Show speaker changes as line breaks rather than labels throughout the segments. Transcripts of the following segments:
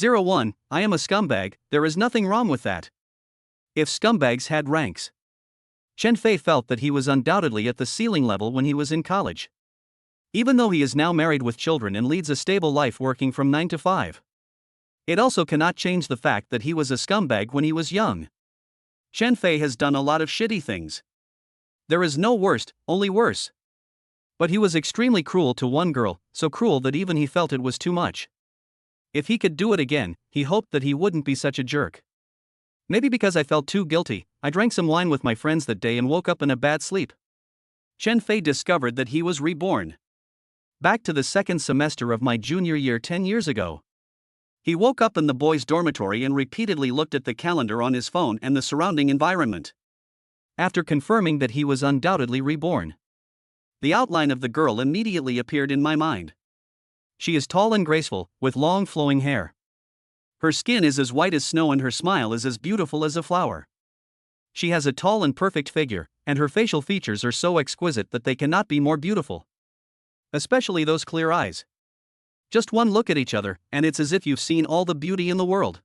01. I am a scumbag, there is nothing wrong with that. If scumbags had ranks. Chen Fei felt that he was undoubtedly at the ceiling level when he was in college. Even though he is now married with children and leads a stable life working from 9 to 5. It also cannot change the fact that he was a scumbag when he was young. Chen Fei has done a lot of shitty things. There is no worst, only worse. But he was extremely cruel to one girl, so cruel that even he felt it was too much. If he could do it again, he hoped that he wouldn't be such a jerk. Maybe because I felt too guilty, I drank some wine with my friends that day and woke up in a bad sleep. Chen Fei discovered that he was reborn. Back to the second semester of my junior year 10 years ago. He woke up in the boys' dormitory and repeatedly looked at the calendar on his phone and the surrounding environment. After confirming that he was undoubtedly reborn, the outline of the girl immediately appeared in my mind. She is tall and graceful, with long flowing hair. Her skin is as white as snow and her smile is as beautiful as a flower. She has a tall and perfect figure, and her facial features are so exquisite that they cannot be more beautiful. Especially those clear eyes. Just one look at each other, and it's as if you've seen all the beauty in the world.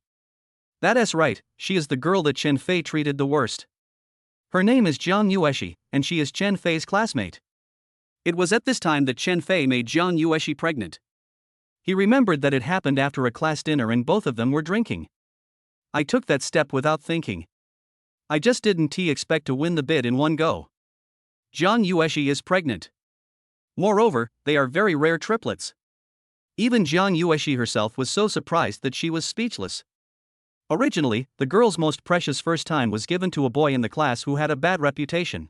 That's right, she is the girl that Chen Fei treated the worst. Her name is Jiang Yueshi, and she is Chen Fei's classmate. It was at this time that Chen Fei made Jiang Yueshi pregnant. He remembered that it happened after a class dinner and both of them were drinking. I took that step without thinking. I just didn't expect to win the bid in one go. Jiang Yueshi is pregnant. Moreover, they are very rare triplets. Even Jiang Yueshi herself was so surprised that she was speechless. Originally, the girl's most precious first time was given to a boy in the class who had a bad reputation.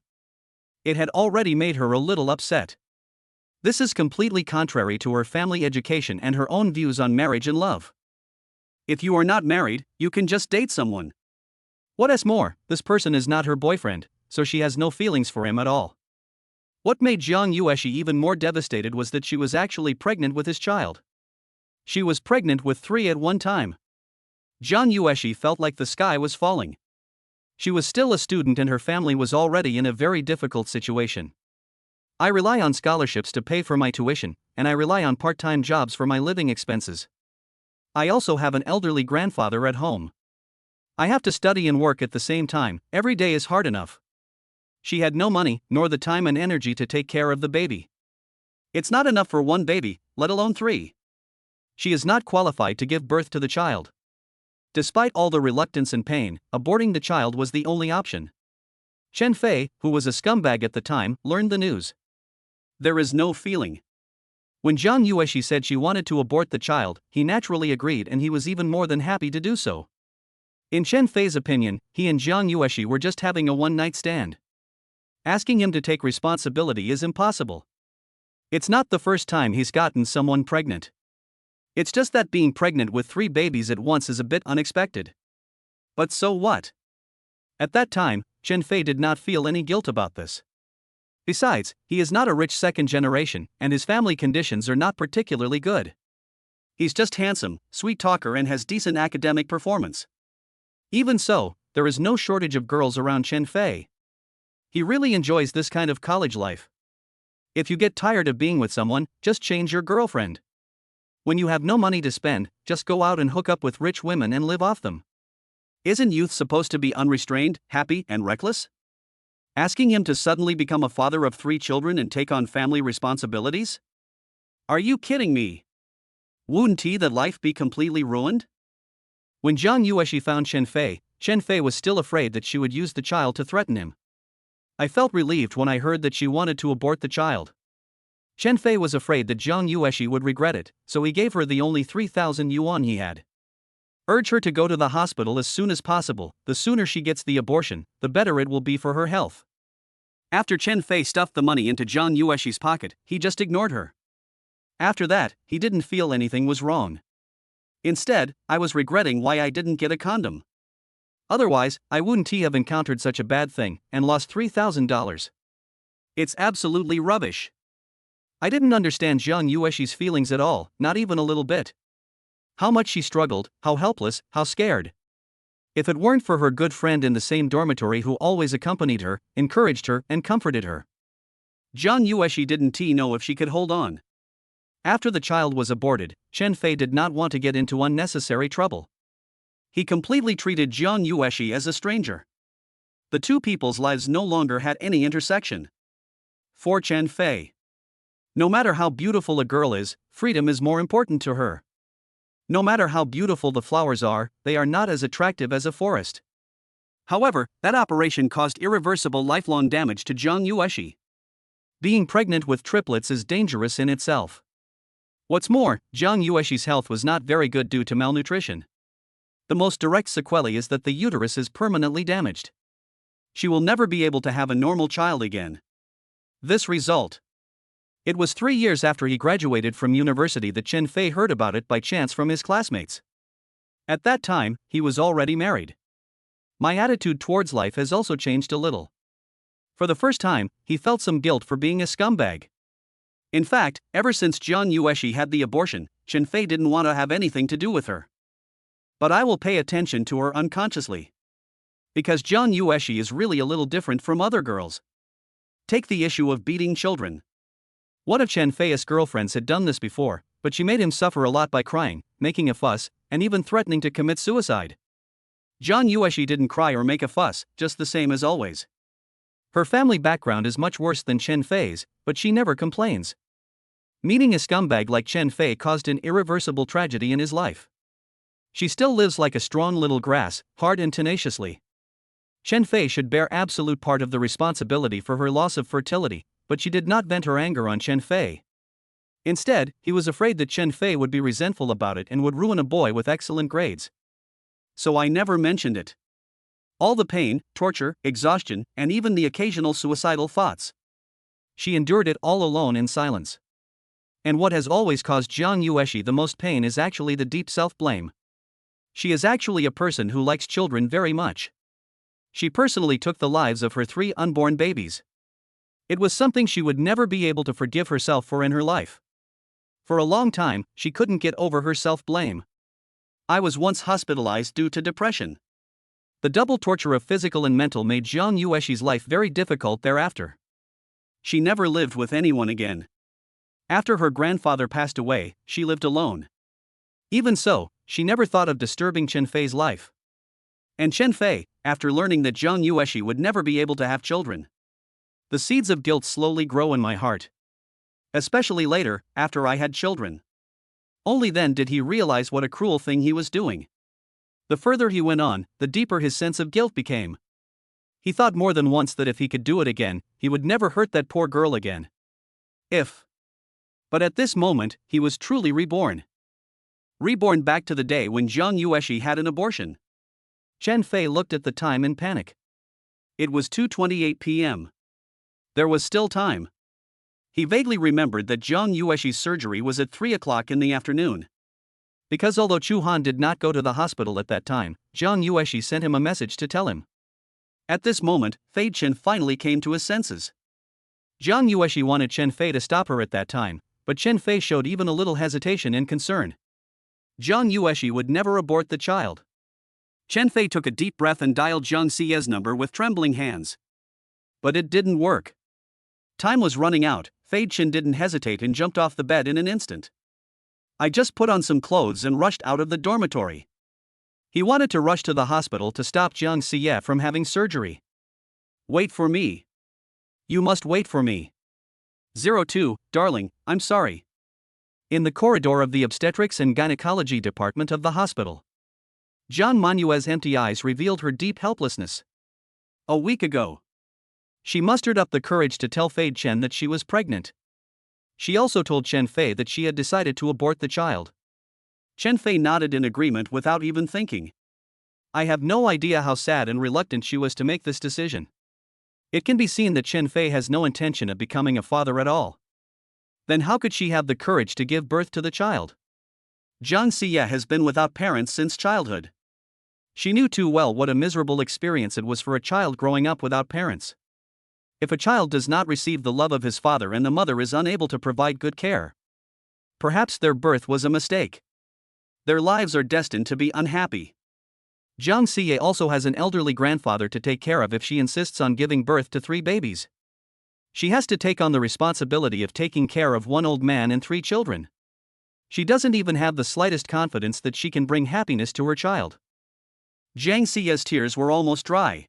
It had already made her a little upset. This is completely contrary to her family education and her own views on marriage and love. If you are not married, you can just date someone. What's more, this person is not her boyfriend, so she has no feelings for him at all. What made Jiang Yueshi even more devastated was that she was actually pregnant with his child. She was pregnant with 3 at one time. Jiang Yueshi felt like the sky was falling. She was still a student and her family was already in a very difficult situation. I rely on scholarships to pay for my tuition, and I rely on part-time jobs for my living expenses. I also have an elderly grandfather at home. I have to study and work at the same time, every day is hard enough. She had no money, nor the time and energy to take care of the baby. It's not enough for one baby, let alone 3. She is not qualified to give birth to the child. Despite all the reluctance and pain, aborting the child was the only option. Chen Fei, who was a scumbag at the time, learned the news. There is no feeling. When Jiang Yueshi said she wanted to abort the child, he naturally agreed and he was even more than happy to do so. In Chen Fei's opinion, he and Jiang Yueshi were just having a one-night stand. Asking him to take responsibility is impossible. It's not the first time he's gotten someone pregnant. It's just that being pregnant with 3 babies at once is a bit unexpected. But so what? At that time, Chen Fei did not feel any guilt about this. Besides, he is not a rich second generation, and his family conditions are not particularly good. He's just handsome, sweet talker and has decent academic performance. Even so, there is no shortage of girls around Chen Fei. He really enjoys this kind of college life. If you get tired of being with someone, just change your girlfriend. When you have no money to spend, just go out and hook up with rich women and live off them. Isn't youth supposed to be unrestrained, happy, and reckless? Asking him to suddenly become a father of 3 children and take on family responsibilities? Are you kidding me? Wouldn't that life be completely ruined? When Jiang Yueshi found Chen Fei was still afraid that she would use the child to threaten him. I felt relieved when I heard that she wanted to abort the child. Chen Fei was afraid that Jiang Yueshi would regret it, so he gave her the only 3,000 yuan he had. Urge her to go to the hospital as soon as possible. The sooner she gets the abortion, the better it will be for her health. After Chen Fei stuffed the money into Jiang Yueshi's pocket, he just ignored her. After that, he didn't feel anything was wrong. Instead, I was regretting why I didn't get a condom. Otherwise, I wouldn't have encountered such a bad thing and lost $3,000. It's absolutely rubbish. I didn't understand Jiang Yueshi's feelings at all, not even a little bit. How much she struggled, how helpless, how scared. If it weren't for her good friend in the same dormitory who always accompanied her, encouraged her, and comforted her. Jiang Yueshi didn't know if she could hold on. After the child was aborted, Chen Fei did not want to get into unnecessary trouble. He completely treated Jiang Yueshi as a stranger. The two people's lives no longer had any intersection. For Chen Fei, no matter how beautiful a girl is, freedom is more important to her. No matter how beautiful the flowers are, they are not as attractive as a forest. However, that operation caused irreversible lifelong damage to Jiang Yueshi. Being pregnant with triplets is dangerous in itself. What's more, Jiang Yueshi's health was not very good due to malnutrition. The most direct sequelae is that the uterus is permanently damaged. She will never be able to have a normal child again. This result. It was 3 years after he graduated from university that Chen Fei heard about it by chance from his classmates. At that time, he was already married. My attitude towards life has also changed a little. For the first time, he felt some guilt for being a scumbag. In fact, ever since Jiang Yueshi had the abortion, Chen Fei didn't want to have anything to do with her. But I will pay attention to her unconsciously. Because Jiang Yueshi is really a little different from other girls. Take the issue of beating children. One of Chen Fei's girlfriends had done this before, but she made him suffer a lot by crying, making a fuss, and even threatening to commit suicide. Jiang Yueshi didn't cry or make a fuss, just the same as always. Her family background is much worse than Chen Fei's, but she never complains. Meeting a scumbag like Chen Fei caused an irreversible tragedy in his life. She still lives like a strong little grass, hard and tenaciously. Chen Fei should bear absolute part of the responsibility for her loss of fertility, but she did not vent her anger on Chen Fei. Instead, he was afraid that Chen Fei would be resentful about it and would ruin a boy with excellent grades. So I never mentioned it. All the pain, torture, exhaustion, and even the occasional suicidal thoughts. She endured it all alone in silence. And what has always caused Jiang Yueshi the most pain is actually the deep self-blame. She is actually a person who likes children very much. She personally took the lives of her 3 unborn babies. It was something she would never be able to forgive herself for in her life. For a long time, she couldn't get over her self-blame. I was once hospitalized due to depression. The double torture of physical and mental made Jiang Yueshi's life very difficult thereafter. She never lived with anyone again. After her grandfather passed away, she lived alone. Even so, she never thought of disturbing Chen Fei's life. And Chen Fei, after learning that Jiang Yueshi would never be able to have children. The seeds of guilt slowly grow in my heart. Especially later, after I had children. Only then did he realize what a cruel thing he was doing. The further he went on, the deeper his sense of guilt became. He thought more than once that if he could do it again, he would never hurt that poor girl again. But at this moment, he was truly reborn. Reborn back to the day when Jiang Yueshi had an abortion. Chen Fei looked at the time in panic. It was 2:28 p.m. There was still time. He vaguely remembered that Jiang Yueshi's surgery was at 3 o'clock in the afternoon. Because although Chu Han did not go to the hospital at that time, Jiang Yueshi sent him a message to tell him. At this moment, Fei Chen finally came to his senses. Jiang Yueshi wanted Chen Fei to stop her at that time, but Chen Fei showed even a little hesitation and concern. Jiang Yueshi would never abort the child. Chen Fei took a deep breath and dialed Jiang Xie's number with trembling hands. But it didn't work. Time was running out. Fei Chen didn't hesitate and jumped off the bed in an instant. I just put on some clothes and rushed out of the dormitory. He wanted to rush to the hospital to stop Jiang Xie from having surgery. Wait for me. You must wait for me. 02, darling, I'm sorry. In the corridor of the obstetrics and gynecology department of the hospital. Jiang Manuel's empty eyes revealed her deep helplessness. A week ago. She mustered up the courage to tell Fei Chen that she was pregnant. She also told Chen Fei that she had decided to abort the child. Chen Fei nodded in agreement without even thinking. I have no idea how sad and reluctant she was to make this decision. It can be seen that Chen Fei has no intention of becoming a father at all. Then how could she have the courage to give birth to the child? Jiang Xie has been without parents since childhood. She knew too well what a miserable experience it was for a child growing up without parents. If a child does not receive the love of his father and the mother is unable to provide good care, perhaps their birth was a mistake. Their lives are destined to be unhappy. Jiang Xie also has an elderly grandfather to take care of if she insists on giving birth to 3 babies. She has to take on the responsibility of taking care of one old man and 3 children. She doesn't even have the slightest confidence that she can bring happiness to her child. Jiang Xia's tears were almost dry.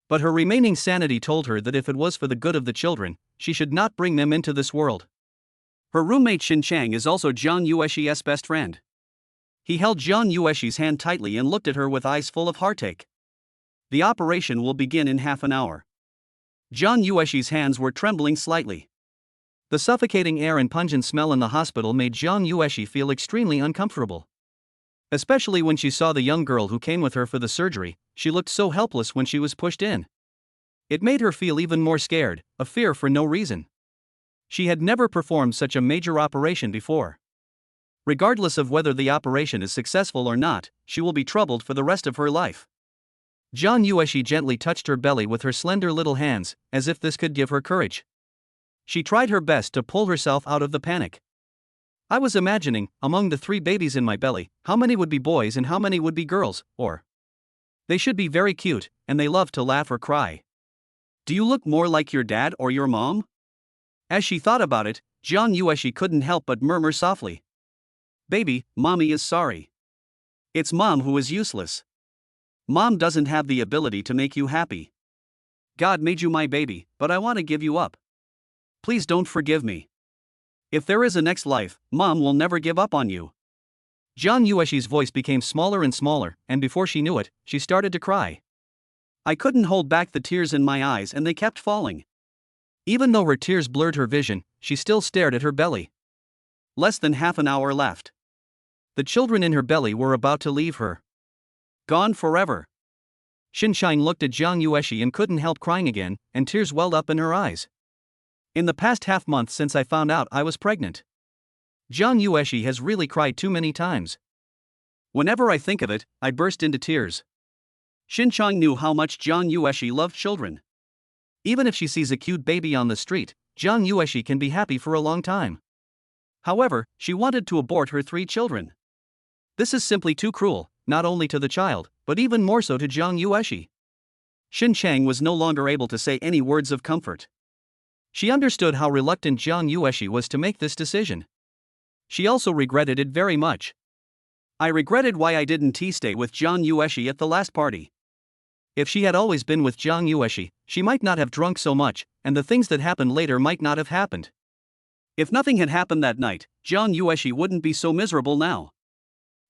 But her remaining sanity told her that if it was for the good of the children, she should not bring them into this world. Her roommate Xin Chang is also Jiang Yuexi's best friend. He held Jiang Yuexi's hand tightly and looked at her with eyes full of heartache. The operation will begin in half an hour. Jiang Yuexi's hands were trembling slightly. The suffocating air and pungent smell in the hospital made Jiang Yuexi feel extremely uncomfortable. Especially when she saw the young girl who came with her for the surgery, she looked so helpless when she was pushed in. It made her feel even more scared, a fear for no reason. She had never performed such a major operation before. Regardless of whether the operation is successful or not, she will be troubled for the rest of her life. Jiang Yuexi gently touched her belly with her slender little hands, as if this could give her courage. She tried her best to pull herself out of the panic. I was imagining, among the 3 babies in my belly, how many would be boys and how many would be girls, or they should be very cute, and they love to laugh or cry. Do you look more like your dad or your mom? As she thought about it, Jiang Yuexi couldn't help but murmur softly. Baby, mommy is sorry. It's mom who is useless. Mom doesn't have the ability to make you happy. God made you my baby, but I want to give you up. Please don't forgive me. If there is a next life, Mom will never give up on you. Jiang Yuexi's voice became smaller and smaller, and before she knew it, she started to cry. I couldn't hold back the tears in my eyes and they kept falling. Even though her tears blurred her vision, she still stared at her belly. Less than half an hour left. The children in her belly were about to leave her. Gone forever. Xin Chang looked at Jiang Yuexi and couldn't help crying again, and tears welled up in her eyes. In the past half-month since I found out I was pregnant, Jiang Yuexi has really cried too many times. Whenever I think of it, I burst into tears. Xin Chang knew how much Jiang Yuexi loved children. Even if she sees a cute baby on the street, Jiang Yuexi can be happy for a long time. However, she wanted to abort her 3 children. This is simply too cruel, not only to the child, but even more so to Jiang Yuexi. Xin Chang was no longer able to say any words of comfort. She understood how reluctant Jiang Yuexi was to make this decision. She also regretted it very much. I regretted why I didn't stay with Jiang Yuexi at the last party. If she had always been with Jiang Yuexi, she might not have drunk so much, and the things that happened later might not have happened. If nothing had happened that night, Jiang Yuexi wouldn't be so miserable now.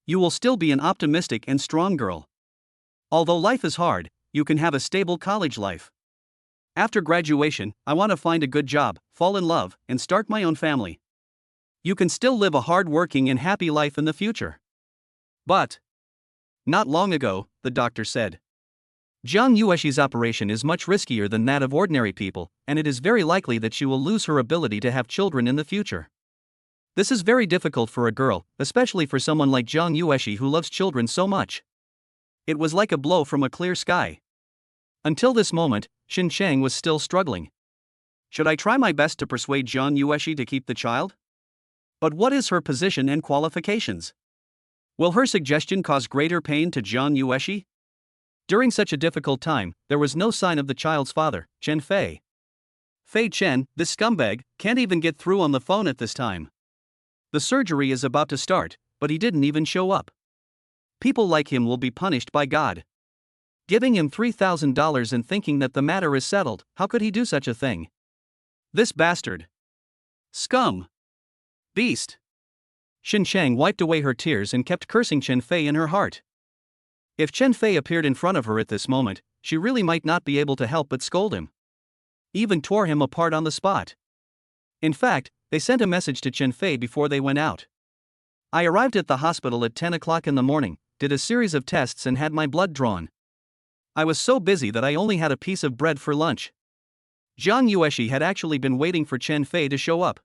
You will still be an optimistic and strong girl. Although life is hard, you can have a stable college life. After graduation, I want to find a good job, fall in love, and start my own family. You can still live a hard-working and happy life in the future. But not long ago, the doctor said. Jiang Yuexi's operation is much riskier than that of ordinary people, and it is very likely that she will lose her ability to have children in the future. This is very difficult for a girl, especially for someone like Jiang Yuexi who loves children so much. It was like a blow from a clear sky. Until this moment, Xin Chang was still struggling. Should I try my best to persuade Jiang Yuexi to keep the child? But what is her position and qualifications? Will her suggestion cause greater pain to Jiang Yuexi? During such a difficult time, there was no sign of the child's father, Chen Fei. Fei Chen, this scumbag, can't even get through on the phone at this time. The surgery is about to start, but he didn't even show up. People like him will be punished by God. Giving him $3,000 and thinking that the matter is settled, how could he do such a thing? This bastard. Scum. Beast. Xin Chang wiped away her tears and kept cursing Chen Fei in her heart. If Chen Fei appeared in front of her at this moment, she really might not be able to help but scold him. Even tore him apart on the spot. In fact, they sent a message to Chen Fei before they went out. I arrived at the hospital at 10 o'clock in the morning, did a series of tests and had my blood drawn. I was so busy that I only had a piece of bread for lunch. Jiang Yuexi had actually been waiting for Chen Fei to show up.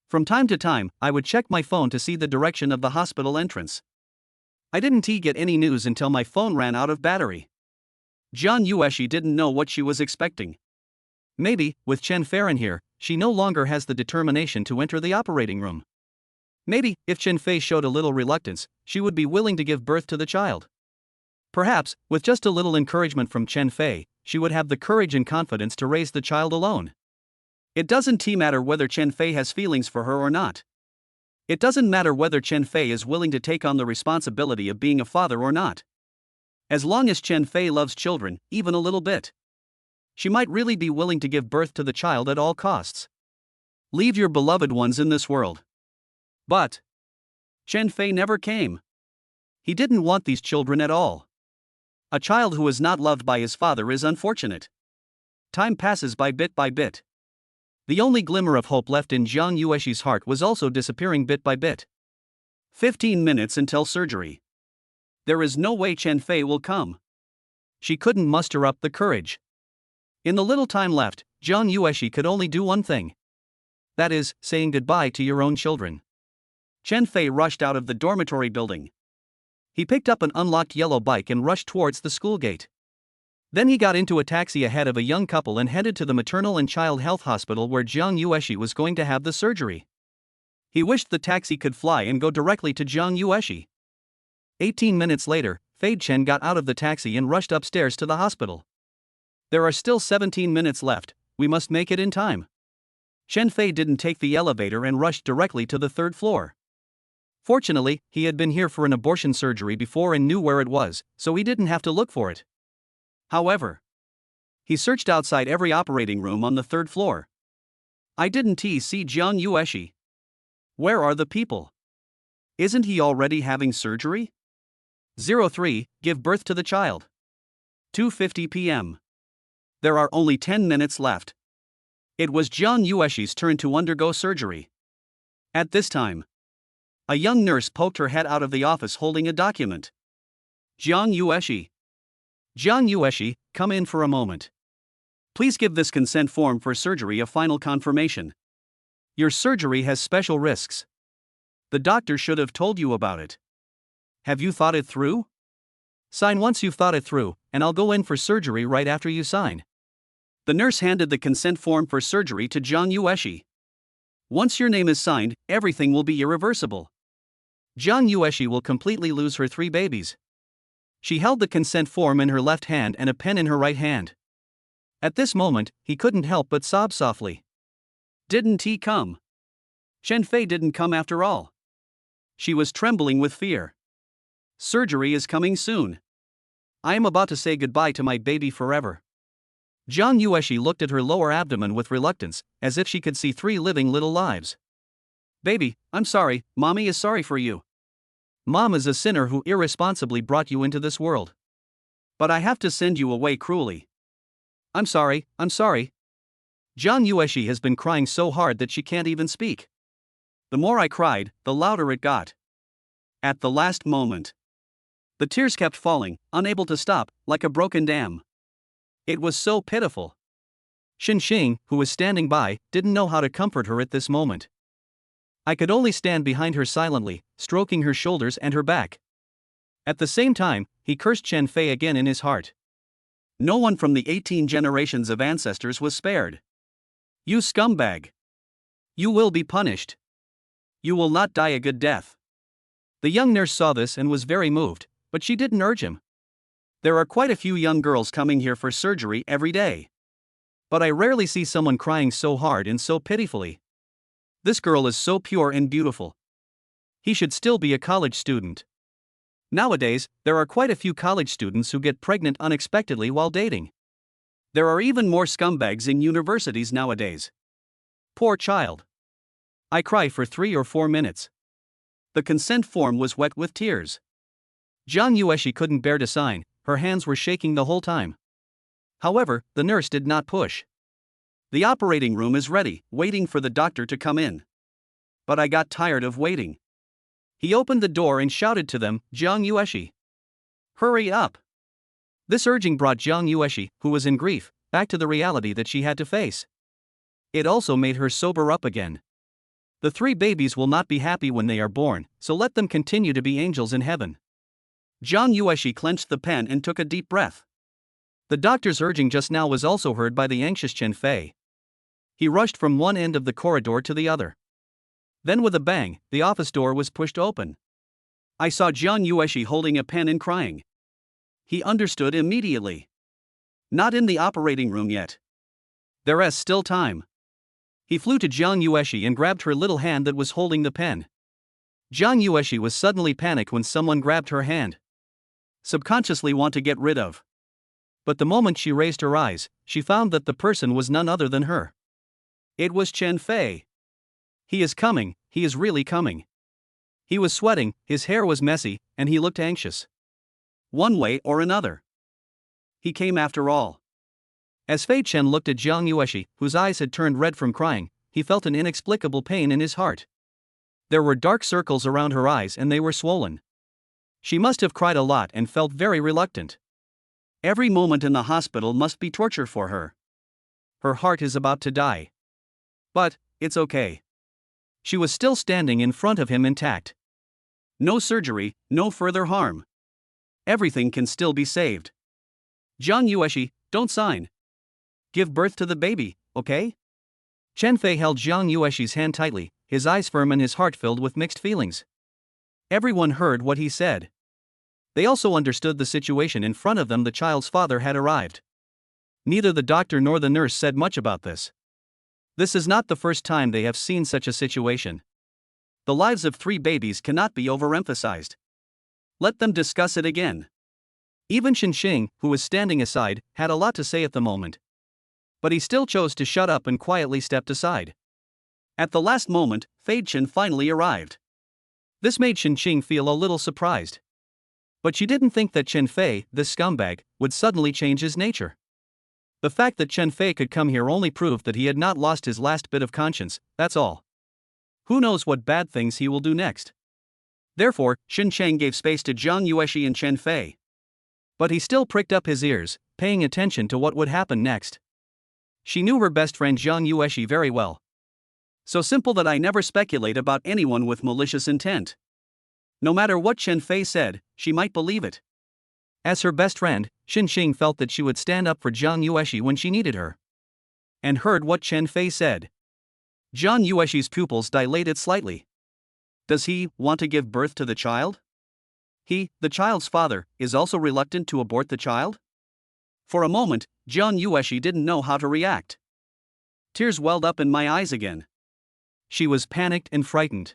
From time to time, I would check my phone to see the direction of the hospital entrance. I didn't get any news until my phone ran out of battery. Jiang Yuexi didn't know what she was expecting. Maybe, with Chen Fei in here, she no longer has the determination to enter the operating room. Maybe, if Chen Fei showed a little reluctance, she would be willing to give birth to the child. Perhaps, with just a little encouragement from Chen Fei, she would have the courage and confidence to raise the child alone. It doesn't matter whether Chen Fei has feelings for her or not. It doesn't matter whether Chen Fei is willing to take on the responsibility of being a father or not. As long as Chen Fei loves children, even a little bit, she might really be willing to give birth to the child at all costs. Leave your beloved ones in this world. But Chen Fei never came. He didn't want these children at all. A child who is not loved by his father is unfortunate. Time passes by bit. The only glimmer of hope left in Jiang Yuexi's heart was also disappearing bit by bit. 15 minutes until surgery. There is no way Chen Fei will come. She couldn't muster up the courage. In the little time left, Jiang Yuexi could only do one thing. That is, saying goodbye to your own children. Chen Fei rushed out of the dormitory building. He picked up an unlocked yellow bike and rushed towards the school gate. Then he got into a taxi ahead of a young couple and headed to the maternal and child health hospital where Jiang Yuexi was going to have the surgery. He wished the taxi could fly and go directly to Jiang Yuexi. 18 minutes later, Fei Chen got out of the taxi and rushed upstairs to the hospital. There are still 17 minutes left, we must make it in time. Chen Fei didn't take the elevator and rushed directly to the third floor. Fortunately, he had been here for an abortion surgery before and knew where it was, so he didn't have to look for it. However, he searched outside every operating room on the third floor. I didn't see Jiang Yuexi. Where are the people? Isn't he already having surgery? 03, give birth to the child. 2:50 p.m. There are only 10 minutes left. It was Jiang Yuexi's turn to undergo surgery. At this time, a young nurse poked her head out of the office holding a document. Jiang Yuexi. Jiang Yuexi, come in for a moment. Please give this consent form for surgery a final confirmation. Your surgery has special risks. The doctor should have told you about it. Have you thought it through? Sign once you've thought it through, and I'll go in for surgery right after you sign. The nurse handed the consent form for surgery to Jiang Yuexi. Once your name is signed, everything will be irreversible. Jiang Yuexi will completely lose her 3 babies. She held the consent form in her left hand and a pen in her right hand. At this moment, he couldn't help but sob softly. Didn't he come? Chen Fei didn't come after all. She was trembling with fear. Surgery is coming soon. I am about to say goodbye to my baby forever. Jiang Yuexi looked at her lower abdomen with reluctance, as if she could see 3 living little lives. Baby, I'm sorry, Mommy is sorry for you. Mom is a sinner who irresponsibly brought you into this world. But I have to send you away cruelly. I'm sorry. Jiang Yuexi has been crying so hard that she can't even speak. The more I cried, the louder it got. At the last moment, the tears kept falling, unable to stop, like a broken dam. It was so pitiful. Xinxing, who was standing by, didn't know how to comfort her at this moment. I could only stand behind her silently, stroking her shoulders and her back. At the same time, he cursed Chen Fei again in his heart. No one from the 18 generations of ancestors was spared. You scumbag! You will be punished. You will not die a good death. The young nurse saw this and was very moved, but she didn't urge him. There are quite a few young girls coming here for surgery every day. But I rarely see someone crying so hard and so pitifully. This girl is so pure and beautiful. He should still be a college student. Nowadays, there are quite a few college students who get pregnant unexpectedly while dating. There are even more scumbags in universities nowadays. Poor child. I cried for 3 or 4 minutes. The consent form was wet with tears. Jiang Yuexi couldn't bear to sign, her hands were shaking the whole time. However, the nurse did not push. The operating room is ready, waiting for the doctor to come in. But I got tired of waiting. He opened the door and shouted to them, Jiang Yuexi. Hurry up! This urging brought Jiang Yuexi, who was in grief, back to the reality that she had to face. It also made her sober up again. The 3 babies will not be happy when they are born, so let them continue to be angels in heaven. Jiang Yuexi clenched the pen and took a deep breath. The doctor's urging just now was also heard by the anxious Chen Fei. He rushed from one end of the corridor to the other. Then with a bang, the office door was pushed open. I saw Jiang Yuexi holding a pen and crying. He understood immediately. Not in the operating room yet. There is still time. He flew to Jiang Yueshi and grabbed her little hand that was holding the pen. Jiang Yueshi was suddenly panicked when someone grabbed her hand. Subconsciously want to get rid of. But the moment she raised her eyes, she found that the person was none other than her. It was Chen Fei. He is coming, he is really coming. He was sweating, his hair was messy, and he looked anxious. One way or another. He came after all. As Fei Chen looked at Jiang Yueshi, whose eyes had turned red from crying, he felt an inexplicable pain in his heart. There were dark circles around her eyes and they were swollen. She must have cried a lot and felt very reluctant. Every moment in the hospital must be torture for her. Her heart is about to die. But, it's okay. She was still standing in front of him intact. No surgery, no further harm. Everything can still be saved. Jiang Yueshi, don't sign. Give birth to the baby, okay? Chen Fei held Jiang Yueshi's hand tightly, his eyes firm and his heart filled with mixed feelings. Everyone heard what he said. They also understood the situation in front of them. The child's father had arrived. Neither the doctor nor the nurse said much about this. This is not the first time they have seen such a situation. The lives of 3 babies cannot be overemphasized. Let them discuss it again. Even Xinxing, who was standing aside, had a lot to say at the moment. But he still chose to shut up and quietly stepped aside. At the last moment, Fei Chen finally arrived. This made Xinxing feel a little surprised. But she didn't think that Chen Fei, this scumbag, would suddenly change his nature. The fact that Chen Fei could come here only proved that he had not lost his last bit of conscience, that's all. Who knows what bad things he will do next? Therefore, Xincheng gave space to Jiang Yueshi and Chen Fei. But he still pricked up his ears, paying attention to what would happen next. She knew her best friend Jiang Yueshi very well. So simple that I never speculate about anyone with malicious intent. No matter what Chen Fei said, she might believe it. As her best friend, Xinxing felt that she would stand up for Jiang Yueshi when she needed her. And heard what Chen Fei said. Jiang Yueshi's pupils dilated slightly. Does he want to give birth to the child? He, the child's father, is also reluctant to abort the child? For a moment, Jiang Yueshi didn't know how to react. Tears welled up in my eyes again. She was panicked and frightened.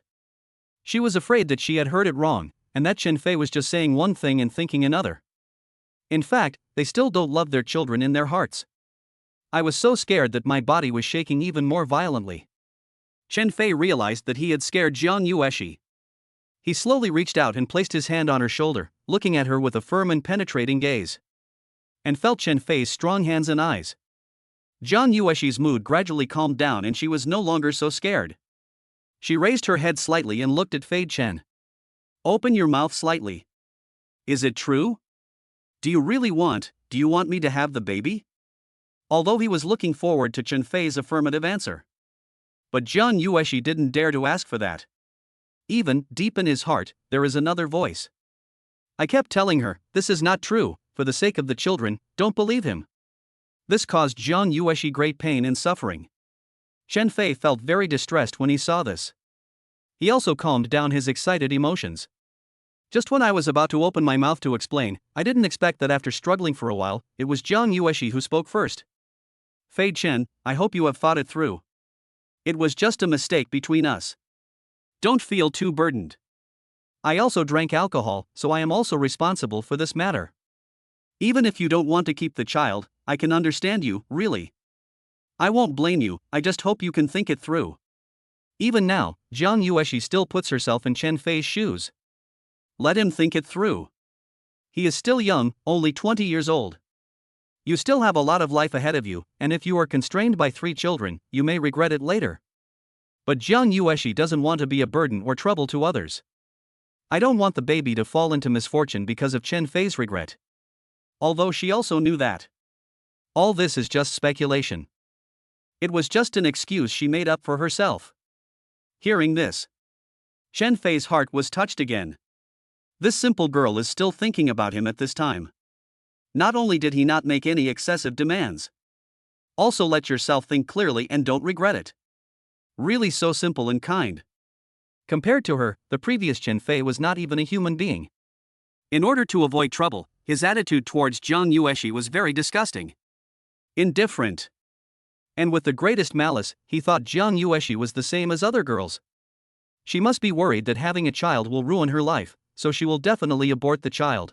She was afraid that she had heard it wrong, and that Chen Fei was just saying one thing and thinking another. In fact, they still don't love their children in their hearts. I was so scared that my body was shaking even more violently. Chen Fei realized that he had scared Jiang Yueshi. He slowly reached out and placed his hand on her shoulder, looking at her with a firm and penetrating gaze. And felt Chen Fei's strong hands and eyes. Jiang Yueshi's mood gradually calmed down and she was no longer so scared. She raised her head slightly and looked at Fei Chen. Open your mouth slightly. Is it true? Do you want me to have the baby? Although he was looking forward to Chen Fei's affirmative answer. But Jiang Yueshi didn't dare to ask for that. Even, deep in his heart, there is another voice. I kept telling her, this is not true, for the sake of the children, don't believe him. This caused Jiang Yueshi great pain and suffering. Chen Fei felt very distressed when he saw this. He also calmed down his excited emotions. Just when I was about to open my mouth to explain, I didn't expect that after struggling for a while, it was Jiang Yueshi who spoke first. Fei Chen, I hope you have thought it through. It was just a mistake between us. Don't feel too burdened. I also drank alcohol, so I am also responsible for this matter. Even if you don't want to keep the child, I can understand you, really. I won't blame you, I just hope you can think it through. Even now, Jiang Yueshi still puts herself in Chen Fei's shoes. Let him think it through. He is still young, only 20 years old. You still have a lot of life ahead of you, and if you are constrained by 3 children, you may regret it later. But Jiang Yueshi doesn't want to be a burden or trouble to others. I don't want the baby to fall into misfortune because of Chen Fei's regret. Although she also knew that. All this is just speculation. It was just an excuse she made up for herself. Hearing this, Chen Fei's heart was touched again. This simple girl is still thinking about him at this time. Not only did he not make any excessive demands. Also let yourself think clearly and don't regret it. Really so simple and kind. Compared to her, the previous Chen Fei was not even a human being. In order to avoid trouble, his attitude towards Jiang Yueshi was very disgusting. Indifferent. And with the greatest malice, he thought Jiang Yueshi was the same as other girls. She must be worried that having a child will ruin her life, so she will definitely abort the child.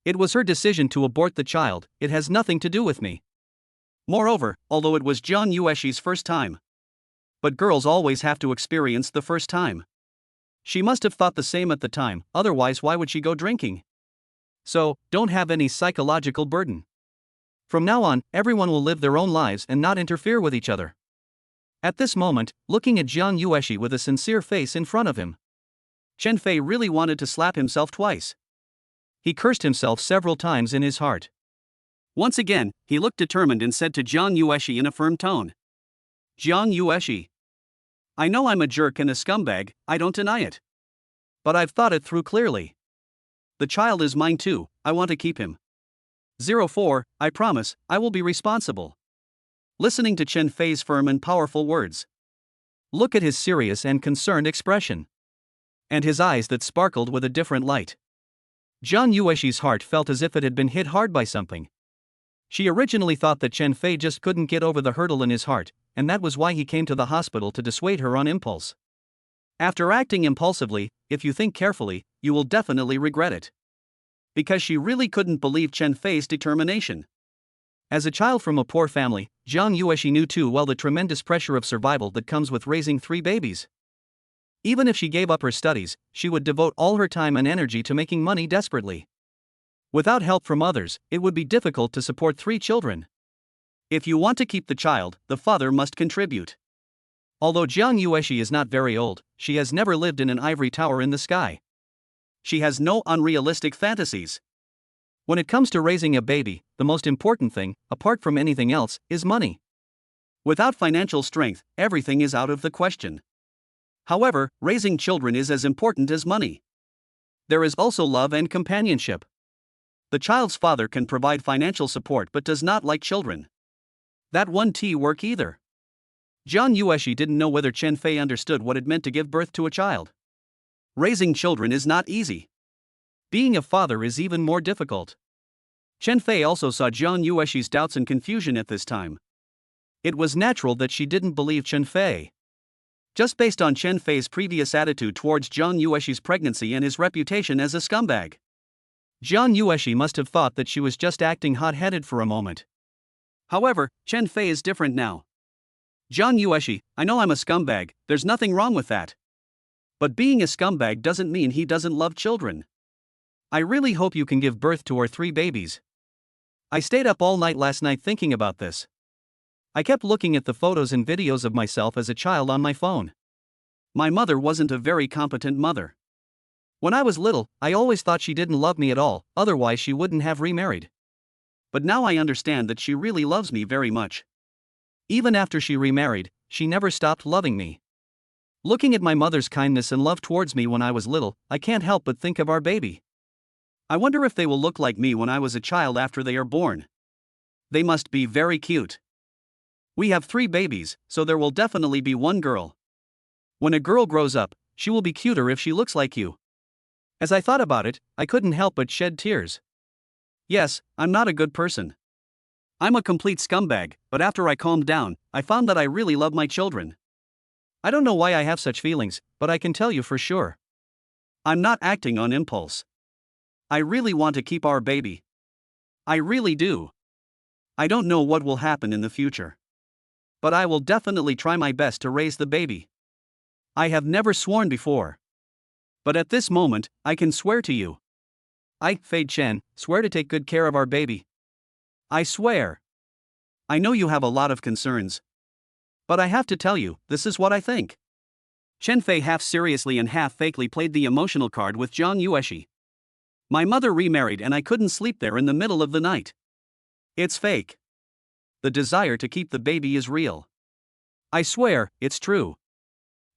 It was her decision to abort the child, it has nothing to do with me. Moreover, although it was Jiang Yueshi's first time. But girls always have to experience the first time. She must have thought the same at the time, otherwise why would she go drinking? So, don't have any psychological burden. From now on, everyone will live their own lives and not interfere with each other. At this moment, looking at Jiang Yueshi with a sincere face in front of him, Chen Fei really wanted to slap himself twice. He cursed himself several times in his heart. Once again, he looked determined and said to Jiang Yueshi in a firm tone, "Jiang Yueshi, I know I'm a jerk and a scumbag, I don't deny it. But I've thought it through clearly. The child is mine too, I want to keep him. 04, I promise, I will be responsible." Listening to Chen Fei's firm and powerful words. Look at his serious and concerned expression. And his eyes that sparkled with a different light. Jiang Yueshi's heart felt as if it had been hit hard by something. She originally thought that Chen Fei just couldn't get over the hurdle in his heart, and that was why he came to the hospital to dissuade her on impulse. After acting impulsively, if you think carefully, you will definitely regret it. Because she really couldn't believe Chen Fei's determination. As a child from a poor family, Jiang Yueshi knew too well the tremendous pressure of survival that comes with raising 3 babies. Even if she gave up her studies, she would devote all her time and energy to making money desperately. Without help from others, it would be difficult to support 3 children. If you want to keep the child, the father must contribute. Although Jiang Yueshi is not very old, she has never lived in an ivory tower in the sky. She has no unrealistic fantasies. When it comes to raising a baby, the most important thing, apart from anything else, is money. Without financial strength, everything is out of the question. However, raising children is as important as money. There is also love and companionship. The child's father can provide financial support but does not like children. That won't work either. Jiang Yueshi didn't know whether Chen Fei understood what it meant to give birth to a child. Raising children is not easy. Being a father is even more difficult. Chen Fei also saw Jiang Yueshi's doubts and confusion at this time. It was natural that she didn't believe Chen Fei. Just based on Chen Fei's previous attitude towards Jiang Yueshi's pregnancy and his reputation as a scumbag. Jiang Yueshi must have thought that she was just acting hot-headed for a moment. However, Chen Fei is different now. "Jiang Yueshi, I know I'm a scumbag, there's nothing wrong with that. But being a scumbag doesn't mean he doesn't love children. I really hope you can give birth to our 3 babies. I stayed up all night last night thinking about this. I kept looking at the photos and videos of myself as a child on my phone. My mother wasn't a very competent mother. When I was little, I always thought she didn't love me at all, otherwise she wouldn't have remarried. But now I understand that she really loves me very much. Even after she remarried, she never stopped loving me. Looking at my mother's kindness and love towards me when I was little, I can't help but think of our baby. I wonder if they will look like me when I was a child after they are born. They must be very cute. We have 3 babies, so there will definitely be 1 girl. When a girl grows up, she will be cuter if she looks like you." As I thought about it, I couldn't help but shed tears. Yes, I'm not a good person. I'm a complete scumbag, but after I calmed down, I found that I really love my children. I don't know why I have such feelings, but I can tell you for sure. I'm not acting on impulse. I really want to keep our baby. I really do. I don't know what will happen in the future. But I will definitely try my best to raise the baby. I have never sworn before. But at this moment, I can swear to you. I, Fei Chen, swear to take good care of our baby. I swear. I know you have a lot of concerns. But I have to tell you, this is what I think. Chen Fei half seriously and half fakely played the emotional card with Jiang Yueshi. My mother remarried and I couldn't sleep there in the middle of the night. It's fake. The desire to keep the baby is real. I swear, it's true.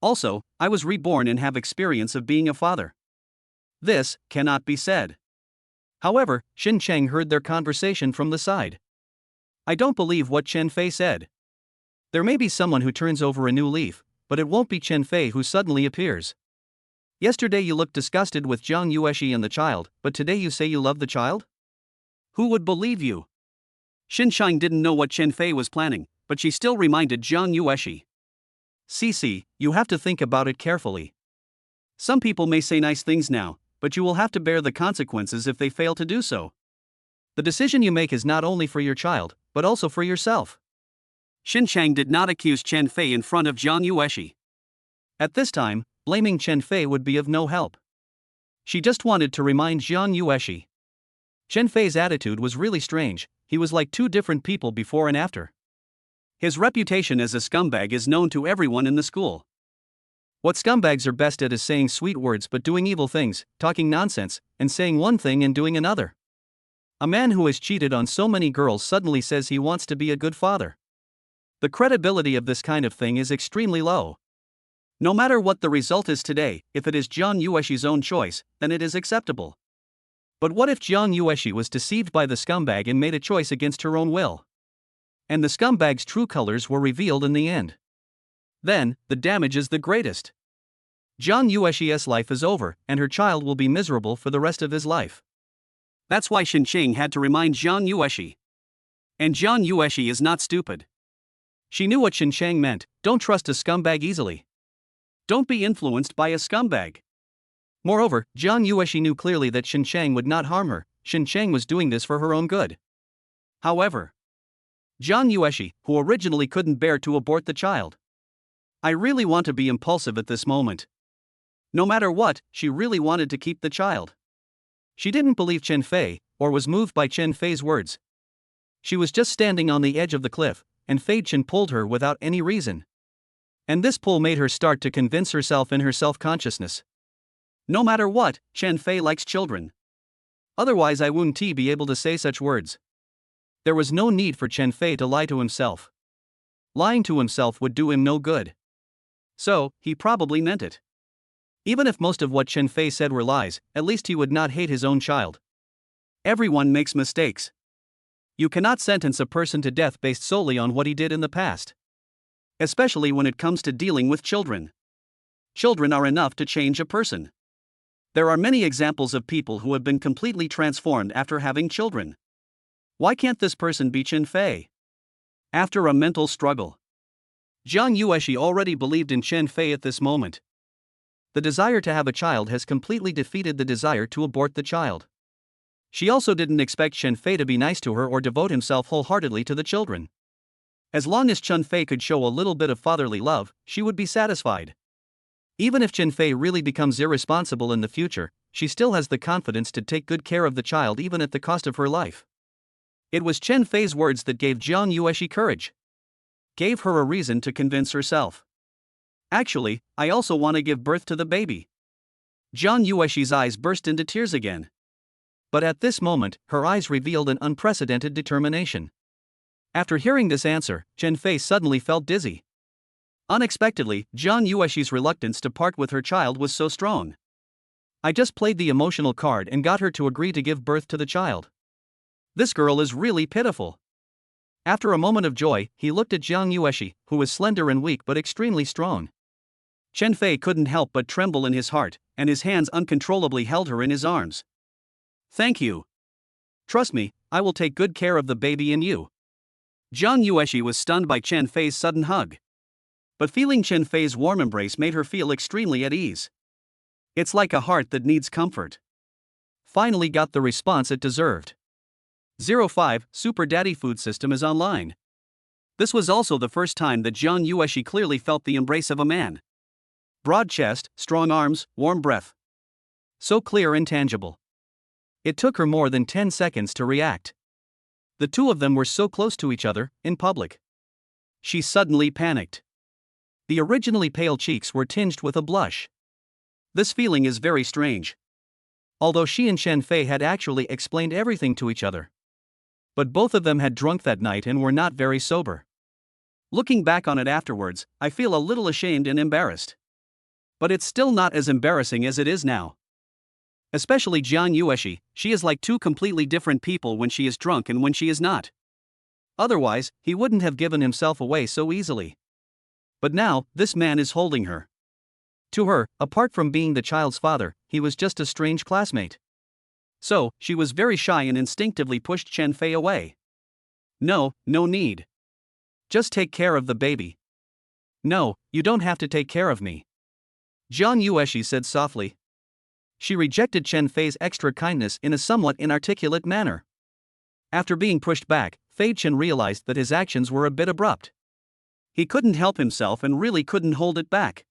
Also, I was reborn and have experience of being a father. This cannot be said. However, Xin Cheng heard their conversation from the side. I don't believe what Chen Fei said. There may be someone who turns over a new leaf, but it won't be Chen Fei who suddenly appears. Yesterday you looked disgusted with Jiang Yueshi and the child, but today you say you love the child? Who would believe you? Xin Cheng didn't know what Chen Fei was planning, but she still reminded Jiang Yueshi. Cece, you have to think about it carefully. Some people may say nice things now, but you will have to bear the consequences if they fail to do so. The decision you make is not only for your child, but also for yourself. Xin Chang did not accuse Chen Fei in front of Jiang Yueshi. At this time, blaming Chen Fei would be of no help. She just wanted to remind Jiang Yueshi. Chen Fei's attitude was really strange. He was like two different people before and after. His reputation as a scumbag is known to everyone in the school. What scumbags are best at is saying sweet words but doing evil things, talking nonsense, and saying one thing and doing another. A man who has cheated on so many girls suddenly says he wants to be a good father. The credibility of this kind of thing is extremely low. No matter what the result is today, if it is Jiang Yueshi's own choice, then it is acceptable. But what if Jiang Yueshi was deceived by the scumbag and made a choice against her own will? And the scumbag's true colors were revealed in the end. Then, the damage is the greatest. Jiang Yueshi's life is over, and her child will be miserable for the rest of his life. That's why Xin Chang had to remind Jiang Yueshi. And Jiang Yueshi is not stupid. She knew what Xin Chang meant: don't trust a scumbag easily. Don't be influenced by a scumbag. Moreover, Jiang Yueshi knew clearly that Xin Chang would not harm her. Xin Chang was doing this for her own good. However, Jiang Yueshi, who originally couldn't bear to abort the child. I really want to be impulsive at this moment. No matter what, she really wanted to keep the child. She didn't believe Chen Fei, or was moved by Chen Fei's words. She was just standing on the edge of the cliff, and Fei Chen pulled her without any reason. And this pull made her start to convince herself in her self-consciousness. No matter what, Chen Fei likes children. Otherwise I wouldn't be able to say such words. There was no need for Chen Fei to lie to himself. Lying to himself would do him no good. So, he probably meant it. Even if most of what Chen Fei said were lies, at least he would not hate his own child. Everyone makes mistakes. You cannot sentence a person to death based solely on what he did in the past. Especially when it comes to dealing with children. Children are enough to change a person. There are many examples of people who have been completely transformed after having children. Why can't this person be Chen Fei? After a mental struggle, Jiang Yueshi already believed in Chen Fei at this moment. The desire to have a child has completely defeated the desire to abort the child. She also didn't expect Chen Fei to be nice to her or devote himself wholeheartedly to the children. As long as Chen Fei could show a little bit of fatherly love, she would be satisfied. Even if Chen Fei really becomes irresponsible in the future, she still has the confidence to take good care of the child even at the cost of her life. It was Chen Fei's words that gave Jiang Yueshi courage. Gave her a reason to convince herself. Actually, I also want to give birth to the baby. Jiang Yueshi's eyes burst into tears again. But at this moment, her eyes revealed an unprecedented determination. After hearing this answer, Chen Fei suddenly felt dizzy. Unexpectedly, Jiang Yueshi's reluctance to part with her child was so strong. I just played the emotional card and got her to agree to give birth to the child. This girl is really pitiful. After a moment of joy, he looked at Jiang Yueshi, who was slender and weak but extremely strong. Chen Fei couldn't help but tremble in his heart, and his hands uncontrollably held her in his arms. Thank you. Trust me, I will take good care of the baby and you. Jiang Yueshi was stunned by Chen Fei's sudden hug. But feeling Chen Fei's warm embrace made her feel extremely at ease. It's like a heart that needs comfort. Finally got the response it deserved. 05 Super Daddy food system is online. This was also the first time that Jiang Yueshi clearly felt the embrace of a man. Broad chest, strong arms, warm breath. So clear and tangible. It took her more than 10 seconds to react. The two of them were so close to each other, in public. She suddenly panicked. The originally pale cheeks were tinged with a blush. This feeling is very strange. Although she and Chen Fei had actually explained everything to each other. But both of them had drunk that night and were not very sober. Looking back on it afterwards, I feel a little ashamed and embarrassed. But it's still not as embarrassing as it is now. Especially Jiang Yueshi, she is like two completely different people when she is drunk and when she is not. Otherwise, he wouldn't have given himself away so easily. But now, this man is holding her. To her, apart from being the child's father, he was just a strange classmate. So, she was very shy and instinctively pushed Chen Fei away. No need. Just take care of the baby. No, you don't have to take care of me. Jiang Yueshi said softly. She rejected Chen Fei's extra kindness in a somewhat inarticulate manner. After being pushed back, Fei Chen realized that his actions were a bit abrupt. He couldn't help himself and really couldn't hold it back.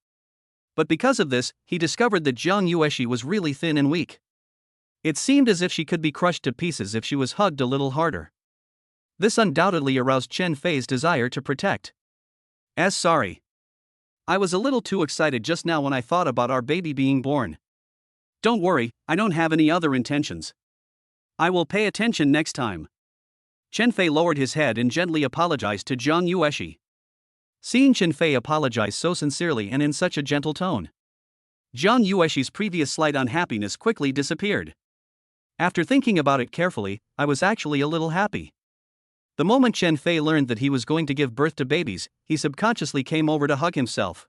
But because of this, he discovered that Jiang Yueshi was really thin and weak. It seemed as if she could be crushed to pieces if she was hugged a little harder. This undoubtedly aroused Chen Fei's desire to protect. Sorry. I was a little too excited just now when I thought about our baby being born. Don't worry, I don't have any other intentions. I will pay attention next time. Chen Fei lowered his head and gently apologized to Jiang Yueshi. Seeing Chen Fei apologize so sincerely and in such a gentle tone, Jiang Yueshi's previous slight unhappiness quickly disappeared. After thinking about it carefully, I was actually a little happy. The moment Chen Fei learned that he was going to give birth to babies, he subconsciously came over to hug himself.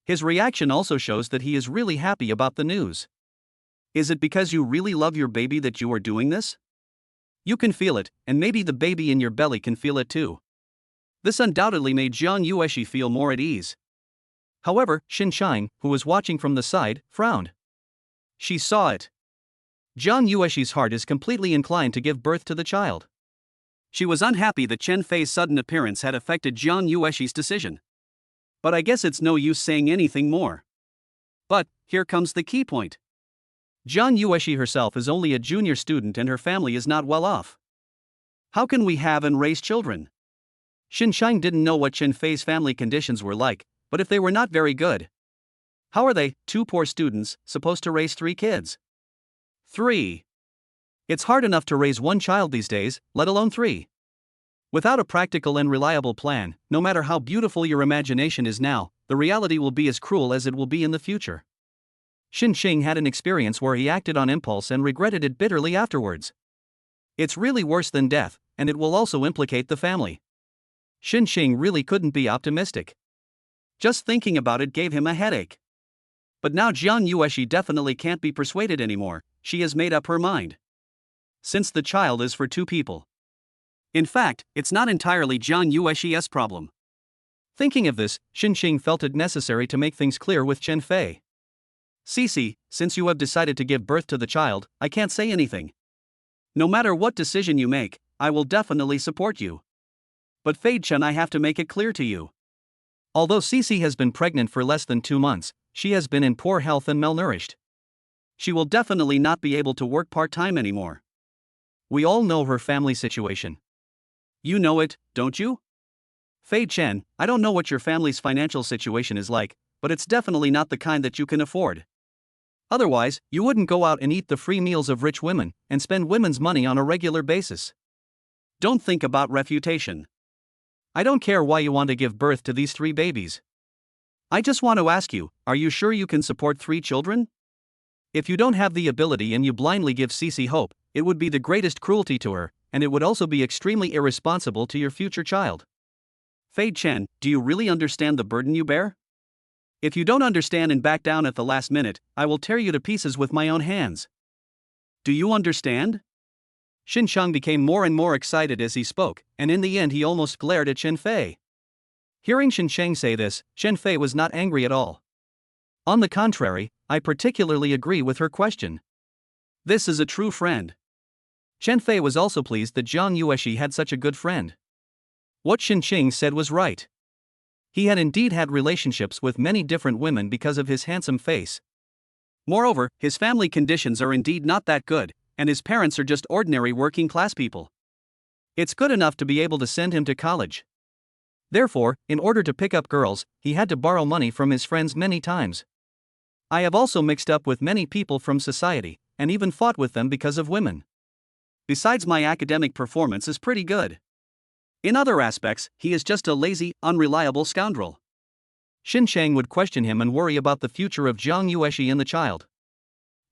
His reaction also shows that he is really happy about the news. Is it because you really love your baby that you are doing this? You can feel it, and maybe the baby in your belly can feel it too. This undoubtedly made Jiang Yueshi feel more at ease. However, Xinsheng, who was watching from the side, frowned. She saw it. Jiang Yueshi's heart is completely inclined to give birth to the child. She was unhappy that Chen Fei's sudden appearance had affected Jiang Yueshi's decision. But I guess it's no use saying anything more. But, here comes the key point. Jiang Yueshi herself is only a junior student and her family is not well off. How can we have and raise children? Xinsheng didn't know what Chen Fei's family conditions were like, but if they were not very good, how are they, two poor students, supposed to raise 3 kids? 3. It's hard enough to raise 1 child these days, let alone 3. Without a practical and reliable plan, no matter how beautiful your imagination is now, the reality will be as cruel as it will be in the future. Xinsheng had an experience where he acted on impulse and regretted it bitterly afterwards. It's really worse than death, and it will also implicate the family. Xinsheng really couldn't be optimistic. Just thinking about it gave him a headache. But now Jiang Yueshi definitely can't be persuaded anymore. She has made up her mind. Since the child is for 2 people. In fact, it's not entirely Jiang Yueshi's problem. Thinking of this, Xinsheng felt it necessary to make things clear with Chen Fei. Cici, since you have decided to give birth to the child, I can't say anything. No matter what decision you make, I will definitely support you. But Fei Chen, I have to make it clear to you. Although Cici has been pregnant for less than 2 months, she has been in poor health and malnourished. She will definitely not be able to work part-time anymore. We all know her family situation. You know it, don't you? Fei Chen, I don't know what your family's financial situation is like, but it's definitely not the kind that you can afford. Otherwise, you wouldn't go out and eat the free meals of rich women and spend women's money on a regular basis. Don't think about refutation. I don't care why you want to give birth to these 3 babies. I just want to ask you, are you sure you can support 3 children? If you don't have the ability and you blindly give Cici hope, it would be the greatest cruelty to her, and it would also be extremely irresponsible to your future child. Fei Chen, do you really understand the burden you bear? If you don't understand and back down at the last minute, I will tear you to pieces with my own hands. Do you understand? Xinsheng became more and more excited as he spoke, and in the end he almost glared at Chen Fei. Hearing Xinsheng say this, Chen Fei was not angry at all. On the contrary, I particularly agree with her question. This is a true friend. Chen Fei was also pleased that Jiang Yueshi had such a good friend. What Xinsheng said was right. He had indeed had relationships with many different women because of his handsome face. Moreover, his family conditions are indeed not that good, and his parents are just ordinary working-class people. It's good enough to be able to send him to college. Therefore, in order to pick up girls, he had to borrow money from his friends many times. I have also mixed up with many people from society, and even fought with them because of women. Besides, my academic performance is pretty good. In other aspects, he is just a lazy, unreliable scoundrel. Xinsheng would question him and worry about the future of Jiang Yueshi and the child.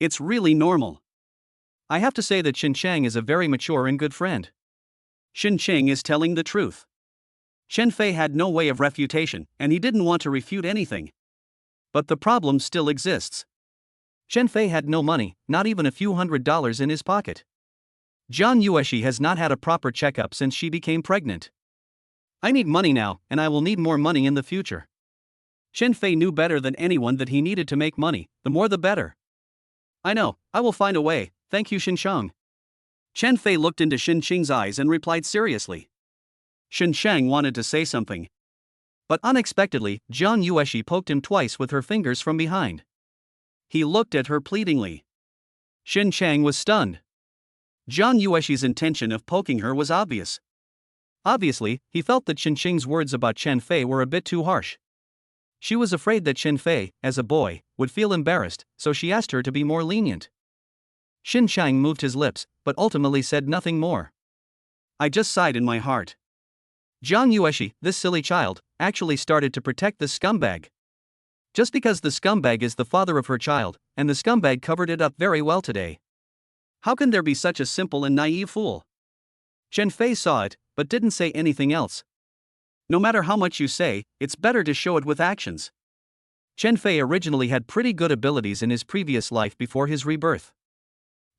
It's really normal. I have to say that Xinsheng is a very mature and good friend. Xinsheng is telling the truth. Chen Fei had no way of refutation, and he didn't want to refute anything. But the problem still exists. Chen Fei had no money, not even a few $100s in his pocket. Jiang Yueshi has not had a proper checkup since she became pregnant. I need money now, and I will need more money in the future. Chen Fei knew better than anyone that he needed to make money, the more the better. I know, I will find a way, thank you Xinsheng. Chen Fei looked into Xinsheng's eyes and replied seriously. Xinsheng wanted to say something. But unexpectedly, Jiang Yueshi poked him twice with her fingers from behind. He looked at her pleadingly. Xinsheng was stunned. Jiang Yueshi's intention of poking her was obvious. Obviously, he felt that Xinsheng's words about Chen Fei were a bit too harsh. She was afraid that Chen Fei, as a boy, would feel embarrassed, so she asked her to be more lenient. Xinsheng moved his lips, but ultimately said nothing more. I just sighed in my heart. Jiang Yueshi, this silly child, actually started to protect the scumbag. Just because the scumbag is the father of her child, and the scumbag covered it up very well today. How can there be such a simple and naive fool? Chen Fei saw it, but didn't say anything else. No matter how much you say, it's better to show it with actions. Chen Fei originally had pretty good abilities in his previous life before his rebirth.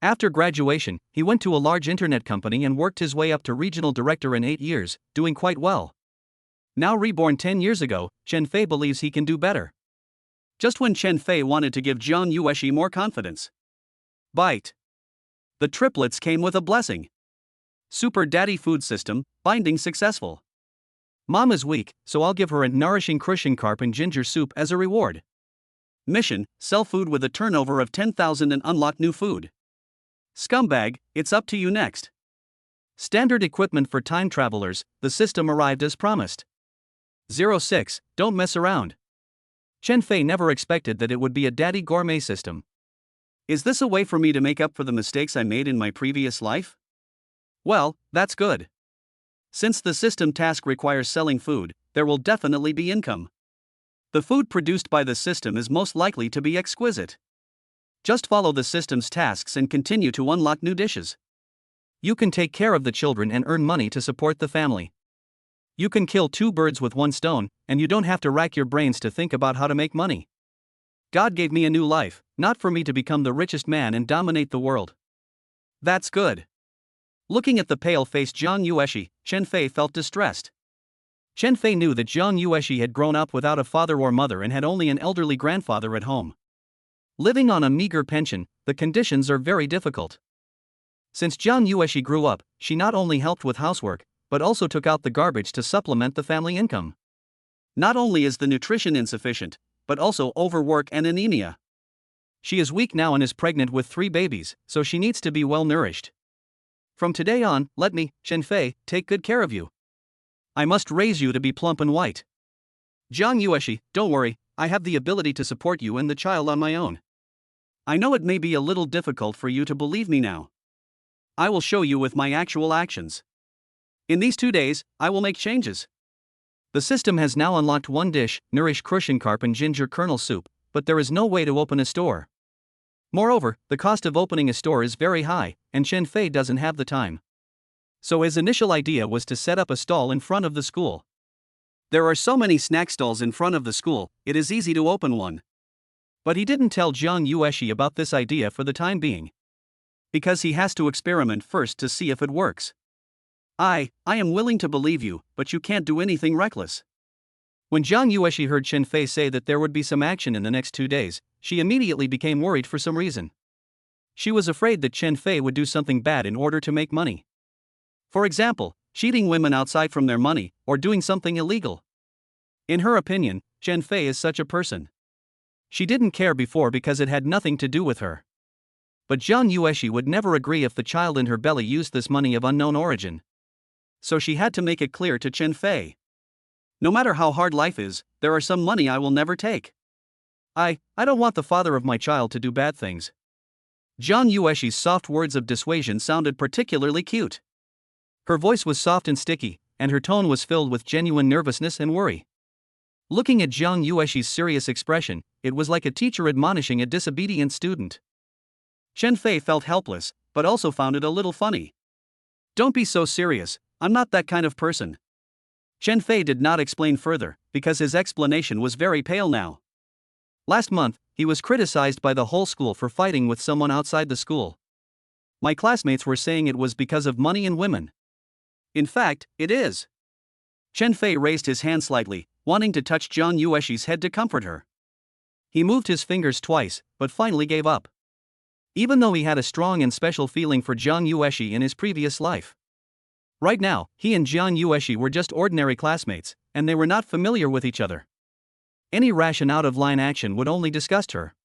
After graduation, he went to a large internet company and worked his way up to regional director in 8 years, doing quite well. Now reborn 10 years ago, Chen Fei believes he can do better. Just when Chen Fei wanted to give Jiang Yueshi more confidence. Bite. The triplets came with a blessing. Super Daddy food system, binding successful. Mom is weak, so I'll give her a nourishing crushing carp and ginger soup as a reward. Mission, sell food with a turnover of 10,000 and unlock new food. Scumbag, it's up to you next. Standard equipment for time travelers, the system arrived as promised. 06, don't mess around. Chen Fei never expected that it would be a daddy gourmet system. Is this a way for me to make up for the mistakes I made in my previous life? Well, that's good. Since the system task requires selling food, there will definitely be income. The food produced by the system is most likely to be exquisite. Just follow the system's tasks and continue to unlock new dishes. You can take care of the children and earn money to support the family. You can kill 2 birds with 1 stone, and you don't have to rack your brains to think about how to make money. God gave me a new life, not for me to become the richest man and dominate the world. That's good. Looking at the pale-faced Jiang Yueshi, Chen Fei felt distressed. Chen Fei knew that Jiang Yueshi had grown up without a father or mother and had only an elderly grandfather at home. Living on a meager pension, the conditions are very difficult. Since Jiang Yueshi grew up, she not only helped with housework, but also took out the garbage to supplement the family income. Not only is the nutrition insufficient, but also overwork and anemia. She is weak now and is pregnant with 3 babies, so she needs to be well nourished. From today on, let me, Chen Fei, take good care of you. I must raise you to be plump and white. Jiang Yueshi, don't worry, I have the ability to support you and the child on my own. I know it may be a little difficult for you to believe me now. I will show you with my actual actions. In these 2 days, I will make changes. The system has now unlocked 1 dish, nourish crushing carp and ginger kernel soup, but there is no way to open a store. Moreover, the cost of opening a store is very high, and Chen Fei doesn't have the time. So his initial idea was to set up a stall in front of the school. There are so many snack stalls in front of the school, it is easy to open one. But he didn't tell Jiang Yueshi about this idea for the time being. Because he has to experiment first to see if it works. I am willing to believe you, but you can't do anything reckless. When Jiang Yueshi heard Chen Fei say that there would be some action in the next 2 days, she immediately became worried for some reason. She was afraid that Chen Fei would do something bad in order to make money. For example, cheating women outside from their money, or doing something illegal. In her opinion, Chen Fei is such a person. She didn't care before because it had nothing to do with her. But Jiang Yueshi would never agree if the child in her belly used this money of unknown origin. So she had to make it clear to Chen Fei. No matter how hard life is, there are some money I will never take. I don't want the father of my child to do bad things. Jiang Yueshi's soft words of dissuasion sounded particularly cute. Her voice was soft and sticky, and her tone was filled with genuine nervousness and worry. Looking at Jiang Yueshi's serious expression, it was like a teacher admonishing a disobedient student. Chen Fei felt helpless, but also found it a little funny. Don't be so serious, I'm not that kind of person. Chen Fei did not explain further, because his explanation was very pale now. Last month, he was criticized by the whole school for fighting with someone outside the school. My classmates were saying it was because of money and women. In fact, it is. Chen Fei raised his hand slightly, wanting to touch Jiang Yuexi's head to comfort her. He moved his fingers twice, but finally gave up. Even though he had a strong and special feeling for Jiang Yuexi in his previous life. Right now, he and Jiang Yuexi were just ordinary classmates, and they were not familiar with each other. Any rash and out-of-line action would only disgust her.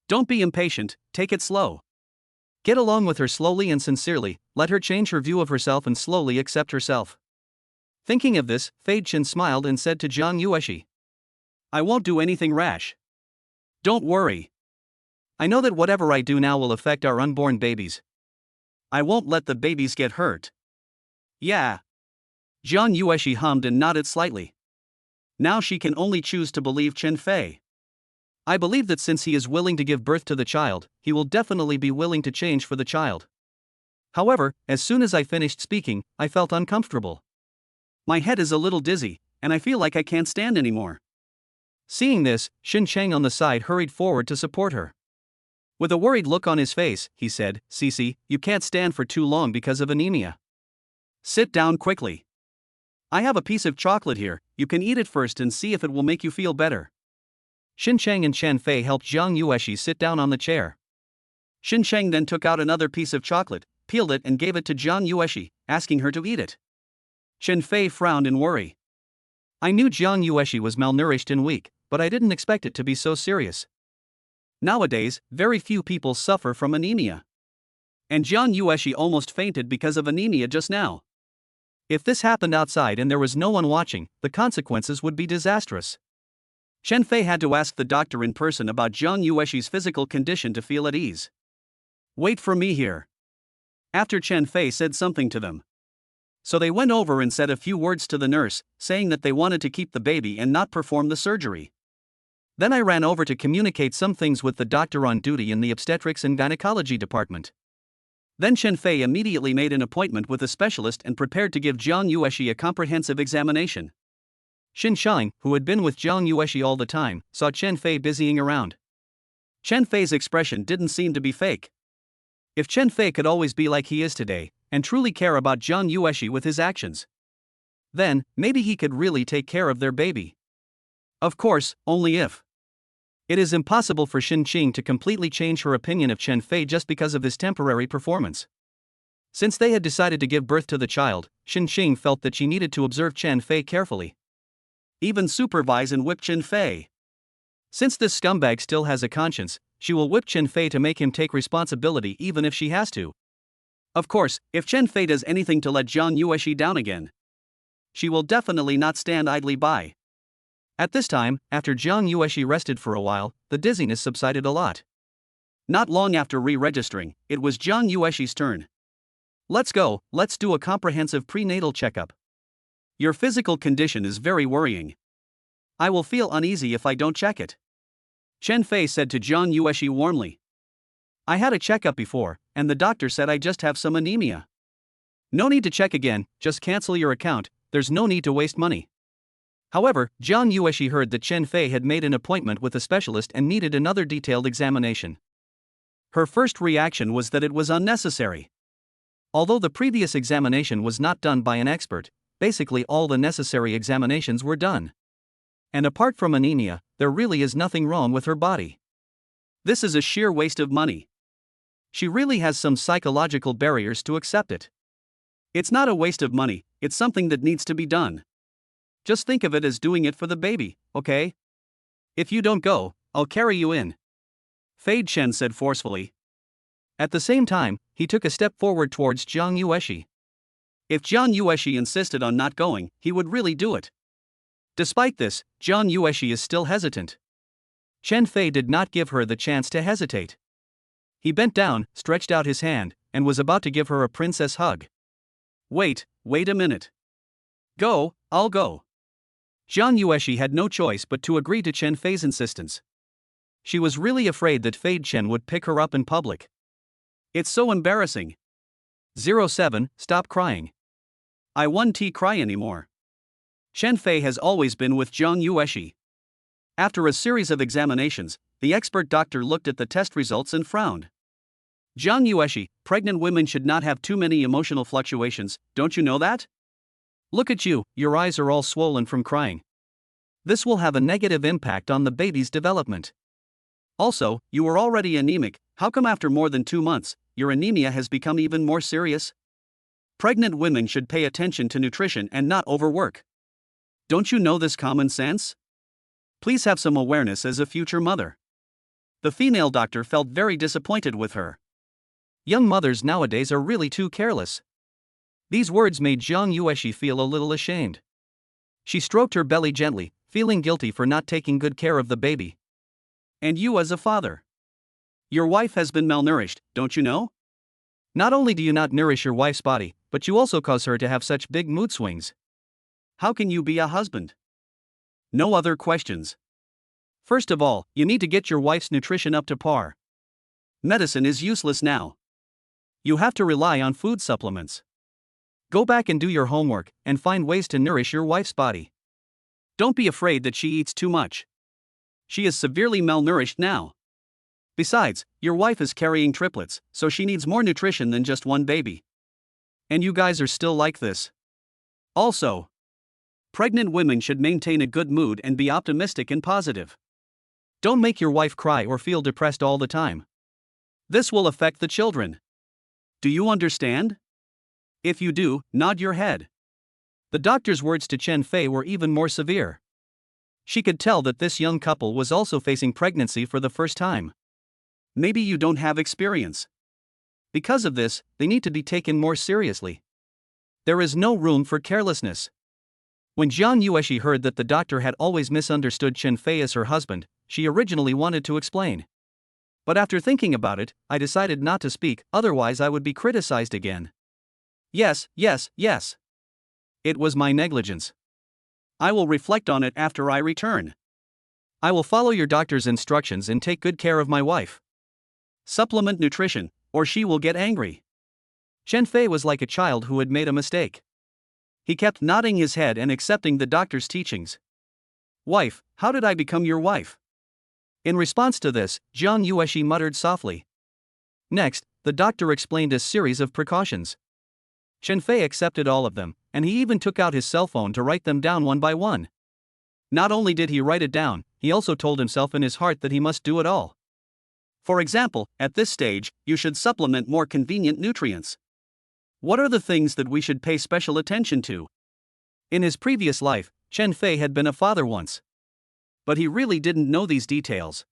Don't be impatient, take it slow. Get along with her slowly and sincerely, let her change her view of herself and slowly accept herself. Thinking of this, Fei Chen smiled and said to Jiang Yuexi, I won't do anything rash. Don't worry. I know that whatever I do now will affect our unborn babies. I won't let the babies get hurt. Yeah. Jiang Yuexi hummed and nodded slightly. Now she can only choose to believe Chen Fei. I believe that since he is willing to give birth to the child, he will definitely be willing to change for the child. However, as soon as I finished speaking, I felt uncomfortable. My head is a little dizzy, and I feel like I can't stand anymore. Seeing this, Xin Cheng on the side hurried forward to support her. With a worried look on his face, he said, Cici, you can't stand for too long because of anemia. Sit down quickly. I have a piece of chocolate here, you can eat it first and see if it will make you feel better. Xin Cheng and Chen Fei helped Jiang Yuexi sit down on the chair. Xin Cheng then took out another piece of chocolate, peeled it and gave it to Jiang Yuexi, asking her to eat it. Chen Fei frowned in worry. I knew Jiang Yuexi was malnourished and weak, but I didn't expect it to be so serious. Nowadays, very few people suffer from anemia. And Jiang Yuexi almost fainted because of anemia just now. If this happened outside and there was no one watching, the consequences would be disastrous. Chen Fei had to ask the doctor in person about Jiang Yuexi's physical condition to feel at ease. Wait for me here. After Chen Fei said something to them. So they went over and said a few words to the nurse, saying that they wanted to keep the baby and not perform the surgery. Then I ran over to communicate some things with the doctor on duty in the obstetrics and gynecology department. Then Chen Fei immediately made an appointment with a specialist and prepared to give Jiang Yuexi a comprehensive examination. Xin Shang, who had been with Jiang Yuexi all the time, saw Chen Fei busying around. Chen Fei's expression didn't seem to be fake. If Chen Fei could always be like he is today, and truly care about Jiang Yuexi with his actions, then maybe he could really take care of their baby. Of course, only if. It is impossible for Xin Qing to completely change her opinion of Chen Fei just because of his temporary performance. Since they had decided to give birth to the child, Xin Qing felt that she needed to observe Chen Fei carefully. Even supervise and whip Chen Fei. Since this scumbag still has a conscience, she will whip Chen Fei to make him take responsibility even if she has to. Of course, if Chen Fei does anything to let Jiang Yuexi down again, she will definitely not stand idly by. At this time, after Jiang Yuexi rested for a while, the dizziness subsided a lot. Not long after re-registering, it was Jiang Yuexi's turn. Let's go, let's do a comprehensive prenatal checkup. Your physical condition is very worrying. I will feel uneasy if I don't check it. Chen Fei said to Jiang Yuexi warmly. I had a checkup before, and the doctor said I just have some anemia. No need to check again, just cancel your account, there's no need to waste money. However, Jiang Yuexi heard that Chen Fei had made an appointment with a specialist and needed another detailed examination. Her first reaction was that it was unnecessary. Although the previous examination was not done by an expert, basically all the necessary examinations were done. And apart from anemia, there really is nothing wrong with her body. This is a sheer waste of money. She really has some psychological barriers to accept it. It's not a waste of money, it's something that needs to be done. Just think of it as doing it for the baby, okay? If you don't go, I'll carry you in. Fei Chen said forcefully. At the same time, he took a step forward towards Jiang Yuexi. If Jiang Yuexi insisted on not going, he would really do it. Despite this, Jiang Yuexi is still hesitant. Chen Fei did not give her the chance to hesitate. He bent down, stretched out his hand, and was about to give her a princess hug. Wait a minute. Go, I'll go. Jiang Yuexi had no choice but to agree to Chen Fei's insistence. She was really afraid that Fei Chen would pick her up in public. It's so embarrassing. 07, stop crying. I won't cry anymore. Chen Fei has always been with Jiang Yuexi. After a series of examinations, the expert doctor looked at the test results and frowned. Jiang Yuexi, pregnant women should not have too many emotional fluctuations, don't you know that? Look at you, your eyes are all swollen from crying. This will have a negative impact on the baby's development. Also, you are already anemic. How come after more than 2 months, your anemia has become even more serious? Pregnant women should pay attention to nutrition and not overwork. Don't you know this common sense? Please have some awareness as a future mother. The female doctor felt very disappointed with her. Young mothers nowadays are really too careless. These words made Jiang Yueshi feel a little ashamed. She stroked her belly gently, feeling guilty for not taking good care of the baby. And you as a father. Your wife has been malnourished, don't you know? Not only do you not nourish your wife's body, but you also cause her to have such big mood swings. How can you be a husband? No other questions. First of all, you need to get your wife's nutrition up to par. Medicine is useless now. You have to rely on food supplements. Go back and do your homework and find ways to nourish your wife's body. Don't be afraid that she eats too much. She is severely malnourished now. Besides, your wife is carrying triplets, so she needs more nutrition than just one baby. And you guys are still like this. Also, pregnant women should maintain a good mood and be optimistic and positive. Don't make your wife cry or feel depressed all the time. This will affect the children. Do you understand? If you do, nod your head. The doctor's words to Chen Fei were even more severe. She could tell that this young couple was also facing pregnancy for the first time. Maybe you don't have experience. Because of this, they need to be taken more seriously. There is no room for carelessness. When Jiang Yueshi heard that the doctor had always misunderstood Chen Fei as her husband, she originally wanted to explain. But after thinking about it, I decided not to speak, otherwise I would be criticized again. Yes. It was my negligence. I will reflect on it after I return. I will follow your doctor's instructions and take good care of my wife. Supplement nutrition, or she will get angry. Chen Fei was like a child who had made a mistake. He kept nodding his head and accepting the doctor's teachings. Wife, how did I become your wife? In response to this, Jiang Yueshi muttered softly. Next, the doctor explained a series of precautions. Chen Fei accepted all of them, and he even took out his cell phone to write them down one by one. Not only did he write it down, he also told himself in his heart that he must do it all. For example, at this stage, you should supplement more convenient nutrients. What are the things that we should pay special attention to? In his previous life, Chen Fei had been a father once. But he really didn't know these details.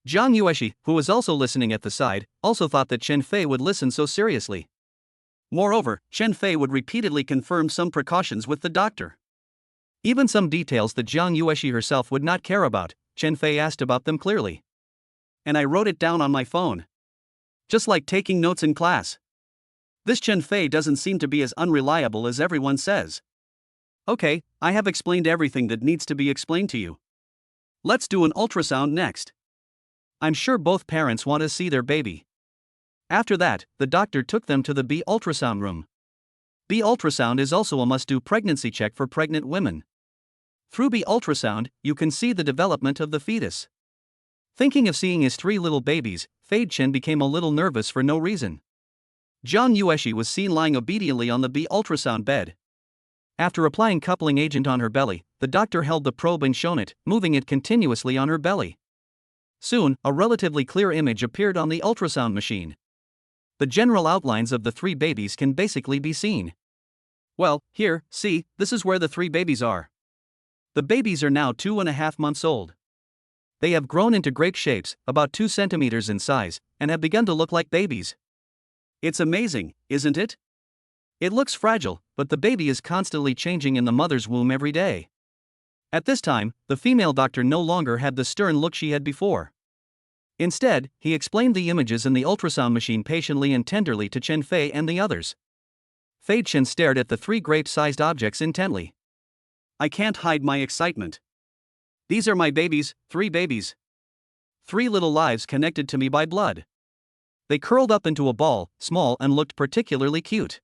Jiang Yueshi, who was also listening at the side, also thought that Chen Fei would listen so seriously. Moreover, Chen Fei would repeatedly confirm some precautions with the doctor. Even some details that Jiang Yueshi herself would not care about, Chen Fei asked about them clearly. And I wrote it down on my phone. Just like taking notes in class. This Chen Fei doesn't seem to be as unreliable as everyone says. Okay, I have explained everything that needs to be explained to you. Let's do an ultrasound next. I'm sure both parents want to see their baby. After that, the doctor took them to the B ultrasound room. B ultrasound is also a must-do pregnancy check for pregnant women. Through B ultrasound, you can see the development of the fetus. Thinking of seeing his 3 little babies, Fei Chen became a little nervous for no reason. Jiang Yueshi was seen lying obediently on the B ultrasound bed. After applying coupling agent on her belly, the doctor held the probe and shone it, moving it continuously on her belly. Soon, a relatively clear image appeared on the ultrasound machine. The general outlines of the 3 babies can basically be seen. Well, here, see, this is where the 3 babies are. The babies are now 2.5 months old. They have grown into grape shapes, about 2 centimeters in size, and have begun to look like babies. It's amazing, isn't it? It looks fragile, but the baby is constantly changing in the mother's womb every day. At this time, the female doctor no longer had the stern look she had before. Instead, he explained the images in the ultrasound machine patiently and tenderly to Chen Fei and the others. Fei Chen stared at the 3 grape-sized objects intently. I can't hide my excitement. These are my babies, 3 babies. 3 little lives connected to me by blood. They curled up into a ball, small and looked particularly cute.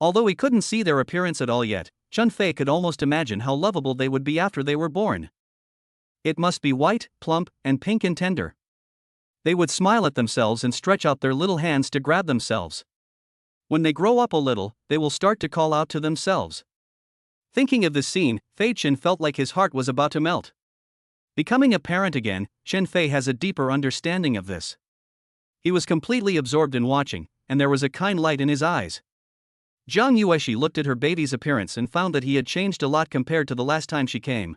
Although he couldn't see their appearance at all yet, Chen Fei could almost imagine how lovable they would be after they were born. It must be white, plump, and pink and tender. They would smile at themselves and stretch out their little hands to grab themselves. When they grow up a little, they will start to call out to themselves. Thinking of this scene, Fei Chen felt like his heart was about to melt. Becoming a parent again, Chen Fei has a deeper understanding of this. He was completely absorbed in watching, and there was a kind light in his eyes. Jiang Yueshi looked at her baby's appearance and found that he had changed a lot compared to the last time she came.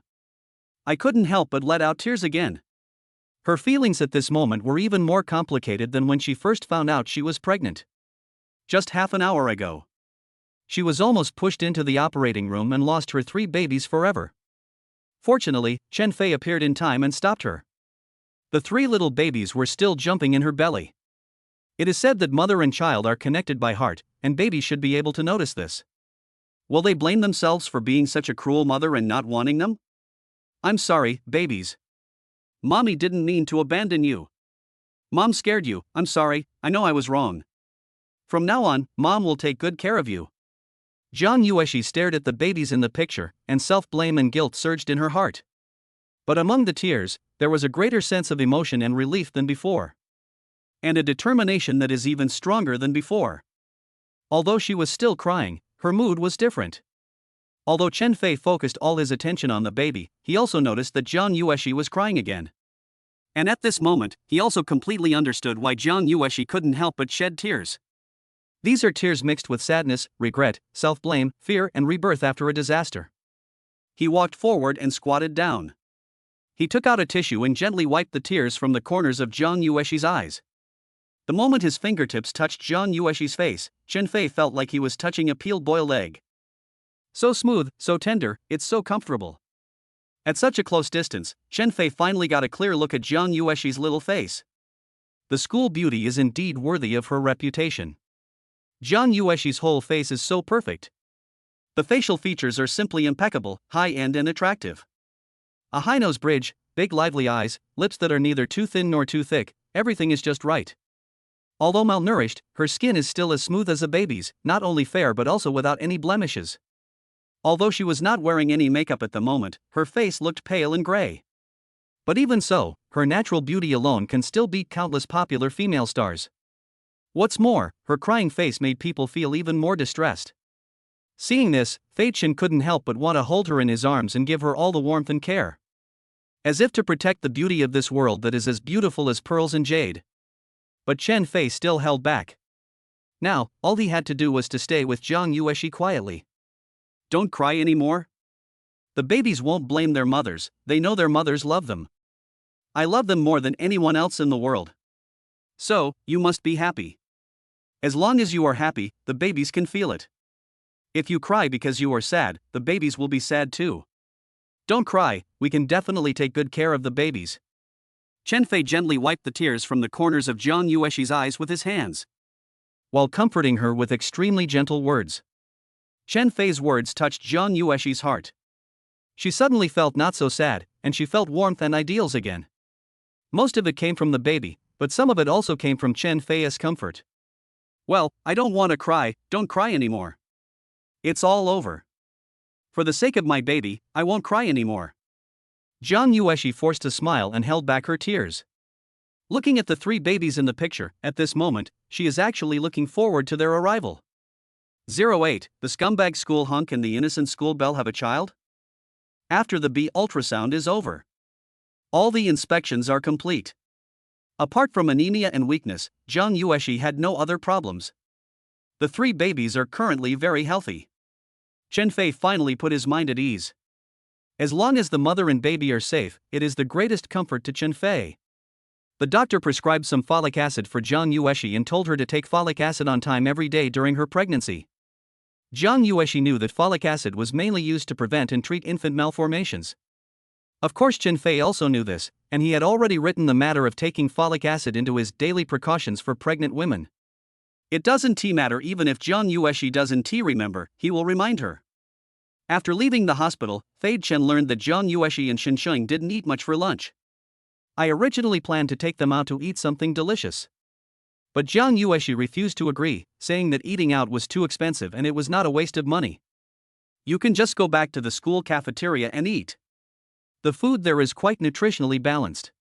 I couldn't help but let out tears again. Her feelings at this moment were even more complicated than when she first found out she was pregnant. Just half an hour ago, she was almost pushed into the operating room and lost her 3 babies forever. Fortunately, Chen Fei appeared in time and stopped her. The 3 little babies were still jumping in her belly. It is said that mother and child are connected by heart, and babies should be able to notice this. Will they blame themselves for being such a cruel mother and not wanting them? I'm sorry, babies. Mommy didn't mean to abandon you. Mom scared you, I'm sorry, I know I was wrong. From now on, Mom will take good care of you. Jiang Yueshi stared at the babies in the picture, and self-blame and guilt surged in her heart. But among the tears, there was a greater sense of emotion and relief than before. And a determination that is even stronger than before. Although she was still crying, her mood was different. Although Chen Fei focused all his attention on the baby, he also noticed that Jiang Yueshi was crying again. And at this moment, he also completely understood why Jiang Yueshi couldn't help but shed tears. These are tears mixed with sadness, regret, self-blame, fear, and rebirth after a disaster. He walked forward and squatted down. He took out a tissue and gently wiped the tears from the corners of Jiang Yueshi's eyes. The moment his fingertips touched Jiang Yueshi's face, Chen Fei felt like he was touching a peeled boiled egg. So smooth, so tender, it's so comfortable. At such a close distance, Chen Fei finally got a clear look at Jiang Yueshi's little face. The school beauty is indeed worthy of her reputation. Jiang Yueshi's whole face is so perfect. The facial features are simply impeccable, high-end and attractive. A high nose bridge, big lively eyes, lips that are neither too thin nor too thick, everything is just right. Although malnourished, her skin is still as smooth as a baby's, not only fair but also without any blemishes. Although she was not wearing any makeup at the moment, her face looked pale and gray. But even so, her natural beauty alone can still beat countless popular female stars. What's more, her crying face made people feel even more distressed. Seeing this, Fei Chen couldn't help but want to hold her in his arms and give her all the warmth and care. As if to protect the beauty of this world that is as beautiful as pearls and jade. But Chen Fei still held back. Now, all he had to do was to stay with Jiang Yueshi quietly. Don't cry anymore. The babies won't blame their mothers, they know their mothers love them. I love them more than anyone else in the world. So, you must be happy. As long as you are happy, the babies can feel it. If you cry because you are sad, the babies will be sad too. Don't cry, we can definitely take good care of the babies. Chen Fei gently wiped the tears from the corners of Jiang Yueshi's eyes with his hands, while comforting her with extremely gentle words. Chen Fei's words touched Jiang Yueshi's heart. She suddenly felt not so sad, and she felt warmth and ideals again. Most of it came from the baby, but some of it also came from Chen Fei's comfort. Well, I don't want to cry, don't cry anymore. It's all over. For the sake of my baby, I won't cry anymore. Jiang Yueshi forced a smile and held back her tears. Looking at the 3 babies in the picture, at this moment, she is actually looking forward to their arrival. 08, the scumbag school hunk and the innocent school belle have a child? After the B ultrasound is over. All the inspections are complete. Apart from anemia and weakness, Jiang Yueshi had no other problems. The 3 babies are currently very healthy. Chen Fei finally put his mind at ease. As long as the mother and baby are safe, it is the greatest comfort to Chen Fei. The doctor prescribed some folic acid for Jiang Yueshi and told her to take folic acid on time every day during her pregnancy. Jiang Yueshi knew that folic acid was mainly used to prevent and treat infant malformations. Of course Chen Fei also knew this, and he had already written the matter of taking folic acid into his daily precautions for pregnant women. It doesn't matter even if Jiang Yueshi doesn't remember, he will remind her. After leaving the hospital, Fei Chen learned that Jiang Yueshi and Shen Sheng didn't eat much for lunch. I originally planned to take them out to eat something delicious. But Jiang Yueshi refused to agree, saying that eating out was too expensive and it was not a waste of money. You can just go back to the school cafeteria and eat. The food there is quite nutritionally balanced.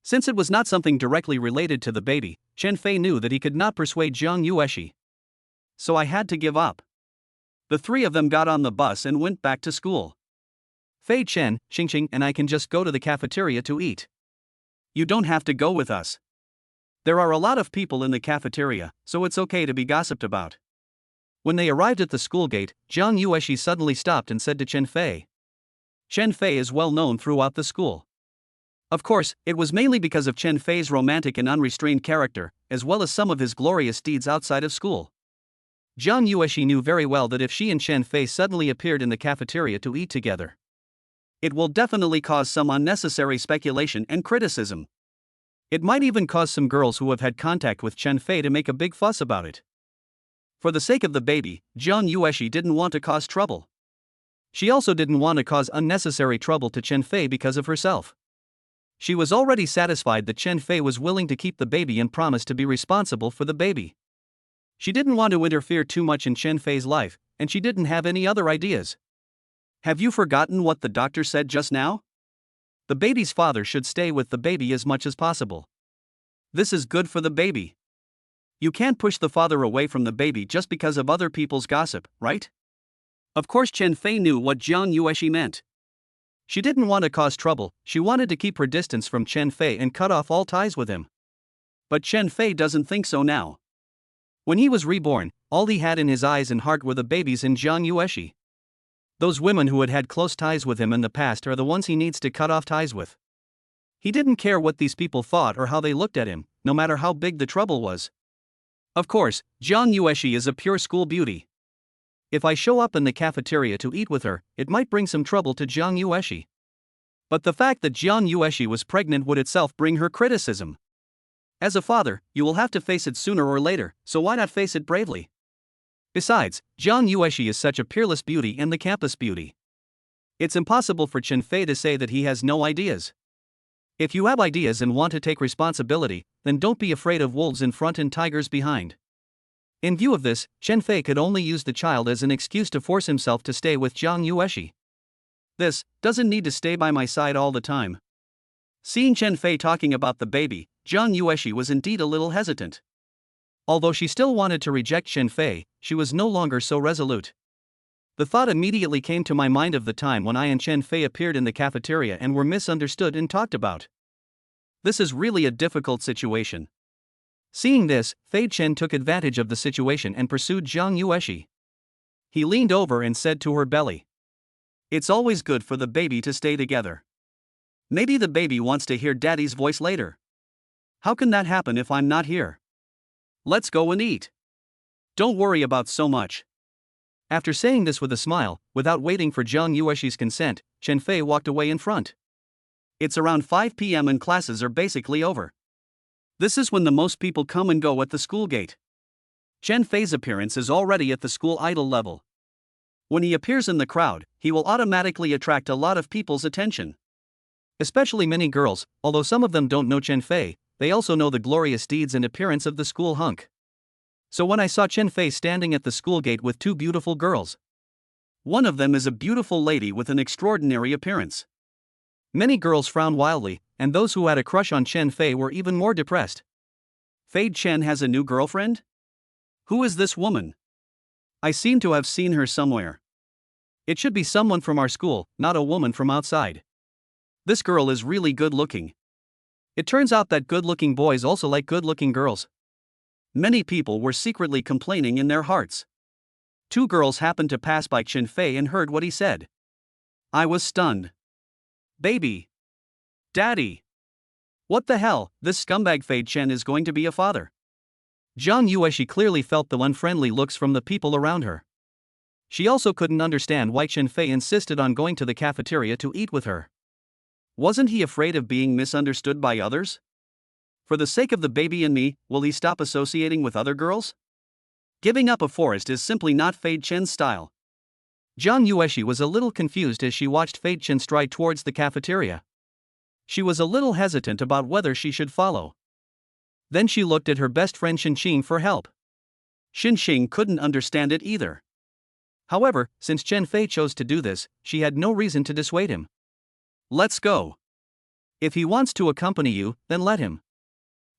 Since it was not something directly related to the baby, Chen Fei knew that he could not persuade Jiang Yueshi. So I had to give up. The three of them got on the bus and went back to school. Fei Chen, Xingxing, and I can just go to the cafeteria to eat. You don't have to go with us. There are a lot of people in the cafeteria, so it's okay to be gossiped about. When they arrived at the school gate, Jiang Yueshi suddenly stopped and said to Chen Fei. Chen Fei is well known throughout the school. Of course, it was mainly because of Chen Fei's romantic and unrestrained character, as well as some of his glorious deeds outside of school. Jiang Yueshi knew very well that if she and Chen Fei suddenly appeared in the cafeteria to eat together, it will definitely cause some unnecessary speculation and criticism. It might even cause some girls who have had contact with Chen Fei to make a big fuss about it. For the sake of the baby, Jiang Yueshi didn't want to cause trouble. She also didn't want to cause unnecessary trouble to Chen Fei because of herself. She was already satisfied that Chen Fei was willing to keep the baby and promised to be responsible for the baby. She didn't want to interfere too much in Chen Fei's life, and she didn't have any other ideas. Have you forgotten what the doctor said just now? The baby's father should stay with the baby as much as possible. This is good for the baby. You can't push the father away from the baby just because of other people's gossip, right? Of course Chen Fei knew what Jiang Yueshi meant. She didn't want to cause trouble, she wanted to keep her distance from Chen Fei and cut off all ties with him. But Chen Fei doesn't think so now. When he was reborn, all he had in his eyes and heart were the babies in Jiang Yueshi. Those women who had had close ties with him in the past are the ones he needs to cut off ties with. He didn't care what these people thought or how they looked at him, no matter how big the trouble was. Of course, Jiang Yueshi is a pure school beauty. If I show up in the cafeteria to eat with her, it might bring some trouble to Jiang Yueshi. But the fact that Jiang Yueshi was pregnant would itself bring her criticism. As a father, you will have to face it sooner or later, so why not face it bravely? Besides, Jiang Yueshi is such a peerless beauty and the campus beauty. It's impossible for Chen Fei to say that he has no ideas. If you have ideas and want to take responsibility, then don't be afraid of wolves in front and tigers behind. In view of this, Chen Fei could only use the child as an excuse to force himself to stay with Jiang Yueshi. This doesn't need to stay by my side all the time. Seeing Chen Fei talking about the baby, Jiang Yueshi was indeed a little hesitant. Although she still wanted to reject Chen Fei, she was no longer so resolute. The thought immediately came to my mind of the time when I and Chen Fei appeared in the cafeteria and were misunderstood and talked about. This is really a difficult situation. Seeing this, Fei Chen took advantage of the situation and pursued Jiang Yueshi. He leaned over and said to her belly, "It's always good for the baby to stay together. Maybe the baby wants to hear daddy's voice later. How can that happen if I'm not here? Let's go and eat. Don't worry about so much." After saying this with a smile, without waiting for Jiang Yueshi's consent, Chen Fei walked away in front. It's around 5 p.m. and classes are basically over. This is when the most people come and go at the school gate. Chen Fei's appearance is already at the school idol level. When he appears in the crowd, he will automatically attract a lot of people's attention. Especially many girls, although some of them don't know Chen Fei, they also know the glorious deeds and appearance of the school hunk. So when I saw Chen Fei standing at the school gate with two beautiful girls, one of them is a beautiful lady with an extraordinary appearance. Many girls frowned wildly, and those who had a crush on Chen Fei were even more depressed. Fei Chen has a new girlfriend? Who is this woman? I seem to have seen her somewhere. It should be someone from our school, not a woman from outside. This girl is really good looking. It turns out that good-looking boys also like good-looking girls. Many people were secretly complaining in their hearts. Two girls happened to pass by Chen Fei and heard what he said. I was stunned. Baby. Daddy. What the hell, this scumbag Fei Chen is going to be a father. Jiang Yueshi clearly felt the unfriendly looks from the people around her. She also couldn't understand why Chen Fei insisted on going to the cafeteria to eat with her. Wasn't he afraid of being misunderstood by others? For the sake of the baby and me, will he stop associating with other girls? Giving up a forest is simply not Fei Chen's style. Jiang Yueshi was a little confused as she watched Fei Chen stride towards the cafeteria. She was a little hesitant about whether she should follow. Then she looked at her best friend Xinxing for help. Xinxing couldn't understand it either. However, since Chen Fei chose to do this, she had no reason to dissuade him. Let's go. If he wants to accompany you, then let him.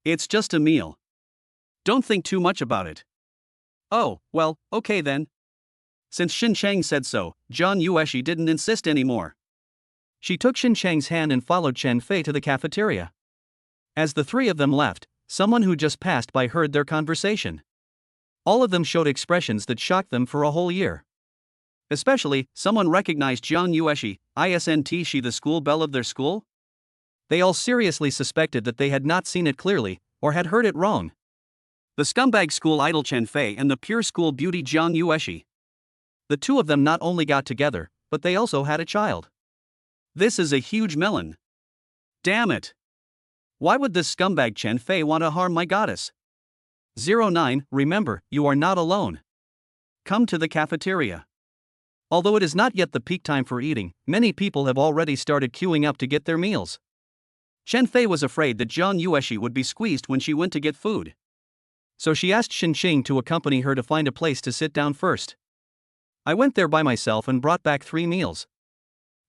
It's just a meal. Don't think too much about it. Oh, well, okay then. Since Shin Chang said so, Jiang Yueshi didn't insist anymore. She took Shin Chang's hand and followed Chen Fei to the cafeteria. As the three of them left, someone who just passed by heard their conversation. All of them showed expressions that shocked them for a whole year. Especially, someone recognized Jiang Yueshi, isn't she the school belle of their school? They all seriously suspected that they had not seen it clearly, or had heard it wrong. The scumbag school idol Chen Fei and the pure school beauty Jiang Yueshi. The two of them not only got together, but they also had a child. This is a huge melon. Damn it. Why would this scumbag Chen Fei want to harm my goddess? 09, remember, you are not alone. Come to the cafeteria. Although it is not yet the peak time for eating, many people have already started queuing up to get their meals. Chen Fei was afraid that Jiang Yueshi would be squeezed when she went to get food. So she asked Shin Qing to accompany her to find a place to sit down first. I went there by myself and brought back 3 meals.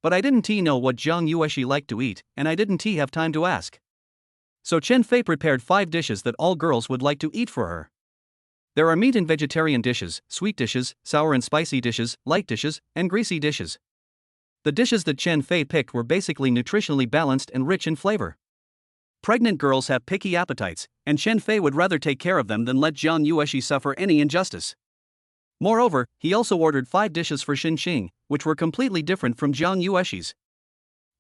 But I didn't know what Jiang Yueshi liked to eat, and I didn't have time to ask. So Chen Fei prepared 5 dishes that all girls would like to eat for her. There are meat and vegetarian dishes, sweet dishes, sour and spicy dishes, light dishes, and greasy dishes. The dishes that Chen Fei picked were basically nutritionally balanced and rich in flavor. Pregnant girls have picky appetites, and Chen Fei would rather take care of them than let Jiang Yueshi suffer any injustice. Moreover, he also ordered 5 dishes for Shin Qing, which were completely different from Jiang Yueshi's.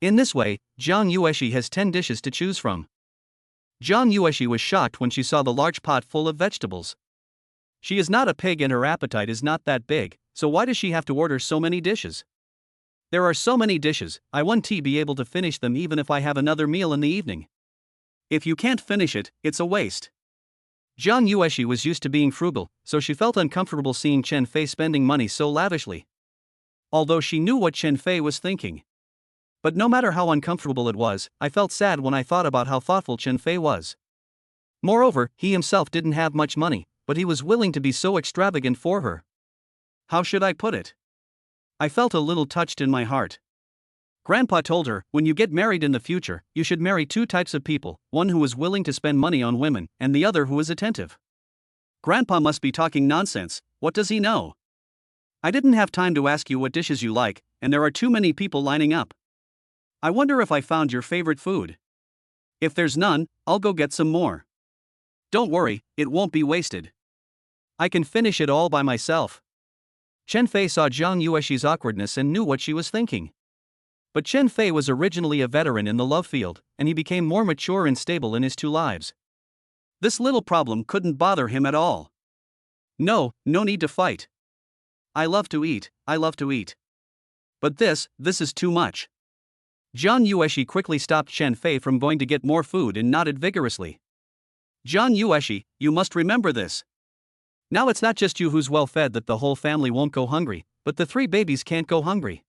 In this way, Jiang Yueshi has 10 dishes to choose from. Jiang Yueshi was shocked when she saw the large pot full of vegetables. She is not a pig and her appetite is not that big, so why does she have to order so many dishes? There are so many dishes, I won't be able to finish them even if I have another meal in the evening. If you can't finish it, it's a waste. Jiang Yueshi was used to being frugal, so she felt uncomfortable seeing Chen Fei spending money so lavishly. Although she knew what Chen Fei was thinking. But no matter how uncomfortable it was, I felt sad when I thought about how thoughtful Chen Fei was. Moreover, he himself didn't have much money, but he was willing to be so extravagant for her. How should I put it? I felt a little touched in my heart. Grandpa told her, when you get married in the future, you should marry 2 types of people, one who is willing to spend money on women, and the other who is attentive. Grandpa must be talking nonsense, what does he know? I didn't have time to ask you what dishes you like, and there are too many people lining up. I wonder if I found your favorite food. If there's none, I'll go get some more. Don't worry, it won't be wasted. I can finish it all by myself. Chen Fei saw Jiang Yueshi's awkwardness and knew what she was thinking. But Chen Fei was originally a veteran in the love field, and he became more mature and stable in his 2 lives. This little problem couldn't bother him at all. No need to fight. I love to eat. But this is too much. Jiang Yueshi quickly stopped Chen Fei from going to get more food and nodded vigorously. Jiang Yueshi, you must remember this. Now it's not just you who's well fed that the whole family won't go hungry, but the 3 babies can't go hungry.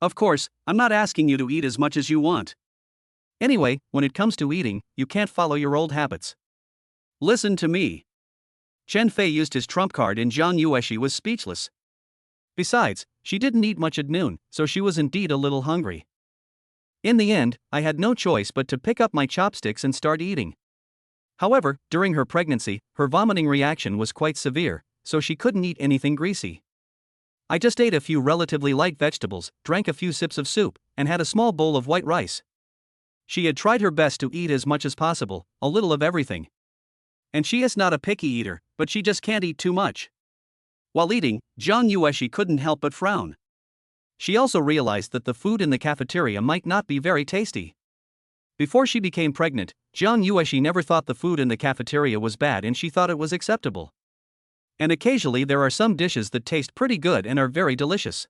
Of course, I'm not asking you to eat as much as you want. Anyway, when it comes to eating, you can't follow your old habits. Listen to me. Chen Fei used his trump card and Jiang Yueshi was speechless. Besides, she didn't eat much at noon, so she was indeed a little hungry. In the end, I had no choice but to pick up my chopsticks and start eating. However, during her pregnancy, her vomiting reaction was quite severe, so she couldn't eat anything greasy. I just ate a few relatively light vegetables, drank a few sips of soup, and had a small bowl of white rice. She had tried her best to eat as much as possible, a little of everything. And she is not a picky eater, but she just can't eat too much. While eating, Jiang Yueshi couldn't help but frown. She also realized that the food in the cafeteria might not be very tasty. Before she became pregnant, Jiang Yueshi never thought the food in the cafeteria was bad and she thought it was acceptable. And occasionally there are some dishes that taste pretty good and are very delicious.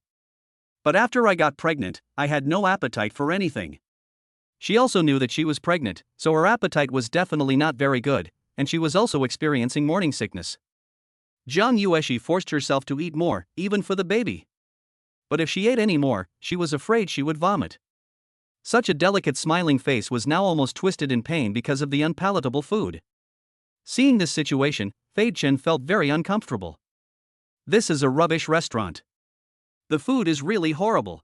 But after I got pregnant, I had no appetite for anything. She also knew that she was pregnant, so her appetite was definitely not very good, and she was also experiencing morning sickness. Jiang Yueshi forced herself to eat more, even for the baby. But if she ate any more, she was afraid she would vomit. Such a delicate smiling face was now almost twisted in pain because of the unpalatable food. Seeing this situation, Fei Chen felt very uncomfortable. This is a rubbish restaurant. The food is really horrible.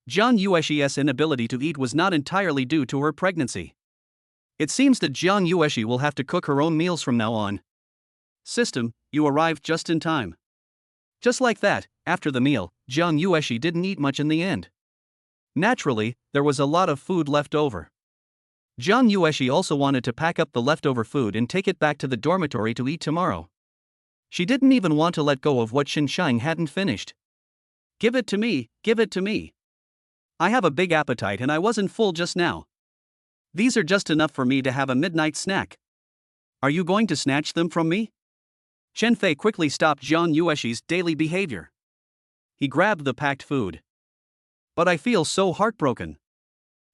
Jiang Yueshi's inability to eat was not entirely due to her pregnancy. It seems that Jiang Yueshi will have to cook her own meals from now on. System, you arrived just in time. Just like that, after the meal, Jiang Yueshi didn't eat much in the end. Naturally, there was a lot of food left over. Jiang Yueshi also wanted to pack up the leftover food and take it back to the dormitory to eat tomorrow. She didn't even want to let go of what Xinsheng hadn't finished. Give it to me, give it to me. I have a big appetite and I wasn't full just now. These are just enough for me to have a midnight snack. Are you going to snatch them from me? Chen Fei quickly stopped Jiang Yueshi's daily behavior. He grabbed the packed food. But I feel so heartbroken.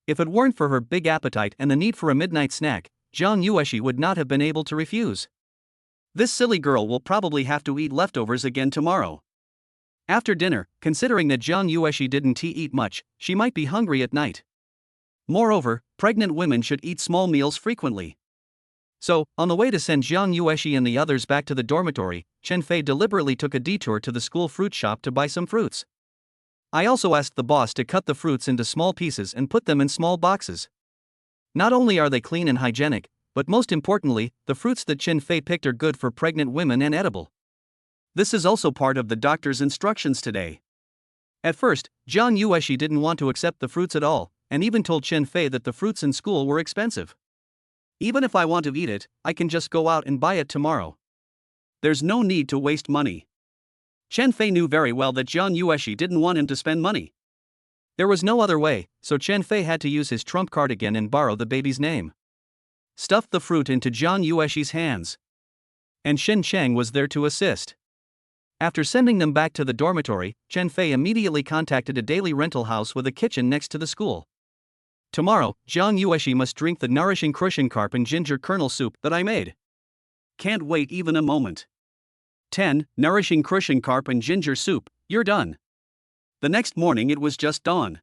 If it weren't for her big appetite and the need for a midnight snack, Jiang Yueshi would not have been able to refuse. This silly girl will probably have to eat leftovers again tomorrow. After dinner, considering that Jiang Yueshi didn't eat much, she might be hungry at night. Moreover, pregnant women should eat small meals frequently. So, on the way to send Jiang Yueshi and the others back to the dormitory, Chen Fei deliberately took a detour to the school fruit shop to buy some fruits. I also asked the boss to cut the fruits into small pieces and put them in small boxes. Not only are they clean and hygienic, but most importantly, the fruits that Chen Fei picked are good for pregnant women and edible. This is also part of the doctor's instructions today. At first, Jiang Yueshi didn't want to accept the fruits at all, and even told Chen Fei that the fruits in school were expensive. Even if I want to eat it, I can just go out and buy it tomorrow. There's no need to waste money. Chen Fei knew very well that Jiang Yueshi didn't want him to spend money. There was no other way, so Chen Fei had to use his trump card again and borrow the baby's name. Stuffed the fruit into Jiang Yueshi's hands. And Xinsheng was there to assist. After sending them back to the dormitory, Chen Fei immediately contacted a daily rental house with a kitchen next to the school. Tomorrow, Jiang Yueshi must drink the nourishing crucian carp and ginger kernel soup that I made. Can't wait even a moment. 10. Nourishing crucian carp and ginger soup, you're done. The next morning it was just dawn.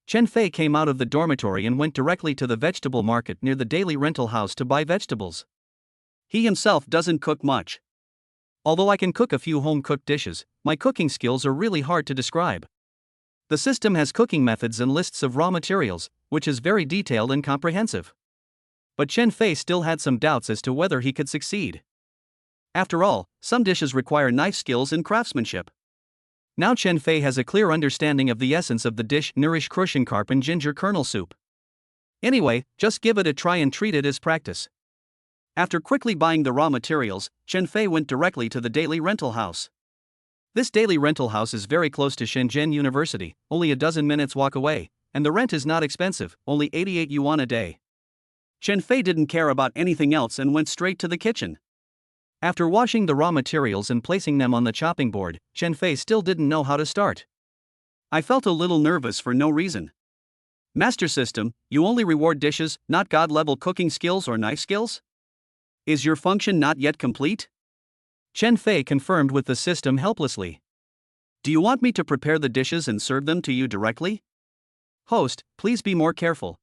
Chen Fei came out of the dormitory and went directly to the vegetable market near the daily rental house to buy vegetables. He himself doesn't cook much. Although I can cook a few home-cooked dishes, my cooking skills are really hard to describe. The system has cooking methods and lists of raw materials, which is very detailed and comprehensive. But Chen Fei still had some doubts as to whether he could succeed. After all, some dishes require knife skills and craftsmanship. Now Chen Fei has a clear understanding of the essence of the dish nourish crucian carp and ginger kernel soup. Anyway, just give it a try and treat it as practice. After quickly buying the raw materials, Chen Fei went directly to the daily rental house. This daily rental house is very close to Shenzhen University, only a dozen minutes walk away, and the rent is not expensive, only 88 yuan a day. Chen Fei didn't care about anything else and went straight to the kitchen. After washing the raw materials and placing them on the chopping board, Chen Fei still didn't know how to start. I felt a little nervous for no reason. Master system, you only reward dishes, not god-level cooking skills or knife skills? Is your function not yet complete? Chen Fei confirmed with the system helplessly. Do you want me to prepare the dishes and serve them to you directly? Host, please be more careful.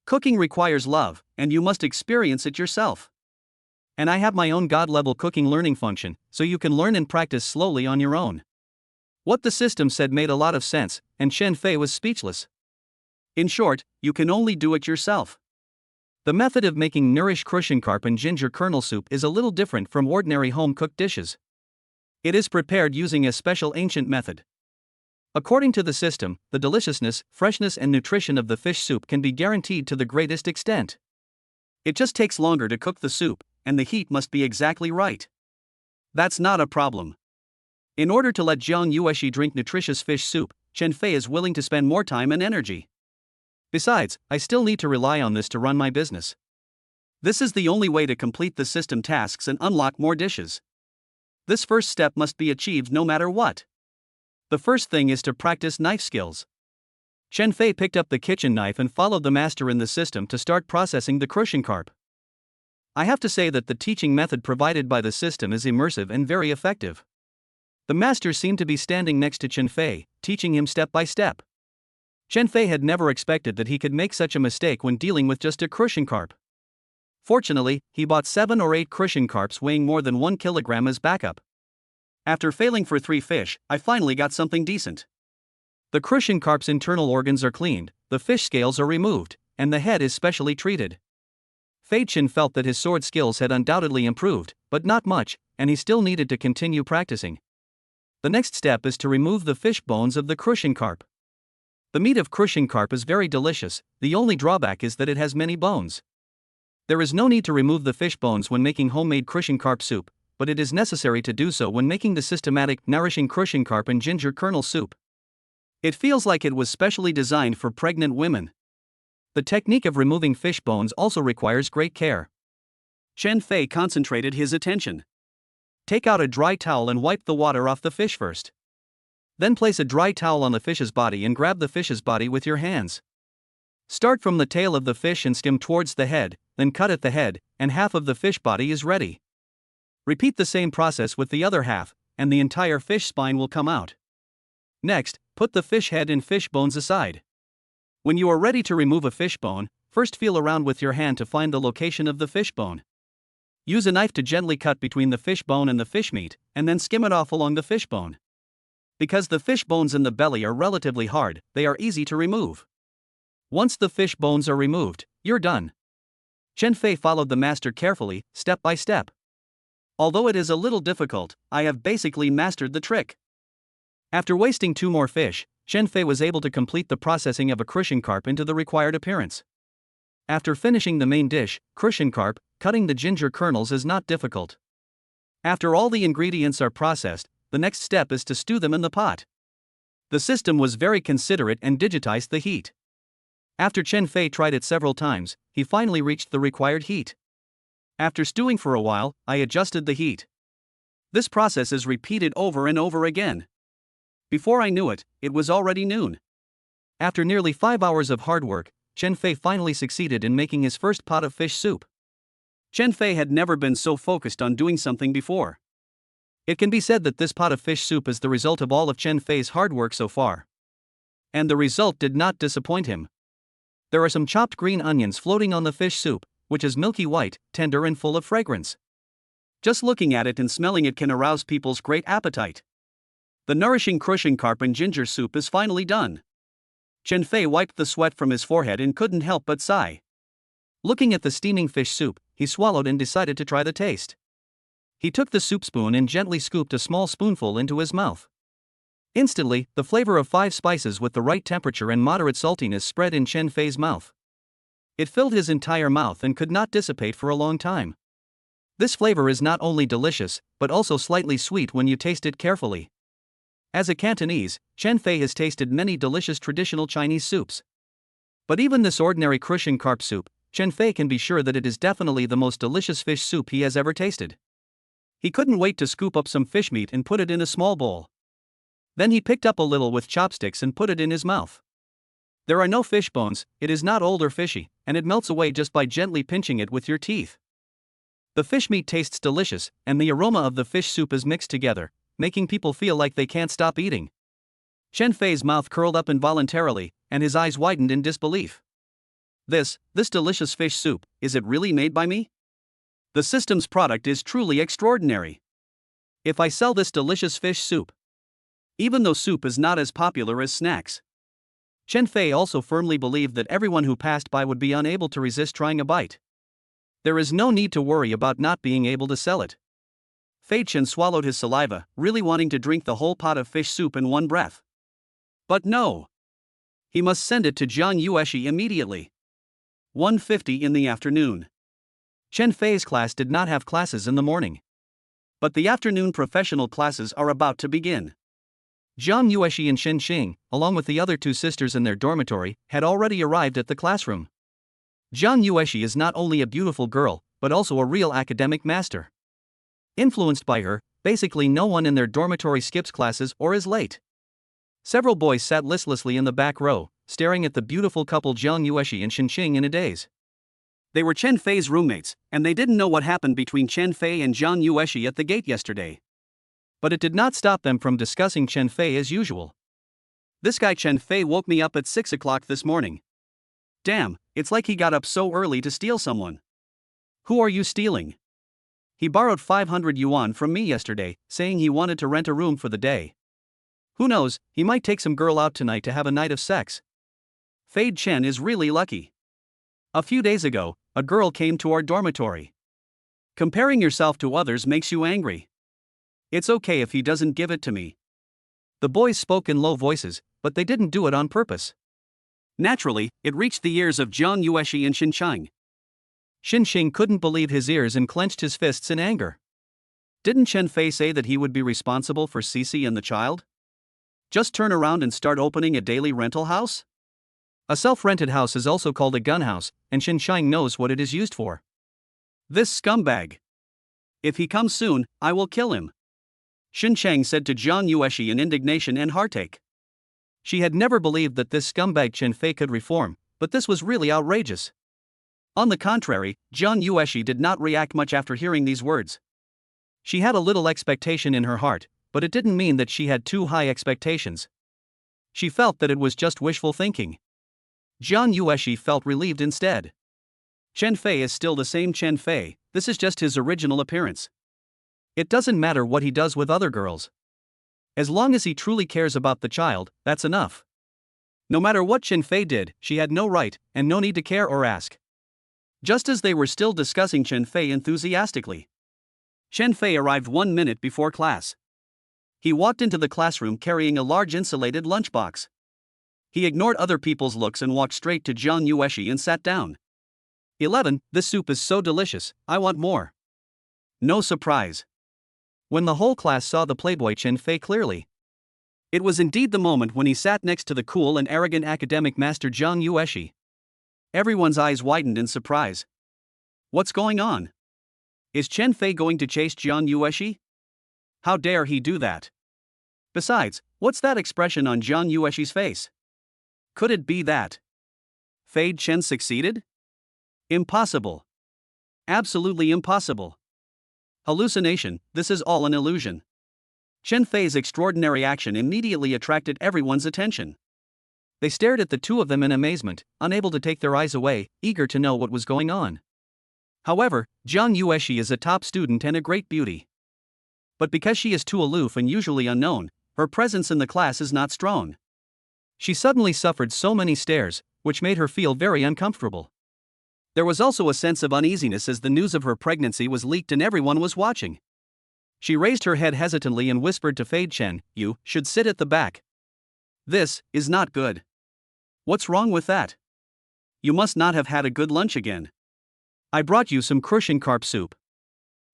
Cooking requires love, and you must experience it yourself. And I have my own god-level cooking learning function, so you can learn and practice slowly on your own. What the system said made a lot of sense, and Chen Fei was speechless. In short, you can only do it yourself. The method of making nourish crucian carp and ginger kernel soup is a little different from ordinary home-cooked dishes. It is prepared using a special ancient method. According to the system, the deliciousness, freshness and nutrition of the fish soup can be guaranteed to the greatest extent. It just takes longer to cook the soup, and the heat must be exactly right. That's not a problem. In order to let Jiang Yueshi drink nutritious fish soup, Chen Fei is willing to spend more time and energy. Besides, I still need to rely on this to run my business. This is the only way to complete the system tasks and unlock more dishes. This first step must be achieved no matter what. The first thing is to practice knife skills. Chen Fei picked up the kitchen knife and followed the master in the system to start processing the crucian carp. I have to say that the teaching method provided by the system is immersive and very effective. The master seemed to be standing next to Chen Fei, teaching him step by step. Chen Fei had never expected that he could make such a mistake when dealing with just a crucian carp. Fortunately, he bought 7 or 8 crucian carps weighing more than 1 kilogram as backup. After failing for 3 fish, I finally got something decent. The crucian carp's internal organs are cleaned, the fish scales are removed, and the head is specially treated. Fei Chen felt that his sword skills had undoubtedly improved, but not much, and he still needed to continue practicing. The next step is to remove the fish bones of the crucian carp. The meat of crucian carp is very delicious, the only drawback is that it has many bones. There is no need to remove the fish bones when making homemade crucian carp soup, but it is necessary to do so when making the systematic, nourishing crucian carp and ginger kernel soup. It feels like it was specially designed for pregnant women. The technique of removing fish bones also requires great care. Chen Fei concentrated his attention. Take out a dry towel and wipe the water off the fish first. Then place a dry towel on the fish's body and grab the fish's body with your hands. Start from the tail of the fish and skim towards the head, then cut at the head, and half of the fish body is ready. Repeat the same process with the other half, and the entire fish spine will come out. Next, put the fish head and fish bones aside. When you are ready to remove a fish bone, first feel around with your hand to find the location of the fish bone. Use a knife to gently cut between the fish bone and the fish meat, and then skim it off along the fish bone. Because the fish bones in the belly are relatively hard, they are easy to remove. Once the fish bones are removed, you're done. Chen Fei followed the master carefully, step by step. Although it is a little difficult, I have basically mastered the trick. After wasting 2 more fish, Chen Fei was able to complete the processing of a crucian carp into the required appearance. After finishing the main dish, crucian carp, cutting the ginger kernels is not difficult. After all the ingredients are processed, the next step is to stew them in the pot. The system was very considerate and digitized the heat. After Chen Fei tried it several times, he finally reached the required heat. After stewing for a while, I adjusted the heat. This process is repeated over and over again. Before I knew it, it was already noon. After nearly 5 hours of hard work, Chen Fei finally succeeded in making his first pot of fish soup. Chen Fei had never been so focused on doing something before. It can be said that this pot of fish soup is the result of all of Chen Fei's hard work so far. And the result did not disappoint him. There are some chopped green onions floating on the fish soup, which is milky white, tender and full of fragrance. Just looking at it and smelling it can arouse people's great appetite. The nourishing crucian carp and ginger soup is finally done. Chen Fei wiped the sweat from his forehead and couldn't help but sigh. Looking at the steaming fish soup, he swallowed and decided to try the taste. He took the soup spoon and gently scooped a small spoonful into his mouth. Instantly, the flavor of 5 spices with the right temperature and moderate saltiness spread in Chen Fei's mouth. It filled his entire mouth and could not dissipate for a long time. This flavor is not only delicious, but also slightly sweet when you taste it carefully. As a Cantonese, Chen Fei has tasted many delicious traditional Chinese soups. But even this ordinary crucian carp soup, Chen Fei can be sure that it is definitely the most delicious fish soup he has ever tasted. He couldn't wait to scoop up some fish meat and put it in a small bowl. Then he picked up a little with chopsticks and put it in his mouth. There are no fish bones, it is not old or fishy, and it melts away just by gently pinching it with your teeth. The fish meat tastes delicious, and the aroma of the fish soup is mixed together, making people feel like they can't stop eating. Chen Fei's mouth curled up involuntarily, and his eyes widened in disbelief. This delicious fish soup, is it really made by me? The system's product is truly extraordinary. If I sell this delicious fish soup, even though soup is not as popular as snacks. Chen Fei also firmly believed that everyone who passed by would be unable to resist trying a bite. There is no need to worry about not being able to sell it. Fei Chen swallowed his saliva, really wanting to drink the whole pot of fish soup in one breath. But no. He must send it to Jiang Yueshi immediately. 1:50 in the afternoon. Chen Fei's class did not have classes in the morning. But the afternoon professional classes are about to begin. Jiang Yueshi and Shen Xing, along with the other 2 sisters in their dormitory, had already arrived at the classroom. Jiang Yueshi is not only a beautiful girl, but also a real academic master. Influenced by her, basically no one in their dormitory skips classes or is late. Several boys sat listlessly in the back row, staring at the beautiful couple Jiang Yueshi and Shen Xing in a daze. They were Chen Fei's roommates, and they didn't know what happened between Chen Fei and Jiang Yueshi at the gate yesterday. But it did not stop them from discussing Chen Fei as usual. This guy Chen Fei woke me up at 6 o'clock this morning. Damn, it's like he got up so early to steal someone. Who are you stealing? He borrowed 500 yuan from me yesterday, saying he wanted to rent a room for the day. Who knows, he might take some girl out tonight to have a night of sex. Fei Chen is really lucky. A few days ago, a girl came to our dormitory. Comparing yourself to others makes you angry. It's okay if he doesn't give it to me, The boys spoke in low voices, but they didn't do it on purpose. Naturally, it reached the ears of Jiang Yueshi and Xinqiang. Xinqiang couldn't believe his ears and clenched his fists in anger. Didn't Chen Fei say that he would be responsible for Cici and the child? Just turn around and start opening a daily rental house? A self-rented house is also called a gun house, and Xinqiang knows what it is used for. This scumbag. If he comes soon, I will kill him, Xinqiang said to Jiang Yueshi in indignation and heartache. She had never believed that this scumbag Chen Fei could reform, but this was really outrageous. On the contrary, Jiang Yueshi did not react much after hearing these words. She had a little expectation in her heart, but it didn't mean that she had too high expectations. She felt that it was just wishful thinking. Jiang Yueshi felt relieved instead. Chen Fei is still the same Chen Fei, this is just his original appearance. It doesn't matter what he does with other girls. As long as he truly cares about the child, that's enough. No matter what Chen Fei did, she had no right, and no need to care or ask. Just as they were still discussing Chen Fei enthusiastically, Chen Fei arrived 1 minute before class. He walked into the classroom carrying a large insulated lunchbox. He ignored other people's looks and walked straight to Jiang Yueshi and sat down. 11. This soup is so delicious, I want more. No surprise when the whole class saw the playboy Chen Fei clearly. It was indeed the moment when he sat next to the cool and arrogant academic master Jiang Yueshi. Everyone's eyes widened in surprise. What's going on? Is Chen Fei going to chase Jiang Yueshi? How dare he do that? Besides, what's that expression on Jiang Yueshi's face? Could it be that Fei Chen succeeded? Impossible. Absolutely impossible. Hallucination, this is all an illusion. Chen Fei's extraordinary action immediately attracted everyone's attention. They stared at the two of them in amazement, unable to take their eyes away, eager to know what was going on. However, Jiang Yueshi is a top student and a great beauty. But because she is too aloof and usually unknown, her presence in the class is not strong. She suddenly suffered so many stares, which made her feel very uncomfortable. There was also a sense of uneasiness as the news of her pregnancy was leaked and everyone was watching. She raised her head hesitantly and whispered to Fei Chen, "You should sit at the back. This is not good. What's wrong with that? You must not have had a good lunch again. I brought you some crucian carp soup.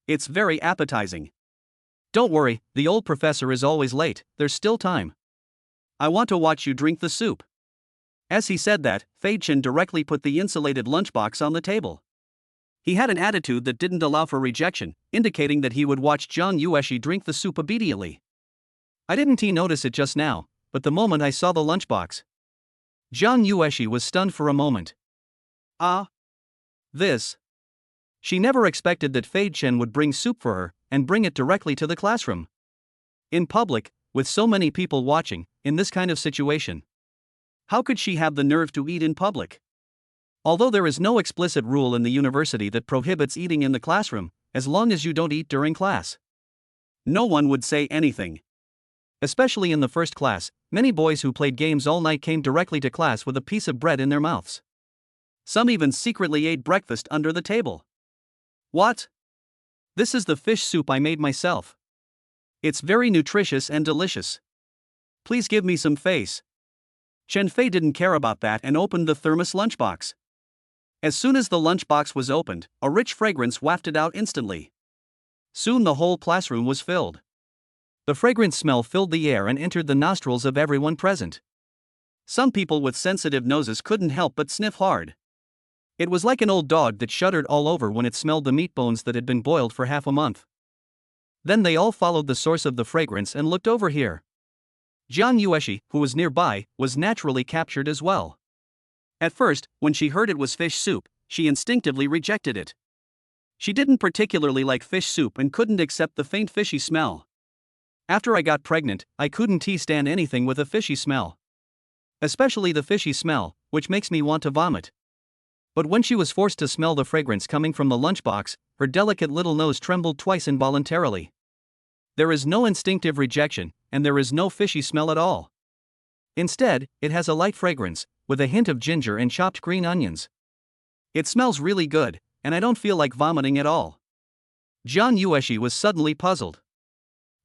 It's very appetizing. Don't worry, the old professor is always late, there's still time. I want to watch you drink the soup." As he said that, Fei Chen directly put the insulated lunchbox on the table. He had an attitude that didn't allow for rejection, indicating that he would watch Jiang Yueshi drink the soup obediently. I didn't notice it just now, but the moment I saw the lunchbox, Jiang Yueshi was stunned for a moment. This. She never expected that Fei Chen would bring soup for her, and bring it directly to the classroom. In public, with so many people watching, in this kind of situation. How could she have the nerve to eat in public? Although there is no explicit rule in the university that prohibits eating in the classroom, as long as you don't eat during class, no one would say anything. Especially in the first class, many boys who played games all night came directly to class with a piece of bread in their mouths. Some even secretly ate breakfast under the table. What? This is the fish soup I made myself. It's very nutritious and delicious. Please give me some face. Chen Fei didn't care about that and opened the thermos lunchbox. As soon as the lunchbox was opened, a rich fragrance wafted out instantly. Soon the whole classroom was filled. The fragrant smell filled the air and entered the nostrils of everyone present. Some people with sensitive noses couldn't help but sniff hard. It was like an old dog that shuddered all over when it smelled the meat bones that had been boiled for half a month. Then they all followed the source of the fragrance and looked over here. Jiang Yueshi, who was nearby, was naturally captured as well. At first, when she heard it was fish soup, she instinctively rejected it. She didn't particularly like fish soup and couldn't accept the faint fishy smell. After I got pregnant, I couldn't stand anything with a fishy smell. Especially the fishy smell, which makes me want to vomit. But when she was forced to smell the fragrance coming from the lunchbox, her delicate little nose trembled twice involuntarily. There is no instinctive rejection, and there is no fishy smell at all. Instead, it has a light fragrance, with a hint of ginger and chopped green onions. It smells really good, and I don't feel like vomiting at all. Jiang Yueshi was suddenly puzzled.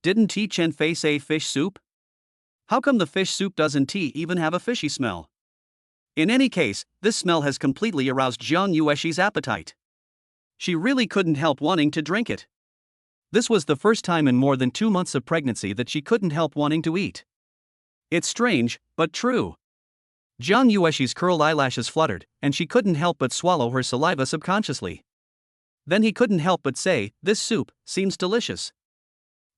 Didn't Chen Fei say fish soup? How come the fish soup doesn't even have a fishy smell? In any case, this smell has completely aroused Jiang Yuexi's appetite. She really couldn't help wanting to drink it. This was the first time in more than 2 months of pregnancy that she couldn't help wanting to eat. It's strange, but true. Jiang Yuexi's curled eyelashes fluttered, and she couldn't help but swallow her saliva subconsciously. Then he couldn't help but say, "This soup seems delicious."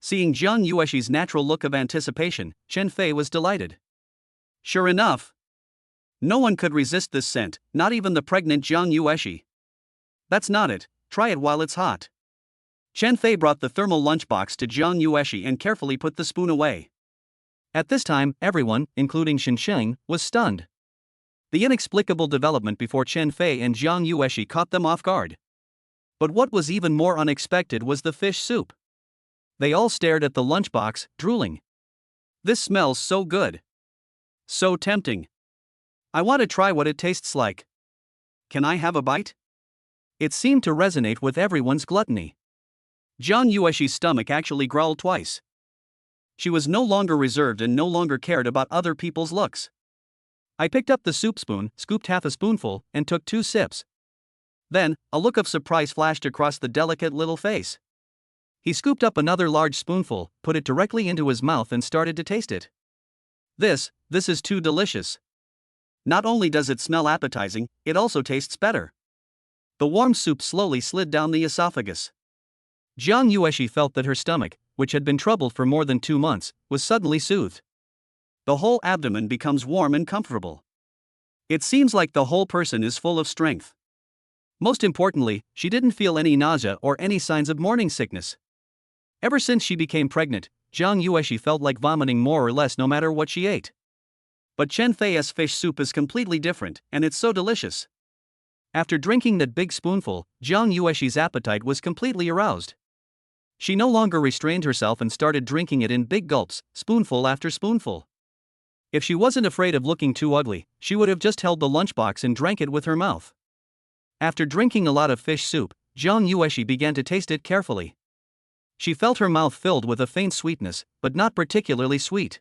Seeing Jiang Yuexi's natural look of anticipation, Chen Fei was delighted. Sure enough, no one could resist this scent, not even the pregnant Jiang Yuexi. That's not it, try it while it's hot. Chen Fei brought the thermal lunchbox to Jiang Yuexi and carefully put the spoon away. At this time, everyone, including Shensheng, was stunned. The inexplicable development before Chen Fei and Jiang Yuexi caught them off guard. But what was even more unexpected was the fish soup. They all stared at the lunchbox, drooling. This smells so good. So tempting. I want to try what it tastes like. Can I have a bite? It seemed to resonate with everyone's gluttony. Jiang Yuexi's stomach actually growled twice. She was no longer reserved and no longer cared about other people's looks. I picked up the soup spoon, scooped half a spoonful, and took 2 sips. Then, a look of surprise flashed across the delicate little face. He scooped up another large spoonful, put it directly into his mouth and started to taste it. This is too delicious. Not only does it smell appetizing, it also tastes better. The warm soup slowly slid down the esophagus. Jiang Yuexi felt that her stomach, which had been troubled for more than 2 months, was suddenly soothed. The whole abdomen becomes warm and comfortable. It seems like the whole person is full of strength. Most importantly, she didn't feel any nausea or any signs of morning sickness. Ever since she became pregnant, Jiang Yuexi felt like vomiting more or less no matter what she ate. But Chen Fei's fish soup is completely different, and it's so delicious. After drinking that big spoonful, Jiang Yuexi's appetite was completely aroused. She no longer restrained herself and started drinking it in big gulps, spoonful after spoonful. If she wasn't afraid of looking too ugly, she would have just held the lunchbox and drank it with her mouth. After drinking a lot of fish soup, Jiang Yuexi began to taste it carefully. She felt her mouth filled with a faint sweetness, but not particularly sweet.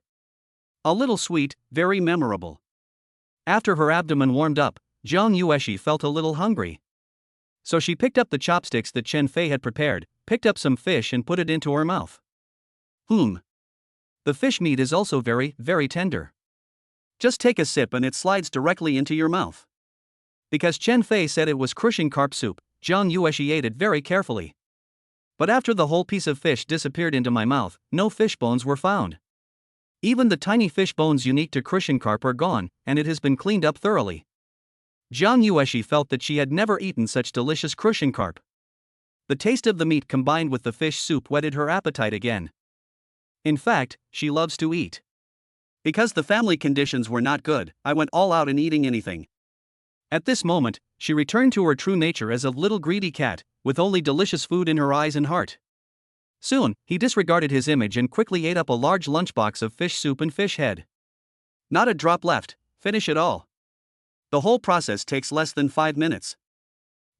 A little sweet, very memorable. After her abdomen warmed up, Jiang Yuexi felt a little hungry. So she picked up the chopsticks that Chen Fei had prepared, picked up some fish and put it into her mouth. The fish meat is also very, very tender. Just take a sip and it slides directly into your mouth. Because Chen Fei said it was crushing carp soup, Jiang Yuexi ate it very carefully. But after the whole piece of fish disappeared into my mouth, no fish bones were found. Even the tiny fish bones unique to crushing carp are gone, and it has been cleaned up thoroughly. Jiang Yuexi felt that she had never eaten such delicious crushing carp. The taste of the meat combined with the fish soup whetted her appetite again. In fact, she loves to eat. Because the family conditions were not good, I went all out in eating anything. At this moment, she returned to her true nature as a little greedy cat, with only delicious food in her eyes and heart. Soon, he disregarded his image and quickly ate up a large lunchbox of fish soup and fish head. Not a drop left, finish it all. The whole process takes less than 5 minutes.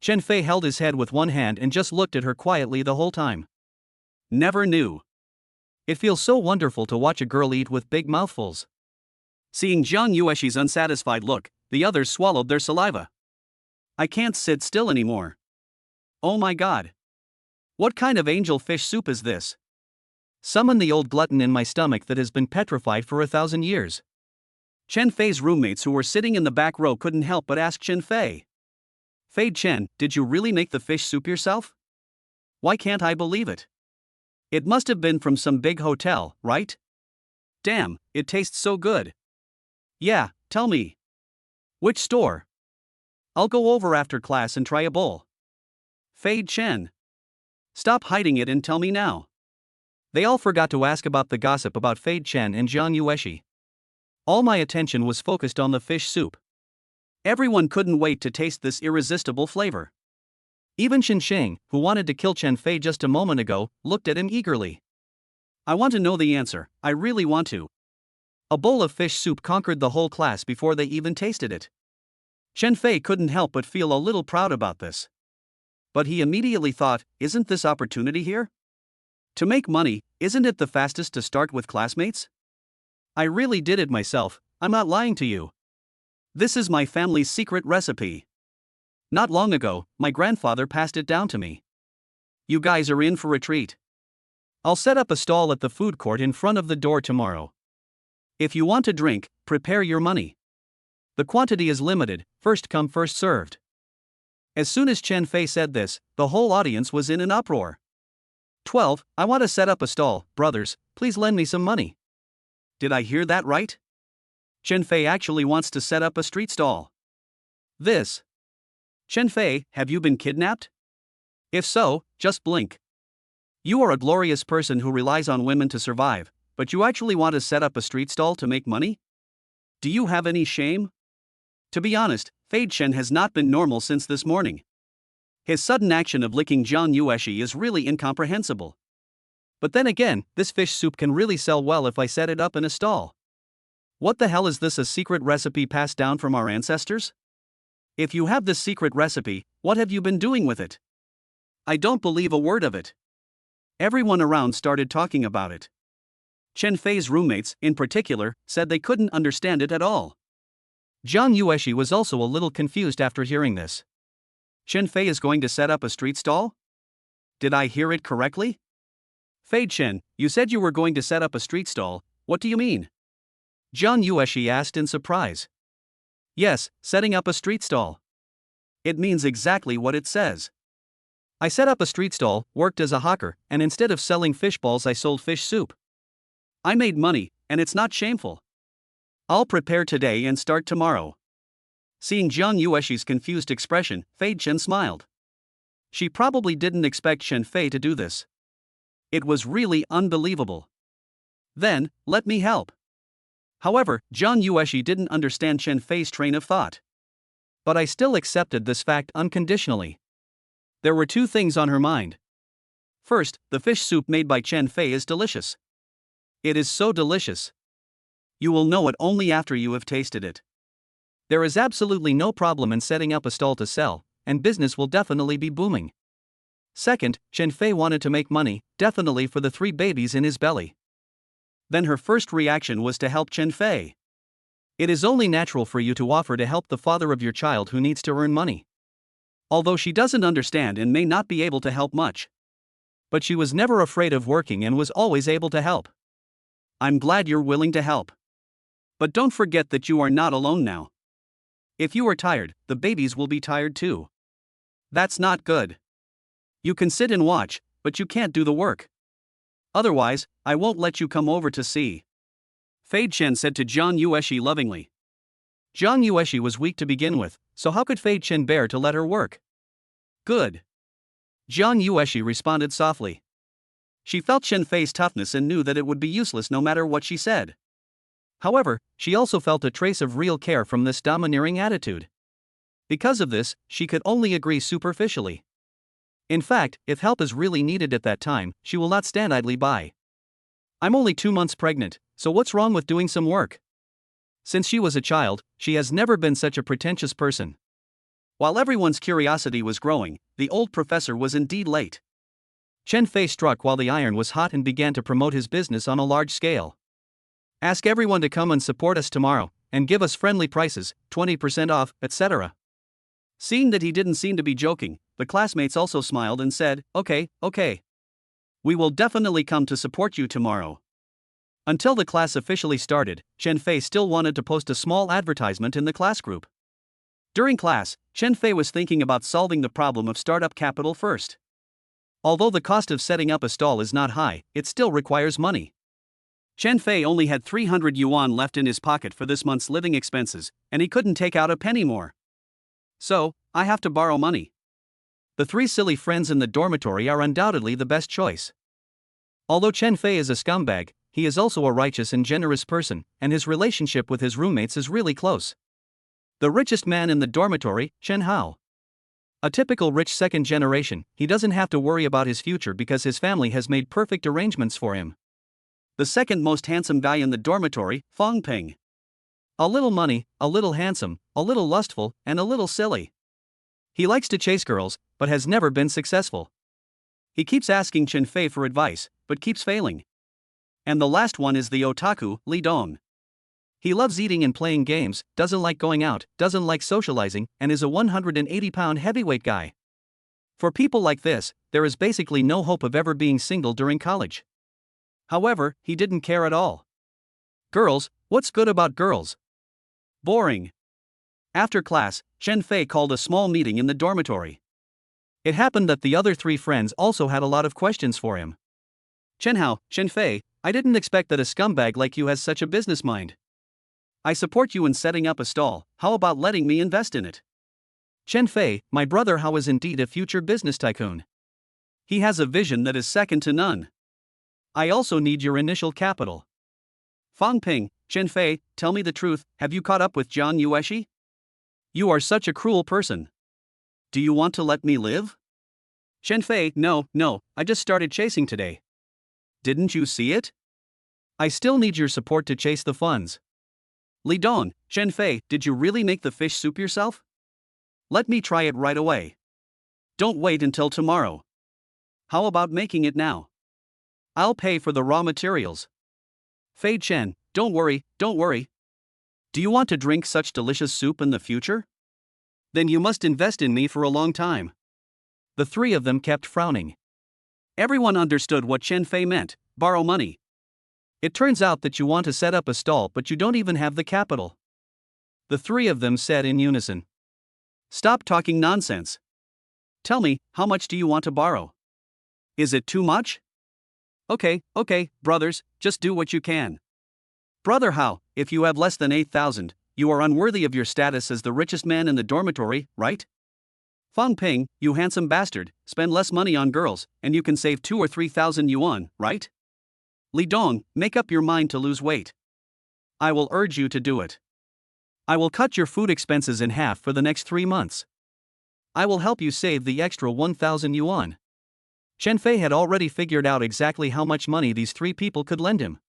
Chen Fei held his head with one hand and just looked at her quietly the whole time. Never knew. It feels so wonderful to watch a girl eat with big mouthfuls. Seeing Jiang Yuexi's unsatisfied look, the others swallowed their saliva. I can't sit still anymore. Oh my god. What kind of angel fish soup is this? Summon the old glutton in my stomach that has been petrified for 1,000 years. Chen Fei's roommates who were sitting in the back row couldn't help but ask Chen Fei. Fei Chen, did you really make the fish soup yourself? Why can't I believe it? It must have been from some big hotel, right? Damn, it tastes so good. Yeah, tell me. Which store? I'll go over after class and try a bowl. Fei Chen. Stop hiding it and tell me now. They all forgot to ask about the gossip about Fei Chen and Jiang Yuexi. All my attention was focused on the fish soup. Everyone couldn't wait to taste this irresistible flavor. Even Shensheng, who wanted to kill Chen Fei just a moment ago, looked at him eagerly. I want to know the answer, I really want to. A bowl of fish soup conquered the whole class before they even tasted it. Chen Fei couldn't help but feel a little proud about this. But he immediately thought, isn't this opportunity here? To make money, isn't it the fastest to start with classmates? I really did it myself, I'm not lying to you. This is my family's secret recipe. Not long ago, my grandfather passed it down to me. You guys are in for a treat. I'll set up a stall at the food court in front of the door tomorrow. If you want a drink, prepare your money. The quantity is limited, first come first served. As soon as Chen Fei said this, the whole audience was in an uproar. 12. I want to set up a stall, brothers, please lend me some money. Did I hear that right? Chen Fei actually wants to set up a street stall. This. Chen Fei, have you been kidnapped? If so, just blink. You are a glorious person who relies on women to survive, but you actually want to set up a street stall to make money? Do you have any shame? To be honest, Fei Chen has not been normal since this morning. His sudden action of licking Jiang Yueshi is really incomprehensible. But then again, this fish soup can really sell well if I set it up in a stall. What the hell is this, a secret recipe passed down from our ancestors? If you have this secret recipe, what have you been doing with it? I don't believe a word of it. Everyone around started talking about it. Chen Fei's roommates, in particular, said they couldn't understand it at all. Jiang Yueshi was also a little confused after hearing this. Chen Fei is going to set up a street stall? Did I hear it correctly? Fei Chen, you said you were going to set up a street stall, what do you mean? Jiang Yueshi asked in surprise. Yes, setting up a street stall. It means exactly what it says. I set up a street stall, worked as a hawker, and instead of selling fish balls I sold fish soup. I made money, and it's not shameful. I'll prepare today and start tomorrow. Seeing Jiang Yueshi's confused expression, Fei Chen smiled. She probably didn't expect Chen Fei to do this. It was really unbelievable. Then, let me help. However, Jiang Yueshi didn't understand Chen Fei's train of thought. But I still accepted this fact unconditionally. There were two things on her mind. First, the fish soup made by Chen Fei is delicious. It is so delicious. You will know it only after you have tasted it. There is absolutely no problem in setting up a stall to sell, and business will definitely be booming. Second, Chen Fei wanted to make money, definitely for the 3 babies in his belly. Then her first reaction was to help Chen Fei. It is only natural for you to offer to help the father of your child who needs to earn money. Although she doesn't understand and may not be able to help much. But she was never afraid of working and was always able to help. I'm glad you're willing to help. But don't forget that you are not alone now. If you are tired, the babies will be tired too. That's not good. You can sit and watch, but you can't do the work. Otherwise, I won't let you come over to see. Fei Chen said to Jiang Yueshi lovingly. Jiang Yueshi was weak to begin with, so how could Fei Chen bear to let her work? Good. Jiang Yueshi responded softly. She felt Chen Fei's toughness and knew that it would be useless no matter what she said. However, she also felt a trace of real care from this domineering attitude. Because of this, she could only agree superficially. In fact, if help is really needed at that time, she will not stand idly by. I'm only 2 months pregnant, so what's wrong with doing some work? Since she was a child, she has never been such a pretentious person. While everyone's curiosity was growing, the old professor was indeed late. Chen Fei struck while the iron was hot and began to promote his business on a large scale. Ask everyone to come and support us tomorrow, and give us friendly prices, 20% off, etc. Seeing that he didn't seem to be joking, the classmates also smiled and said, okay. We will definitely come to support you tomorrow. Until the class officially started, Chen Fei still wanted to post a small advertisement in the class group. During class, Chen Fei was thinking about solving the problem of startup capital first. Although the cost of setting up a stall is not high, it still requires money. Chen Fei only had 300 yuan left in his pocket for this month's living expenses, and he couldn't take out a penny more. So, I have to borrow money. The 3 silly friends in the dormitory are undoubtedly the best choice. Although Chen Fei is a scumbag, he is also a righteous and generous person, and his relationship with his roommates is really close. The richest man in the dormitory, Chen Hao. A typical rich second generation, he doesn't have to worry about his future because his family has made perfect arrangements for him. The second most handsome guy in the dormitory, Fang Ping. A little money, a little handsome, a little lustful, and a little silly. He likes to chase girls, but has never been successful. He keeps asking Chen Fei for advice, but keeps failing. And the last one is the otaku, Li Dong. He loves eating and playing games, doesn't like going out, doesn't like socializing, and is a 180-pound heavyweight guy. For people like this, there is basically no hope of ever being single during college. However, he didn't care at all. Girls, what's good about girls? Boring. After class, Chen Fei called a small meeting in the dormitory. It happened that the other three friends also had a lot of questions for him. Chen Fei, I didn't expect that a scumbag like you has such a business mind. I support you in setting up a stall, how about letting me invest in it? Chen Fei, my brother Hao is indeed a future business tycoon. He has a vision that is second to none. I also need your initial capital. Fang Ping, Chen Fei, tell me the truth, have you caught up with Jiang Yueshi? You are such a cruel person. Do you want to let me live? Chen Fei, no, I just started chasing today. Didn't you see it? I still need your support to chase the funds. Li Dong, Chen Fei, did you really make the fish soup yourself? Let me try it right away. Don't wait until tomorrow. How about making it now? I'll pay for the raw materials. Fei Chen, don't worry. Do you want to drink such delicious soup in the future? Then you must invest in me for a long time. The three of them kept frowning. Everyone understood what Chen Fei meant, borrow money. It turns out that you want to set up a stall but you don't even have the capital. The three of them said in unison. Stop talking nonsense. Tell me, how much do you want to borrow? Is it too much? Okay, brothers, just do what you can. Brother Hao, if you have less than 8,000, you are unworthy of your status as the richest man in the dormitory, right? Fang Ping, you handsome bastard, spend less money on girls, and you can save 2,000 or 3,000 yuan, right? Li Dong, make up your mind to lose weight. I will urge you to do it. I will cut your food expenses in half for the next 3 months. I will help you save the extra 1,000 yuan. Chen Fei had already figured out exactly how much money these three people could lend him.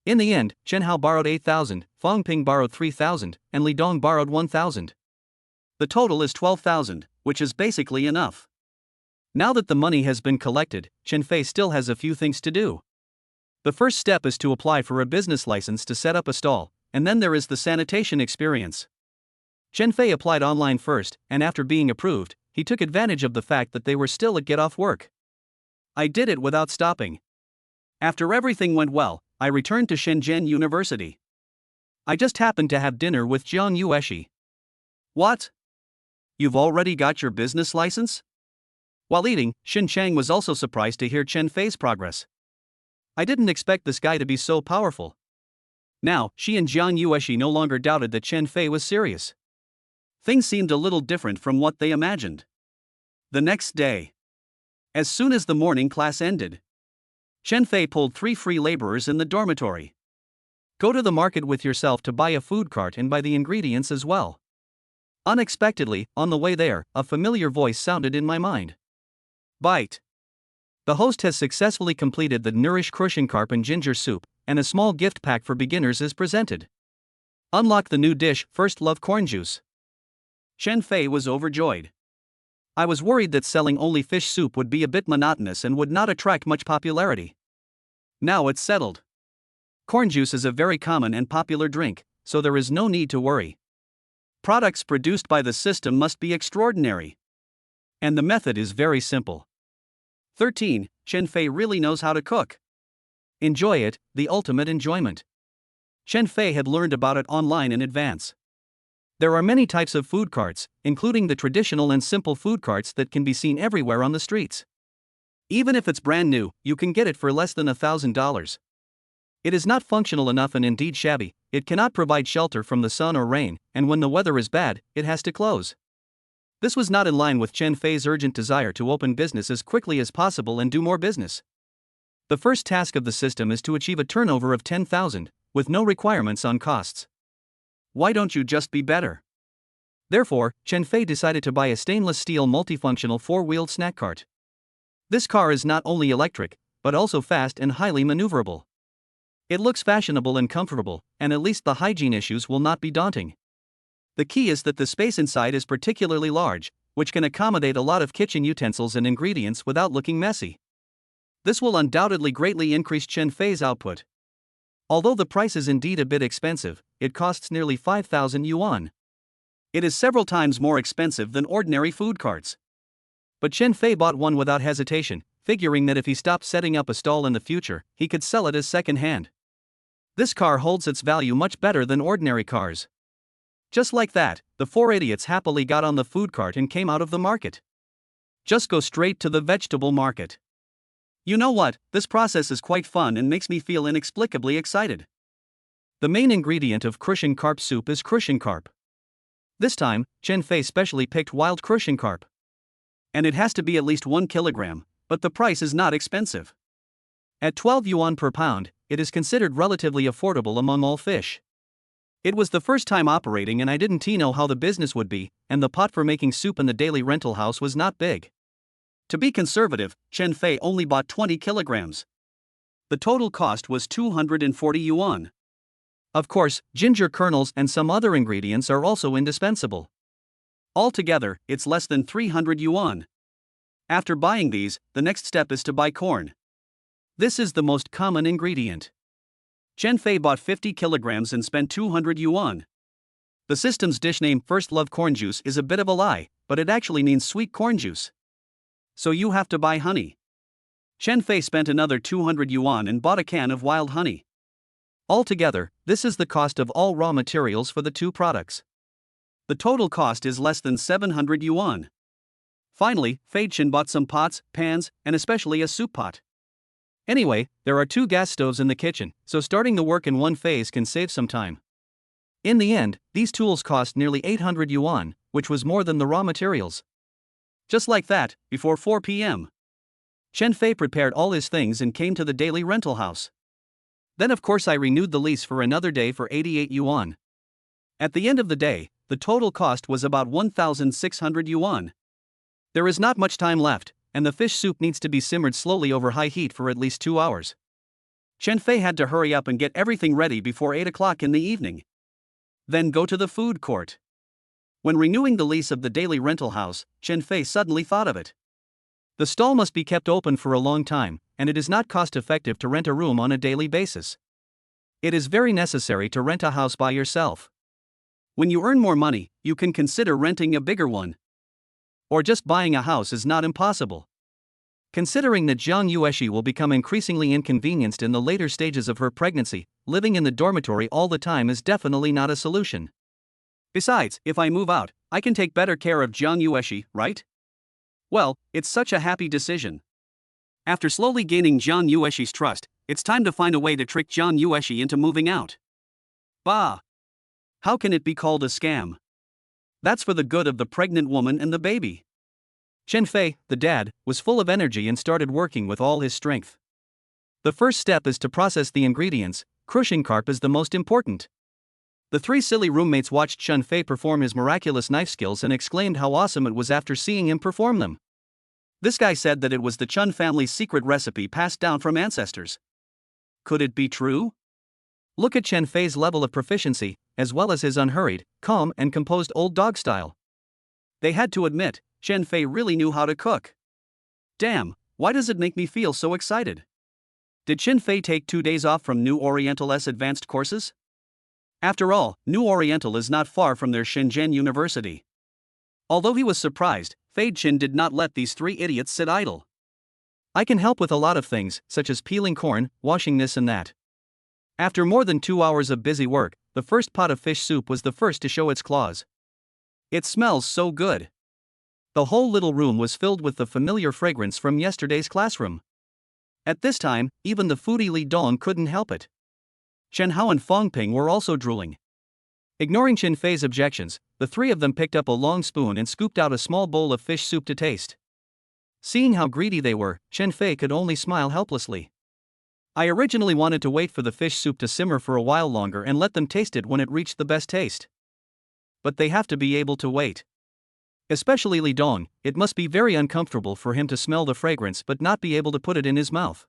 In the end, Chen Hao borrowed 8,000, Fang Ping borrowed 3,000, and Li Dong borrowed 1,000. The total is 12,000, which is basically enough. Now that the money has been collected, Chen Fei still has a few things to do. The first step is to apply for a business license to set up a stall, and then there is the sanitation experience. Chen Fei applied online first, and after being approved, he took advantage of the fact that they were still at get-off work. I did it without stopping. After everything went well, I returned to Shenzhen University. I just happened to have dinner with Jiang Yueshi. What? You've already got your business license? While eating, Xin Chang was also surprised to hear Chen Fei's progress. I didn't expect this guy to be so powerful. Now, she and Jiang Yueshi no longer doubted that Chen Fei was serious. Things seemed a little different from what they imagined. The next day, as soon as the morning class ended, Chen Fei pulled 3 free laborers in the dormitory. Go to the market with yourself to buy a food cart and buy the ingredients as well. Unexpectedly, on the way there, a familiar voice sounded in my mind. Bite. The host has successfully completed the Nourish Crucian-carp and ginger soup, and a small gift pack for beginners is presented. Unlock the new dish, First Love Corn Juice. Chen Fei was overjoyed. I was worried that selling only fish soup would be a bit monotonous and would not attract much popularity. Now it's settled. Corn juice is a very common and popular drink, so there is no need to worry. Products produced by the system must be extraordinary. And the method is very simple. 13. Chen Fei really knows how to cook. Enjoy it, the ultimate enjoyment. Chen Fei had learned about it online in advance. There are many types of food carts, including the traditional and simple food carts that can be seen everywhere on the streets. Even if it's brand new, you can get it for less than $1,000. It is not functional enough and indeed shabby, it cannot provide shelter from the sun or rain, and when the weather is bad, it has to close. This was not in line with Chen Fei's urgent desire to open business as quickly as possible and do more business. The first task of the system is to achieve a turnover of 10,000, with no requirements on costs. Why don't you just be better? Therefore, Chen Fei decided to buy a stainless steel multifunctional 4-wheeled snack cart. This car is not only electric, but also fast and highly maneuverable. It looks fashionable and comfortable, and at least the hygiene issues will not be daunting. The key is that the space inside is particularly large, which can accommodate a lot of kitchen utensils and ingredients without looking messy. This will undoubtedly greatly increase Chen Fei's output. Although the price is indeed a bit expensive, it costs nearly 5,000 yuan. It is several times more expensive than ordinary food carts. But Chen Fei bought one without hesitation, figuring that if he stopped setting up a stall in the future, he could sell it as second-hand. This car holds its value much better than ordinary cars. Just like that, the four idiots happily got on the food cart and came out of the market. Just go straight to the vegetable market. You know what, this process is quite fun and makes me feel inexplicably excited. The main ingredient of crucian carp soup is crucian carp. This time, Chen Fei specially picked wild crucian carp. And it has to be at least 1 kilogram, but the price is not expensive. At 12 yuan per pound, it is considered relatively affordable among all fish. It was the first time operating and I didn't know how the business would be, and the pot for making soup in the daily rental house was not big. To be conservative, Chen Fei only bought 20 kilograms. The total cost was 240 yuan. Of course, ginger kernels and some other ingredients are also indispensable. Altogether, it's less than 300 yuan. After buying these, the next step is to buy corn. This is the most common ingredient. Chen Fei bought 50 kilograms and spent 200 yuan. The system's dish name First Love Corn Juice is a bit of a lie, but it actually means sweet corn juice. So you have to buy honey. Chen Fei spent another 200 yuan and bought a can of wild honey. Altogether, this is the cost of all raw materials for the two products. The total cost is less than 700 yuan. Finally, Fei Chen bought some pots, pans, and especially a soup pot. Anyway, there are 2 gas stoves in the kitchen, so starting the work in one phase can save some time. In the end, these tools cost nearly 800 yuan, which was more than the raw materials. Just like that, before 4 p.m. Chen Fei prepared all his things and came to the daily rental house. Then of course I renewed the lease for another day for 88 yuan. At the end of the day, the total cost was about 1,600 yuan. There is not much time left, and the fish soup needs to be simmered slowly over high heat for at least 2 hours. Chen Fei had to hurry up and get everything ready before 8 o'clock in the evening. Then go to the food court. When renewing the lease of the daily rental house, Chen Fei suddenly thought of it. The stall must be kept open for a long time, and it is not cost-effective to rent a room on a daily basis. It is very necessary to rent a house by yourself. When you earn more money, you can consider renting a bigger one. Or just buying a house is not impossible. Considering that Jiang Yueshi will become increasingly inconvenienced in the later stages of her pregnancy, living in the dormitory all the time is definitely not a solution. Besides, if I move out, I can take better care of Jiang Yueshi, right? Well, it's such a happy decision. After slowly gaining Jiang Yueshi's trust, it's time to find a way to trick Jiang Yueshi into moving out. Bah! How can it be called a scam? That's for the good of the pregnant woman and the baby. Chen Fei, the dad, was full of energy and started working with all his strength. The first step is to process the ingredients. Crucian carp is the most important. The 3 silly roommates watched Chen Fei perform his miraculous knife skills and exclaimed how awesome it was after seeing him perform them. This guy said that it was the Chen family's secret recipe passed down from ancestors. Could it be true? Look at Chen Fei's level of proficiency, as well as his unhurried, calm and composed old dog style. They had to admit, Chen Fei really knew how to cook. Damn, why does it make me feel so excited? Did Chen Fei take 2 days off from New Oriental's advanced courses? After all, New Oriental is not far from their Shenzhen University. Although he was surprised, Fei Chen did not let these 3 idiots sit idle. I can help with a lot of things, such as peeling corn, washing this and that. After more than 2 hours of busy work, the first pot of fish soup was the first to show its claws. It smells so good. The whole little room was filled with the familiar fragrance from yesterday's classroom. At this time, even the foodie Li Dong couldn't help it. Chen Hao and Fong Ping were also drooling. Ignoring Chen Fei's objections, the 3 of them picked up a long spoon and scooped out a small bowl of fish soup to taste. Seeing how greedy they were, Chen Fei could only smile helplessly. I originally wanted to wait for the fish soup to simmer for a while longer and let them taste it when it reached the best taste. But they have to be able to wait. Especially Li Dong, it must be very uncomfortable for him to smell the fragrance but not be able to put it in his mouth.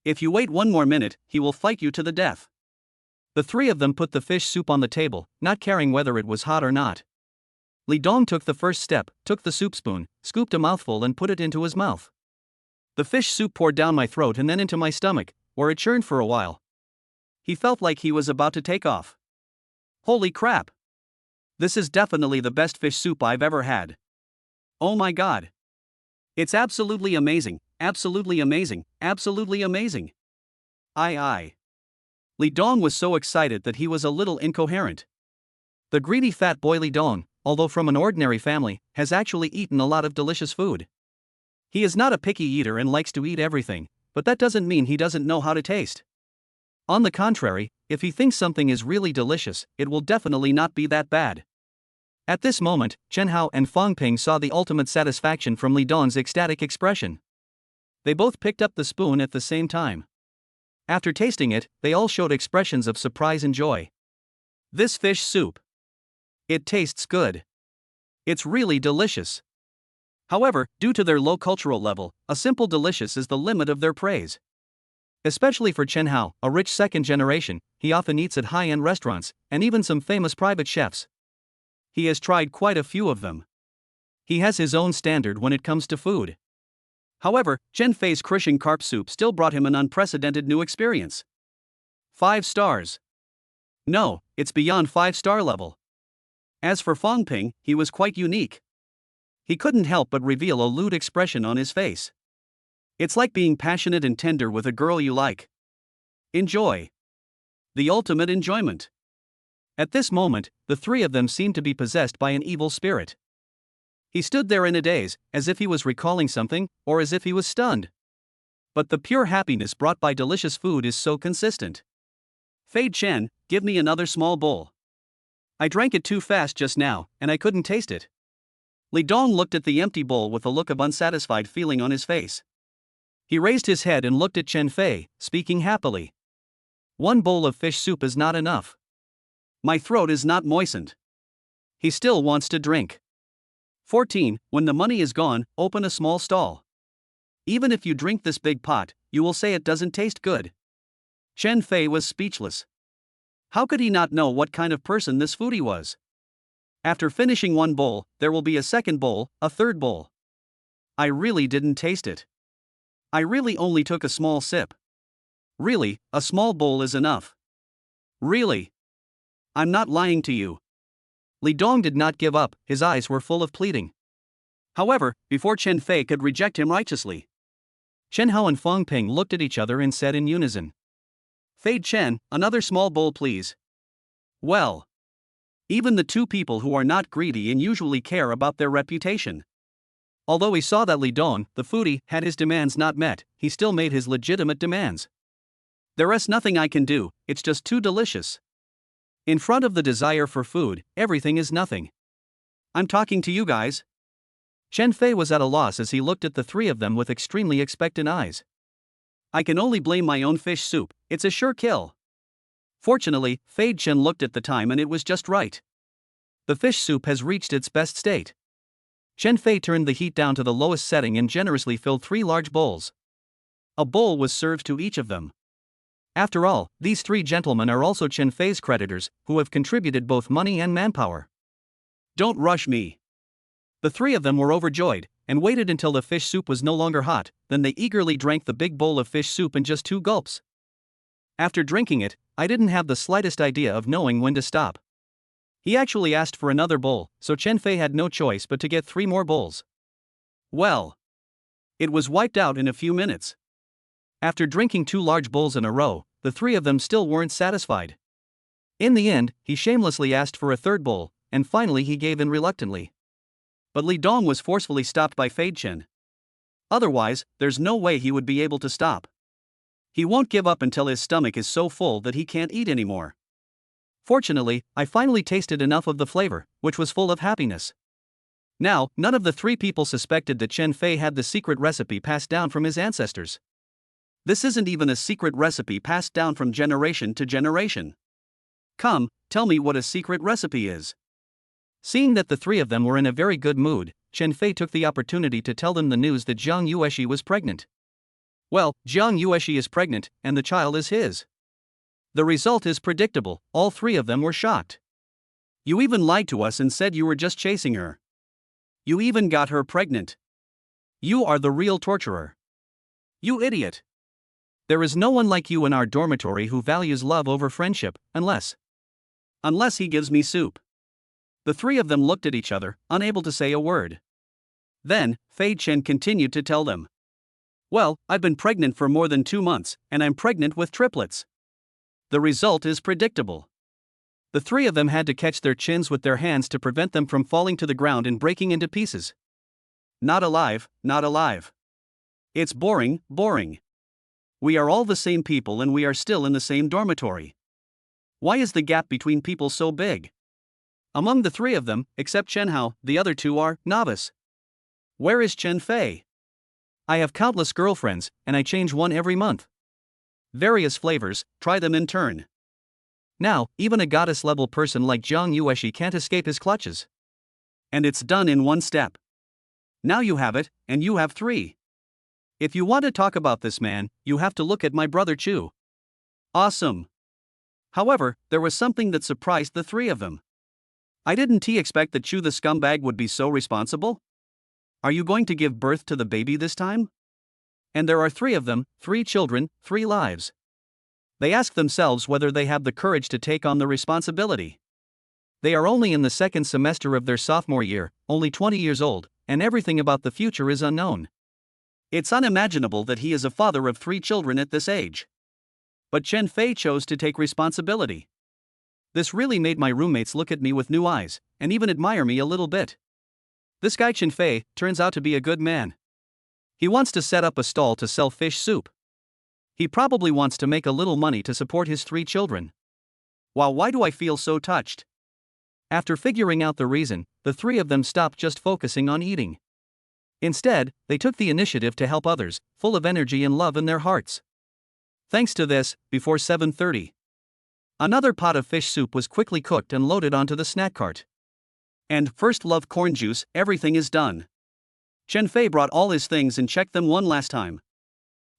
If you wait 1 more minute, he will fight you to the death. The 3 of them put the fish soup on the table, not caring whether it was hot or not. Li Dong took the first step, took the soup spoon, scooped a mouthful and put it into his mouth. The fish soup poured down my throat and then into my stomach, where it churned for a while. He felt like he was about to take off. Holy crap! This is definitely the best fish soup I've ever had. Oh my god! It's absolutely amazing, absolutely amazing, absolutely amazing. Aye. Li Dong was so excited that he was a little incoherent. The greedy fat boy Li Dong, although from an ordinary family, has actually eaten a lot of delicious food. He is not a picky eater and likes to eat everything, but that doesn't mean he doesn't know how to taste. On the contrary, if he thinks something is really delicious, it will definitely not be that bad. At this moment, Chen Hao and Fang Ping saw the ultimate satisfaction from Li Dong's ecstatic expression. They both picked up the spoon at the same time. After tasting it, they all showed expressions of surprise and joy. This fish soup. It tastes good. It's really delicious. However, due to their low cultural level, a simple delicious is the limit of their praise. Especially for Chen Hao, a rich second generation, he often eats at high-end restaurants, and even some famous private chefs. He has tried quite a few of them. He has his own standard when it comes to food. However, Chen Fei's crushing carp soup still brought him an unprecedented new experience. 5 stars. No, it's beyond 5-star level. As for Fang Ping, he was quite unique. He couldn't help but reveal a lewd expression on his face. It's like being passionate and tender with a girl you like. Enjoy. The ultimate enjoyment. At this moment, the three of them seemed to be possessed by an evil spirit. He stood there in a daze, as if he was recalling something, or as if he was stunned. But the pure happiness brought by delicious food is so consistent. Fei Chen, give me another small bowl. I drank it too fast just now, and I couldn't taste it. Li Dong looked at the empty bowl with a look of unsatisfied feeling on his face. He raised his head and looked at Chen Fei, speaking happily. 1 bowl of fish soup is not enough. My throat is not moistened. He still wants to drink. 14. When the money is gone, open a small stall. Even if you drink this big pot, you will say it doesn't taste good. Chen Fei was speechless. How could he not know what kind of person this foodie was? After finishing 1 bowl, there will be a second bowl, a third bowl. I really didn't taste it. I really only took a small sip. Really, a small bowl is enough. Really? I'm not lying to you. Li Dong did not give up, his eyes were full of pleading. However, before Chen Fei could reject him righteously, Chen Hao and Fang Ping looked at each other and said in unison. Fei Chen, another small bowl please. Well. Even the two people who are not greedy and usually care about their reputation. Although he saw that Li Dong, the foodie, had his demands not met, he still made his legitimate demands. There is nothing I can do, it's just too delicious. In front of the desire for food, everything is nothing. I'm talking to you guys. Chen Fei was at a loss as he looked at the three of them with extremely expectant eyes. I can only blame my own fish soup, it's a sure kill. Fortunately, Fei Chen looked at the time and it was just right. The fish soup has reached its best state. Chen Fei turned the heat down to the lowest setting and generously filled 3 large bowls. A bowl was served to each of them. After all, these 3 gentlemen are also Chen Fei's creditors, who have contributed both money and manpower. Don't rush me. The 3 of them were overjoyed, and waited until the fish soup was no longer hot, then they eagerly drank the big bowl of fish soup in just 2 gulps. After drinking it, I didn't have the slightest idea of knowing when to stop. He actually asked for another bowl, so Chen Fei had no choice but to get 3 more bowls. Well. It was wiped out in a few minutes. After drinking 2 large bowls in a row, the 3 of them still weren't satisfied. In the end, he shamelessly asked for a 3rd bowl, and finally he gave in reluctantly. But Li Dong was forcefully stopped by Fei Chen. Otherwise, there's no way he would be able to stop. He won't give up until his stomach is so full that he can't eat anymore. Fortunately, I finally tasted enough of the flavor, which was full of happiness. Now, none of the 3 people suspected that Chen Fei had the secret recipe passed down from his ancestors. This isn't even a secret recipe passed down from generation to generation. Come, tell me what a secret recipe is. Seeing that the 3 of them were in a very good mood, Chen Fei took the opportunity to tell them the news that Jiang Yueshi was pregnant. Well, Jiang Yueshi is pregnant, and the child is his. The result is predictable, all 3 of them were shocked. You even lied to us and said you were just chasing her. You even got her pregnant. You are the real torturer. You idiot. There is no one like you in our dormitory who values love over friendship, unless unless he gives me soup. The three of them looked at each other, unable to say a word. Then, Fei Chen continued to tell them. Well, I've been pregnant for more than 2 months, and I'm pregnant with triplets. The result is predictable. The three of them had to catch their chins with their hands to prevent them from falling to the ground and breaking into pieces. Not alive, not alive. It's boring, boring. We are all the same people and we are still in the same dormitory. Why is the gap between people so big? Among the three of them, except Chen Hao, the other two are novice. Where is Chen Fei? I have countless girlfriends, and I change one every month. Various flavors, try them in turn. Now, even a goddess-level person like Jiang Yueshi can't escape his clutches. And it's done in one step. Now you have it, and you have 3. If you want to talk about this man, you have to look at my brother Chu. Awesome. However, there was something that surprised the three of them. I didn't expect that Chu the scumbag would be so responsible. Are you going to give birth to the baby this time? And there are 3 of them, 3 children, 3 lives. They ask themselves whether they have the courage to take on the responsibility. They are only in the 2nd semester of their sophomore year, only 20 years old, and everything about the future is unknown. It's unimaginable that he is a father of 3 children at this age. But Chen Fei chose to take responsibility. This really made my roommates look at me with new eyes, and even admire me a little bit. This guy Chen Fei turns out to be a good man. He wants to set up a stall to sell fish soup. He probably wants to make a little money to support his 3 children. Wow, why do I feel so touched? After figuring out the reason, the 3 of them stopped just focusing on eating. Instead, they took the initiative to help others, full of energy and love in their hearts. Thanks to this, before 7:30, another pot of fish soup was quickly cooked and loaded onto the snack cart. And first love corn juice, everything is done. Chen Fei brought all his things and checked them one last time.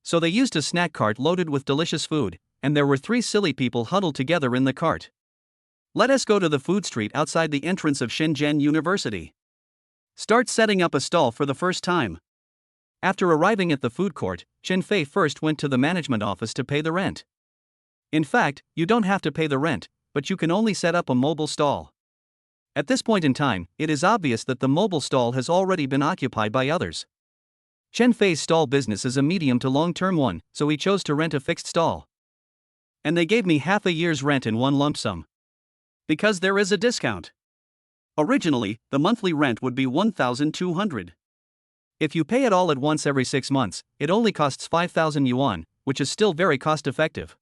So they used a snack cart loaded with delicious food, and there were 3 silly people huddled together in the cart. Let us go to the food street outside the entrance of Shenzhen University. Start setting up a stall for the first time. After arriving at the food court, Chen Fei first went to the management office to pay the rent. In fact, you don't have to pay the rent, but you can only set up a mobile stall. At this point in time, it is obvious that the mobile stall has already been occupied by others. Chen Fei's stall business is a medium to long-term one, so he chose to rent a fixed stall. And they gave me half a year's rent in one lump sum. Because there is a discount. Originally, the monthly rent would be 1,200. If you pay it all at once every 6 months, it only costs 5,000 yuan, which is still very cost-effective.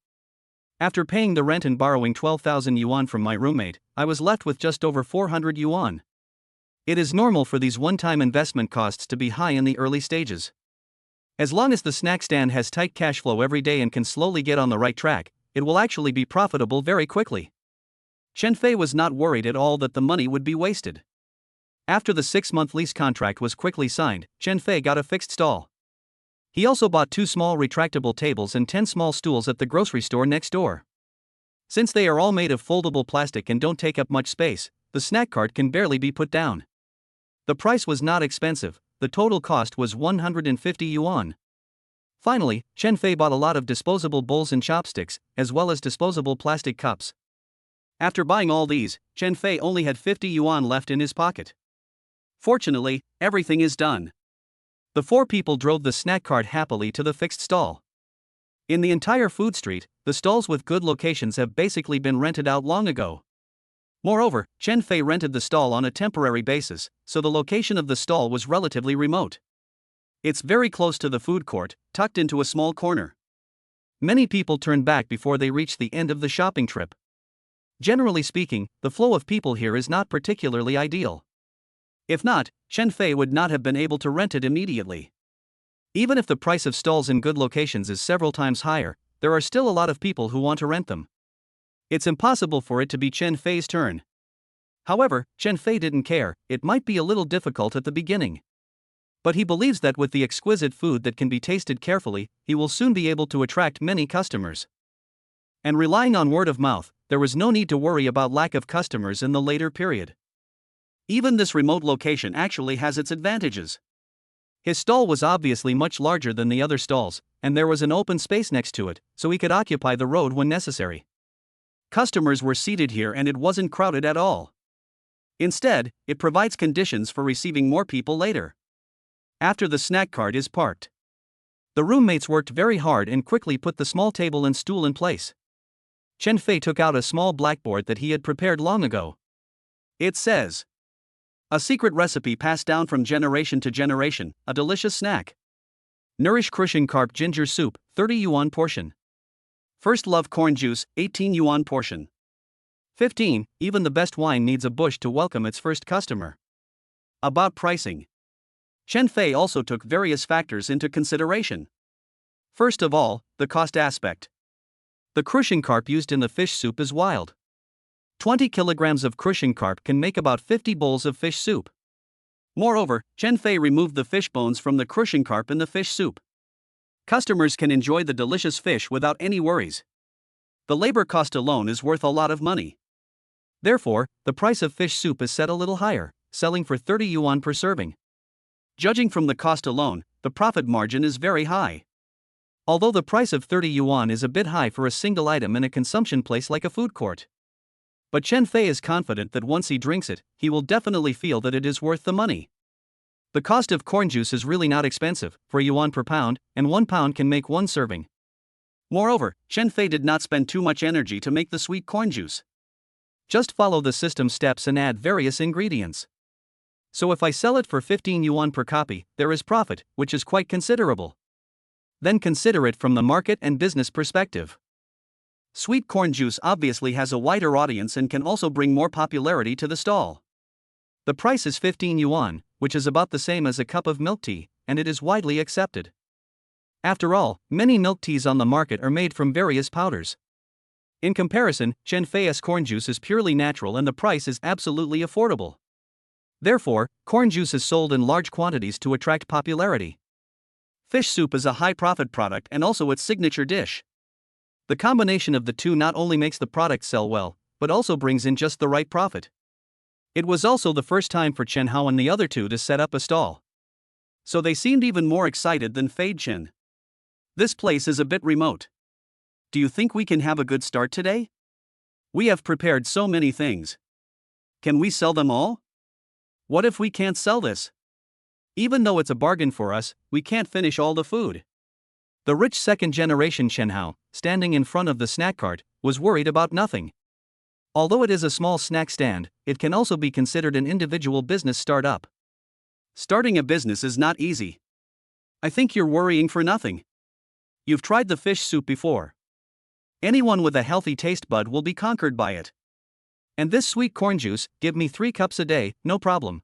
After paying the rent and borrowing 12,000 yuan from my roommate, I was left with just over 400 yuan. It is normal for these one-time investment costs to be high in the early stages. As long as the snack stand has tight cash flow every day and can slowly get on the right track, it will actually be profitable very quickly. Chen Fei was not worried at all that the money would be wasted. After the 6-month lease contract was quickly signed, Chen Fei got a fixed stall. He also bought 2 small retractable tables and 10 small stools at the grocery store next door. Since they are all made of foldable plastic and don't take up much space, the snack cart can barely be put down. The price was not expensive, the total cost was 150 yuan. Finally, Chen Fei bought a lot of disposable bowls and chopsticks, as well as disposable plastic cups. After buying all these, Chen Fei only had 50 yuan left in his pocket. Fortunately, everything is done. The 4 people drove the snack cart happily to the fixed stall. In the entire food street, the stalls with good locations have basically been rented out long ago. Moreover, Chen Fei rented the stall on a temporary basis, so the location of the stall was relatively remote. It's very close to the food court, tucked into a small corner. Many people turn back before they reach the end of the shopping trip. Generally speaking, the flow of people here is not particularly ideal. If not, Chen Fei would not have been able to rent it immediately. Even if the price of stalls in good locations is several times higher, there are still a lot of people who want to rent them. It's impossible for it to be Chen Fei's turn. However, Chen Fei didn't care, it might be a little difficult at the beginning. But he believes that with the exquisite food that can be tasted carefully, he will soon be able to attract many customers. And relying on word of mouth, there was no need to worry about lack of customers in the later period. Even this remote location actually has its advantages. His stall was obviously much larger than the other stalls, and there was an open space next to it, so he could occupy the road when necessary. Customers were seated here and it wasn't crowded at all. Instead, it provides conditions for receiving more people later. After the snack cart is parked, the roommates worked very hard and quickly put the small table and stool in place. Chen Fei took out a small blackboard that he had prepared long ago. It says, "A secret recipe passed down from generation to generation, a delicious snack. Nourish crushing carp ginger soup, 30 yuan portion. First love corn juice, 18 yuan portion. 15. Even the best wine needs a bush to welcome its first customer." About pricing, Chen Fei also took various factors into consideration. First of all, the cost aspect. The crushing carp used in the fish soup is wild. 20 kilograms of crushing carp can make about 50 bowls of fish soup. Moreover, Chen Fei removed the fish bones from the crushing carp in the fish soup. Customers can enjoy the delicious fish without any worries. The labor cost alone is worth a lot of money. Therefore, the price of fish soup is set a little higher, selling for 30 yuan per serving. Judging from the cost alone, the profit margin is very high. Although the price of 30 yuan is a bit high for a single item in a consumption place like a food court. But Chen Fei is confident that once he drinks it, he will definitely feel that it is worth the money. The cost of corn juice is really not expensive, for yuan per pound, and 1 pound can make 1 serving. Moreover, Chen Fei did not spend too much energy to make the sweet corn juice. Just follow the system steps and add various ingredients. So if I sell it for 15 yuan per copy, there is profit, which is quite considerable. Then consider it from the market and business perspective. Sweet corn juice obviously has a wider audience and can also bring more popularity to the stall. The price is 15 yuan, which is about the same as a cup of milk tea, and it is widely accepted. After all, many milk teas on the market are made from various powders. In comparison, Chen Fei's corn juice is purely natural and the price is absolutely affordable. Therefore, corn juice is sold in large quantities to attract popularity. Fish soup is a high-profit product and also its signature dish. The combination of the two not only makes the product sell well, but also brings in just the right profit. It was also the first time for Chen Hao and the other two to set up a stall. So they seemed even more excited than Fei Chen. This place is a bit remote. Do you think we can have a good start today? We have prepared so many things. Can we sell them all? What if we can't sell this? Even though it's a bargain for us, we can't finish all the food. The rich second-generation Chen Hao, standing in front of the snack cart, was worried about nothing. Although it is a small snack stand, it can also be considered an individual business startup. Starting a business is not easy. I think you're worrying for nothing. You've tried the fish soup before. Anyone with a healthy taste bud will be conquered by it. And this sweet corn juice, give me 3 cups a day, no problem.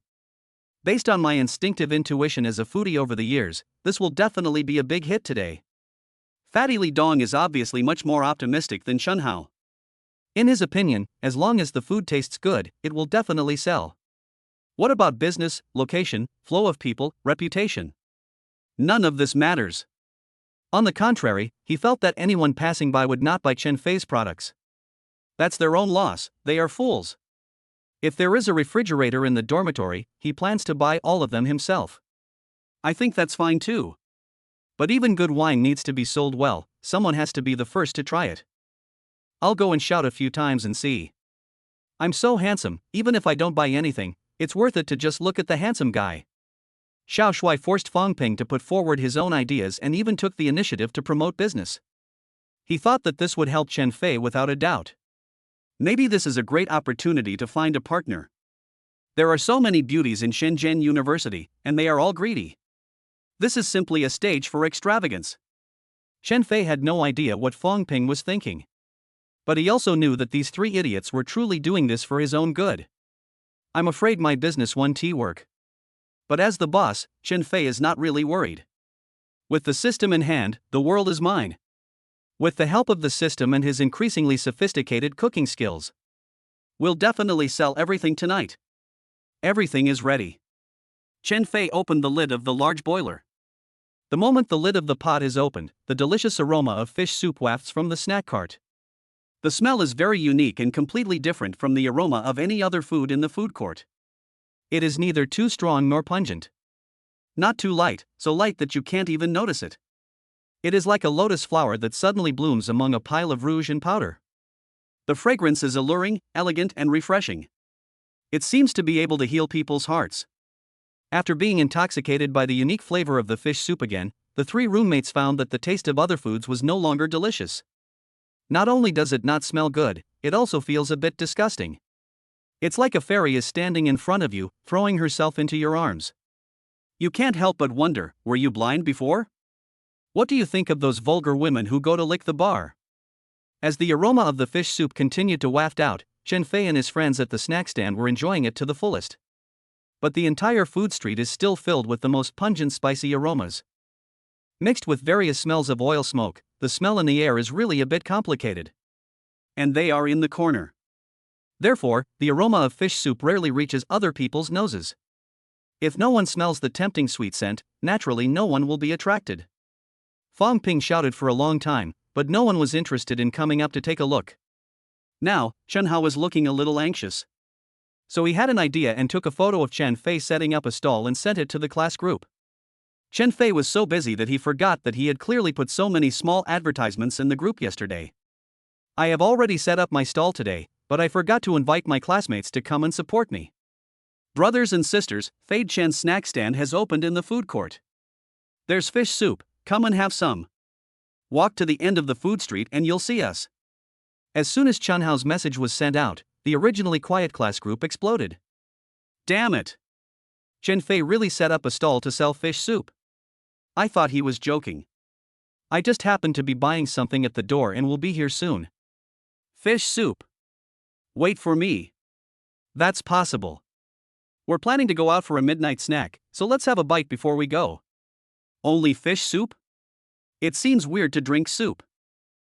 Based on my instinctive intuition as a foodie over the years, this will definitely be a big hit today. Fatty Li Dong is obviously much more optimistic than Chen Hao. In his opinion, as long as the food tastes good, it will definitely sell. What about business, location, flow of people, reputation? None of this matters. On the contrary, he felt that anyone passing by would not buy Chen Fei's products. That's their own loss, they are fools. If there is a refrigerator in the dormitory, he plans to buy all of them himself. I think that's fine too. But even good wine needs to be sold well, someone has to be the first to try it. I'll go and shout a few times and see. I'm so handsome, even if I don't buy anything, it's worth it to just look at the handsome guy. Xiao Shui forced Fang Ping to put forward his own ideas and even took the initiative to promote business. He thought that this would help Chen Fei without a doubt. Maybe this is a great opportunity to find a partner. There are so many beauties in Shenzhen University, and they are all greedy. This is simply a stage for extravagance. Chen Fei had no idea what Fang Ping was thinking. But he also knew that these 3 idiots were truly doing this for his own good. I'm afraid my business won't work. But as the boss, Chen Fei is not really worried. With the system in hand, the world is mine. With the help of the system and his increasingly sophisticated cooking skills, we'll definitely sell everything tonight. Everything is ready. Chen Fei opened the lid of the large boiler. The moment the lid of the pot is opened, the delicious aroma of fish soup wafts from the snack cart. The smell is very unique and completely different from the aroma of any other food in the food court. It is neither too strong nor pungent. Not too light, so light that you can't even notice it. It is like a lotus flower that suddenly blooms among a pile of rouge and powder. The fragrance is alluring, elegant, and refreshing. It seems to be able to heal people's hearts. After being intoxicated by the unique flavor of the fish soup again, the three roommates found that the taste of other foods was no longer delicious. Not only does it not smell good, it also feels a bit disgusting. It's like a fairy is standing in front of you, throwing herself into your arms. You can't help but wonder, were you blind before? What do you think of those vulgar women who go to lick the bar? As the aroma of the fish soup continued to waft out, Chen Fei and his friends at the snack stand were enjoying it to the fullest. But the entire food street is still filled with the most pungent spicy aromas. Mixed with various smells of oil smoke, the smell in the air is really a bit complicated. And they are in the corner. Therefore, the aroma of fish soup rarely reaches other people's noses. If no one smells the tempting sweet scent, naturally no one will be attracted. Fong Ping shouted for a long time, but no one was interested in coming up to take a look. Now, Chen Hao was looking a little anxious. So he had an idea and took a photo of Chen Fei setting up a stall and sent it to the class group. Chen Fei was so busy that he forgot that he had clearly put so many small advertisements in the group yesterday. I have already set up my stall today, but I forgot to invite my classmates to come and support me. Brothers and sisters, Fade Chen's snack stand has opened in the food court. There's fish soup, come and have some. Walk to the end of the food street and you'll see us. As soon as Chen Hao's message was sent out, the originally quiet class group exploded. Damn it! Chen Fei really set up a stall to sell fish soup. I thought he was joking. I just happened to be buying something at the door and will be here soon. Fish soup. Wait for me. That's possible. We're planning to go out for a midnight snack, so let's have a bite before we go. Only fish soup? It seems weird to drink soup.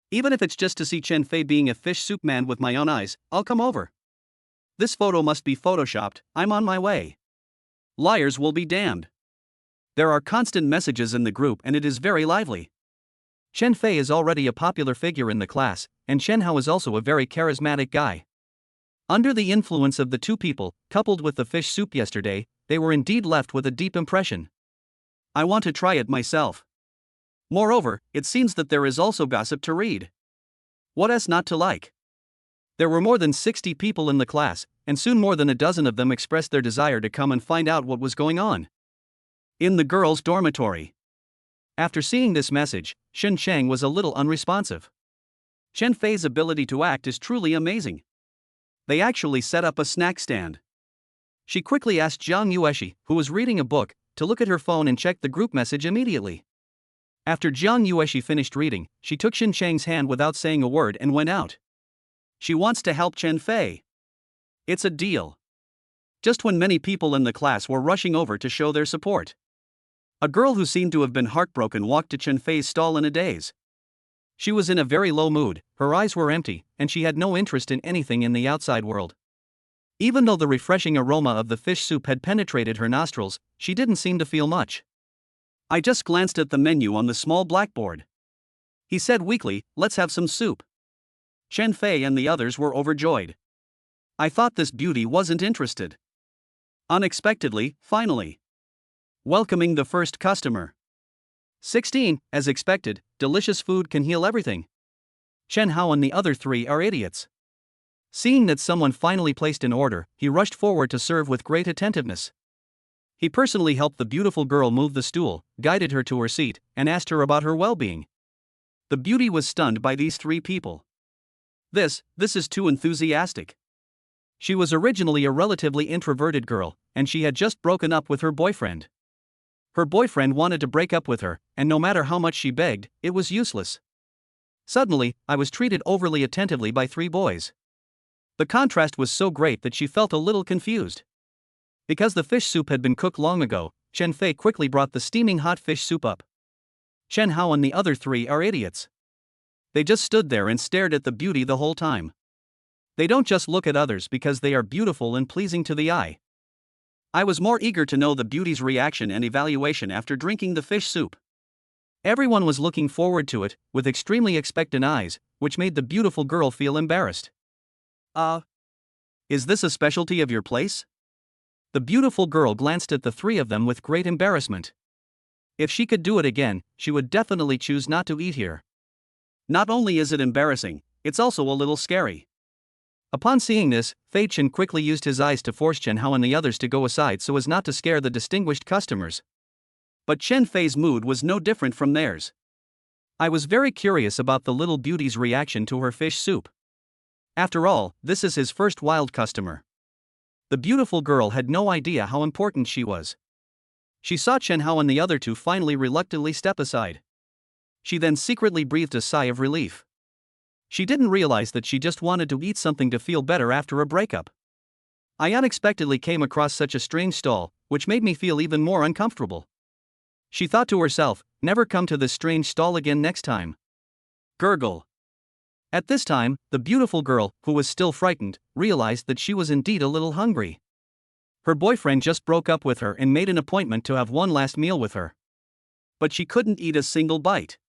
Even if it's just to see Chen Fei being a fish soup man with my own eyes, I'll come over. This photo must be photoshopped, I'm on my way. Liars will be damned. There are constant messages in the group and it is very lively. Chen Fei is already a popular figure in the class, and Chen Hao is also a very charismatic guy. Under the influence of the two people, coupled with the fish soup yesterday, they were indeed left with a deep impression. I want to try it myself. Moreover, it seems that there is also gossip to read. What else not to like? There were more than 60 people in the class, and soon more than a dozen of them expressed their desire to come and find out what was going on. In the girls' dormitory. After seeing this message, Shen Chang was a little unresponsive. Chen Fei's ability to act is truly amazing. They actually set up a snack stand. She quickly asked Jiang Yueshi, who was reading a book, to look at her phone and check the group message immediately. After Jiang Yueshi finished reading, she took Shen Chang's hand without saying a word and went out. She wants to help Chen Fei. It's a deal. Just when many people in the class were rushing over to show their support, a girl who seemed to have been heartbroken walked to Chen Fei's stall in a daze. She was in a very low mood, her eyes were empty, and she had no interest in anything in the outside world. Even though the refreshing aroma of the fish soup had penetrated her nostrils, she didn't seem to feel much. I just glanced at the menu on the small blackboard. He said weakly, let's have some soup. Chen Fei and the others were overjoyed. I thought this beauty wasn't interested. Unexpectedly, finally. Welcoming the first customer. 16, as expected, delicious food can heal everything. Chen Hao and the other three are idiots. Seeing that someone finally placed an order, he rushed forward to serve with great attentiveness. He personally helped the beautiful girl move the stool, guided her to her seat, and asked her about her well-being. The beauty was stunned by these three people. This is too enthusiastic. She was originally a relatively introverted girl, and she had just broken up with her boyfriend. Her boyfriend wanted to break up with her, and no matter how much she begged, it was useless. Suddenly, I was treated overly attentively by three boys. The contrast was so great that she felt a little confused. Because the fish soup had been cooked long ago, Chen Fei quickly brought the steaming hot fish soup up. Chen Hao and the other three are idiots. They just stood there and stared at the beauty the whole time. They don't just look at others because they are beautiful and pleasing to the eye. I was more eager to know the beauty's reaction and evaluation after drinking the fish soup. Everyone was looking forward to it, with extremely expectant eyes, which made the beautiful girl feel embarrassed. Is this a specialty of your place? The beautiful girl glanced at the three of them with great embarrassment. If she could do it again, she would definitely choose not to eat here. Not only is it embarrassing, it's also a little scary. Upon seeing this, Fei Chen quickly used his eyes to force Chen Hao and the others to go aside so as not to scare the distinguished customers. But Chen Fei's mood was no different from theirs. I was very curious about the little beauty's reaction to her fish soup. After all, this is his first wild customer. The beautiful girl had no idea how important she was. She saw Chen Hao and the other two finally reluctantly step aside. She then secretly breathed a sigh of relief. She didn't realize that she just wanted to eat something to feel better after a breakup. I unexpectedly came across such a strange stall, which made me feel even more uncomfortable. She thought to herself, never come to this strange stall again next time. Gurgle. At this time, the beautiful girl, who was still frightened, realized that she was indeed a little hungry. Her boyfriend just broke up with her and made an appointment to have one last meal with her. But she couldn't eat a single bite.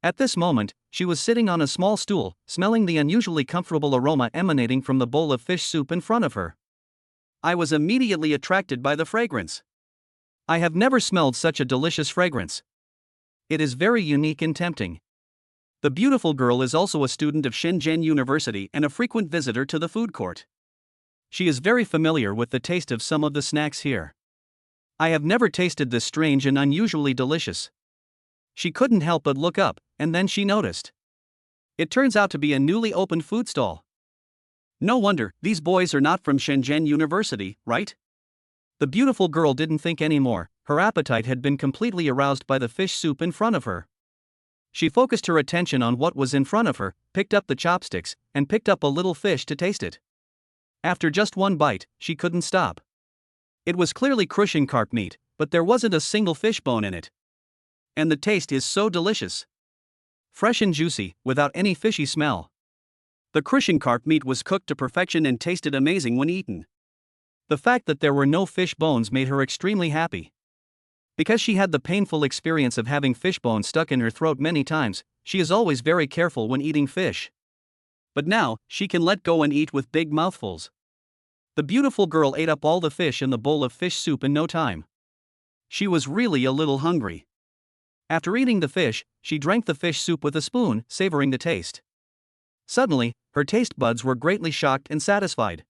At this moment, she was sitting on a small stool, smelling the unusually comfortable aroma emanating from the bowl of fish soup in front of her. I was immediately attracted by the fragrance. I have never smelled such a delicious fragrance. It is very unique and tempting. The beautiful girl is also a student of Shenzhen University and a frequent visitor to the food court. She is very familiar with the taste of some of the snacks here. I have never tasted this strange and unusually delicious. She couldn't help but look up, and then she noticed. It turns out to be a newly opened food stall. No wonder, these boys are not from Shenzhen University, right? The beautiful girl didn't think anymore. Her appetite had been completely aroused by the fish soup in front of her. She focused her attention on what was in front of her, picked up the chopsticks, and picked up a little fish to taste it. After just one bite, she couldn't stop. It was clearly crushing carp meat, but there wasn't a single fish bone in it. And the taste is so delicious. Fresh and juicy, without any fishy smell. The crushing carp meat was cooked to perfection and tasted amazing when eaten. The fact that there were no fish bones made her extremely happy. Because she had the painful experience of having fish bones stuck in her throat many times, she is always very careful when eating fish. But now, she can let go and eat with big mouthfuls. The beautiful girl ate up all the fish in the bowl of fish soup in no time. She was really a little hungry. After eating the fish, she drank the fish soup with a spoon, savoring the taste. Suddenly, her taste buds were greatly shocked and satisfied.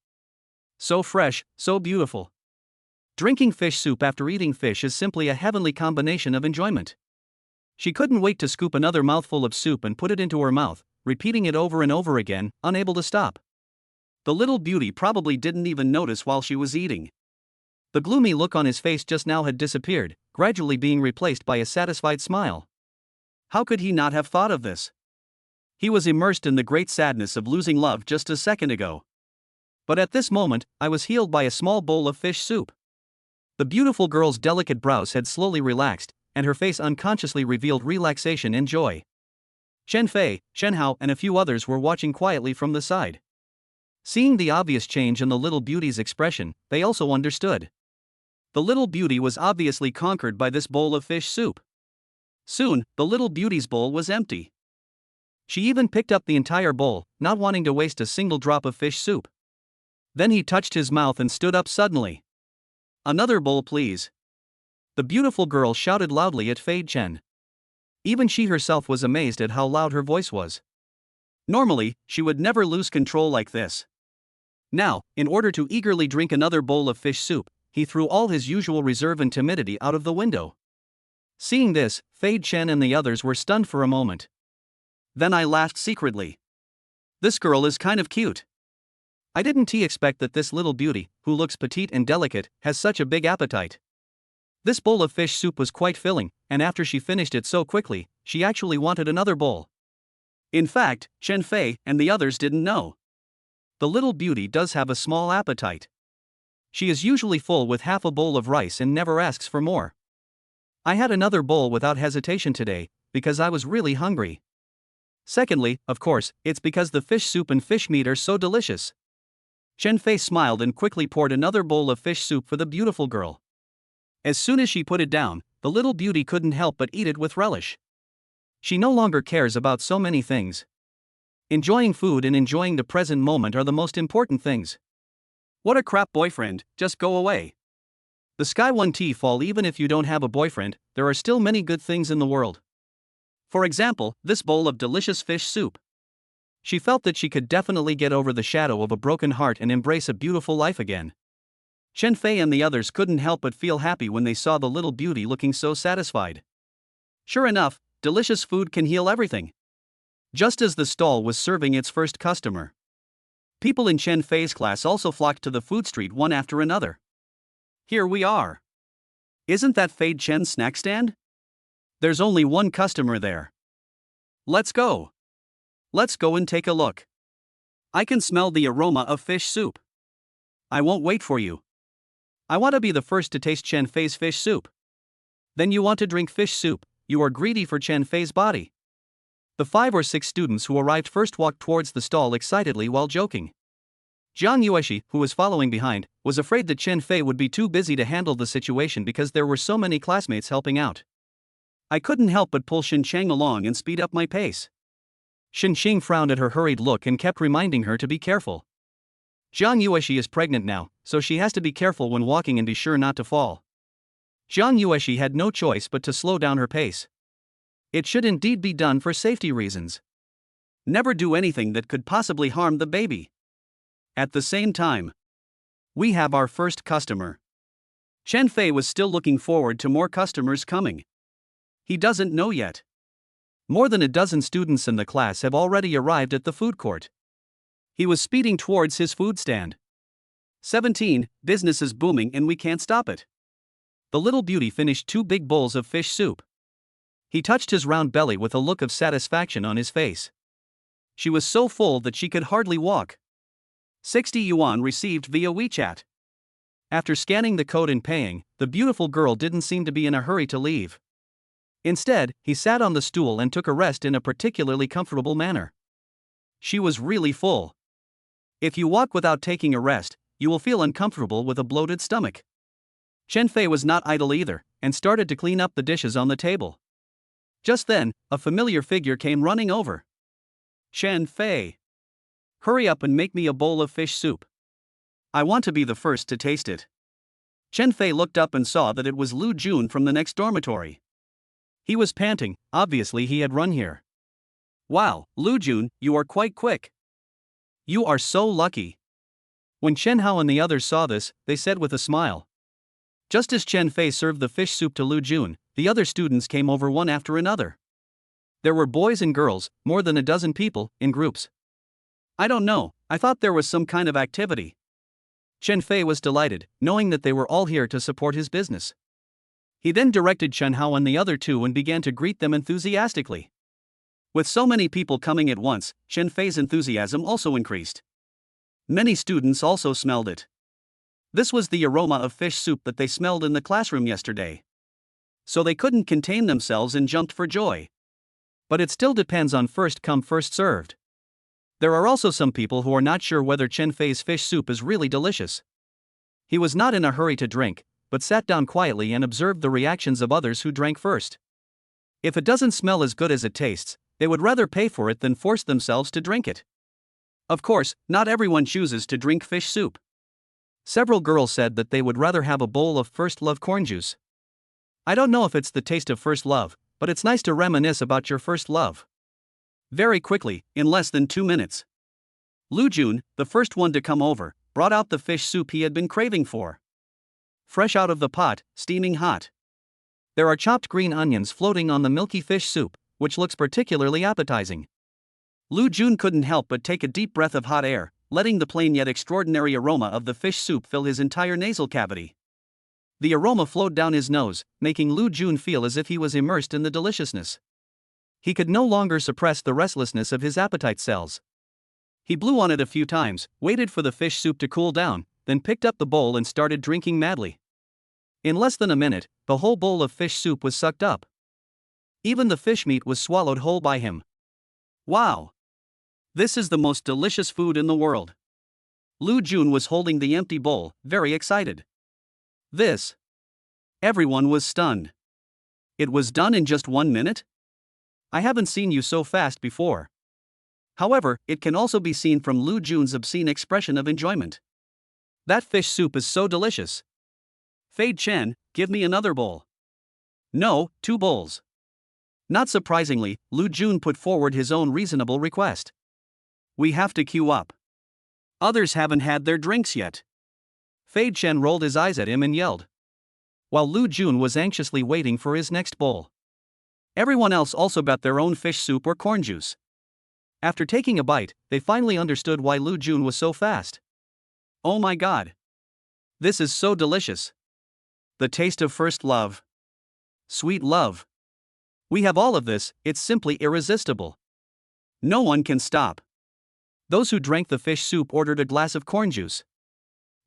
So fresh, so beautiful. Drinking fish soup after eating fish is simply a heavenly combination of enjoyment. She couldn't wait to scoop another mouthful of soup and put it into her mouth, repeating it over and over again, unable to stop. The little beauty probably didn't even notice while she was eating. The gloomy look on his face just now had disappeared, gradually being replaced by a satisfied smile. How could he not have thought of this? He was immersed in the great sadness of losing love just a second ago. But at this moment, I was healed by a small bowl of fish soup. The beautiful girl's delicate brows had slowly relaxed, and her face unconsciously revealed relaxation and joy. Chen Fei, Chen Hao, and a few others were watching quietly from the side. Seeing the obvious change in the little beauty's expression, they also understood. The little beauty was obviously conquered by this bowl of fish soup. Soon, the little beauty's bowl was empty. She even picked up the entire bowl, not wanting to waste a single drop of fish soup. Then he touched his mouth and stood up suddenly. "Another bowl, please." The beautiful girl shouted loudly at Fei Chen. Even she herself was amazed at how loud her voice was. Normally, she would never lose control like this. Now, in order to eagerly drink another bowl of fish soup, he threw all his usual reserve and timidity out of the window. Seeing this, Fei Chen and the others were stunned for a moment. Then I laughed secretly. This girl is kind of cute. I didn't expect that this little beauty, who looks petite and delicate, has such a big appetite. This bowl of fish soup was quite filling, and after she finished it so quickly, she actually wanted another bowl. In fact, Chen Fei and the others didn't know. The little beauty does have a small appetite. She is usually full with half a bowl of rice and never asks for more. I had another bowl without hesitation today, because I was really hungry. Secondly, of course, it's because the fish soup and fish meat are so delicious. Chen Fei smiled and quickly poured another bowl of fish soup for the beautiful girl. As soon as she put it down, the little beauty couldn't help but eat it with relish. She no longer cares about so many things. Enjoying food and enjoying the present moment are the most important things. What a crap boyfriend, just go away. The sky won't fall even if you don't have a boyfriend, there are still many good things in the world. For example, this bowl of delicious fish soup. She felt that she could definitely get over the shadow of a broken heart and embrace a beautiful life again. Chen Fei and the others couldn't help but feel happy when they saw the little beauty looking so satisfied. Sure enough, delicious food can heal everything. Just as the stall was serving its first customer, people in Chen Fei's class also flocked to the food street one after another. Here we are. Isn't that Fei Chen's snack stand? There's only one customer there. Let's go. Let's go and take a look. I can smell the aroma of fish soup. I won't wait for you. I want to be the first to taste Chen Fei's fish soup. Then you want to drink fish soup, you are greedy for Chen Fei's body. The 5 or 6 students who arrived first walked towards the stall excitedly while joking. Jiang Yueshi, who was following behind, was afraid that Chen Fei would be too busy to handle the situation because there were so many classmates helping out. I couldn't help but pull Shin Cheng along and speed up my pace. Shin Xing frowned at her hurried look and kept reminding her to be careful. Jiang Yueshi is pregnant now, so she has to be careful when walking and be sure not to fall. Jiang Yueshi had no choice but to slow down her pace. It should indeed be done for safety reasons. Never do anything that could possibly harm the baby. At the same time, we have our first customer. Chen Fei was still looking forward to more customers coming. He doesn't know yet. More than a dozen students in the class have already arrived at the food court. He was speeding towards his food stand. 17, business is booming and we can't stop it. The little beauty finished 2 big bowls of fish soup. He touched his round belly with a look of satisfaction on his face. She was so full that she could hardly walk. 60 yuan received via WeChat. After scanning the code and paying, the beautiful girl didn't seem to be in a hurry to leave. Instead, he sat on the stool and took a rest in a particularly comfortable manner. She was really full. If you walk without taking a rest, you will feel uncomfortable with a bloated stomach. Chen Fei was not idle either, and started to clean up the dishes on the table. Just then, a familiar figure came running over. Chen Fei. Hurry up and make me a bowl of fish soup. I want to be the first to taste it. Chen Fei looked up and saw that it was Lu Jun from the next dormitory. He was panting, obviously he had run here. Wow, Lu Jun, you are quite quick. You are so lucky. When Chen Hao and the others saw this, they said with a smile. Just as Chen Fei served the fish soup to Lu Jun, the other students came over one after another. There were boys and girls, more than a dozen people, in groups. I don't know, I thought there was some kind of activity. Chen Fei was delighted, knowing that they were all here to support his business. He then directed Chen Hao and the other 2 and began to greet them enthusiastically. With so many people coming at once, Chen Fei's enthusiasm also increased. Many students also smelled it. This was the aroma of fish soup that they smelled in the classroom yesterday. So they couldn't contain themselves and jumped for joy. But it still depends on first come first served. There are also some people who are not sure whether Chen Fei's fish soup is really delicious. He was not in a hurry to drink, but sat down quietly and observed the reactions of others who drank first. If it doesn't smell as good as it tastes, they would rather pay for it than force themselves to drink it. Of course, not everyone chooses to drink fish soup. Several girls said that they would rather have a bowl of first love corn juice. I don't know if it's the taste of first love, but it's nice to reminisce about your first love. Very quickly, in less than 2 minutes, Lu Jun, the first one to come over, brought out the fish soup he had been craving for. Fresh out of the pot, steaming hot. There are chopped green onions floating on the milky fish soup, which looks particularly appetizing. Lu Jun couldn't help but take a deep breath of hot air, letting the plain yet extraordinary aroma of the fish soup fill his entire nasal cavity. The aroma flowed down his nose, making Lu Jun feel as if he was immersed in the deliciousness. He could no longer suppress the restlessness of his appetite cells. He blew on it a few times, waited for the fish soup to cool down, then picked up the bowl and started drinking madly. In less than a minute, the whole bowl of fish soup was sucked up. Even the fish meat was swallowed whole by him. Wow! This is the most delicious food in the world. Lu Jun was holding the empty bowl, very excited. This. Everyone was stunned. It was done in just 1 minute? I haven't seen you so fast before. However, it can also be seen from Lu Jun's obscene expression of enjoyment. That fish soup is so delicious. Fei Chen, give me another bowl. No, 2 bowls. Not surprisingly, Lu Jun put forward his own reasonable request. We have to queue up. Others haven't had their drinks yet. Fei Chen rolled his eyes at him and yelled, while Lu Jun was anxiously waiting for his next bowl. Everyone else also got their own fish soup or corn juice. After taking a bite, they finally understood why Lu Jun was so fast. Oh my god! This is so delicious. The taste of first love. Sweet love. We have all of this, it's simply irresistible. No one can stop. Those who drank the fish soup ordered a glass of corn juice.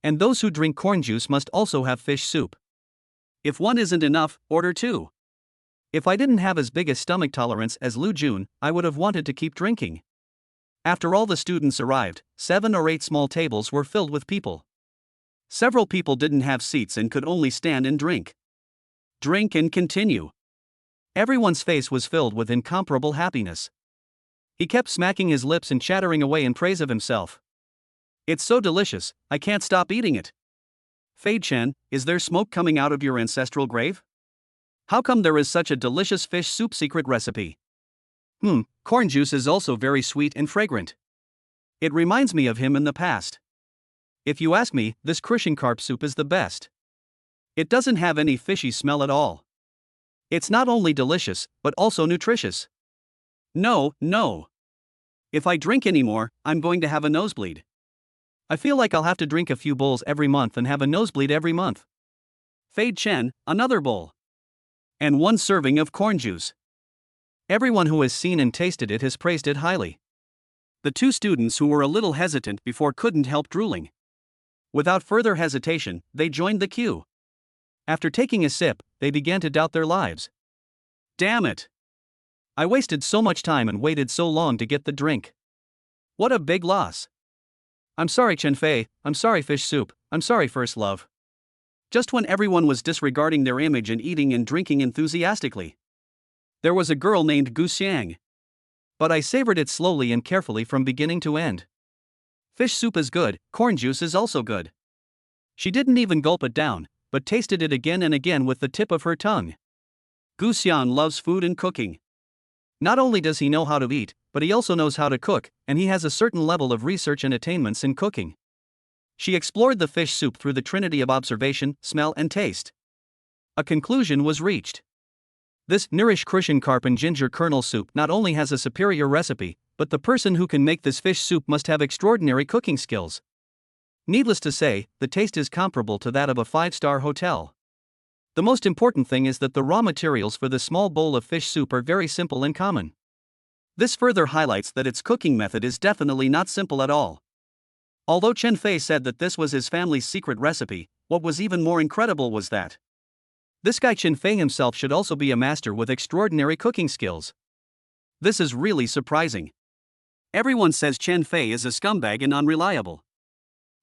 And those who drink corn juice must also have fish soup. If one isn't enough, order two. If I didn't have as big a stomach tolerance as Lu Jun, I would have wanted to keep drinking. After all the students arrived, 7 or 8 small tables were filled with people. Several people didn't have seats and could only stand and drink. Drink and continue. Everyone's face was filled with incomparable happiness. He kept smacking his lips and chattering away in praise of himself. It's so delicious, I can't stop eating it. Fei Chen, is there smoke coming out of your ancestral grave? How come there is such a delicious fish soup secret recipe? Corn juice is also very sweet and fragrant. It reminds me of him in the past. If you ask me, this crushing carp soup is the best. It doesn't have any fishy smell at all. It's not only delicious, but also nutritious. No. If I drink anymore, I'm going to have a nosebleed. I feel like I'll have to drink a few bowls every month and have a nosebleed every month. Fei Chen, another bowl. And 1 serving of corn juice. Everyone who has seen and tasted it has praised it highly. The 2 students who were a little hesitant before couldn't help drooling. Without further hesitation, they joined the queue. After taking a sip, they began to doubt their lives. Damn it! I wasted so much time and waited so long to get the drink. What a big loss. I'm sorry Chen Fei, I'm sorry fish soup, I'm sorry first love. Just when everyone was disregarding their image and eating and drinking enthusiastically. There was a girl named Gu Xiang. But I savored it slowly and carefully from beginning to end. Fish soup is good, corn juice is also good. She didn't even gulp it down, but tasted it again and again with the tip of her tongue. Gu Xiang loves food and cooking. Not only does he know how to eat, but he also knows how to cook, and he has a certain level of research and attainments in cooking. She explored the fish soup through the trinity of observation, smell and taste. A conclusion was reached. This nourish crushing carp and ginger kernel soup not only has a superior recipe, but the person who can make this fish soup must have extraordinary cooking skills. Needless to say, the taste is comparable to that of a 5-star hotel. The most important thing is that the raw materials for this small bowl of fish soup are very simple and common. This further highlights that its cooking method is definitely not simple at all. Although Chen Fei said that this was his family's secret recipe, what was even more incredible was that this guy Chen Fei himself should also be a master with extraordinary cooking skills. This is really surprising. Everyone says Chen Fei is a scumbag and unreliable.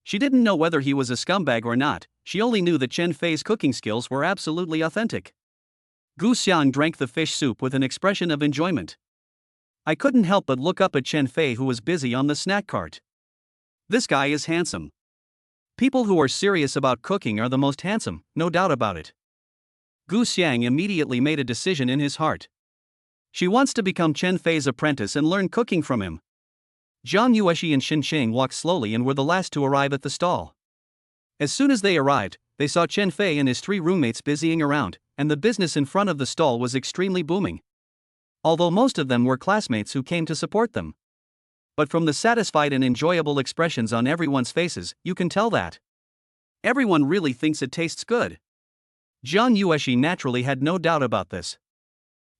She didn't know whether he was a scumbag or not, she only knew that Chen Fei's cooking skills were absolutely authentic. Gu Xiang drank the fish soup with an expression of enjoyment. I couldn't help but look up at Chen Fei who was busy on the snack cart. This guy is handsome. People who are serious about cooking are the most handsome, no doubt about it. Gu Xiang immediately made a decision in his heart. She wants to become Chen Fei's apprentice and learn cooking from him. Zhang Yueshi and Xin Xing walked slowly and were the last to arrive at the stall. As soon as they arrived, they saw Chen Fei and his 3 roommates busying around, and the business in front of the stall was extremely booming. Although most of them were classmates who came to support them. But from the satisfied and enjoyable expressions on everyone's faces, you can tell that everyone really thinks it tastes good. Zhang Yueshi naturally had no doubt about this.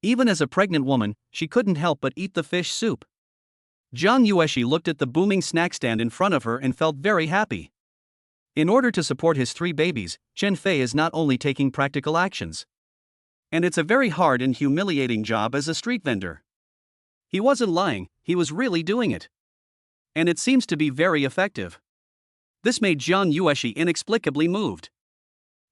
Even as a pregnant woman, she couldn't help but eat the fish soup. Zhang Yueshi looked at the booming snack stand in front of her and felt very happy. In order to support his 3 babies, Chen Fei is not only taking practical actions. And it's a very hard and humiliating job as a street vendor. He wasn't lying, he was really doing it. And it seems to be very effective. This made Zhang Yueshi inexplicably moved.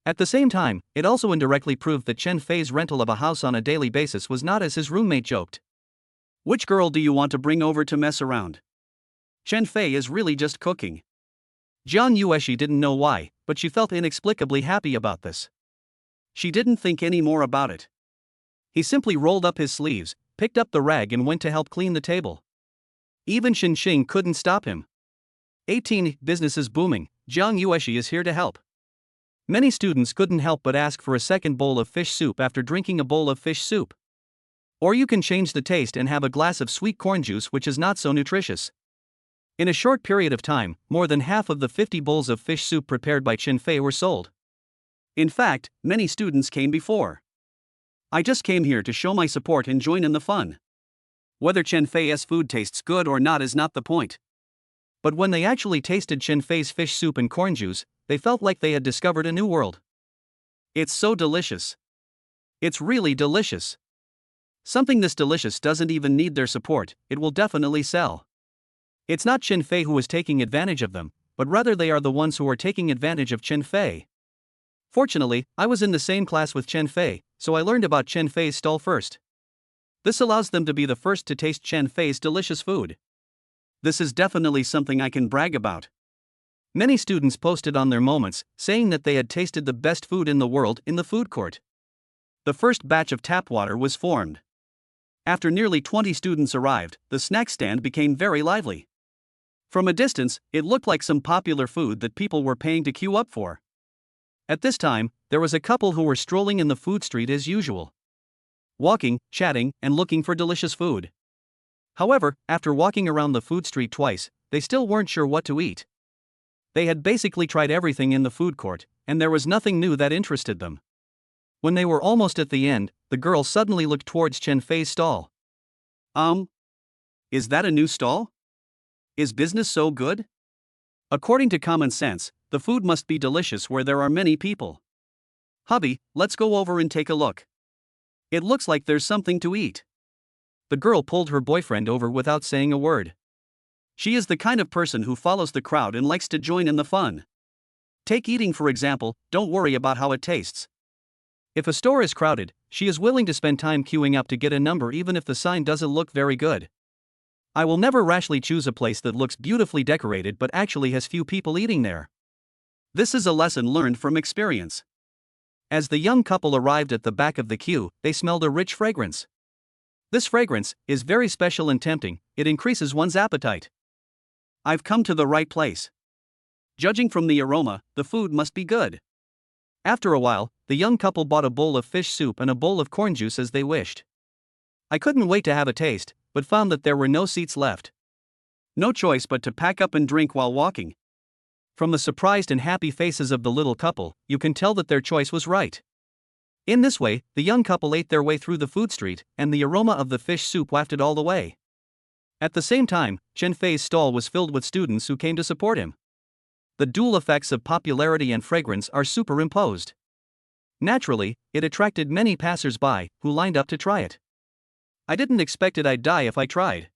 At the same time, it also indirectly proved that Chen Fei's rental of a house on a daily basis was not as his roommate joked. Which girl do you want to bring over to mess around? Chen Fei is really just cooking. Zhang Yueshi didn't know why, but she felt inexplicably happy about this. She didn't think any more about it. He simply rolled up his sleeves, picked up the rag and went to help clean the table. Even Xinxing couldn't stop him. 18. Business is booming. Jiang Yueshi is here to help. Many students couldn't help but ask for a second bowl of fish soup after drinking a bowl of fish soup. Or you can change the taste and have a glass of sweet corn juice, which is not so nutritious. In a short period of time, more than half of the 50 bowls of fish soup prepared by Chen Fei were sold. In fact, many students came before. I just came here to show my support and join in the fun. Whether Chen Fei's food tastes good or not is not the point. But when they actually tasted Chen Fei's fish soup and corn juice, they felt like they had discovered a new world. It's so delicious. It's really delicious. Something this delicious doesn't even need their support, it will definitely sell. It's not Chen Fei who is taking advantage of them, but rather they are the ones who are taking advantage of Chen Fei. Fortunately, I was in the same class with Chen Fei, so I learned about Chen Fei's stall first. This allows them to be the first to taste Chen Fei's delicious food. This is definitely something I can brag about. Many students posted on their moments, saying that they had tasted the best food in the world in the food court. The first batch of tap water was formed. After nearly 20 students arrived, the snack stand became very lively. From a distance, it looked like some popular food that people were paying to queue up for. At this time, there was a couple who were strolling in the food street as usual. Walking, chatting, and looking for delicious food. However, after walking around the food street twice, they still weren't sure what to eat. They had basically tried everything in the food court, and there was nothing new that interested them. When they were almost at the end, the girl suddenly looked towards Chen Fei's stall. Is that a new stall? Is business so good? According to common sense, the food must be delicious where there are many people. Hubby, let's go over and take a look. It looks like there's something to eat. The girl pulled her boyfriend over without saying a word. She is the kind of person who follows the crowd and likes to join in the fun. Take eating for example, don't worry about how it tastes. If a store is crowded, she is willing to spend time queuing up to get a number even if the sign doesn't look very good. I will never rashly choose a place that looks beautifully decorated but actually has few people eating there. This is a lesson learned from experience. As the young couple arrived at the back of the queue, they smelled a rich fragrance. This fragrance is very special and tempting, it increases one's appetite. I've come to the right place. Judging from the aroma, the food must be good. After a while, the young couple bought a bowl of fish soup and a bowl of corn juice as they wished. I couldn't wait to have a taste, but found that there were no seats left. No choice but to pack up and drink while walking. From the surprised and happy faces of the little couple, you can tell that their choice was right. In this way, the young couple ate their way through the food street, and the aroma of the fish soup wafted all the way. At the same time, Chen Fei's stall was filled with students who came to support him. The dual effects of popularity and fragrance are superimposed. Naturally, it attracted many passers-by who lined up to try it. I didn't expect I'd die if I tried.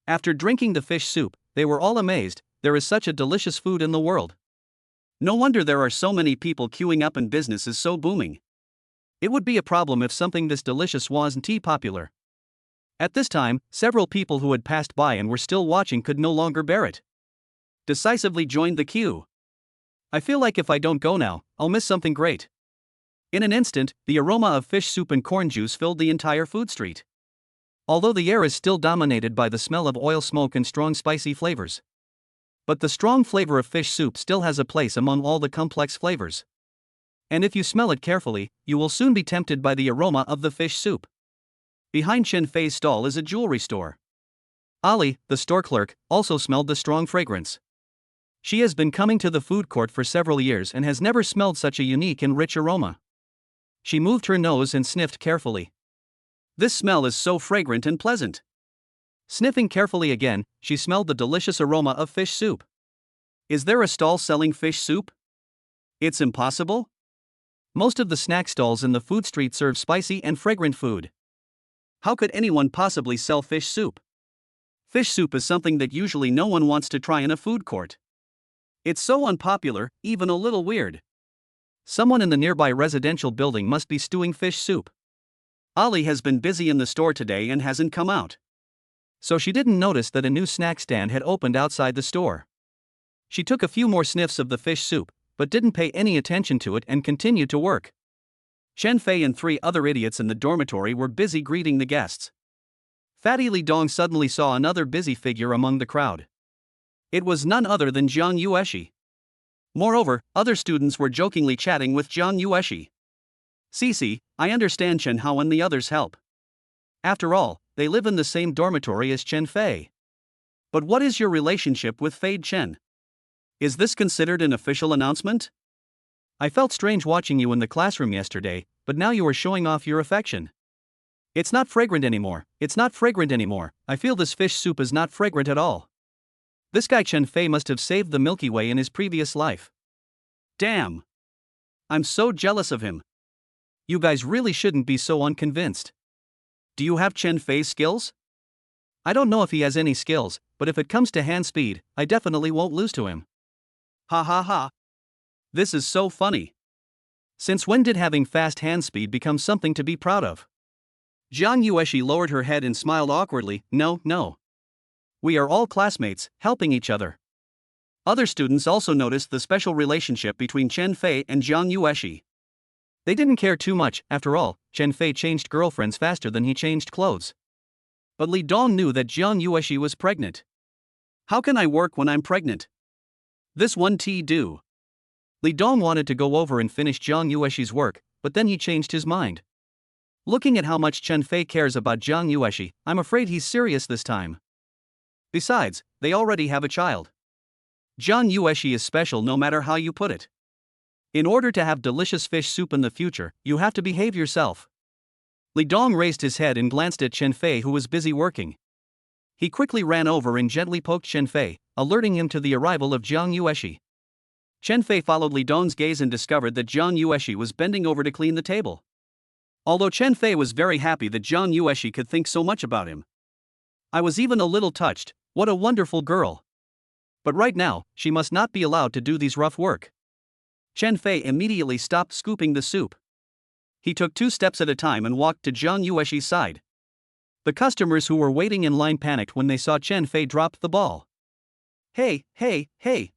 After drinking the fish soup, they were all amazed, there is such a delicious food in the world. No wonder there are so many people queuing up and business is so booming. It would be a problem if something this delicious wasn't popular. At this time, several people who had passed by and were still watching could no longer bear it. Decisively joined the queue. I feel like if I don't go now, I'll miss something great. In an instant, the aroma of fish soup and corn juice filled the entire food street. Although the air is still dominated by the smell of oil smoke and strong spicy flavors. But the strong flavor of fish soup still has a place among all the complex flavors. And if you smell it carefully, you will soon be tempted by the aroma of the fish soup. Behind Chen Fei's stall is a jewelry store. Ali, the store clerk, also smelled the strong fragrance. She has been coming to the food court for several years and has never smelled such a unique and rich aroma. She moved her nose and sniffed carefully. This smell is so fragrant and pleasant. Sniffing carefully again, she smelled the delicious aroma of fish soup. Is there a stall selling fish soup? It's impossible? Most of the snack stalls in the food street serve spicy and fragrant food. How could anyone possibly sell fish soup? Fish soup is something that usually no one wants to try in a food court. It's so unpopular, even a little weird. Someone in the nearby residential building must be stewing fish soup. Ali has been busy in the store today and hasn't come out. So she didn't notice that a new snack stand had opened outside the store. She took a few more sniffs of the fish soup, but didn't pay any attention to it and continued to work. Chen Fei and 3 other idiots in the dormitory were busy greeting the guests. Fatty Li Dong suddenly saw another busy figure among the crowd. It was none other than Jiang Yueshi. Moreover, other students were jokingly chatting with Jiang Yueshi. "Cici, I understand Chen Hao and the others help. After all, they live in the same dormitory as Chen Fei. But what is your relationship with Fei Chen? Is this considered an official announcement? I felt strange watching you in the classroom yesterday, but now you are showing off your affection. It's not fragrant anymore, it's not fragrant anymore. I feel this fish soup is not fragrant at all. This guy Chen Fei must have saved the Milky Way in his previous life. Damn! I'm so jealous of him. You guys really shouldn't be so unconvinced. Do you have Chen Fei's skills? I don't know if he has any skills, but if it comes to hand speed, I definitely won't lose to him. Ha ha ha. This is so funny. Since when did having fast hand speed become something to be proud of? Jiang Yueshi lowered her head and smiled awkwardly. No. We are all classmates, helping each other. Other students also noticed the special relationship between Chen Fei and Jiang Yueshi. They didn't care too much, after all, Chen Fei changed girlfriends faster than he changed clothes. But Li Dong knew that Jiang Yueshi was pregnant. How can I work when I'm pregnant? This won't do. Li Dong wanted to go over and finish Jiang Yueshi's work, but then he changed his mind. Looking at how much Chen Fei cares about Jiang Yueshi, I'm afraid he's serious this time. Besides, they already have a child. Jiang Yueshi is special no matter how you put it. In order to have delicious fish soup in the future, you have to behave yourself. Li Dong raised his head and glanced at Chen Fei, who was busy working. He quickly ran over and gently poked Chen Fei, alerting him to the arrival of Jiang Yueshi. Chen Fei followed Li Dong's gaze and discovered that Jiang Yueshi was bending over to clean the table. Although Chen Fei was very happy that Jiang Yueshi could think so much about him. I was even a little touched. What a wonderful girl. But right now, she must not be allowed to do these rough work. Chen Fei immediately stopped scooping the soup. He took 2 steps at a time and walked to Jiang Yueshi's side. The customers who were waiting in line panicked when they saw Chen Fei drop the ball. Hey,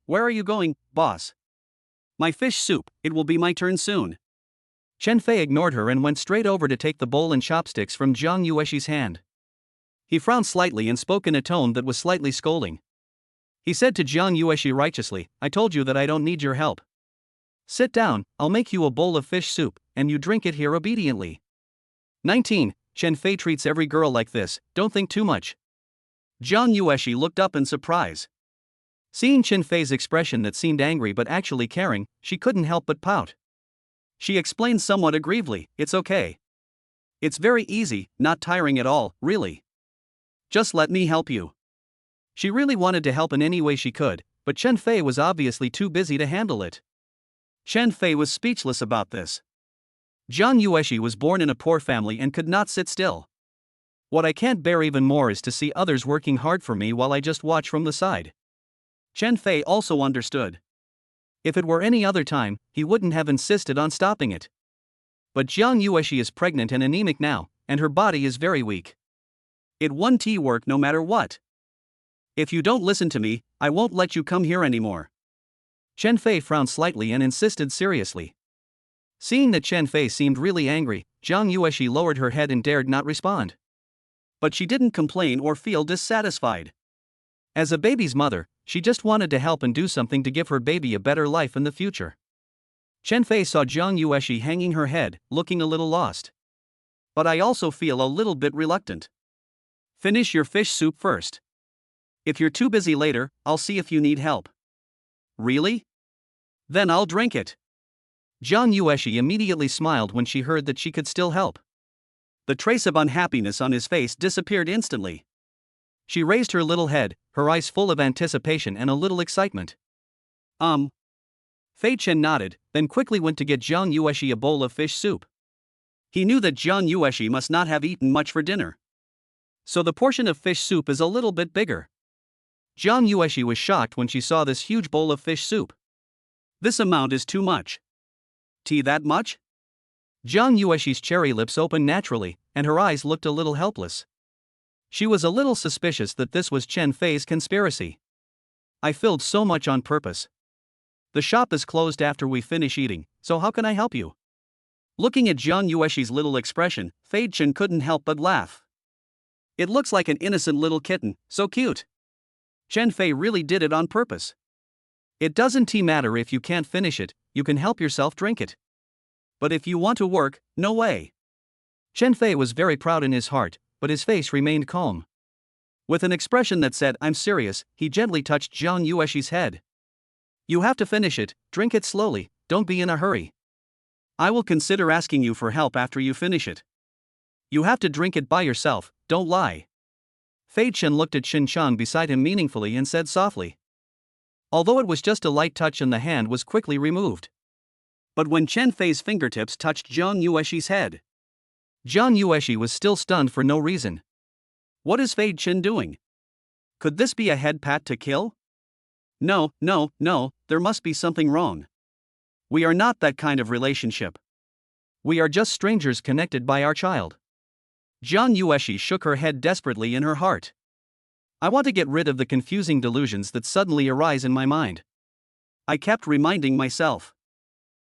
where are you going, boss? My fish soup, it will be my turn soon. Chen Fei ignored her and went straight over to take the bowl and chopsticks from Jiang Yueshi's hand. He frowned slightly and spoke in a tone that was slightly scolding. He said to Jiang Yueshi righteously, I told you that I don't need your help. Sit down, I'll make you a bowl of fish soup, and you drink it here obediently. 19. Chen Fei treats every girl like this, don't think too much. Jiang Yueshi looked up in surprise. Seeing Chen Fei's expression that seemed angry but actually caring, she couldn't help but pout. She explained somewhat aggrievedly, it's okay. It's very easy, not tiring at all, really. Just let me help you. She really wanted to help in any way she could, but Chen Fei was obviously too busy to handle it. Chen Fei was speechless about this. Jiang Yueshi was born in a poor family and could not sit still. What I can't bear even more is to see others working hard for me while I just watch from the side. Chen Fei also understood. If it were any other time, he wouldn't have insisted on stopping it. But Jiang Yueshi is pregnant and anemic now, and her body is very weak. It won't work no matter what. If you don't listen to me, I won't let you come here anymore. Chen Fei frowned slightly and insisted seriously. Seeing that Chen Fei seemed really angry, Jiang Yueshi lowered her head and dared not respond. But she didn't complain or feel dissatisfied. As a baby's mother, she just wanted to help and do something to give her baby a better life in the future. Chen Fei saw Jiang Yueshi hanging her head, looking a little lost. But I also feel a little bit reluctant. Finish your fish soup first. If you're too busy later, I'll see if you need help. Really? Then I'll drink it. Jiang Yueshi immediately smiled when she heard that she could still help. The trace of unhappiness on his face disappeared instantly. She raised her little head, her eyes full of anticipation and a little excitement. Fei Chen nodded, then quickly went to get Jiang Yueshi a bowl of fish soup. He knew that Jiang Yueshi must not have eaten much for dinner. So the portion of fish soup is a little bit bigger. Jiang Yueshi was shocked when she saw this huge bowl of fish soup. This amount is too much. Tea that much? Jiang Yueshi's cherry lips opened naturally, and her eyes looked a little helpless. She was a little suspicious that this was Chen Fei's conspiracy. I filled so much on purpose. The shop is closed after we finish eating, so how can I help you? Looking at Jiang Yueshi's little expression, Fei Chen couldn't help but laugh. It looks like an innocent little kitten, so cute. Chen Fei really did it on purpose. It doesn't matter if you can't finish it, you can help yourself drink it. But if you want to work, no way. Chen Fei was very proud in his heart, but his face remained calm. With an expression that said, "I'm serious," he gently touched Jiang Yuexi's head. "You have to finish it, drink it slowly, don't be in a hurry. I will consider asking you for help after you finish it. You have to drink it by yourself, don't lie." Fei Chen looked at Xin Chang beside him meaningfully and said softly. Although it was just a light touch and the hand was quickly removed. But when Chen Fei's fingertips touched Jiang Yuexi's head, Jiang Yuexi was still stunned for no reason. What is Fei Chen doing? Could this be a head pat to kill? No, there must be something wrong. We are not that kind of relationship. We are just strangers connected by our child. Jiang Yuexi shook her head desperately in her heart. I want to get rid of the confusing delusions that suddenly arise in my mind. I kept reminding myself.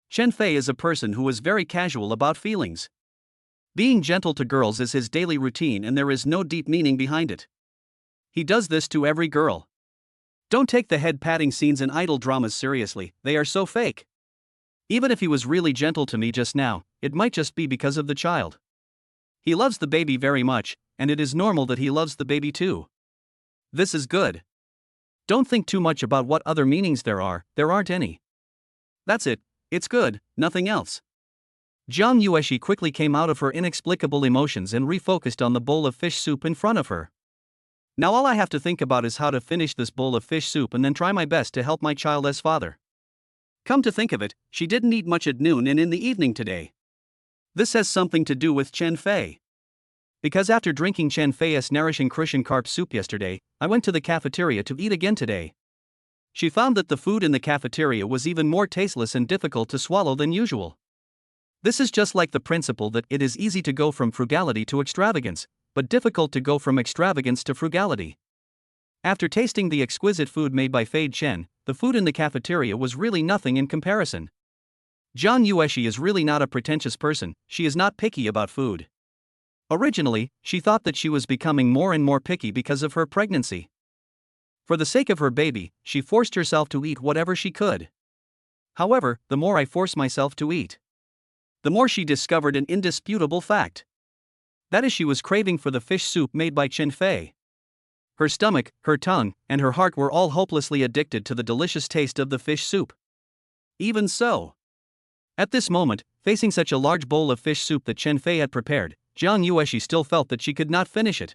Chen Fei is a person who is very casual about feelings. Being gentle to girls is his daily routine and there is no deep meaning behind it. He does this to every girl. Don't take the head-patting scenes in idol dramas seriously, they are so fake. Even if he was really gentle to me just now, it might just be because of the child. He loves the baby very much, and it is normal that he loves the baby too. This is good. Don't think too much about what other meanings there aren't any. That's it, it's good, nothing else. Jiang Yuexi quickly came out of her inexplicable emotions and refocused on the bowl of fish soup in front of her. Now all I have to think about is how to finish this bowl of fish soup and then try my best to help my child as father. Come to think of it, she didn't eat much at noon and in the evening today. This has something to do with Chen Fei. Because after drinking Chen Fei's nourishing crucian carp soup yesterday, I went to the cafeteria to eat again today. She found that the food in the cafeteria was even more tasteless and difficult to swallow than usual. This is just like the principle that it is easy to go from frugality to extravagance, but difficult to go from extravagance to frugality. After tasting the exquisite food made by Fei Chen, the food in the cafeteria was really nothing in comparison. Jiang Yuexi is really not a pretentious person, she is not picky about food. Originally, she thought that she was becoming more and more picky because of her pregnancy. For the sake of her baby, she forced herself to eat whatever she could. However, the more I forced myself to eat, the more she discovered an indisputable fact. That is, she was craving for the fish soup made by Chen Fei. Her stomach, her tongue, and her heart were all hopelessly addicted to the delicious taste of the fish soup. Even so, at this moment, facing such a large bowl of fish soup that Chen Fei had prepared, Jiang Yuexi still felt that she could not finish it.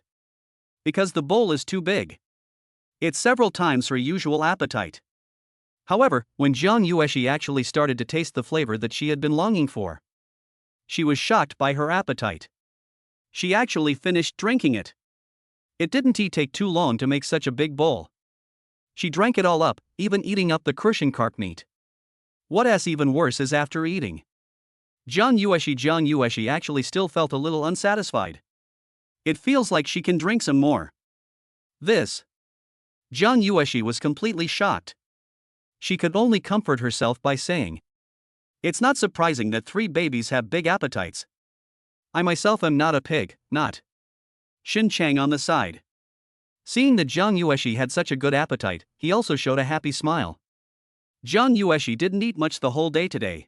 Because the bowl is too big. It's several times her usual appetite. However, when Jiang Yuexi actually started to taste the flavor that she had been longing for, she was shocked by her appetite. She actually finished drinking it. It didn't take too long to make such a big bowl. She drank it all up, even eating up the crucian carp meat. What's even worse is after eating, Jiang Yuexi actually still felt a little unsatisfied. It feels like she can drink some more. Jiang Yuexi was completely shocked. She could only comfort herself by saying, "It's not surprising that 3 babies have big appetites. I myself am not a pig, not." Xin Chang on the side. Seeing that Jiang Yuexi had such a good appetite, he also showed a happy smile. Jiang Yuexi didn't eat much the whole day today.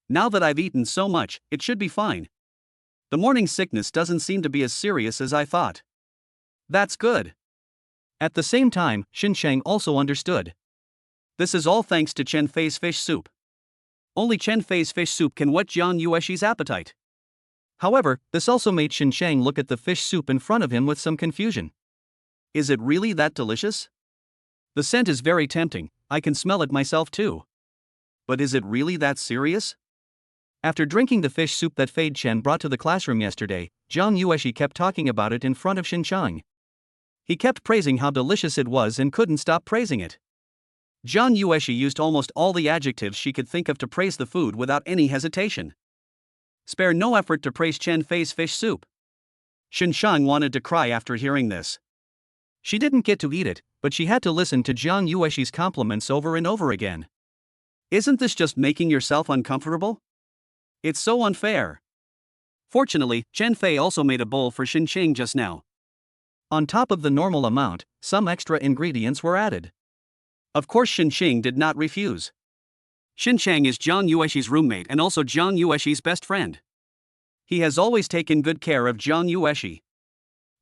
Now that I've eaten so much, it should be fine. The morning sickness doesn't seem to be as serious as I thought. That's good. At the same time, Xin Chang also understood. This is all thanks to Chen Fei's fish soup. Only Chen Fei's fish soup can whet Jiang Yuexi's appetite. However, this also made Xin Chang look at the fish soup in front of him with some confusion. Is it really that delicious? The scent is very tempting, I can smell it myself too. But is it really that serious? After drinking the fish soup that Fei Chen brought to the classroom yesterday, Jiang Yuexi kept talking about it in front of Xin Chang. He kept praising how delicious it was and couldn't stop praising it. Jiang Yuexi used almost all the adjectives she could think of to praise the food without any hesitation. Spare no effort to praise Chen Fei's fish soup. Xin Chang wanted to cry after hearing this. She didn't get to eat it, but she had to listen to Jiang Yuexi's compliments over and over again. Isn't this just making yourself uncomfortable? It's so unfair. Fortunately, Chen Fei also made a bowl for Xin Chang just now. On top of the normal amount, some extra ingredients were added. Of course, Xinqing did not refuse. Xinchang is Jiang Yuexi's roommate and also Jiang Yuexi's best friend. He has always taken good care of Jiang Yuexi.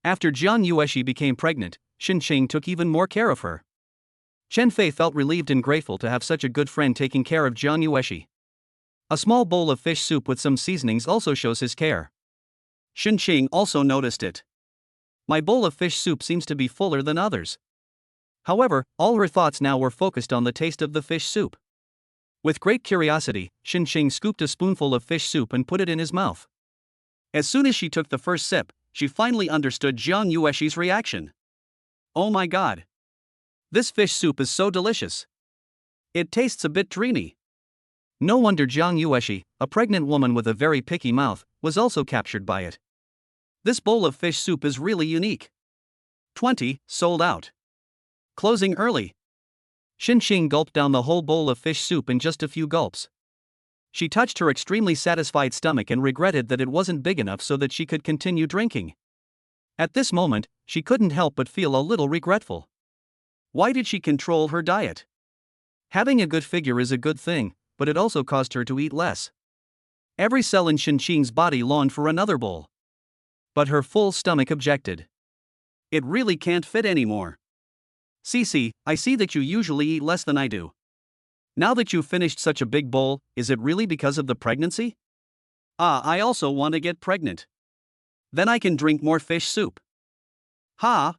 After Jiang Yuexi became pregnant, Xinqing took even more care of her. Chen Fei felt relieved and grateful to have such a good friend taking care of Jiang Yuexi. A small bowl of fish soup with some seasonings also shows his care. Xinqing also noticed it. My bowl of fish soup seems to be fuller than others. However, all her thoughts now were focused on the taste of the fish soup. With great curiosity, Xinqing scooped a spoonful of fish soup and put it in his mouth. As soon as she took the first sip, she finally understood Jiang Yuexi's reaction. Oh my god! This fish soup is so delicious. It tastes a bit dreamy. No wonder Jiang Yuexi, a pregnant woman with a very picky mouth, was also captured by it. This bowl of fish soup is really unique. 20, sold out. Closing early. Xinqing gulped down the whole bowl of fish soup in just a few gulps. She touched her extremely satisfied stomach and regretted that it wasn't big enough so that she could continue drinking. At this moment, she couldn't help but feel a little regretful. Why did she control her diet? Having a good figure is a good thing, but it also caused her to eat less. Every cell in Xinqing's body longed for another bowl. But her full stomach objected. It really can't fit anymore. Cici, I see that you usually eat less than I do. Now that you've finished such a big bowl, is it really because of the pregnancy? I also want to get pregnant. Then I can drink more fish soup. Ha!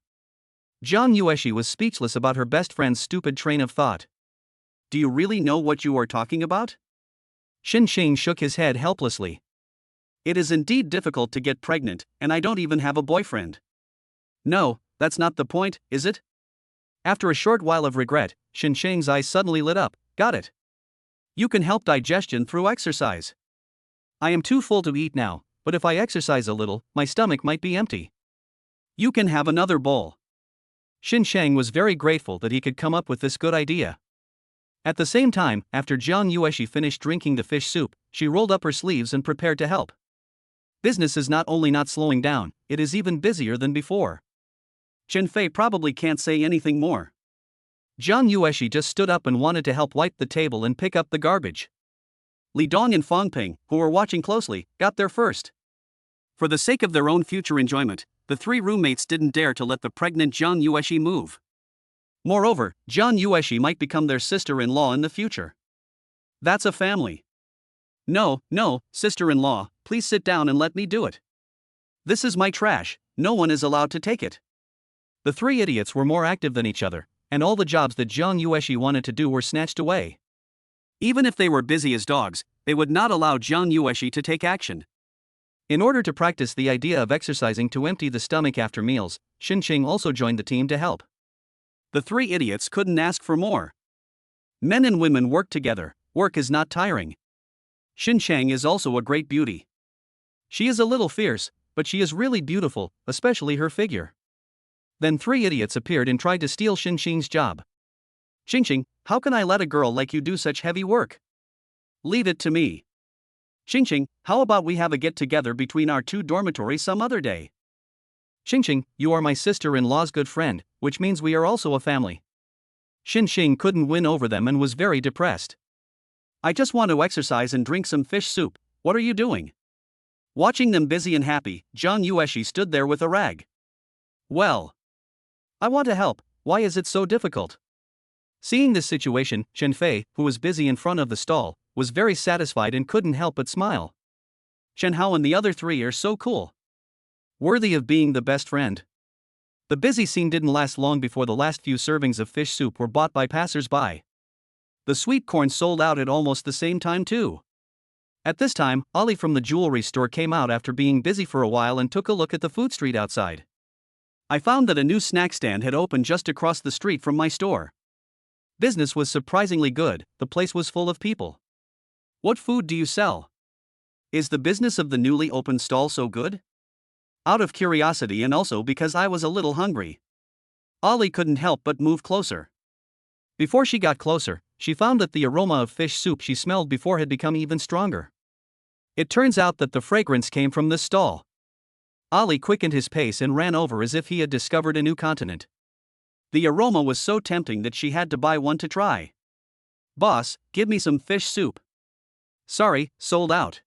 Jiang Yuexi was speechless about her best friend's stupid train of thought. Do you really know what you are talking about? Xinqing shook his head helplessly. It is indeed difficult to get pregnant, and I don't even have a boyfriend. No, that's not the point, is it? After a short while of regret, Xinqing's eyes suddenly lit up. Got it. You can help digestion through exercise. I am too full to eat now, but if I exercise a little, my stomach might be empty. You can have another bowl. Xinqing was very grateful that he could come up with this good idea. At the same time, after Jiang Yuexi finished drinking the fish soup, she rolled up her sleeves and prepared to help. Business is not only not slowing down, it is even busier than before. Chen Fei probably can't say anything more. Jiang Yuexi just stood up and wanted to help wipe the table and pick up the garbage. Li Dong and Fang Ping, who were watching closely, got there first. For the sake of their own future enjoyment, the three roommates didn't dare to let the pregnant Jiang Yuexi move. Moreover, Jiang Yuexi might become their sister-in-law in the future. That's a family. No, sister-in-law, please sit down and let me do it. This is my trash, no one is allowed to take it. The three idiots were more active than each other, and all the jobs that Jiang Yuexi wanted to do were snatched away. Even if they were busy as dogs, they would not allow Jiang Yuexi to take action. In order to practice the idea of exercising to empty the stomach after meals, Xinqing also joined the team to help. The three idiots couldn't ask for more. Men and women work together, work is not tiring. Xinqiang is also a great beauty. She is a little fierce, but she is really beautiful, especially her figure. Then three idiots appeared and tried to steal Xinqing's job. Xinqing, how can I let a girl like you do such heavy work? Leave it to me. Xinqing, how about we have a get-together between our two dormitories some other day? Xinqing, you are my sister-in-law's good friend, which means we are also a family. Xinqing couldn't win over them and was very depressed. I just want to exercise and drink some fish soup, what are you doing? Watching them busy and happy, Jiang Yuexi stood there with a rag. Well, I want to help, why is it so difficult? Seeing this situation, Chen Fei, who was busy in front of the stall, was very satisfied and couldn't help but smile. Chen Hao and the other three are so cool. Worthy of being the best friend. The busy scene didn't last long before the last few servings of fish soup were bought by passers-by. The sweet corn sold out at almost the same time too. At this time, Ollie from the jewelry store came out after being busy for a while and took a look at the food street outside. I found that a new snack stand had opened just across the street from my store. Business was surprisingly good, the place was full of people. What food do you sell? Is the business of the newly opened stall so good? Out of curiosity and also because I was a little hungry. Ollie couldn't help but move closer. Before she got closer, she found that the aroma of fish soup she smelled before had become even stronger. It turns out that the fragrance came from this stall. Ali quickened his pace and ran over as if he had discovered a new continent. The aroma was so tempting that she had to buy one to try. "Boss, give me some fish soup." "Sorry, sold out."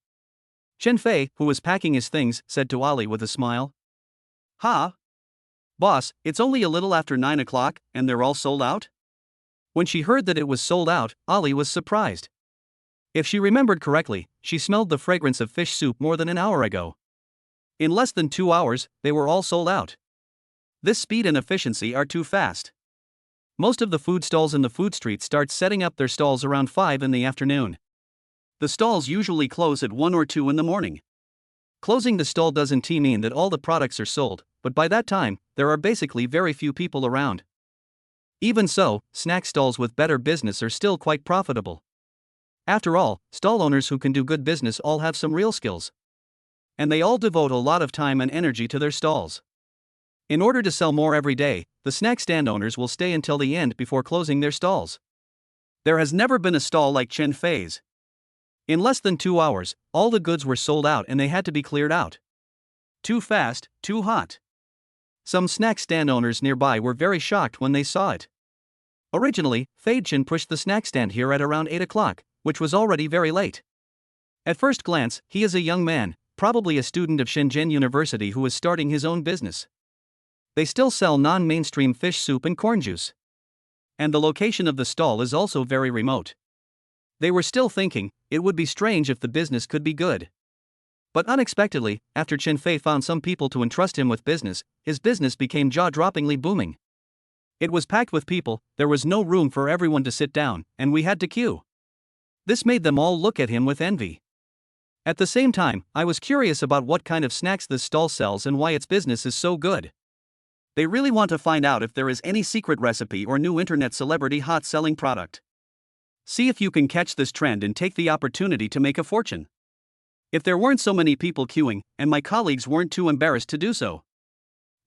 Chen Fei, who was packing his things, said to Ali with a smile. "Ha? Boss, it's only a little after 9 o'clock, and they're all sold out?" When she heard that it was sold out, Ali was surprised. If she remembered correctly, she smelled the fragrance of fish soup more than an hour ago. In less than 2 hours, they were all sold out. This speed and efficiency are too fast. Most of the food stalls in the food street start setting up their stalls around 5 in the afternoon. The stalls usually close at 1 or 2 in the morning. Closing the stall doesn't mean that all the products are sold, but by that time, there are basically very few people around. Even so, snack stalls with better business are still quite profitable. After all, stall owners who can do good business all have some real skills. And they all devote a lot of time and energy to their stalls. In order to sell more every day, the snack stand owners will stay until the end before closing their stalls. There has never been a stall like Chen Fei's. In less than 2 hours, all the goods were sold out and they had to be cleared out. Too fast, too hot. Some snack stand owners nearby were very shocked when they saw it. Originally, Fei Chen pushed the snack stand here at around 8 o'clock, which was already very late. At first glance, he is a young man, probably a student of Shenzhen University who is starting his own business. They still sell non-mainstream fish soup and corn juice. And the location of the stall is also very remote. They were still thinking, it would be strange if the business could be good. But unexpectedly, after Chen Fei found some people to entrust him with business, his business became jaw-droppingly booming. It was packed with people, there was no room for everyone to sit down, and we had to queue. This made them all look at him with envy. At the same time, I was curious about what kind of snacks this stall sells and why its business is so good. They really want to find out if there is any secret recipe or new internet celebrity hot-selling product. See if you can catch this trend and take the opportunity to make a fortune. If there weren't so many people queuing, and my colleagues weren't too embarrassed to do so,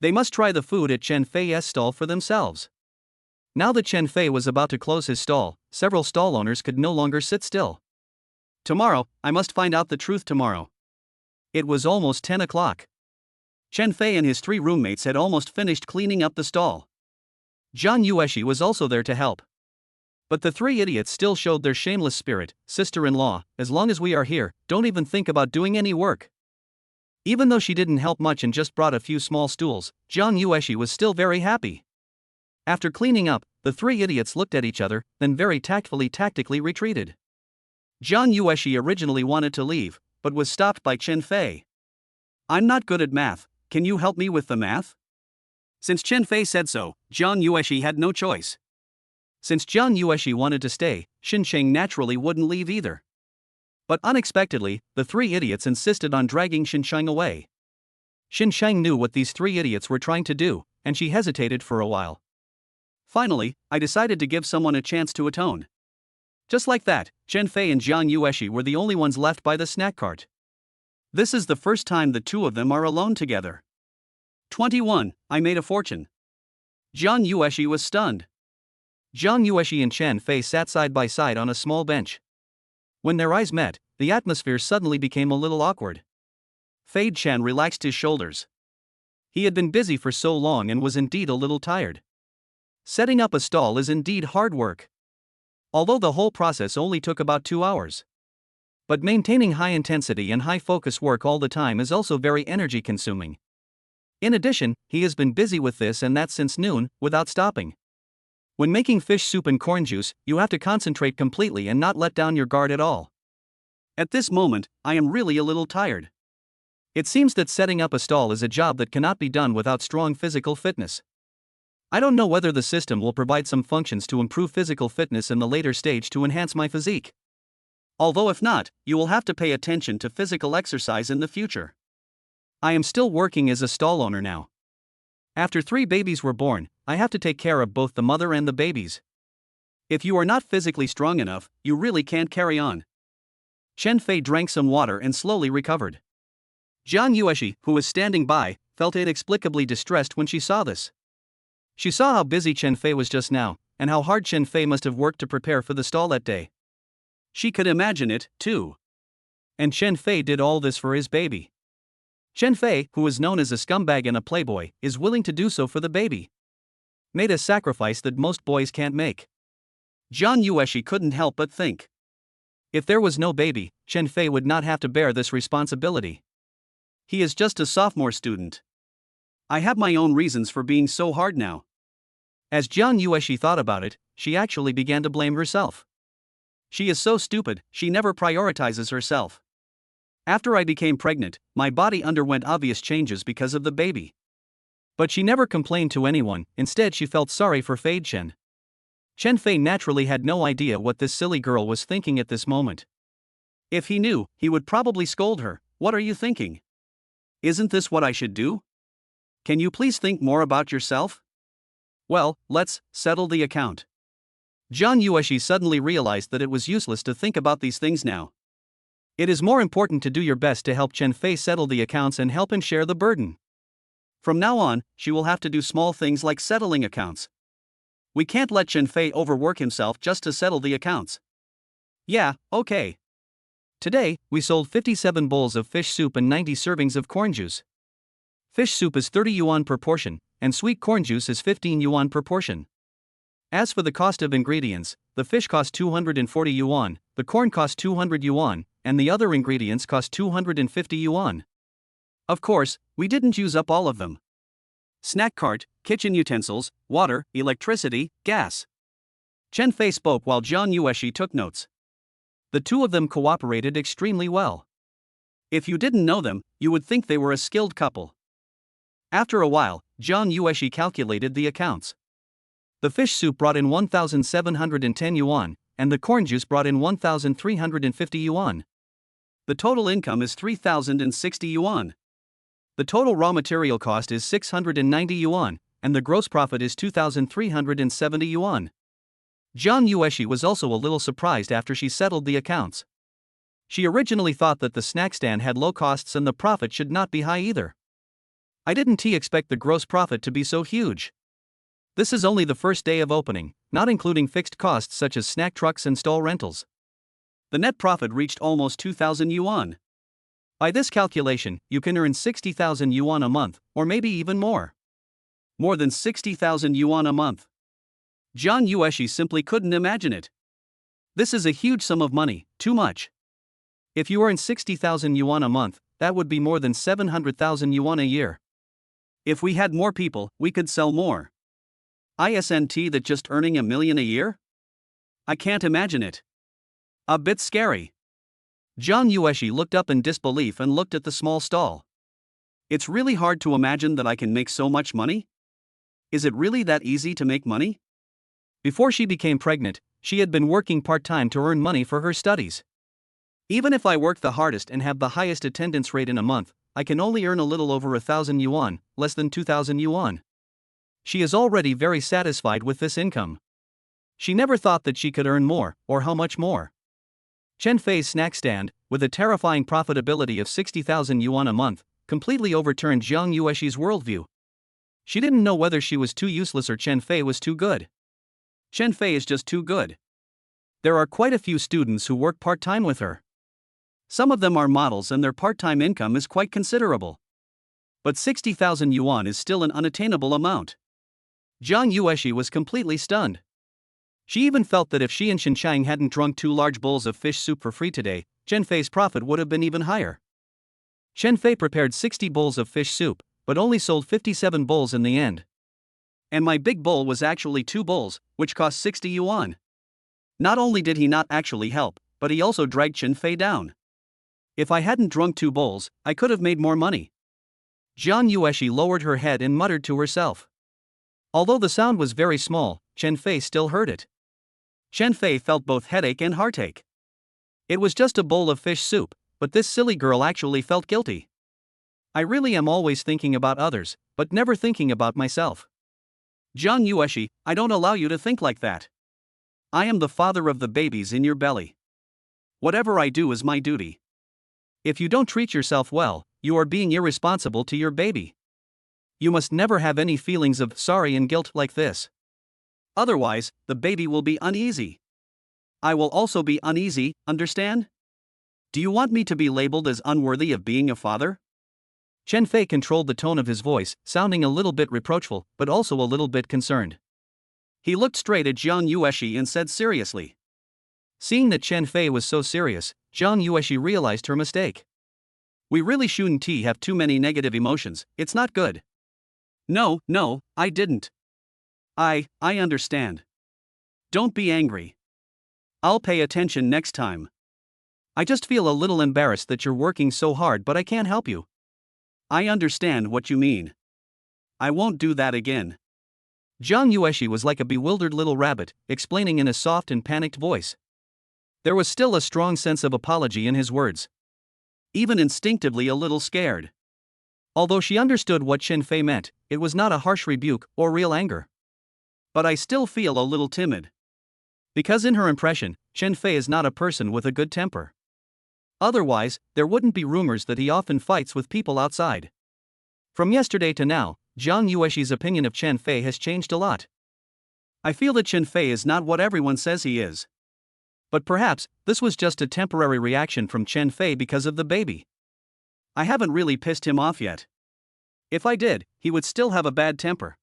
they must try the food at Chen Fei's stall for themselves. Now that Chen Fei was about to close his stall, several stall owners could no longer sit still. Tomorrow, I must find out the truth tomorrow. It was almost 10 o'clock. Chen Fei and his 3 roommates had almost finished cleaning up the stall. Zhang Yueshi was also there to help. But the 3 idiots still showed their shameless spirit. "Sister-in-law, as long as we are here, don't even think about doing any work." Even though she didn't help much and just brought a few small stools, Zhang Yueshi was still very happy. After cleaning up, the 3 idiots looked at each other, then very tactically retreated. Zhang Yueshi originally wanted to leave, but was stopped by Chen Fei. "I'm not good at math, can you help me with the math?" Since Chen Fei said so, Zhang Yueshi had no choice. Since Zhang Yueshi wanted to stay, Xinsheng naturally wouldn't leave either. But unexpectedly, the 3 idiots insisted on dragging Xinsheng away. Xinsheng knew what these 3 idiots were trying to do, and she hesitated for a while. Finally, I decided to give someone a chance to atone. Just like that, Chen Fei and Zhang Yueshi were the only ones left by the snack cart. This is the first time the 2 of them are alone together. 21. I made a fortune. Zhang Yueshi was stunned. Zhang Yueshi and Chen Fei sat side by side on a small bench. When their eyes met, the atmosphere suddenly became a little awkward. Fei Chen relaxed his shoulders. He had been busy for so long and was indeed a little tired. Setting up a stall is indeed hard work. Although the whole process only took about 2 hours. But maintaining high intensity and high focus work all the time is also very energy consuming. In addition, he has been busy with this and that since noon, without stopping. When making fish soup and corn juice, you have to concentrate completely and not let down your guard at all. At this moment, I am really a little tired. It seems that setting up a stall is a job that cannot be done without strong physical fitness. I don't know whether the system will provide some functions to improve physical fitness in the later stage to enhance my physique. Although if not, you will have to pay attention to physical exercise in the future. I am still working as a stall owner now. After 3 babies were born, I have to take care of both the mother and the babies. If you are not physically strong enough, you really can't carry on. Chen Fei drank some water and slowly recovered. Zhang Yueshi, who was standing by, felt inexplicably distressed when she saw this. She saw how busy Chen Fei was just now, and how hard Chen Fei must have worked to prepare for the stall that day. She could imagine it, too. And Chen Fei did all this for his baby. Chen Fei, who is known as a scumbag and a playboy, is willing to do so for the baby. Made a sacrifice that most boys can't make. Jiang Yueshi couldn't help but think. If there was no baby, Chen Fei would not have to bear this responsibility. He is just a sophomore student. I have my own reasons for being so hard now. As Jiang Yueshi thought about it, she actually began to blame herself. She is so stupid, she never prioritizes herself. After I became pregnant, my body underwent obvious changes because of the baby. But she never complained to anyone, instead she felt sorry for Fei Chen. Chen Fei naturally had no idea what this silly girl was thinking at this moment. If he knew, he would probably scold her. What are you thinking? Isn't this what I should do? Can you please think more about yourself? Well, let's settle the account. Jiang Yueshi suddenly realized that it was useless to think about these things now. It is more important to do your best to help Chen Fei settle the accounts and help him share the burden. From now on, she will have to do small things like settling accounts. We can't let Chen Fei overwork himself just to settle the accounts. Yeah, okay. Today, we sold 57 bowls of fish soup and 90 servings of corn juice. Fish soup is 30 yuan per portion, and sweet corn juice is 15 yuan per portion. As for the cost of ingredients, the fish cost 240 yuan, the corn cost 200 yuan, and the other ingredients cost 250 yuan. Of course, we didn't use up all of them. Snack cart, kitchen utensils, water, electricity, gas. Chen Fei spoke while Jiang Yueshi took notes. The two of them cooperated extremely well. If you didn't know them, you would think they were a skilled couple. After a while, Jiang Yueshi calculated the accounts. The fish soup brought in 1,710 yuan, and the corn juice brought in 1,350 yuan. The total income is 3,060 yuan. The total raw material cost is 690 yuan, and the gross profit is 2,370 yuan. Jiang Yueshi was also a little surprised after she settled the accounts. She originally thought that the snack stand had low costs and the profit should not be high either. I didn't expect the gross profit to be so huge. This is only the first day of opening, not including fixed costs such as snack trucks and stall rentals. The net profit reached almost 2,000 yuan. By this calculation, you can earn 60,000 yuan a month, or maybe even more. More than 60,000 yuan a month. Jiang Yueshi simply couldn't imagine it. This is a huge sum of money, too much. If you earn 60,000 yuan a month, that would be more than 700,000 yuan a year. If we had more people, we could sell more. Isn't that just earning $1 million a year? I can't imagine it. A bit scary. Jiang Yueshi looked up in disbelief and looked at the small stall. It's really hard to imagine that I can make so much money? Is it really that easy to make money? Before she became pregnant, she had been working part-time to earn money for her studies. Even if I work the hardest and have the highest attendance rate in a month, I can only earn a little over 1,000 yuan, less than 2,000 yuan. She is already very satisfied with this income. She never thought that she could earn more, or how much more. Chen Fei's snack stand, with a terrifying profitability of 60,000 yuan a month, completely overturned Jiang Yueshi's worldview. She didn't know whether she was too useless or Chen Fei was too good. Chen Fei is just too good. There are quite a few students who work part-time with her. Some of them are models and their part-time income is quite considerable. But 60,000 yuan is still an unattainable amount. Jiang Yueshi was completely stunned. She even felt that if she and Shinchang hadn't drunk 2 large bowls of fish soup for free today, Chen Fei's profit would have been even higher. Chen Fei prepared 60 bowls of fish soup, but only sold 57 bowls in the end. And my big bowl was actually 2 bowls, which cost 60 yuan. Not only did he not actually help, but he also dragged Chen Fei down. If I hadn't drunk 2 bowls, I could have made more money. Jiang Yueshi lowered her head and muttered to herself. Although the sound was very small, Chen Fei still heard it. Chen Fei felt both headache and heartache. It was just a bowl of fish soup, but this silly girl actually felt guilty. I really am always thinking about others, but never thinking about myself. Jiang Yueshi, I don't allow you to think like that. I am the father of the babies in your belly. Whatever I do is my duty. If you don't treat yourself well, you are being irresponsible to your baby. You must never have any feelings of sorry and guilt like this. Otherwise, the baby will be uneasy. I will also be uneasy, understand? Do you want me to be labeled as unworthy of being a father? Chen Fei controlled the tone of his voice, sounding a little bit reproachful, but also a little bit concerned. He looked straight at Jiang Yueshi and said seriously. Seeing that Chen Fei was so serious, Jiang Yueshi realized her mistake. We really shouldn't have too many negative emotions, it's not good. No, I didn't. I understand. Don't be angry. I'll pay attention next time. I just feel a little embarrassed that you're working so hard, but I can't help you. I understand what you mean. I won't do that again. Jiang Yueshi was like a bewildered little rabbit, explaining in a soft and panicked voice. There was still a strong sense of apology in his words. Even instinctively a little scared. Although she understood what Chen Fei meant, it was not a harsh rebuke or real anger. But I still feel a little timid. Because in her impression, Chen Fei is not a person with a good temper. Otherwise, there wouldn't be rumors that he often fights with people outside. From yesterday to now, Jiang Yueshi's opinion of Chen Fei has changed a lot. I feel that Chen Fei is not what everyone says he is. But perhaps, this was just a temporary reaction from Chen Fei because of the baby. I haven't really pissed him off yet. If I did, he would still have a bad temper.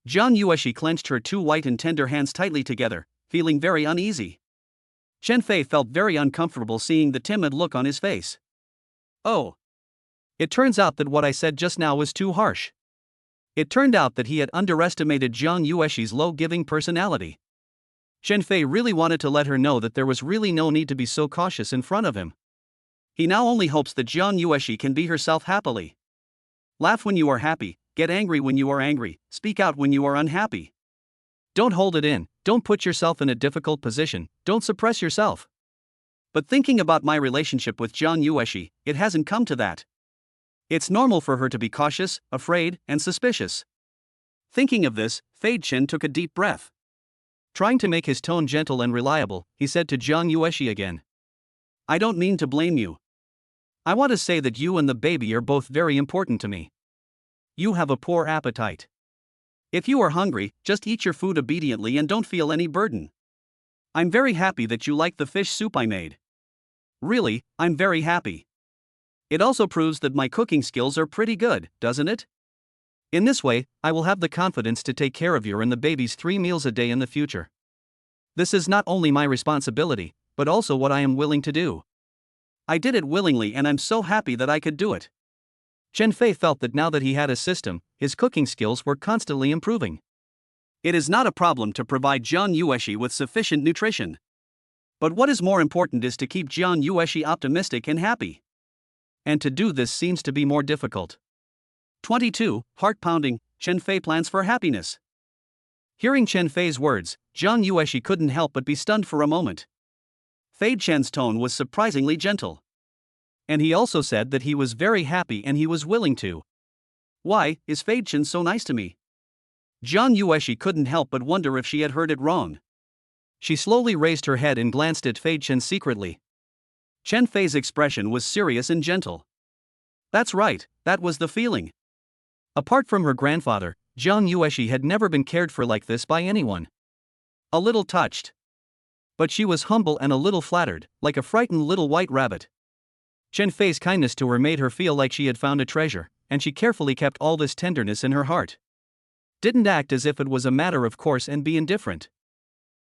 Jiang Yueshi clenched her two white and tender hands tightly together, feeling very uneasy. Chen Fei felt very uncomfortable seeing the timid look on his face. Oh. It turns out that what I said just now was too harsh. It turned out that he had underestimated Jiang Yueshi's low-giving personality. Chen Fei really wanted to let her know that there was really no need to be so cautious in front of him. He now only hopes that Jiang Yueshi can be herself happily. Laugh when you are happy, get angry when you are angry, speak out when you are unhappy. Don't hold it in, don't put yourself in a difficult position, don't suppress yourself. But thinking about my relationship with Jiang Yueshi, it hasn't come to that. It's normal for her to be cautious, afraid, and suspicious. Thinking of this, Fei Chen took a deep breath. Trying to make his tone gentle and reliable, he said to Jiang Yueshi again. I don't mean to blame you. I want to say that you and the baby are both very important to me. You have a poor appetite. If you are hungry, just eat your food obediently and don't feel any burden. I'm very happy that you like the fish soup I made. Really, I'm very happy. It also proves that my cooking skills are pretty good, doesn't it? In this way, I will have the confidence to take care of you and the babies 3 meals a day in the future. This is not only my responsibility, but also what I am willing to do. I did it willingly and I'm so happy that I could do it. Chen Fei felt that now that he had a system, his cooking skills were constantly improving. It is not a problem to provide Jiang Yueshi with sufficient nutrition. But what is more important is to keep Jiang Yueshi optimistic and happy. And to do this seems to be more difficult. 22. Heart-pounding, Chen Fei plans for happiness. Hearing Chen Fei's words, Jiang Yueshi couldn't help but be stunned for a moment. Fei Chen's tone was surprisingly gentle. And he also said that he was very happy and he was willing to. Why is Fei Chen so nice to me? Jiang Yueshi couldn't help but wonder if she had heard it wrong. She slowly raised her head and glanced at Fei Chen secretly. Chen Fei's expression was serious and gentle. That's right, that was the feeling. Apart from her grandfather, Jiang Yueshi had never been cared for like this by anyone. A little touched. But she was humble and a little flattered, like a frightened little white rabbit. Chen Fei's kindness to her made her feel like she had found a treasure, and she carefully kept all this tenderness in her heart. Didn't act as if it was a matter of course and be indifferent.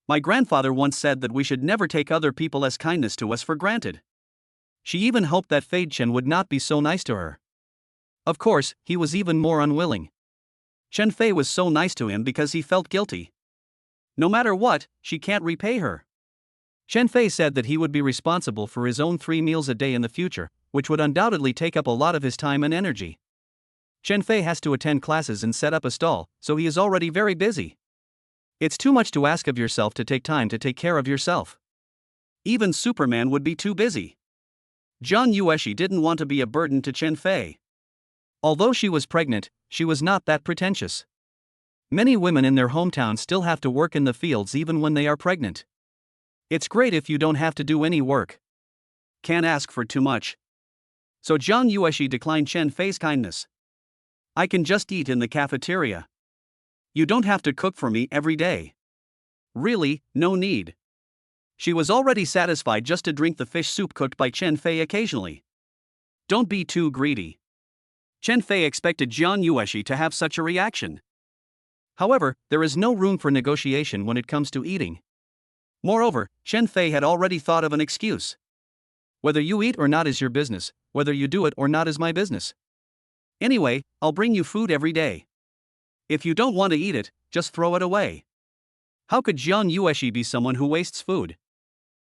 My grandfather once said that we should never take other people's kindness to us for granted. She even hoped that Fei Chen would not be so nice to her. Of course, he was even more unwilling. Chen Fei was so nice to him because he felt guilty. No matter what, she can't repay her. Chen Fei said that he would be responsible for his own 3 meals a day in the future, which would undoubtedly take up a lot of his time and energy. Chen Fei has to attend classes and set up a stall, so he is already very busy. It's too much to ask of yourself to take time to take care of yourself. Even Superman would be too busy. Jiang Yueshi didn't want to be a burden to Chen Fei. Although she was pregnant, she was not that pretentious. Many women in their hometown still have to work in the fields even when they are pregnant. It's great if you don't have to do any work. Can't ask for too much. So Jiang Yueshi declined Chen Fei's kindness. I can just eat in the cafeteria. You don't have to cook for me every day. Really, no need. She was already satisfied just to drink the fish soup cooked by Chen Fei occasionally. Don't be too greedy. Chen Fei expected Jian Yueshi to have such a reaction. However, there is no room for negotiation when it comes to eating. Moreover, Chen Fei had already thought of an excuse. Whether you eat or not is your business, whether you do it or not is my business. Anyway, I'll bring you food every day. If you don't want to eat it, just throw it away. How could Jian Yueshi be someone who wastes food?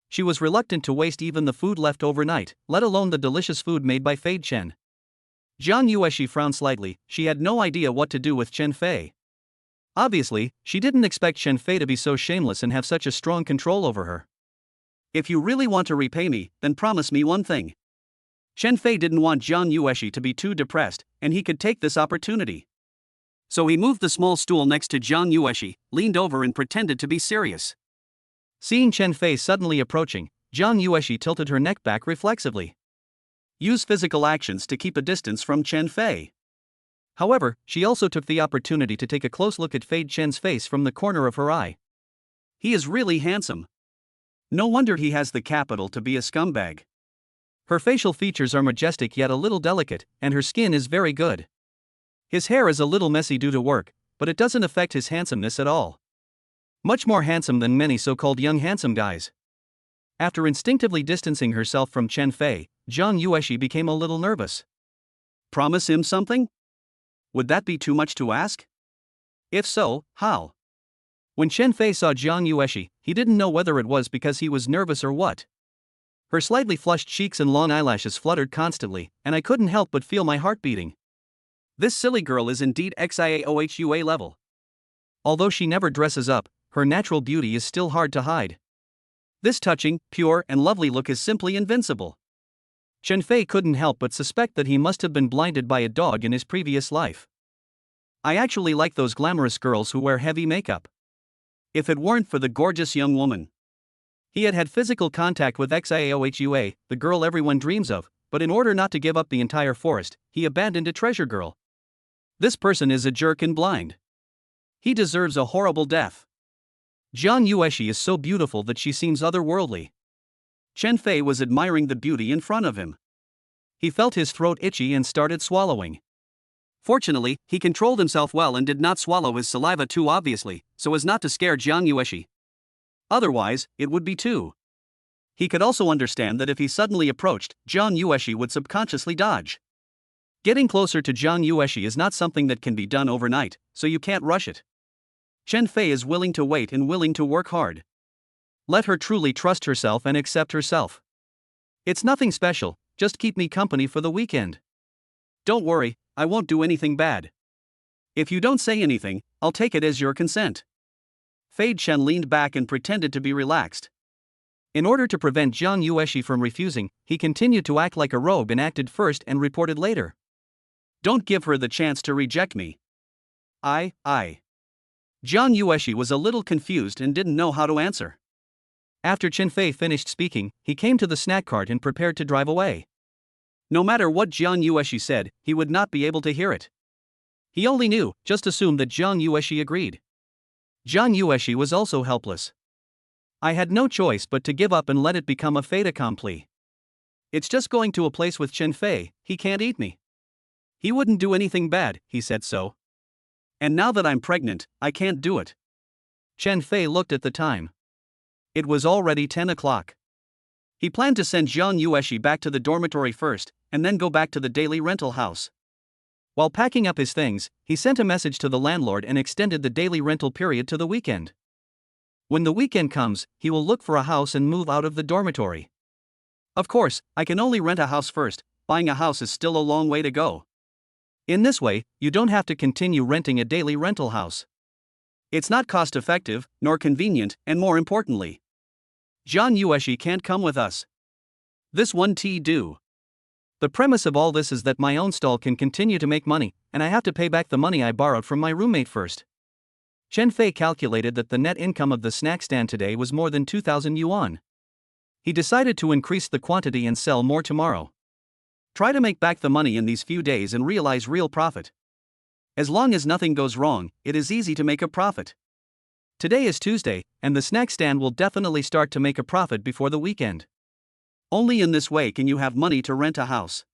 She was reluctant to waste even the food left overnight, let alone the delicious food made by Fei Chen. Jian Yueshi frowned slightly. She had no idea what to do with Chen Fei. Obviously, she didn't expect Chen Fei to be so shameless and have such a strong control over her. If you really want to repay me, then promise me one thing. Chen Fei didn't want Jian Yueshi to be too depressed, and he could take this opportunity. So he moved the small stool next to Jian Yueshi, leaned over and pretended to be serious. Seeing Chen Fei suddenly approaching, Jian Yueshi tilted her neck back reflexively. Use physical actions to keep a distance from Chen Fei. However, she also took the opportunity to take a close look at Fei Chen's face from the corner of her eye. He is really handsome. No wonder he has the capital to be a scumbag. Her facial features are majestic yet a little delicate, and her skin is very good. His hair is a little messy due to work, but it doesn't affect his handsomeness at all. Much more handsome than many so-called young handsome guys. After instinctively distancing herself from Chen Fei, Jian Yueshi became a little nervous. Promise him something? Would that be too much to ask? If so, how? When Chen Fei saw Jian Yueshi, he didn't know whether it was because he was nervous or what. Her slightly flushed cheeks and long eyelashes fluttered constantly, and I couldn't help but feel my heart beating. This silly girl is indeed XIAOHUA level. Although she never dresses up, her natural beauty is still hard to hide. This touching, pure, and lovely look is simply invincible. Chen Fei couldn't help but suspect that he must have been blinded by a dog in his previous life. I actually like those glamorous girls who wear heavy makeup. If it weren't for the gorgeous young woman. He had had physical contact with XIAOHUA, the girl everyone dreams of, but in order not to give up the entire forest, he abandoned a treasure girl. This person is a jerk and blind. He deserves a horrible death. Jian Yueshi is so beautiful that she seems otherworldly. Chen Fei was admiring the beauty in front of him. He felt his throat itchy and started swallowing. Fortunately, he controlled himself well and did not swallow his saliva too obviously, so as not to scare Jian Yueshi. Otherwise, it would be too. He could also understand that if he suddenly approached, Jian Yueshi would subconsciously dodge. Getting closer to Jian Yueshi is not something that can be done overnight, so you can't rush it. Chen Fei is willing to wait and willing to work hard. Let her truly trust herself and accept herself. It's nothing special, just keep me company for the weekend. Don't worry, I won't do anything bad. If you don't say anything, I'll take it as your consent. Fei Chen leaned back and pretended to be relaxed. In order to prevent Jian Yueshi from refusing, he continued to act like a rogue and acted first and reported later. Don't give her the chance to reject me. I. Jian Yueshi was a little confused and didn't know how to answer. After Chen Fei finished speaking, he came to the snack cart and prepared to drive away. No matter what Jian Yueshi said, he would not be able to hear it. He only knew, just assumed that Jian Yueshi agreed. Jian Yueshi was also helpless. I had no choice but to give up and let it become a fait accompli. It's just going to a place with Chen Fei, he can't eat me. He wouldn't do anything bad, he said so. And now that I'm pregnant, I can't do it. Chen Fei looked at the time. It was already 10 o'clock. He planned to send Jian Yueshi back to the dormitory first, and then go back to the daily rental house. While packing up his things, he sent a message to the landlord and extended the daily rental period to the weekend. When the weekend comes, he will look for a house and move out of the dormitory. Of course, I can only rent a house first, buying a house is still a long way to go. In this way, you don't have to continue renting a daily rental house. It's not cost-effective, nor convenient, and more importantly, Jian Yueshi can't come with us. This one do. The premise of all this is that my own stall can continue to make money, and I have to pay back the money I borrowed from my roommate first. Chen Fei calculated that the net income of the snack stand today was more than 2,000 yuan. He decided to increase the quantity and sell more tomorrow. Try to make back the money in these few days and realize real profit. As long as nothing goes wrong, it is easy to make a profit. Today is Tuesday, and the snack stand will definitely start to make a profit before the weekend. Only in this way can you have money to rent a house.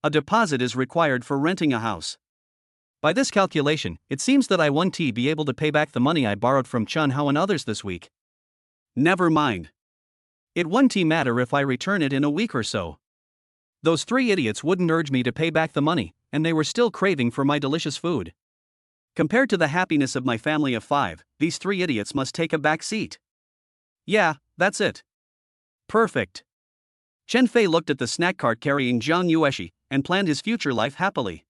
A deposit is required for renting a house. By this calculation, it seems that I won't be able to pay back the money I borrowed from Chun Hao and others this week. Never mind. It won't matter if I return it in a week or so. Those three idiots wouldn't urge me to pay back the money, and they were still craving for my delicious food. Compared to the happiness of my family of 5, these three idiots must take a back seat. Yeah, that's it. Perfect. Chen Fei looked at the snack cart carrying Jiang Yueshi and planned his future life happily.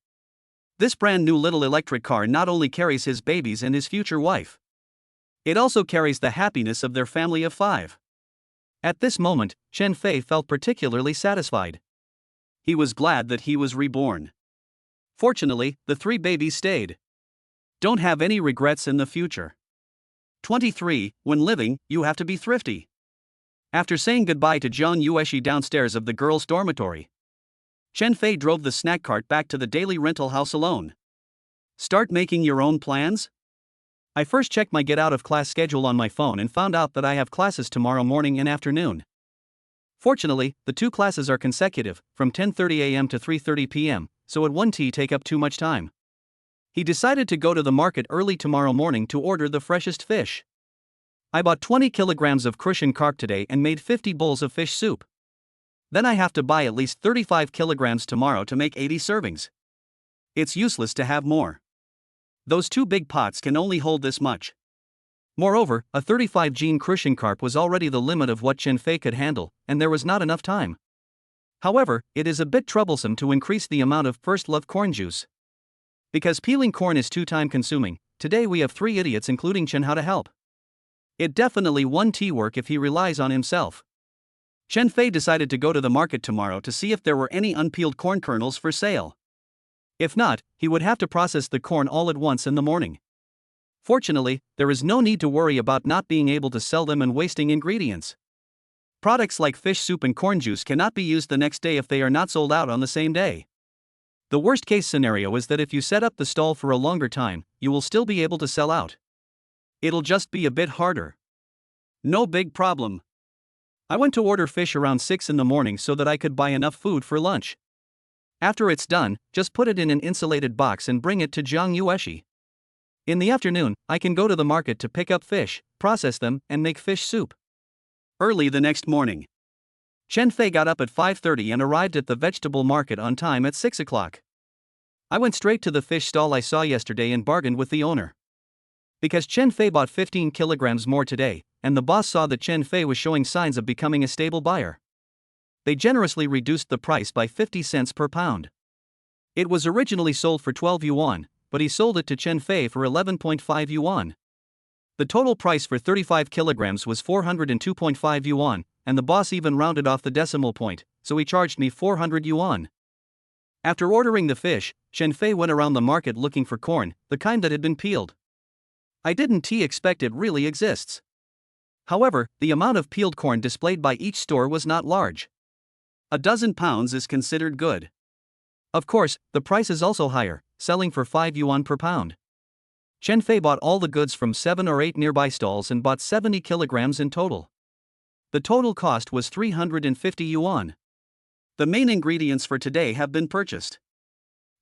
This brand new little electric car not only carries his babies and his future wife, it also carries the happiness of their family of 5. At this moment, Chen Fei felt particularly satisfied. He was glad that he was reborn. Fortunately, the 3 babies stayed. Don't have any regrets in the future. 23. When living, you have to be thrifty. After saying goodbye to Jiang Yueshi downstairs of the girls' dormitory, Chen Fei drove the snack cart back to the daily rental house alone. Start making your own plans? I first checked my get-out-of-class schedule on my phone and found out that I have classes tomorrow morning and afternoon. Fortunately, the 2 classes are consecutive, from 10:30 a.m. to 3:30 p.m., so it won't take up too much time. He decided to go to the market early tomorrow morning to order the freshest fish. I bought 20 kilograms of crucian carp today and made 50 bowls of fish soup. Then I have to buy at least 35 kilograms tomorrow to make 80 servings. It's useless to have more. Those 2 big pots can only hold this much. Moreover, a 35-gene crucian carp was already the limit of what Chen Fei could handle, and there was not enough time. However, it is a bit troublesome to increase the amount of first love corn juice. Because peeling corn is too time-consuming, today we have 3 idiots including Chen Hao to help. It definitely won't work if he relies on himself. Chen Fei decided to go to the market tomorrow to see if there were any unpeeled corn kernels for sale. If not, he would have to process the corn all at once in the morning. Fortunately, there is no need to worry about not being able to sell them and wasting ingredients. Products like fish soup and corn juice cannot be used the next day if they are not sold out on the same day. The worst case scenario is that if you set up the stall for a longer time, you will still be able to sell out. It'll just be a bit harder. No big problem. I went to order fish around 6 in the morning so that I could buy enough food for lunch. After it's done, just put it in an insulated box and bring it to Jiang Yueshi. In the afternoon, I can go to the market to pick up fish, process them, and make fish soup. Early the next morning, Chen Fei got up at 5:30 and arrived at the vegetable market on time at 6 o'clock. I went straight to the fish stall I saw yesterday and bargained with the owner. Because Chen Fei bought 15 kilograms more today, and the boss saw that Chen Fei was showing signs of becoming a stable buyer, they generously reduced the price by 50 cents per pound. It was originally sold for 12 yuan, but he sold it to Chen Fei for 11.5 yuan. The total price for 35 kilograms was 402.5 yuan, and the boss even rounded off the decimal point, so he charged me 400 yuan. After ordering the fish, Chen Fei went around the market looking for corn, the kind that had been peeled. I didn't expect it really exists. However, the amount of peeled corn displayed by each store was not large. A dozen pounds is considered good. Of course, the price is also higher, selling for 5 yuan per pound. Chen Fei bought all the goods from 7 or 8 nearby stalls and bought 70 kilograms in total. The total cost was 350 yuan. The main ingredients for today have been purchased.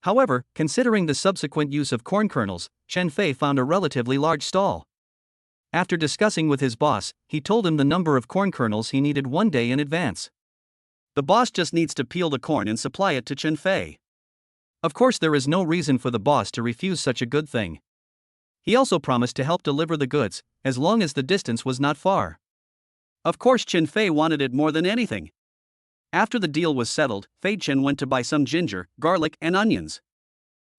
However, considering the subsequent use of corn kernels, Chen Fei found a relatively large stall. After discussing with his boss, he told him the number of corn kernels he needed 1 day in advance. The boss just needs to peel the corn and supply it to Chen Fei. Of course, there is no reason for the boss to refuse such a good thing. He also promised to help deliver the goods, as long as the distance was not far. Of course, Chen Fei wanted it more than anything. After the deal was settled, Fei Chen went to buy some ginger, garlic, and onions.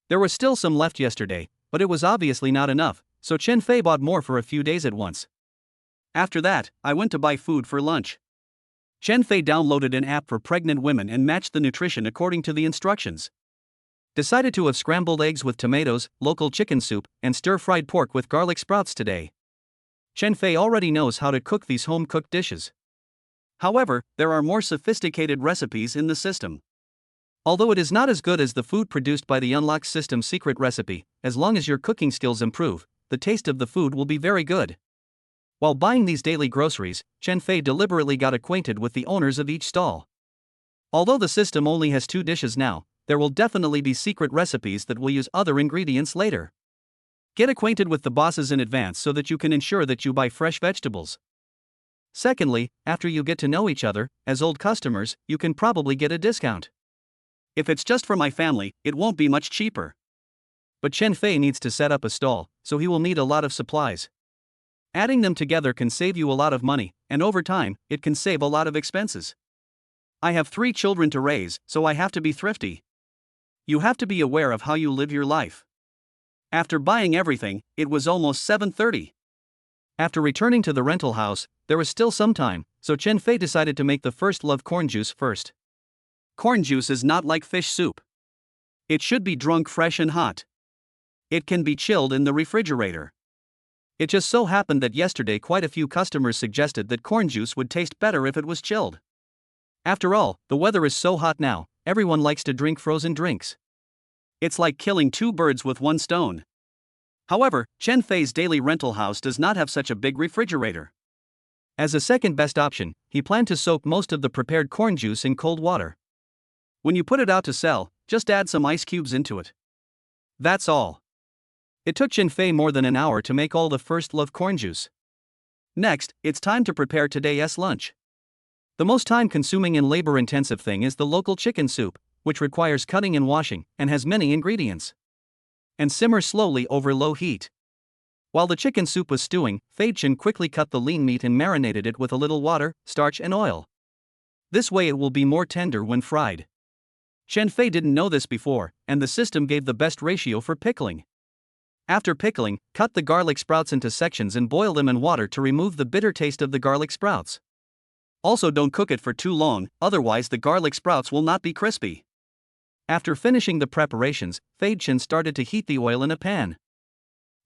There was still some left yesterday, but it was obviously not enough, so Chen Fei bought more for a few days at once. After that, I went to buy food for lunch. Chen Fei downloaded an app for pregnant women and matched the nutrition according to the instructions. Decided to have scrambled eggs with tomatoes, local chicken soup, and stir-fried pork with garlic sprouts today. Chen Fei already knows how to cook these home-cooked dishes. However, there are more sophisticated recipes in the system. Although it is not as good as the food produced by the unlocked system secret recipe, as long as your cooking skills improve, the taste of the food will be very good. While buying these daily groceries, Chen Fei deliberately got acquainted with the owners of each stall. Although the system only has 2 dishes now, there will definitely be secret recipes that will use other ingredients later. Get acquainted with the bosses in advance so that you can ensure that you buy fresh vegetables. Secondly, after you get to know each other, as old customers, you can probably get a discount. If it's just for my family, it won't be much cheaper. But Chen Fei needs to set up a stall, so he will need a lot of supplies. Adding them together can save you a lot of money, and over time, it can save a lot of expenses. I have 3 children to raise, so I have to be thrifty. You have to be aware of how you live your life. After buying everything, it was almost 7:30. After returning to the rental house, there was still some time, so Chen Fei decided to make the first love corn juice first. Corn juice is not like fish soup. It should be drunk fresh and hot. It can be chilled in the refrigerator. It just so happened that yesterday quite a few customers suggested that corn juice would taste better if it was chilled. After all, the weather is so hot now, everyone likes to drink frozen drinks. It's like killing 2 birds with 1 stone. However, Chen Fei's daily rental house does not have such a big refrigerator. As a second best option, he planned to soak most of the prepared corn juice in cold water. When you put it out to sell, just add some ice cubes into it. That's all. It took Chen Fei more than an hour to make all the first love corn juice. Next, it's time to prepare today's lunch. The most time-consuming and labor-intensive thing is the local chicken soup, which requires cutting and washing, and has many ingredients. And simmer slowly over low heat. While the chicken soup was stewing, Fei Chen quickly cut the lean meat and marinated it with a little water, starch and oil. This way it will be more tender when fried. Chen Fei didn't know this before, and the system gave the best ratio for pickling. After pickling, cut the garlic sprouts into sections and boil them in water to remove the bitter taste of the garlic sprouts. Also, don't cook it for too long, otherwise the garlic sprouts will not be crispy. After finishing the preparations, Fei Chen started to heat the oil in a pan.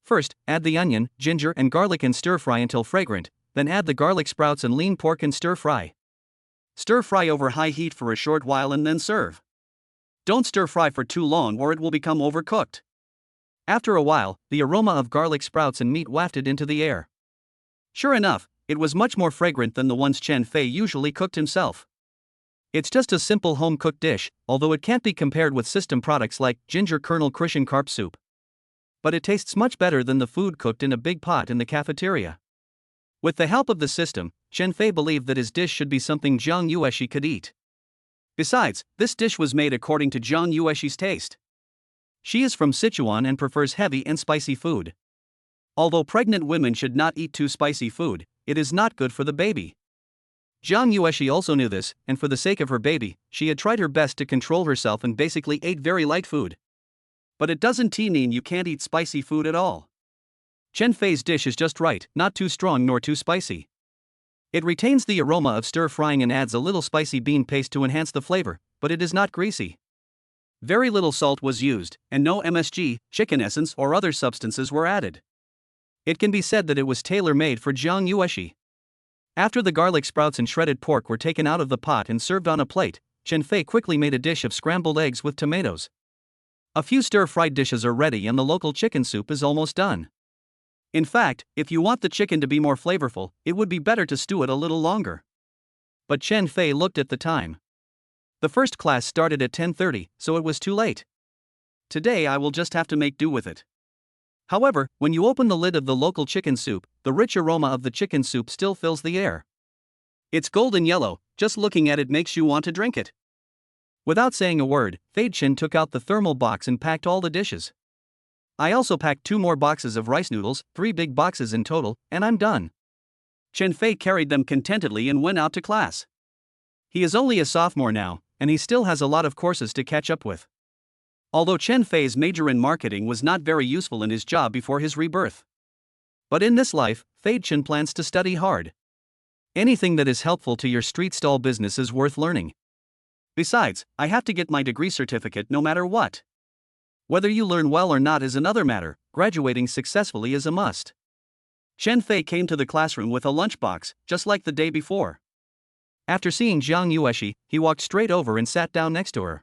First, add the onion, ginger and garlic and stir-fry until fragrant, then add the garlic sprouts and lean pork and stir-fry. Stir-fry over high heat for a short while and then serve. Don't stir-fry for too long or it will become overcooked. After a while, the aroma of garlic sprouts and meat wafted into the air. Sure enough, it was much more fragrant than the ones Chen Fei usually cooked himself. It's just a simple home-cooked dish, although it can't be compared with system products like ginger kernel Christian carp soup. But it tastes much better than the food cooked in a big pot in the cafeteria. With the help of the system, Chen Fei believed that his dish should be something Zhang Yueshi could eat. Besides, this dish was made according to Zhang Yueshi's taste. She is from Sichuan and prefers heavy and spicy food. Although pregnant women should not eat too spicy food, it is not good for the baby. Zhang Yueshi also knew this, and for the sake of her baby, she had tried her best to control herself and basically ate very light food. But it doesn't mean you can't eat spicy food at all. Chen Fei's dish is just right, not too strong nor too spicy. It retains the aroma of stir-frying and adds a little spicy bean paste to enhance the flavor, but it is not greasy. Very little salt was used, and no MSG, chicken essence or other substances were added. It can be said that it was tailor-made for Zhang Yueshi. After the garlic sprouts and shredded pork were taken out of the pot and served on a plate, Chen Fei quickly made a dish of scrambled eggs with tomatoes. A few stir-fried dishes are ready and the local chicken soup is almost done. In fact, if you want the chicken to be more flavorful, it would be better to stew it a little longer. But Chen Fei looked at the time. The first class started at 10:30, so it was too late. Today I will just have to make do with it. However, when you open the lid of the local chicken soup, the rich aroma of the chicken soup still fills the air. It's golden yellow, just looking at it makes you want to drink it. Without saying a word, Fei Chen took out the thermal box and packed all the dishes. I also packed 2 more boxes of rice noodles, 3 big boxes in total, and I'm done. Chen Fei carried them contentedly and went out to class. He is only a sophomore now, and he still has a lot of courses to catch up with. Although Chen Fei's major in marketing was not very useful in his job before his rebirth. But in this life, Fei Chen plans to study hard. Anything that is helpful to your street stall business is worth learning. Besides, I have to get my degree certificate no matter what. Whether you learn well or not is another matter, graduating successfully is a must. Chen Fei came to the classroom with a lunchbox, just like the day before. After seeing Zhang Yueshi, he walked straight over and sat down next to her.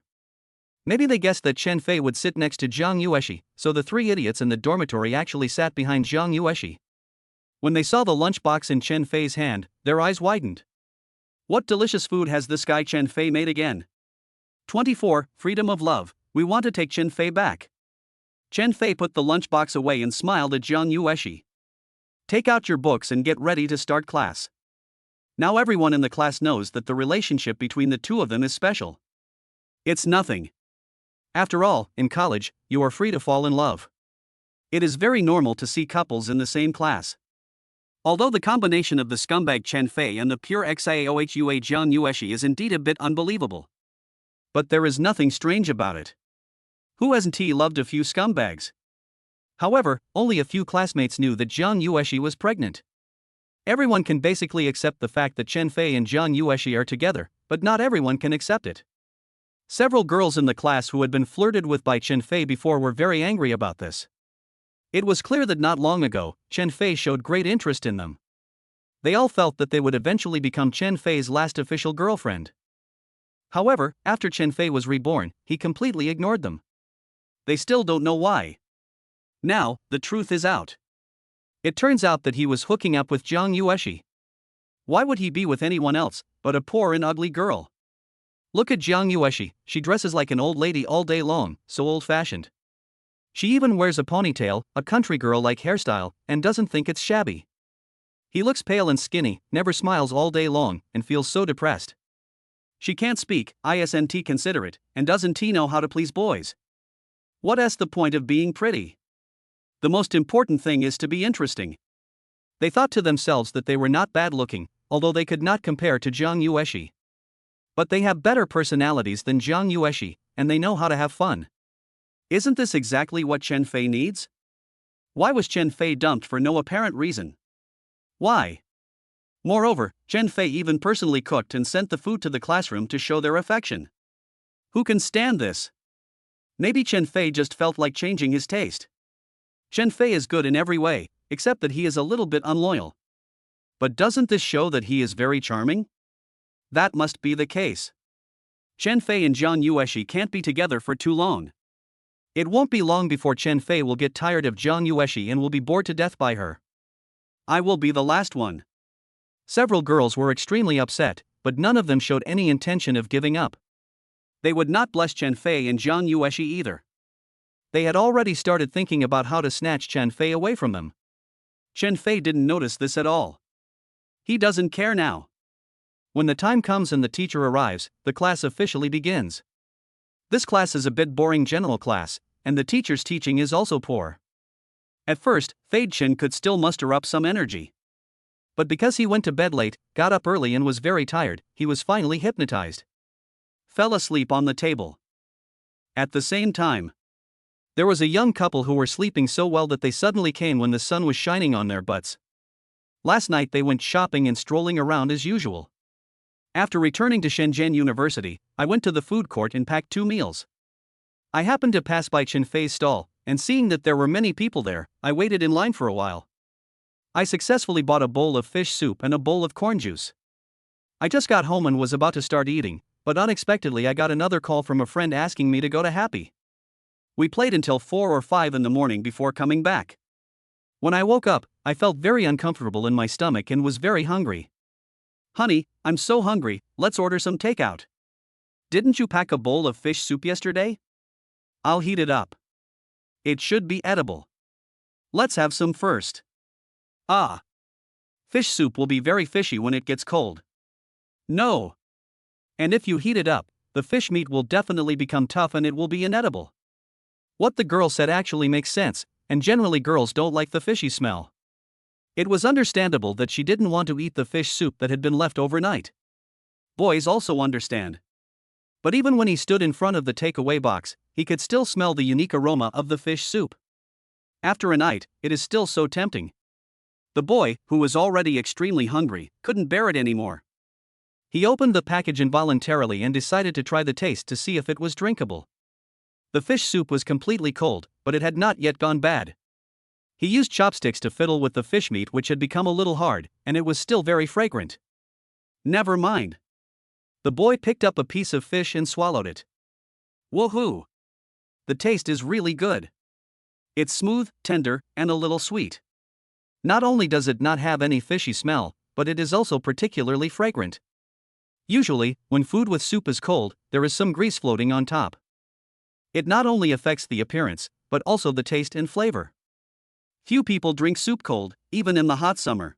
Maybe they guessed that Chen Fei would sit next to Zhang Yueshi, so the 3 idiots in the dormitory actually sat behind Zhang Yueshi. When they saw the lunchbox in Chen Fei's hand, their eyes widened. What delicious food has this guy Chen Fei made again? 24. Freedom of love. We want to take Chen Fei back. Chen Fei put the lunchbox away and smiled at Jiang Yueshi. Take out your books and get ready to start class. Now everyone in the class knows that the relationship between the two of them is special. It's nothing. After all, in college, you are free to fall in love. It is very normal to see couples in the same class. Although the combination of the scumbag Chen Fei and the pure xiaohua Jiang Yueshi is indeed a bit unbelievable. But there is nothing strange about it. Who hasn't loved a few scumbags? However, only a few classmates knew that Jiang Yueshi was pregnant. Everyone can basically accept the fact that Chen Fei and Jiang Yueshi are together, but not everyone can accept it. Several girls in the class who had been flirted with by Chen Fei before were very angry about this. It was clear that not long ago, Chen Fei showed great interest in them. They all felt that they would eventually become Chen Fei's last official girlfriend. However, after Chen Fei was reborn, he completely ignored them. They still don't know why. Now, the truth is out. It turns out that he was hooking up with Jiang Yueshi. Why would he be with anyone else but a poor and ugly girl? Look at Jiang Yueshi, she dresses like an old lady all day long, so old-fashioned. She even wears a ponytail, a country girl-like hairstyle, and doesn't think it's shabby. He looks pale and skinny, never smiles all day long, and feels so depressed. She can't speak, isn't considerate, and doesn't know how to please boys. What's the point of being pretty? The most important thing is to be interesting. They thought to themselves that they were not bad-looking, although they could not compare to Jiang Yueshi. But they have better personalities than Jiang Yueshi, and they know how to have fun. Isn't this exactly what Chen Fei needs? Why was Chen Fei dumped for no apparent reason? Why? Moreover, Chen Fei even personally cooked and sent the food to the classroom to show their affection. Who can stand this? Maybe Chen Fei just felt like changing his taste. Chen Fei is good in every way, except that he is a little bit unloyal. But doesn't this show that he is very charming? That must be the case. Chen Fei and Jiang Yueshi can't be together for too long. It won't be long before Chen Fei will get tired of Jiang Yueshi and will be bored to death by her. I will be the last one. Several girls were extremely upset, but none of them showed any intention of giving up. They would not bless Chen Fei and Jiang Yueshi either. They had already started thinking about how to snatch Chen Fei away from them. Chen Fei didn't notice this at all. He doesn't care now. When the time comes and the teacher arrives, the class officially begins. This class is a bit boring general class, and the teacher's teaching is also poor. At first, Fei Chen could still muster up some energy. But because he went to bed late, got up early and was very tired, he was finally hypnotized. Fell asleep on the table. At the same time, there was a young couple who were sleeping so well that they suddenly came when the sun was shining on their butts. Last night they went shopping and strolling around as usual. After returning to Shenzhen University, I went to the food court and packed 2 meals. I happened to pass by Chen Fei's stall, and seeing that there were many people there, I waited in line for a while. I successfully bought a bowl of fish soup and a bowl of corn juice. I just got home and was about to start eating, but unexpectedly I got another call from a friend asking me to go to Happy. We played until 4 or 5 in the morning before coming back. When I woke up, I felt very uncomfortable in my stomach and was very hungry. Honey, I'm so hungry, let's order some takeout. Didn't you pack a bowl of fish soup yesterday? I'll heat it up. It should be edible. Let's have some first. Ah. Fish soup will be very fishy when it gets cold. No. And if you heat it up, the fish meat will definitely become tough and it will be inedible. What the girl said actually makes sense, and generally girls don't like the fishy smell. It was understandable that she didn't want to eat the fish soup that had been left overnight. Boys also understand. But even when he stood in front of the takeaway box, he could still smell the unique aroma of the fish soup. After a night, it is still so tempting. The boy, who was already extremely hungry, couldn't bear it anymore. He opened the package involuntarily and decided to try the taste to see if it was drinkable. The fish soup was completely cold, but it had not yet gone bad. He used chopsticks to fiddle with the fish meat, which had become a little hard, and it was still very fragrant. Never mind. The boy picked up a piece of fish and swallowed it. Woohoo! The taste is really good. It's smooth, tender, and a little sweet. Not only does it not have any fishy smell, but it is also particularly fragrant. Usually, when food with soup is cold, there is some grease floating on top. It not only affects the appearance, but also the taste and flavor. Few people drink soup cold, even in the hot summer.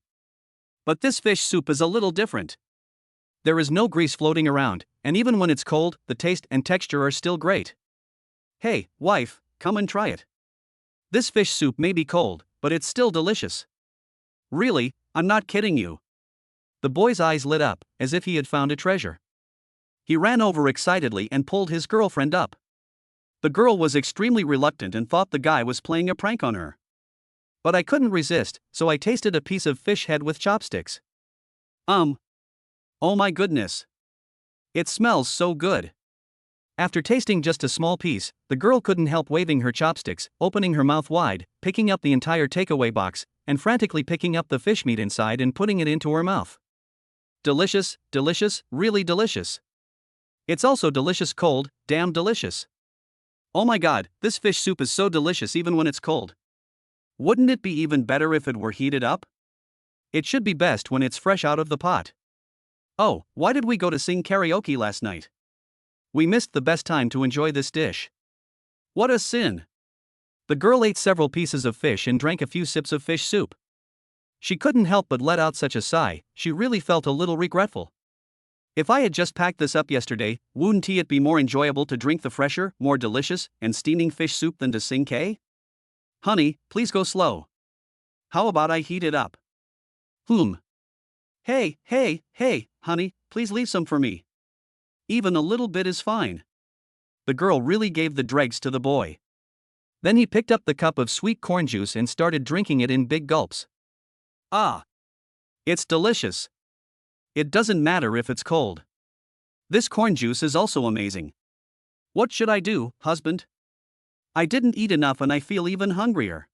But this fish soup is a little different. There is no grease floating around, and even when it's cold, the taste and texture are still great. Hey, wife, come and try it. This fish soup may be cold, but it's still delicious. Really, I'm not kidding you. The boy's eyes lit up, as if he had found a treasure. He ran over excitedly and pulled his girlfriend up. The girl was extremely reluctant and thought the guy was playing a prank on her. But I couldn't resist, so I tasted a piece of fish head with chopsticks. Oh my goodness. It smells so good. After tasting just a small piece, the girl couldn't help waving her chopsticks, opening her mouth wide, picking up the entire takeaway box, and frantically picking up the fish meat inside and putting it into her mouth. Delicious, delicious, really delicious. It's also delicious cold, damn delicious. Oh my god, this fish soup is so delicious even when it's cold. Wouldn't it be even better if it were heated up? It should be best when it's fresh out of the pot. Oh, why did we go to sing karaoke last night? We missed the best time to enjoy this dish. What a sin. The girl ate several pieces of fish and drank a few sips of fish soup. She couldn't help but let out such a sigh. She really felt a little regretful. If I had just packed this up yesterday, wouldn't it be more enjoyable to drink the fresher, more delicious, and steaming fish soup than to sing K? Honey, please go slow. How about I heat it up? Hey, honey, please leave some for me. Even a little bit is fine. The girl really gave the dregs to the boy. Then he picked up the cup of sweet corn juice and started drinking it in big gulps. Ah! It's delicious. It doesn't matter if it's cold. This corn juice is also amazing. What should I do, husband? I didn't eat enough and I feel even hungrier.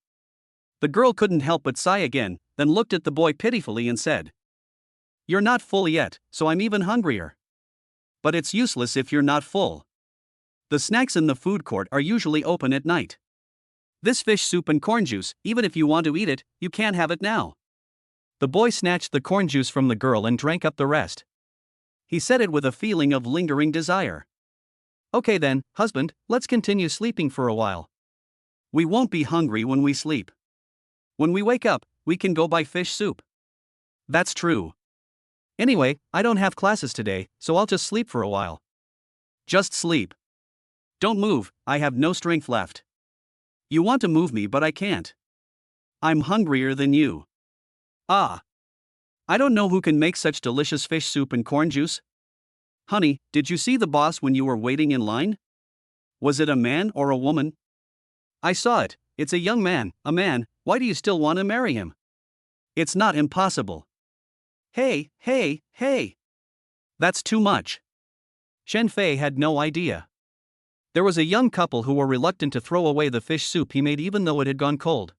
The girl couldn't help but sigh again, then looked at the boy pitifully and said, You're not full yet, so I'm even hungrier. But it's useless if you're not full. The snacks in the food court are usually open at night. This fish soup and corn juice, even if you want to eat it, you can't have it now. The boy snatched the corn juice from the girl and drank up the rest. He said it with a feeling of lingering desire. Okay then, husband, let's continue sleeping for a while. We won't be hungry when we sleep. When we wake up, we can go buy fish soup. That's true. Anyway, I don't have classes today, so I'll just sleep for a while. Just sleep. Don't move, I have no strength left. You want to move me but I can't. I'm hungrier than you. Ah. I don't know who can make such delicious fish soup and corn juice. Honey, did you see the boss when you were waiting in line? Was it a man or a woman? I saw it, it's a young man, a man, why do you still want to marry him? It's not impossible. Hey. That's too much. Shen Fei had no idea. There was a young couple who were reluctant to throw away the fish soup he made even though it had gone cold.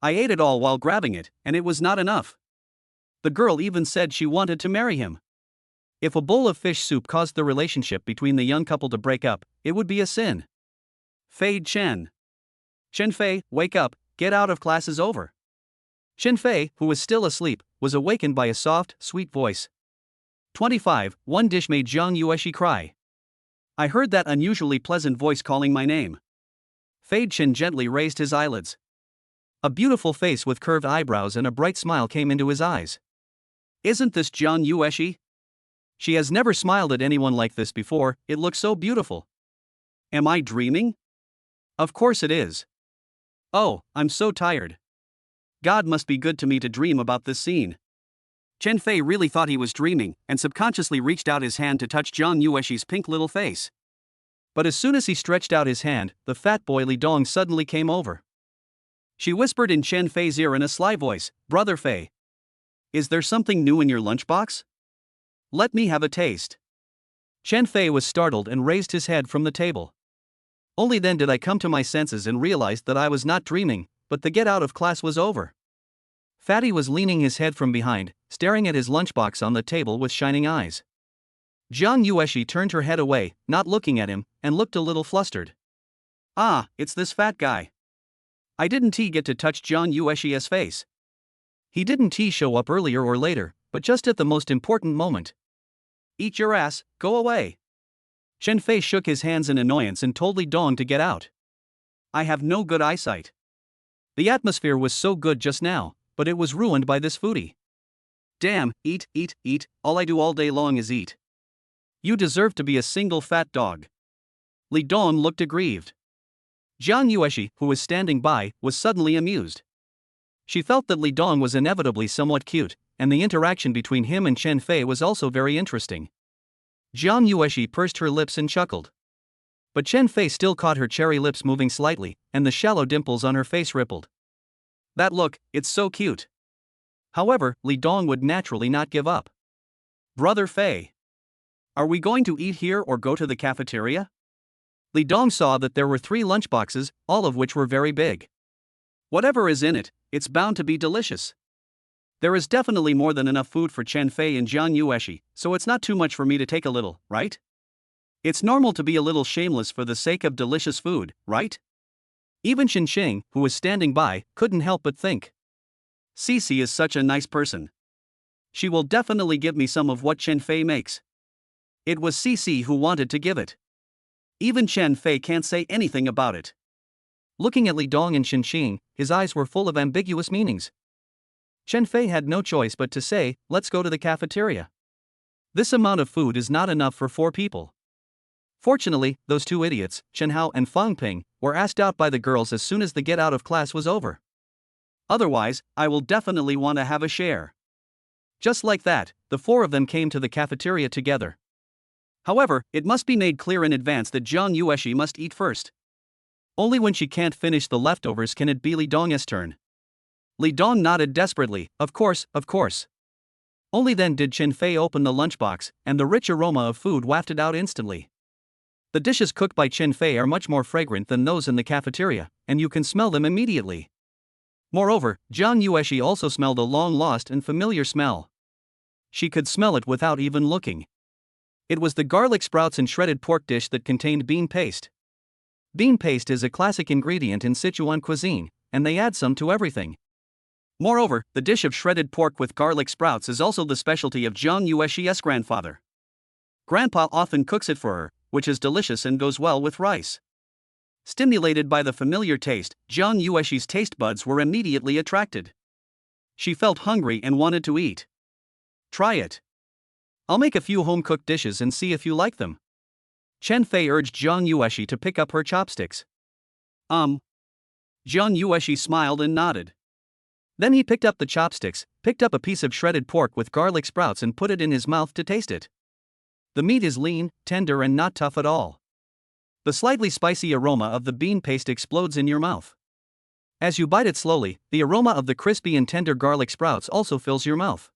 I ate it all while grabbing it, and it was not enough. The girl even said she wanted to marry him. If a bowl of fish soup caused the relationship between the young couple to break up, it would be a sin. Fei Chen. Shen Fei, wake up, get out of class is over. Shen Fei, who was still asleep, was awakened by a soft, sweet voice. 25, one dish made Jiang Yueshi cry. I heard that unusually pleasant voice calling my name. Fei Chen gently raised his eyelids. A beautiful face with curved eyebrows and a bright smile came into his eyes. Isn't this Jiang Yueshi? She has never smiled at anyone like this before, it looks so beautiful. Am I dreaming? Of course it is. Oh, I'm so tired. God must be good to me to dream about this scene. Chen Fei really thought he was dreaming, and subconsciously reached out his hand to touch Jiang Yueshi's pink little face. But as soon as he stretched out his hand, the fat boy Li Dong suddenly came over. She whispered in Chen Fei's ear in a sly voice, Brother Fei. Is there something new in your lunchbox? Let me have a taste. Chen Fei was startled and raised his head from the table. Only then did I come to my senses and realized that I was not dreaming, but the get out of class was over. Fatty was leaning his head from behind, staring at his lunchbox on the table with shining eyes. Jiang Yueshi turned her head away, not looking at him, and looked a little flustered. Ah, it's this fat guy. I didn't get to touch Jiang Yueshi's face. He didn't show up earlier or later, but just at the most important moment. eat your ass, go away. Chen Fei shook his hands in annoyance and told Li Dong to get out. I have no good eyesight. The atmosphere was so good just now, but it was ruined by this foodie. Damn, eat, eat, eat, all I do all day long is eat. You deserve to be a single fat dog. Li Dong looked aggrieved. Jiang Yueshi, who was standing by, was suddenly amused. She felt that Li Dong was inevitably somewhat cute, and the interaction between him and Chen Fei was also very interesting. Jiang Yueshi pursed her lips and chuckled. But Chen Fei still caught her cherry lips moving slightly, and the shallow dimples on her face rippled. That look, it's so cute. However, Li Dong would naturally not give up. Brother Fei. Are we going to eat here or go to the cafeteria? Li Dong saw that there were 3 lunchboxes, all of which were very big. Whatever is in it, it's bound to be delicious. There is definitely more than enough food for Chen Fei and Jiang Yueshi, so it's not too much for me to take a little, right? It's normal to be a little shameless for the sake of delicious food, right? Even Shen Xing, who was standing by, couldn't help but think. Cici is such a nice person. She will definitely give me some of what Chen Fei makes. It was Cici who wanted to give it. Even Chen Fei can't say anything about it. Looking at Li Dong and Shen Xing, his eyes were full of ambiguous meanings. Chen Fei had no choice but to say, let's go to the cafeteria. This amount of food is not enough for 4 people. Fortunately, those 2 idiots, Chen Hao and Fang Ping, were asked out by the girls as soon as the get out of class was over. Otherwise, I will definitely want to have a share. Just like that, the 4 of them came to the cafeteria together. However, it must be made clear in advance that Jiang Yueshi must eat first. Only when she can't finish the leftovers can it be Li Dong's turn. Li Dong nodded desperately, of course, of course. Only then did Chen Fei open the lunchbox, and the rich aroma of food wafted out instantly. The dishes cooked by Chen Fei are much more fragrant than those in the cafeteria, and you can smell them immediately. Moreover, Jiang Yueshi also smelled a long-lost and familiar smell. She could smell it without even looking. It was the garlic sprouts and shredded pork dish that contained bean paste. Bean paste is a classic ingredient in Sichuan cuisine, and they add some to everything. Moreover, the dish of shredded pork with garlic sprouts is also the specialty of Jiang Yueshi's grandfather. Grandpa often cooks it for her, which is delicious and goes well with rice. Stimulated by the familiar taste, Jiang Yueshi's taste buds were immediately attracted. She felt hungry and wanted to eat. Try it. I'll make a few home-cooked dishes and see if you like them. Chen Fei urged Jiang Yueshi to pick up her chopsticks. Jiang Yueshi smiled and nodded. Then he picked up the chopsticks, picked up a piece of shredded pork with garlic sprouts and put it in his mouth to taste it. The meat is lean, tender and not tough at all. The slightly spicy aroma of the bean paste explodes in your mouth. As you bite it slowly, the aroma of the crispy and tender garlic sprouts also fills your mouth.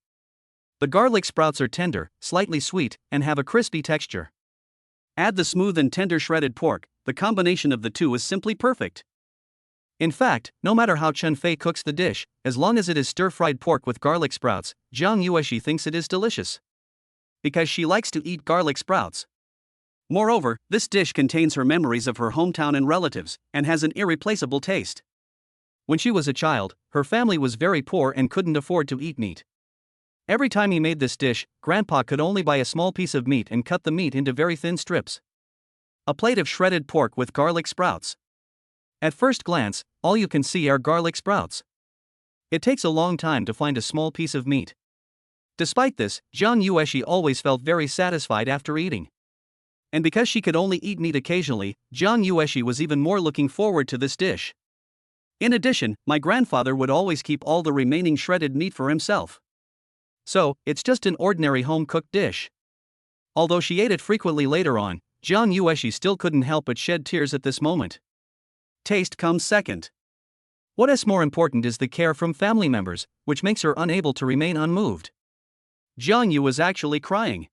The garlic sprouts are tender, slightly sweet, and have a crispy texture. Add the smooth and tender shredded pork, the combination of the two is simply perfect. In fact, no matter how Chen Fei cooks the dish, as long as it is stir-fried pork with garlic sprouts, Jiang Yueshi thinks it is delicious. Because she likes to eat garlic sprouts. Moreover, this dish contains her memories of her hometown and relatives, and has an irreplaceable taste. When she was a child, her family was very poor and couldn't afford to eat meat. Every time he made this dish, Grandpa could only buy a small piece of meat and cut the meat into very thin strips. A plate of shredded pork with garlic sprouts. At first glance, all you can see are garlic sprouts. It takes a long time to find a small piece of meat. Despite this, Jiang Yueshi always felt very satisfied after eating. And because she could only eat meat occasionally, Jiang Yueshi was even more looking forward to this dish. In addition, my grandfather would always keep all the remaining shredded meat for himself. So, it's just an ordinary home-cooked dish. Although she ate it frequently later on, Jiang Yueshi still couldn't help but shed tears at this moment. Taste comes second. What is more important is the care from family members, which makes her unable to remain unmoved. Jiang Yu was actually crying.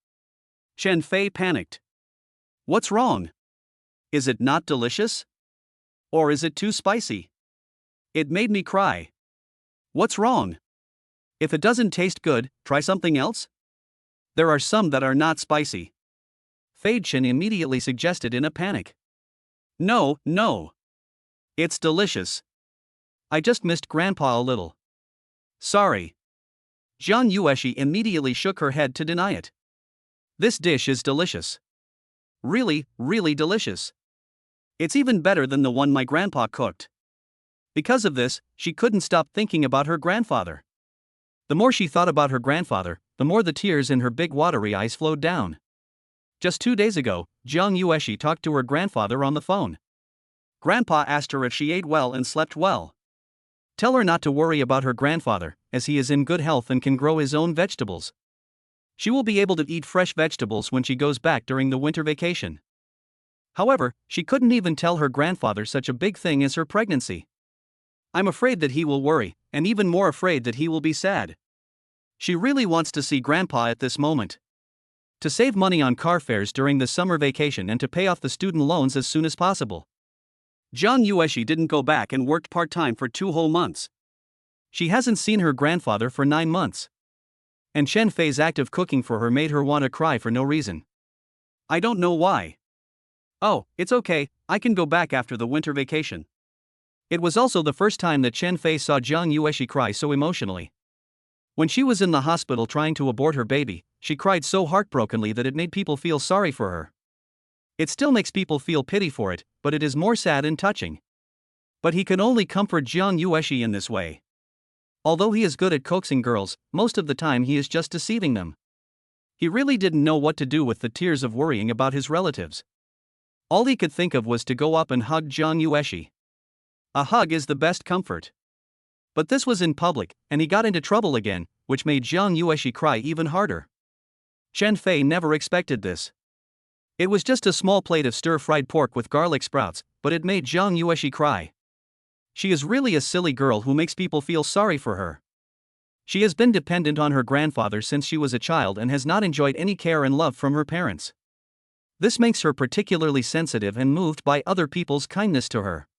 Chen Fei panicked. What's wrong? Is it not delicious? Or is it too spicy? It made me cry. What's wrong? If it doesn't taste good, try something else? There are some that are not spicy. Fei Chen immediately suggested in a panic. No. It's delicious. I just missed Grandpa a little. Sorry. Jiang Yueshi immediately shook her head to deny it. This dish is delicious. Really, really delicious. It's even better than the one my grandpa cooked. Because of this, she couldn't stop thinking about her grandfather. The more she thought about her grandfather, the more the tears in her big watery eyes flowed down. Just 2 days ago, Jiang Yueshi talked to her grandfather on the phone. Grandpa asked her if she ate well and slept well. Tell her not to worry about her grandfather, as he is in good health and can grow his own vegetables. She will be able to eat fresh vegetables when she goes back during the winter vacation. However, she couldn't even tell her grandfather such a big thing as her pregnancy. I'm afraid that he will worry, and even more afraid that he will be sad. She really wants to see Grandpa at this moment. To save money on car fares during the summer vacation and to pay off the student loans as soon as possible. Jiang Yueshi didn't go back and worked part-time for 2 whole months. She hasn't seen her grandfather for 9 months. And Chen Fei's act of cooking for her made her want to cry for no reason. I don't know why. Oh, it's okay, I can go back after the winter vacation. It was also the first time that Chen Fei saw Jiang Yueshi cry so emotionally. When she was in the hospital trying to abort her baby, she cried so heartbrokenly that it made people feel sorry for her. It still makes people feel pity for it, but it is more sad and touching. But he can only comfort Jiang Yueshi in this way. Although he is good at coaxing girls, most of the time he is just deceiving them. He really didn't know what to do with the tears of worrying about his relatives. All he could think of was to go up and hug Jiang Yueshi. A hug is the best comfort. But this was in public, and he got into trouble again, which made Jiang Yueshi cry even harder. Chen Fei never expected this. It was just a small plate of stir-fried pork with garlic sprouts, but it made Jiang Yueshi cry. She is really a silly girl who makes people feel sorry for her. She has been dependent on her grandfather since she was a child and has not enjoyed any care and love from her parents. This makes her particularly sensitive and moved by other people's kindness to her.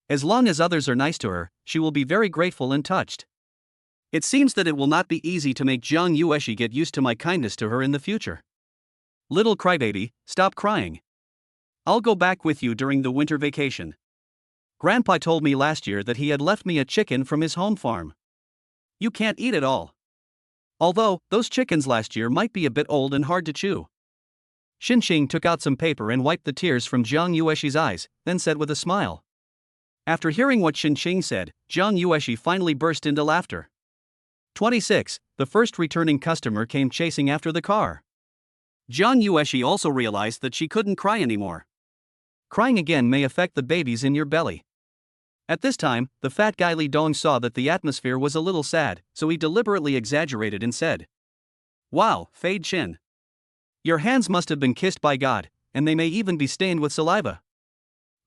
As long as others are nice to her, she will be very grateful and touched. It seems that it will not be easy to make Jiang Yueshi get used to my kindness to her in the future. Little crybaby, stop crying. I'll go back with you during the winter vacation. Grandpa told me last year that he had left me a chicken from his home farm. You can't eat it all. Although, those chickens last year might be a bit old and hard to chew. Xinqing took out some paper and wiped the tears from Jiang Yueshi's eyes, then said with a smile. After hearing what Xinqing said, Jiang Yueshi finally burst into laughter. 26. The first returning customer came chasing after the car. Jiang Yueshi also realized that she couldn't cry anymore. Crying again may affect the babies in your belly. At this time, the fat guy Li Dong saw that the atmosphere was a little sad, so he deliberately exaggerated and said, "Wow, Fei Chen. Your hands must have been kissed by God, and they may even be stained with saliva.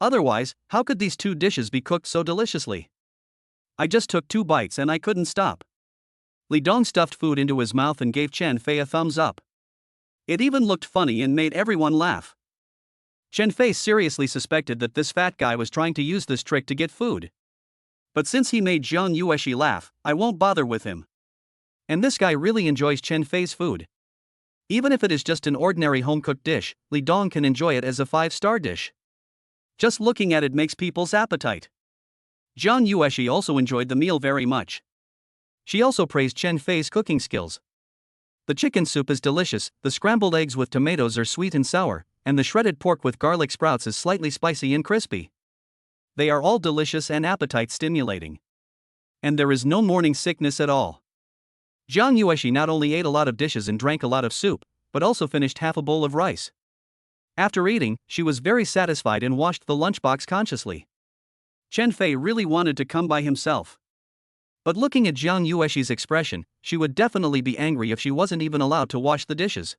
Otherwise, how could these 2 dishes be cooked so deliciously? I just took 2 bites and I couldn't stop." Li Dong stuffed food into his mouth and gave Chen Fei a thumbs up. It even looked funny and made everyone laugh. Chen Fei seriously suspected that this fat guy was trying to use this trick to get food. But since he made Jiang Yueshi laugh, I won't bother with him. And this guy really enjoys Chen Fei's food. Even if it is just an ordinary home-cooked dish, Li Dong can enjoy it as a 5-star dish. Just looking at it makes people's appetite. Jiang Yueshi also enjoyed the meal very much. She also praised Chen Fei's cooking skills. The chicken soup is delicious, the scrambled eggs with tomatoes are sweet and sour, and the shredded pork with garlic sprouts is slightly spicy and crispy. They are all delicious and appetite-stimulating. And there is no morning sickness at all. Jiang Yueshi not only ate a lot of dishes and drank a lot of soup, but also finished half a bowl of rice. After eating, she was very satisfied and washed the lunchbox consciously. Chen Fei really wanted to come by himself. But looking at Jiang Yueshi's expression, she would definitely be angry if she wasn't even allowed to wash the dishes.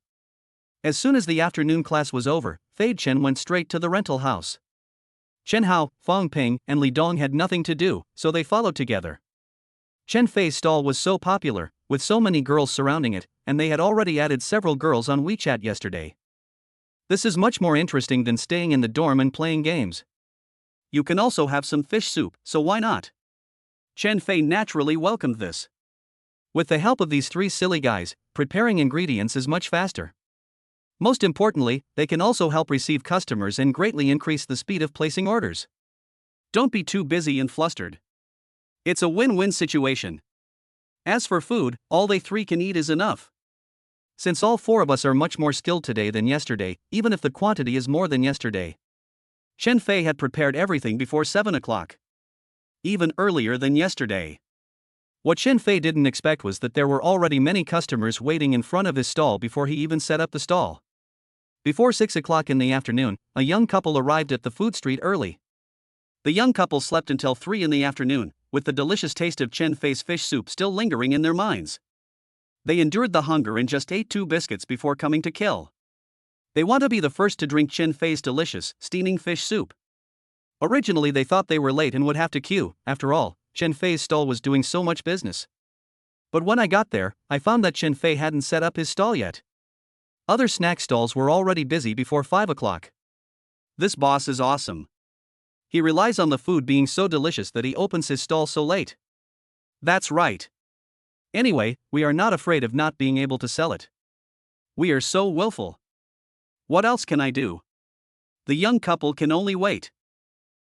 As soon as the afternoon class was over, Fei Chen went straight to the rental house. Chen Hao, Fang Ping, and Li Dong had nothing to do, so they followed together. Chen Fei's stall was so popular, with so many girls surrounding it, and they had already added several girls on WeChat yesterday. This is much more interesting than staying in the dorm and playing games. You can also have some fish soup, so why not? Chen Fei naturally welcomed this. With the help of these 3 silly guys, preparing ingredients is much faster. Most importantly, they can also help receive customers and greatly increase the speed of placing orders. Don't be too busy and flustered. It's a win-win situation. As for food, all they 3 can eat is enough. Since all four of us are much more skilled today than yesterday, even if the quantity is more than yesterday. Chen Fei had prepared everything before 7 o'clock. Even earlier than yesterday. What Chen Fei didn't expect was that there were already many customers waiting in front of his stall before he even set up the stall. Before 6 o'clock in the afternoon, a young couple arrived at the food street early. The young couple slept until 3 in the afternoon, with the delicious taste of Chen Fei's fish soup still lingering in their minds. They endured the hunger and just ate 2 biscuits before coming to kill. They want to be the first to drink Chen Fei's delicious, steaming fish soup. Originally they thought they were late and would have to queue. After all, Chen Fei's stall was doing so much business. But when I got there, I found that Chen Fei hadn't set up his stall yet. Other snack stalls were already busy before 5 o'clock. This boss is awesome. He relies on the food being so delicious that he opens his stall so late. That's right. Anyway, we are not afraid of not being able to sell it. We are so willful. What else can I do? The young couple can only wait.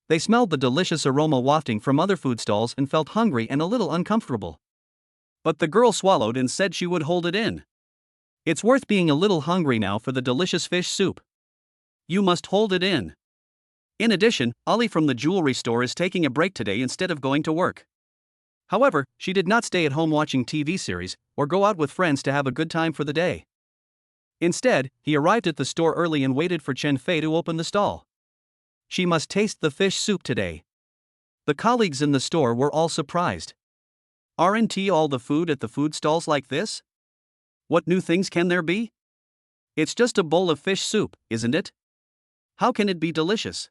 They smelled the delicious aroma wafting from other food stalls and felt hungry and a little uncomfortable. But the girl swallowed and said she would hold it in. It's worth being a little hungry now for the delicious fish soup. You must hold it in. In addition, Ali from the jewelry store is taking a break today instead of going to work. However, she did not stay at home watching TV series or go out with friends to have a good time for the day. Instead, he arrived at the store early and waited for Chen Fei to open the stall. She must taste the fish soup today. The colleagues in the store were all surprised. Aren't all the food at the food stalls like this? What new things can there be? It's just a bowl of fish soup, isn't it? How can it be delicious?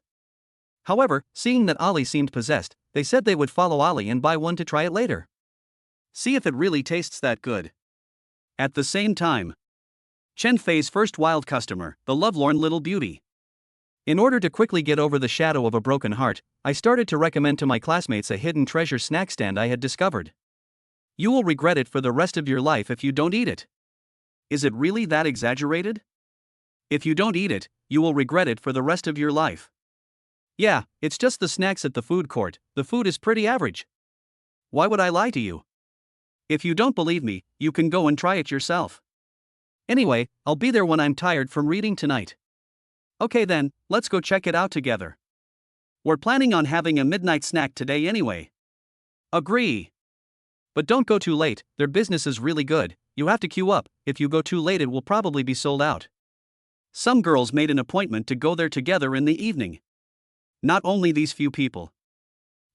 However, seeing that Ali seemed possessed, they said they would follow Ali and buy one to try it later. See if it really tastes that good. At the same time, Chen Fei's first wild customer, the lovelorn little beauty. In order to quickly get over the shadow of a broken heart, I started to recommend to my classmates a hidden treasure snack stand I had discovered. You will regret it for the rest of your life if you don't eat it. Is it really that exaggerated? If you don't eat it, you will regret it for the rest of your life. Yeah, it's just the snacks at the food court. The food is pretty average. Why would I lie to you? If you don't believe me, you can go and try it yourself. Anyway, I'll be there when I'm tired from reading tonight. Okay then, let's go check it out together. We're planning on having a midnight snack today anyway. Agree. But don't go too late, their business is really good. You have to queue up. If you go too late it will probably be sold out. Some girls made an appointment to go there together in the evening. Not only these few people.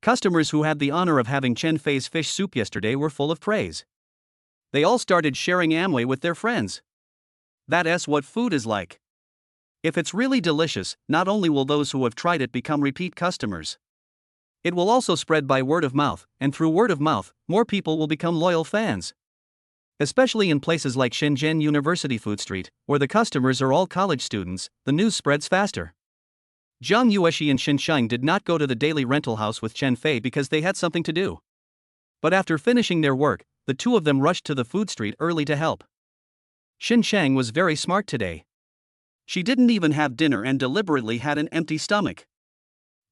Customers who had the honor of having Chen Fei's fish soup yesterday were full of praise. They all started sharing Amway with their friends. That's what food is like. If it's really delicious, not only will those who have tried it become repeat customers. It will also spread by word of mouth, and through word of mouth, more people will become loyal fans. Especially in places like Shenzhen University Food Street, where the customers are all college students, the news spreads faster. Zhang Yueshi and Shinsheng did not go to the daily rental house with Chen Fei because they had something to do. But after finishing their work, the two of them rushed to the food street early to help. Shinsheng was very smart today. She didn't even have dinner and deliberately had an empty stomach.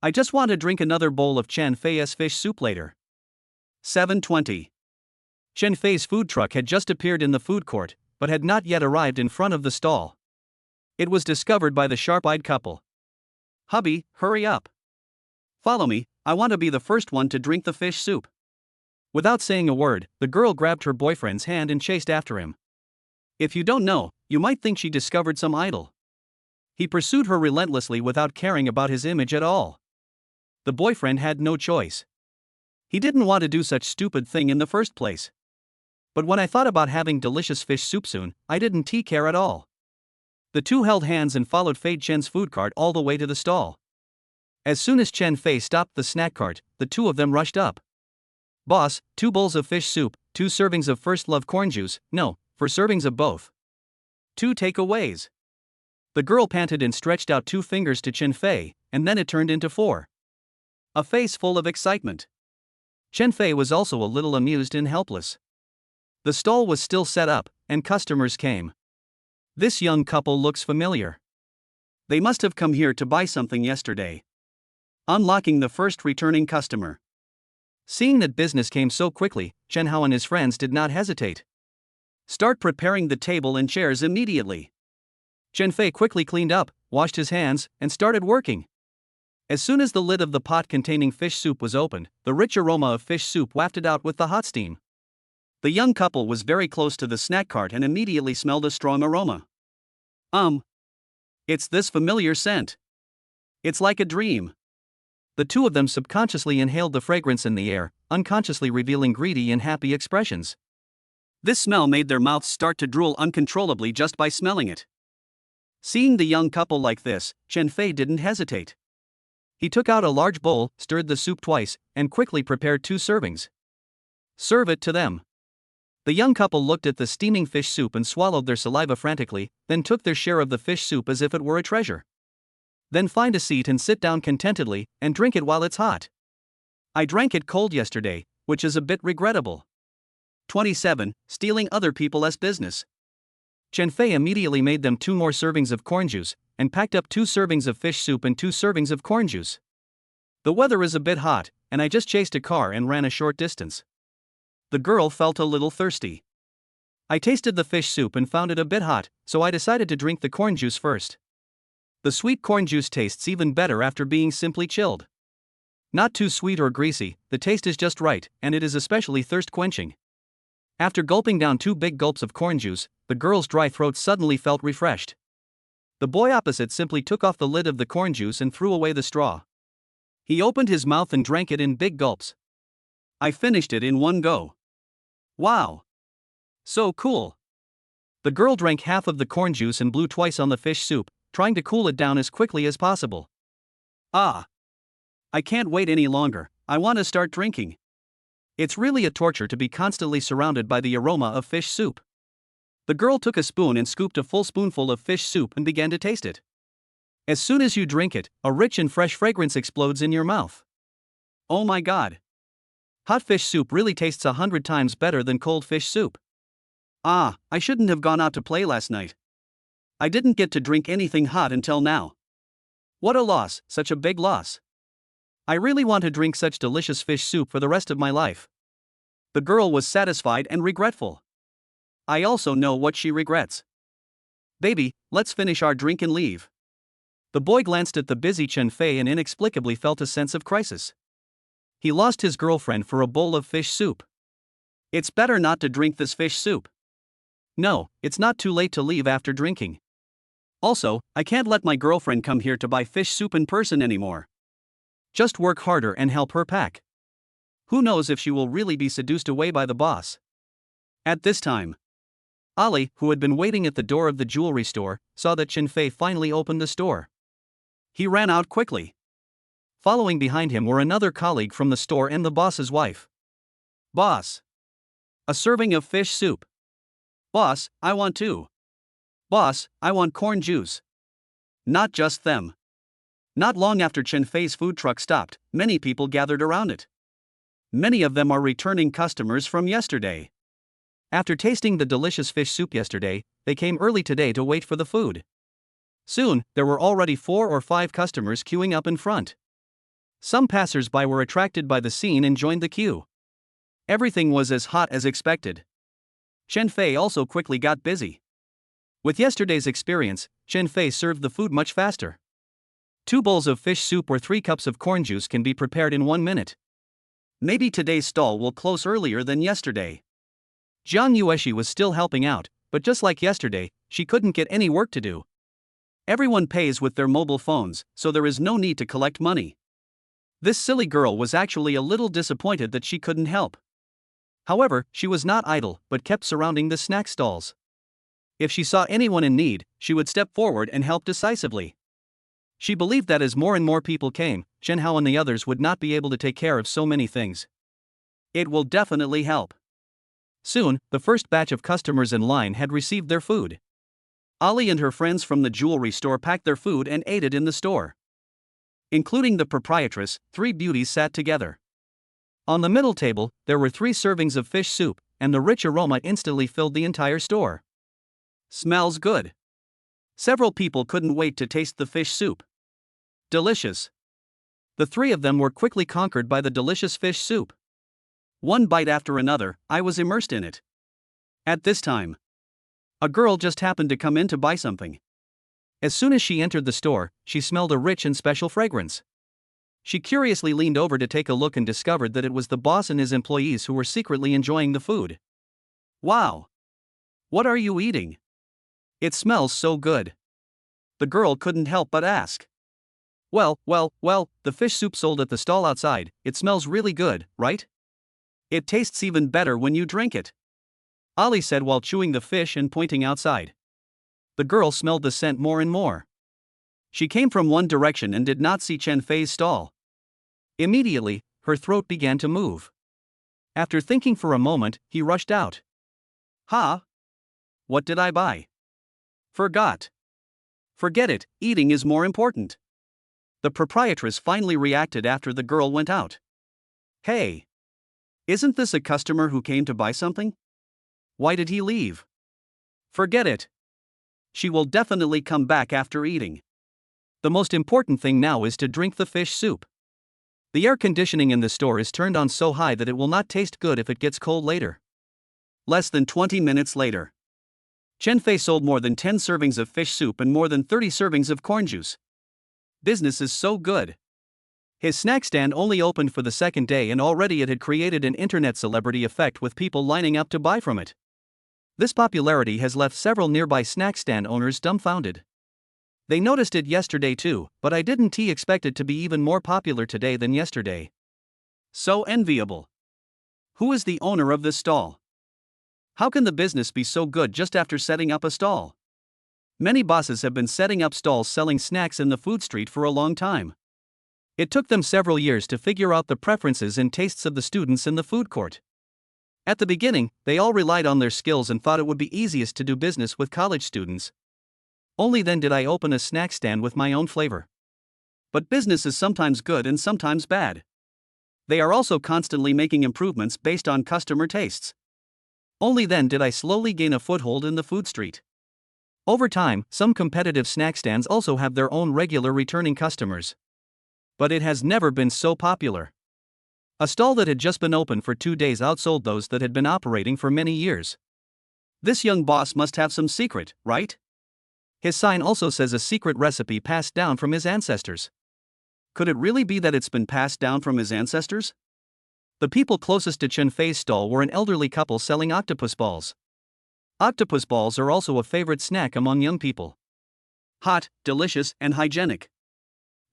I just want to drink another bowl of Chen Fei's fish soup later. 7:20. Chen Fei's food truck had just appeared in the food court, but had not yet arrived in front of the stall. It was discovered by the sharp-eyed couple. Hubby, hurry up. Follow me, I want to be the first one to drink the fish soup. Without saying a word, the girl grabbed her boyfriend's hand and chased after him. If you don't know, you might think she discovered some idol. He pursued her relentlessly without caring about his image at all. The boyfriend had no choice. He didn't want to do such stupid thing in the first place. But when I thought about having delicious fish soup soon, I didn't care at all. The two held hands and followed Fei Chen's food cart all the way to the stall. As soon as Chen Fei stopped the snack cart, the two of them rushed up. Boss, 2 bowls of fish soup, 2 servings of First Love corn juice, no, 4 servings of both. 2 takeaways. The girl panted and stretched out 2 fingers to Chen Fei, and then it turned into 4. A face full of excitement. Chen Fei was also a little amused and helpless. The stall was still set up, and customers came. This young couple looks familiar. They must have come here to buy something yesterday. Unlocking the first returning customer. Seeing that business came so quickly, Chen Hao and his friends did not hesitate. Start preparing the table and chairs immediately. Chen Fei quickly cleaned up, washed his hands, and started working. As soon as the lid of the pot containing fish soup was opened, the rich aroma of fish soup wafted out with the hot steam. The young couple was very close to the snack cart and immediately smelled a strong aroma. It's this familiar scent. It's like a dream. The two of them subconsciously inhaled the fragrance in the air, unconsciously revealing greedy and happy expressions. This smell made their mouths start to drool uncontrollably just by smelling it. Seeing the young couple like this, Chen Fei didn't hesitate. He took out a large bowl, stirred the soup twice, and quickly prepared 2 servings. Serve it to them. The young couple looked at the steaming fish soup and swallowed their saliva frantically, then took their share of the fish soup as if it were a treasure. Then find a seat and sit down contentedly, and drink it while it's hot. I drank it cold yesterday, which is a bit regrettable. 27. Stealing other people's business. Chen Fei immediately made them 2 more servings of corn juice, and packed up 2 servings of fish soup and 2 servings of corn juice. The weather is a bit hot, and I just chased a car and ran a short distance. The girl felt a little thirsty. I tasted the fish soup and found it a bit hot, so I decided to drink the corn juice first. The sweet corn juice tastes even better after being simply chilled. Not too sweet or greasy, the taste is just right, and it is especially thirst-quenching. After gulping down 2 big gulps of corn juice, the girl's dry throat suddenly felt refreshed. The boy opposite simply took off the lid of the corn juice and threw away the straw. He opened his mouth and drank it in big gulps. I finished it in one go. Wow! So cool! The girl drank half of the corn juice and blew twice on the fish soup, trying to cool it down as quickly as possible. I can't wait any longer, I want to start drinking. It's really a torture to be constantly surrounded by the aroma of fish soup. The girl took a spoon and scooped a full spoonful of fish soup and began to taste it. As soon as you drink it, a rich and fresh fragrance explodes in your mouth. Oh my god! Hot fish soup really tastes 100 times better than cold fish soup. I shouldn't have gone out to play last night. I didn't get to drink anything hot until now. What a loss, such a big loss. I really want to drink such delicious fish soup for the rest of my life. The girl was satisfied and regretful. I also know what she regrets. Baby, let's finish our drink and leave. The boy glanced at the busy Chen Fei and inexplicably felt a sense of crisis. He lost his girlfriend for a bowl of fish soup. It's better not to drink this fish soup. No, it's not too late to leave after drinking. Also, I can't let my girlfriend come here to buy fish soup in person anymore. Just work harder and help her pack. Who knows if she will really be seduced away by the boss. At this time, Ali, who had been waiting at the door of the jewelry store, saw that Chen Fei finally opened the store. He ran out quickly. Following behind him were another colleague from the store and the boss's wife. Boss! A serving of fish soup. Boss, I want 2. Boss, I want corn juice. Not just them. Not long after Chen Fei's food truck stopped, many people gathered around it. Many of them are returning customers from yesterday. After tasting the delicious fish soup yesterday, they came early today to wait for the food. Soon, there were already 4 or 5 customers queuing up in front. Some passers-by were attracted by the scene and joined the queue. Everything was as hot as expected. Chen Fei also quickly got busy. With yesterday's experience, Chen Fei served the food much faster. 2 bowls of fish soup or 3 cups of corn juice can be prepared in 1 minute. Maybe today's stall will close earlier than yesterday. Jiang Yueshi was still helping out, but just like yesterday, she couldn't get any work to do. Everyone pays with their mobile phones, so there is no need to collect money. This silly girl was actually a little disappointed that she couldn't help. However, she was not idle, but kept surrounding the snack stalls. If she saw anyone in need, she would step forward and help decisively. She believed that as more and more people came, Chen Hao and the others would not be able to take care of so many things. It will definitely help. Soon, the first batch of customers in line had received their food. Ali and her friends from the jewelry store packed their food and ate it in the store. Including the proprietress, 3 beauties sat together. On the middle table, there were 3 servings of fish soup, and the rich aroma instantly filled the entire store. Smells good. Several people couldn't wait to taste the fish soup. Delicious. The 3 of them were quickly conquered by the delicious fish soup. One bite after another, I was immersed in it. At this time, a girl just happened to come in to buy something. As soon as she entered the store, she smelled a rich and special fragrance. She curiously leaned over to take a look and discovered that it was the boss and his employees who were secretly enjoying the food. Wow! What are you eating? It smells so good. The girl couldn't help but ask. Well, the fish soup sold at the stall outside, it smells really good, right? It tastes even better when you drink it, Ali said while chewing the fish and pointing outside. The girl smelled the scent more and more. She came from one direction and did not see Chen Fei's stall. Immediately, her throat began to move. After thinking for a moment, he rushed out. Ha! What did I buy? Forgot. Forget it, eating is more important. The proprietress finally reacted after the girl went out. Hey! Isn't this a customer who came to buy something? Why did he leave? Forget it. She will definitely come back after eating. The most important thing now is to drink the fish soup. The air conditioning in the store is turned on so high that it will not taste good if it gets cold later. Less than 20 minutes later, Chen Fei sold more than 10 servings of fish soup and more than 30 servings of corn juice. Business is so good. His snack stand only opened for the second day and already it had created an internet celebrity effect with people lining up to buy from it. This popularity has left several nearby snack stand owners dumbfounded. They noticed it yesterday too, but I didn't expect it to be even more popular today than yesterday. So enviable. Who is the owner of this stall? How can the business be so good just after setting up a stall? Many bosses have been setting up stalls selling snacks in the food street for a long time. It took them several years to figure out the preferences and tastes of the students in the food court. At the beginning, they all relied on their skills and thought it would be easiest to do business with college students. Only then did I open a snack stand with my own flavor. But business is sometimes good and sometimes bad. They are also constantly making improvements based on customer tastes. Only then did I slowly gain a foothold in the food street. Over time, some competitive snack stands also have their own regular returning customers. But it has never been so popular. A stall that had just been open for 2 days outsold those that had been operating for many years. This young boss must have some secret, right? His sign also says a secret recipe passed down from his ancestors. Could it really be that it's been passed down from his ancestors? The people closest to Chen Fei's stall were an elderly couple selling octopus balls. Octopus balls are also a favorite snack among young people. Hot, delicious, and hygienic.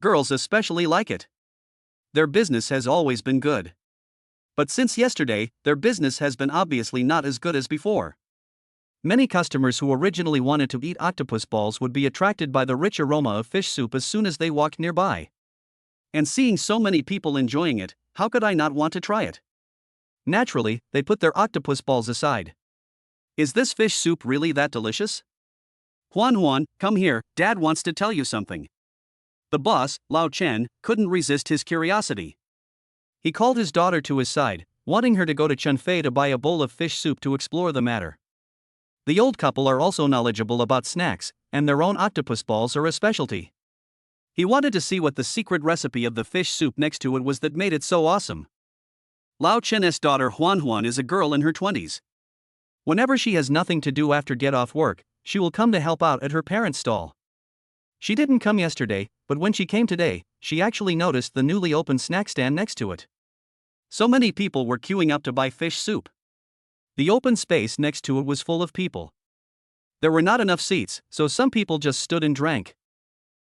Girls especially like it. Their business has always been good. But since yesterday, their business has been obviously not as good as before. Many customers who originally wanted to eat octopus balls would be attracted by the rich aroma of fish soup as soon as they walked nearby. And seeing so many people enjoying it, how could I not want to try it? Naturally, they put their octopus balls aside. Is this fish soup really that delicious? Huan, come here, Dad wants to tell you something. The boss, Lao Chen, couldn't resist his curiosity. He called his daughter to his side, wanting her to go to Chen Fei to buy a bowl of fish soup to explore the matter. The old couple are also knowledgeable about snacks, and their own octopus balls are a specialty. He wanted to see what the secret recipe of the fish soup next to it was that made it so awesome. Lao Chen's daughter Huan is a girl in her 20s. Whenever she has nothing to do after get off work, she will come to help out at her parents' stall. She didn't come yesterday, but when she came today, she actually noticed the newly opened snack stand next to it. So many people were queuing up to buy fish soup. The open space next to it was full of people. There were not enough seats, so some people just stood and drank.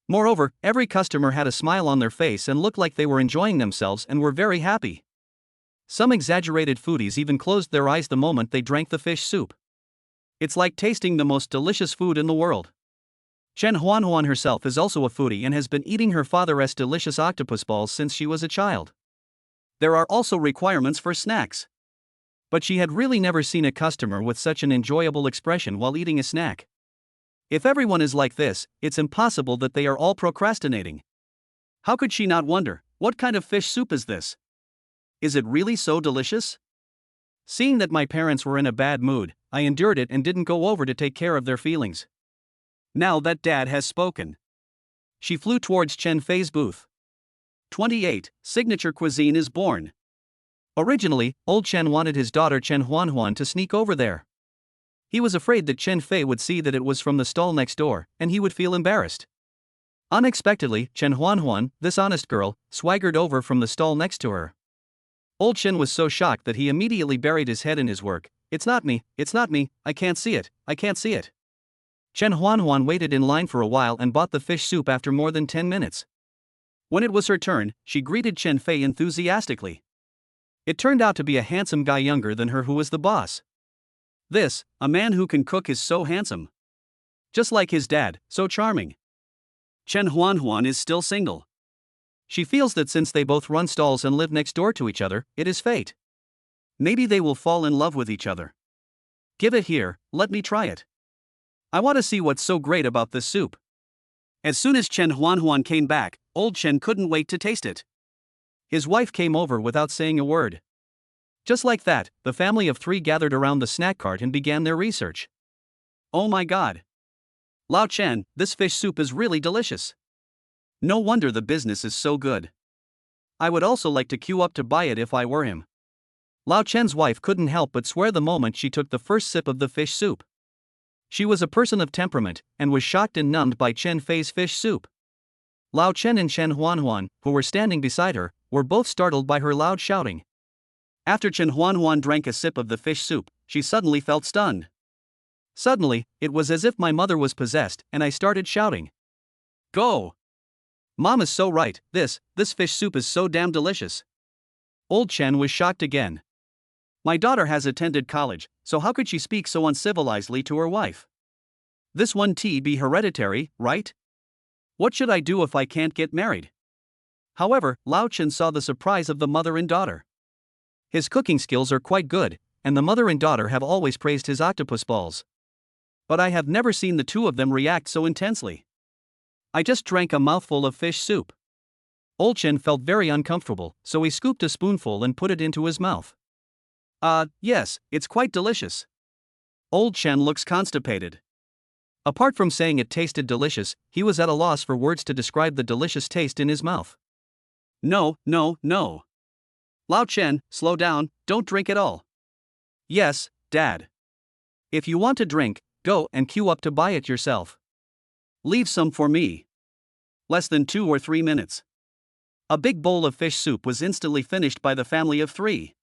Moreover, every customer had a smile on their face and looked like they were enjoying themselves and were very happy. Some exaggerated foodies even closed their eyes the moment they drank the fish soup. It's like tasting the most delicious food in the world. Chen Huan herself is also a foodie and has been eating her father's delicious octopus balls since she was a child. There are also requirements for snacks. But she had really never seen a customer with such an enjoyable expression while eating a snack. If everyone is like this, it's impossible that they are all procrastinating. How could she not wonder, what kind of fish soup is this? Is it really so delicious? Seeing that my parents were in a bad mood, I endured it and didn't go over to take care of their feelings. Now that Dad has spoken. She flew towards Chen Fei's booth. 28. Signature cuisine is born. Originally, old Chen wanted his daughter Chen Huan to sneak over there. He was afraid that Chen Fei would see that it was from the stall next door, and he would feel embarrassed. Unexpectedly, Chen Huanhuan, this honest girl, swaggered over from the stall next to her. Old Chen was so shocked that he immediately buried his head in his work. It's not me, I can't see it, I can't see it. Chen Huanhuan waited in line for a while and bought the fish soup after more than 10 minutes. When it was her turn, she greeted Chen Fei enthusiastically. It turned out to be a handsome guy younger than her who was the boss. This, a man who can cook, is so handsome. Just like his dad, so charming. Chen Huanhuan is still single. She feels that since they both run stalls and live next door to each other, it is fate. Maybe they will fall in love with each other. Give it here, let me try it. I want to see what's so great about this soup. As soon as Chen Huanhuan came back, old Chen couldn't wait to taste it. His wife came over without saying a word. Just like that, the family of 3 gathered around the snack cart and began their research. Oh my god! Lao Chen, this fish soup is really delicious. No wonder the business is so good. I would also like to queue up to buy it if I were him. Lao Chen's wife couldn't help but swear the moment she took the first sip of the fish soup. She was a person of temperament, and was shocked and numbed by Chen Fei's fish soup. Lao Chen and Chen Huanhuan, who were standing beside her, were both startled by her loud shouting. After Chen Huanhuan drank a sip of the fish soup, she suddenly felt stunned. Suddenly, it was as if my mother was possessed, and I started shouting. Go! Mom is so right, this fish soup is so damn delicious. Old Chen was shocked again. My daughter has attended college, so how could she speak so uncivilizedly to her wife? This won't be hereditary, right? What should I do if I can't get married? However, Lao Chen saw the surprise of the mother and daughter. His cooking skills are quite good, and the mother and daughter have always praised his octopus balls. But I have never seen the two of them react so intensely. I just drank a mouthful of fish soup. Old Chen felt very uncomfortable, so he scooped a spoonful and put it into his mouth. Yes, it's quite delicious. Old Chen looks constipated. Apart from saying it tasted delicious, he was at a loss for words to describe the delicious taste in his mouth. No. Lao Chen, slow down, don't drink at all. Yes, Dad. If you want to drink, go and queue up to buy it yourself. Leave some for me. Less than 2 or 3 minutes. A big bowl of fish soup was instantly finished by the family of 3.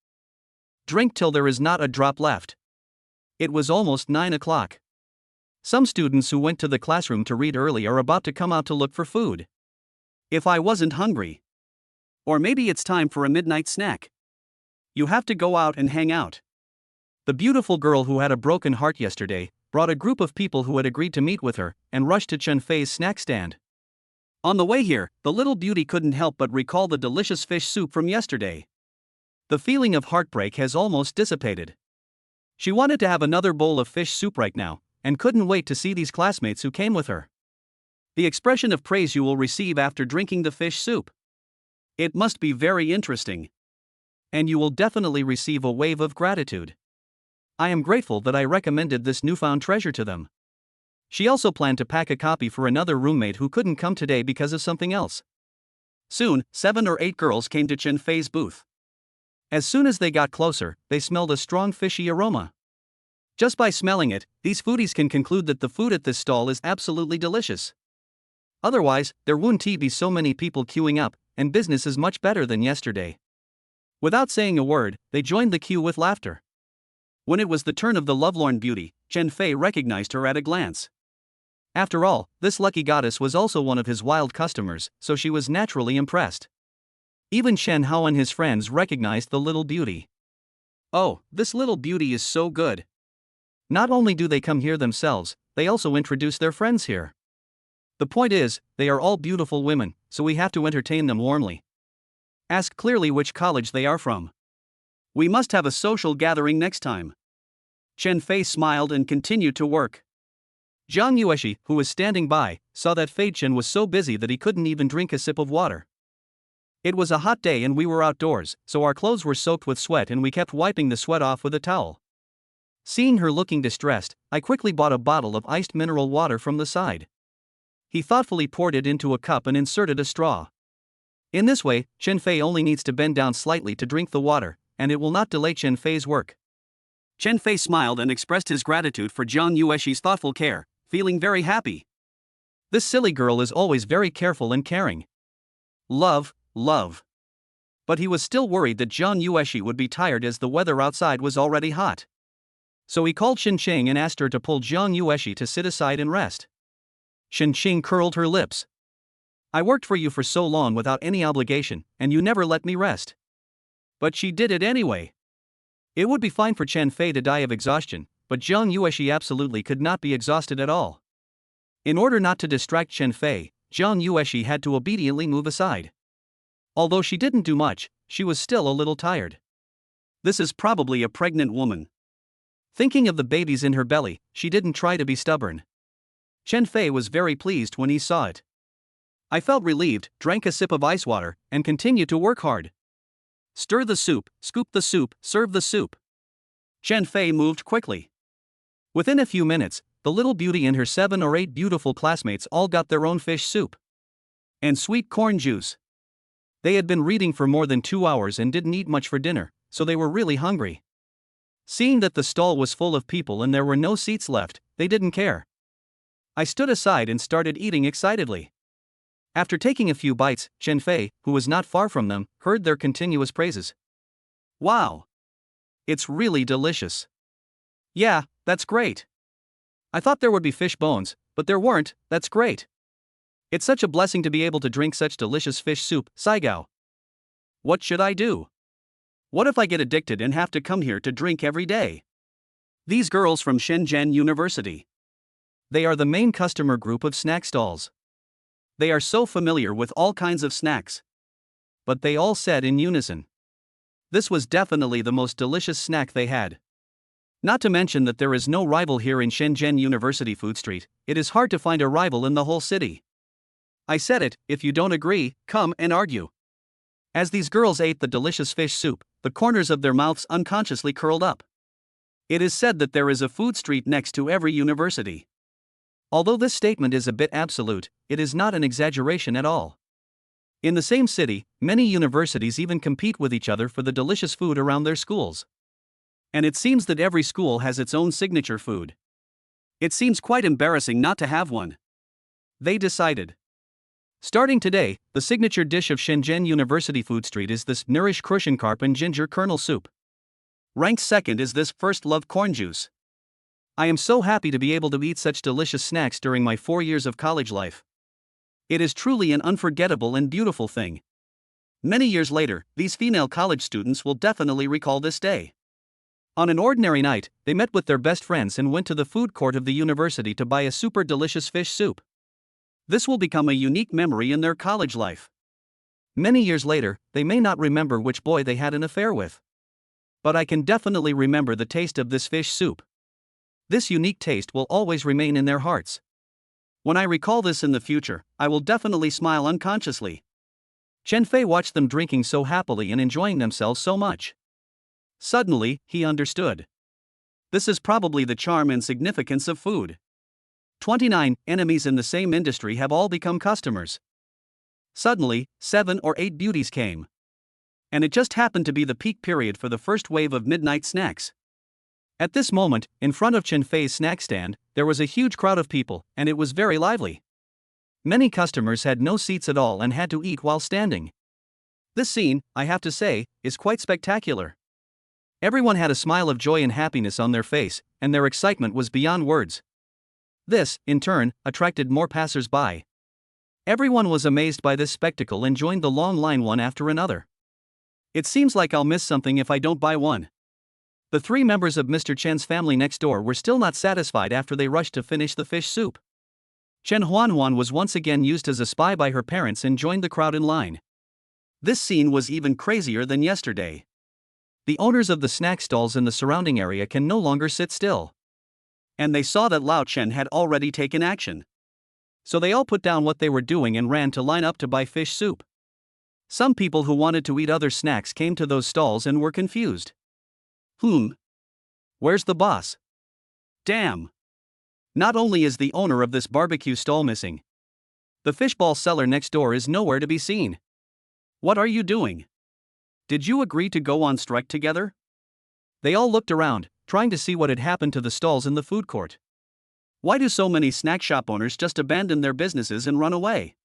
Drink till there is not a drop left. It was almost 9 o'clock. Some students who went to the classroom to read early are about to come out to look for food. If I wasn't hungry. Or maybe it's time for a midnight snack. You have to go out and hang out. The beautiful girl who had a broken heart yesterday brought a group of people who had agreed to meet with her and rushed to Chen Fei's snack stand. On the way here, the little beauty couldn't help but recall the delicious fish soup from yesterday. The feeling of heartbreak has almost dissipated. She wanted to have another bowl of fish soup right now, and couldn't wait to see these classmates who came with her. The expression of praise you will receive after drinking the fish soup. It must be very interesting. And you will definitely receive a wave of gratitude. I am grateful that I recommended this newfound treasure to them. She also planned to pack a copy for another roommate who couldn't come today because of something else. Soon, 7 or 8 girls came to Chen Fei's booth. As soon as they got closer, they smelled a strong fishy aroma. Just by smelling it, these foodies can conclude that the food at this stall is absolutely delicious. Otherwise, there wouldn't be so many people queuing up, and business is much better than yesterday. Without saying a word, they joined the queue with laughter. When it was the turn of the lovelorn beauty, Chen Fei recognized her at a glance. After all, this lucky goddess was also one of his wild customers, so she was naturally impressed. Even Chen Hao and his friends recognized the little beauty. Oh, this little beauty is so good. Not only do they come here themselves, they also introduce their friends here. The point is, they are all beautiful women, so we have to entertain them warmly. Ask clearly which college they are from. We must have a social gathering next time. Chen Fei smiled and continued to work. Zhang Yueshi, who was standing by, saw that Fei Chen was so busy that he couldn't even drink a sip of water. It was a hot day and we were outdoors, so our clothes were soaked with sweat and we kept wiping the sweat off with a towel. Seeing her looking distressed, I quickly bought a bottle of iced mineral water from the side. He thoughtfully poured it into a cup and inserted a straw. In this way, Chen Fei only needs to bend down slightly to drink the water, and it will not delay Chen Fei's work. Chen Fei smiled and expressed his gratitude for Jiang Yueshi's thoughtful care, feeling very happy. This silly girl is always very careful and caring. Love, love. But he was still worried that Jiang Yueshi would be tired as the weather outside was already hot. So he called Shen Qing and asked her to pull Jiang Yueshi to sit aside and rest. Shen Qing curled her lips. I worked for you for so long without any obligation, and you never let me rest. But she did it anyway. It would be fine for Chen Fei to die of exhaustion, but Jiang Yueshi absolutely could not be exhausted at all. In order not to distract Chen Fei, Jiang Yueshi had to obediently move aside. Although she didn't do much, she was still a little tired. This is probably a pregnant woman. Thinking of the babies in her belly, she didn't try to be stubborn. Chen Fei was very pleased when he saw it. I felt relieved, drank a sip of ice water, and continued to work hard. Stir the soup, scoop the soup, serve the soup. Chen Fei moved quickly. Within a few minutes, the little beauty and her 7 or 8 beautiful classmates all got their own fish soup. And sweet corn juice. They had been reading for more than 2 hours and didn't eat much for dinner, so they were really hungry. Seeing that the stall was full of people and there were no seats left, they didn't care. I stood aside and started eating excitedly. After taking a few bites, Chen Fei, who was not far from them, heard their continuous praises. Wow! It's really delicious. Yeah, that's great. I thought there would be fish bones, but there weren't. That's great. It's such a blessing to be able to drink such delicious fish soup, Saigao. What should I do? What if I get addicted and have to come here to drink every day? These girls from Shenzhen University. They are the main customer group of snack stalls. They are so familiar with all kinds of snacks. But they all said in unison. This was definitely the most delicious snack they had. Not to mention that there is no rival here in Shenzhen University Food Street, it is hard to find a rival in the whole city. I said it, if you don't agree, come and argue. As these girls ate the delicious fish soup, the corners of their mouths unconsciously curled up. It is said that there is a food street next to every university. Although this statement is a bit absolute, it is not an exaggeration at all. In the same city, many universities even compete with each other for the delicious food around their schools. And it seems that every school has its own signature food. It seems quite embarrassing not to have one. They decided. Starting today, the signature dish of Shenzhen University Food Street is this Nourish Cruciancarp and Ginger Kernel Soup. Ranked second is this First Love Corn Juice. I am so happy to be able to eat such delicious snacks during my 4 years of college life. It is truly an unforgettable and beautiful thing. Many years later, these female college students will definitely recall this day. On an ordinary night, they met with their best friends and went to the food court of the university to buy a super delicious fish soup. This will become a unique memory in their college life. Many years later, they may not remember which boy they had an affair with. But I can definitely remember the taste of this fish soup. This unique taste will always remain in their hearts. When I recall this in the future, I will definitely smile unconsciously. Chen Fei watched them drinking so happily and enjoying themselves so much. Suddenly, he understood. This is probably the charm and significance of food. 29 enemies in the same industry have all become customers. Suddenly, 7 or 8 beauties came. And it just happened to be the peak period for the first wave of midnight snacks. At this moment, in front of Chen Fei's snack stand, there was a huge crowd of people, and it was very lively. Many customers had no seats at all and had to eat while standing. This scene, I have to say, is quite spectacular. Everyone had a smile of joy and happiness on their face, and their excitement was beyond words. This, in turn, attracted more passers-by. Everyone was amazed by this spectacle and joined the long line one after another. It seems like I'll miss something if I don't buy one. The 3 members of Mr. Chen's family next door were still not satisfied after they rushed to finish the fish soup. Chen Huanhuan was once again used as a spy by her parents and joined the crowd in line. This scene was even crazier than yesterday. The owners of the snack stalls in the surrounding area can no longer sit still. And they saw that Lao Chen had already taken action. So they all put down what they were doing and ran to line up to buy fish soup. Some people who wanted to eat other snacks came to those stalls and were confused. Where's the boss? Damn. Not only is the owner of this barbecue stall missing, the fishball seller next door is nowhere to be seen. What are you doing? Did you agree to go on strike together? They all looked around, trying to see what had happened to the stalls in the food court. Why do so many snack shop owners just abandon their businesses and run away?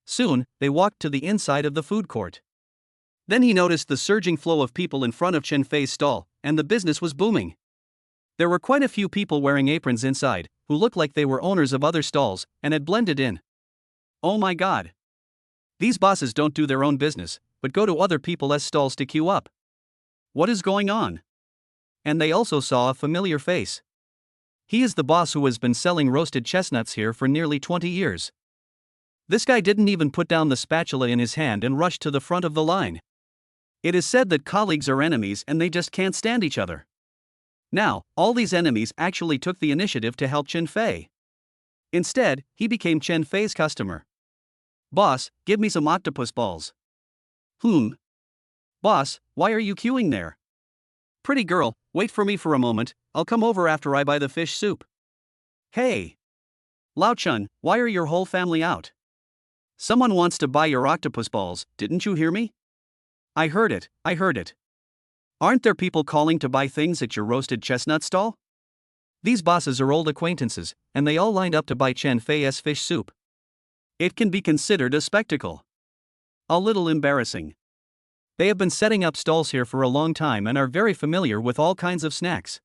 Soon, they walked to the inside of the food court. Then he noticed the surging flow of people in front of Chen Fei's stall, and the business was booming. There were quite a few people wearing aprons inside, who looked like they were owners of other stalls, and had blended in. Oh my god! These bosses don't do their own business, but go to other people's stalls to queue up. What is going on? And they also saw a familiar face. He is the boss who has been selling roasted chestnuts here for nearly 20 years. This guy didn't even put down the spatula in his hand and rushed to the front of the line. It is said that colleagues are enemies and they just can't stand each other. Now, all these enemies actually took the initiative to help Chen Fei. Instead, he became Chen Fei's customer. Boss, give me some octopus balls. Boss, why are you queuing there? Pretty girl, wait for me for a moment, I'll come over after I buy the fish soup. Hey! Lao Chun, why are your whole family out? Someone wants to buy your octopus balls, didn't you hear me? I heard it. Aren't there people calling to buy things at your roasted chestnut stall? These bosses are old acquaintances, and they all lined up to buy Chen Fei's fish soup. It can be considered a spectacle. A little embarrassing. They have been setting up stalls here for a long time and are very familiar with all kinds of snacks.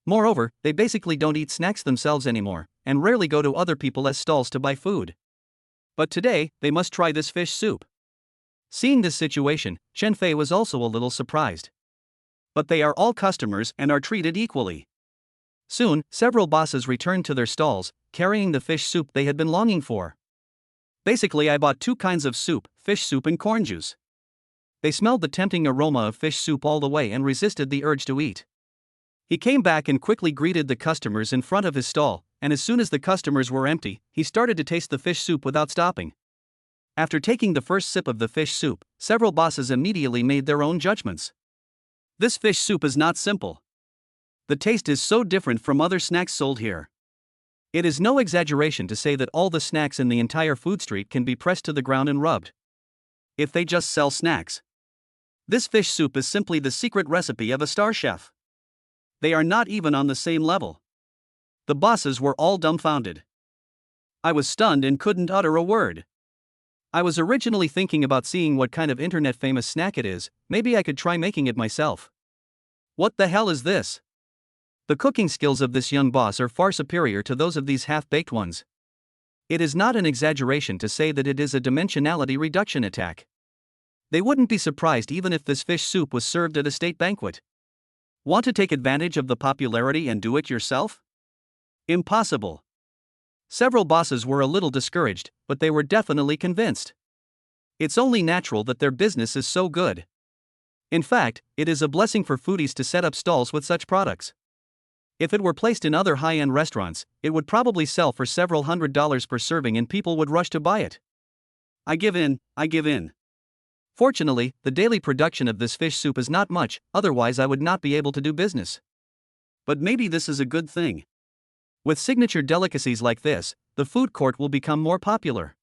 Moreover, they basically don't eat snacks themselves anymore, and rarely go to other people's stalls to buy food. But today, they must try this fish soup. Seeing this situation, Chen Fei was also a little surprised. But they are all customers and are treated equally. Soon, several bosses returned to their stalls, carrying the fish soup they had been longing for. Basically, I bought 2 kinds of soup, fish soup and corn juice. They smelled the tempting aroma of fish soup all the way and resisted the urge to eat. He came back and quickly greeted the customers in front of his stall, and as soon as the customers were empty, he started to taste the fish soup without stopping. After taking the first sip of the fish soup, several bosses immediately made their own judgments. This fish soup is not simple. The taste is so different from other snacks sold here. It is no exaggeration to say that all the snacks in the entire food street can be pressed to the ground and rubbed. If they just sell snacks. This fish soup is simply the secret recipe of a star chef. They are not even on the same level. The bosses were all dumbfounded. I was stunned and couldn't utter a word. I was originally thinking about seeing what kind of internet famous snack it is, maybe I could try making it myself. What the hell is this? The cooking skills of this young boss are far superior to those of these half-baked ones. It is not an exaggeration to say that it is a dimensionality reduction attack. They wouldn't be surprised even if this fish soup was served at a state banquet. Want to take advantage of the popularity and do it yourself? Impossible. Several bosses were a little discouraged, but they were definitely convinced. It's only natural that their business is so good. In fact, it is a blessing for foodies to set up stalls with such products. If it were placed in other high-end restaurants, it would probably sell for several $100s per serving and people would rush to buy it. I give in. Fortunately, the daily production of this fish soup is not much, otherwise I would not be able to do business. But maybe this is a good thing. With signature delicacies like this, the food court will become more popular.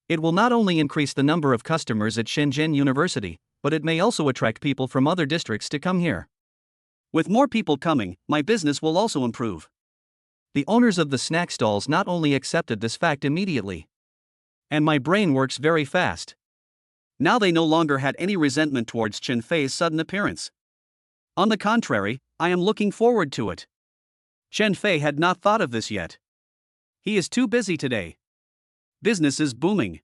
It will not only increase the number of customers at Shenzhen University, but it may also attract people from other districts to come here. With more people coming, my business will also improve. The owners of the snack stalls not only accepted this fact immediately. And my brain works very fast. Now they no longer had any resentment towards Chen Fei's sudden appearance. On the contrary, I am looking forward to it. Chen Fei had not thought of this yet. He is too busy today. Business is booming.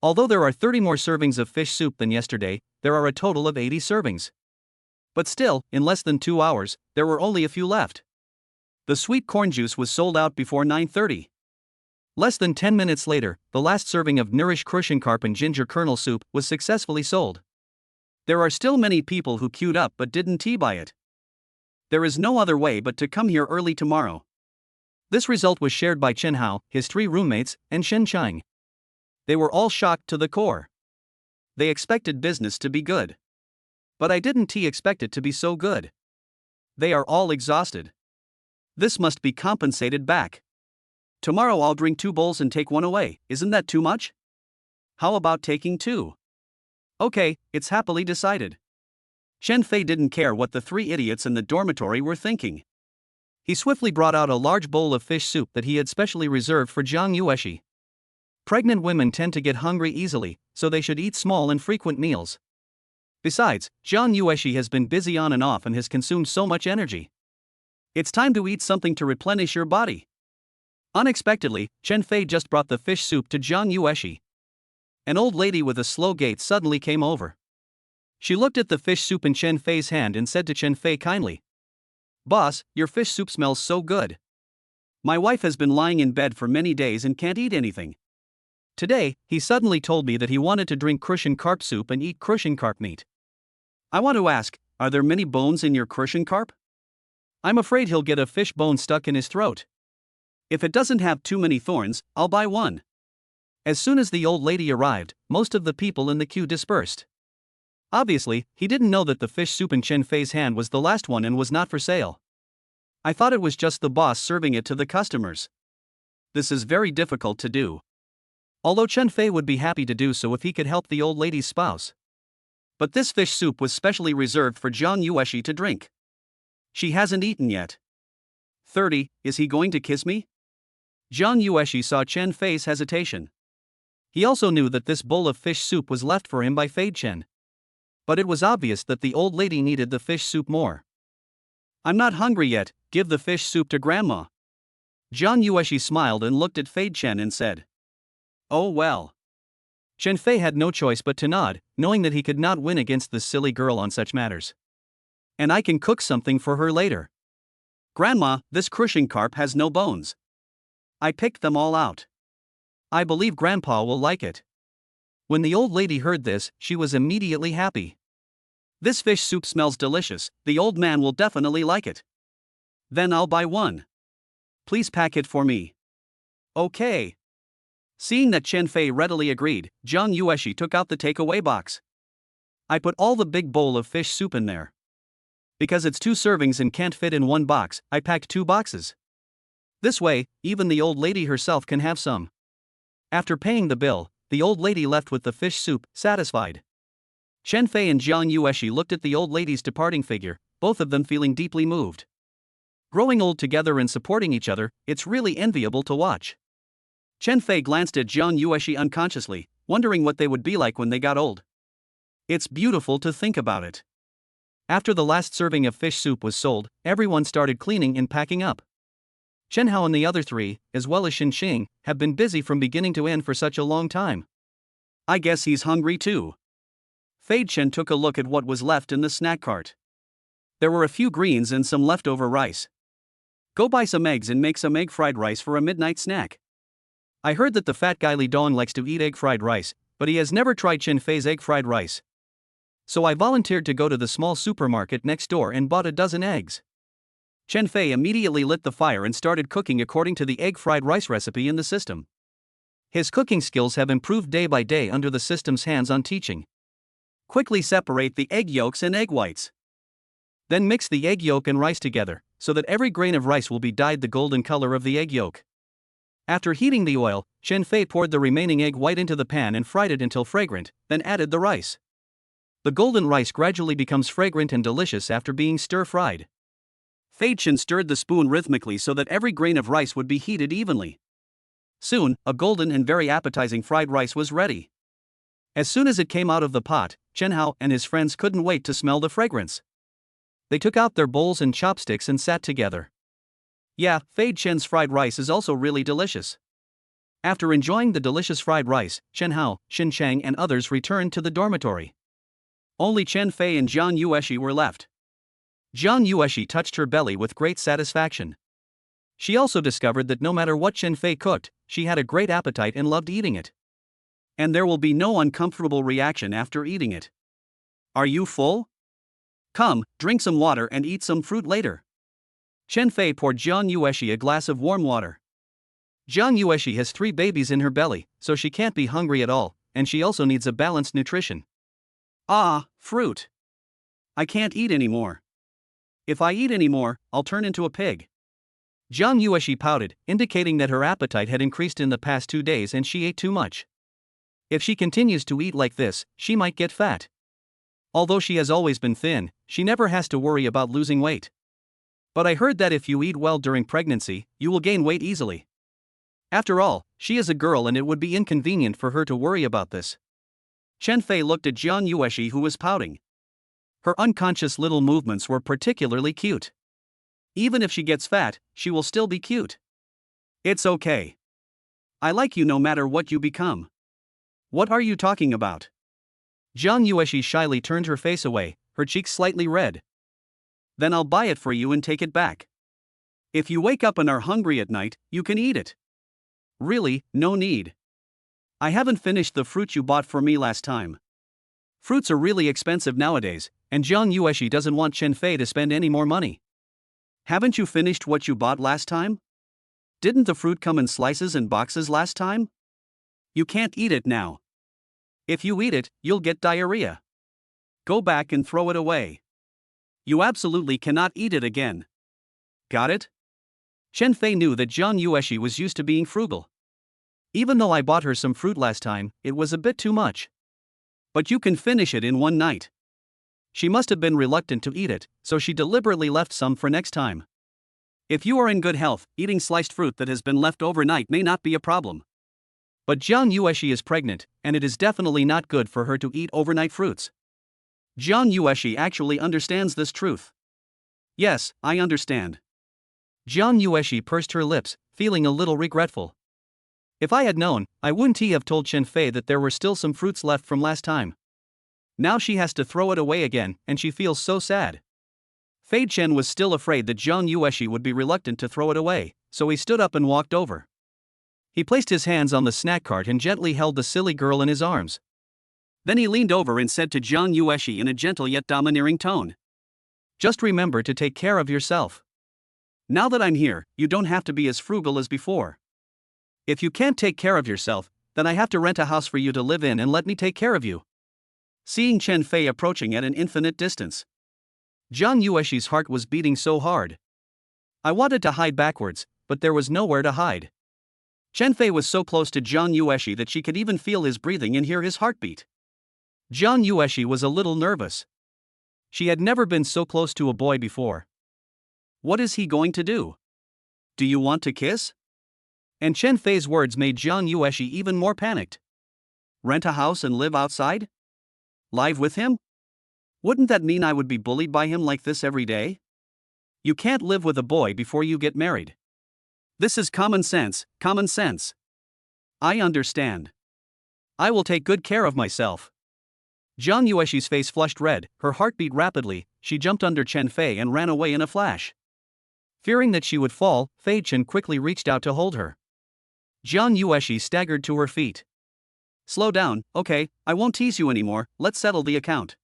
Although there are 30 more servings of fish soup than yesterday, there are a total of 80 servings. But still, in less than 2 hours, there were only a few left. The sweet corn juice was sold out before 9:30. Less than 10 minutes later, the last serving of nourished Cruciancarp and ginger kernel soup was successfully sold. There are still many people who queued up but didn't buy it. There is no other way but to come here early tomorrow. This result was shared by Chen Hao, his 3 roommates, and Shen Chang. They were all shocked to the core. They expected business to be good. But I didn't expect it to be so good. They are all exhausted. This must be compensated back. Tomorrow I'll drink 2 bowls and take 1 away, isn't that too much? How about taking 2? Okay, it's happily decided. Chen Fei didn't care what the three idiots in the dormitory were thinking. He swiftly brought out a large bowl of fish soup that he had specially reserved for Jiang Yueshi. Pregnant women tend to get hungry easily, so they should eat small and frequent meals. Besides, Jiang Yueshi has been busy on and off and has consumed so much energy. It's time to eat something to replenish your body. Unexpectedly, Chen Fei just brought the fish soup to Jiang Yueshi. An old lady with a slow gait suddenly came over. She looked at the fish soup in Chen Fei's hand and said to Chen Fei kindly, "Boss, your fish soup smells so good. My wife has been lying in bed for many days and can't eat anything. Today, he suddenly told me that he wanted to drink Crucian carp soup and eat Crucian carp meat. I want to ask, are there many bones in your Crucian carp? I'm afraid he'll get a fish bone stuck in his throat. If it doesn't have too many thorns, I'll buy one." As soon as the old lady arrived, most of the people in the queue dispersed. Obviously, he didn't know that the fish soup in Chen Fei's hand was the last one and was not for sale. "I thought it was just the boss serving it to the customers. This is very difficult to do." Although Chen Fei would be happy to do so if he could help the old lady's spouse. But this fish soup was specially reserved for Jiang Yueshi to drink. She hasn't eaten yet. 30, is he going to kiss me? Jiang Yueshi saw Chen Fei's hesitation. He also knew that this bowl of fish soup was left for him by Fei Chen. But it was obvious that the old lady needed the fish soup more. "I'm not hungry yet, give the fish soup to Grandma." Jiang Yueshi smiled and looked at Fei Chen and said, "Oh well." Chen Fei had no choice but to nod, knowing that he could not win against this silly girl on such matters. "And I can cook something for her later. Grandma, this Crucian carp has no bones. I picked them all out. I believe Grandpa will like it." When the old lady heard this, she was immediately happy. "This fish soup smells delicious, the old man will definitely like it. Then I'll buy one. Please pack it for me." "Okay." Seeing that Chen Fei readily agreed, Jiang Yueshi took out the takeaway box. "I put all the big bowl of fish soup in there. Because it's 2 servings and can't fit in one box, I packed 2 boxes. This way, even the old lady herself can have some." After paying the bill, the old lady left with the fish soup, satisfied. Chen Fei and Jiang Yueshi looked at the old lady's departing figure, both of them feeling deeply moved. Growing old together and supporting each other, it's really enviable to watch. Chen Fei glanced at Jiang Yueshi unconsciously, wondering what they would be like when they got old. It's beautiful to think about it. After the last serving of fish soup was sold, everyone started cleaning and packing up. Chen Hao and the other 3, as well as Shen Xing, have been busy from beginning to end for such a long time. I guess he's hungry too. Fei Chen took a look at what was left in the snack cart. There were a few greens and some leftover rice. "Go buy some eggs and make some egg fried rice for a midnight snack. I heard that the fat guy Li Dong likes to eat egg fried rice, but he has never tried Chen Fei's egg fried rice. So I volunteered to go to the small supermarket next door and bought a dozen eggs." Chen Fei immediately lit the fire and started cooking according to the egg fried rice recipe in the system. His cooking skills have improved day by day under the system's hands-on teaching. Quickly separate the egg yolks and egg whites. Then mix the egg yolk and rice together, so that every grain of rice will be dyed the golden color of the egg yolk. After heating the oil, Chen Fei poured the remaining egg white into the pan and fried it until fragrant, then added the rice. The golden rice gradually becomes fragrant and delicious after being stir-fried. Fei Chen stirred the spoon rhythmically so that every grain of rice would be heated evenly. Soon, a golden and very appetizing fried rice was ready. As soon as it came out of the pot, Chen Hao and his friends couldn't wait to smell the fragrance. They took out their bowls and chopsticks and sat together. Yeah, Fei Chen's fried rice is also really delicious. After enjoying the delicious fried rice, Chen Hao, Shen Chang and others returned to the dormitory. Only Chen Fei and Jiang Yueshi were left. Jiang Yueshi touched her belly with great satisfaction. She also discovered that no matter what Chen Fei cooked, she had a great appetite and loved eating it. And there will be no uncomfortable reaction after eating it. Are you full? Come, drink some water and eat some fruit later. Chen Fei poured Jiang Yueshi a glass of warm water. Jiang Yueshi has 3 babies in her belly, so she can't be hungry at all, and she also needs a balanced nutrition. Ah, fruit. I can't eat anymore. If I eat anymore, I'll turn into a pig. Jiang Yueshi pouted, indicating that her appetite had increased in the past 2 days and she ate too much. If she continues to eat like this, she might get fat. Although she has always been thin, she never has to worry about losing weight. But I heard that if you eat well during pregnancy, you will gain weight easily. After all, she is a girl and it would be inconvenient for her to worry about this. Chen Fei looked at Jiang Yueshi, who was pouting. Her unconscious little movements were particularly cute. Even if she gets fat, she will still be cute. It's okay. I like you no matter what you become. What are you talking about? Jiang Yueshi shyly turned her face away, her cheeks slightly red. Then I'll buy it for you and take it back. If you wake up and are hungry at night, you can eat it. Really, no need. I haven't finished the fruit you bought for me last time. Fruits are really expensive nowadays, and Jiang Yueshi doesn't want Chen Fei to spend any more money. Haven't you finished what you bought last time? Didn't the fruit come in slices and boxes last time? You can't eat it now. If you eat it, you'll get diarrhea. Go back and throw it away. You absolutely cannot eat it again. Got it? Chen Fei knew that Jiang Yueshi was used to being frugal. Even though I bought her some fruit last time, it was a bit too much. But you can finish it in one night. She must have been reluctant to eat it, so she deliberately left some for next time. If you are in good health, eating sliced fruit that has been left overnight may not be a problem. But Jiang Yueshi is pregnant, and it is definitely not good for her to eat overnight fruits. Jiang Yueshi actually understands this truth. Yes, I understand. Jiang Yueshi pursed her lips, feeling a little regretful. If I had known, I wouldn't have told Chen Fei that there were still some fruits left from last time. Now she has to throw it away again, and she feels so sad. Fei Chen was still afraid that Jiang Yueshi would be reluctant to throw it away, so he stood up and walked over. He placed his hands on the snack cart and gently held the silly girl in his arms. Then he leaned over and said to Jiang Yueshi in a gentle yet domineering tone, "Just remember to take care of yourself. Now that I'm here, you don't have to be as frugal as before. If you can't take care of yourself, then I have to rent a house for you to live in and let me take care of you." Seeing Chen Fei approaching at an infinite distance, Jiang Yueshi's heart was beating so hard. I wanted to hide backwards, but there was nowhere to hide. Chen Fei was so close to Jiang Yueshi that she could even feel his breathing and hear his heartbeat. Jiang Yueshi was a little nervous. She had never been so close to a boy before. What is he going to do? Do you want to kiss? And Chen Fei's words made Jiang Yueshi even more panicked. Rent a house and live outside? Live with him? Wouldn't that mean I would be bullied by him like this every day? You can't live with a boy before you get married. This is common sense, common sense. I understand. I will take good care of myself. Jiang Yueshi's face flushed red, her heart beat rapidly, she jumped under Chen Fei and ran away in a flash. Fearing that she would fall, Fei Chen quickly reached out to hold her. Jiang Yueshi staggered to her feet. Slow down, okay, I won't tease you anymore, let's settle the account.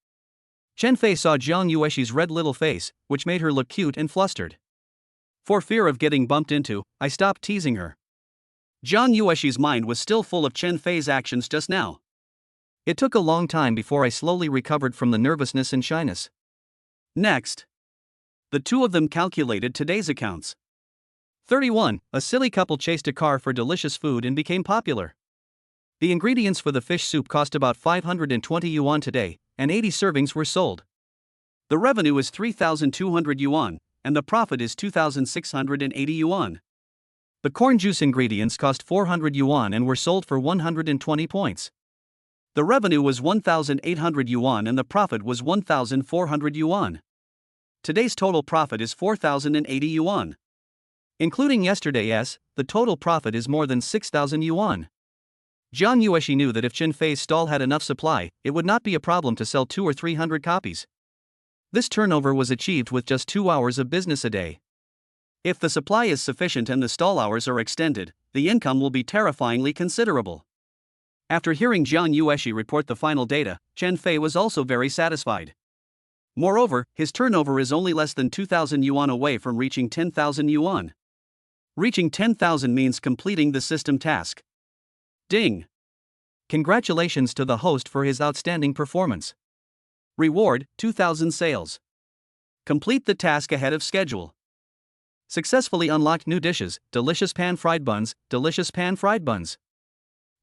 Chen Fei saw Jiang Yueshi's red little face, which made her look cute and flustered. For fear of getting bumped into, I stopped teasing her. Jiang Yueshi's mind was still full of Chen Fei's actions just now. It took a long time before I slowly recovered from the nervousness and shyness. Next, the two of them calculated today's accounts. 31. A silly couple chased a car for delicious food and became popular. The ingredients for the fish soup cost about 520 yuan today, and 80 servings were sold. The revenue is 3,200 yuan, and the profit is 2,680 yuan. The corn juice ingredients cost 400 yuan and were sold for 120 points. The revenue was 1,800 yuan and the profit was 1,400 yuan. Today's total profit is 4,080 yuan. Including yesterday's, the total profit is more than 6,000 yuan. Jiang Yueshi knew that if Chen Fei's stall had enough supply, it would not be a problem to sell 200 or 300 copies. This turnover was achieved with just 2 hours of business a day. If the supply is sufficient and the stall hours are extended, the income will be terrifyingly considerable. After hearing Jiang Yueshi report the final data, Chen Fei was also very satisfied. Moreover, his turnover is only less than 2,000 yuan away from reaching 10,000 yuan. Reaching 10,000 means completing the system task. Ding! Congratulations to the host for his outstanding performance. Reward, 2,000 sales. Complete the task ahead of schedule. Successfully unlocked new dishes, delicious pan-fried buns, delicious pan-fried buns.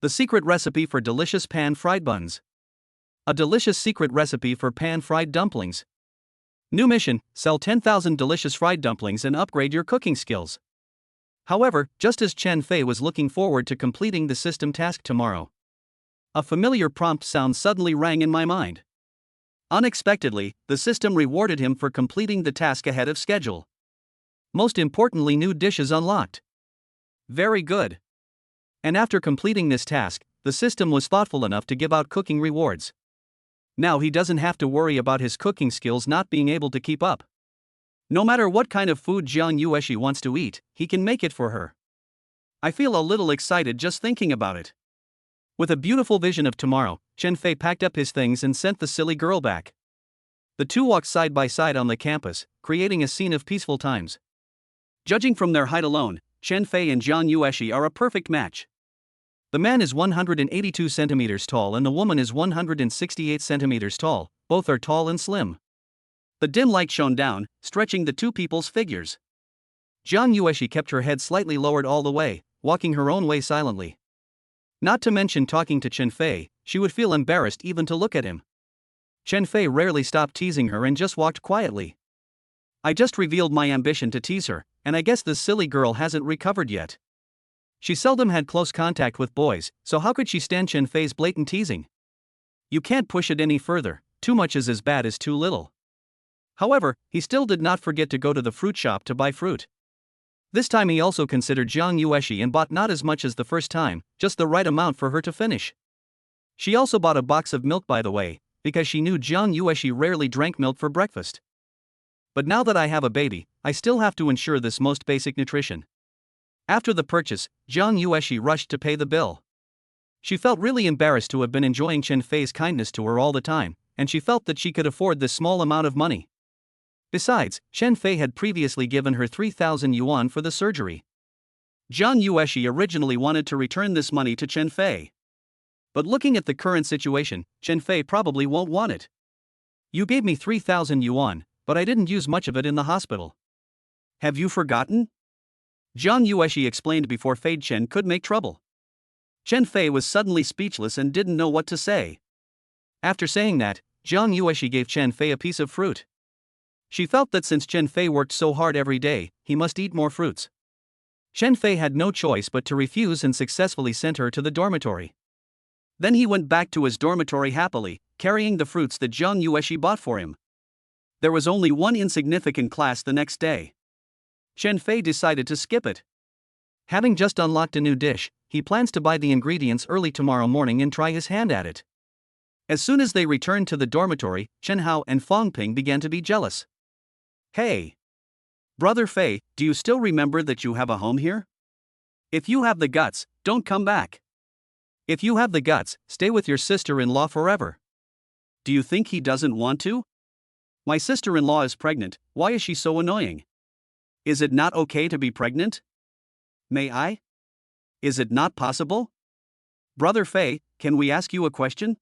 The secret recipe for delicious pan-fried buns. A delicious secret recipe for pan-fried dumplings. New mission: sell 10,000 delicious fried dumplings and upgrade your cooking skills. However, just as Chen Fei was looking forward to completing the system task tomorrow, a familiar prompt sound suddenly rang in my mind. Unexpectedly, the system rewarded him for completing the task ahead of schedule. Most importantly, new dishes unlocked. Very good. And after completing this task, the system was thoughtful enough to give out cooking rewards. Now he doesn't have to worry about his cooking skills not being able to keep up. No matter what kind of food Jiang Yueshi wants to eat, he can make it for her. I feel a little excited just thinking about it. With a beautiful vision of tomorrow, Chen Fei packed up his things and sent the silly girl back. The two walked side by side on the campus, creating a scene of peaceful times. Judging from their height alone, Chen Fei and Jiang Yueshi are a perfect match. The man is 182 centimeters tall and the woman is 168 centimeters tall, both are tall and slim. The dim light shone down, stretching the two people's figures. Jiang Yueshi kept her head slightly lowered all the way, walking her own way silently. Not to mention talking to Chen Fei, she would feel embarrassed even to look at him. Chen Fei rarely stopped teasing her and just walked quietly. I just revealed my ambition to tease her, and I guess this silly girl hasn't recovered yet. She seldom had close contact with boys, so how could she stand Chen Fei's blatant teasing? You can't push it any further, too much is as bad as too little. However, he still did not forget to go to the fruit shop to buy fruit. This time he also considered Jiang Yueshi and bought not as much as the first time, just the right amount for her to finish. She also bought a box of milk, by the way, because she knew Jiang Yueshi rarely drank milk for breakfast. But now that I have a baby, I still have to ensure this most basic nutrition. After the purchase, Jiang Yueshi rushed to pay the bill. She felt really embarrassed to have been enjoying Chen Fei's kindness to her all the time, and she felt that she could afford this small amount of money. Besides, Chen Fei had previously given her 3,000 yuan for the surgery. Jiang Yueshi originally wanted to return this money to Chen Fei. But looking at the current situation, Chen Fei probably won't want it. You gave me 3,000 yuan, but I didn't use much of it in the hospital. Have you forgotten? Jiang Yueshi explained before Fei Chen could make trouble. Chen Fei was suddenly speechless and didn't know what to say. After saying that, Jiang Yueshi gave Chen Fei a piece of fruit. She felt that since Chen Fei worked so hard every day, he must eat more fruits. Chen Fei had no choice but to refuse and successfully sent her to the dormitory. Then he went back to his dormitory happily, carrying the fruits that Jiang Yueshi bought for him. There was only one insignificant class the next day. Chen Fei decided to skip it. Having just unlocked a new dish, he plans to buy the ingredients early tomorrow morning and try his hand at it. As soon as they returned to the dormitory, Chen Hao and Fang Ping began to be jealous. Hey! Brother Fei, do you still remember that you have a home here? If you have the guts, don't come back. If you have the guts, stay with your sister-in-law forever. Do you think he doesn't want to? My sister-in-law is pregnant, why is she so annoying? Is it not okay to be pregnant? May I? Is it not possible? Brother Fei, can we ask you a question?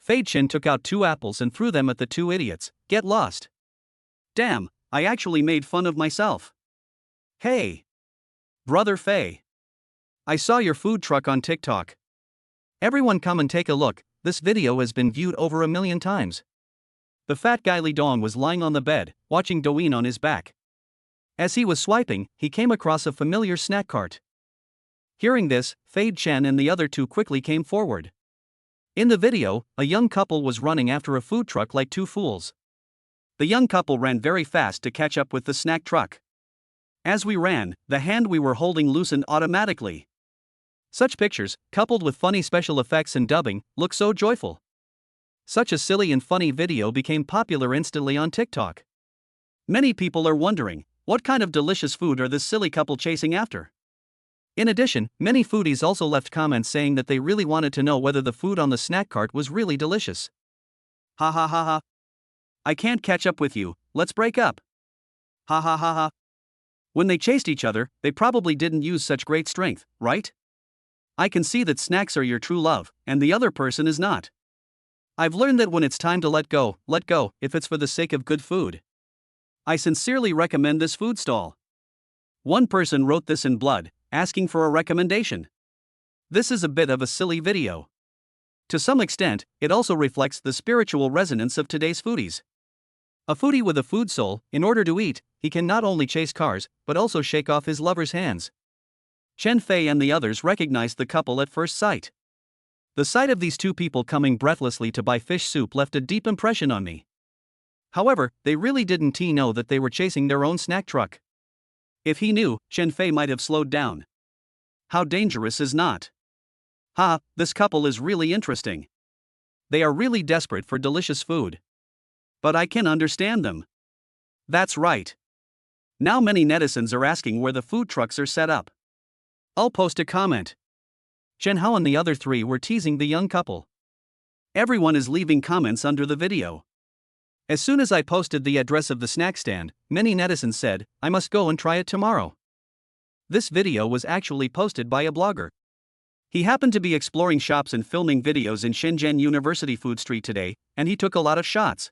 Fei Chen took out 2 apples and threw them at the 2 idiots. Get lost. Damn, I actually made fun of myself. Hey! Brother Fei. I saw your food truck on TikTok. Everyone come and take a look, this video has been viewed over 1 million times. The fat guy Li Dong was lying on the bed, watching Douyin on his back. As he was swiping, he came across a familiar snack cart. Hearing this, Fei Chen and the other 2 quickly came forward. In the video, a young couple was running after a food truck like 2 fools. The young couple ran very fast to catch up with the snack truck. As we ran, the hand we were holding loosened automatically. Such pictures, coupled with funny special effects and dubbing, look so joyful. Such a silly and funny video became popular instantly on TikTok. Many people are wondering, what kind of delicious food are this silly couple chasing after? In addition, many foodies also left comments saying that they really wanted to know whether the food on the snack cart was really delicious. Ha ha ha ha. I can't catch up with you, let's break up. Ha ha ha ha. When they chased each other, they probably didn't use such great strength, right? I can see that snacks are your true love, and the other person is not. I've learned that when it's time to let go, if it's for the sake of good food. I sincerely recommend this food stall. One person wrote this in blood, asking for a recommendation. This is a bit of a silly video. To some extent, it also reflects the spiritual resonance of today's foodies. A foodie with a food soul, in order to eat, he can not only chase cars, but also shake off his lover's hands. Chen Fei and the others recognized the couple at first sight. The sight of these two people coming breathlessly to buy fish soup left a deep impression on me. However, they really didn't know that they were chasing their own snack truck. If he knew, Chen Fei might have slowed down. How dangerous is not? Ha, this couple is really interesting. They are really desperate for delicious food. But I can understand them. That's right. Now many netizens are asking where the food trucks are set up. I'll post a comment. Chen Hao and the other three were teasing the young couple. Everyone is leaving comments under the video. As soon as I posted the address of the snack stand, many netizens said, I must go and try it tomorrow. This video was actually posted by a blogger. He happened to be exploring shops and filming videos in Shenzhen University Food Street today, and he took a lot of shots.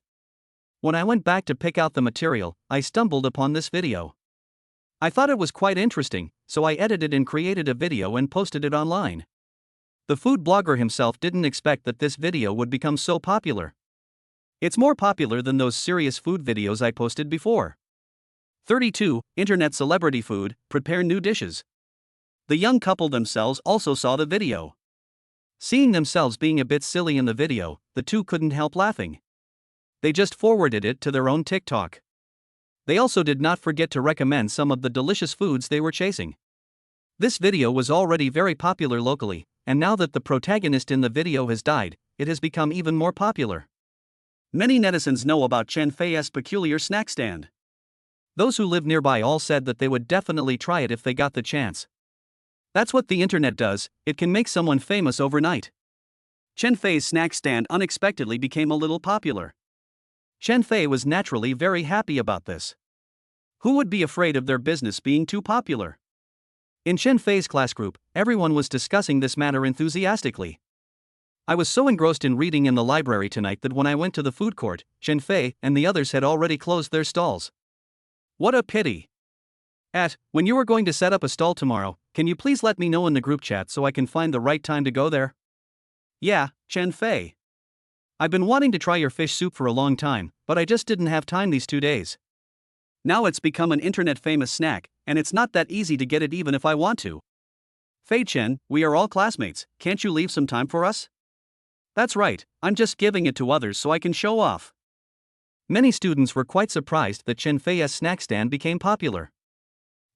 When I went back to pick out the material, I stumbled upon this video. I thought it was quite interesting, so I edited and created a video and posted it online. The food blogger himself didn't expect that this video would become so popular. It's more popular than those serious food videos I posted before. 32. Internet celebrity food, prepare new dishes. The young couple themselves also saw the video. Seeing themselves being a bit silly in the video, the two couldn't help laughing. They just forwarded it to their own TikTok. They also did not forget to recommend some of the delicious foods they were chasing. This video was already very popular locally, and now that the protagonist in the video has died, it has become even more popular. Many netizens know about Chen Fei's peculiar snack stand. Those who live nearby all said that they would definitely try it if they got the chance. That's what the internet does, it can make someone famous overnight. Chen Fei's snack stand unexpectedly became a little popular. Chen Fei was naturally very happy about this. Who would be afraid of their business being too popular? In Chen Fei's class group, everyone was discussing this matter enthusiastically. I was so engrossed in reading in the library tonight that when I went to the food court, Chen Fei and the others had already closed their stalls. What a pity! When you are going to set up a stall tomorrow, can you please let me know in the group chat so I can find the right time to go there? Yeah, Chen Fei. I've been wanting to try your fish soup for a long time, but I just didn't have time these 2 days. Now it's become an internet famous snack, and it's not that easy to get it even if I want to. Fei Chen, we are all classmates, can't you leave some time for us? That's right, I'm just giving it to others so I can show off. Many students were quite surprised that Chen Fei's snack stand became popular.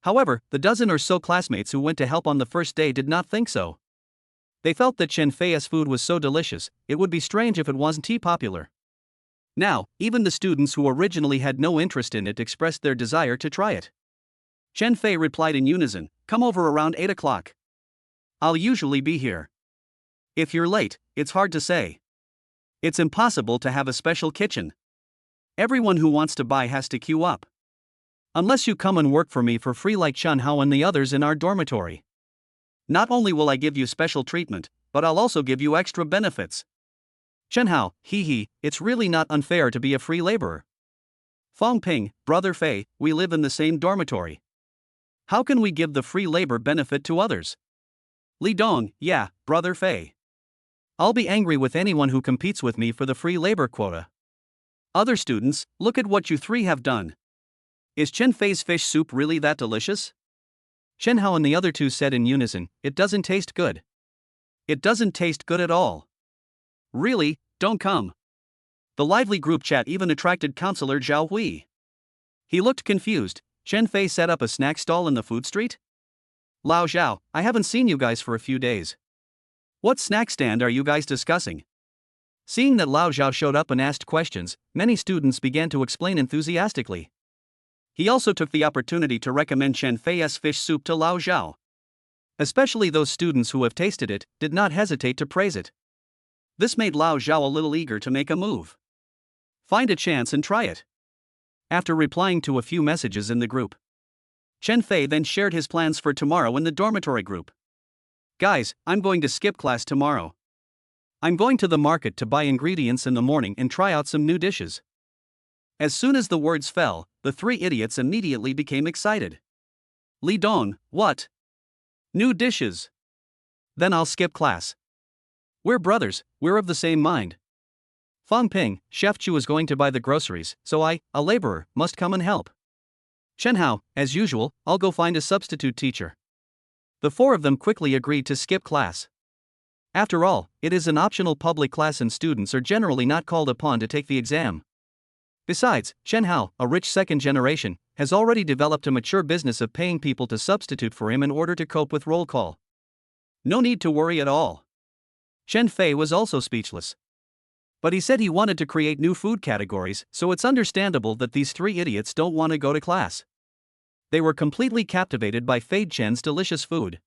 However, the dozen or so classmates who went to help on the first day did not think so. They felt that Chen Fei's food was so delicious, it would be strange if it wasn't popular. Now, even the students who originally had no interest in it expressed their desire to try it. Chen Fei replied in unison, come over around 8 o'clock. I'll usually be here. If you're late, it's hard to say. It's impossible to have a special kitchen. Everyone who wants to buy has to queue up. Unless you come and work for me for free like Chen Hao and the others in our dormitory. Not only will I give you special treatment, but I'll also give you extra benefits. Chen Hao, it's really not unfair to be a free laborer. Fong Ping, brother Fei, we live in the same dormitory. How can we give the free labor benefit to others? Li Dong, yeah, brother Fei. I'll be angry with anyone who competes with me for the free labor quota. Other students, look at what you three have done. Is Chen Fei's fish soup really that delicious? Chen Hao and the other two said in unison, it doesn't taste good. It doesn't taste good at all. Really, don't come. The lively group chat even attracted Counselor Zhao Hui. He looked confused. Chen Fei set up a snack stall in the food street? Lao Zhao, I haven't seen you guys for a few days. What snack stand are you guys discussing? Seeing that Lao Zhao showed up and asked questions, many students began to explain enthusiastically. He also took the opportunity to recommend Chen Fei's fish soup to Lao Zhao. Especially those students who have tasted it, did not hesitate to praise it. This made Lao Zhao a little eager to make a move. Find a chance and try it. After replying to a few messages in the group, Chen Fei then shared his plans for tomorrow in the dormitory group. Guys, I'm going to skip class tomorrow. I'm going to the market to buy ingredients in the morning and try out some new dishes. As soon as the words fell, the three idiots immediately became excited. Li Dong, what? New dishes? Then I'll skip class. We're brothers, we're of the same mind. Fang Ping, Chef Chu is going to buy the groceries, so I, a laborer, must come and help. Chen Hao, as usual, I'll go find a substitute teacher. The four of them quickly agreed to skip class. After all, it is an optional public class and students are generally not called upon to take the exam. Besides, Chen Hao, a rich second generation, has already developed a mature business of paying people to substitute for him in order to cope with roll call. No need to worry at all. Chen Fei was also speechless. But he said he wanted to create new food categories, so it's understandable that these three idiots don't want to go to class. They were completely captivated by Fei Chen's delicious food.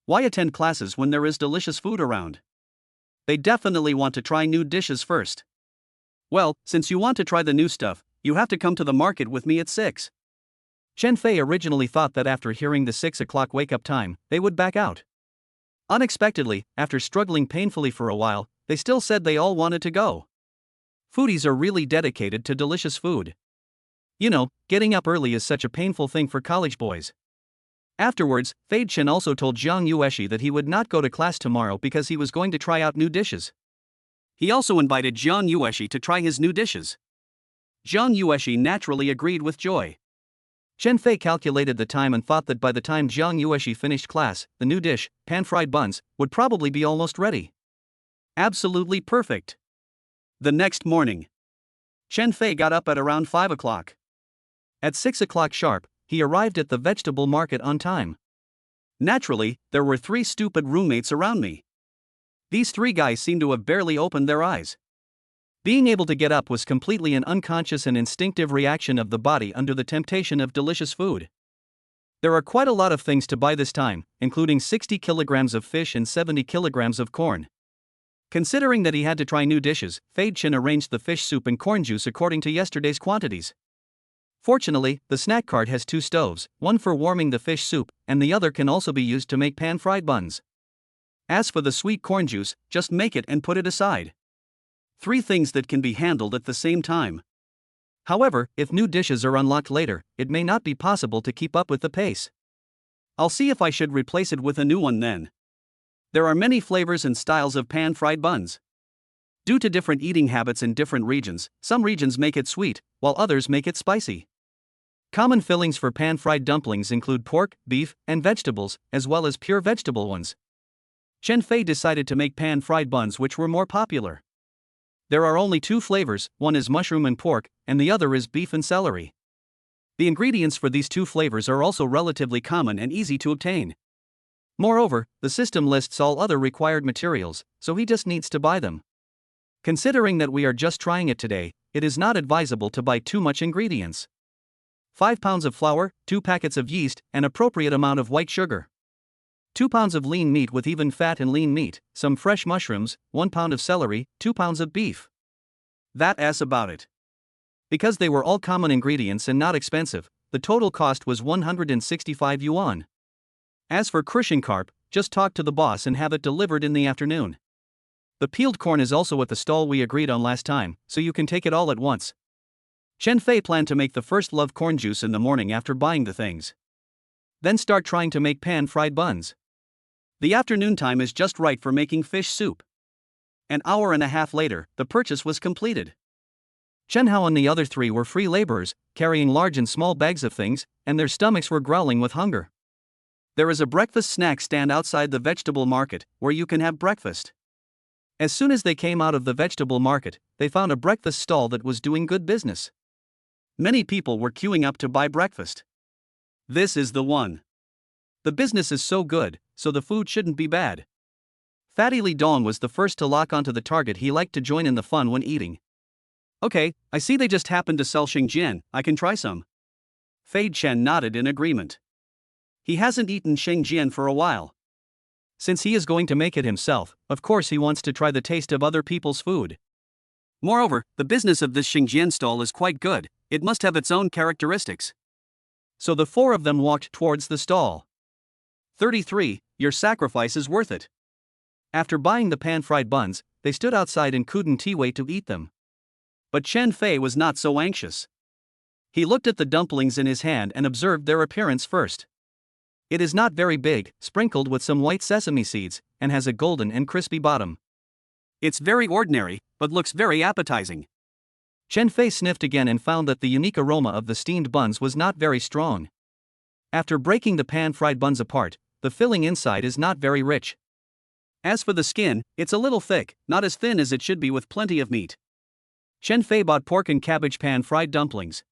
Why attend classes when there is delicious food around? They definitely want to try new dishes first. Well, since you want to try the new stuff, you have to come to the market with me at 6. Chen Fei originally thought that after hearing the 6 o'clock wake-up time, they would back out. Unexpectedly, after struggling painfully for a while, they still said they all wanted to go. Foodies are really dedicated to delicious food. You know, getting up early is such a painful thing for college boys. Afterwards, Fei Chen also told Zhang Yueshi that he would not go to class tomorrow because he was going to try out new dishes. He also invited Zhang Yueshi to try his new dishes. Zhang Yueshi naturally agreed with joy. Chen Fei calculated the time and thought that by the time Zhang Yueshi finished class, the new dish, pan-fried buns, would probably be almost ready. Absolutely perfect. The next morning, Chen Fei got up at around 5 o'clock. At 6 o'clock sharp, he arrived at the vegetable market on time. Naturally, there were 3 stupid roommates around me. These 3 guys seemed to have barely opened their eyes. Being able to get up was completely an unconscious and instinctive reaction of the body under the temptation of delicious food. There are quite a lot of things to buy this time, including 60 kilograms of fish and 70 kilograms of corn. Considering that he had to try new dishes, Fei Chen arranged the fish soup and corn juice according to yesterday's quantities. Fortunately, the snack cart has 2 stoves, one for warming the fish soup, and the other can also be used to make pan-fried buns. As for the sweet corn juice, just make it and put it aside. 3 things that can be handled at the same time. However, if new dishes are unlocked later, it may not be possible to keep up with the pace. I'll see if I should replace it with a new one then. There are many flavors and styles of pan-fried buns. Due to different eating habits in different regions, some regions make it sweet, while others make it spicy. Common fillings for pan-fried dumplings include pork, beef, and vegetables, as well as pure vegetable ones. Chen Fei decided to make pan-fried buns which were more popular. There are only 2 flavors, one is mushroom and pork, and the other is beef and celery. The ingredients for these 2 flavors are also relatively common and easy to obtain. Moreover, the system lists all other required materials, so he just needs to buy them. Considering that we are just trying it today, it is not advisable to buy too much ingredients. 5 pounds of flour, 2 packets of yeast, an appropriate amount of white sugar. 2 pounds of lean meat with even fat and lean meat, some fresh mushrooms, 1 pound of celery, 2 pounds of beef. That's about it. Because they were all common ingredients and not expensive, the total cost was 165 yuan. As for crushing carp, just talk to the boss and have it delivered in the afternoon. The peeled corn is also at the stall we agreed on last time, so you can take it all at once. Chen Fei planned to make the first love corn juice in the morning after buying the things. Then start trying to make pan-fried buns. The afternoon time is just right for making fish soup. An hour and a half later, the purchase was completed. Chen Hao and the other 3 were free laborers, carrying large and small bags of things, and their stomachs were growling with hunger. There is a breakfast snack stand outside the vegetable market, where you can have breakfast. As soon as they came out of the vegetable market, they found a breakfast stall that was doing good business. Many people were queuing up to buy breakfast. This is the one. The business is so good, so the food shouldn't be bad. Fatty Li Dong was the first to lock onto the target he liked to join in the fun when eating. Okay, I see they just happened to sell Xingjian, I can try some. Fei Chen nodded in agreement. He hasn't eaten Xingjian for a while. Since he is going to make it himself, of course he wants to try the taste of other people's food. Moreover, the business of this Xingjian stall is quite good, it must have its own characteristics. So the 4 of them walked towards the stall. 33, your sacrifice is worth it. After buying the pan-fried buns, they stood outside and couldn't wait to eat them. But Chen Fei was not so anxious. He looked at the dumplings in his hand and observed their appearance first. It is not very big, sprinkled with some white sesame seeds, and has a golden and crispy bottom. It's very ordinary, but looks very appetizing. Chen Fei sniffed again and found that the unique aroma of the steamed buns was not very strong. After breaking the pan-fried buns apart, the filling inside is not very rich. As for the skin, it's a little thick, not as thin as it should be with plenty of meat. Chen Fei bought pork and cabbage pan-fried dumplings.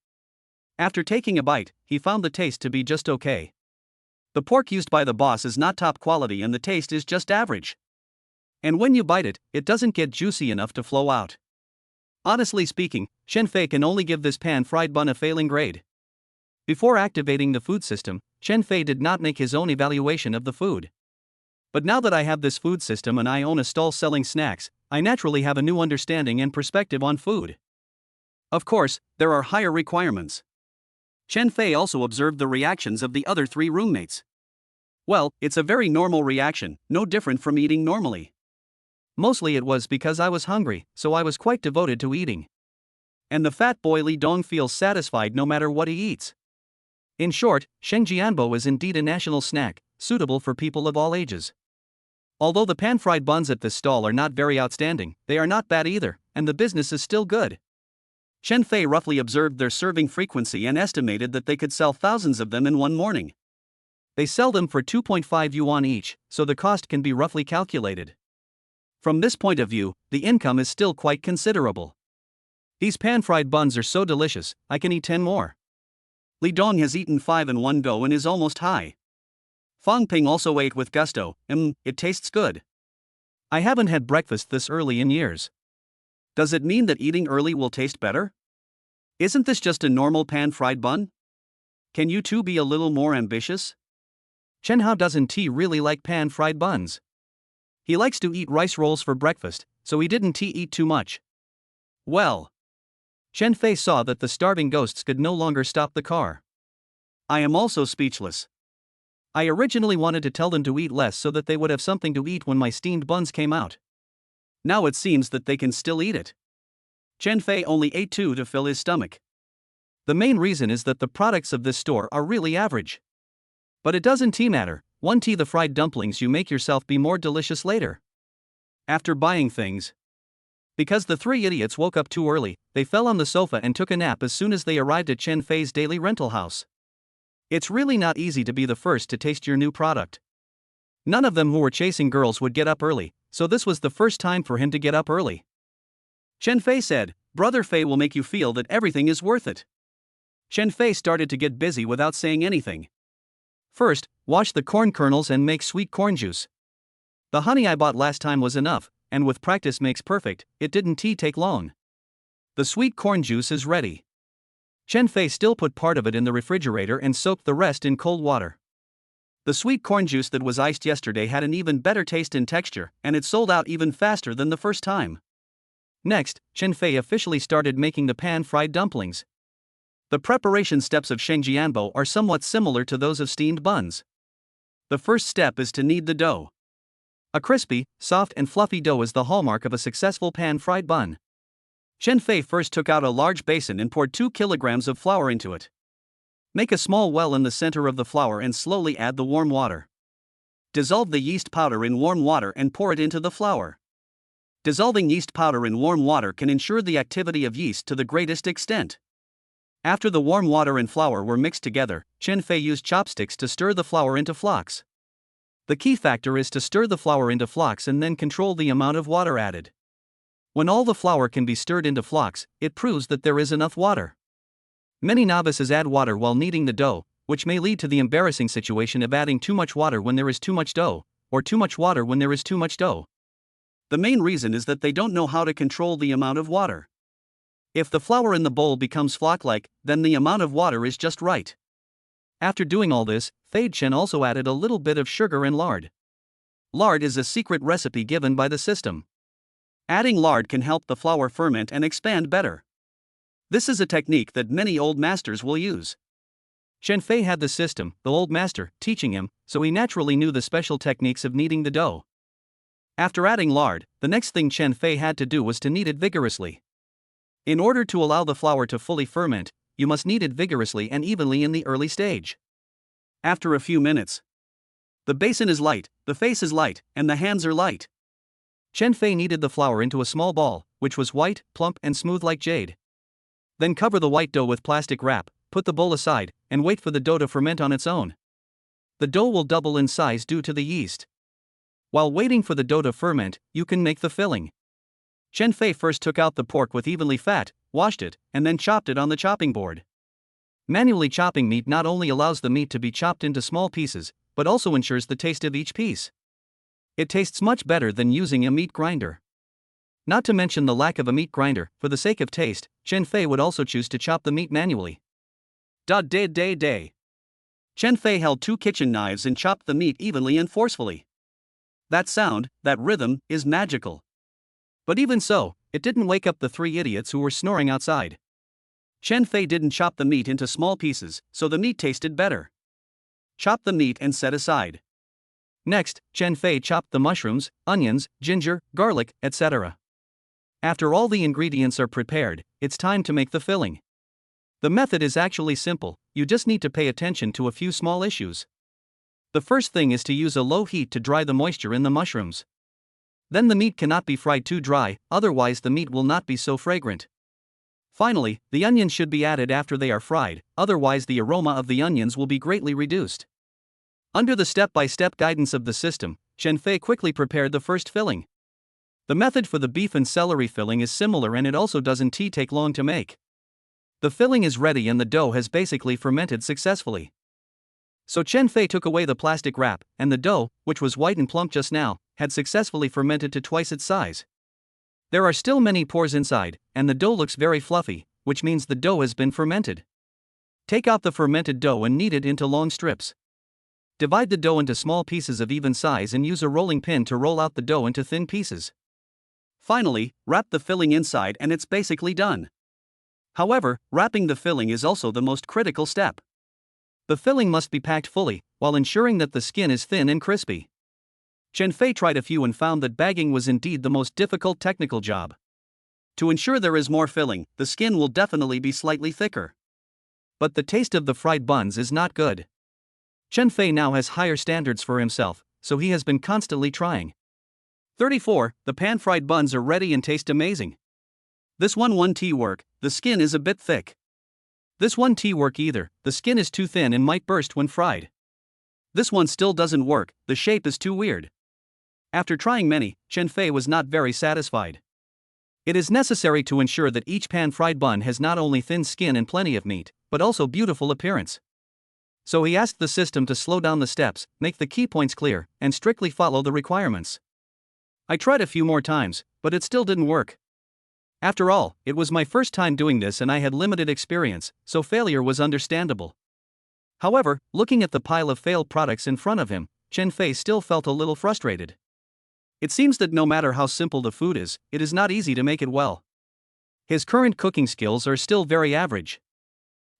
After taking a bite, he found the taste to be just okay. The pork used by the boss is not top quality and the taste is just average. And when you bite it, it doesn't get juicy enough to flow out. Honestly speaking, Chen Fei can only give this pan-fried bun a failing grade. Before activating the food system, Chen Fei did not make his own evaluation of the food. But now that I have this food system and I own a stall selling snacks, I naturally have a new understanding and perspective on food. Of course, there are higher requirements. Chen Fei also observed the reactions of the other 3 roommates. Well, it's a very normal reaction, no different from eating normally. Mostly it was because I was hungry, so I was quite devoted to eating. And the fat boy Li Dong feels satisfied no matter what he eats. In short, Shengjianbo is indeed a national snack, suitable for people of all ages. Although the pan-fried buns at this stall are not very outstanding, they are not bad either, and the business is still good. Chen Fei roughly observed their serving frequency and estimated that they could sell thousands of them in one morning. They sell them for 2.5 yuan each, so the cost can be roughly calculated. From this point of view, the income is still quite considerable. These pan-fried buns are so delicious, I can eat 10 more. Li Dong has eaten 5 in one go and is almost high. Fang Ping also ate with gusto. It tastes good. I haven't had breakfast this early in years. Does it mean that eating early will taste better? Isn't this just a normal pan-fried bun? Can you two be a little more ambitious? Chen Hao doesn't really like pan-fried buns. He likes to eat rice rolls for breakfast, so he didn't eat too much. Well. Chen Fei saw that the starving ghosts could no longer stop the car. I am also speechless. I originally wanted to tell them to eat less so that they would have something to eat when my steamed buns came out. Now it seems that they can still eat it. Chen Fei only ate 2 to fill his stomach. The main reason is that the products of this store are really average. But it doesn't matter, the fried dumplings you make yourself be more delicious later. After buying things. Because the 3 idiots woke up too early, they fell on the sofa and took a nap as soon as they arrived at Chen Fei's daily rental house. It's really not easy to be the first to taste your new product. None of them who were chasing girls would get up early, so this was the first time for him to get up early. Chen Fei said, "Brother Fei will make you feel that everything is worth it." Chen Fei started to get busy without saying anything. First, wash the corn kernels and make sweet corn juice. The honey I bought last time was enough, and with practice makes perfect, it didn't take long. The sweet corn juice is ready. Chen Fei still put part of it in the refrigerator and soaked the rest in cold water. The sweet corn juice that was iced yesterday had an even better taste and texture, and it sold out even faster than the first time. Next, Chen Fei officially started making the pan-fried dumplings. The preparation steps of Shengjianbo are somewhat similar to those of steamed buns. The first step is to knead the dough. A crispy, soft and fluffy dough is the hallmark of a successful pan-fried bun. Chen Fei first took out a large basin and poured 2 kilograms of flour into it. Make a small well in the center of the flour and slowly add the warm water. Dissolve the yeast powder in warm water and pour it into the flour. Dissolving yeast powder in warm water can ensure the activity of yeast to the greatest extent. After the warm water and flour were mixed together, Chen Fei used chopsticks to stir the flour into flocks. The key factor is to stir the flour into flocks and then control the amount of water added. When all the flour can be stirred into flocks, it proves that there is enough water. Many novices add water while kneading the dough, which may lead to the embarrassing situation of adding too much water when there is too much dough, or too much water when there is too much dough. The main reason is that they don't know how to control the amount of water. If the flour in the bowl becomes flock-like, then the amount of water is just right. After doing all this, Fei Chen also added a little bit of sugar and lard. Lard is a secret recipe given by the system. Adding lard can help the flour ferment and expand better. This is a technique that many old masters will use. Chen Fei had the system, the old master, teaching him, so he naturally knew the special techniques of kneading the dough. After adding lard, the next thing Chen Fei had to do was to knead it vigorously. In order to allow the flour to fully ferment, you must knead it vigorously and evenly in the early stage. After a few minutes, the basin is light, the face is light, and the hands are light. Chen Fei kneaded the flour into a small ball, which was white, plump, and smooth like jade. Then cover the white dough with plastic wrap, put the bowl aside, and wait for the dough to ferment on its own. The dough will double in size due to the yeast. While waiting for the dough to ferment, you can make the filling. Chen Fei first took out the pork with evenly fat, washed it, and then chopped it on the chopping board. Manually chopping meat not only allows the meat to be chopped into small pieces, but also ensures the taste of each piece. It tastes much better than using a meat grinder. Not to mention the lack of a meat grinder, for the sake of taste, Chen Fei would also choose to chop the meat manually. Chen Fei held 2 kitchen knives and chopped the meat evenly and forcefully. That sound, that rhythm, is magical. But even so, it didn't wake up the 3 idiots who were snoring outside. Chen Fei didn't chop the meat into small pieces, so the meat tasted better. Chop the meat and set aside. Next, Chen Fei chopped the mushrooms, onions, ginger, garlic, etc. After all the ingredients are prepared, it's time to make the filling. The method is actually simple, you just need to pay attention to a few small issues. The first thing is to use a low heat to dry the moisture in the mushrooms. Then the meat cannot be fried too dry, otherwise the meat will not be so fragrant. Finally, the onions should be added after they are fried, otherwise the aroma of the onions will be greatly reduced. Under the step-by-step guidance of the system, Chen Fei quickly prepared the first filling. The method for the beef and celery filling is similar and it also doesn't take long to make. The filling is ready and the dough has basically fermented successfully. So Chen Fei took away the plastic wrap, and the dough, which was white and plump just now, had successfully fermented to twice its size. There are still many pores inside, and the dough looks very fluffy, which means the dough has been fermented. Take out the fermented dough and knead it into long strips. Divide the dough into small pieces of even size and use a rolling pin to roll out the dough into thin pieces. Finally, wrap the filling inside and it's basically done. However, wrapping the filling is also the most critical step. The filling must be packed fully, while ensuring that the skin is thin and crispy. Chen Fei tried a few and found that bagging was indeed the most difficult technical job. To ensure there is more filling, the skin will definitely be slightly thicker. But the taste of the fried buns is not good. Chen Fei now has higher standards for himself, so he has been constantly trying. 34. The pan-fried buns are ready and taste amazing. This one won't work, the skin is a bit thick. This one won't work either, the skin is too thin and might burst when fried. This one still doesn't work, the shape is too weird. After trying many, Chen Fei was not very satisfied. It is necessary to ensure that each pan-fried bun has not only thin skin and plenty of meat, but also beautiful appearance. So he asked the system to slow down the steps, make the key points clear, and strictly follow the requirements. I tried a few more times, but it still didn't work. After all, it was my first time doing this and I had limited experience, so failure was understandable. However, looking at the pile of failed products in front of him, Chen Fei still felt a little frustrated. It seems that no matter how simple the food is, it is not easy to make it well. His current cooking skills are still very average.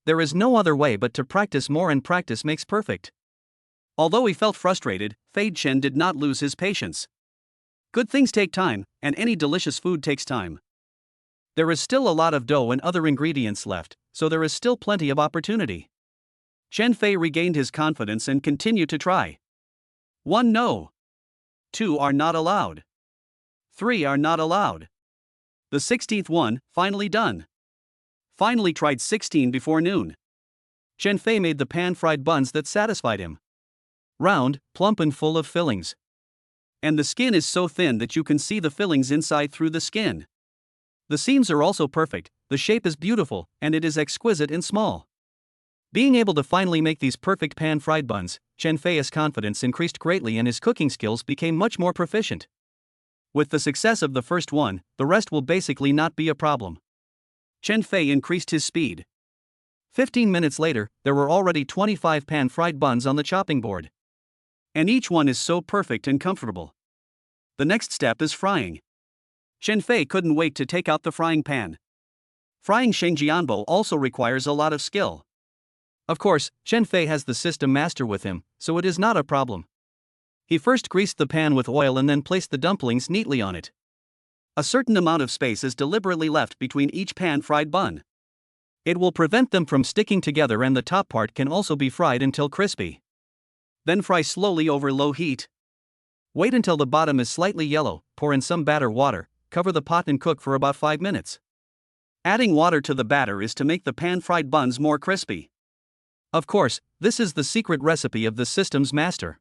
There is no other way but to practice more, and practice makes perfect. Although he felt frustrated, Fei Chen did not lose his patience. Good things take time, and any delicious food takes time. There is still a lot of dough and other ingredients left, so there is still plenty of opportunity. Chen Fei regained his confidence and continued to try. 1 no. 2 are not allowed. 3 are not allowed. The 16th one, finally done. Finally tried 16 before noon. Chen Fei made the pan-fried buns that satisfied him. Round, plump and full of fillings. And the skin is so thin that you can see the fillings inside through the skin. The seams are also perfect, the shape is beautiful, and it is exquisite and small. Being able to finally make these perfect pan-fried buns, Chen Fei's confidence increased greatly and his cooking skills became much more proficient. With the success of the first one, the rest will basically not be a problem. Chen Fei increased his speed. 15 minutes later, there were already 25 pan-fried buns on the chopping board. And each one is so perfect and comfortable. The next step is frying. Chen Fei couldn't wait to take out the frying pan. Frying shengjianbo also requires a lot of skill. Of course, Chen Fei has the system master with him, so it is not a problem. He first greased the pan with oil and then placed the dumplings neatly on it. A certain amount of space is deliberately left between each pan-fried bun. It will prevent them from sticking together, and the top part can also be fried until crispy. Then fry slowly over low heat. Wait until the bottom is slightly yellow, pour in some batter water, cover the pot and cook for about 5 minutes. Adding water to the batter is to make the pan-fried buns more crispy. Of course, this is the secret recipe of the system's master.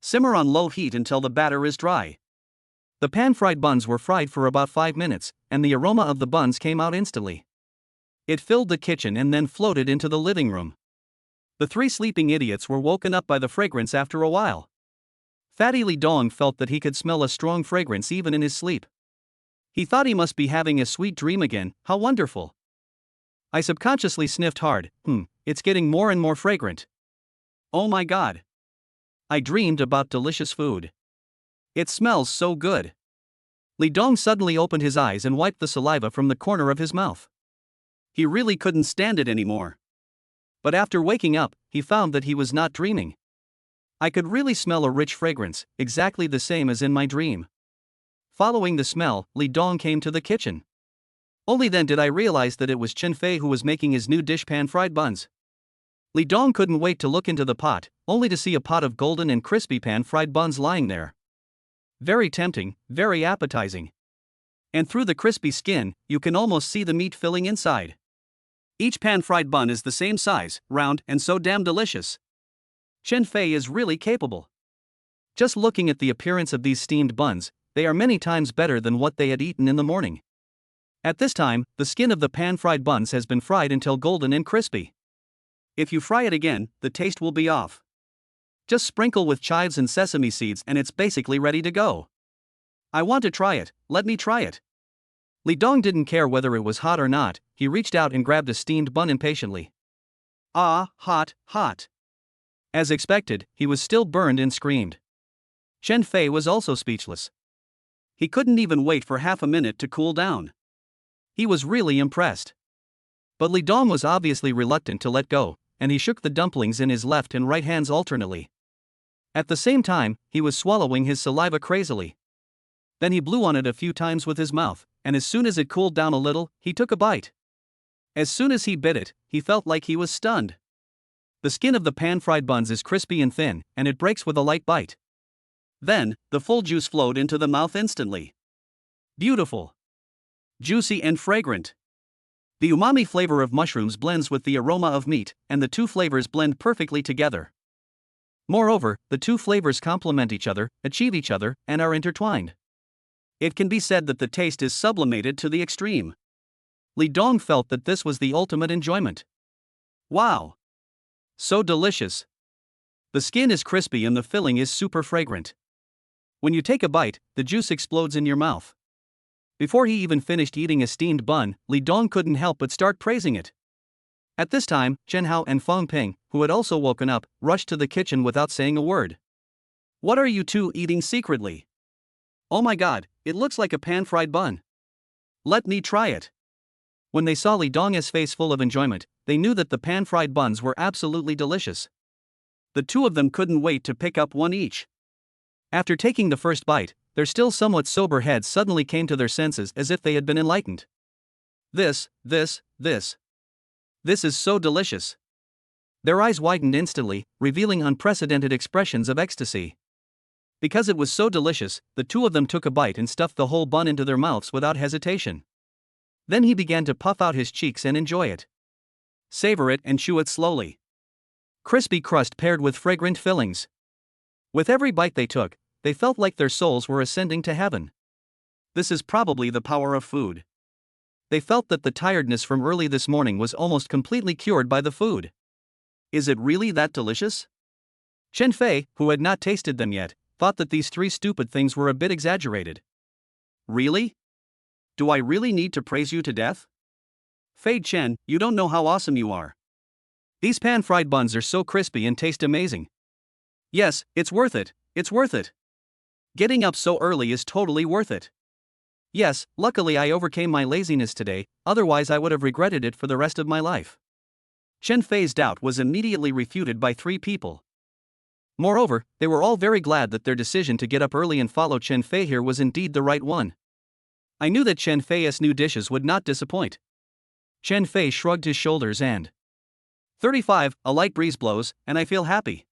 Simmer on low heat until the batter is dry. The pan-fried buns were fried for about 5 minutes, and the aroma of the buns came out instantly. It filled the kitchen and then floated into the living room. The 3 sleeping idiots were woken up by the fragrance after a while. Fatty Li Dong felt that he could smell a strong fragrance even in his sleep. He thought he must be having a sweet dream again. How wonderful! I subconsciously sniffed hard. It's getting more and more fragrant. Oh my god! I dreamed about delicious food. It smells so good. Li Dong suddenly opened his eyes and wiped the saliva from the corner of his mouth. He really couldn't stand it anymore. But after waking up, he found that he was not dreaming. I could really smell a rich fragrance, exactly the same as in my dream. Following the smell, Li Dong came to the kitchen. Only then did I realize that it was Chen Fei who was making his new dish, pan-fried buns. Li Dong couldn't wait to look into the pot, only to see a pot of golden and crispy pan-fried buns lying there. Very tempting, very appetizing. And through the crispy skin, you can almost see the meat filling inside. Each pan-fried bun is the same size, round, and so damn delicious. Chen Fei is really capable. Just looking at the appearance of these steamed buns, they are many times better than what they had eaten in the morning. At this time, the skin of the pan-fried buns has been fried until golden and crispy. If you fry it again, the taste will be off. Just sprinkle with chives and sesame seeds and it's basically ready to go. I want to try it, let me try it. Li Dong didn't care whether it was hot or not, he reached out and grabbed a steamed bun impatiently. Ah, hot, hot. As expected, he was still burned and screamed. Chen Fei was also speechless. He couldn't even wait for half a minute to cool down. He was really impressed. But Li Dong was obviously reluctant to let go, and he shook the dumplings in his left and right hands alternately. At the same time, he was swallowing his saliva crazily. Then he blew on it a few times with his mouth, and as soon as it cooled down a little, he took a bite. As soon as he bit it, he felt like he was stunned. The skin of the pan-fried buns is crispy and thin, and it breaks with a light bite. Then, the full juice flowed into the mouth instantly. Beautiful. Juicy and fragrant. The umami flavor of mushrooms blends with the aroma of meat, and the 2 flavors blend perfectly together. Moreover, the 2 flavors complement each other, achieve each other, and are intertwined. It can be said that the taste is sublimated to the extreme. Li Dong felt that this was the ultimate enjoyment. Wow! So delicious. The skin is crispy and the filling is super fragrant. When you take a bite, the juice explodes in your mouth. Before he even finished eating a steamed bun, Li Dong couldn't help but start praising it. At this time, Chen Hao and Feng Ping, who had also woken up, rushed to the kitchen without saying a word. What are you 2 eating secretly? Oh my god, it looks like a pan-fried bun. Let me try it. When they saw Li Dong's face full of enjoyment, they knew that the pan-fried buns were absolutely delicious. The 2 of them couldn't wait to pick up one each. After taking the first bite, their still somewhat sober heads suddenly came to their senses as if they had been enlightened. This is so delicious. Their eyes widened instantly, revealing unprecedented expressions of ecstasy. Because it was so delicious, the 2 of them took a bite and stuffed the whole bun into their mouths without hesitation. Then he began to puff out his cheeks and enjoy it. Savor it and chew it slowly. Crispy crust paired with fragrant fillings. With every bite they took, they felt like their souls were ascending to heaven. This is probably the power of food. They felt that the tiredness from early this morning was almost completely cured by the food. Is it really that delicious? Chen Fei, who had not tasted them yet, thought that these 3 stupid things were a bit exaggerated. Really? Do I really need to praise you to death? Fei Chen, you don't know how awesome you are. These pan-fried buns are so crispy and taste amazing. Yes, it's worth it, it's worth it. Getting up so early is totally worth it. Yes, luckily I overcame my laziness today, otherwise I would have regretted it for the rest of my life. Chen Fei's doubt was immediately refuted by 3 people. Moreover, they were all very glad that their decision to get up early and follow Chen Fei here was indeed the right one. I knew that Chen Fei's new dishes would not disappoint. Chen Fei shrugged his shoulders and 35, a light breeze blows, and I feel happy.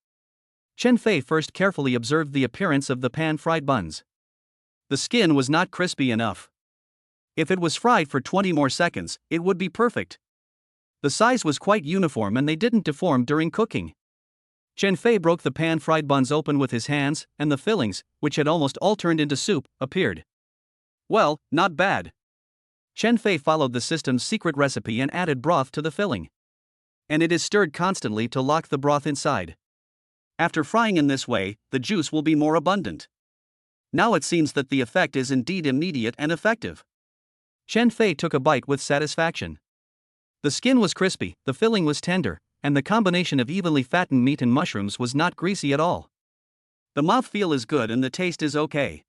Chen Fei first carefully observed the appearance of the pan-fried buns. The skin was not crispy enough. If it was fried for 20 more seconds, it would be perfect. The size was quite uniform and they didn't deform during cooking. Chen Fei broke the pan-fried buns open with his hands, and the fillings, which had almost all turned into soup, appeared. Well, not bad. Chen Fei followed the system's secret recipe and added broth to the filling. And it is stirred constantly to lock the broth inside. After frying in this way, the juice will be more abundant. Now it seems that the effect is indeed immediate and effective. Chen Fei took a bite with satisfaction. The skin was crispy, the filling was tender, and the combination of evenly fattened meat and mushrooms was not greasy at all. The mouthfeel is good and the taste is okay.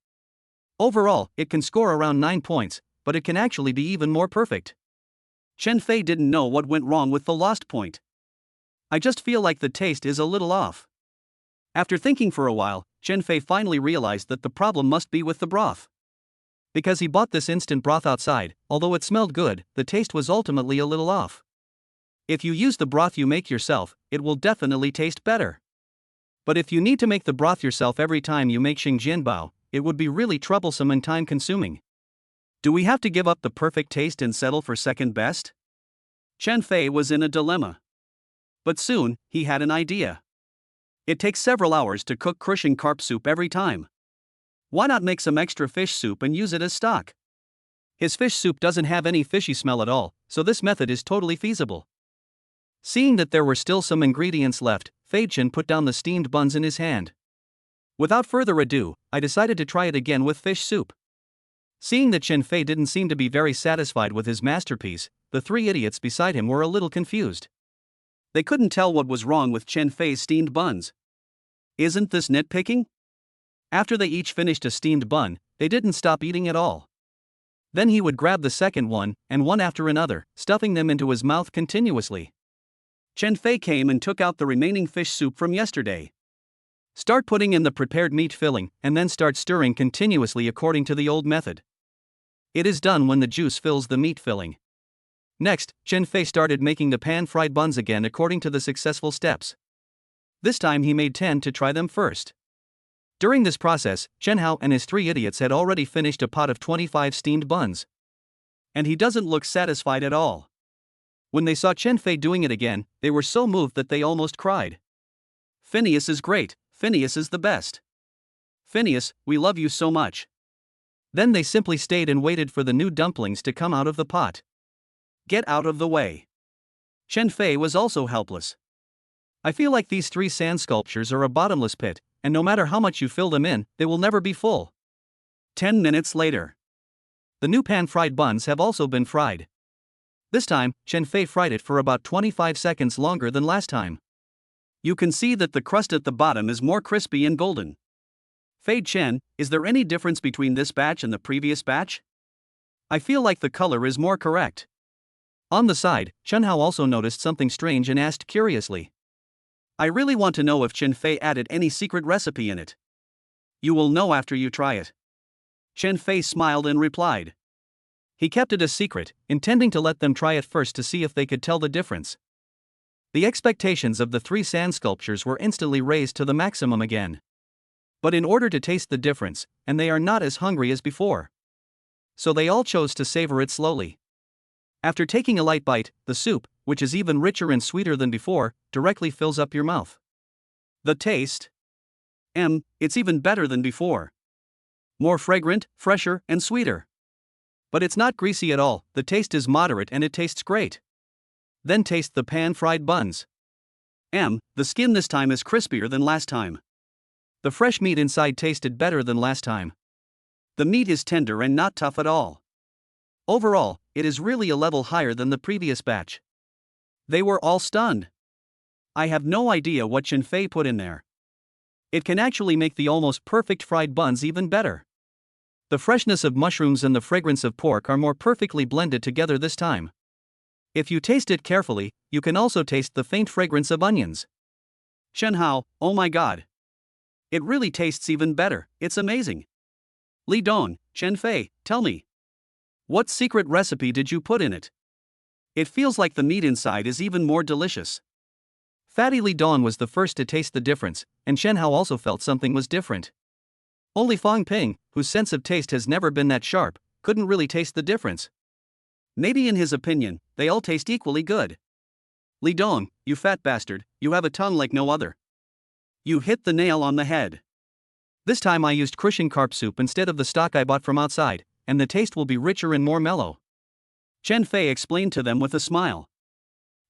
Overall, it can score around 9 points, but it can actually be even more perfect. Chen Fei didn't know what went wrong with the lost point. I just feel like the taste is a little off. After thinking for a while, Chen Fei finally realized that the problem must be with the broth. Because he bought this instant broth outside, although it smelled good, the taste was ultimately a little off. If you use the broth you make yourself, it will definitely taste better. But if you need to make the broth yourself every time you make Xingjianbao, it would be really troublesome and time-consuming. Do we have to give up the perfect taste and settle for second best? Chen Fei was in a dilemma. But soon, he had an idea. It takes several hours to cook crushing carp soup every time. Why not make some extra fish soup and use it as stock? His fish soup doesn't have any fishy smell at all, so this method is totally feasible. Seeing that there were still some ingredients left, Fei Chen put down the steamed buns in his hand. Without further ado, I decided to try it again with fish soup. Seeing that Chen Fei didn't seem to be very satisfied with his masterpiece, the three idiots beside him were a little confused. They couldn't tell what was wrong with Chen Fei's steamed buns. Isn't this nitpicking? After they each finished a steamed bun, they didn't stop eating at all. Then he would grab the second one, and one after another, stuffing them into his mouth continuously. Chen Fei came and took out the remaining fish soup from yesterday. Start putting in the prepared meat filling, and then start stirring continuously according to the old method. It is done when the juice fills the meat filling. Next, Chen Fei started making the pan-fried buns again according to the successful steps. This time he made 10 to try them first. During this process, Chen Hao and his three idiots had already finished a pot of 25 steamed buns. And he doesn't look satisfied at all. When they saw Chen Fei doing it again, they were so moved that they almost cried. Phineas is great, Phineas is the best. Phineas, we love you so much. Then they simply stayed and waited for the new dumplings to come out of the pot. Get out of the way. Chen Fei was also helpless. I feel like these three sand sculptures are a bottomless pit, and no matter how much you fill them in, they will never be full. 10 minutes later. The new pan-fried buns have also been fried. This time, Chen Fei fried it for about 25 seconds longer than last time. You can see that the crust at the bottom is more crispy and golden. Fei Chen, is there any difference between this batch and the previous batch? I feel like the color is more correct. On the side, Chen Hao also noticed something strange and asked curiously. I really want to know if Chen Fei added any secret recipe in it. You will know after you try it. Chen Fei smiled and replied. He kept it a secret, intending to let them try it first to see if they could tell the difference. The expectations of the three sand sculptures were instantly raised to the maximum again. But in order to taste the difference, and they are not as hungry as before. So they all chose to savor it slowly. After taking a light bite, the soup, which is even richer and sweeter than before, directly fills up your mouth. The taste? It's even better than before. More fragrant, fresher, and sweeter. But it's not greasy at all, the taste is moderate and it tastes great. Then taste the pan-fried buns. The skin this time is crispier than last time. The fresh meat inside tasted better than last time. The meat is tender and not tough at all. Overall, it is really a level higher than the previous batch. They were all stunned. I have no idea what Chen Fei put in there. It can actually make the almost perfect fried buns even better. The freshness of mushrooms and the fragrance of pork are more perfectly blended together this time. If you taste it carefully, you can also taste the faint fragrance of onions. Chen Hao, oh my god. It really tastes even better, it's amazing. Li Don, Chen Fei, tell me. What secret recipe did you put in it? It feels like the meat inside is even more delicious. Fatty Li Don was the first to taste the difference, and Chen Hao also felt something was different. Only Fong Ping, whose sense of taste has never been that sharp, couldn't really taste the difference. Maybe in his opinion, they all taste equally good. Li Dong, you fat bastard, you have a tongue like no other. You hit the nail on the head. This time I used crushing carp soup instead of the stock I bought from outside, and the taste will be richer and more mellow. Chen Fei explained to them with a smile.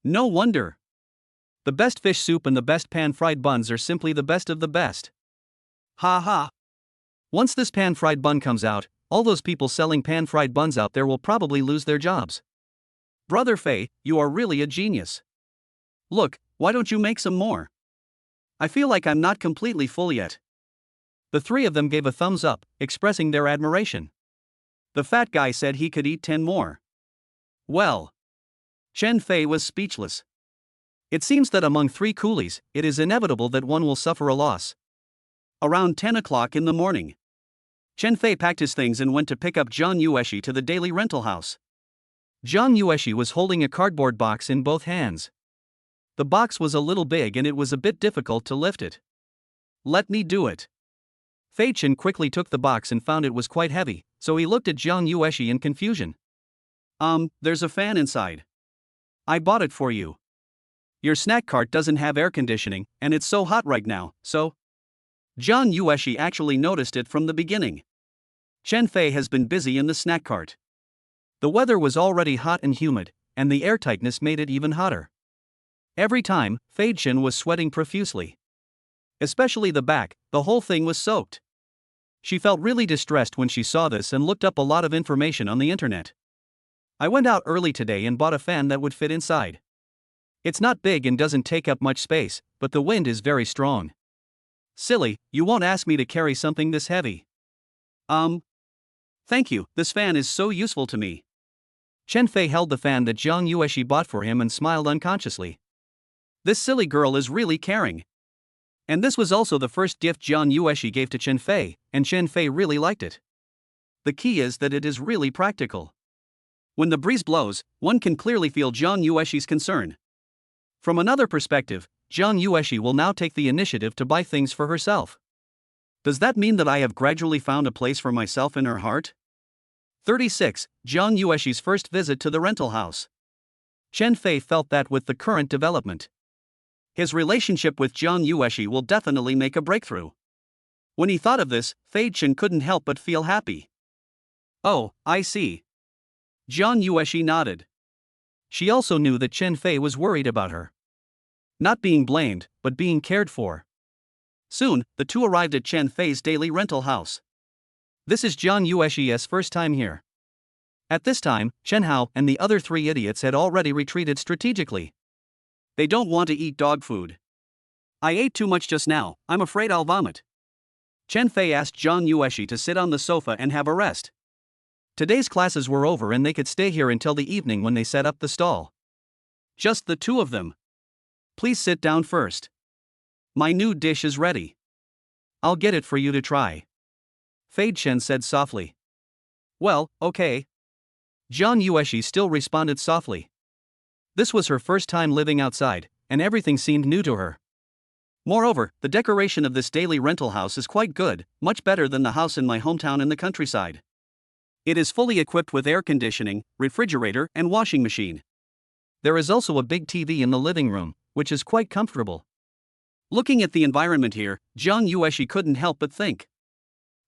No wonder. The best fish soup and the best pan-fried buns are simply the best of the best. Ha ha. Once this pan-fried bun comes out, all those people selling pan-fried buns out there will probably lose their jobs. Brother Fei, you are really a genius. Look, why don't you make some more? I feel like I'm not completely full yet. The three of them gave a thumbs up, expressing their admiration. The fat guy said he could eat 10 more. Well. Chen Fei was speechless. It seems that among three coolies, it is inevitable that one will suffer a loss. Around 10 o'clock in the morning, Chen Fei packed his things and went to pick up Zhang Yueshi to the daily rental house. Zhang Yueshi was holding a cardboard box in both hands. The box was a little big and it was a bit difficult to lift it. Let me do it. Fei Chen quickly took the box and found it was quite heavy, so he looked at Zhang Yueshi in confusion. There's a fan inside. I bought it for you. Your snack cart doesn't have air conditioning, and it's so hot right now, so. Zhang Yueshi actually noticed it from the beginning. Chen Fei has been busy in the snack cart. The weather was already hot and humid, and the airtightness made it even hotter. Every time, Fei Chen was sweating profusely. Especially the back, the whole thing was soaked. She felt really distressed when she saw this and looked up a lot of information on the internet. I went out early today and bought a fan that would fit inside. It's not big and doesn't take up much space, but the wind is very strong. Silly, you won't ask me to carry something this heavy. Thank you, this fan is so useful to me. Chen Fei held the fan that Zhang Yueshi bought for him and smiled unconsciously. This silly girl is really caring. And this was also the first gift Zhang Yueshi gave to Chen Fei, and Chen Fei really liked it. The key is that it is really practical. When the breeze blows, one can clearly feel Zhang Yueshi's concern. From another perspective, Zhang Yueshi will now take the initiative to buy things for herself. Does that mean that I have gradually found a place for myself in her heart? 36. Zhang Yueshi's first visit to the rental house. Chen Fei felt that with the current development, his relationship with Zhang Yueshi will definitely make a breakthrough. When he thought of this, Fei Chen couldn't help but feel happy. Oh, I see. Zhang Yueshi nodded. She also knew that Chen Fei was worried about her. Not being blamed, but being cared for. Soon, the two arrived at Chen Fei's daily rental house. This is Zhang Yueshi's first time here. At this time, Chen Hao and the other three idiots had already retreated strategically. They don't want to eat dog food. I ate too much just now, I'm afraid I'll vomit. Chen Fei asked Zhang Yueshi to sit on the sofa and have a rest. Today's classes were over and they could stay here until the evening when they set up the stall. Just the two of them. Please sit down first. My new dish is ready. I'll get it for you to try. Fei Chen said softly. Well, okay. Zhang Yueshi still responded softly. This was her first time living outside, and everything seemed new to her. Moreover, the decoration of this daily rental house is quite good, much better than the house in my hometown in the countryside. It is fully equipped with air conditioning, refrigerator, and washing machine. There is also a big TV in the living room, which is quite comfortable. Looking at the environment here, Zhang Yueshi couldn't help but think.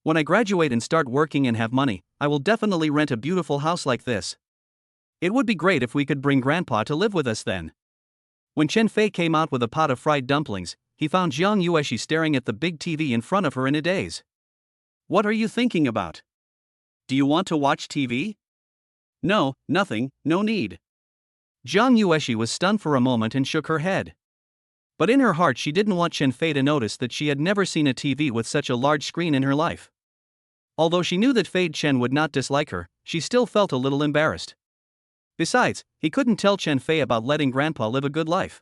When I graduate and start working and have money, I will definitely rent a beautiful house like this. It would be great if we could bring Grandpa to live with us then. When Chen Fei came out with a pot of fried dumplings, he found Zhang Yueshi staring at the big TV in front of her in a daze. What are you thinking about? Do you want to watch TV? No, nothing, no need. Zhang Yueshi was stunned for a moment and shook her head. But in her heart she didn't want Chen Fei to notice that she had never seen a TV with such a large screen in her life. Although she knew that Fei Chen would not dislike her, she still felt a little embarrassed. Besides, he couldn't tell Chen Fei about letting Grandpa live a good life.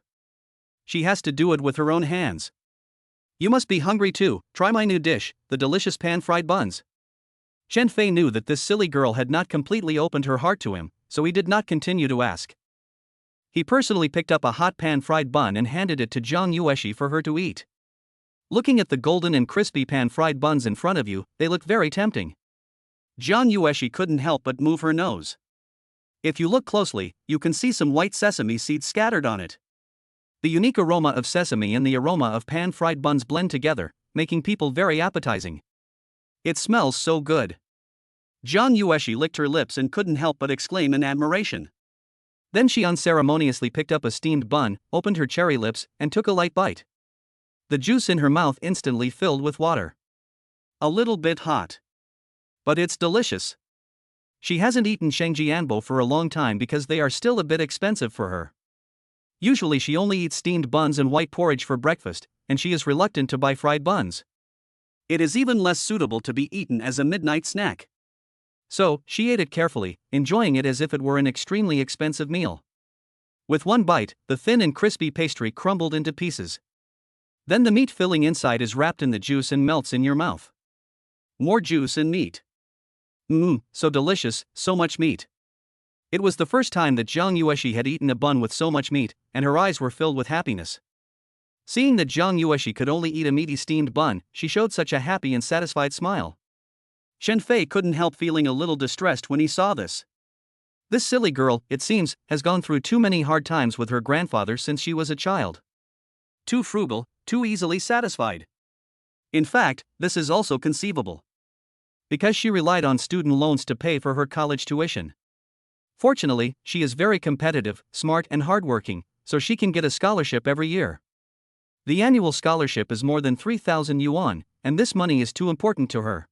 She has to do it with her own hands. You must be hungry too, try my new dish, the delicious pan-fried buns. Chen Fei knew that this silly girl had not completely opened her heart to him, so he did not continue to ask. He personally picked up a hot pan-fried bun and handed it to Zhang Yueshi for her to eat. Looking at the golden and crispy pan-fried buns in front of you, they look very tempting. Jiang Yueshi couldn't help but move her nose. If you look closely, you can see some white sesame seeds scattered on it. The unique aroma of sesame and the aroma of pan-fried buns blend together, making people very appetizing. It smells so good. Jiang Yueshi licked her lips and couldn't help but exclaim in admiration. Then she unceremoniously picked up a steamed bun, opened her cherry lips, and took a light bite. The juice in her mouth instantly filled with water. A little bit hot. But it's delicious. She hasn't eaten shengjianbo for a long time because they are still a bit expensive for her. Usually she only eats steamed buns and white porridge for breakfast, and she is reluctant to buy fried buns. It is even less suitable to be eaten as a midnight snack. So, she ate it carefully, enjoying it as if it were an extremely expensive meal. With one bite, the thin and crispy pastry crumbled into pieces. Then the meat filling inside is wrapped in the juice and melts in your mouth. More juice and meat. So delicious, so much meat. It was the first time that Jiang Yueshi had eaten a bun with so much meat, and her eyes were filled with happiness. Seeing that Jiang Yueshi could only eat a meaty steamed bun, she showed such a happy and satisfied smile. Shen Fei couldn't help feeling a little distressed when he saw this. This silly girl, it seems, has gone through too many hard times with her grandfather since she was a child. Too frugal, too easily satisfied. In fact, this is also conceivable. Because she relied on student loans to pay for her college tuition. Fortunately, she is very competitive, smart and hardworking, so she can get a scholarship every year. The annual scholarship is more than 3,000 yuan, and this money is too important to her.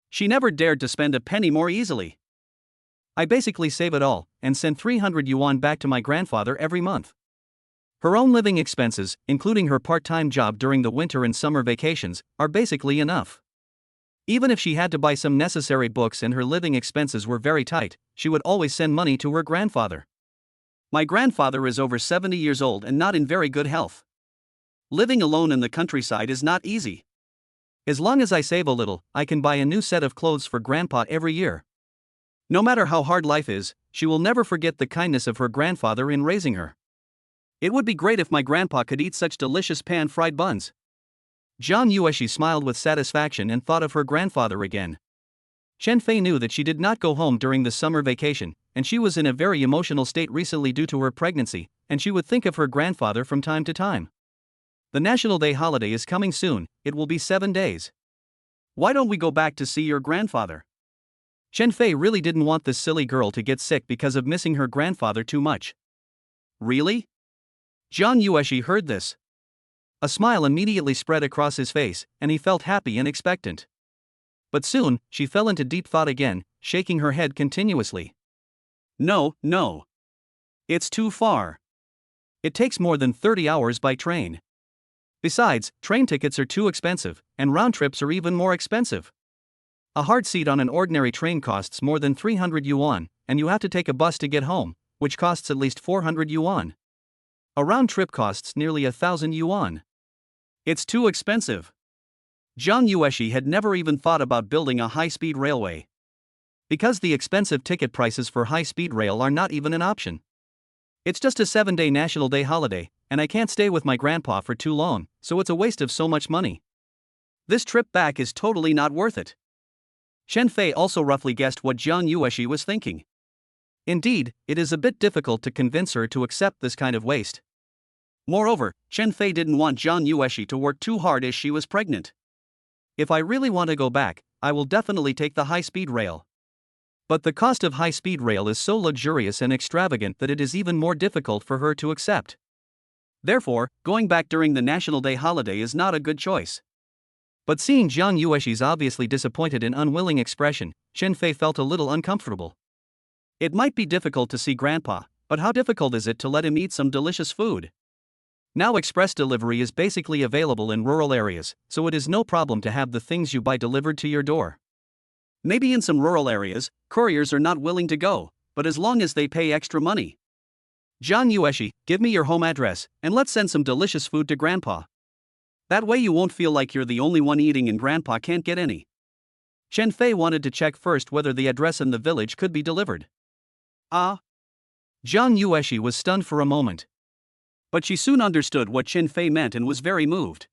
She never dared to spend a penny more easily. I basically save it all, and send 300 yuan back to my grandfather every month. Her own living expenses, including her part-time job during the winter and summer vacations, are basically enough. Even if she had to buy some necessary books and her living expenses were very tight, she would always send money to her grandfather. My grandfather is over 70 years old and not in very good health. Living alone in the countryside is not easy. As long as I save a little, I can buy a new set of clothes for Grandpa every year. No matter how hard life is, she will never forget the kindness of her grandfather in raising her. It would be great if my grandpa could eat such delicious pan-fried buns. Jiang Yueshi smiled with satisfaction and thought of her grandfather again. Shen Fei knew that she did not go home during the summer vacation, and she was in a very emotional state recently due to her pregnancy, and she would think of her grandfather from time to time. The National Day holiday is coming soon, it will be 7 days. Why don't we go back to see your grandfather? Shen Fei really didn't want this silly girl to get sick because of missing her grandfather too much. Really? Jiang Yueshi heard this. A smile immediately spread across his face, and he felt happy and expectant. But soon, she fell into deep thought again, shaking her head continuously. No. It's too far. It takes more than 30 hours by train. Besides, train tickets are too expensive, and round trips are even more expensive. A hard seat on an ordinary train costs more than 300 yuan, and you have to take a bus to get home, which costs at least 400 yuan. A round trip costs nearly 1,000 yuan. It's too expensive. Jiang Yueshi had never even thought about building a high-speed railway. Because the expensive ticket prices for high-speed rail are not even an option. It's just a 7-day National Day holiday, and I can't stay with my grandpa for too long, so it's a waste of so much money. This trip back is totally not worth it. Shen Fei also roughly guessed what Jiang Yueshi was thinking. Indeed, it is a bit difficult to convince her to accept this kind of waste. Moreover, Shen Fei didn't want Jiang Yueshi to work too hard as she was pregnant. If I really want to go back, I will definitely take the high-speed rail. But the cost of high-speed rail is so luxurious and extravagant that it is even more difficult for her to accept. Therefore, going back during the National Day holiday is not a good choice. But seeing Jiang Yueshi's obviously disappointed and unwilling expression, Shen Fei felt a little uncomfortable. It might be difficult to see Grandpa, but how difficult is it to let him eat some delicious food? Now express delivery is basically available in rural areas, so it is no problem to have the things you buy delivered to your door. Maybe in some rural areas, couriers are not willing to go, but as long as they pay extra money. Jiang Yueshi, give me your home address, and let's send some delicious food to Grandpa. That way you won't feel like you're the only one eating and Grandpa can't get any. Shen Fei wanted to check first whether the address in the village could be delivered. Jiang Yueshi was stunned for a moment. But she soon understood what Shen Fei meant and was very moved.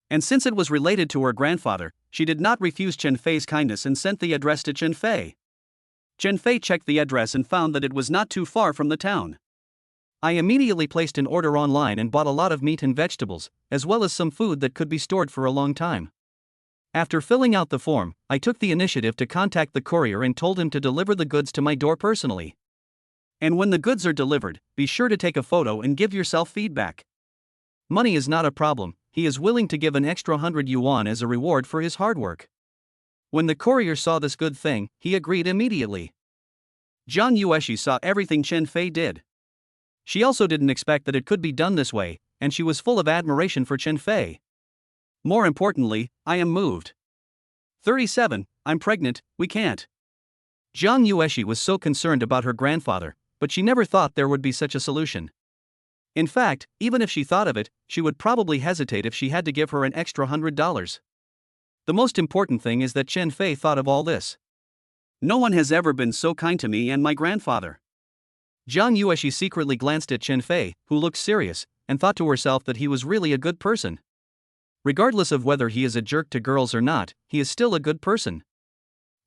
And since it was related to her grandfather, she did not refuse Chen Fei's kindness and sent the address to Chen Fei. Chen Fei checked the address and found that it was not too far from the town. I immediately placed an order online and bought a lot of meat and vegetables, as well as some food that could be stored for a long time. After filling out the form, I took the initiative to contact the courier and told him to deliver the goods to my door personally. And when the goods are delivered, be sure to take a photo and give yourself feedback. Money is not a problem, he is willing to give an extra 100 yuan as a reward for his hard work. When the courier saw this good thing, he agreed immediately. Zhang Yueshi saw everything Chen Fei did. She also didn't expect that it could be done this way, and she was full of admiration for Chen Fei. More importantly, I am moved. 37, I'm pregnant, we can't. Zhang Yueshi was so concerned about her grandfather, but she never thought there would be such a solution. In fact, even if she thought of it, she would probably hesitate if she had to give her an extra $100. The most important thing is that Chen Fei thought of all this. No one has ever been so kind to me and my grandfather. Zhang Yueshi secretly glanced at Chen Fei, who looked serious, and thought to herself that he was really a good person. Regardless of whether he is a jerk to girls or not, he is still a good person.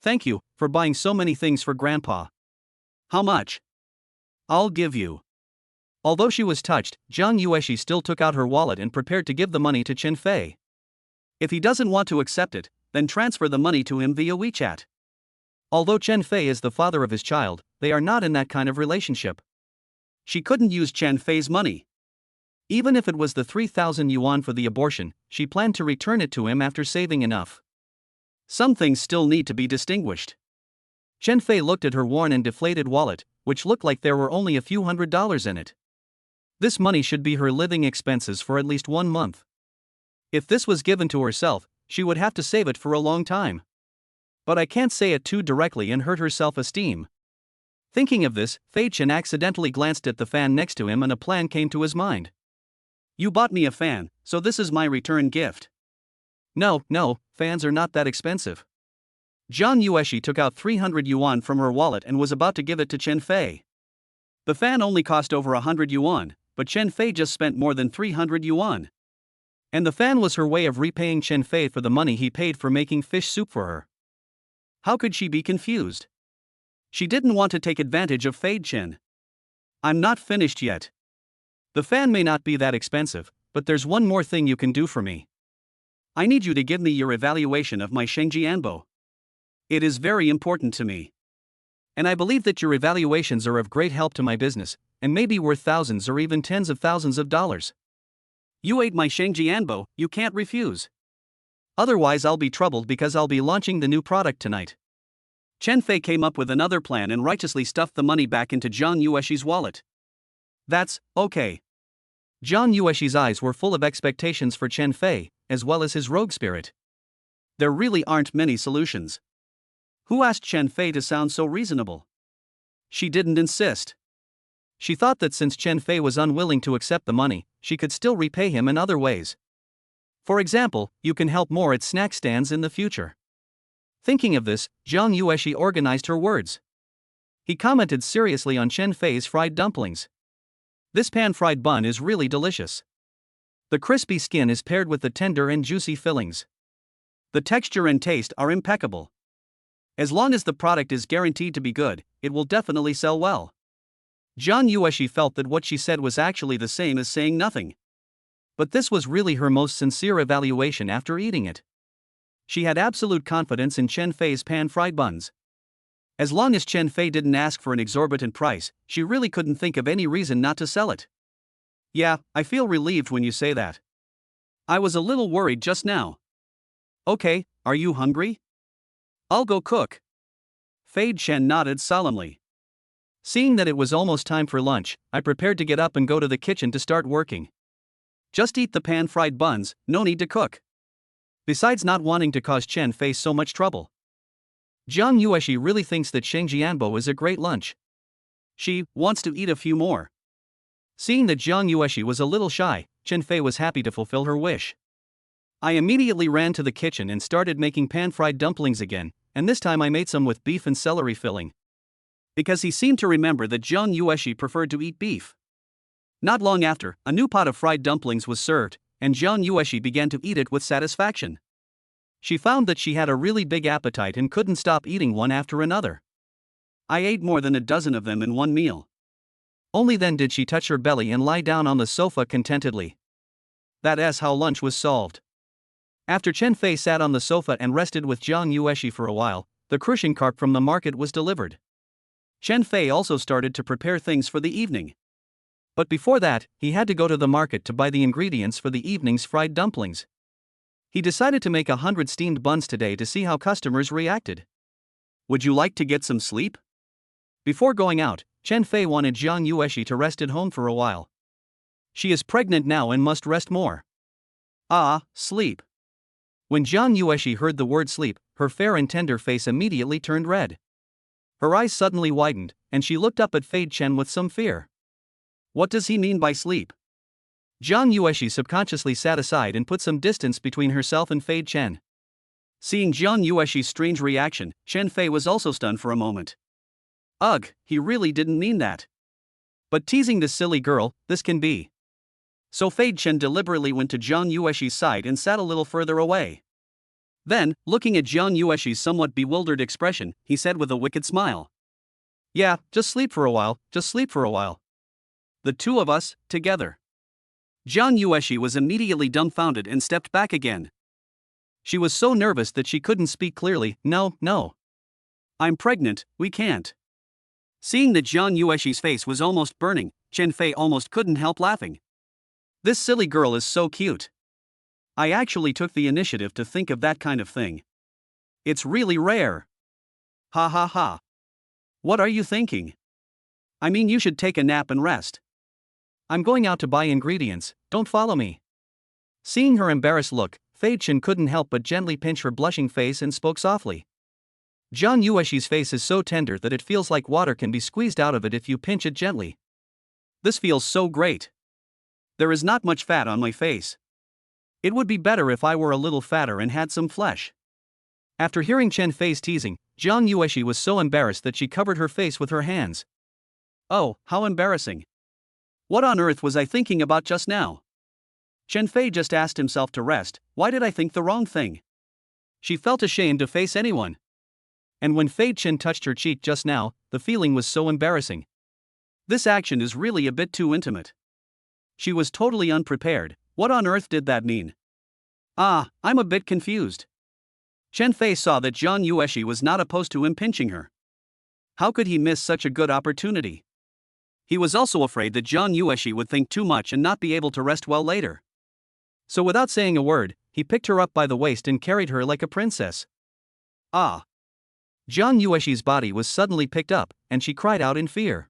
Thank you for buying so many things for Grandpa. How much? I'll give you. Although she was touched, Zhang Yueshi still took out her wallet and prepared to give the money to Chen Fei. If he doesn't want to accept it, then transfer the money to him via WeChat. Although Chen Fei is the father of his child, they are not in that kind of relationship. She couldn't use Chen Fei's money. Even if it was the 3,000 yuan for the abortion, she planned to return it to him after saving enough. Some things still need to be distinguished. Chen Fei looked at her worn and deflated wallet, which looked like there were only a few $100s in it. This money should be her living expenses for at least 1 month. If this was given to herself, she would have to save it for a long time. But I can't say it too directly and hurt her self-esteem. Thinking of this, Fei Chen accidentally glanced at the fan next to him and a plan came to his mind. You bought me a fan, so this is my return gift. No, fans are not that expensive. Zhang Yueshi took out 300 yuan from her wallet and was about to give it to Chen Fei. The fan only cost over 100 yuan, but Chen Fei just spent more than 300 yuan. And the fan was her way of repaying Chen Fei for the money he paid for making fish soup for her. How could she be confused? She didn't want to take advantage of Fei Chen. I'm not finished yet. The fan may not be that expensive, but there's one more thing you can do for me. I need you to give me your evaluation of my Shengjianbo. It is very important to me. And I believe that your evaluations are of great help to my business, and may be worth thousands or even tens of thousands of dollars. You ate my Shengjianbo, you can't refuse. Otherwise I'll be troubled because I'll be launching the new product tonight. Chen Fei came up with another plan and righteously stuffed the money back into Zhang Yueshi's wallet. That's okay. Zhang Yueshi's eyes were full of expectations for Chen Fei, as well as his rogue spirit. There really aren't many solutions. Who asked Chen Fei to sound so reasonable? She didn't insist. She thought that since Chen Fei was unwilling to accept the money, she could still repay him in other ways. For example, you can help more at snack stands in the future. Thinking of this, Zhang Yueshi organized her words. He commented seriously on Chen Fei's fried dumplings. This pan-fried bun is really delicious. The crispy skin is paired with the tender and juicy fillings. The texture and taste are impeccable. As long as the product is guaranteed to be good, it will definitely sell well. Zhang Yueshi felt that what she said was actually the same as saying nothing. But this was really her most sincere evaluation after eating it. She had absolute confidence in Chen Fei's pan-fried buns. As long as Chen Fei didn't ask for an exorbitant price, she really couldn't think of any reason not to sell it. Yeah, I feel relieved when you say that. I was a little worried just now. Okay, are you hungry? I'll go cook. Fei Chen nodded solemnly. Seeing that it was almost time for lunch, I prepared to get up and go to the kitchen to start working. Just eat the pan-fried buns, no need to cook. Besides not wanting to cause Chen Fei so much trouble. Zhang Yueshi really thinks that Shengjianbo is a great lunch. She wants to eat a few more. Seeing that Zhang Yueshi was a little shy, Chen Fei was happy to fulfill her wish. I immediately ran to the kitchen and started making pan-fried dumplings again, and this time I made some with beef and celery filling. Because he seemed to remember that Zhang Yueshi preferred to eat beef. Not long after, a new pot of fried dumplings was served, and Jiang Yueshi began to eat it with satisfaction. She found that she had a really big appetite and couldn't stop eating one after another. I ate more than a dozen of them in one meal. Only then did she touch her belly and lie down on the sofa contentedly. That's how lunch was solved. After Chen Fei sat on the sofa and rested with Jiang Yueshi for a while, the crushing cart from the market was delivered. Chen Fei also started to prepare things for the evening. But before that, he had to go to the market to buy the ingredients for the evening's fried dumplings. He decided to make 100 steamed buns today to see how customers reacted. Would you like to get some sleep? Before going out, Chen Fei wanted Jiang Yueshi to rest at home for a while. She is pregnant now and must rest more. Sleep. When Jiang Yueshi heard the word sleep, her fair and tender face immediately turned red. Her eyes suddenly widened, and she looked up at Fei Chen with some fear. What does he mean by sleep? Jiang Yueshi subconsciously sat aside and put some distance between herself and Fei Chen. Seeing Jiang Yueshi's strange reaction, Chen Fei was also stunned for a moment. Ugh, he really didn't mean that. But teasing this silly girl, this can be. So Fei Chen deliberately went to Jiang Yueshi's side and sat a little further away. Then, looking at Jiang Yueshi's somewhat bewildered expression, he said with a wicked smile. Yeah, just sleep for a while, just sleep for a while. The two of us, together. Jiang Yueshi was immediately dumbfounded and stepped back again. She was so nervous that she couldn't speak clearly. No. I'm pregnant, we can't. Seeing that Jiang Yueshi's face was almost burning, Chen Fei almost couldn't help laughing. This silly girl is so cute. I actually took the initiative to think of that kind of thing. It's really rare. Ha ha ha. What are you thinking? I mean, you should take a nap and rest. I'm going out to buy ingredients, don't follow me. Seeing her embarrassed look, Fei Chen couldn't help but gently pinch her blushing face and spoke softly. Jiang Yueshi's face is so tender that it feels like water can be squeezed out of it if you pinch it gently. This feels so great. There is not much fat on my face. It would be better if I were a little fatter and had some flesh. After hearing Chen Fei's teasing, Jiang Yueshi was so embarrassed that she covered her face with her hands. Oh, how embarrassing. What on earth was I thinking about just now? Chen Fei just asked himself to rest. Why did I think the wrong thing? She felt ashamed to face anyone. And when Fei Chen touched her cheek just now, the feeling was so embarrassing. This action is really a bit too intimate. She was totally unprepared. What on earth did that mean? I'm a bit confused. Chen Fei saw that Jiang Yueshi was not opposed to him pinching her. How could he miss such a good opportunity? He was also afraid that Jiang Yueshi would think too much and not be able to rest well later. So without saying a word, he picked her up by the waist and carried her like a princess. Jiang Yueshi's body was suddenly picked up, and she cried out in fear.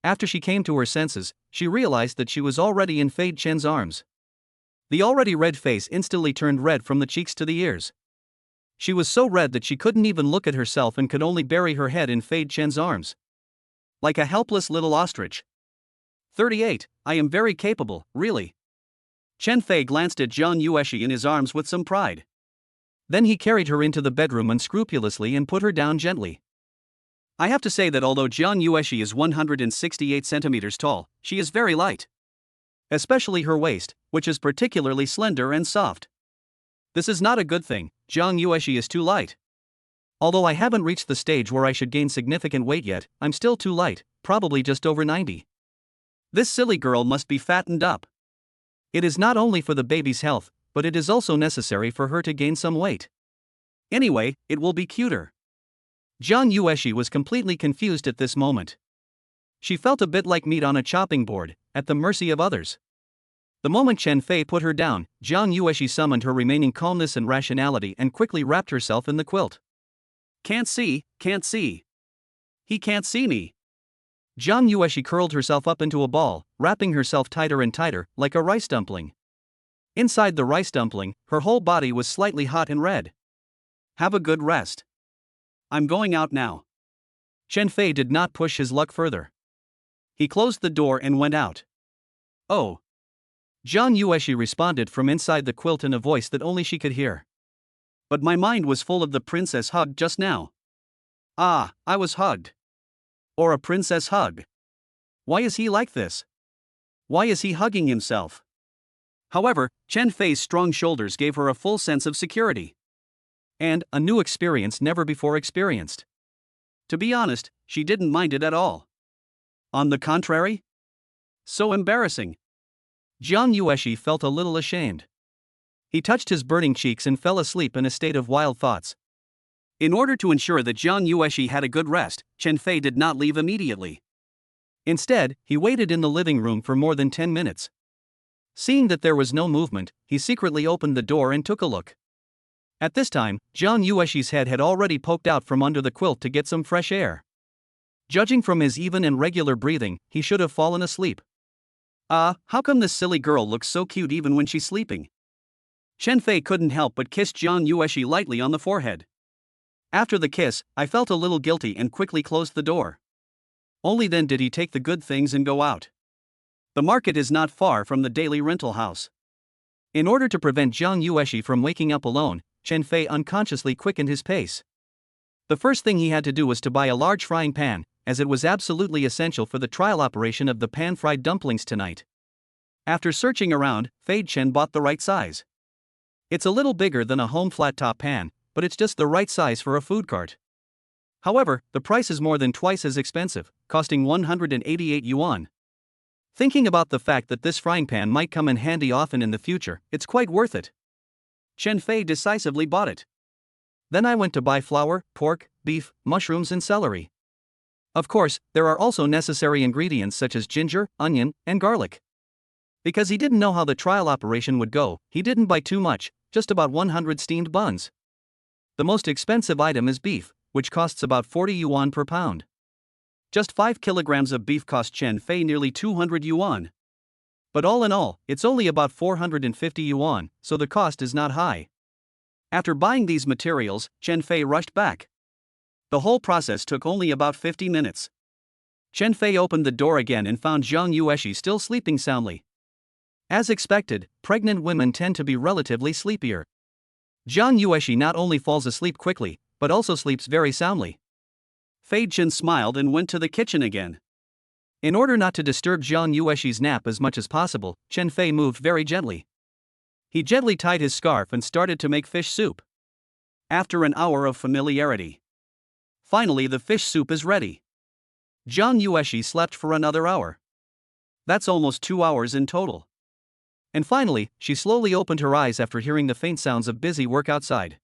After she came to her senses, she realized that she was already in Fei Chen's arms. The already red face instantly turned red from the cheeks to the ears. She was so red that she couldn't even look at herself and could only bury her head in Fei Chen's arms. Like a helpless little ostrich. 38, I am very capable, really. Chen Fei glanced at Jiang Yueshi in his arms with some pride. Then he carried her into the bedroom unscrupulously and put her down gently. I have to say that although Jiang Yueshi is 168 centimeters tall, she is very light. Especially her waist, which is particularly slender and soft. This is not a good thing. Jiang Yueshi is too light. Although I haven't reached the stage where I should gain significant weight yet, I'm still too light, probably just over 90. This silly girl must be fattened up. It is not only for the baby's health, but it is also necessary for her to gain some weight. Anyway, it will be cuter. Jiang Yueshi was completely confused at this moment. She felt a bit like meat on a chopping board, at the mercy of others. The moment Chen Fei put her down, Jiang Yueshi summoned her remaining calmness and rationality and quickly wrapped herself in the quilt. Can't see. He can't see me. Jiang Yueshi curled herself up into a ball, wrapping herself tighter and tighter, like a rice dumpling. Inside the rice dumpling, her whole body was slightly hot and red. Have a good rest. I'm going out now. Chen Fei did not push his luck further. He closed the door and went out. Oh. Jiang Yueshi responded from inside the quilt in a voice that only she could hear. But my mind was full of the princess hug just now. I was hugged. Or a princess hug. Why is he like this? Why is he hugging himself? However, Chen Fei's strong shoulders gave her a full sense of security. And a new experience never before experienced. To be honest, she didn't mind it at all. On the contrary? So embarrassing. Jiang Yueshi felt a little ashamed. He touched his burning cheeks and fell asleep in a state of wild thoughts. In order to ensure that Jiang Yueshi had a good rest, Chen Fei did not leave immediately. Instead, he waited in the living room for more than 10 minutes. Seeing that there was no movement, he secretly opened the door and took a look. At this time, Jiang Yueshi's head had already poked out from under the quilt to get some fresh air. Judging from his even and regular breathing, he should have fallen asleep. How come this silly girl looks so cute even when she's sleeping? Chen Fei couldn't help but kiss Jiang Yueshi lightly on the forehead. After the kiss, I felt a little guilty and quickly closed the door. Only then did he take the good things and go out. The market is not far from the daily rental house. In order to prevent Jiang Yueshi from waking up alone, Chen Fei unconsciously quickened his pace. The first thing he had to do was to buy a large frying pan, as it was absolutely essential for the trial operation of the pan-fried dumplings tonight. After searching around, Fei Chen bought the right size. It's a little bigger than a home flat-top pan, but it's just the right size for a food cart. However, the price is more than twice as expensive, costing 188 yuan. Thinking about the fact that this frying pan might come in handy often in the future, it's quite worth it. Chen Fei decisively bought it. Then I went to buy flour, pork, beef, mushrooms and celery. Of course, there are also necessary ingredients such as ginger, onion, and garlic. Because he didn't know how the trial operation would go, he didn't buy too much, just about 100 steamed buns. The most expensive item is beef, which costs about 40 yuan per pound. Just 5 kilograms of beef cost Chen Fei nearly 200 yuan. But all in all, it's only about 450 yuan, so the cost is not high. After buying these materials, Chen Fei rushed back. The whole process took only about 50 minutes. Chen Fei opened the door again and found Jiang Yueshi still sleeping soundly. As expected, pregnant women tend to be relatively sleepier. Jiang Yueshi not only falls asleep quickly, but also sleeps very soundly. Fei Chen smiled and went to the kitchen again. In order not to disturb Jiang Yueshi's nap as much as possible, Chen Fei moved very gently. He gently tied his scarf and started to make fish soup. After an hour of familiarity, finally the fish soup is ready. Jiang Yueshi slept for another hour. That's almost 2 hours in total. And finally, she slowly opened her eyes after hearing the faint sounds of busy work outside.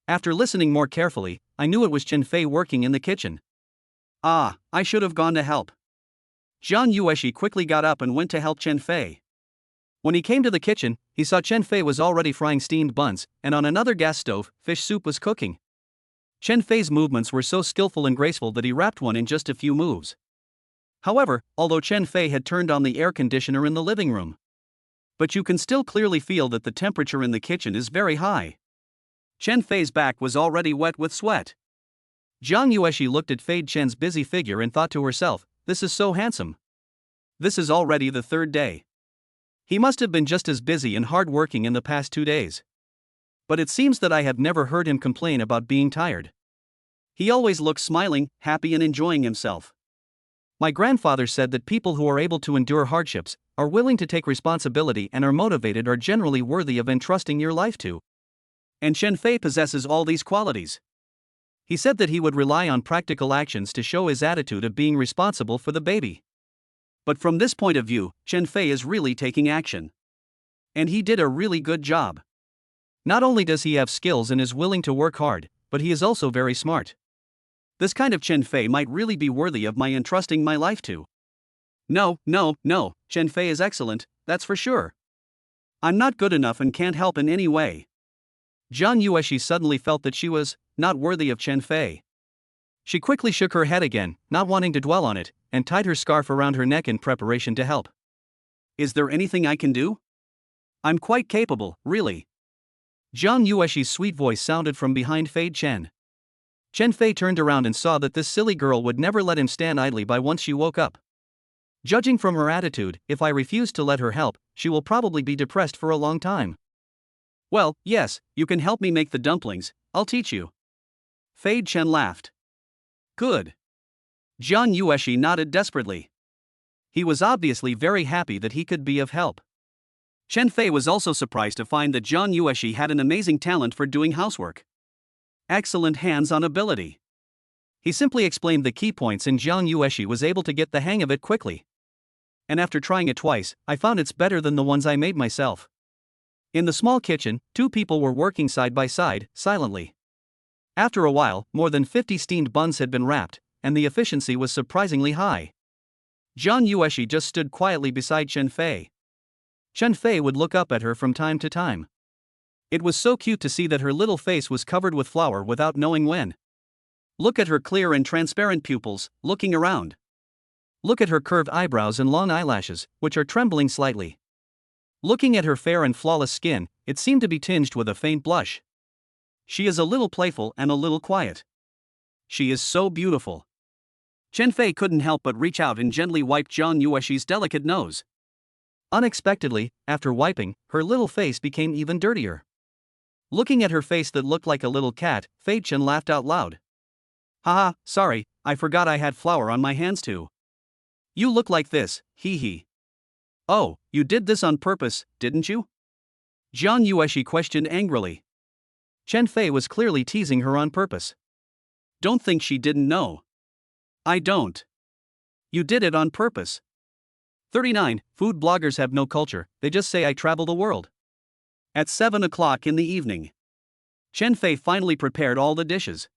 After listening more carefully, I knew it was Chen Fei working in the kitchen. I should have gone to help. Jiang Yueshi quickly got up and went to help Chen Fei. When he came to the kitchen, he saw Chen Fei was already frying steamed buns, and on another gas stove, fish soup was cooking. Chen Fei's movements were so skillful and graceful that he wrapped one in just a few moves. However, although Chen Fei had turned on the air conditioner in the living room, but you can still clearly feel that the temperature in the kitchen is very high. Chen Fei's back was already wet with sweat. Jiang Yueshi looked at Fei Chen's busy figure and thought to herself, this is so handsome. This is already the third day. He must have been just as busy and hard-working in the past 2 days. But it seems that I have never heard him complain about being tired. He always looks smiling, happy and enjoying himself. My grandfather said that people who are able to endure hardships, are willing to take responsibility and are motivated are generally worthy of entrusting your life to. And Chen Fei possesses all these qualities. He said that he would rely on practical actions to show his attitude of being responsible for the baby. But from this point of view, Chen Fei is really taking action. And he did a really good job. Not only does he have skills and is willing to work hard, but he is also very smart. This kind of Chen Fei might really be worthy of my entrusting my life to. No, Chen Fei is excellent, that's for sure. I'm not good enough and can't help in any way. Jiang Yueshi suddenly felt that she was not worthy of Chen Fei. She quickly shook her head again, not wanting to dwell on it, and tied her scarf around her neck in preparation to help. Is there anything I can do? I'm quite capable, really. Jiang Yueshi's sweet voice sounded from behind Fei Chen. Chen Fei turned around and saw that this silly girl would never let him stand idly by once she woke up. Judging from her attitude, if I refuse to let her help, she will probably be depressed for a long time. Well, yes, you can help me make the dumplings, I'll teach you. Fei Chen laughed. Good. Jiang Yueshi nodded desperately. He was obviously very happy that he could be of help. Chen Fei was also surprised to find that Zhang Yueshi had an amazing talent for doing housework. Excellent hands-on ability. He simply explained the key points and Zhang Yueshi was able to get the hang of it quickly. And after trying it twice, I found it's better than the ones I made myself. In the small kitchen, 2 people were working side by side, silently. After a while, more than 50 steamed buns had been wrapped, and the efficiency was surprisingly high. Zhang Yueshi just stood quietly beside Chen Fei. Chen Fei would look up at her from time to time. It was so cute to see that her little face was covered with flour without knowing when. Look at her clear and transparent pupils, looking around. Look at her curved eyebrows and long eyelashes, which are trembling slightly. Looking at her fair and flawless skin, it seemed to be tinged with a faint blush. She is a little playful and a little quiet. She is so beautiful. Chen Fei couldn't help but reach out and gently wiped Zhang Yueshi's delicate nose. Unexpectedly, after wiping, her little face became even dirtier. Looking at her face that looked like a little cat, Fei Chen laughed out loud. Haha, sorry, I forgot I had flour on my hands too. You look like this, hee hee. Oh, you did this on purpose, didn't you? Zhang Yueshi questioned angrily. Chen Fei was clearly teasing her on purpose. Don't think she didn't know. I don't. You did it on purpose. 39. Food bloggers have no culture, they just say I travel the world. At 7 o'clock in the evening, Chen Fei finally prepared all the dishes.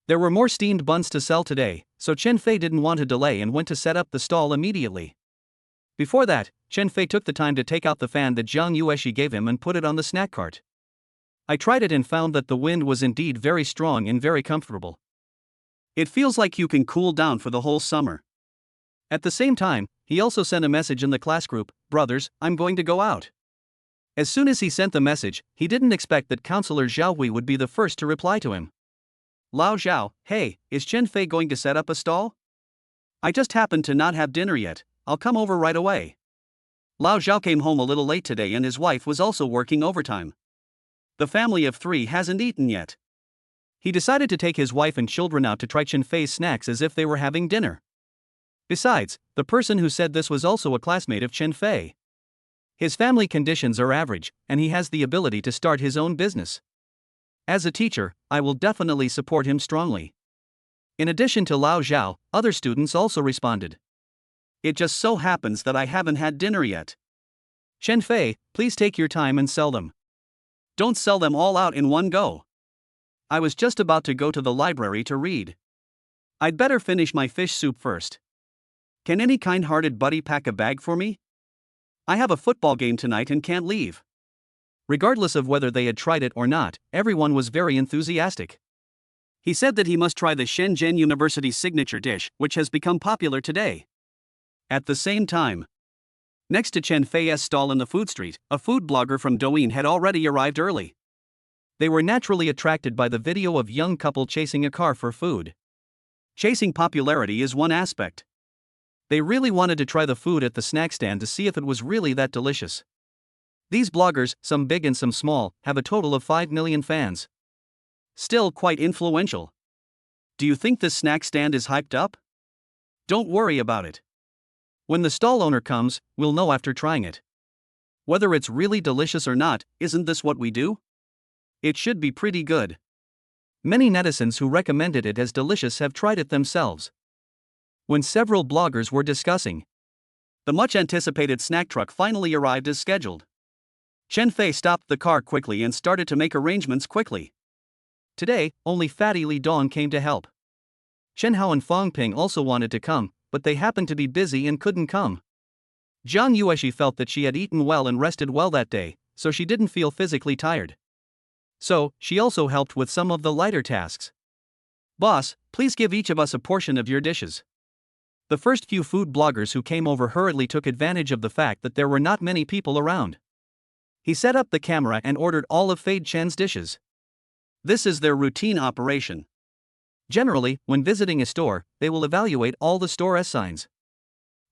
There were more steamed buns to sell today, so Chen Fei didn't want to delay and went to set up the stall immediately. Before that, Chen Fei took the time to take out the fan that Zhang Yueshi gave him and put it on the snack cart. I tried it and found that the wind was indeed very strong and very comfortable. It feels like you can cool down for the whole summer. At the same time, he also sent a message in the class group, brothers, I'm going to go out. As soon as he sent the message, he didn't expect that Counselor Zhao Hui would be the first to reply to him. Lao Zhao, hey, is Chen Fei going to set up a stall? I just happened to not have dinner yet, I'll come over right away. Lao Zhao came home a little late today and his wife was also working overtime. The family of 3 hasn't eaten yet. He decided to take his wife and children out to try Chen Fei's snacks as if they were having dinner. Besides, the person who said this was also a classmate of Chen Fei. His family conditions are average, and he has the ability to start his own business. As a teacher, I will definitely support him strongly. In addition to Lao Zhao, other students also responded. It just so happens that I haven't had dinner yet. Chen Fei, please take your time and sell them. Don't sell them all out in one go. I was just about to go to the library to read. I'd better finish my fish soup first. Can any kind-hearted buddy pack a bag for me? I have a football game tonight and can't leave. Regardless of whether they had tried it or not, everyone was very enthusiastic. He said that he must try the Shenzhen University's signature dish, which has become popular today. At the same time, next to Chen Fei's stall in the food street, a food blogger from Douyin had already arrived early. They were naturally attracted by the video of young couple chasing a car for food. Chasing popularity is one aspect. They really wanted to try the food at the snack stand to see if it was really that delicious. These bloggers, some big and some small, have a total of 5 million fans. Still quite influential. Do you think this snack stand is hyped up? Don't worry about it. When the stall owner comes, we'll know after trying it. Whether it's really delicious or not, isn't this what we do? It should be pretty good. Many netizens who recommended it as delicious have tried it themselves. When several bloggers were discussing, the much-anticipated snack truck finally arrived as scheduled. Chen Fei stopped the car quickly and started to make arrangements quickly. Today, only Fatty Li Dong came to help. Chen Hao and Fong Ping also wanted to come, but they happened to be busy and couldn't come. Zhang Yueshi felt that she had eaten well and rested well that day, so she didn't feel physically tired. So, she also helped with some of the lighter tasks. Boss, please give each of us a portion of your dishes. The first few food bloggers who came over hurriedly took advantage of the fact that there were not many people around. He set up the camera and ordered all of Fei Chen's dishes. This is their routine operation. Generally, when visiting a store, they will evaluate all the store signs.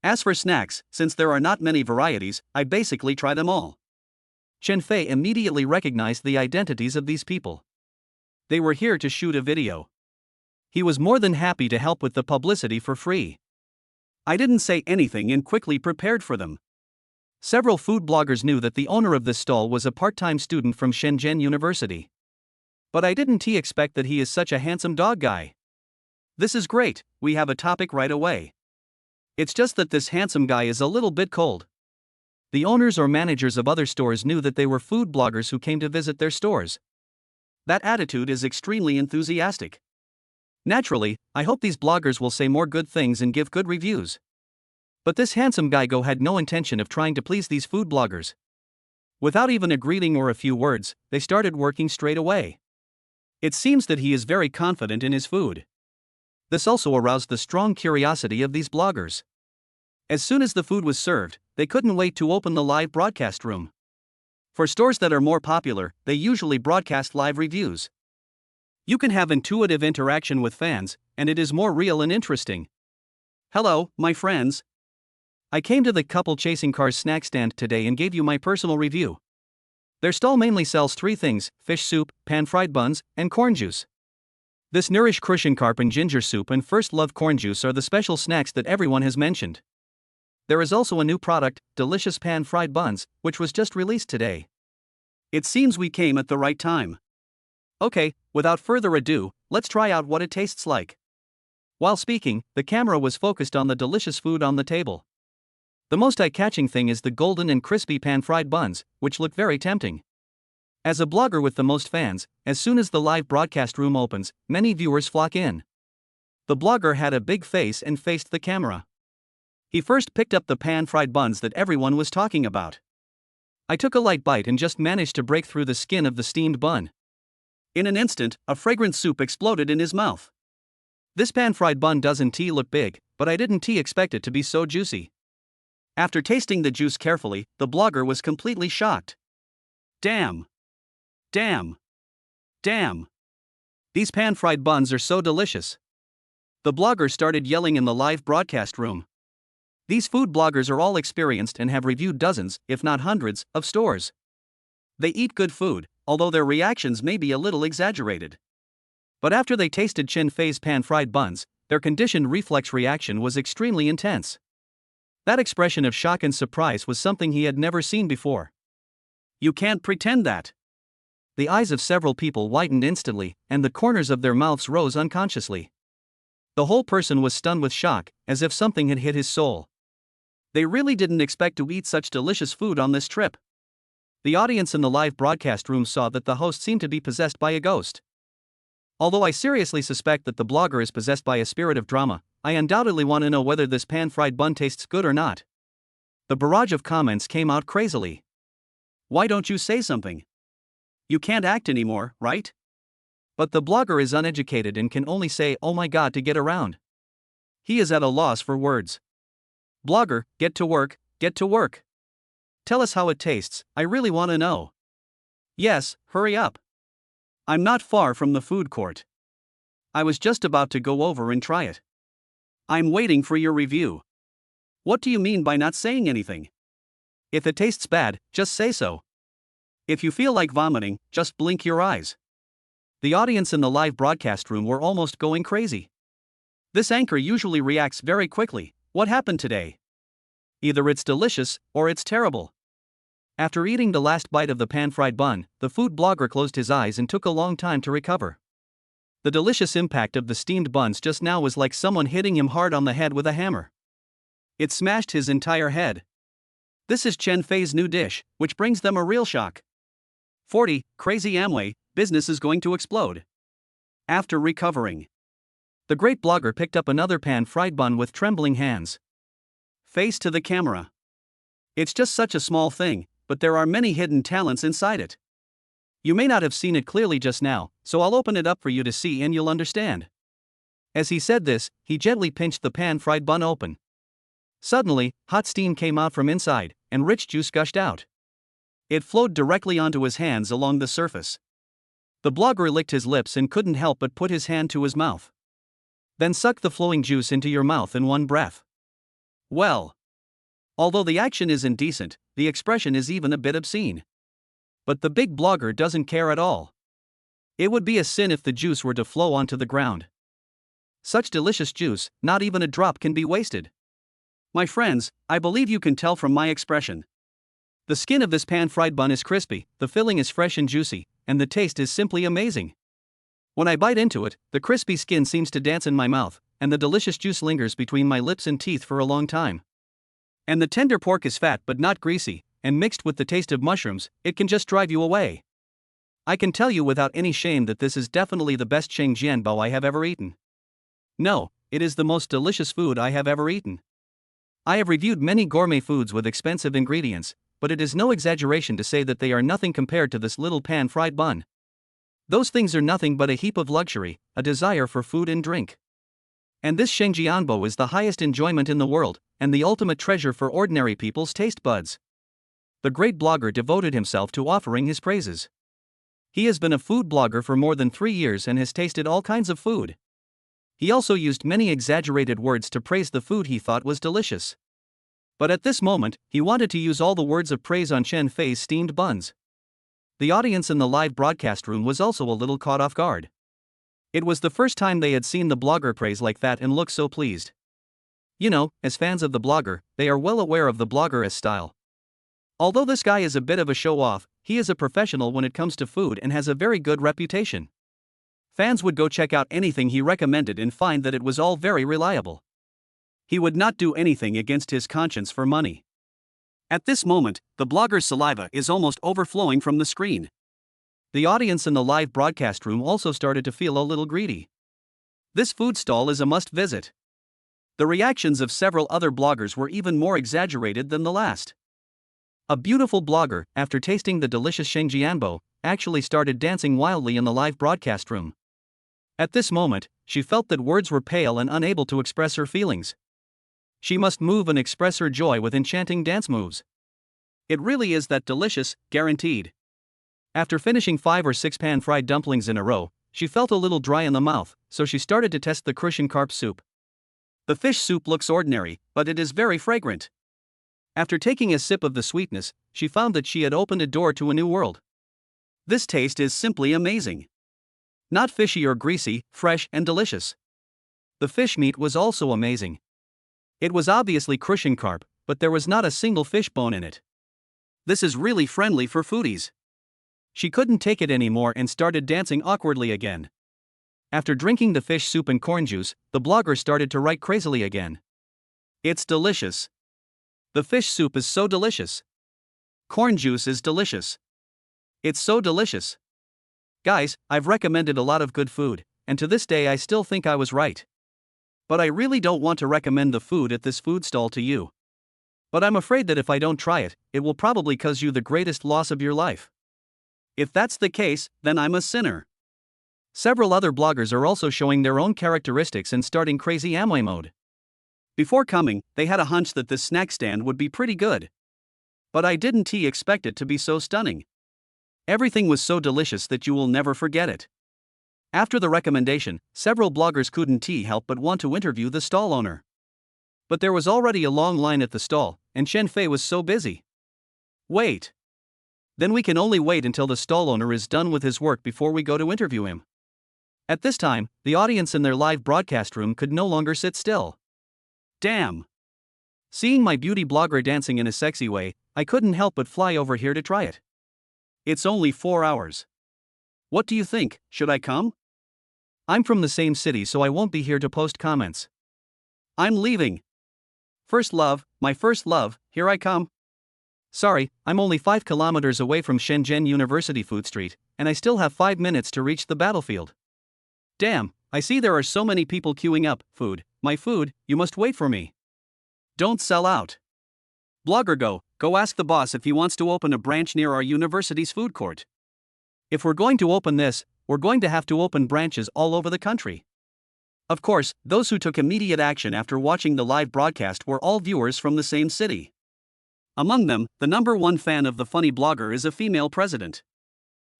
As for snacks, since there are not many varieties, I basically try them all. Chen Fei immediately recognized the identities of these people. They were here to shoot a video. He was more than happy to help with the publicity for free. I didn't say anything and quickly prepared for them. Several food bloggers knew that the owner of this stall was a part-time student from Shenzhen University. But I didn't expect that he is such a handsome dog guy. This is great, we have a topic right away. It's just that this handsome guy is a little bit cold. The owners or managers of other stores knew that they were food bloggers who came to visit their stores. That attitude is extremely enthusiastic. Naturally, I hope these bloggers will say more good things and give good reviews. But this handsome guy had no intention of trying to please these food bloggers. Without even a greeting or a few words, they started working straight away. It seems that he is very confident in his food. This also aroused the strong curiosity of these bloggers. As soon as the food was served, they couldn't wait to open the live broadcast room. For stores that are more popular, they usually broadcast live reviews. You can have intuitive interaction with fans, and it is more real and interesting. Hello, my friends. I came to the Couple Chasing Cars snack stand today and gave you my personal review. Their stall mainly sells three things: fish soup, pan-fried buns, and corn juice. This Nourish Carp and ginger soup and First Love corn juice are the special snacks that everyone has mentioned. There is also a new product, delicious pan-fried buns, which was just released today. It seems we came at the right time. Okay, without further ado, let's try out what it tastes like. While speaking, the camera was focused on the delicious food on the table. The most eye-catching thing is the golden and crispy pan-fried buns, which look very tempting. As a blogger with the most fans, as soon as the live broadcast room opens, many viewers flock in. The blogger had a big face and faced the camera. He first picked up the pan-fried buns that everyone was talking about. I took a light bite and just managed to break through the skin of the steamed bun. In an instant, a fragrant soup exploded in his mouth. This pan-fried bun doesn't look big, but I didn't expect it to be so juicy. After tasting the juice carefully, the blogger was completely shocked. Damn! Damn! Damn! These pan-fried buns are so delicious. The blogger started yelling in the live broadcast room. These food bloggers are all experienced and have reviewed dozens, if not hundreds, of stores. They eat good food, although their reactions may be a little exaggerated. But after they tasted Chen Fei's pan-fried buns, their conditioned reflex reaction was extremely intense. That expression of shock and surprise was something he had never seen before. You can't pretend that. The eyes of several people widened instantly, and the corners of their mouths rose unconsciously. The whole person was stunned with shock, as if something had hit his soul. They really didn't expect to eat such delicious food on this trip. The audience in the live broadcast room saw that the host seemed to be possessed by a ghost. Although I seriously suspect that the blogger is possessed by a spirit of drama, I undoubtedly want to know whether this pan-fried bun tastes good or not. The barrage of comments came out crazily. Why don't you say something? You can't act anymore, right? But the blogger is uneducated and can only say, "Oh my god," to get around. He is at a loss for words. Blogger, get to work, get to work. Tell us how it tastes, I really want to know. Yes, hurry up. I'm not far from the food court. I was just about to go over and try it. I'm waiting for your review. What do you mean by not saying anything? If it tastes bad, just say so. If you feel like vomiting, just blink your eyes. The audience in the live broadcast room were almost going crazy. This anchor usually reacts very quickly. What happened today? Either it's delicious, or it's terrible. After eating the last bite of the pan-fried bun, the food blogger closed his eyes and took a long time to recover. The delicious impact of the steamed buns just now was like someone hitting him hard on the head with a hammer. It smashed his entire head. This is Chen Fei's new dish, which brings them a real shock. 40, crazy Amway, business is going to explode. After recovering, the great blogger picked up another pan-fried bun with trembling hands. Face to the camera. It's just such a small thing, but there are many hidden talents inside it. You may not have seen it clearly just now, so I'll open it up for you to see and you'll understand. As he said this, he gently pinched the pan-fried bun open. Suddenly, hot steam came out from inside, and rich juice gushed out. It flowed directly onto his hands along the surface. The blogger licked his lips and couldn't help but put his hand to his mouth. Then suck the flowing juice into your mouth in one breath. Well, although the action is indecent, the expression is even a bit obscene. But the big blogger doesn't care at all. It would be a sin if the juice were to flow onto the ground. Such delicious juice, not even a drop can be wasted. My friends, I believe you can tell from my expression. The skin of this pan-fried bun is crispy, the filling is fresh and juicy, and the taste is simply amazing. When I bite into it, the crispy skin seems to dance in my mouth, and the delicious juice lingers between my lips and teeth for a long time. And the tender pork is fat but not greasy, and mixed with the taste of mushrooms, it can just drive you away. I can tell you without any shame that this is definitely the best shengjianbao I have ever eaten. No, it is the most delicious food I have ever eaten. I have reviewed many gourmet foods with expensive ingredients, but it is no exaggeration to say that they are nothing compared to this little pan-fried bun. Those things are nothing but a heap of luxury, a desire for food and drink. And this shengjianbao is the highest enjoyment in the world, and the ultimate treasure for ordinary people's taste buds. The great blogger devoted himself to offering his praises. He has been a food blogger for more than 3 years and has tasted all kinds of food. He also used many exaggerated words to praise the food he thought was delicious. But at this moment, he wanted to use all the words of praise on Chen Fei's steamed buns. The audience in the live broadcast room was also a little caught off guard. It was the first time they had seen the blogger praise like that and look so pleased. You know, as fans of the blogger, they are well aware of the blogger's style. Although this guy is a bit of a show-off, he is a professional when it comes to food and has a very good reputation. Fans would go check out anything he recommended and find that it was all very reliable. He would not do anything against his conscience for money. At this moment, the blogger's saliva is almost overflowing from the screen. The audience in the live broadcast room also started to feel a little greedy. This food stall is a must visit. The reactions of several other bloggers were even more exaggerated than the last. A beautiful blogger, after tasting the delicious shengjianbao, actually started dancing wildly in the live broadcast room. At this moment, she felt that words were pale and unable to express her feelings. She must move and express her joy with enchanting dance moves. It really is that delicious, guaranteed. After finishing 5 or 6 pan-fried dumplings in a row, she felt a little dry in the mouth, so she started to test the crucian carp soup. The fish soup looks ordinary, but it is very fragrant. After taking a sip of the sweetness, she found that she had opened a door to a new world. This taste is simply amazing. Not fishy or greasy, fresh and delicious. The fish meat was also amazing. It was obviously crucian carp, but there was not a single fish bone in it. This is really friendly for foodies. She couldn't take it anymore and started dancing awkwardly again. After drinking the fish soup and corn juice, the blogger started to write crazily again. It's delicious. The fish soup is so delicious. Corn juice is delicious. It's so delicious. Guys, I've recommended a lot of good food, and to this day I still think I was right. But I really don't want to recommend the food at this food stall to you. But I'm afraid that if I don't try it, it will probably cause you the greatest loss of your life. If that's the case, then I'm a sinner. Several other bloggers are also showing their own characteristics and starting crazy Amway mode. Before coming, they had a hunch that this snack stand would be pretty good. But I didn't expect it to be so stunning. Everything was so delicious that you will never forget it. After the recommendation, several bloggers couldn't help but want to interview the stall owner. But there was already a long line at the stall, and Chen Fei was so busy. Wait. Then we can only wait until the stall owner is done with his work before we go to interview him. At this time, the audience in their live broadcast room could no longer sit still. Damn! Seeing my beauty blogger dancing in a sexy way, I couldn't help but fly over here to try it. It's only 4 hours. What do you think, should I come? I'm from the same city, so I won't be here to post comments. I'm leaving. First love, my first love, here I come. Sorry, I'm only 5 kilometers away from Shenzhen University Food Street, and I still have 5 minutes to reach the battlefield. Damn, I see there are so many people queuing up. Food, my food, you must wait for me. Don't sell out. Blogger go ask the boss if he wants to open a branch near our university's food court. If we're going to open this, we're going to have to open branches all over the country. Of course, those who took immediate action after watching the live broadcast were all viewers from the same city. Among them, the #1 fan of the funny blogger is a female president.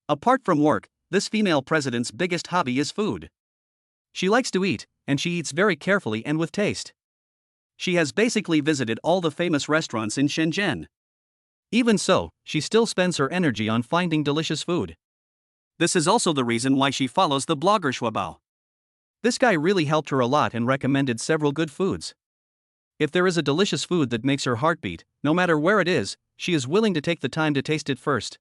Apart from work, this female president's biggest hobby is food. She likes to eat, and she eats very carefully and with taste. She has basically visited all the famous restaurants in Shenzhen. Even so, she still spends her energy on finding delicious food. This is also the reason why she follows the blogger Shuabao. This guy really helped her a lot and recommended several good foods. If there is a delicious food that makes her heart beat, no matter where it is, she is willing to take the time to taste it first.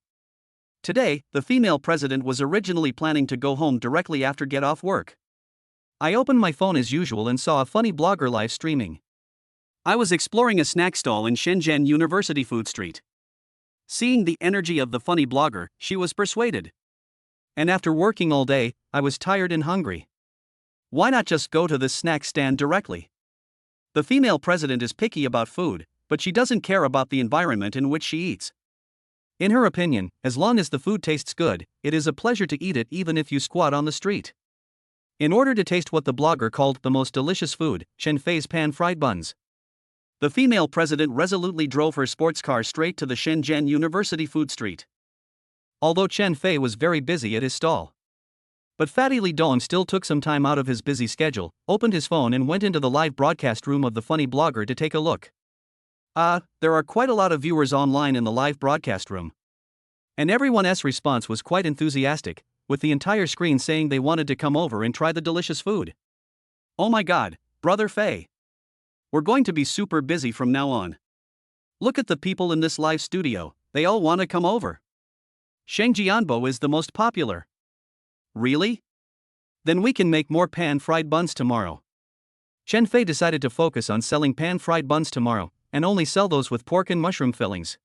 Today, the female president was originally planning to go home directly after get off work. I opened my phone as usual and saw a funny blogger live streaming. I was exploring a snack stall in Shenzhen University Food Street. Seeing the energy of the funny blogger, she was persuaded. And after working all day, I was tired and hungry. Why not just go to this snack stand directly? The female president is picky about food, but she doesn't care about the environment in which she eats. In her opinion, as long as the food tastes good, it is a pleasure to eat it even if you squat on the street. In order to taste what the blogger called the most delicious food, Chen Fei's pan-fried buns, the female president resolutely drove her sports car straight to the Shenzhen University Food Street. Although Chen Fei was very busy at his stall. But Fatty Li Dong still took some time out of his busy schedule, opened his phone and went into the live broadcast room of the funny blogger to take a look. There are quite a lot of viewers online in the live broadcast room. And everyone's response was quite enthusiastic, with the entire screen saying they wanted to come over and try the delicious food. Oh my god, brother Fei. We're going to be super busy from now on. Look at the people in this live studio, they all want to come over. Sheng Jianbo is the most popular. Really? Then we can make more pan-fried buns tomorrow. Chen Fei decided to focus on selling pan-fried buns tomorrow, and only sell those with pork and mushroom fillings.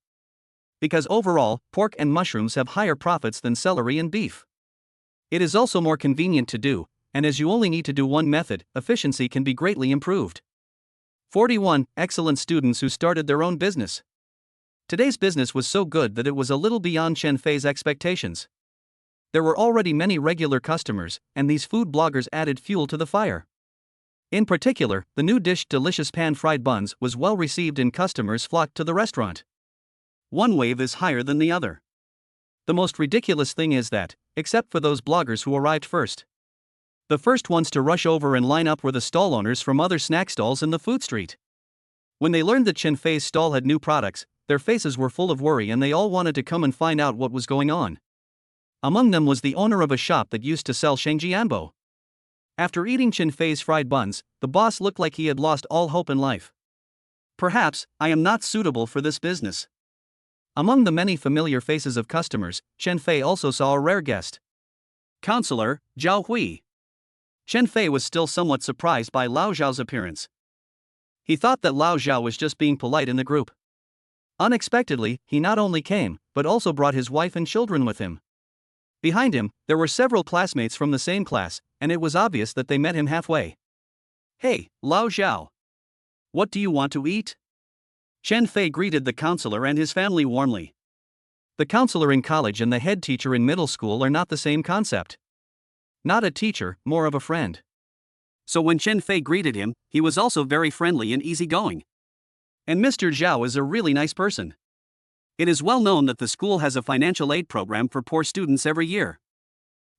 Because overall, pork and mushrooms have higher profits than celery and beef. It is also more convenient to do, and as you only need to do one method, efficiency can be greatly improved. 41 excellent students who started their own business. Today's business was so good that it was a little beyond Chen Fei's expectations. There were already many regular customers, and these food bloggers added fuel to the fire. In particular, the new dish delicious pan-fried buns was well received and customers flocked to the restaurant. One wave is higher than the other. The most ridiculous thing is that, except for those bloggers who arrived first, the first ones to rush over and line up were the stall owners from other snack stalls in the food street. When they learned that Chen Fei's stall had new products, their faces were full of worry and they all wanted to come and find out what was going on. Among them was the owner of a shop that used to sell Shengjianbo. After eating Chen Fei's fried buns, the boss looked like he had lost all hope in life. Perhaps, I am not suitable for this business. Among the many familiar faces of customers, Chen Fei also saw a rare guest. Counselor, Zhao Hui. Chen Fei was still somewhat surprised by Lao Zhao's appearance. He thought that Lao Zhao was just being polite in the group. Unexpectedly, he not only came, but also brought his wife and children with him. Behind him, there were several classmates from the same class, and it was obvious that they met him halfway. Hey, Lao Zhao. What do you want to eat? Chen Fei greeted the counselor and his family warmly. The counselor in college and the head teacher in middle school are not the same concept. Not a teacher, more of a friend. So when Chen Fei greeted him, he was also very friendly and easygoing. And Mr. Zhao is a really nice person. It is well known that the school has a financial aid program for poor students every year.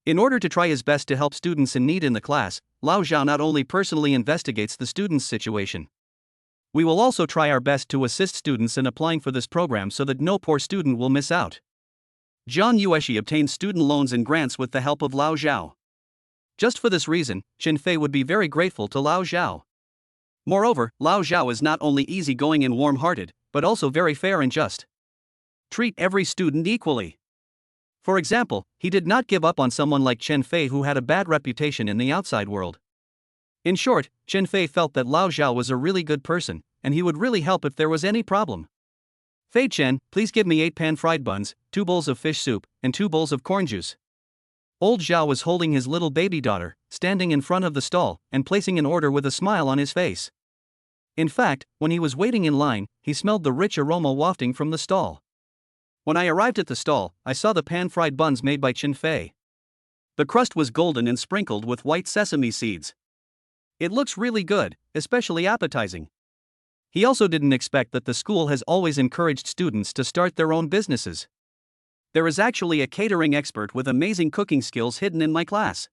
In order to try his best to help students in need in the class, Lao Zhao not only personally investigates the students' situation. We will also try our best to assist students in applying for this program so that no poor student will miss out. Zhang Yueshi obtained student loans and grants with the help of Lao Zhao. Just for this reason, Chen Fei would be very grateful to Lao Zhao. Moreover, Lao Zhao is not only easygoing and warm-hearted, but also very fair and just. Treat every student equally. For example, he did not give up on someone like Chen Fei who had a bad reputation in the outside world. In short, Chen Fei felt that Lao Zhao was a really good person, and he would really help if there was any problem. Fei Chen, please give me 8 pan-fried buns, 2 bowls of fish soup, and 2 bowls of corn juice. Old Zhao was holding his little baby daughter, standing in front of the stall, and placing an order with a smile on his face. In fact, when he was waiting in line, he smelled the rich aroma wafting from the stall. When I arrived at the stall, I saw the pan-fried buns made by Chen Fei. The crust was golden and sprinkled with white sesame seeds. It looks really good, especially appetizing. He also didn't expect that the school has always encouraged students to start their own businesses. There is actually a catering expert with amazing cooking skills hidden in my class.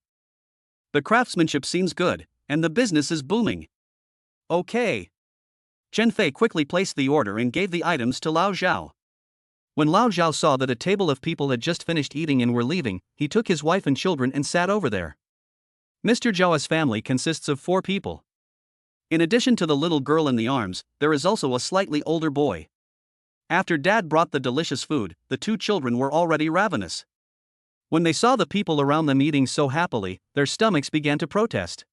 The craftsmanship seems good, and the business is booming. Okay. Chen Fei quickly placed the order and gave the items to Lao Zhao. When Lao Zhao saw that a table of people had just finished eating and were leaving, he took his wife and children and sat over there. Mr. Zhao's family consists of 4 people. In addition to the little girl in the arms, there is also a slightly older boy. After Dad brought the delicious food, the two children were already ravenous. When they saw the people around them eating so happily, their stomachs began to protest.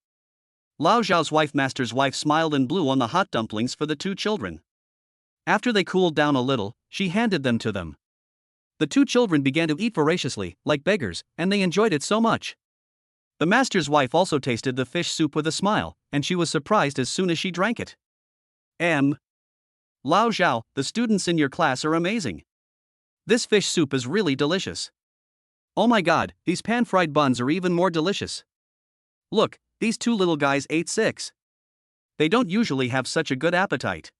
Lao Zhao's master's wife smiled and blew on the hot dumplings for the two children. After they cooled down a little, she handed them to them. The two children began to eat voraciously, like beggars, and they enjoyed it so much. The master's wife also tasted the fish soup with a smile, and she was surprised as soon as she drank it. Lao Zhao, the students in your class are amazing. This fish soup is really delicious. Oh my god, these pan-fried buns are even more delicious. Look, these two little guys ate 6. They don't usually have such a good appetite.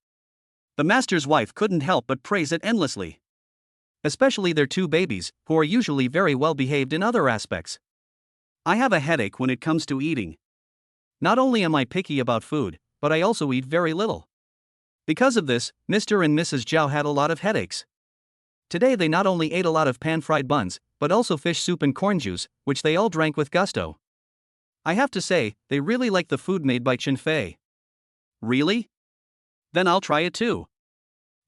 The master's wife couldn't help but praise it endlessly. Especially their two babies, who are usually very well behaved in other aspects. I have a headache when it comes to eating. Not only am I picky about food, but I also eat very little. Because of this, Mr. and Mrs. Zhao had a lot of headaches. Today they not only ate a lot of pan-fried buns, but also fish soup and corn juice, which they all drank with gusto. I have to say, they really like the food made by Chen Fei. Really? Then I'll try it too.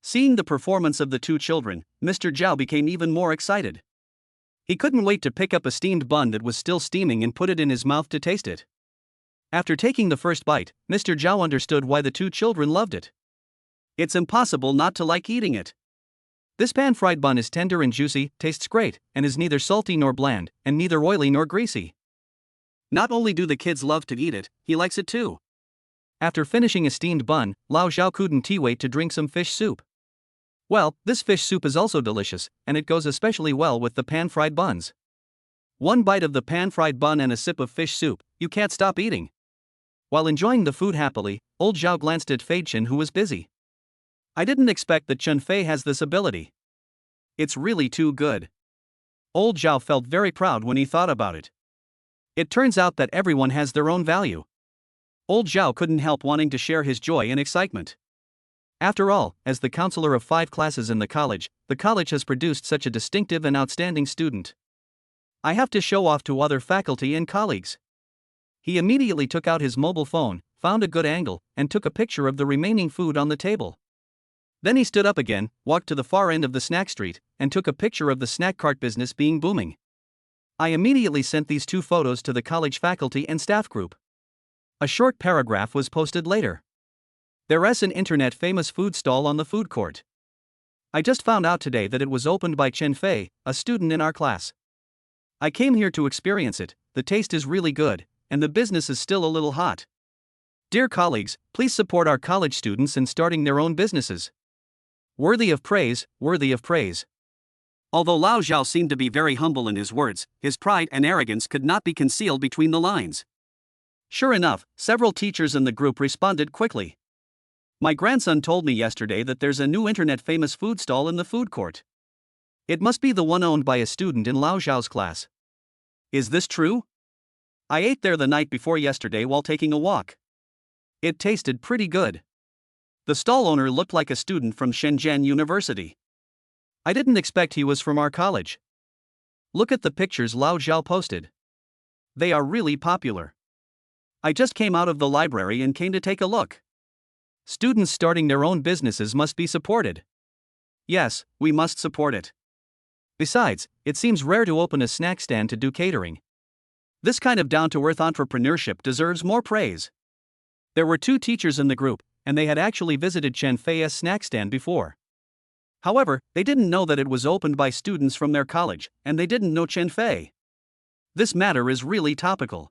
Seeing the performance of the two children, Mr. Zhao became even more excited. He couldn't wait to pick up a steamed bun that was still steaming and put it in his mouth to taste it. After taking the first bite, Mr. Zhao understood why the two children loved it. It's impossible not to like eating it. This pan-fried bun is tender and juicy, tastes great, and is neither salty nor bland, and neither oily nor greasy. Not only do the kids love to eat it, he likes it too. After finishing a steamed bun, Lao Zhao couldn't wait to drink some fish soup. Well, this fish soup is also delicious, and it goes especially well with the pan-fried buns. One bite of the pan-fried bun and a sip of fish soup, you can't stop eating. While enjoying the food happily, old Zhao glanced at Fei Chen, who was busy. I didn't expect that Chen Fei has this ability. It's really too good. Old Zhao felt very proud when he thought about it. It turns out that everyone has their own value. Old Zhao couldn't help wanting to share his joy and excitement. After all, as the counselor of 5 classes in the college has produced such a distinctive and outstanding student. I have to show off to other faculty and colleagues. He immediately took out his mobile phone, found a good angle, and took a picture of the remaining food on the table. Then he stood up again, walked to the far end of the snack street, and took a picture of the snack cart business being booming. I immediately sent these 2 photos to the college faculty and staff group. A short paragraph was posted later. There's an internet famous food stall on the food court. I just found out today that it was opened by Chen Fei, a student in our class. I came here to experience it. The taste is really good, and the business is still a little hot. Dear colleagues, please support our college students in starting their own businesses. Worthy of praise, worthy of praise. Although Lao Zhao seemed to be very humble in his words, his pride and arrogance could not be concealed between the lines. Sure enough, several teachers in the group responded quickly. My grandson told me yesterday that there's a new internet famous food stall in the food court. It must be the one owned by a student in Lao Zhao's class. Is this true? I ate there the night before yesterday while taking a walk. It tasted pretty good. The stall owner looked like a student from Shenzhen University. I didn't expect he was from our college. Look at the pictures Lao Zhao posted. They are really popular. I just came out of the library and came to take a look. Students starting their own businesses must be supported. Yes, we must support it. Besides, it seems rare to open a snack stand to do catering. This kind of down-to-earth entrepreneurship deserves more praise. There were 2 teachers in the group, and they had actually visited Chen Fei's snack stand before. However, they didn't know that it was opened by students from their college, and they didn't know Chen Fei. This matter is really topical.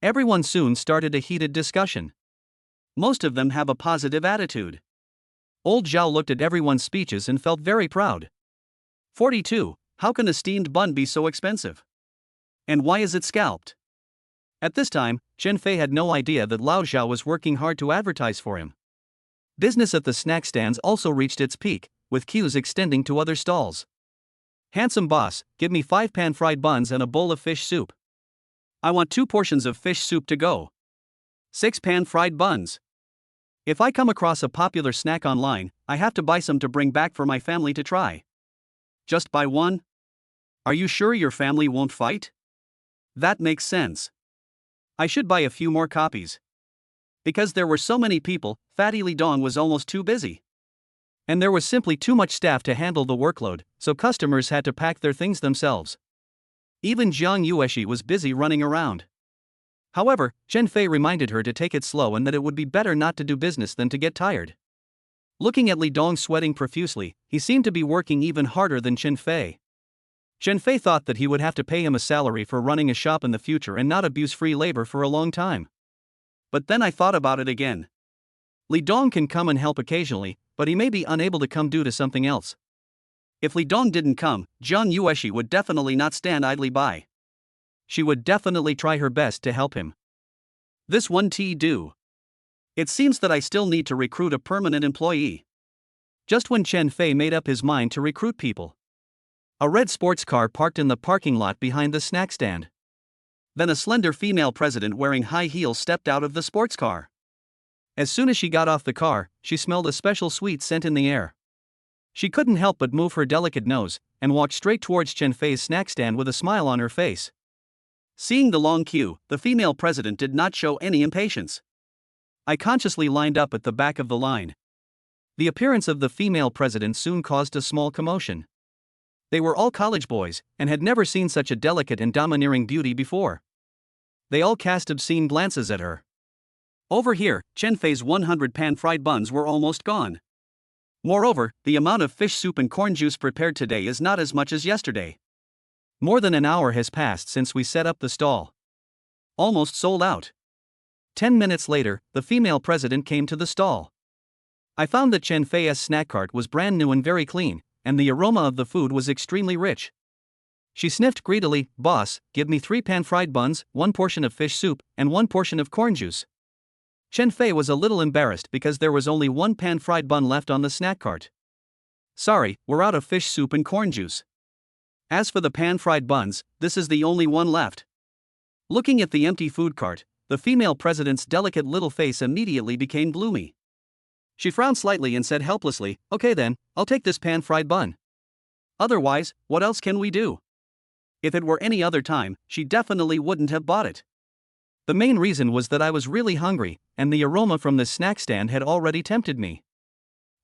Everyone soon started a heated discussion. Most of them have a positive attitude. Old Zhao looked at everyone's speeches and felt very proud. 42. How can a steamed bun be so expensive? And why is it scalped? At this time, Chen Fei had no idea that Lao Zhao was working hard to advertise for him. Business at the snack stands also reached its peak, with queues extending to other stalls. Handsome boss, give me 5 pan-fried buns and a bowl of fish soup. I want 2 portions of fish soup to go. 6 pan-fried buns. If I come across a popular snack online, I have to buy some to bring back for my family to try. Just buy one? Are you sure your family won't fight? That makes sense. I should buy a few more copies. Because there were so many people, Fatty Li Dong was almost too busy. And there was simply too much staff to handle the workload, so customers had to pack their things themselves. Even Jiang Yueshi was busy running around. However, Chen Fei reminded her to take it slow and that it would be better not to do business than to get tired. Looking at Li Dong sweating profusely, he seemed to be working even harder than Chen Fei. Chen Fei thought that he would have to pay him a salary for running a shop in the future and not abuse free labor for a long time. But then I thought about it again. Li Dong can come and help occasionally, but he may be unable to come due to something else. If Li Dong didn't come, Jiang Yueshi would definitely not stand idly by. She would definitely try her best to help him. This one do. It seems that I still need to recruit a permanent employee. Just when Chen Fei made up his mind to recruit people, a red sports car parked in the parking lot behind the snack stand. Then a slender female president wearing high heels stepped out of the sports car. As soon as she got off the car, she smelled a special sweet scent in the air. She couldn't help but move her delicate nose and walked straight towards Chen Fei's snack stand with a smile on her face. Seeing the long queue, the female president did not show any impatience. I consciously lined up at the back of the line. The appearance of the female president soon caused a small commotion. They were all college boys and had never seen such a delicate and domineering beauty before. They all cast obscene glances at her. Over here, Chen Fei's 100 pan-fried buns were almost gone. Moreover, the amount of fish soup and corn juice prepared today is not as much as yesterday. More than an hour has passed since we set up the stall. Almost sold out. 10 minutes later, the female president came to the stall. I found that Chen Fei's snack cart was brand new and very clean, and the aroma of the food was extremely rich. She sniffed greedily, "Boss, give me 3 pan-fried buns, 1 portion of fish soup, and 1 portion of corn juice." Chen Fei was a little embarrassed because there was only 1 pan-fried bun left on the snack cart. "Sorry, we're out of fish soup and corn juice. As for the pan-fried buns, this is the only one left." Looking at the empty food cart, the female president's delicate little face immediately became gloomy. She frowned slightly and said helplessly, "Okay then, I'll take this pan-fried bun. Otherwise, what else can we do?" If it were any other time, she definitely wouldn't have bought it. The main reason was that I was really hungry, and the aroma from the snack stand had already tempted me.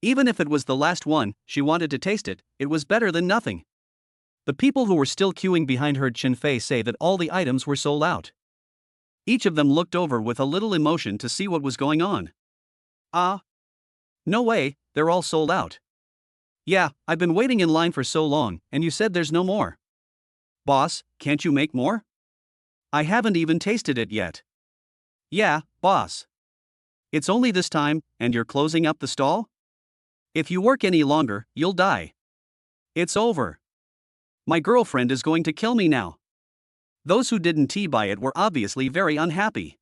Even if it was the last one, she wanted to taste it, it was better than nothing. The people who were still queuing behind heard Chen Fei say that all the items were sold out. Each of them looked over with a little emotion to see what was going on. "Ah. No way, they're all sold out." "Yeah, I've been waiting in line for so long, and you said there's no more." "Boss, can't you make more?" "I haven't even tasted it yet." "Yeah, boss. It's only this time, and you're closing up the stall? If you work any longer, you'll die. It's over. My girlfriend is going to kill me now." Those who didn't buy it were obviously very unhappy.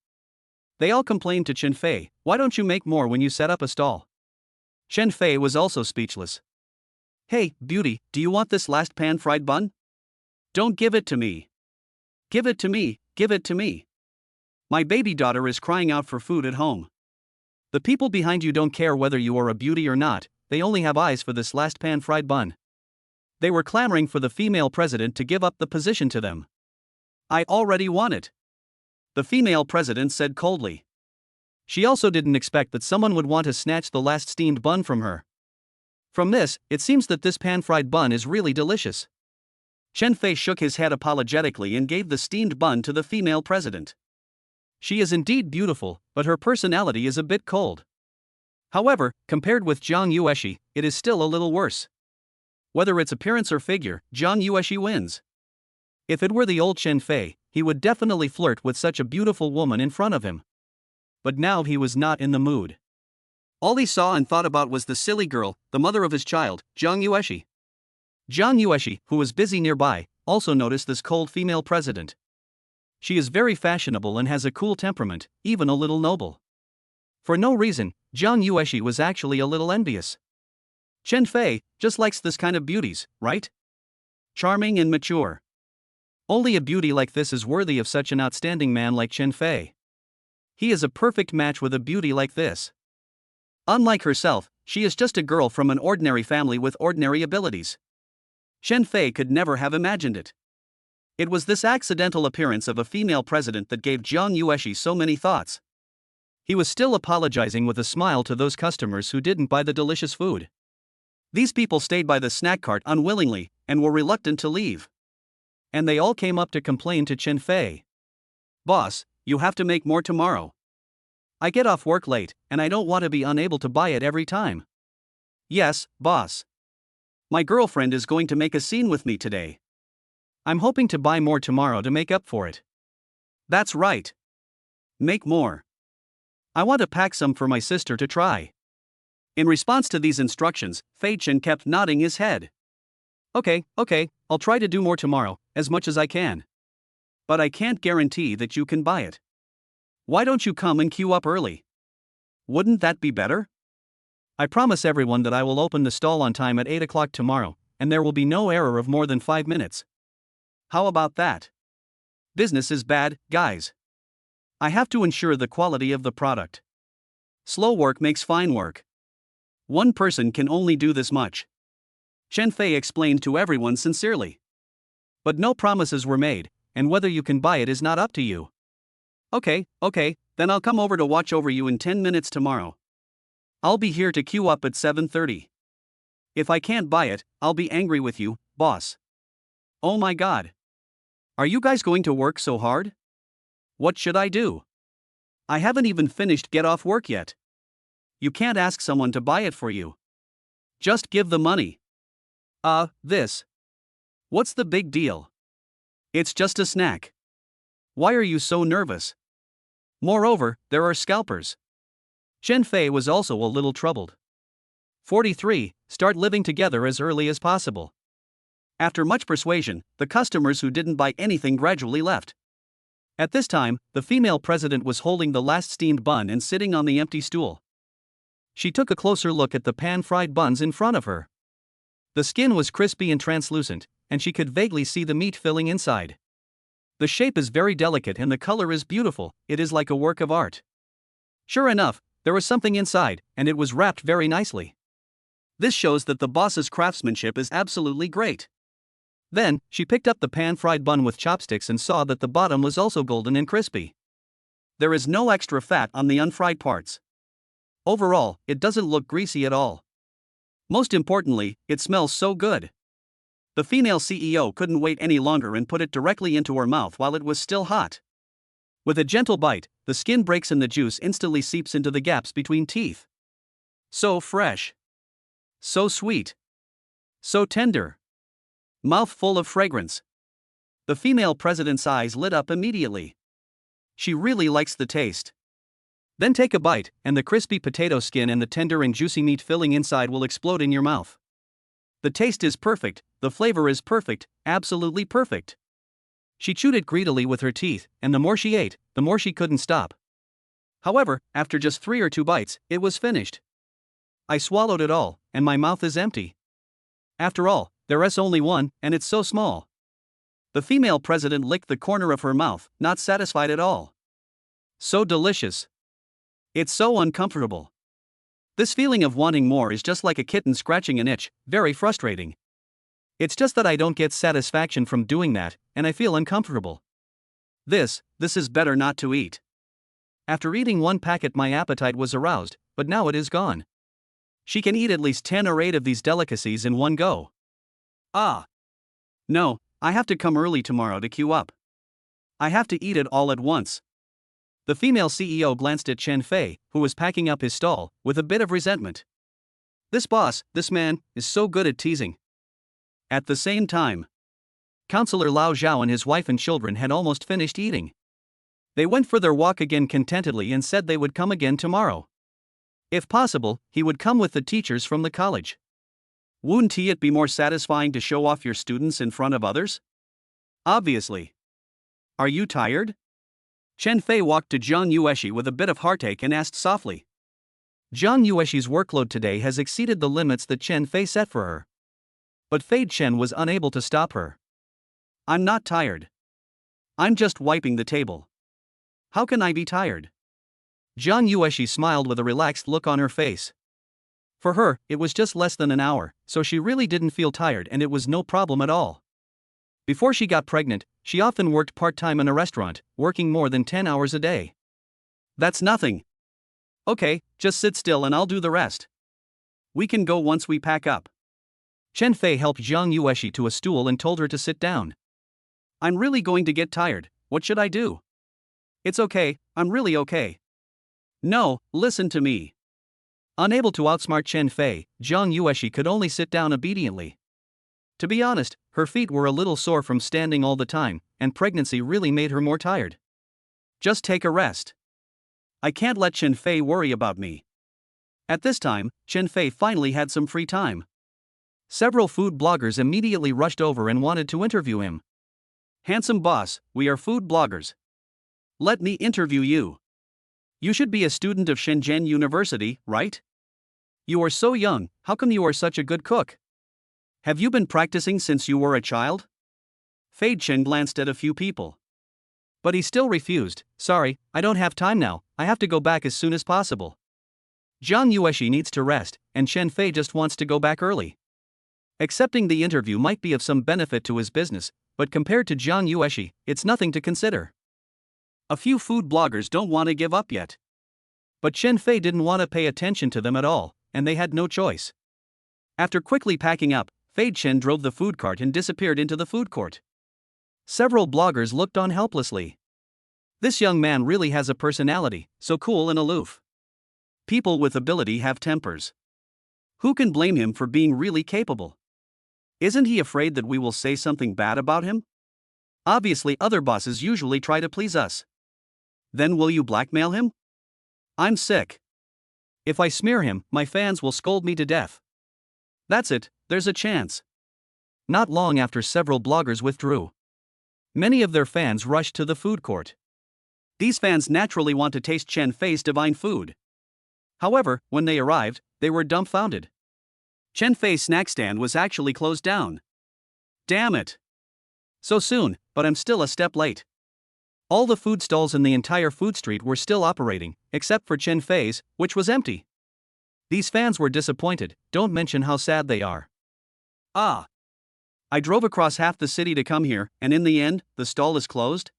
They all complained to Chen Fei, "Why don't you make more when you set up a stall?" Chen Fei was also speechless. "Hey, beauty, do you want this last pan-fried bun? Don't give it to me. Give it to me, give it to me. My baby daughter is crying out for food at home. The people behind you don't care whether you are a beauty or not, they only have eyes for this last pan-fried bun." They were clamoring for the female president to give up the position to them. "I already want it," the female president said coldly. She also didn't expect that someone would want to snatch the last steamed bun from her. From this, it seems that this pan-fried bun is really delicious. Chen Fei shook his head apologetically and gave the steamed bun to the female president. She is indeed beautiful, but her personality is a bit cold. However, compared with Jiang Yueshi, it is still a little worse. Whether it's appearance or figure, Jiang Yueshi wins. If it were the old Chen Fei, he would definitely flirt with such a beautiful woman in front of him. But now he was not in the mood. All he saw and thought about was the silly girl, the mother of his child, Jiang Yueshi. Jiang Yueshi, who was busy nearby, also noticed this cold female president. She is very fashionable and has a cool temperament, even a little noble. For no reason, Jiang Yueshi was actually a little envious. Chen Fei just likes this kind of beauties, right? Charming and mature. Only a beauty like this is worthy of such an outstanding man like Chen Fei. He is a perfect match with a beauty like this. Unlike herself, she is just a girl from an ordinary family with ordinary abilities. Chen Fei could never have imagined it. It was this accidental appearance of a female president that gave Jiang Yueshi so many thoughts. He was still apologizing with a smile to those customers who didn't buy the delicious food. These people stayed by the snack cart unwillingly and were reluctant to leave. And they all came up to complain to Chen Fei. Boss, you have to make more tomorrow. I get off work late, and I don't want to be unable to buy it every time. Yes, boss. My girlfriend is going to make a scene with me today. I'm hoping to buy more tomorrow to make up for it. That's right. Make more. I want to pack some for my sister to try. In response to these instructions, Fei Chen kept nodding his head. Okay, I'll try to do more tomorrow, as much as I can. But I can't guarantee that you can buy it. Why don't you come and queue up early? Wouldn't that be better? I promise everyone that I will open the stall on time at 8 o'clock tomorrow, and there will be no error of more than 5 minutes. How about that? Business is bad, guys. I have to ensure the quality of the product. Slow work makes fine work. One person can only do this much. Chen Fei explained to everyone sincerely. But no promises were made, and whether you can buy it is not up to you. Okay, then I'll come over to watch over you in 10 minutes tomorrow. I'll be here to queue up at 7:30. If I can't buy it, I'll be angry with you, boss. Oh my god. Are you guys going to work so hard? What should I do? I haven't even finished get off work yet. You can't ask someone to buy it for you. Just give the money. This. What's the big deal? It's just a snack. Why are you so nervous? Moreover, there are scalpers. Chen Fei was also a little troubled. 43. Start living together as early as possible. After much persuasion, the customers who didn't buy anything gradually left. At this time, the female president was holding the last steamed bun and sitting on the empty stool. She took a closer look at the pan-fried buns in front of her. The skin was crispy and translucent, and she could vaguely see the meat filling inside. The shape is very delicate and the color is beautiful, it is like a work of art. Sure enough, there was something inside, and it was wrapped very nicely. This shows that the boss's craftsmanship is absolutely great. Then, she picked up the pan-fried bun with chopsticks and saw that the bottom was also golden and crispy. There is no extra fat on the unfried parts. Overall, it doesn't look greasy at all. Most importantly, it smells so good. The female CEO couldn't wait any longer and put it directly into her mouth while it was still hot. With a gentle bite, the skin breaks and the juice instantly seeps into the gaps between teeth. So fresh. So sweet. So tender. Mouth full of fragrance. The female president's eyes lit up immediately. She really likes the taste. Then take a bite, and the crispy potato skin and the tender and juicy meat filling inside will explode in your mouth. The taste is perfect, the flavor is perfect, absolutely perfect. She chewed it greedily with her teeth, and the more she ate, the more she couldn't stop. However, after just 3 or 2 bites, it was finished. I swallowed it all, and my mouth is empty. After all, there is only one, and it's so small. The female president licked the corner of her mouth, not satisfied at all. So delicious. It's so uncomfortable. This feeling of wanting more is just like a kitten scratching an itch, very frustrating. It's just that I don't get satisfaction from doing that, and I feel uncomfortable. This is better not to eat. After eating 1 packet my appetite was aroused, but now it is gone. She can eat at least 10 or 8 of these delicacies in one go. No, I have to come early tomorrow to queue up. I have to eat it all at once. The female CEO glanced at Chen Fei, who was packing up his stall, with a bit of resentment. This man, is so good at teasing. At the same time, Counselor Lao Zhao and his wife and children had almost finished eating. They went for their walk again contentedly and said they would come again tomorrow. If possible, he would come with the teachers from the college. Wouldn't it be more satisfying to show off your students in front of others? Obviously. Are you tired? Chen Fei walked to Zhang Yueshi with a bit of heartache and asked softly. Zhang Yueshi's workload today has exceeded the limits that Chen Fei set for her. But Fei Chen was unable to stop her. I'm not tired. I'm just wiping the table. How can I be tired? Zhang Yueshi smiled with a relaxed look on her face. For her, it was just less than an hour, so she really didn't feel tired and it was no problem at all. Before she got pregnant, she often worked part-time in a restaurant, working more than 10 hours a day. That's nothing. Okay, just sit still and I'll do the rest. We can go once we pack up. Chen Fei helped Jiang Yueshi to a stool and told her to sit down. I'm really going to get tired, what should I do? It's okay, I'm really okay. No, listen to me. Unable to outsmart Chen Fei, Jiang Yueshi could only sit down obediently. To be honest, her feet were a little sore from standing all the time, and pregnancy really made her more tired. Just take a rest. I can't let Chen Fei worry about me. At this time, Chen Fei finally had some free time. Several food bloggers immediately rushed over and wanted to interview him. Handsome boss, we are food bloggers. Let me interview you. You should be a student of Shenzhen University, right? You are so young, how come you are such a good cook? Have you been practicing since you were a child? Fei Chen glanced at a few people. But he still refused. Sorry, I don't have time now, I have to go back as soon as possible. Jiang Yueshi needs to rest, and Chen Fei just wants to go back early. Accepting the interview might be of some benefit to his business, but compared to Jiang Yueshi, it's nothing to consider. A few food bloggers don't want to give up yet. But Chen Fei didn't want to pay attention to them at all, and they had no choice. After quickly packing up, Fei Chen drove the food cart and disappeared into the food court. Several bloggers looked on helplessly. This young man really has a personality, so cool and aloof. People with ability have tempers. Who can blame him for being really capable? Isn't he afraid that we will say something bad about him? Obviously, other bosses usually try to please us. Then will you blackmail him? I'm sick. If I smear him, my fans will scold me to death. That's it, there's a chance. Not long after, several bloggers withdrew. Many of their fans rushed to the food court. These fans naturally want to taste Chen Fei's divine food. However, when they arrived, they were dumbfounded. Chen Fei's snack stand was actually closed down. Damn it! So soon, but I'm still a step late. All the food stalls in the entire food street were still operating, except for Chen Fei's, which was empty. These fans were disappointed, don't mention how sad they are. Ah! I drove across half the city to come here, and in the end, the stall is closed?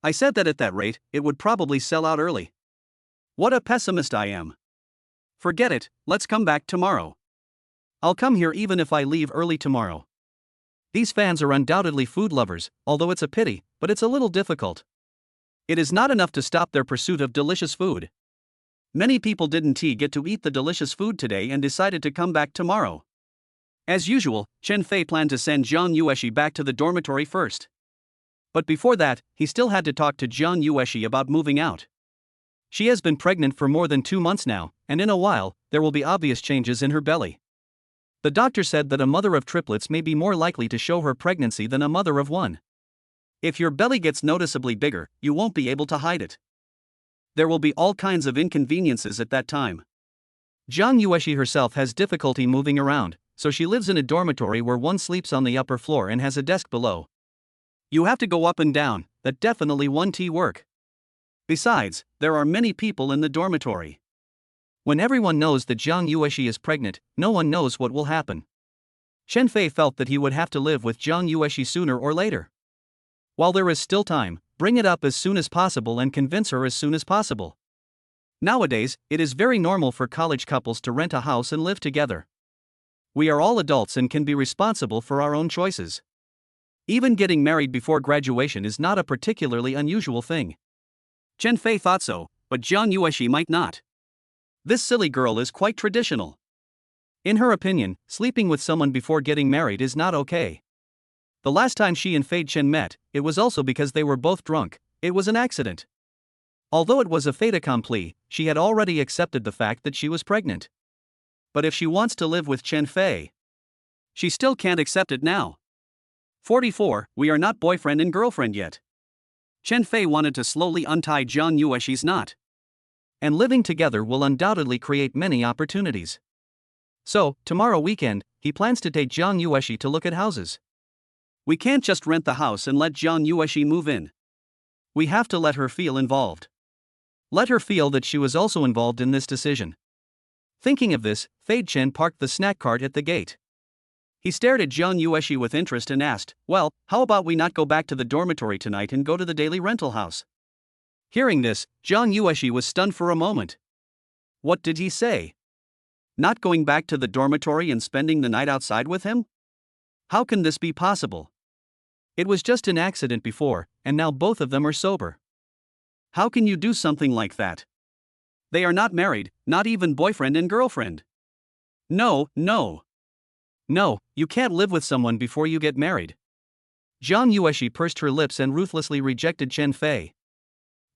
I said that at that rate, it would probably sell out early. What a pessimist I am. Forget it, let's come back tomorrow. I'll come here even if I leave early tomorrow. These fans are undoubtedly food lovers, although it's a pity, but it's a little difficult. It is not enough to stop their pursuit of delicious food. Many people didn't get to eat the delicious food today and decided to come back tomorrow. As usual, Chen Fei planned to send Jiang Yueshi back to the dormitory first. But before that, he still had to talk to Jiang Yueshi about moving out. She has been pregnant for more than 2 months now, and in a while, there will be obvious changes in her belly. The doctor said that a mother of triplets may be more likely to show her pregnancy than a mother of one. If your belly gets noticeably bigger, you won't be able to hide it. There will be all kinds of inconveniences at that time. Jiang Yueshi herself has difficulty moving around, so she lives in a dormitory where one sleeps on the upper floor and has a desk below. You have to go up and down, that definitely won't work. Besides, there are many people in the dormitory. When everyone knows that Jiang Yueshi is pregnant, no one knows what will happen. Chen Fei felt that he would have to live with Jiang Yueshi sooner or later. While there is still time, bring it up as soon as possible and convince her as soon as possible. Nowadays, it is very normal for college couples to rent a house and live together. We are all adults and can be responsible for our own choices. Even getting married before graduation is not a particularly unusual thing. Chen Fei thought so, but Jiang Yueshi might not. This silly girl is quite traditional. In her opinion, sleeping with someone before getting married is not okay. The last time she and Fei Chen met, it was also because they were both drunk. It was an accident. Although it was a fait accompli, she had already accepted the fact that she was pregnant. But if she wants to live with Chen Fei, she still can't accept it now. 44. We are not boyfriend and girlfriend yet. Chen Fei wanted to slowly untie Jiang Yueshi's knot. And living together will undoubtedly create many opportunities. So, tomorrow weekend, he plans to take Jiang Yueshi to look at houses. We can't just rent the house and let Jiang Yueshi move in. We have to let her feel involved. Let her feel that she was also involved in this decision. Thinking of this, Fei Chen parked the snack cart at the gate. He stared at Jiang Yueshi with interest and asked, "Well, how about we not go back to the dormitory tonight and go to the daily rental house?" Hearing this, Jiang Yueshi was stunned for a moment. What did he say? Not going back to the dormitory and spending the night outside with him? How can this be possible? It was just an accident before, and now both of them are sober. How can you do something like that? They are not married, not even boyfriend and girlfriend. No, no. No, you can't live with someone before you get married. Jiang Yueshi pursed her lips and ruthlessly rejected Chen Fei.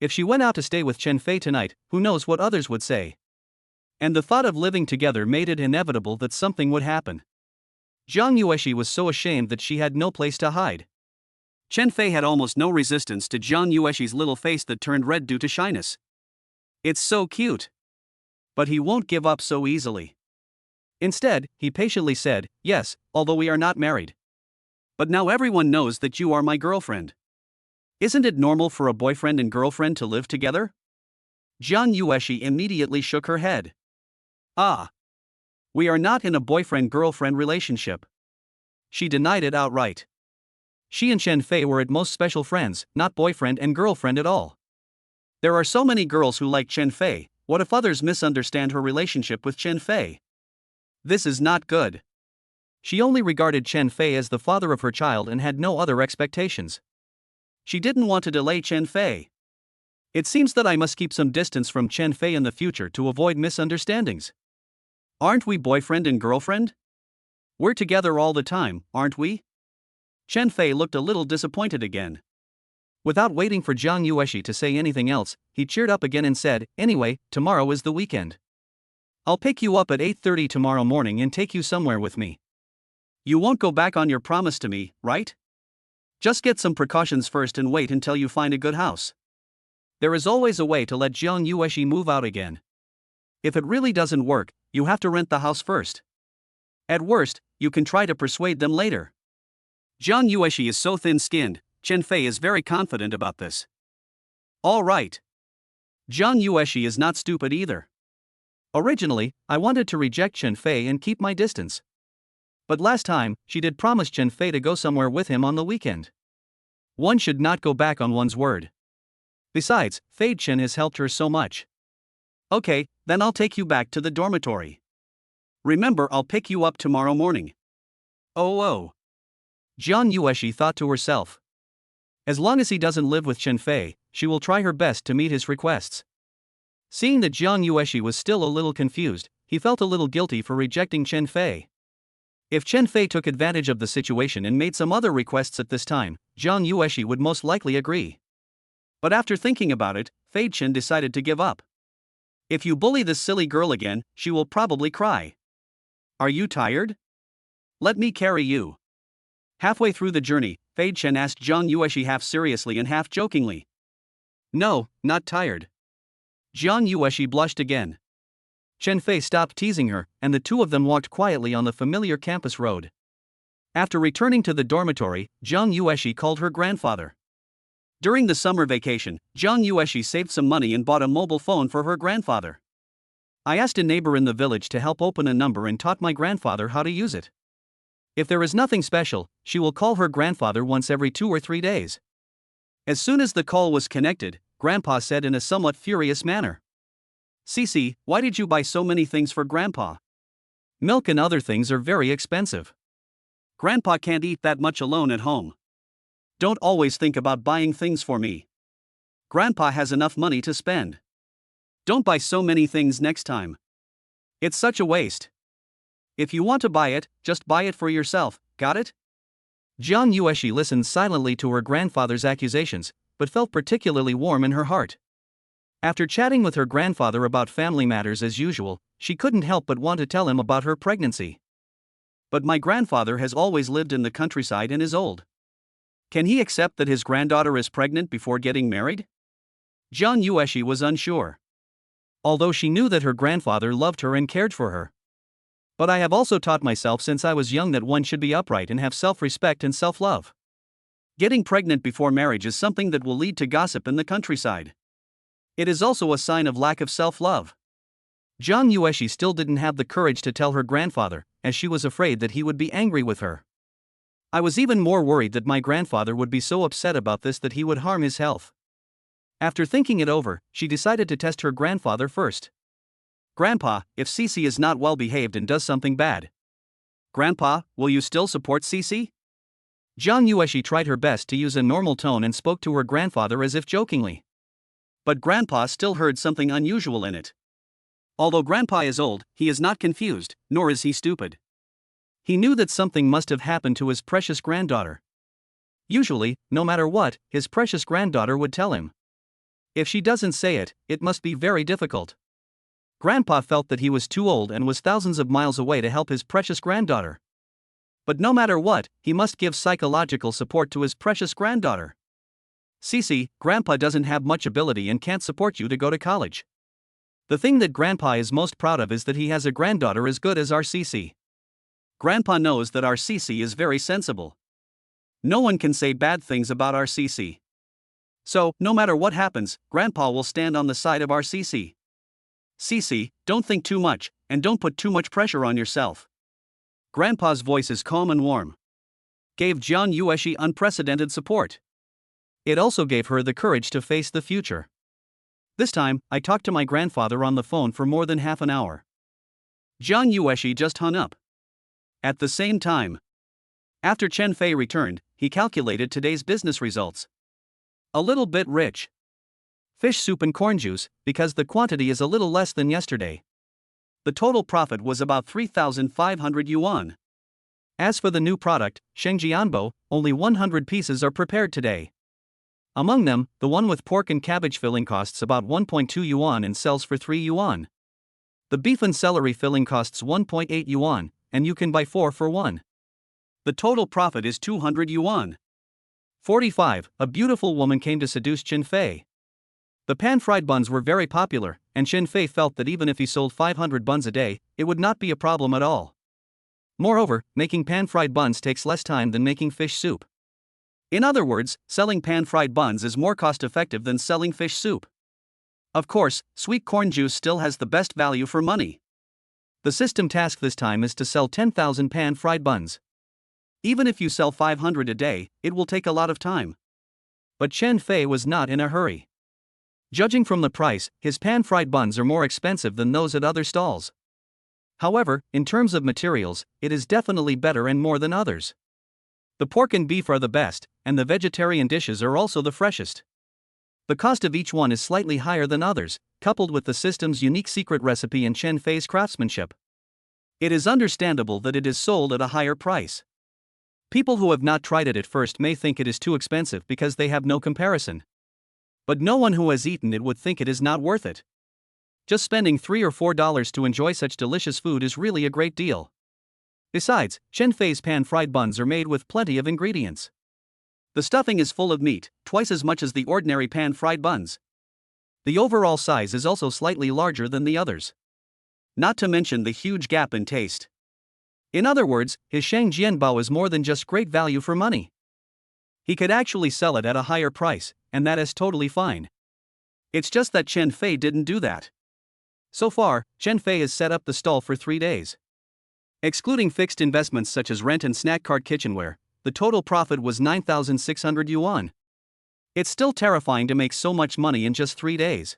If she went out to stay with Chen Fei tonight, who knows what others would say? And the thought of living together made it inevitable that something would happen. Jiang Yueshi was so ashamed that she had no place to hide. Chen Fei had almost no resistance to Jiang Yueshi's little face that turned red due to shyness. It's so cute. But he won't give up so easily. Instead, he patiently said, yes, although we are not married. But now everyone knows that you are my girlfriend. Isn't it normal for a boyfriend and girlfriend to live together? Jiang Yueshi immediately shook her head. Ah. We are not in a boyfriend-girlfriend relationship. She denied it outright. She and Chen Fei were at most special friends, not boyfriend and girlfriend at all. There are so many girls who like Chen Fei. What if others misunderstand her relationship with Chen Fei? This is not good. She only regarded Chen Fei as the father of her child and had no other expectations. She didn't want to delay Chen Fei. It seems that I must keep some distance from Chen Fei in the future to avoid misunderstandings. Aren't we boyfriend and girlfriend? We're together all the time, aren't we? Chen Fei looked a little disappointed again. Without waiting for Jiang Yueshi to say anything else, he cheered up again and said, anyway, tomorrow is the weekend. I'll pick you up at 8:30 tomorrow morning and take you somewhere with me. You won't go back on your promise to me, right? Just get some precautions first and wait until you find a good house. There is always a way to let Jiang Yueshi move out again. If it really doesn't work, you have to rent the house first. At worst, you can try to persuade them later. Jiang Yueshi is so thin-skinned, Chen Fei is very confident about this. All right. Jiang Yueshi is not stupid either. Originally, I wanted to reject Chen Fei and keep my distance. But last time, she did promise Chen Fei to go somewhere with him on the weekend. One should not go back on one's word. Besides, Fei Chen has helped her so much. Okay, then I'll take you back to the dormitory. Remember, I'll pick you up tomorrow morning. Oh. Jiang Yueshi thought to herself. As long as he doesn't live with Chen Fei, she will try her best to meet his requests. Seeing that Jiang Yueshi was still a little confused, he felt a little guilty for rejecting Chen Fei. If Chen Fei took advantage of the situation and made some other requests at this time, Jiang Yueshi would most likely agree. But after thinking about it, Fei Chen decided to give up. If you bully this silly girl again, she will probably cry. Are you tired? Let me carry you. Halfway through the journey, Fei Chen asked Jiang Yueshi half seriously and half jokingly. No, not tired. Jiang Yueshi blushed again. Chen Fei stopped teasing her, and the two of them walked quietly on the familiar campus road. After returning to the dormitory, Jiang Yueshi called her grandfather. During the summer vacation, Jiang Yueshi saved some money and bought a mobile phone for her grandfather. I asked a neighbor in the village to help open a number and taught my grandfather how to use it. If there is nothing special, she will call her grandfather once every 2 or 3 days. As soon as the call was connected, Grandpa said in a somewhat furious manner. Cece, why did you buy so many things for Grandpa? Milk and other things are very expensive. Grandpa can't eat that much alone at home. Don't always think about buying things for me. Grandpa has enough money to spend. Don't buy so many things next time. It's such a waste. If you want to buy it, just buy it for yourself, got it? Jiang Yueshi listened silently to her grandfather's accusations, but felt particularly warm in her heart. After chatting with her grandfather about family matters as usual, she couldn't help but want to tell him about her pregnancy. But my grandfather has always lived in the countryside and is old. Can he accept that his granddaughter is pregnant before getting married? Jiang Yueshi was unsure. Although she knew that her grandfather loved her and cared for her. But I have also taught myself since I was young that one should be upright and have self-respect and self-love. Getting pregnant before marriage is something that will lead to gossip in the countryside. It is also a sign of lack of self-love. Jiang Yueshi still didn't have the courage to tell her grandfather, as she was afraid that he would be angry with her. I was even more worried that my grandfather would be so upset about this that he would harm his health. After thinking it over, she decided to test her grandfather first. Grandpa, if Cece is not well behaved and does something bad. Grandpa, will you still support Cece? Jiang Yueshi tried her best to use a normal tone and spoke to her grandfather as if jokingly. But Grandpa still heard something unusual in it. Although Grandpa is old, he is not confused, nor is he stupid. He knew that something must have happened to his precious granddaughter. Usually, no matter what, his precious granddaughter would tell him. If she doesn't say it, it must be very difficult. Grandpa felt that he was too old and was thousands of miles away to help his precious granddaughter. But no matter what, he must give psychological support to his precious granddaughter. Cece, Grandpa doesn't have much ability and can't support you to go to college. The thing that Grandpa is most proud of is that he has a granddaughter as good as our Cece. Grandpa knows that our Cece is very sensible. No one can say bad things about our Cece. So, no matter what happens, Grandpa will stand on the side of our Cece. Cece, don't think too much, and don't put too much pressure on yourself. Grandpa's voice is calm and warm. Gave Jiang Yueshi unprecedented support. It also gave her the courage to face the future. This time, I talked to my grandfather on the phone for more than half an hour. Jiang Yueshi just hung up. At the same time, after Chen Fei returned, he calculated today's business results. A little bit rich. Fish soup and corn juice, because the quantity is a little less than yesterday. The total profit was about 3,500 yuan. As for the new product, Shengjianbo, only 100 pieces are prepared today. Among them, the one with pork and cabbage filling costs about 1.2 yuan and sells for 3 yuan. The beef and celery filling costs 1.8 yuan, and you can buy 4 for 1. The total profit is 200 yuan. 45. A beautiful woman came to seduce Chen Fei. The pan-fried buns were very popular, and Chen Fei felt that even if he sold 500 buns a day, it would not be a problem at all. Moreover, making pan-fried buns takes less time than making fish soup. In other words, selling pan-fried buns is more cost-effective than selling fish soup. Of course, sweet corn juice still has the best value for money. The system task this time is to sell 10,000 pan-fried buns. Even if you sell 500 a day, it will take a lot of time. But Chen Fei was not in a hurry. Judging from the price, his pan-fried buns are more expensive than those at other stalls. However, in terms of materials, it is definitely better and more than others. The pork and beef are the best, and the vegetarian dishes are also the freshest. The cost of each one is slightly higher than others, coupled with the system's unique secret recipe and Chen Fei's craftsmanship. It is understandable that it is sold at a higher price. People who have not tried it at first may think it is too expensive because they have no comparison. But no one who has eaten it would think it is not worth it. Just spending $3 or $4 to enjoy such delicious food is really a great deal. Besides, Chen Fei's pan-fried buns are made with plenty of ingredients. The stuffing is full of meat, twice as much as the ordinary pan-fried buns. The overall size is also slightly larger than the others. Not to mention the huge gap in taste. In other words, his Shengjianbao is more than just great value for money. He could actually sell it at a higher price, and that is totally fine. It's just that Chen Fei didn't do that. So far, Chen Fei has set up the stall for 3 days. Excluding fixed investments such as rent and snack cart kitchenware, the total profit was 9,600 yuan. It's still terrifying to make so much money in just 3 days.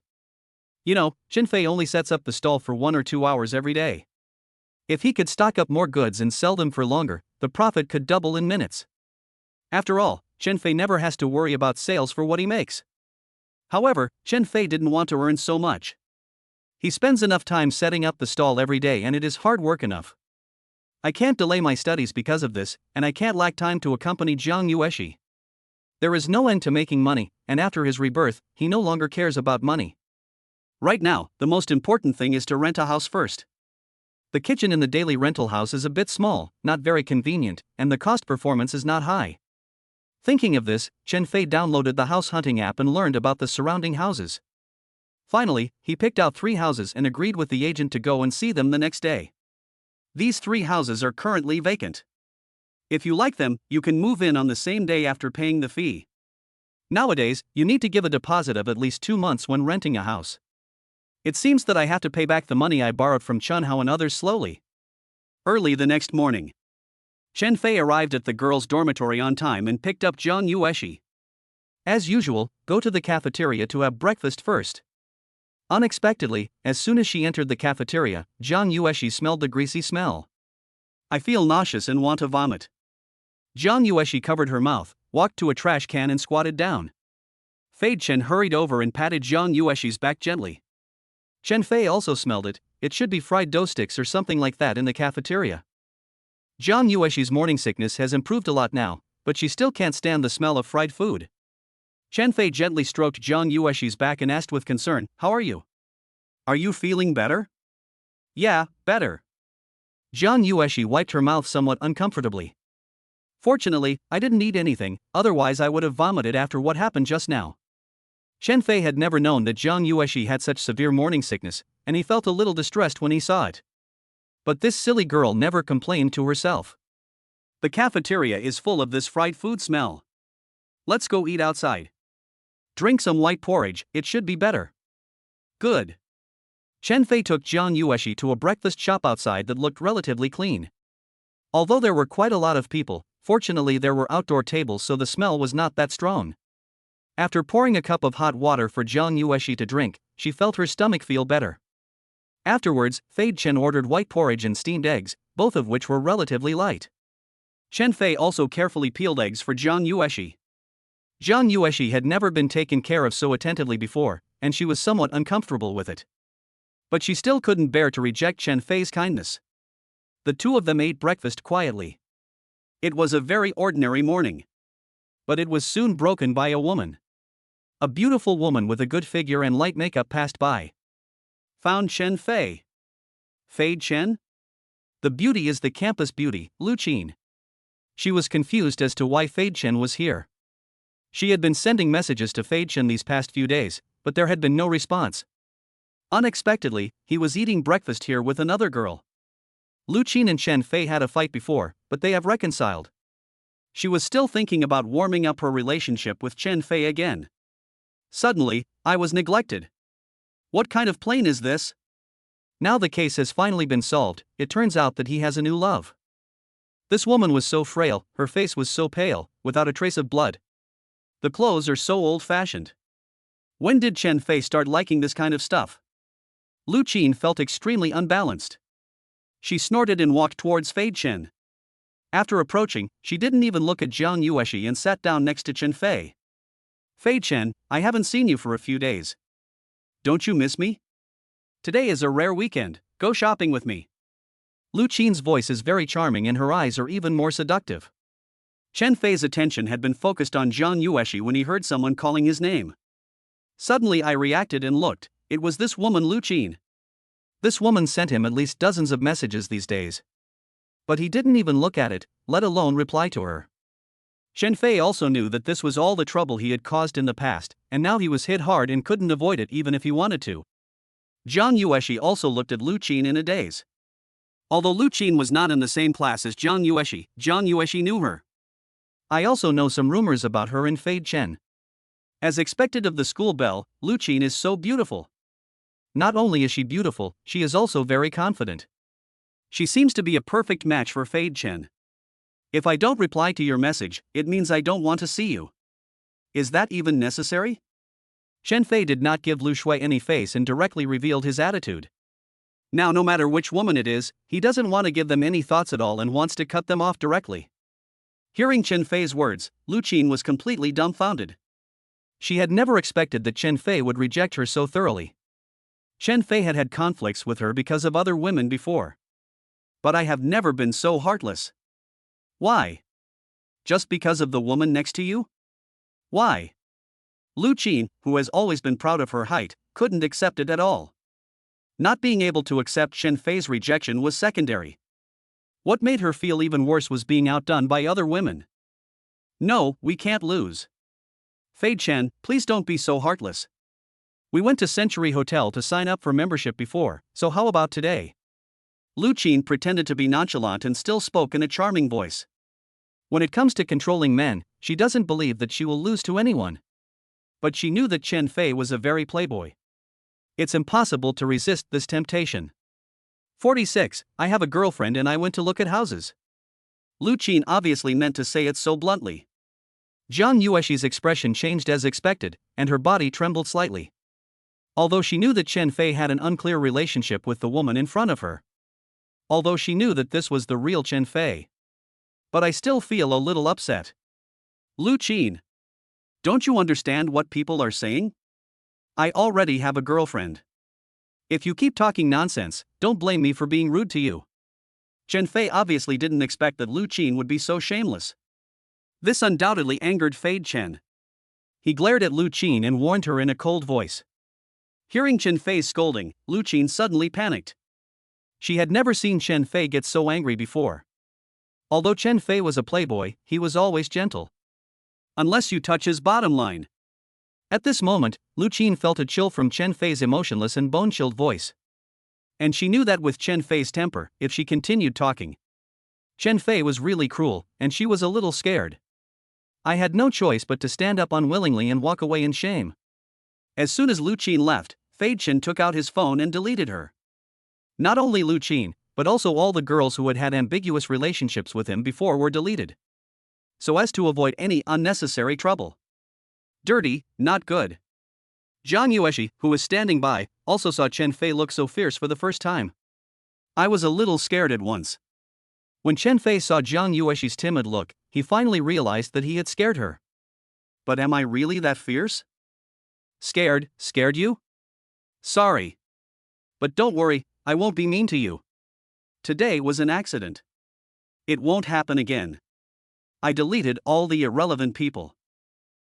You know, Chen Fei only sets up the stall for 1 or 2 hours every day. If he could stock up more goods and sell them for longer, the profit could double in minutes. After all, Chen Fei never has to worry about sales for what he makes. However, Chen Fei didn't want to earn so much. He spends enough time setting up the stall every day and it is hard work enough. I can't delay my studies because of this, and I can't lack time to accompany Jiang Yueshi. There is no end to making money, and after his rebirth, he no longer cares about money. Right now, the most important thing is to rent a house first. The kitchen in the daily rental house is a bit small, not very convenient, and the cost performance is not high. Thinking of this, Chen Fei downloaded the house hunting app and learned about the surrounding houses. Finally, he picked out 3 houses and agreed with the agent to go and see them the next day. These 3 houses are currently vacant. If you like them, you can move in on the same day after paying the fee. Nowadays, you need to give a deposit of at least 2 months when renting a house. It seems that I have to pay back the money I borrowed from Chunhao and others slowly. Early the next morning, Chen Fei arrived at the girls' dormitory on time and picked up Jiang Yueshi. As usual, go to the cafeteria to have breakfast first. Unexpectedly, as soon as she entered the cafeteria, Jiang Yueshi smelled the greasy smell. I feel nauseous and want to vomit. Jiang Yueshi covered her mouth, walked to a trash can and squatted down. Fei Chen hurried over and patted Jiang Yueshi's back gently. Chen Fei also smelled it. It should be fried dough sticks or something like that in the cafeteria. Jiang Yueshi's morning sickness has improved a lot now, but she still can't stand the smell of fried food. Chen Fei gently stroked Jiang Yueshi's back and asked with concern, "How are you? Are you feeling better?" "Yeah, better." Jiang Yueshi wiped her mouth somewhat uncomfortably. "Fortunately, I didn't eat anything, otherwise I would have vomited after what happened just now." Chen Fei had never known that Jiang Yueshi had such severe morning sickness, and he felt a little distressed when he saw it. But this silly girl never complained to herself. "The cafeteria is full of this fried food smell. Let's go eat outside. Drink some white porridge, it should be better." "Good." Chen Fei took Jiang Yueshi to a breakfast shop outside that looked relatively clean. Although there were quite a lot of people, fortunately there were outdoor tables so the smell was not that strong. After pouring a cup of hot water for Jiang Yueshi to drink, she felt her stomach feel better. Afterwards, Fei Chen ordered white porridge and steamed eggs, both of which were relatively light. Chen Fei also carefully peeled eggs for Jiang Yueshi. Jiang Yueshi had never been taken care of so attentively before, and she was somewhat uncomfortable with it. But she still couldn't bear to reject Chen Fei's kindness. The two of them ate breakfast quietly. It was a very ordinary morning. But it was soon broken by a woman. A beautiful woman with a good figure and light makeup passed by. "Found Chen Fei." "Fei Chen?" "The beauty is the campus beauty, Lu Qin." She was confused as to why Fei Chen was here. She had been sending messages to Fei Chen these past few days, but there had been no response. Unexpectedly, he was eating breakfast here with another girl. Lu Qin and Chen Fei had a fight before, but they have reconciled. She was still thinking about warming up her relationship with Chen Fei again. Suddenly, I was neglected. What kind of plane is this? Now the case has finally been solved, it turns out that he has a new love. This woman was so frail, her face was so pale, without a trace of blood. The clothes are so old-fashioned. When did Chen Fei start liking this kind of stuff? Lu Qin felt extremely unbalanced. She snorted and walked towards Fei Chen. After approaching, she didn't even look at Jiang Yueshi and sat down next to Chen Fei. "Fei Chen, I haven't seen you for a few days. Don't you miss me? Today is a rare weekend, go shopping with me." Lu Qin's voice is very charming and her eyes are even more seductive. Chen Fei's attention had been focused on Jiang Yueshi when he heard someone calling his name. Suddenly I reacted and looked, it was this woman Lu Qin. This woman sent him at least dozens of messages these days. But he didn't even look at it, let alone reply to her. Chen Fei also knew that this was all the trouble he had caused in the past, and now he was hit hard and couldn't avoid it even if he wanted to. Jiang Yueshi also looked at Lu Qin in a daze. Although Lu Qin was not in the same class as Jiang Yueshi knew her. I also know some rumors about her and Fei Chen. As expected of the school belle, Lu Qin is so beautiful. Not only is she beautiful, she is also very confident. She seems to be a perfect match for Fei Chen. If I don't reply to your message, it means I don't want to see you. Is that even necessary? Chen Fei did not give Lu Shui any face and directly revealed his attitude. Now no matter which woman it is, he doesn't want to give them any thoughts at all and wants to cut them off directly. Hearing Chen Fei's words, Lu Qin was completely dumbfounded. She had never expected that Chen Fei would reject her so thoroughly. Chen Fei had had conflicts with her because of other women before. But I have never been so heartless. Why? Just because of the woman next to you? Why? Lu Qin, who has always been proud of her height, couldn't accept it at all. Not being able to accept Chen Fei's rejection was secondary. What made her feel even worse was being outdone by other women. No, we can't lose. Fei Chen, please don't be so heartless. We went to Century Hotel to sign up for membership before, so how about today? Lu Qin pretended to be nonchalant and still spoke in a charming voice. When it comes to controlling men, she doesn't believe that she will lose to anyone. But she knew that Chen Fei was a very playboy. It's impossible to resist this temptation. 46. I have a girlfriend and I went to look at houses. Lu Qin obviously meant to say it so bluntly. Jiang Yueshi's expression changed as expected, and her body trembled slightly. Although she knew that Chen Fei had an unclear relationship with the woman in front of her. Although she knew that this was the real Chen Fei. But I still feel a little upset. Lu Qin. Don't you understand what people are saying? I already have a girlfriend. If you keep talking nonsense, don't blame me for being rude to you. Chen Fei obviously didn't expect that Lu Qin would be so shameless. This undoubtedly angered Fei Chen. He glared at Lu Qin and warned her in a cold voice. Hearing Chen Fei's scolding, Lu Qin suddenly panicked. She had never seen Chen Fei get so angry before. Although Chen Fei was a playboy, he was always gentle. Unless you touch his bottom line. At this moment, Lu Qin felt a chill from Chen Fei's emotionless and bone-chilled voice. And she knew that with Chen Fei's temper, if she continued talking, Chen Fei was really cruel, and she was a little scared. I had no choice but to stand up unwillingly and walk away in shame. As soon as Lu Qin left, Fei Chen took out his phone and deleted her. Not only Lu Qin, but also all the girls who had had ambiguous relationships with him before were deleted. So as to avoid any unnecessary trouble. Dirty, not good. Zhang Yueshi, who was standing by, also saw Chen Fei look so fierce for the first time. I was a little scared at once. When Chen Fei saw Zhang Yueshi's timid look, he finally realized that he had scared her. But am I really that fierce? Scared you? Sorry. But don't worry, I won't be mean to you. Today was an accident. It won't happen again. I deleted all the irrelevant people.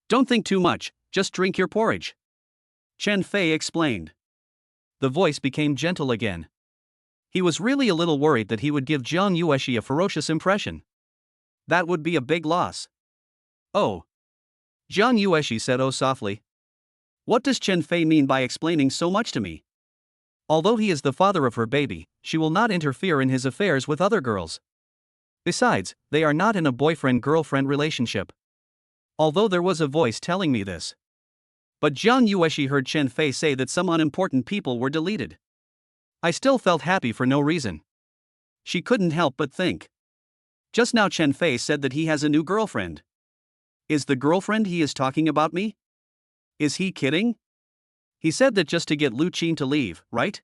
Don't think too much, just drink your porridge. Chen Fei explained. The voice became gentle again. He was really a little worried that he would give Zhang Yueshi a ferocious impression. That would be a big loss. Oh. Zhang Yueshi said softly. What does Chen Fei mean by explaining so much to me? Although he is the father of her baby, she will not interfere in his affairs with other girls. Besides, they are not in a boyfriend-girlfriend relationship. Although there was a voice telling me this. But Zhang Yueshi heard Chen Fei say that some unimportant people were deleted. I still felt happy for no reason. She couldn't help but think. Just now Chen Fei said that he has a new girlfriend. Is the girlfriend he is talking about me? Is he kidding? He said that just to get Lu Qin to leave, right?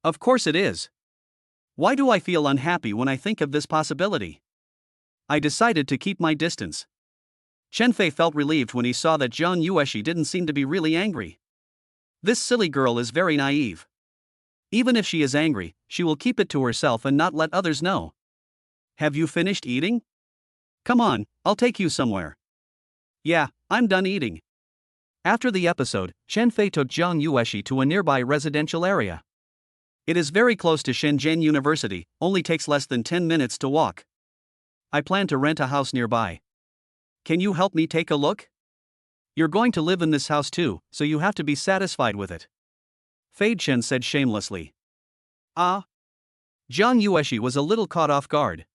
Of course it is. Why do I feel unhappy when I think of this possibility? I decided to keep my distance. Chen Fei felt relieved when he saw that Zhang Yueshi didn't seem to be really angry. This silly girl is very naive. Even if she is angry, she will keep it to herself and not let others know. Have you finished eating? Come on, I'll take you somewhere. Yeah, I'm done eating. After the episode, Chen Fei took Zhang Yueshi to a nearby residential area. It is very close to Shenzhen University, only takes less than 10 minutes to walk. I plan to rent a house nearby. Can you help me take a look? You're going to live in this house too, so you have to be satisfied with it. Fei Chen said shamelessly. Ah? Zhang Yueshi was a little caught off guard.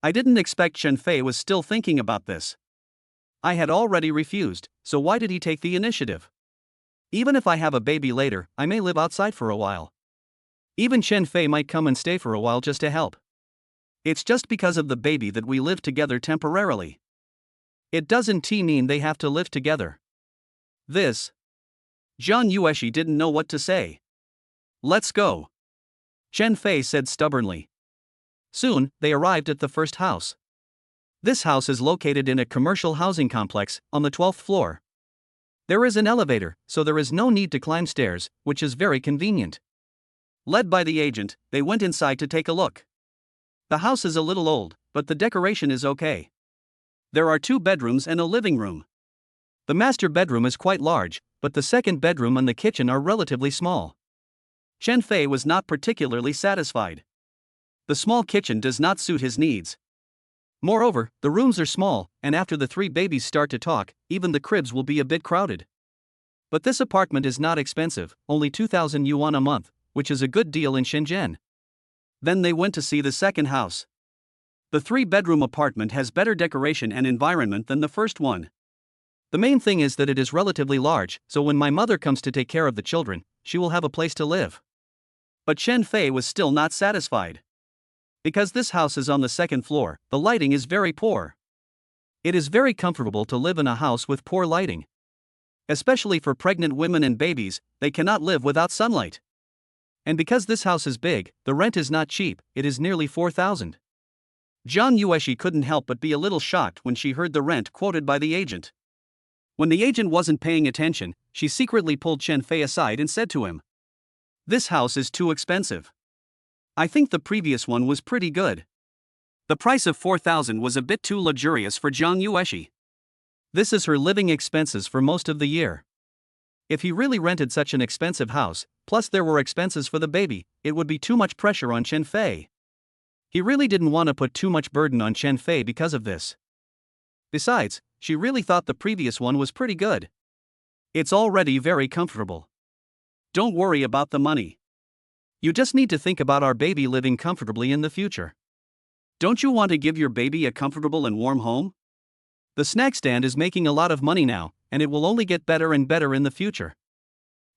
I didn't expect Chen Fei was still thinking about this. I had already refused, so why did he take the initiative? Even if I have a baby later, I may live outside for a while. Even Chen Fei might come and stay for a while just to help. It's just because of the baby that we live together temporarily. It doesn't mean they have to live together. This. Zhang Yueshi didn't know what to say. Let's go. Chen Fei said stubbornly. Soon, they arrived at the first house. This house is located in a commercial housing complex, on the 12th floor. There is an elevator, so there is no need to climb stairs, which is very convenient. Led by the agent, they went inside to take a look. The house is a little old, but the decoration is okay. There are 2 bedrooms and a living room. The master bedroom is quite large, but the second bedroom and the kitchen are relatively small. Chen Fei was not particularly satisfied. The small kitchen does not suit his needs. Moreover, the rooms are small, and after the 3 babies start to talk, even the cribs will be a bit crowded. But this apartment is not expensive, only 2,000 yuan a month, which is a good deal in Shenzhen. Then they went to see the second house. The 3-bedroom apartment has better decoration and environment than the first one. The main thing is that it is relatively large, so when my mother comes to take care of the children, she will have a place to live. But Chen Fei was still not satisfied. Because this house is on the 2nd floor, the lighting is very poor. It is very comfortable to live in a house with poor lighting. Especially for pregnant women and babies, they cannot live without sunlight. And because this house is big, the rent is not cheap, it is nearly 4,000. John Ueshi couldn't help but be a little shocked when she heard the rent quoted by the agent. When the agent wasn't paying attention, she secretly pulled Chen Fei aside and said to him, "This house is too expensive. I think the previous one was pretty good." The price of 4,000 was a bit too luxurious for John Ueshi. This is her living expenses for most of the year. If he really rented such an expensive house, plus there were expenses for the baby, it would be too much pressure on Chen Fei. He really didn't want to put too much burden on Chen Fei because of this. Besides, she really thought the previous one was pretty good. It's already very comfortable. Don't worry about the money. You just need to think about our baby living comfortably in the future. Don't you want to give your baby a comfortable and warm home? The snack stand is making a lot of money now, and it will only get better and better in the future.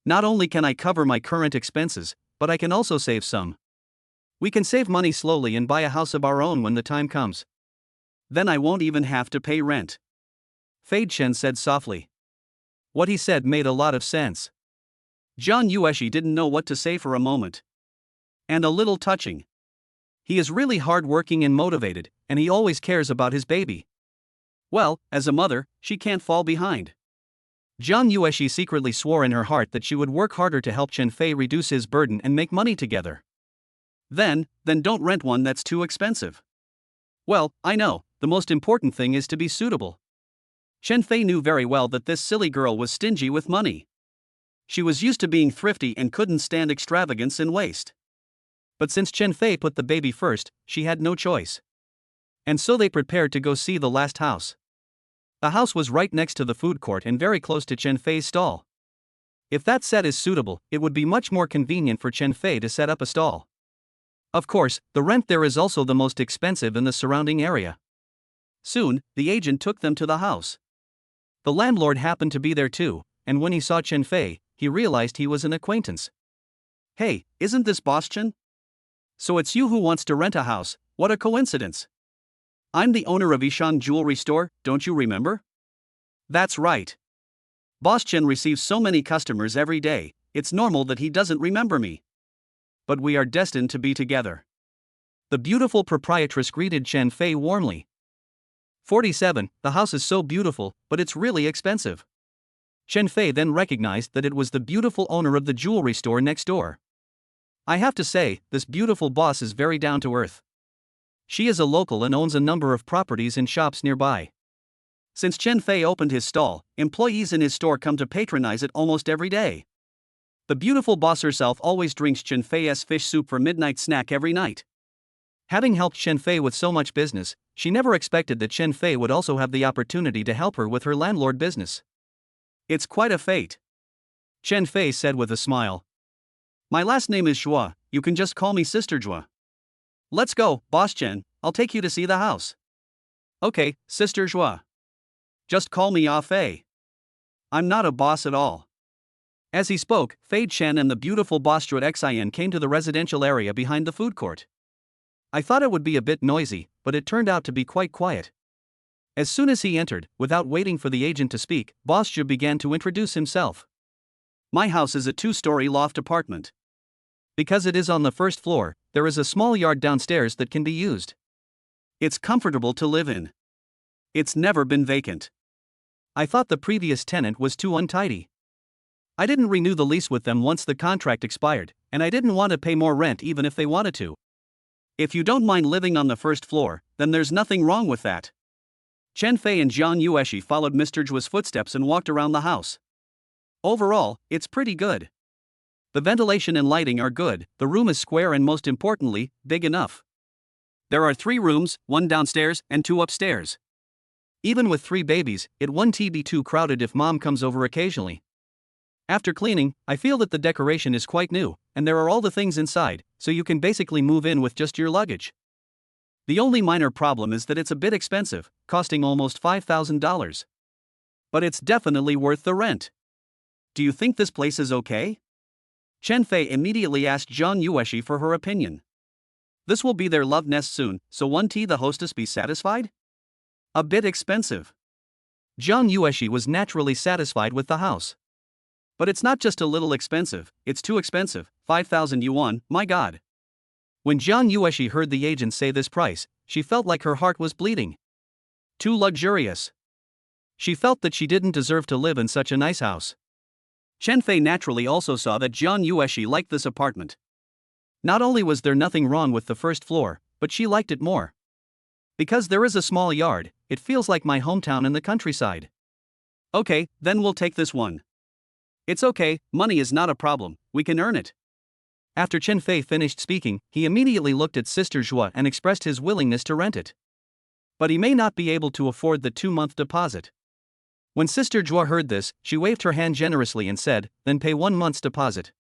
Not only can I cover my current expenses, but I can also save some. We can save money slowly and buy a house of our own when the time comes. Then I won't even have to pay rent." Fei Chen said softly. What he said made a lot of sense. John Ueshi didn't know what to say for a moment. And a little touching. He is really hard-working and motivated, and he always cares about his baby. Well, as a mother, she can't fall behind. John Ueshi secretly swore in her heart that she would work harder to help Chen Fei reduce his burden and make money together. Then don't rent one that's too expensive. Well, I know, the most important thing is to be suitable. Chen Fei knew very well that this silly girl was stingy with money. She was used to being thrifty and couldn't stand extravagance and waste. But since Chen Fei put the baby first, she had no choice. And so they prepared to go see the last house. The house was right next to the food court and very close to Chen Fei's stall. If that set is suitable, it would be much more convenient for Chen Fei to set up a stall. Of course, the rent there is also the most expensive in the surrounding area. Soon, the agent took them to the house. The landlord happened to be there too, and when he saw Chen Fei, he realized he was an acquaintance. "Hey, isn't this Boss Chen? So it's you who wants to rent a house, what a coincidence. I'm the owner of Ishan Jewelry Store, don't you remember?" "That's right. Boss Chen receives so many customers every day, it's normal that he doesn't remember me. But we are destined to be together." The beautiful proprietress greeted Chen Fei warmly. 47. The house is so beautiful, but it's really expensive. Chen Fei then recognized that it was the beautiful owner of the jewelry store next door. I have to say, this beautiful boss is very down to earth. She is a local and owns a number of properties and shops nearby. Since Chen Fei opened his stall, employees in his store come to patronize it almost every day. The beautiful boss herself always drinks Chen Fei's fish soup for midnight snack every night. Having helped Chen Fei with so much business, she never expected that Chen Fei would also have the opportunity to help her with her landlord business. It's quite a fate. Chen Fei said with a smile. My last name is Zhua, you can just call me Sister Zhua. Let's go, Boss Chen, I'll take you to see the house. Okay, Sister Zhua. Just call me Ah Fei. I'm not a boss at all. As he spoke, Fei Chen and the beautiful boss Zhua Xin came to the residential area behind the food court. I thought it would be a bit noisy, but it turned out to be quite quiet. As soon as he entered, without waiting for the agent to speak, Boss Zhu began to introduce himself. My house is a 2-story loft apartment. Because it is on the first floor, there is a small yard downstairs that can be used. It's comfortable to live in. It's never been vacant. I thought the previous tenant was too untidy. I didn't renew the lease with them once the contract expired, and I didn't want to pay more rent even if they wanted to. If you don't mind living on the first floor, then there's nothing wrong with that. Chen Fei and John Ueshi followed Mr. Zhua's footsteps and walked around the house. Overall, it's pretty good. The ventilation and lighting are good, the room is square and most importantly, big enough. There are 3 rooms, 1 downstairs and 2 upstairs. Even with 3 babies, it won't be too crowded if mom comes over occasionally. After cleaning, I feel that the decoration is quite new, and there are all the things inside, so you can basically move in with just your luggage. The only minor problem is that it's a bit expensive, costing almost $5,000. But it's definitely worth the rent. Do you think this place is okay? Chen Fei immediately asked John Ueshi for her opinion. This will be their love nest soon, so won't the hostess be satisfied? A bit expensive. Jiang Yueshi was naturally satisfied with the house. But it's not just a little expensive, it's too expensive, 5,000 yuan, my god. When Jiang Yueshi heard the agent say this price, she felt like her heart was bleeding. Too luxurious. She felt that she didn't deserve to live in such a nice house. Chen Fei naturally also saw that Jiang Yueshi liked this apartment. Not only was there nothing wrong with the first floor, but she liked it more. Because there is a small yard, it feels like my hometown in the countryside. Okay, then we'll take this one. It's okay, money is not a problem, we can earn it. After Chen Fei finished speaking, he immediately looked at Sister Zhua and expressed his willingness to rent it. But he may not be able to afford the 2-month deposit. When Sister Zhua heard this, she waved her hand generously and said, then pay 1 month's deposit.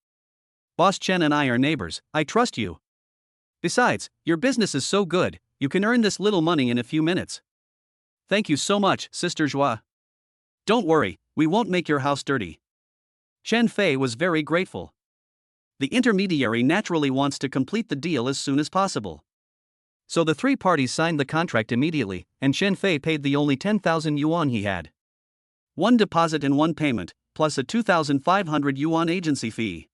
Boss Chen and I are neighbors, I trust you. Besides, your business is so good, you can earn this little money in a few minutes. Thank you so much, Sister Zhua. Don't worry, we won't make your house dirty. Chen Fei was very grateful. The intermediary naturally wants to complete the deal as soon as possible. So the 3 parties signed the contract immediately, and Chen Fei paid the only 10,000 yuan he had. 1 deposit and 1 payment, plus a 2,500 yuan agency fee.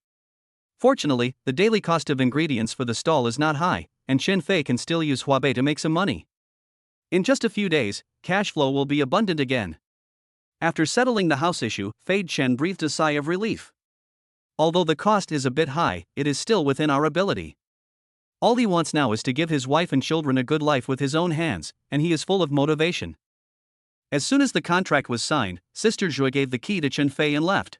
Fortunately, the daily cost of ingredients for the stall is not high, and Chen Fei can still use Huabei to make some money. In just a few days, cash flow will be abundant again. After settling the house issue, Fei Chen breathed a sigh of relief. Although the cost is a bit high, it is still within our ability. All he wants now is to give his wife and children a good life with his own hands, and he is full of motivation. As soon as the contract was signed, Sister Zhua gave the key to Chen Fei and left.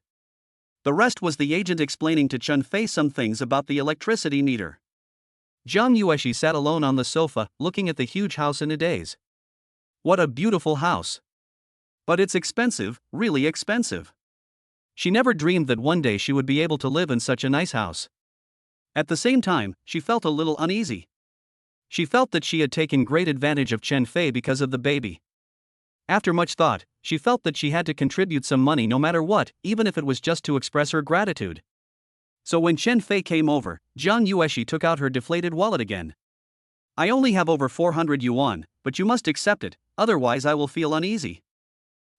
The rest was the agent explaining to Chen Fei some things about the electricity meter. Jiang Yueshi sat alone on the sofa, looking at the huge house in a daze. What a beautiful house! But it's expensive, really expensive. She never dreamed that one day she would be able to live in such a nice house. At the same time, she felt a little uneasy. She felt that she had taken great advantage of Chen Fei because of the baby. After much thought, she felt that she had to contribute some money no matter what, even if it was just to express her gratitude. So when Chen Fei came over, Jiang Yueshi took out her deflated wallet again. I only have over 400 yuan, but you must accept it, otherwise I will feel uneasy.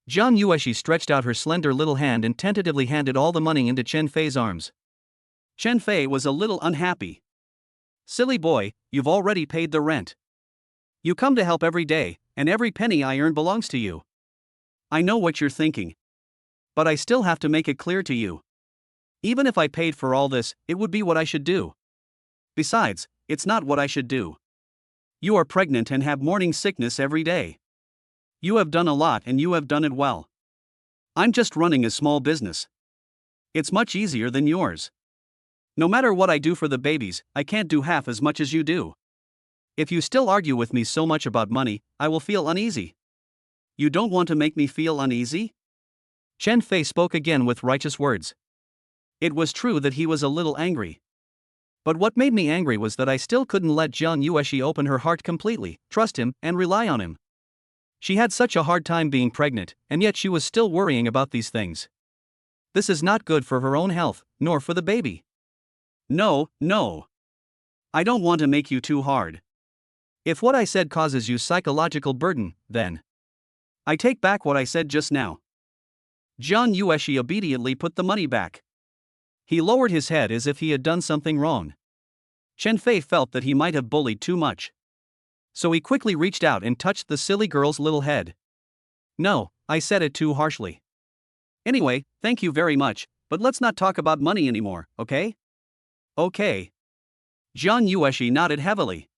Jiang Yueshi stretched out her slender little hand and tentatively handed all the money into Chen Fei's arms. Chen Fei was a little unhappy. Silly boy, you've already paid the rent. You come to help every day, and every penny I earn belongs to you. I know what you're thinking. But I still have to make it clear to you. Even if I paid for all this, it would be what I should do. Besides, it's not what I should do. You are pregnant and have morning sickness every day. You have done a lot and you have done it well. I'm just running a small business. It's much easier than yours. No matter what I do for the babies, I can't do half as much as you do. If you still argue with me so much about money, I will feel uneasy. You don't want to make me feel uneasy? Chen Fei spoke again with righteous words. It was true that he was a little angry. But what made me angry was that I still couldn't let Jiang Yueshi open her heart completely, trust him, and rely on him. She had such a hard time being pregnant, and yet she was still worrying about these things. This is not good for her own health, nor for the baby. No. I don't want to make you too hard. If what I said causes you psychological burden, then I take back what I said just now. Jiang Yueshi obediently put the money back. He lowered his head as if he had done something wrong. Chen Fei felt that he might have bullied too much. So he quickly reached out and touched the silly girl's little head. No, I said it too harshly. Anyway, thank you very much, but let's not talk about money anymore, okay? Okay. Jiang Yueshi nodded heavily.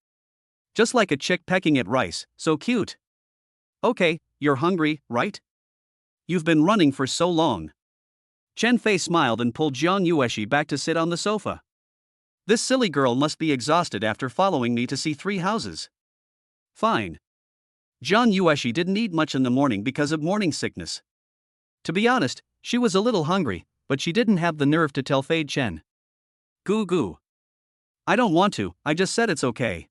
Just like a chick pecking at rice, so cute. Okay, you're hungry, right? You've been running for so long. Chen Fei smiled and pulled Jiang Yueshi back to sit on the sofa. This silly girl must be exhausted after following me to see 3 houses. Fine. Jiang Yueshi didn't eat much in the morning because of morning sickness. To be honest, she was a little hungry, but she didn't have the nerve to tell Fei Chen. Goo. I don't want to, I just said it's okay.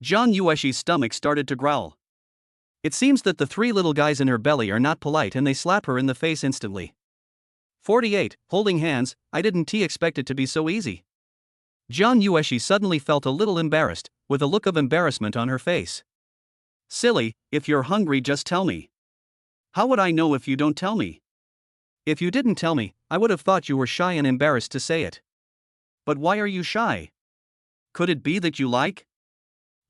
Jiang Yueshi's stomach started to growl. It seems that the 3 little guys in her belly are not polite and they slap her in the face instantly. 48, holding hands, I didn't expect it to be so easy. Jiang Yueshi suddenly felt a little embarrassed, with a look of embarrassment on her face. Silly, if you're hungry just tell me. How would I know if you don't tell me? If you didn't tell me, I would have thought you were shy and embarrassed to say it. But why are you shy? Could it be that you like?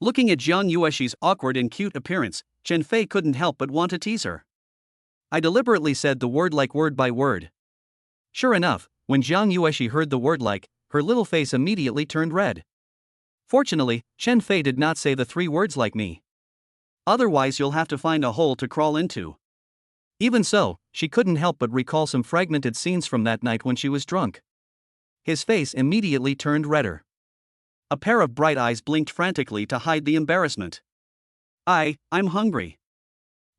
Looking at Jiang Yuexi's awkward and cute appearance, Chen Fei couldn't help but want to tease her. I deliberately said the word like word by word. Sure enough, when Jiang Yuexi heard the word like, her little face immediately turned red. Fortunately, Chen Fei did not say the 3 words like me. Otherwise you'll have to find a hole to crawl into. Even so, she couldn't help but recall some fragmented scenes from that night when she was drunk. His face immediately turned redder. A pair of bright eyes blinked frantically to hide the embarrassment. I'm hungry.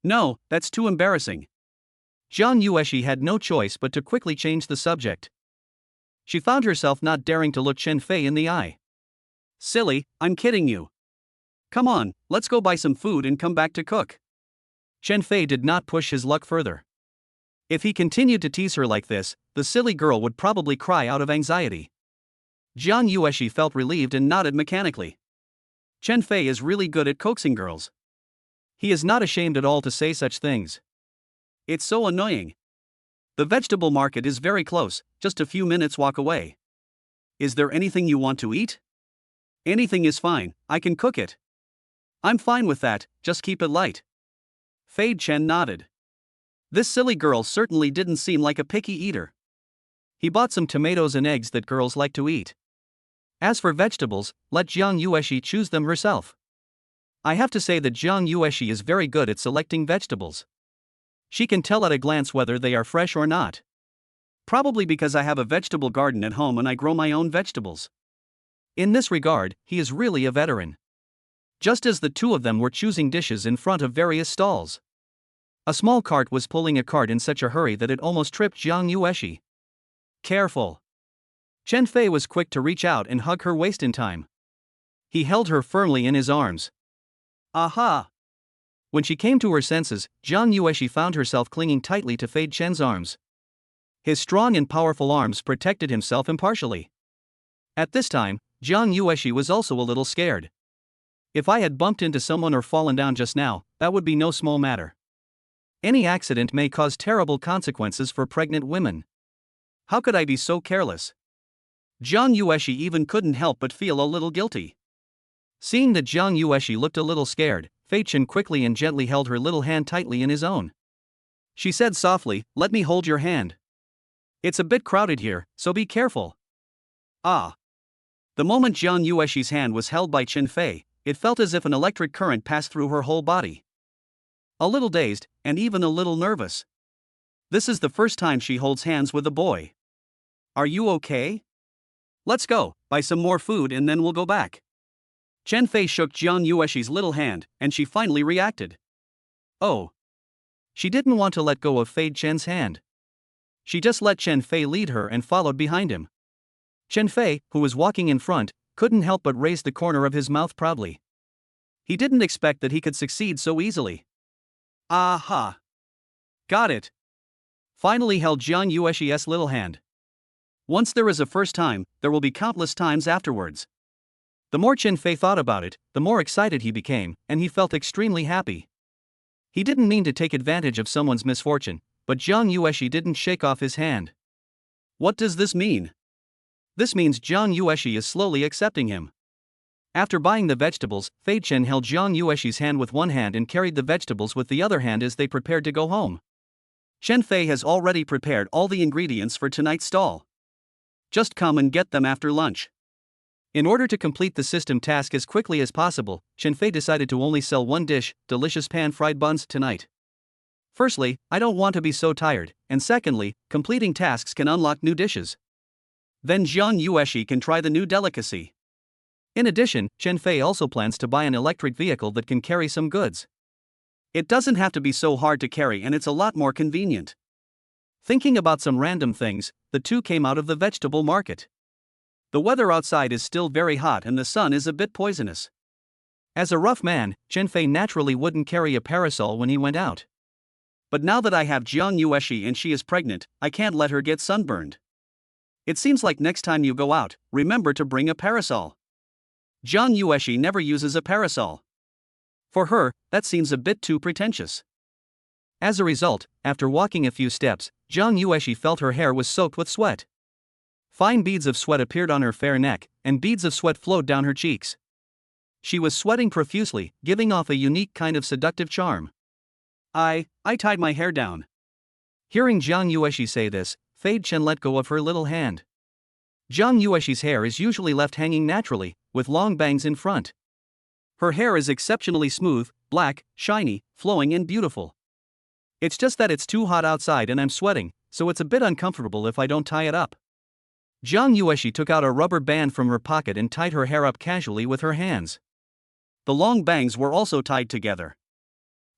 No, that's too embarrassing. Jiang Yuexi had no choice but to quickly change the subject. She found herself not daring to look Chen Fei in the eye. Silly, I'm kidding you. Come on, let's go buy some food and come back to cook. Chen Fei did not push his luck further. If he continued to tease her like this, the silly girl would probably cry out of anxiety. Jiang Yuexi felt relieved and nodded mechanically. Chen Fei is really good at coaxing girls. He is not ashamed at all to say such things. It's so annoying. The vegetable market is very close, just a few minutes walk away. Is there anything you want to eat? Anything is fine, I can cook it. I'm fine with that, just keep it light. Fei Chen nodded. This silly girl certainly didn't seem like a picky eater. He bought some tomatoes and eggs that girls like to eat. As for vegetables, let Jiang Yuexi choose them herself. I have to say that Jiang Yuexi is very good at selecting vegetables. She can tell at a glance whether they are fresh or not. Probably because I have a vegetable garden at home and I grow my own vegetables. In this regard, he is really a veteran. Just as the 2 of them were choosing dishes in front of various stalls, a small cart was pulling a cart in such a hurry that it almost tripped Jiang Yuexi. Careful! Chen Fei was quick to reach out and hug her waist in time. He held her firmly in his arms. Aha! When she came to her senses, Jiang Yuexi found herself clinging tightly to Fei Chen's arms. His strong and powerful arms protected himself impartially. At this time, Jiang Yuexi was also a little scared. If I had bumped into someone or fallen down just now, that would be no small matter. Any accident may cause terrible consequences for pregnant women. How could I be so careless? Jiang Yuexi even couldn't help but feel a little guilty. Seeing that Jiang Yuexi looked a little scared, Fei Chen quickly and gently held her little hand tightly in his own. She said softly, "Let me hold your hand. It's a bit crowded here, so be careful." Ah! The moment Jiang Yuexi's hand was held by Chen Fei, it felt as if an electric current passed through her whole body. A little dazed, and even a little nervous. This is the first time she holds hands with a boy. Are you okay? Let's go, buy some more food and then we'll go back. Chen Fei shook Jiang Yuexi's little hand, and she finally reacted. Oh. She didn't want to let go of Fei Chen's hand. She just let Chen Fei lead her and followed behind him. Chen Fei, who was walking in front, couldn't help but raise the corner of his mouth proudly. He didn't expect that he could succeed so easily. Aha! Got it! Finally held Jiang Yuexi's little hand. Once there is a first time, there will be countless times afterwards. The more Chen Fei thought about it, the more excited he became, and he felt extremely happy. He didn't mean to take advantage of someone's misfortune, but Jiang Yuexi didn't shake off his hand. What does this mean? This means Jiang Yuexi is slowly accepting him. After buying the vegetables, Fei Chen held Jiang Yuexi's hand with one hand and carried the vegetables with the other hand as they prepared to go home. Chen Fei has already prepared all the ingredients for tonight's stall. Just come and get them after lunch. In order to complete the system task as quickly as possible, Chen Fei decided to only sell one dish, delicious pan-fried buns, tonight. Firstly, I don't want to be so tired, and secondly, completing tasks can unlock new dishes. Then Jiang Yuexi can try the new delicacy. In addition, Chen Fei also plans to buy an electric vehicle that can carry some goods. It doesn't have to be so hard to carry and it's a lot more convenient. Thinking about some random things, the 2 came out of the vegetable market. The weather outside is still very hot and the sun is a bit poisonous. As a rough man, Chen Fei naturally wouldn't carry a parasol when he went out. But now that I have Jiang Yuexi and she is pregnant, I can't let her get sunburned. It seems like next time you go out, remember to bring a parasol. Jiang Yuexi never uses a parasol. For her, that seems a bit too pretentious. As a result, after walking a few steps, Jiang Yueshi felt her hair was soaked with sweat. Fine beads of sweat appeared on her fair neck, and beads of sweat flowed down her cheeks. She was sweating profusely, giving off a unique kind of seductive charm. I tied my hair down. Hearing Jiang Yueshi say this, Fei Chen let go of her little hand. Jiang Yueshi's hair is usually left hanging naturally, with long bangs in front. Her hair is exceptionally smooth, black, shiny, flowing and beautiful. It's just that it's too hot outside and I'm sweating, so it's a bit uncomfortable if I don't tie it up. Jiang Yueshi took out a rubber band from her pocket and tied her hair up casually with her hands. The long bangs were also tied together.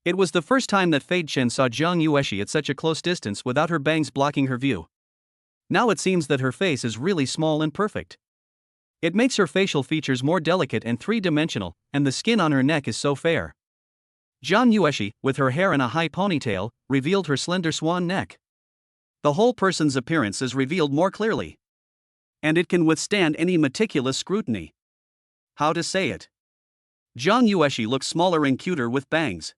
It was the first time that Fei Chen saw Jiang Yueshi at such a close distance without her bangs blocking her view. Now it seems that her face is really small and perfect. It makes her facial features more delicate and three-dimensional, and the skin on her neck is so fair. Jiang Yueshi, with her hair in a high ponytail, revealed her slender swan neck. The whole person's appearance is revealed more clearly. And it can withstand any meticulous scrutiny. How to say it? Jiang Yueshi looks smaller and cuter with bangs.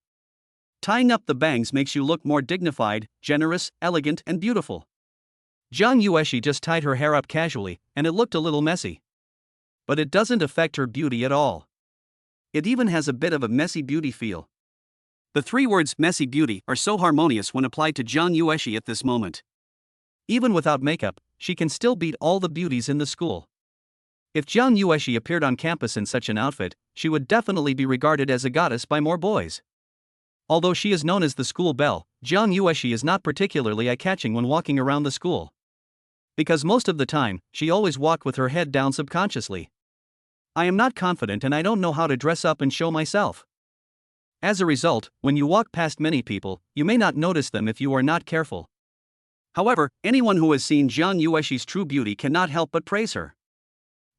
Tying up the bangs makes you look more dignified, generous, elegant and beautiful. Jiang Yueshi just tied her hair up casually, and it looked a little messy. But it doesn't affect her beauty at all. It even has a bit of a messy beauty feel. The three words messy beauty are so harmonious when applied to Jiang Yueshi at this moment. Even without makeup, she can still beat all the beauties in the school. If Jiang Yueshi appeared on campus in such an outfit, she would definitely be regarded as a goddess by more boys. Although she is known as the school belle, Jiang Yueshi is not particularly eye-catching when walking around the school. Because most of the time, she always walked with her head down subconsciously. I am not confident and I don't know how to dress up and show myself. As a result, when you walk past many people, you may not notice them if you are not careful. However, anyone who has seen Jiang Yueshi's true beauty cannot help but praise her.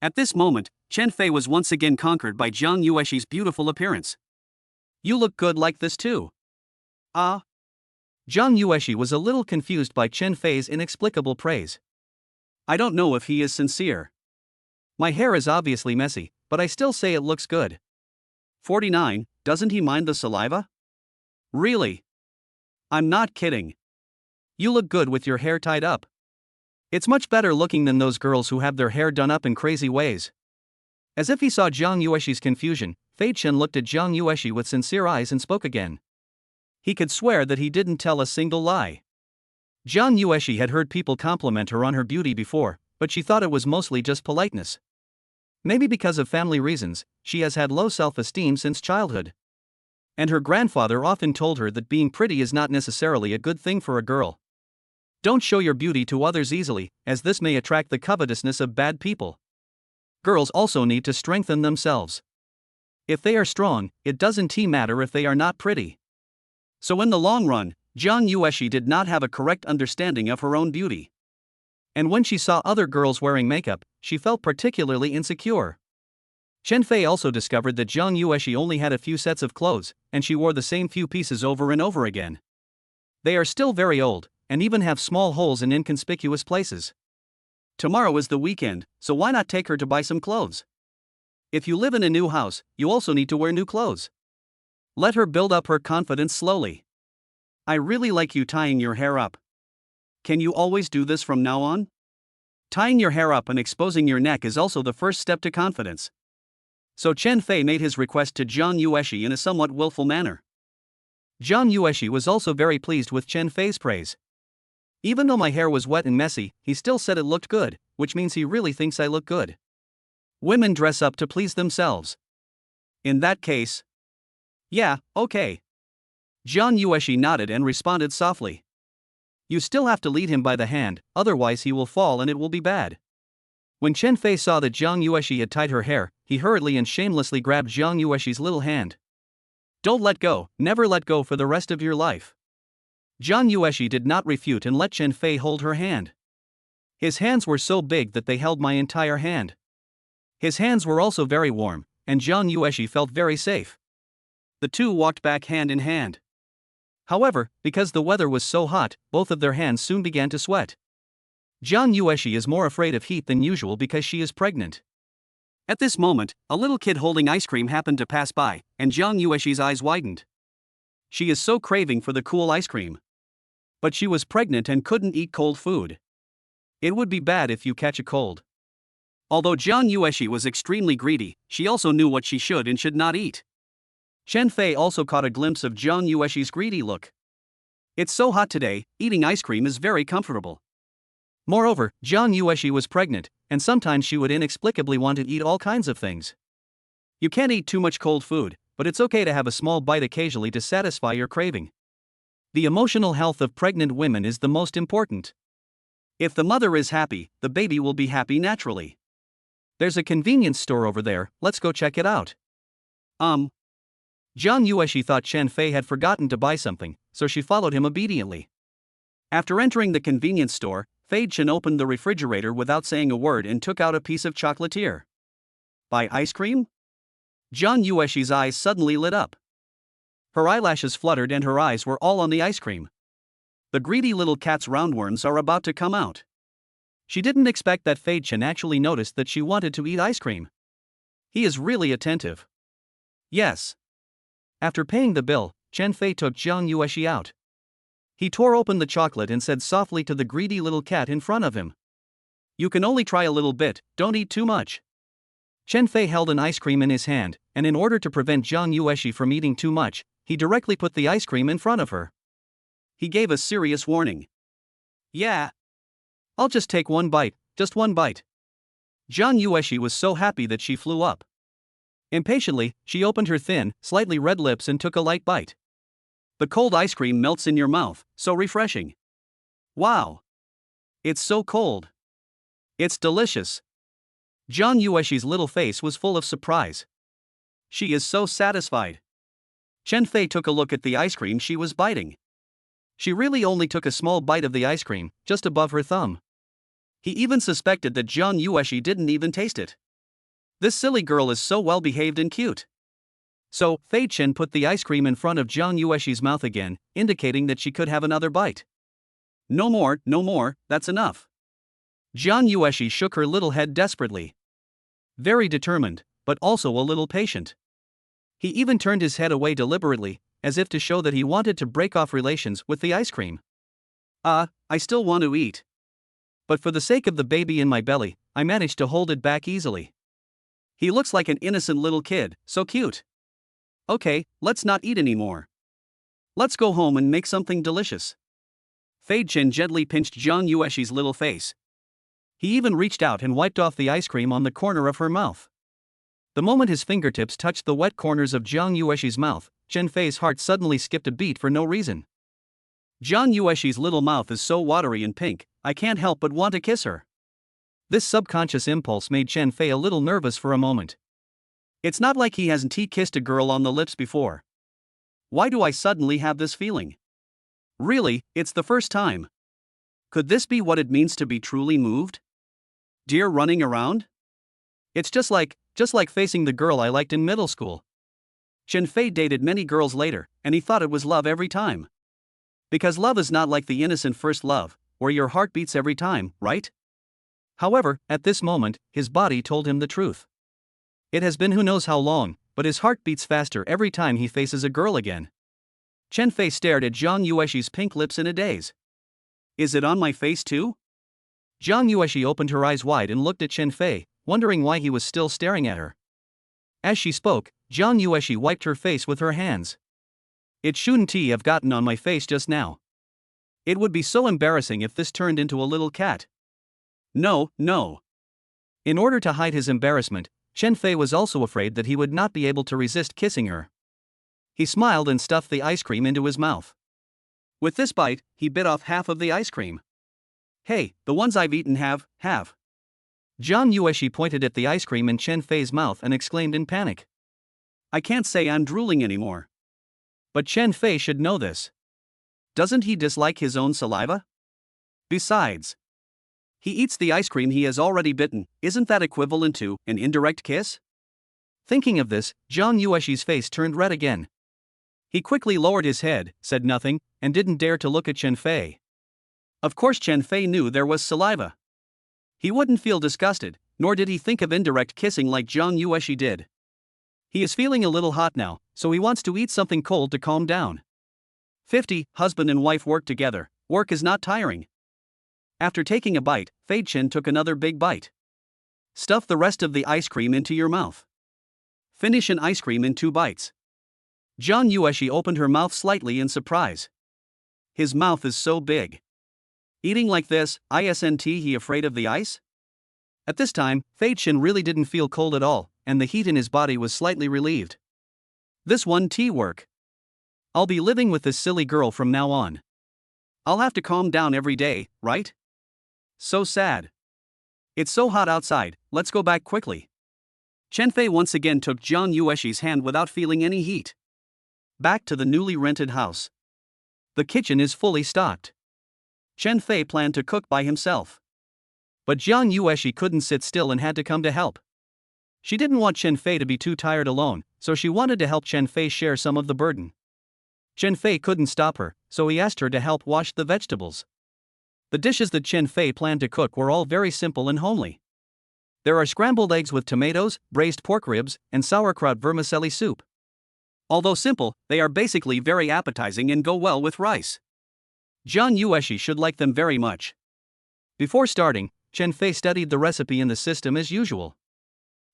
At this moment, Chen Fei was once again conquered by Jiang Yueshi's beautiful appearance. You look good like this too. Ah. Jiang Yueshi was a little confused by Chen Fei's inexplicable praise. I don't know if he is sincere. My hair is obviously messy, but I still say it looks good. 49, doesn't he mind the saliva? Really? I'm not kidding. You look good with your hair tied up. It's much better looking than those girls who have their hair done up in crazy ways. As if he saw Jiang Yueshi's confusion, Fei Chen looked at Jiang Yueshi with sincere eyes and spoke again. He could swear that he didn't tell a single lie. Jiang Yueshi had heard people compliment her on her beauty before, but she thought it was mostly just politeness. Maybe because of family reasons, she has had low self-esteem since childhood. And her grandfather often told her that being pretty is not necessarily a good thing for a girl. Don't show your beauty to others easily, as this may attract the covetousness of bad people. Girls also need to strengthen themselves. If they are strong, it doesn't matter if they are not pretty. So in the long run, Jiang Yueshi did not have a correct understanding of her own beauty. And when she saw other girls wearing makeup, she felt particularly insecure. Chen Fei also discovered that Jiang Yueshi only had a few sets of clothes, and she wore the same few pieces over and over again. They are still very old, and even have small holes in inconspicuous places. Tomorrow is the weekend, so why not take her to buy some clothes? If you live in a new house, you also need to wear new clothes. Let her build up her confidence slowly. I really like you tying your hair up. Can you always do this from now on? Tying your hair up and exposing your neck is also the first step to confidence. So Chen Fei made his request to Jiang Yueshi in a somewhat willful manner. Jiang Yueshi was also very pleased with Chen Fei's praise. Even though my hair was wet and messy, he still said it looked good, which means he really thinks I look good. Women dress up to please themselves. In that case. Yeah, okay. Jiang Yueshi nodded and responded softly. You still have to lead him by the hand, otherwise he will fall and it will be bad. When Chen Fei saw that Jiang Yueshi had tied her hair, he hurriedly and shamelessly grabbed Jiang Yueshi's little hand. Don't let go, never let go for the rest of your life. Jiang Yueshi did not refute and let Chen Fei hold her hand. His hands were so big that they held my entire hand. His hands were also very warm, and Jiang Yueshi felt very safe. The two walked back hand in hand. However, because the weather was so hot, both of their hands soon began to sweat. Jiang Yueshi is more afraid of heat than usual because she is pregnant. At this moment, a little kid holding ice cream happened to pass by, and Jiang Yueshi's eyes widened. She is so craving for the cool ice cream. But she was pregnant and couldn't eat cold food. It would be bad if you catch a cold. Although Jiang Yueshi was extremely greedy, she also knew what she should and should not eat. Chen Fei also caught a glimpse of Jiang Yueshi's greedy look. It's so hot today, eating ice cream is very comfortable. Moreover, Jiang Yueshi was pregnant, and sometimes she would inexplicably want to eat all kinds of things. You can't eat too much cold food, but it's okay to have a small bite occasionally to satisfy your craving. The emotional health of pregnant women is the most important. If the mother is happy, the baby will be happy naturally. There's a convenience store over there, let's go check it out. Jiang Yueshi thought Chen Fei had forgotten to buy something, so she followed him obediently. After entering the convenience store, Fei Chen opened the refrigerator without saying a word and took out a piece of chocolatier. Buy ice cream? Jiang Yueshi's eyes suddenly lit up. Her eyelashes fluttered and her eyes were all on the ice cream. The greedy little cat's roundworms are about to come out. She didn't expect that Fei Chen actually noticed that she wanted to eat ice cream. He is really attentive. Yes. After paying the bill, Chen Fei took Jiang Yueshi out. He tore open the chocolate and said softly to the greedy little cat in front of him. You can only try a little bit, don't eat too much. Chen Fei held an ice cream in his hand, and in order to prevent Jiang Yueshi from eating too much, he directly put the ice cream in front of her. He gave a serious warning. Yeah. I'll just take one bite, just one bite. Jiang Yueshi was so happy that she flew up. Impatiently, she opened her thin, slightly red lips and took a light bite. The cold ice cream melts in your mouth, so refreshing. Wow! It's so cold. It's delicious. Jiang Yueshi's little face was full of surprise. She is so satisfied. Chen Fei took a look at the ice cream she was biting. She really only took a small bite of the ice cream, just above her thumb. He even suspected that Jiang Yueshi didn't even taste it. This silly girl is so well behaved and cute. So, Fei Chen put the ice cream in front of Jiang Yueshi's mouth again, indicating that she could have another bite. No more, that's enough. Jiang Yueshi shook her little head desperately. Very determined, but also a little patient. He even turned his head away deliberately, as if to show that he wanted to break off relations with the ice cream. I still want to eat. But for the sake of the baby in my belly, I managed to hold it back easily. He looks like an innocent little kid, so cute. Okay, let's not eat anymore. Let's go home and make something delicious. Fei Chen gently pinched Jiang Yueshi's little face. He even reached out and wiped off the ice cream on the corner of her mouth. The moment his fingertips touched the wet corners of Jiang Yueshi's mouth, Chen Fei's heart suddenly skipped a beat for no reason. Jiang Yueshi's little mouth is so watery and pink, I can't help but want to kiss her. This subconscious impulse made Chen Fei a little nervous for a moment. It's not like he hasn't kissed a girl on the lips before. Why do I suddenly have this feeling? Really, it's the first time. Could this be what it means to be truly moved? Dear running around? It's just like facing the girl I liked in middle school. Chen Fei dated many girls later, and he thought it was love every time. Because love is not like the innocent first love, where your heart beats every time, right? However, at this moment, his body told him the truth. It has been who knows how long, but his heart beats faster every time he faces a girl again. Chen Fei stared at Jiang Yueshi's pink lips in a daze. Is it on my face too? Jiang Yueshi opened her eyes wide and looked at Chen Fei, wondering why he was still staring at her. As she spoke, Jiang Yueshi wiped her face with her hands. It shouldn't have gotten on my face just now. It would be so embarrassing if this turned into a little cat. No. In order to hide his embarrassment, Chen Fei was also afraid that he would not be able to resist kissing her. He smiled and stuffed the ice cream into his mouth. With this bite, he bit off half of the ice cream. Hey, the ones I've eaten have. Jiang Yueshi pointed at the ice cream in Chen Fei's mouth and exclaimed in panic. I can't say I'm drooling anymore. But Chen Fei should know this. Doesn't he dislike his own saliva? Besides, he eats the ice cream he has already bitten, isn't that equivalent to an indirect kiss? Thinking of this, Jiang Yueshi's face turned red again. He quickly lowered his head, said nothing, and didn't dare to look at Chen Fei. Of course Chen Fei knew there was saliva. He wouldn't feel disgusted, nor did he think of indirect kissing like Jiang Yueshi did. He is feeling a little hot now, so he wants to eat something cold to calm down. 50. Husband and wife work together. Work is not tiring. After taking a bite, Fei Chen took another big bite. Stuff the rest of the ice cream into your mouth. Finish an ice cream in 2 bites. Jiang Yueshi opened her mouth slightly in surprise. His mouth is so big. Eating like this, isn't he afraid of the ice? At this time, Fei Chen really didn't feel cold at all, and the heat in his body was slightly relieved. This one tea work. I'll be living with this silly girl from now on. I'll have to calm down every day, right? So sad. It's so hot outside, let's go back quickly. Chen Fei once again took Jiang Yueshi's hand without feeling any heat. Back to the newly rented house. The kitchen is fully stocked. Chen Fei planned to cook by himself. But Jiang Yueshi couldn't sit still and had to come to help. She didn't want Chen Fei to be too tired alone, so she wanted to help Chen Fei share some of the burden. Chen Fei couldn't stop her, so he asked her to help wash the vegetables. The dishes that Chen Fei planned to cook were all very simple and homely. There are scrambled eggs with tomatoes, braised pork ribs, and sauerkraut vermicelli soup. Although simple, they are basically very appetizing and go well with rice. Jiang Yueshi should like them very much. Before starting, Chen Fei studied the recipe in the system as usual.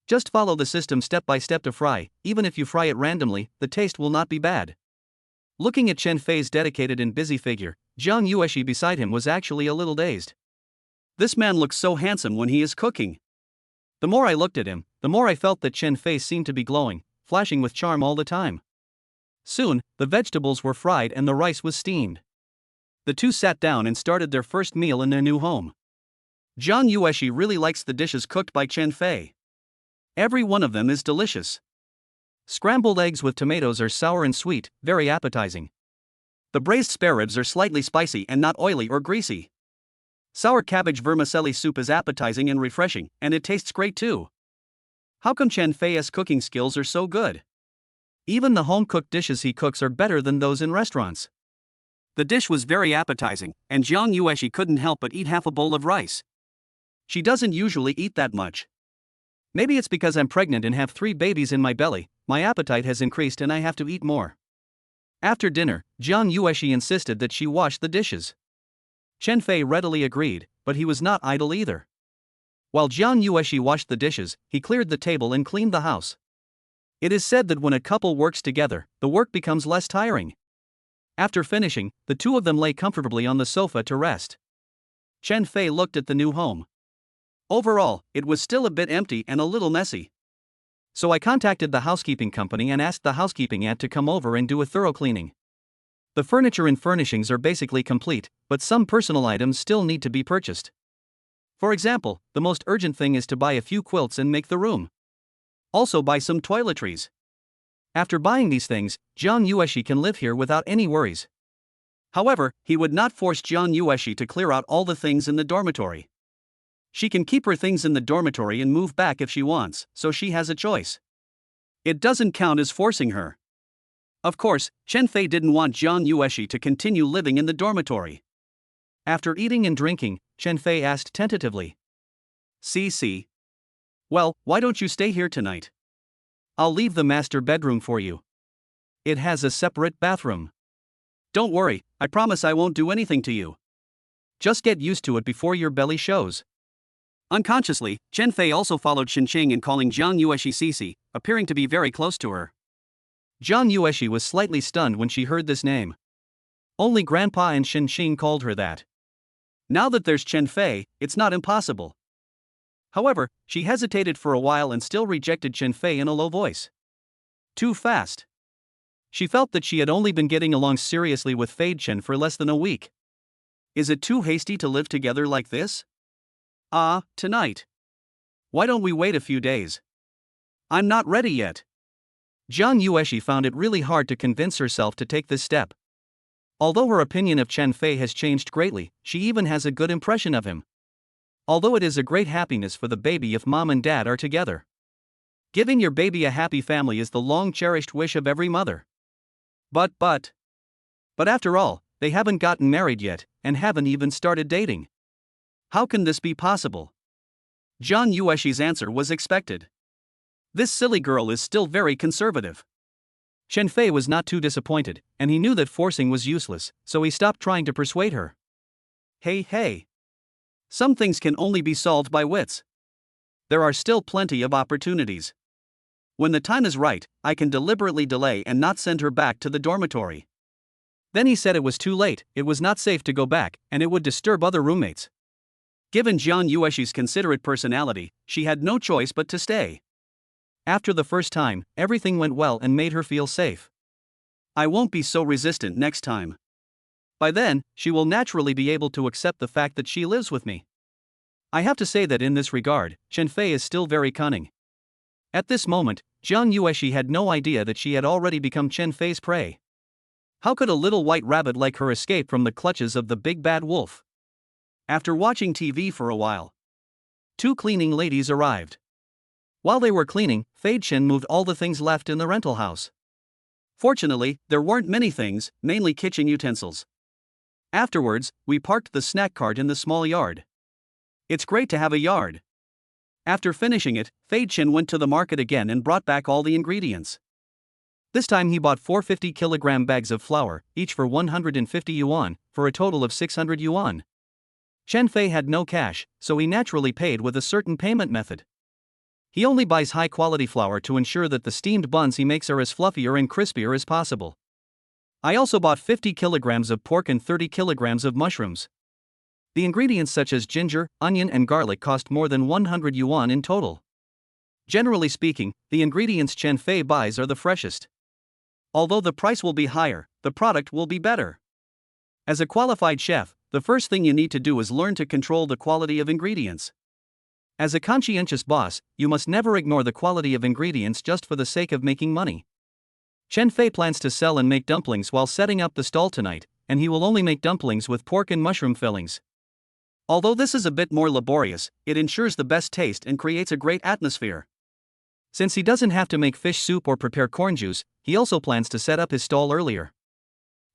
Just follow the system step by step to fry. Even if you fry it randomly, the taste will not be bad. Looking at Chen Fei's dedicated and busy figure, Jiang Yueshi beside him was actually a little dazed. This man looks so handsome when he is cooking. The more I looked at him, the more I felt that Chen Fei seemed to be glowing, flashing with charm all the time. Soon, the vegetables were fried and the rice was steamed. The two sat down and started their first meal in their new home. Jiang Yueshi really likes the dishes cooked by Chen Fei. Every one of them is delicious. Scrambled eggs with tomatoes are sour and sweet, very appetizing. The braised spare ribs are slightly spicy and not oily or greasy. Sour cabbage vermicelli soup is appetizing and refreshing, and it tastes great too. How come Chen Fei's cooking skills are so good? Even the home-cooked dishes he cooks are better than those in restaurants. The dish was very appetizing, and Jiang Yueshi couldn't help but eat half a bowl of rice. She doesn't usually eat that much. Maybe it's because I'm pregnant and have 3 babies in my belly, my appetite has increased and I have to eat more. After dinner, Jiang Yueshi insisted that she wash the dishes. Chen Fei readily agreed, but he was not idle either. While Jiang Yueshi washed the dishes, he cleared the table and cleaned the house. It is said that when a couple works together, the work becomes less tiring. After finishing, the two of them lay comfortably on the sofa to rest. Chen Fei looked at the new home. Overall, it was still a bit empty and a little messy. So I contacted the housekeeping company and asked the housekeeping aunt to come over and do a thorough cleaning. The furniture and furnishings are basically complete, but some personal items still need to be purchased. For example, the most urgent thing is to buy a few quilts and make the room. Also buy some toiletries. After buying these things, Jiang Yueshi can live here without any worries. However, he would not force Jiang Yueshi to clear out all the things in the dormitory. She can keep her things in the dormitory and move back if she wants, so she has a choice. It doesn't count as forcing her. Of course, Chen Fei didn't want Jiang Yueshi to continue living in the dormitory. After eating and drinking, Chen Fei asked tentatively. "Cici. Well, why don't you stay here tonight? I'll leave the master bedroom for you. It has a separate bathroom. Don't worry, I promise I won't do anything to you. Just get used to it before your belly shows." Unconsciously, Chen Fei also followed Xinqing in calling Jiang Yueshi Cici, appearing to be very close to her. Jiang Yueshi was slightly stunned when she heard this name. Only Grandpa and Xinqing called her that. Now that there's Chen Fei, it's not impossible. However, she hesitated for a while and still rejected Chen Fei in a low voice. Too fast. She felt that she had only been getting along seriously with Fei Chen for less than a week. Is it too hasty to live together like this? Tonight. Why don't we wait a few days? I'm not ready yet. Jiang Yueshi found it really hard to convince herself to take this step. Although her opinion of Chen Fei has changed greatly, she even has a good impression of him. Although it is a great happiness for the baby if mom and dad are together. Giving your baby a happy family is the long-cherished wish of every mother. But after all, they haven't gotten married yet, and haven't even started dating. How can this be possible? Jiang Yueshi's answer was expected. This silly girl is still very conservative. Chen Fei was not too disappointed, and he knew that forcing was useless, so he stopped trying to persuade her. Hey. Some things can only be solved by wits. There are still plenty of opportunities. When the time is right, I can deliberately delay and not send her back to the dormitory. Then he said it was too late, it was not safe to go back, and it would disturb other roommates. Given Jiang Yueshi's considerate personality, she had no choice but to stay. After the first time, everything went well and made her feel safe. I won't be so resistant next time. By then, she will naturally be able to accept the fact that she lives with me. I have to say that in this regard, Chen Fei is still very cunning. At this moment, Jiang Yueshi had no idea that she had already become Chen Fei's prey. How could a little white rabbit like her escape from the clutches of the big bad wolf? After watching TV for a while, 2 cleaning ladies arrived. While they were cleaning, Fei Chen moved all the things left in the rental house. Fortunately, there weren't many things, mainly kitchen utensils. Afterwards, we parked the snack cart in the small yard. It's great to have a yard. After finishing it, Fei Chen went to the market again and brought back all the ingredients. This time he bought 4 50-kilogram bags of flour, each for 150 yuan, for a total of 600 yuan. Chen Fei had no cash, so he naturally paid with a certain payment method. He only buys high-quality flour to ensure that the steamed buns he makes are as fluffier and crispier as possible. I also bought 50 kilograms of pork and 30 kilograms of mushrooms. The ingredients such as ginger, onion and garlic cost more than 100 yuan in total. Generally speaking, the ingredients Chen Fei buys are the freshest. Although the price will be higher, the product will be better. As a qualified chef, the first thing you need to do is learn to control the quality of ingredients. As a conscientious boss, you must never ignore the quality of ingredients just for the sake of making money. Chen Fei plans to sell and make dumplings while setting up the stall tonight, and he will only make dumplings with pork and mushroom fillings. Although this is a bit more laborious, it ensures the best taste and creates a great atmosphere. Since he doesn't have to make fish soup or prepare corn juice, he also plans to set up his stall earlier.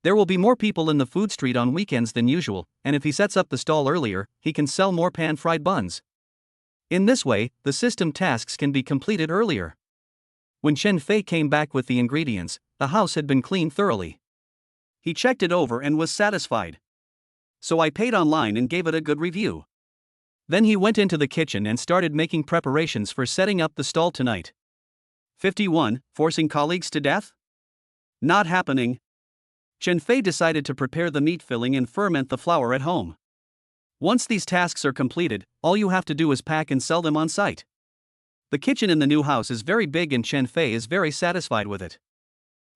There will be more people in the food street on weekends than usual, and if he sets up the stall earlier, he can sell more pan-fried buns. In this way, the system tasks can be completed earlier. When Chen Fei came back with the ingredients, the house had been cleaned thoroughly. He checked it over and was satisfied. So I paid online and gave it a good review. Then he went into the kitchen and started making preparations for setting up the stall tonight. 51. Forcing colleagues to death? Not happening. Chen Fei decided to prepare the meat filling and ferment the flour at home. Once these tasks are completed, all you have to do is pack and sell them on site. The kitchen in the new house is very big and Chen Fei is very satisfied with it.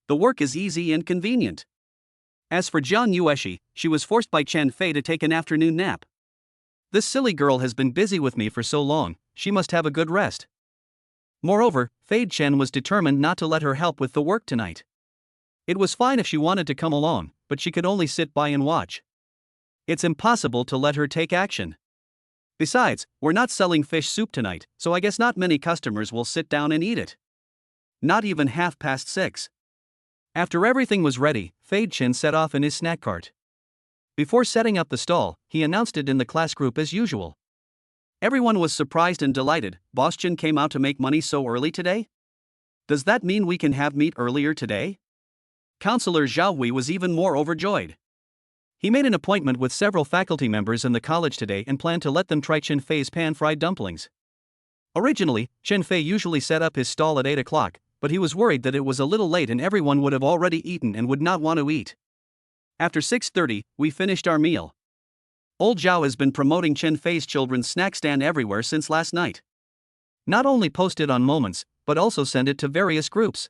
The work is easy and convenient. As for Jiang Yueshi, she was forced by Chen Fei to take an afternoon nap. This silly girl has been busy with me for so long, she must have a good rest. Moreover, Fei Chen was determined not to let her help with the work tonight. It was fine if she wanted to come along, but she could only sit by and watch. It's impossible to let her take action. Besides, we're not selling fish soup tonight, so I guess not many customers will sit down and eat it. Not even 6:30. After everything was ready, Fei Chen set off in his snack cart. Before setting up the stall, he announced it in the class group as usual. Everyone was surprised and delighted. Boss Chen came out to make money so early today? Does that mean we can have meat earlier today? Counselor Zhao Hui was even more overjoyed. He made an appointment with several faculty members in the college today and planned to let them try Chen Fei's pan-fried dumplings. Originally, Chen Fei usually set up his stall at 8 o'clock, but he was worried that it was a little late and everyone would have already eaten and would not want to eat. After 6:30, we finished our meal. Old Zhao has been promoting Chen Fei's children's snack stand everywhere since last night. Not only post it on Moments, but also send it to various groups.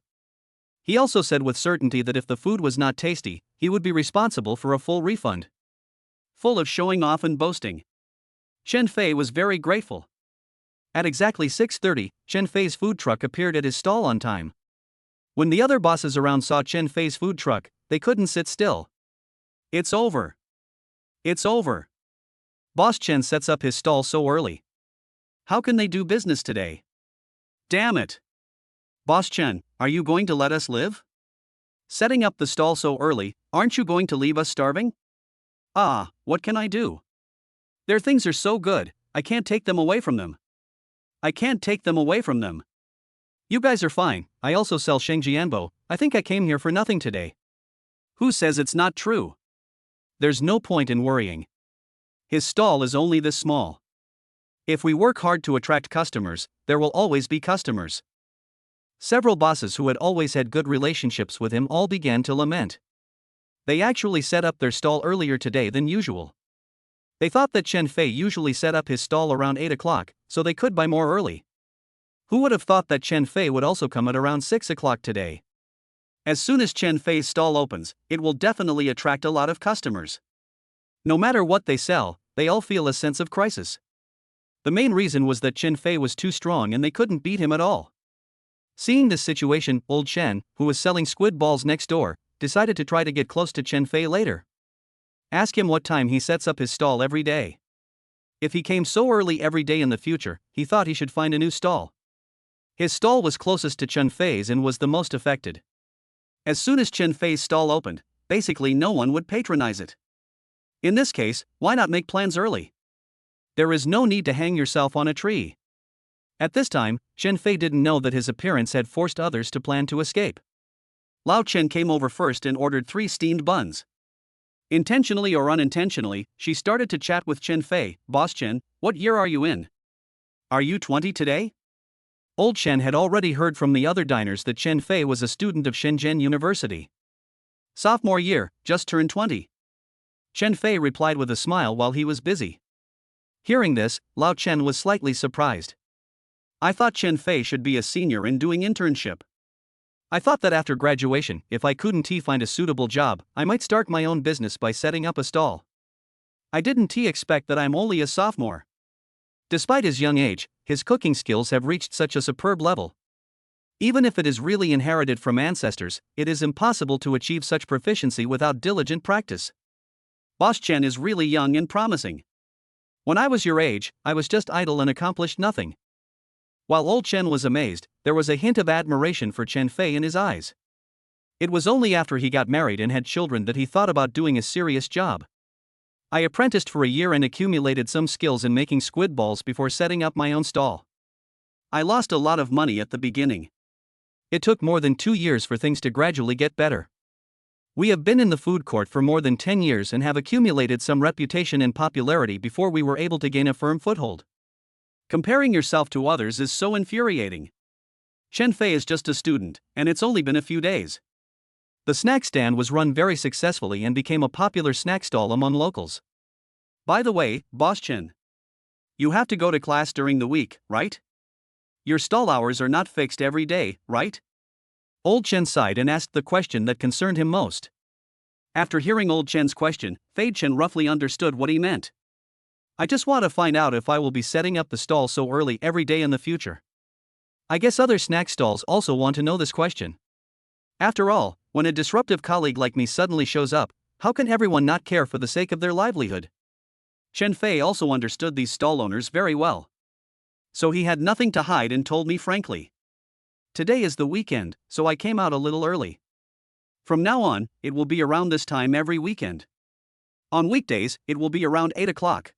He also said with certainty that if the food was not tasty, he would be responsible for a full refund. Full of showing off and boasting, Chen Fei was very grateful. At exactly 6:30, Chen Fei's food truck appeared at his stall on time. When the other bosses around saw Chen Fei's food truck, they couldn't sit still. It's over. It's over. Boss Chen sets up his stall so early. How can they do business today? Damn it. Boss Chen, are you going to let us live? Setting up the stall so early, aren't you going to leave us starving? What can I do? Their things are so good, I can't take them away from them. I can't take them away from them. You guys are fine, I also sell Shengjianbo, I think I came here for nothing today. Who says it's not true? There's no point in worrying. His stall is only this small. If we work hard to attract customers, there will always be customers. Several bosses who had always had good relationships with him all began to lament. They actually set up their stall earlier today than usual. They thought that Chen Fei usually set up his stall around 8 o'clock, so they could buy more early. Who would have thought that Chen Fei would also come at around 6 o'clock today? As soon as Chen Fei's stall opens, it will definitely attract a lot of customers. No matter what they sell, they all feel a sense of crisis. The main reason was that Chen Fei was too strong and they couldn't beat him at all. Seeing this situation, old Chen, who was selling squid balls next door, decided to try to get close to Chen Fei later. Ask him what time he sets up his stall every day. If he came so early every day in the future, he thought he should find a new stall. His stall was closest to Chen Fei's and was the most affected. As soon as Chen Fei's stall opened, basically no one would patronize it. In this case, why not make plans early? There is no need to hang yourself on a tree. At this time, Chen Fei didn't know that his appearance had forced others to plan to escape. Lao Chen came over first and ordered 3 steamed buns. Intentionally or unintentionally, she started to chat with Chen Fei. Boss Chen, what year are you in? Are you 20 today? Old Chen had already heard from the other diners that Chen Fei was a student of Shenzhen University. Sophomore year, just turned 20. Chen Fei replied with a smile while he was busy. Hearing this, Lao Chen was slightly surprised. I thought Chen Fei should be a senior and doing internship. I thought that after graduation, if I couldn't find a suitable job, I might start my own business by setting up a stall. I didn't expect that I'm only a sophomore. Despite his young age, his cooking skills have reached such a superb level. Even if it is really inherited from ancestors, it is impossible to achieve such proficiency without diligent practice. Boss Chen is really young and promising. When I was your age, I was just idle and accomplished nothing. While old Chen was amazed, there was a hint of admiration for Chen Fei in his eyes. It was only after he got married and had children that he thought about doing a serious job. I apprenticed for a year and accumulated some skills in making squid balls before setting up my own stall. I lost a lot of money at the beginning. It took more than 2 years for things to gradually get better. We have been in the food court for more than 10 years and have accumulated some reputation and popularity before we were able to gain a firm foothold. Comparing yourself to others is so infuriating. Chen Fei is just a student, and it's only been a few days. The snack stand was run very successfully and became a popular snack stall among locals. By the way, Boss Chen, you have to go to class during the week, right? Your stall hours are not fixed every day, right? Old Chen sighed and asked the question that concerned him most. After hearing Old Chen's question, Fei Chen roughly understood what he meant. I just want to find out if I will be setting up the stall so early every day in the future. I guess other snack stalls also want to know this question. After all, when a disruptive colleague like me suddenly shows up, how can everyone not care for the sake of their livelihood? Chen Fei also understood these stall owners very well. So he had nothing to hide and told me frankly. Today is the weekend, so I came out a little early. From now on, it will be around this time every weekend. On weekdays, it will be around 8 o'clock.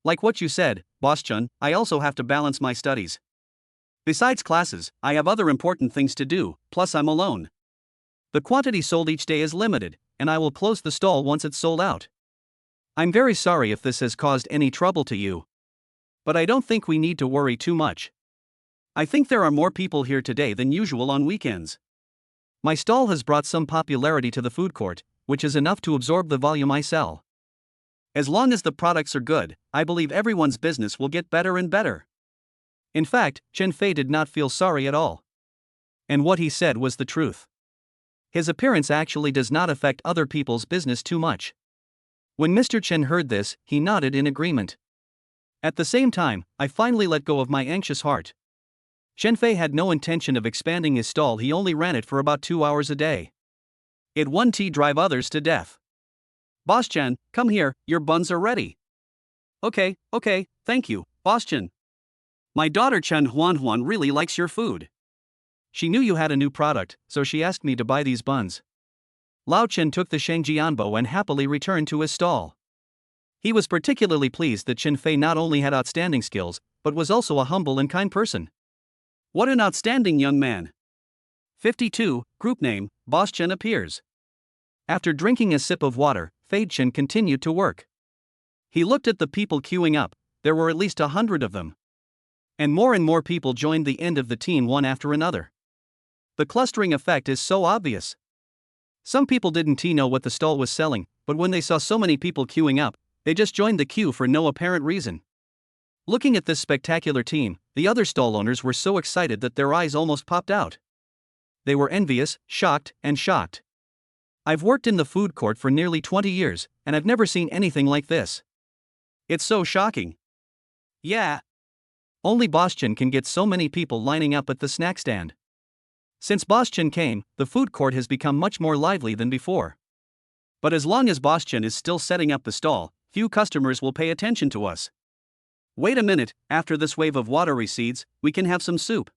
Like what you said, Boss Chen, I also have to balance my studies. Besides classes, I have other important things to do, plus I'm alone. The quantity sold each day is limited, and I will close the stall once it's sold out. I'm very sorry if this has caused any trouble to you. But I don't think we need to worry too much. I think there are more people here today than usual on weekends. My stall has brought some popularity to the food court, which is enough to absorb the volume I sell. As long as the products are good, I believe everyone's business will get better and better. In fact, Chen Fei did not feel sorry at all. And what he said was the truth. His appearance actually does not affect other people's business too much. When Mr. Chen heard this, he nodded in agreement. At the same time, I finally let go of my anxious heart. Chen Fei had no intention of expanding his stall, he only ran it for about 2 hours a day. It won't drive others to death. Boss Chen, come here, your buns are ready. Okay, thank you, Boss Chen. My daughter Chen Huan really likes your food. She knew you had a new product, so she asked me to buy these buns. Lao Chen took the Shengjianbo and happily returned to his stall. He was particularly pleased that Chen Fei not only had outstanding skills, but was also a humble and kind person. What an outstanding young man. 52, Group Name, Boss Chen appears. After drinking a sip of water, Fade Chen continued to work. He looked at the people queuing up. There were at least 100 of them. And more people joined the end of the team one after another. The clustering effect is so obvious. Some people didn't know what the stall was selling, but when they saw so many people queuing up, they just joined the queue for no apparent reason. Looking at this spectacular team, the other stall owners were so excited that their eyes almost popped out. They were envious, shocked. I've worked in the food court for nearly 20 years, and I've never seen anything like this. It's so shocking. Yeah. Only Boss Chen can get so many people lining up at the snack stand. Since Boss Chen came, the food court has become much more lively than before. But as long as Boss Chen is still setting up the stall, few customers will pay attention to us. Wait a minute, after this wave of water recedes, we can have some soup.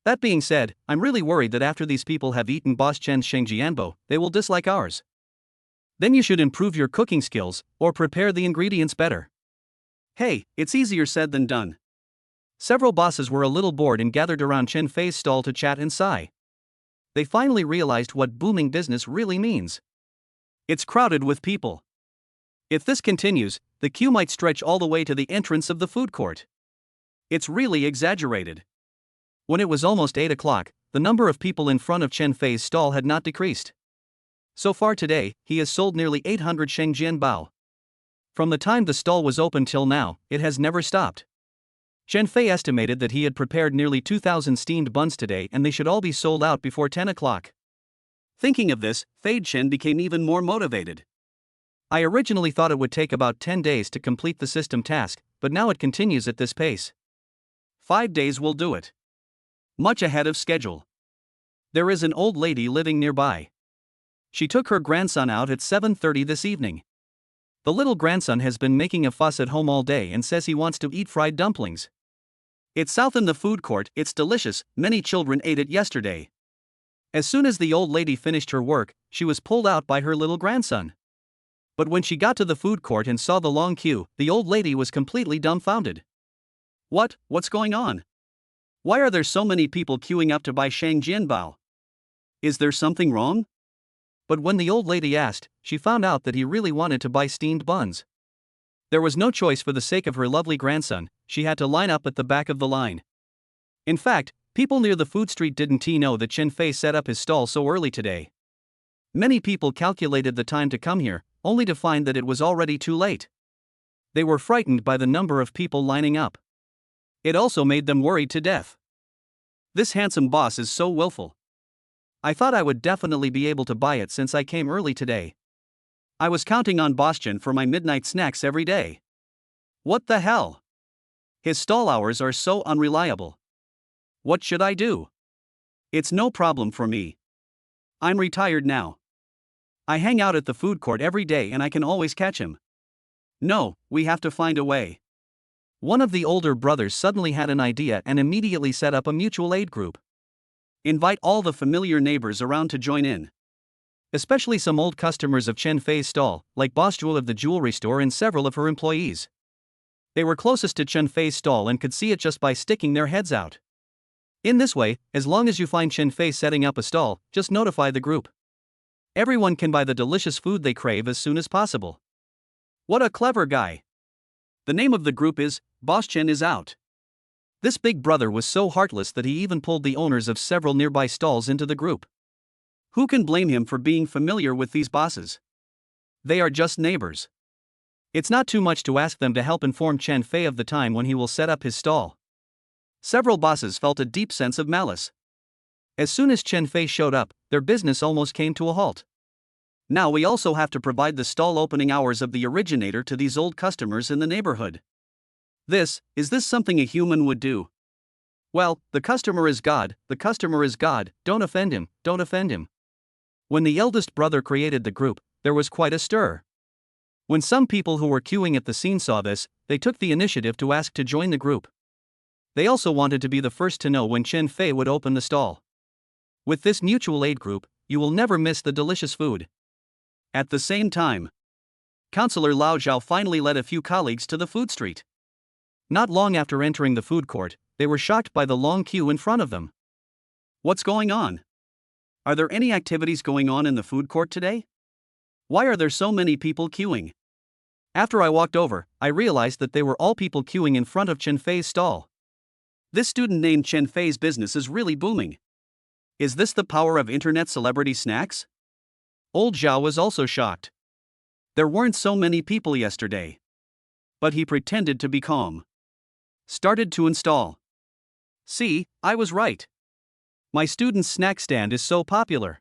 That being said, I'm really worried that after these people have eaten Boss Chen's shengjianbo, they will dislike ours. Then you should improve your cooking skills, or prepare the ingredients better. Hey, it's easier said than done. Several bosses were a little bored and gathered around Chen Fei's stall to chat and sigh. They finally realized what booming business really means. It's crowded with people. If this continues, the queue might stretch all the way to the entrance of the food court. It's really exaggerated. When it was almost 8 o'clock, the number of people in front of Chen Fei's stall had not decreased. So far today, he has sold nearly 800 shengjianbao. From the time the stall was open till now, it has never stopped. Chen Fei estimated that he had prepared nearly 2,000 steamed buns today and they should all be sold out before 10 o'clock. Thinking of this, Fade Chen became even more motivated. I originally thought it would take about 10 days to complete the system task, but now it continues at this pace. 5 days will do it. Much ahead of schedule. There is an old lady living nearby. She took her grandson out at 7:30 this evening. The little grandson has been making a fuss at home all day and says he wants to eat fried dumplings. It's south in the food court, it's delicious, many children ate it yesterday. As soon as the old lady finished her work, she was pulled out by her little grandson. But when she got to the food court and saw the long queue, the old lady was completely dumbfounded. What's going on? Why are there so many people queuing up to buy shengjianbao? Is there something wrong? But when the old lady asked, she found out that he really wanted to buy steamed buns. There was no choice for the sake of her lovely grandson, she had to line up at the back of the line. In fact, people near the food street didn't know that Chen Fei set up his stall so early today. Many people calculated the time to come here, only to find that it was already too late. They were frightened by the number of people lining up. It also made them worried to death. This handsome boss is so willful. I thought I would definitely be able to buy it since I came early today. I was counting on Boss Chen for my midnight snacks every day. What the hell? His stall hours are so unreliable. What should I do? It's no problem for me. I'm retired now. I hang out at the food court every day and I can always catch him. No, we have to find a way. One of the older brothers suddenly had an idea and immediately set up a mutual aid group. Invite all the familiar neighbors around to join in. Especially some old customers of Chen Fei's stall, like Boss Jewel of the jewelry store and several of her employees. They were closest to Chen Fei's stall and could see it just by sticking their heads out. In this way, as long as you find Chen Fei setting up a stall, just notify the group. Everyone can buy the delicious food they crave as soon as possible. What a clever guy. The name of the group is, Boss Chen is Out. This big brother was so heartless that he even pulled the owners of several nearby stalls into the group. Who can blame him for being familiar with these bosses? They are just neighbors. It's not too much to ask them to help inform Chen Fei of the time when he will set up his stall. Several bosses felt a deep sense of malice. As soon as Chen Fei showed up, their business almost came to a halt. Now we also have to provide the stall opening hours of the originator to these old customers in the neighborhood. Is this something a human would do? Well, the customer is God, don't offend him. When the eldest brother created the group, there was quite a stir. When some people who were queuing at the scene saw this, they took the initiative to ask to join the group. They also wanted to be the first to know when Chen Fei would open the stall. With this mutual aid group, you will never miss the delicious food. At the same time, Counselor Lao Zhao finally led a few colleagues to the food street. Not long after entering the food court, they were shocked by the long queue in front of them. What's going on? Are there any activities going on in the food court today? Why are there so many people queuing? After I walked over, I realized that they were all people queuing in front of Chen Fei's stall. This student named Chen Fei's business is really booming. Is this the power of internet celebrity snacks? Old Zhao was also shocked. There weren't so many people yesterday. But he pretended to be calm. Started to install. See, I was right. My student's snack stand is so popular.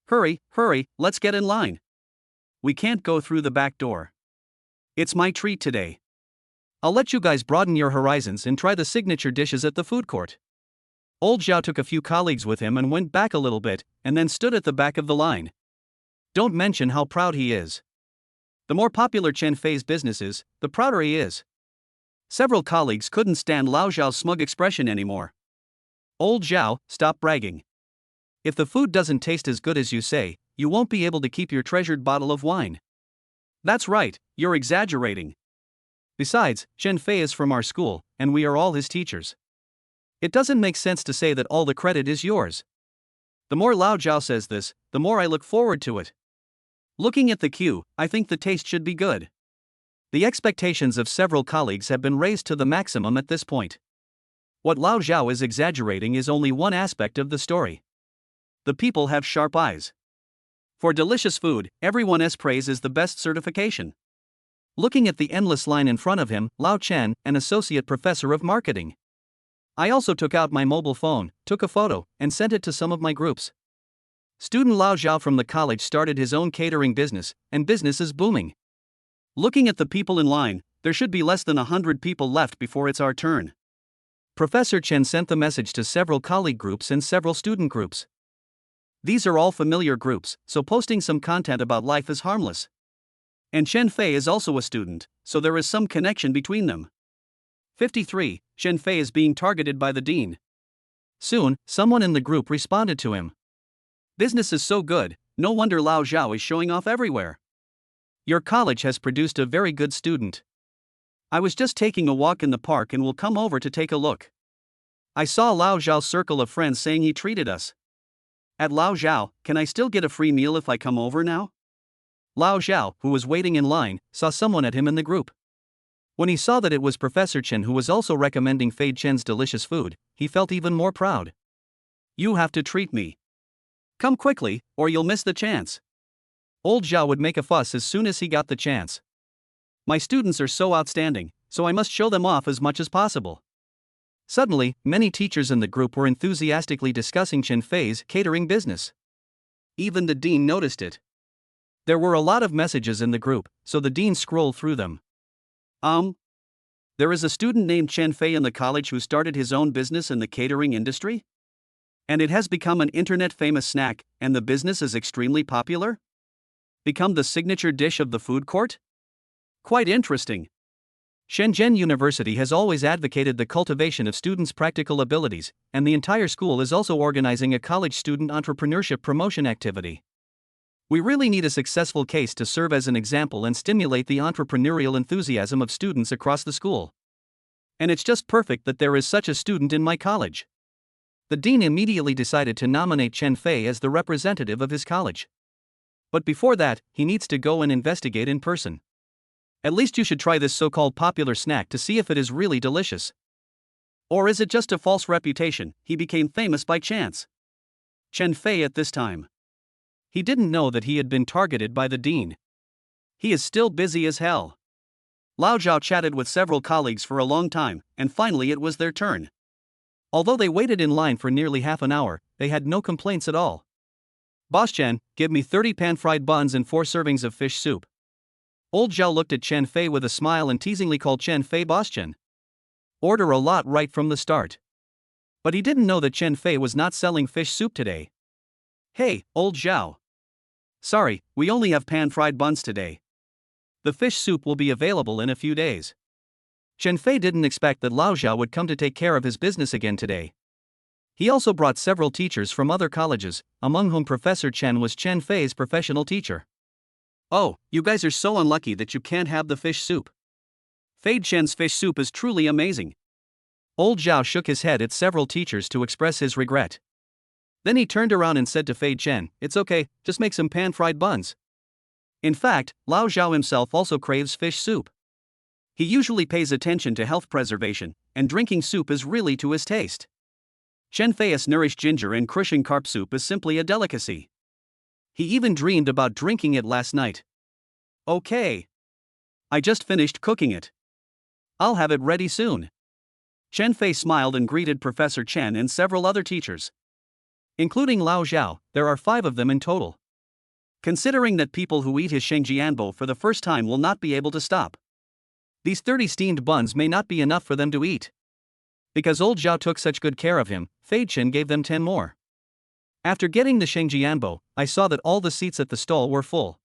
Hurry, let's get in line. We can't go through the back door. It's my treat today. I'll let you guys broaden your horizons and try the signature dishes at the food court. Old Zhao took a few colleagues with him and went back a little bit, and then stood at the back of the line. Don't mention how proud he is. The more popular Chen Fei's business is, the prouder he is. Several colleagues couldn't stand Lao Zhao's smug expression anymore. Old Zhao, stop bragging. If the food doesn't taste as good as you say, you won't be able to keep your treasured bottle of wine. That's right, you're exaggerating. Besides, Chen Fei is from our school, and we are all his teachers. It doesn't make sense to say that all the credit is yours. The more Lao Zhao says this, the more I look forward to it. Looking at the queue, I think the taste should be good. The expectations of several colleagues have been raised to the maximum at this point. What Lao Zhao is exaggerating is only one aspect of the story. The people have sharp eyes. For delicious food, everyone's praise is the best certification. Looking at the endless line in front of him, Lao Chen, an associate professor of marketing. I also took out my mobile phone, took a photo, and sent it to some of my groups. Student Lao Zhao from the college started his own catering business, and business is booming. Looking at the people in line, there should be less than 100 people left before it's our turn. Professor Chen sent the message to several colleague groups and several student groups. These are all familiar groups, so posting some content about life is harmless. And Chen Fei is also a student, so there is some connection between them. 53. Chen Fei is being targeted by the dean. Soon, someone in the group responded to him. Business is so good, no wonder Lao Zhao is showing off everywhere. Your college has produced a very good student. I was just taking a walk in the park and will come over to take a look. I saw Lao Zhao's circle of friends saying he treated us. At Lao Zhao, can I still get a free meal if I come over now? Lao Zhao, who was waiting in line, saw someone at him in the group. When he saw that it was Professor Chen who was also recommending Fei Chen's delicious food, he felt even more proud. You have to treat me. Come quickly, or you'll miss the chance. Old Zhao would make a fuss as soon as he got the chance. My students are so outstanding, so I must show them off as much as possible. Suddenly, many teachers in the group were enthusiastically discussing Chen Fei's catering business. Even the dean noticed it. There were a lot of messages in the group, so the dean scrolled through them. There is a student named Chen Fei in the college who started his own business in the catering industry? And it has become an internet famous snack, and the business is extremely popular? Become the signature dish of the food court? Quite interesting. Shenzhen University has always advocated the cultivation of students' practical abilities, and the entire school is also organizing a college student entrepreneurship promotion activity. We really need a successful case to serve as an example and stimulate the entrepreneurial enthusiasm of students across the school. And it's just perfect that there is such a student in my college. The dean immediately decided to nominate Chen Fei as the representative of his college. But before that, he needs to go and investigate in person. At least you should try this so-called popular snack to see if it is really delicious. Or is it just a false reputation? He became famous by chance. Chen Fei at this time. He didn't know that he had been targeted by the dean. He is still busy as hell. Lao Zhao chatted with several colleagues for a long time, and finally it was their turn. Although they waited in line for nearly half an hour, they had no complaints at all. Boss Chen, give me 30 pan-fried buns and 4 servings of fish soup. Old Zhao looked at Chen Fei with a smile and teasingly called Chen Fei Boss Chen. Order a lot right from the start. But he didn't know that Chen Fei was not selling fish soup today. Hey, Old Zhao. Sorry, we only have pan-fried buns today. The fish soup will be available in a few days. Chen Fei didn't expect that Lao Zhao would come to take care of his business again today. He also brought several teachers from other colleges, among whom Professor Chen was Chen Fei's professional teacher. Oh, you guys are so unlucky that you can't have the fish soup. Fei Chen's fish soup is truly amazing. Old Zhao shook his head at several teachers to express his regret. Then he turned around and said to Fei Chen, "It's okay, just make some pan-fried buns." In fact, Lao Zhao himself also craves fish soup. He usually pays attention to health preservation, and drinking soup is really to his taste. Chen Fei's nourished ginger and crushing carp soup is simply a delicacy. He even dreamed about drinking it last night. Okay. I just finished cooking it. I'll have it ready soon. Chen Fei smiled and greeted Professor Chen and several other teachers. Including Lao Zhao, there are 5 of them in total. Considering that people who eat his shengjianbo for the first time will not be able to stop. These 30 steamed buns may not be enough for them to eat. Because old Zhao took such good care of him, Fei Chen gave them 10 more. After getting the shengjianbo, I saw that all the seats at the stall were full.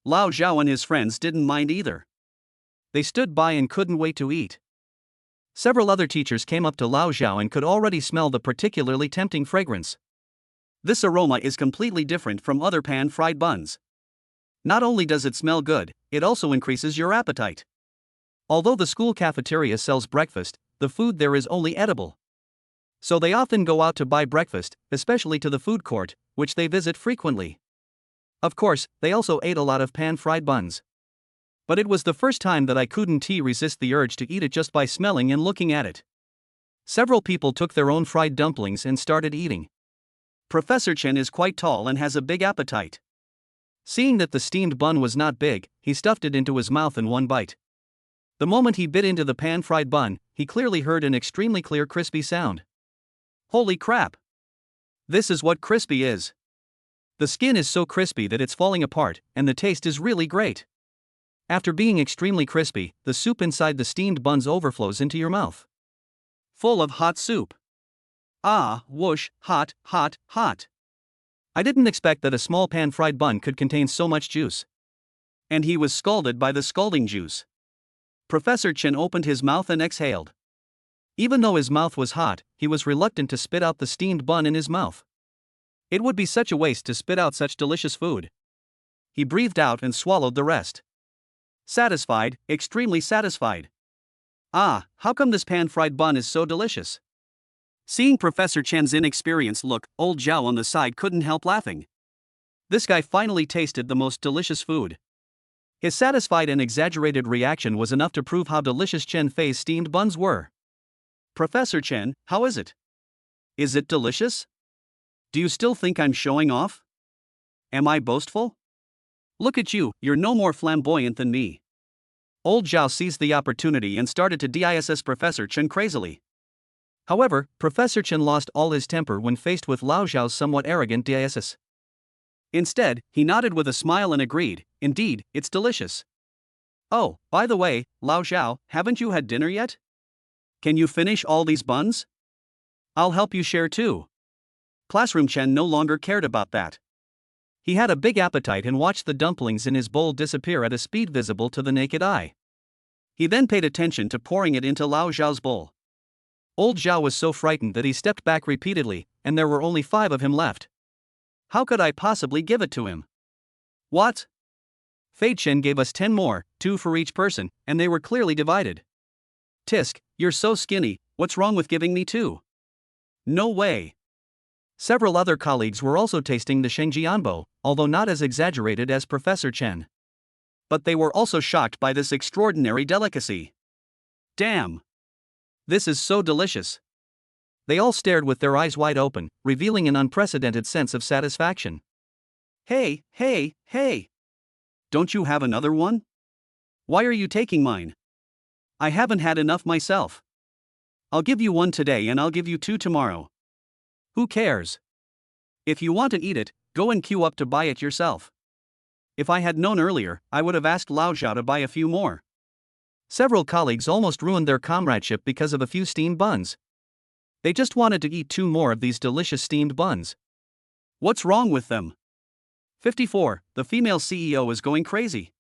Lao Zhao and his friends didn't mind either. They stood by and couldn't wait to eat. Several other teachers came up to Lao Zhao and could already smell the particularly tempting fragrance. This aroma is completely different from other pan-fried buns. Not only does it smell good, it also increases your appetite. Although the school cafeteria sells breakfast, the food there is only edible. So they often go out to buy breakfast, especially to the food court, which they visit frequently. Of course, they also ate a lot of pan-fried buns. But it was the first time that I couldn't resist the urge to eat it just by smelling and looking at it. Several people took their own fried dumplings and started eating. Professor Chen is quite tall and has a big appetite. Seeing that the steamed bun was not big, he stuffed it into his mouth in one bite. The moment he bit into the pan-fried bun, he clearly heard an extremely clear crispy sound. Holy crap! This is what crispy is. The skin is so crispy that it's falling apart, and the taste is really great. After being extremely crispy, the soup inside the steamed buns overflows into your mouth. Full of hot soup. Ah, whoosh, hot, hot, hot. I didn't expect that a small pan-fried bun could contain so much juice. And he was scalded by the scalding juice. Professor Chen opened his mouth and exhaled. Even though his mouth was hot, he was reluctant to spit out the steamed bun in his mouth. It would be such a waste to spit out such delicious food. He breathed out and swallowed the rest. Satisfied, extremely satisfied. Ah, how come this pan-fried bun is so delicious? Seeing Professor Chen's inexperienced look, old Zhao on the side couldn't help laughing. This guy finally tasted the most delicious food. His satisfied and exaggerated reaction was enough to prove how delicious Chen Fei's steamed buns were. Professor Chen, how is it? Is it delicious? Do you still think I'm showing off? Am I boastful? Look at you, you're no more flamboyant than me. Old Zhao seized the opportunity and started to diss Professor Chen crazily. However, Professor Chen lost all his temper when faced with Lao Zhao's somewhat arrogant diss. Instead, he nodded with a smile and agreed, "Indeed, it's delicious." "Oh, by the way, Lao Zhao, haven't you had dinner yet? Can you finish all these buns? I'll help you share too." Classroom Chen no longer cared about that. He had a big appetite and watched the dumplings in his bowl disappear at a speed visible to the naked eye. He then paid attention to pouring it into Lao Zhao's bowl. Old Zhao was so frightened that he stepped back repeatedly, and there were only 5 of him left. How could I possibly give it to him? What? Fei Chen gave us 10 more, 2 for each person, and they were clearly divided. Tisk, you're so skinny, what's wrong with giving me 2? No way. Several other colleagues were also tasting the shengjianbo, although not as exaggerated as Professor Chen. But they were also shocked by this extraordinary delicacy. Damn! This is so delicious. They all stared with their eyes wide open, revealing an unprecedented sense of satisfaction. Hey, hey, hey! Don't you have another one? Why are you taking mine? I haven't had enough myself. I'll give you 1 today and I'll give you 2 tomorrow. Who cares? If you want to eat it, go and queue up to buy it yourself. If I had known earlier, I would have asked Lao Zhao to buy a few more. Several colleagues almost ruined their comradeship because of a few steamed buns. They just wanted to eat 2 more of these delicious steamed buns. What's wrong with them? 54. The female CEO is going crazy.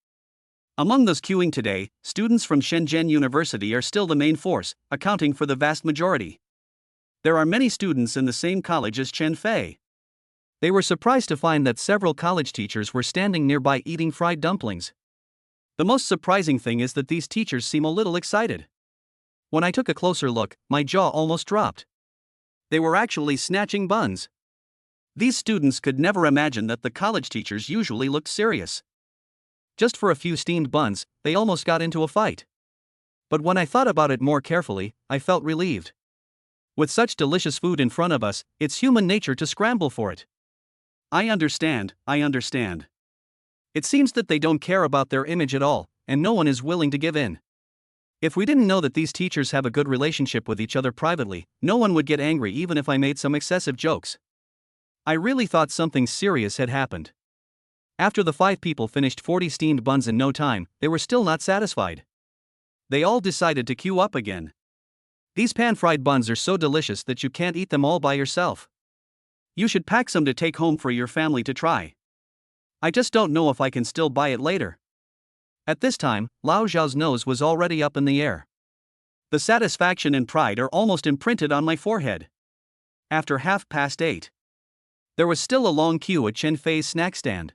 Among those queuing today, students from Shenzhen University are still the main force, accounting for the vast majority. There are many students in the same college as Chen Fei. They were surprised to find that several college teachers were standing nearby eating fried dumplings. The most surprising thing is that these teachers seem a little excited. When I took a closer look, my jaw almost dropped. They were actually snatching buns. These students could never imagine that the college teachers usually looked serious. Just for a few steamed buns, they almost got into a fight. But when I thought about it more carefully, I felt relieved. With such delicious food in front of us, it's human nature to scramble for it. I understand. It seems that they don't care about their image at all, and no one is willing to give in. If we didn't know that these teachers have a good relationship with each other privately, no one would get angry even if I made some excessive jokes. I really thought something serious had happened. After the 5 people finished 40 steamed buns in no time, they were still not satisfied. They all decided to queue up again. These pan-fried buns are so delicious that you can't eat them all by yourself. You should pack some to take home for your family to try. I just don't know if I can still buy it later. At this time, Lao Zhao's nose was already up in the air. The satisfaction and pride are almost imprinted on my forehead. After 8:30. There was still a long queue at Chen Fei's snack stand.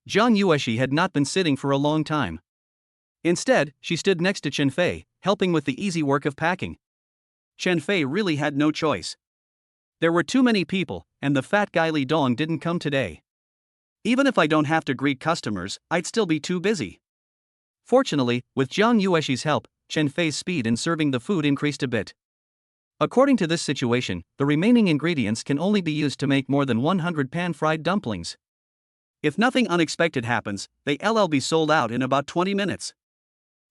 Zhang Yueshi had not been sitting for a long time. Instead, she stood next to Chen Fei, helping with the easy work of packing. Chen Fei really had no choice. There were too many people, and the fat guy Li Dong didn't come today. Even if I don't have to greet customers, I'd still be too busy. Fortunately, with Zhang Yueshi's help, Chen Fei's speed in serving the food increased a bit. According to this situation, the remaining ingredients can only be used to make more than 100 pan-fried dumplings. If nothing unexpected happens, they'll be sold out in about 20 minutes.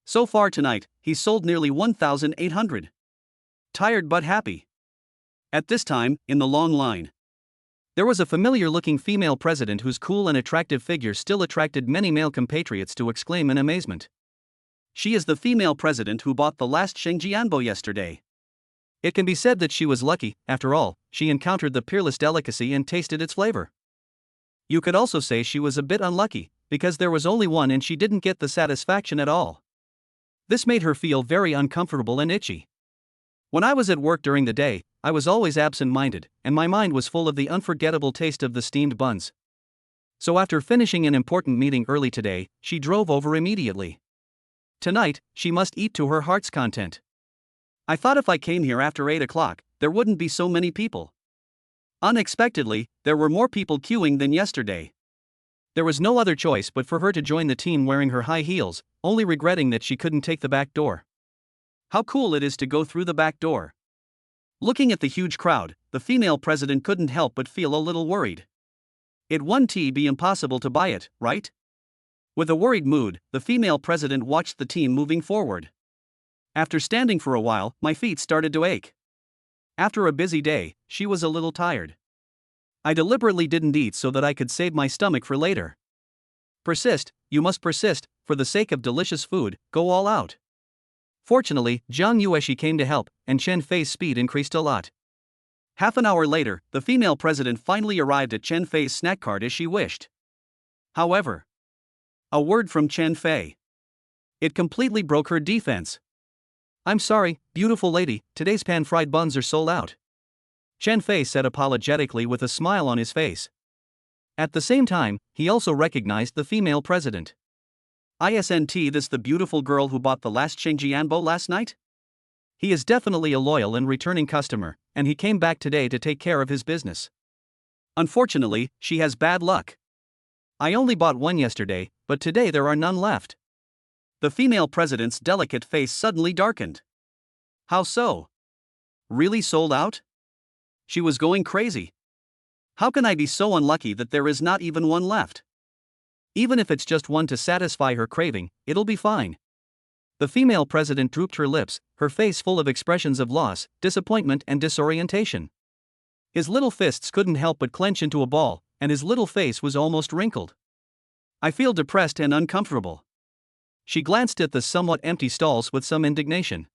So far tonight, he's sold nearly 1,800. Tired but happy. At this time, in the long line, there was a familiar-looking female president whose cool and attractive figure still attracted many male compatriots to exclaim in amazement. She is the female president who bought the last Shengjianbo yesterday. It can be said that she was lucky. After all, she encountered the peerless delicacy and tasted its flavor. You could also say she was a bit unlucky, because there was only one and she didn't get the satisfaction at all. This made her feel very uncomfortable and itchy. When I was at work during the day, I was always absent-minded, and my mind was full of the unforgettable taste of the steamed buns. So after finishing an important meeting early today, she drove over immediately. Tonight, she must eat to her heart's content. I thought if I came here after 8 o'clock, there wouldn't be so many people. Unexpectedly, there were more people queuing than yesterday. There was no other choice but for her to join the team wearing her high heels, only regretting that she couldn't take the back door. How cool it is to go through the back door. Looking at the huge crowd, the female president couldn't help but feel a little worried. It wouldn't be impossible to buy it, right? With a worried mood, the female president watched the team moving forward. After standing for a while, my feet started to ache. After a busy day, she was a little tired. I deliberately didn't eat so that I could save my stomach for later. Persist, you must persist, for the sake of delicious food, go all out. Fortunately, Zhang Yueshi came to help, and Chen Fei's speed increased a lot. Half an hour later, the female president finally arrived at Chen Fei's snack cart as she wished. However, a word from Chen Fei. It completely broke her defense. I'm sorry, beautiful lady, today's pan-fried buns are sold out. Chen Fei said apologetically with a smile on his face. At the same time, he also recognized the female president. Isn't this the beautiful girl who bought the last Shengjianbo last night? He is definitely a loyal and returning customer, and he came back today to take care of his business. Unfortunately, she has bad luck. I only bought one yesterday, but today there are none left. The female president's delicate face suddenly darkened. How so? Really sold out? She was going crazy. How can I be so unlucky that there is not even one left? Even if it's just one to satisfy her craving, it'll be fine. The female president drooped her lips, her face full of expressions of loss, disappointment and disorientation. His little fists couldn't help but clench into a ball, and his little face was almost wrinkled. I feel depressed and uncomfortable. She glanced at the somewhat empty stalls with some indignation.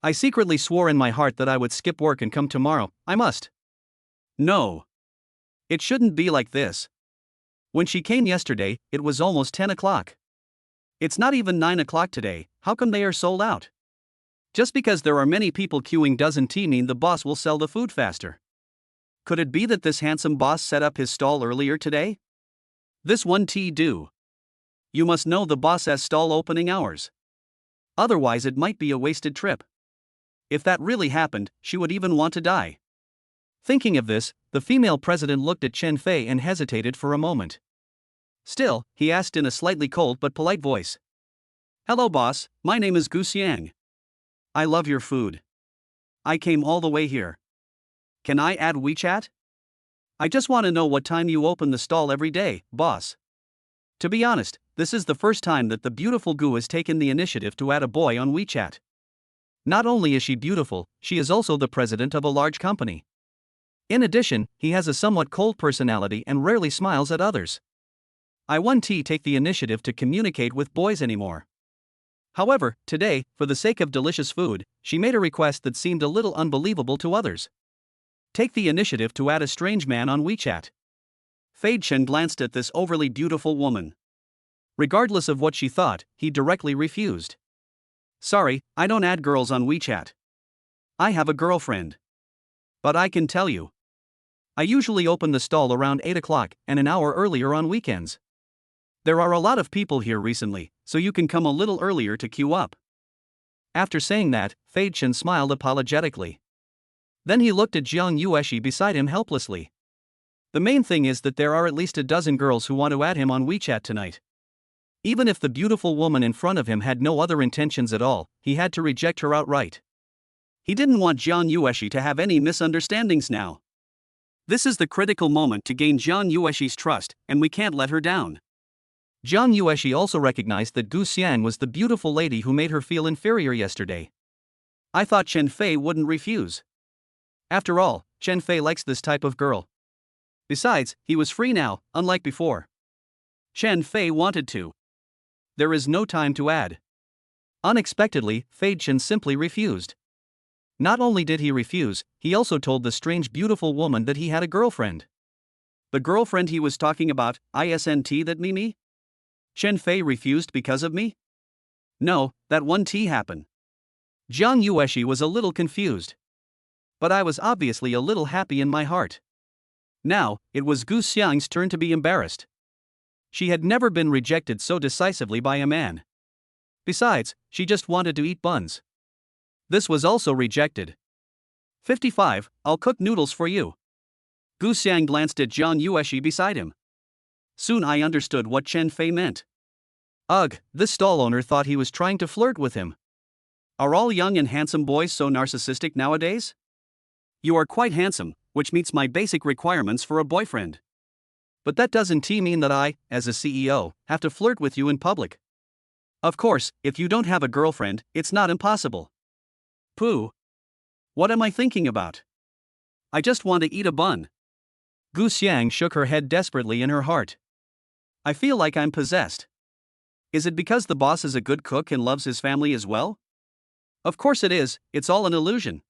I secretly swore in my heart that I would skip work and come tomorrow. I must. No. It shouldn't be like this. When she came yesterday, it was almost 10 o'clock. It's not even 9 o'clock today. How come they are sold out? Just because there are many people queuing doesn't mean the boss will sell the food faster. Could it be that this handsome boss set up his stall earlier today? This won't do. You must know the boss's stall opening hours. Otherwise it might be a wasted trip. If that really happened, she would even want to die. Thinking of this, the female president looked at Chen Fei and hesitated for a moment. Still, he asked in a slightly cold but polite voice. Hello boss, my name is Gu Xiang. I love your food. I came all the way here. Can I add WeChat? I just want to know what time you open the stall every day, boss. To be honest, this is the first time that the beautiful Gu has taken the initiative to add a boy on WeChat. Not only is she beautiful, she is also the president of a large company. In addition, he has a somewhat cold personality and rarely smiles at others. I won't take the initiative to communicate with boys anymore. However, today, for the sake of delicious food, she made a request that seemed a little unbelievable to others. Take the initiative to add a strange man on WeChat. Fei Chen glanced at this overly beautiful woman. Regardless of what she thought, he directly refused. Sorry, I don't add girls on WeChat. I have a girlfriend. But I can tell you. I usually open the stall around 8 o'clock and an hour earlier on weekends. There are a lot of people here recently, so you can come a little earlier to queue up. After saying that, Fei Chen smiled apologetically. Then he looked at Jiang Yueshi beside him helplessly. The main thing is that there are at least a dozen girls who want to add him on WeChat tonight. Even if the beautiful woman in front of him had no other intentions at all, he had to reject her outright. He didn't want Jiang Yueshi to have any misunderstandings now. This is the critical moment to gain Jiang Yueshi's trust, and we can't let her down. Jiang Yueshi also recognized that Gu Xiang was the beautiful lady who made her feel inferior yesterday. I thought Chen Fei wouldn't refuse. After all, Chen Fei likes this type of girl. Besides, he was free now, unlike before. Chen Fei wanted to. There is no time to add. Unexpectedly, Fei Chen simply refused. Not only did he refuse, he also told the strange beautiful woman that he had a girlfriend. The girlfriend he was talking about, isn't that Mimi? Chen Fei refused because of me? No, that won't happen. Jiang Yueshi was a little confused. But I was obviously a little happy in my heart. Now, it was Gu Xiang's turn to be embarrassed. She had never been rejected so decisively by a man. Besides, she just wanted to eat buns. This was also rejected. 55, I'll cook noodles for you. Gu Xiang glanced at Jiang Yueshi beside him. Soon I understood what Chen Fei meant. Ugh, this stall owner thought he was trying to flirt with him. Are all young and handsome boys so narcissistic nowadays? You are quite handsome, which meets my basic requirements for a boyfriend. But that doesn't mean that I, as a CEO, have to flirt with you in public. Of course, if you don't have a girlfriend, it's not impossible. Pooh. What am I thinking about? I just want to eat a bun. Gu Xiang shook her head desperately in her heart. I feel like I'm possessed. Is it because the boss is a good cook and loves his family as well? Of course it is, it's all an illusion.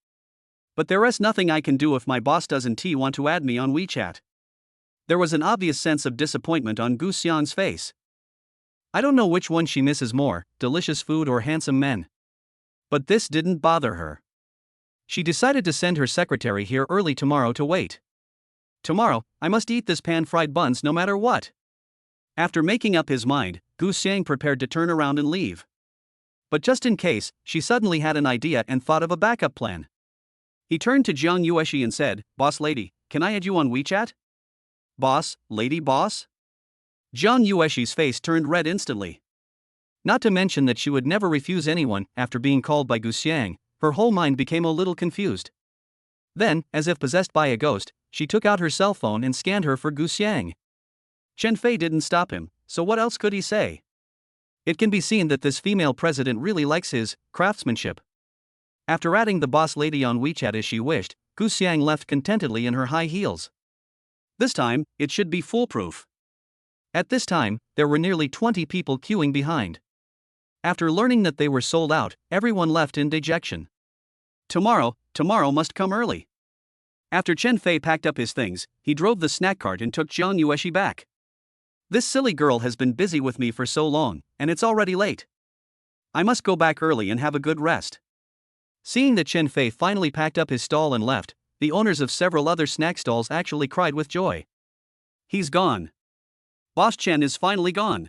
But there is nothing I can do if my boss doesn't want to add me on WeChat. There was an obvious sense of disappointment on Gu Xiang's face. I don't know which one she misses more, delicious food or handsome men. But this didn't bother her. She decided to send her secretary here early tomorrow to wait. Tomorrow, I must eat this pan-fried buns no matter what. After making up his mind, Gu Xiang prepared to turn around and leave. But just in case, she suddenly had an idea and thought of a backup plan. He turned to Jiang Yueshi and said, Boss lady, can I add you on WeChat? Boss, lady boss? Jiang Yueshi's face turned red instantly. Not to mention that she would never refuse anyone after being called by Gu Xiang, her whole mind became a little confused. Then, as if possessed by a ghost, she took out her cell phone and scanned her for Gu Xiang. Chen Fei didn't stop him, so what else could he say? It can be seen that this female president really likes his craftsmanship. After adding the boss lady on WeChat as she wished, Gu Xiang left contentedly in her high heels. This time, it should be foolproof. At this time, there were nearly 20 people queuing behind. After learning that they were sold out, everyone left in dejection. Tomorrow must come early. After Chen Fei packed up his things, he drove the snack cart and took Jiang Yueshi back. This silly girl has been busy with me for so long, and it's already late. I must go back early and have a good rest. Seeing that Chen Fei finally packed up his stall and left, the owners of several other snack stalls actually cried with joy. He's gone. Boss Chen is finally gone.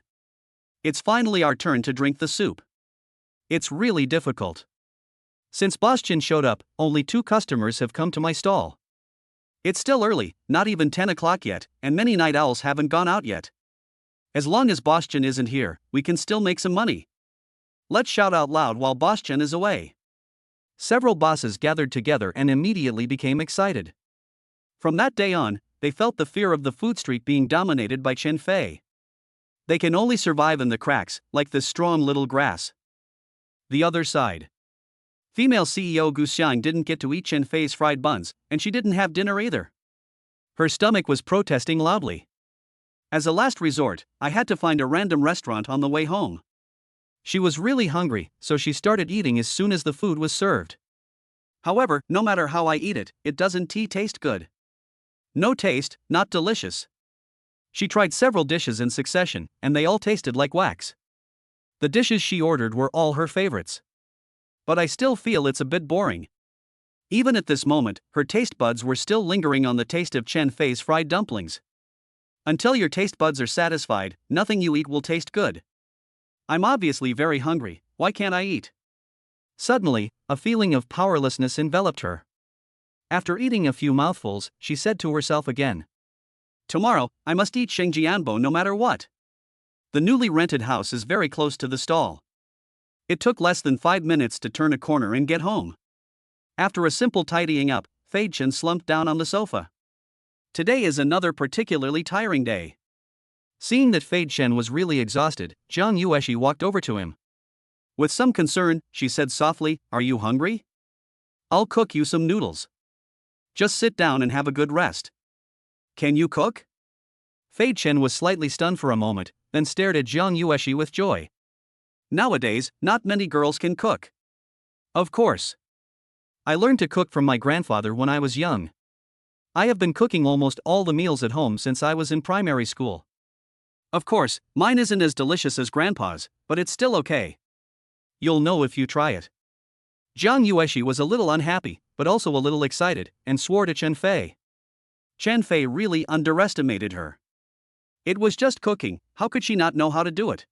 It's finally our turn to drink the soup. It's really difficult. Since Boss Chen showed up, only 2 customers have come to my stall. It's still early, not even 10 o'clock yet, and many night owls haven't gone out yet. As long as Boschan isn't here, we can still make some money. Let's shout out loud while Boschan is away. Several bosses gathered together and immediately became excited. From that day on, they felt the fear of the food street being dominated by Chen Fei. They can only survive in the cracks, like this strong little grass. The other side. Female CEO Gu Xiang didn't get to eat Chen Fei's fried buns, and she didn't have dinner either. Her stomach was protesting loudly. As a last resort, I had to find a random restaurant on the way home. She was really hungry, so she started eating as soon as the food was served. However, no matter how I eat it, it doesn't taste good. No taste, not delicious. She tried several dishes in succession, and they all tasted like wax. The dishes she ordered were all her favorites. But I still feel it's a bit boring. Even at this moment, her taste buds were still lingering on the taste of Chen Fei's fried dumplings. Until your taste buds are satisfied, nothing you eat will taste good. I'm obviously very hungry, why can't I eat? Suddenly, a feeling of powerlessness enveloped her. After eating a few mouthfuls, she said to herself again, "Tomorrow, I must eat Shengjianbo no matter what." The newly rented house is very close to the stall. It took less than 5 minutes to turn a corner and get home. After a simple tidying up, Fei Chen slumped down on the sofa. Today is another particularly tiring day. Seeing that Fei Chen was really exhausted, Zhang Yueshi walked over to him. With some concern, she said softly, "Are you hungry? I'll cook you some noodles. Just sit down and have a good rest." "Can you cook?" Fei Chen was slightly stunned for a moment, then stared at Zhang Yueshi with joy. Nowadays, not many girls can cook. Of course. I learned to cook from my grandfather when I was young. I have been cooking almost all the meals at home since I was in primary school. Of course, mine isn't as delicious as grandpa's, but it's still okay. You'll know if you try it. Zhang Yueshi was a little unhappy, but also a little excited, and swore to Chen Fei. Chen Fei really underestimated her. It was just cooking, how could she not know how to do it?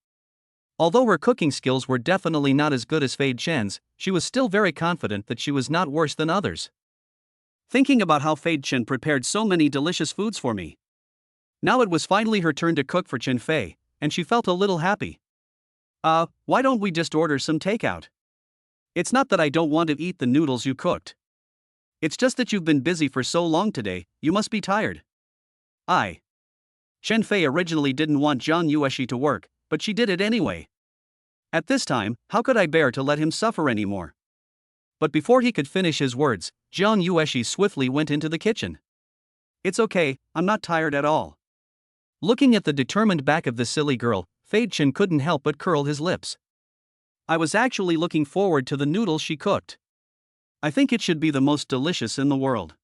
Although her cooking skills were definitely not as good as Fei Chen's, she was still very confident that she was not worse than others. Thinking about how Fei Chen prepared so many delicious foods for me. Now it was finally her turn to cook for Chen Fei, and she felt a little happy. Why don't we just order some takeout? It's not that I don't want to eat the noodles you cooked. It's just that you've been busy for so long today, you must be tired. Chen Fei originally didn't want Zhang Yueshi to work, but she did it anyway. At this time, how could I bear to let him suffer anymore? But before he could finish his words, Zhang Yueshi swiftly went into the kitchen. "It's okay, I'm not tired at all." Looking at the determined back of the silly girl, Fei Chen couldn't help but curl his lips. "I was actually looking forward to the noodles she cooked. I think it should be the most delicious in the world."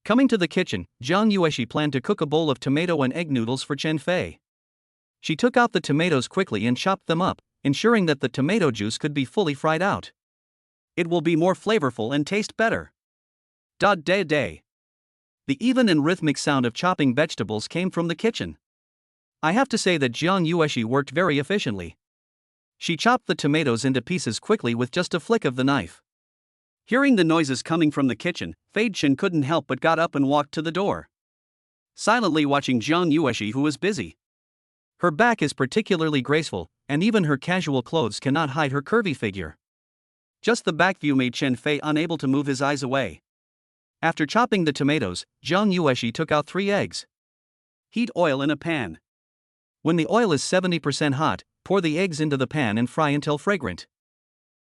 Coming to the kitchen, Zhang Yueshi planned to cook a bowl of tomato and egg noodles for Chen Fei. She took out the tomatoes quickly and chopped them up, ensuring that the tomato juice could be fully fried out. It will be more flavorful and taste better. The even and rhythmic sound of chopping vegetables came from the kitchen. I have to say that Zhang Yueshi worked very efficiently. She chopped the tomatoes into pieces quickly with just a flick of the knife. Hearing the noises coming from the kitchen, Fei Chen couldn't help but got up and walked to the door, silently watching Zhang Yueshi, who was busy. Her back is particularly graceful, and even her casual clothes cannot hide her curvy figure. Just the back view made Chen Fei unable to move his eyes away. After chopping the tomatoes, Zhang Yueshi took out 3 eggs. Heat oil in a pan. When the oil is 70% hot, pour the eggs into the pan and fry until fragrant.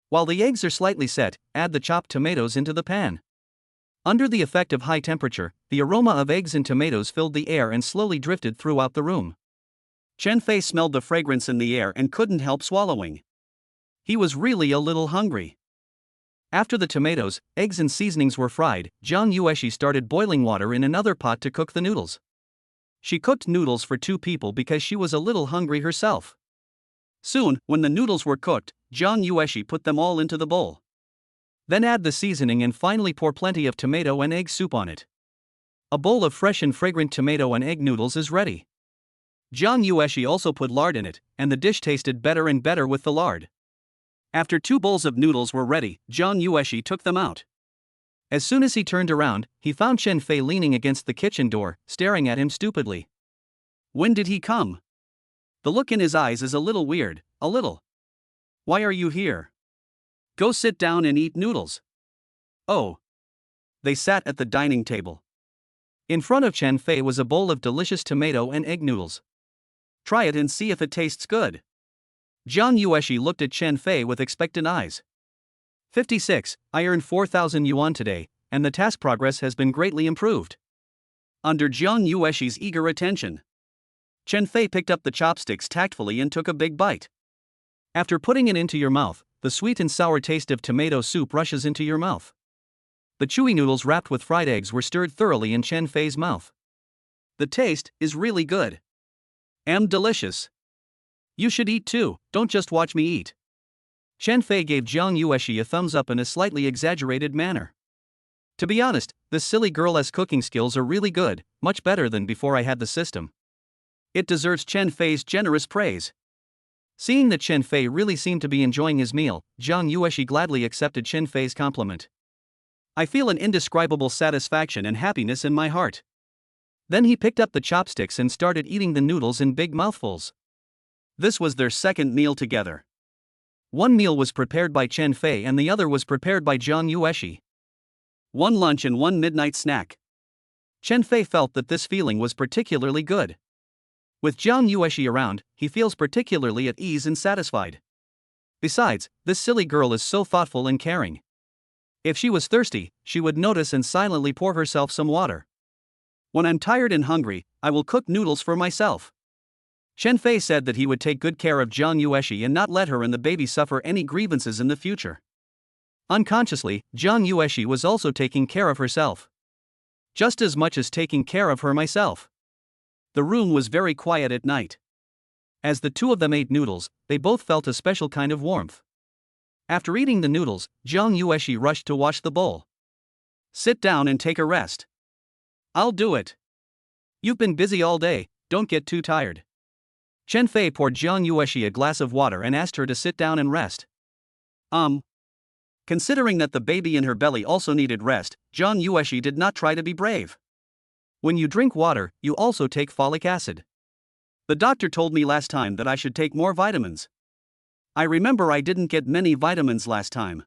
While the eggs are slightly set, add the chopped tomatoes into the pan. Under the effect of high temperature, the aroma of eggs and tomatoes filled the air and slowly drifted throughout the room. Chen Fei smelled the fragrance in the air and couldn't help swallowing. He was really a little hungry. After the tomatoes, eggs and seasonings were fried, Zhang Yueshi started boiling water in another pot to cook the noodles. She cooked noodles for 2 people because she was a little hungry herself. Soon, when the noodles were cooked, Zhang Yueshi put them all into the bowl. Then add the seasoning and finally pour plenty of tomato and egg soup on it. A bowl of fresh and fragrant tomato and egg noodles is ready. Zhang Yueshi also put lard in it, and the dish tasted better and better with the lard. After 2 bowls of noodles were ready, Zhang Yueshi took them out. As soon as he turned around, he found Chen Fei leaning against the kitchen door, staring at him stupidly. When did he come? The look in his eyes is a little weird, a little. Why are you here? Go sit down and eat noodles. Oh. They sat at the dining table. In front of Chen Fei was a bowl of delicious tomato and egg noodles. Try it and see if it tastes good. Jiang Yueshi looked at Chen Fei with expectant eyes. 56. I earned 4,000 yuan today, and the task progress has been greatly improved. Under Jiang Yueshi's eager attention, Chen Fei picked up the chopsticks tactfully and took a big bite. After putting it into your mouth, the sweet and sour taste of tomato soup rushes into your mouth. The chewy noodles wrapped with fried eggs were stirred thoroughly in Chen Fei's mouth. The taste is really good. Delicious. You should eat too, don't just watch me eat. Chen Fei gave Jiang Yueshi a thumbs up in a slightly exaggerated manner. To be honest, this silly girl's cooking skills are really good, much better than before I had the system. It deserves Chen Fei's generous praise. Seeing that Chen Fei really seemed to be enjoying his meal, Jiang Yueshi gladly accepted Chen Fei's compliment. I feel an indescribable satisfaction and happiness in my heart. Then he picked up the chopsticks and started eating the noodles in big mouthfuls. This was their second meal together. One meal was prepared by Chen Fei and the other was prepared by Jiang Yueshi. One lunch and one midnight snack. Chen Fei felt that this feeling was particularly good. With Jiang Yueshi around, he feels particularly at ease and satisfied. Besides, this silly girl is so thoughtful and caring. If she was thirsty, she would notice and silently pour herself some water. When I'm tired and hungry, I will cook noodles for myself. Chen Fei said that he would take good care of Jiang Yueshi and not let her and the baby suffer any grievances in the future. Unconsciously, Jiang Yueshi was also taking care of herself. Just as much as taking care of her myself. The room was very quiet at night. As the two of them ate noodles, they both felt a special kind of warmth. After eating the noodles, Jiang Yueshi rushed to wash the bowl. Sit down and take a rest. I'll do it. You've been busy all day, don't get too tired. Chen Fei poured Jiang Yueshi a glass of water and asked her to sit down and rest. Considering that the baby in her belly also needed rest, Jiang Yueshi did not try to be brave. When you drink water, you also take folic acid. The doctor told me last time that I should take more vitamins. I remember I didn't get many vitamins last time.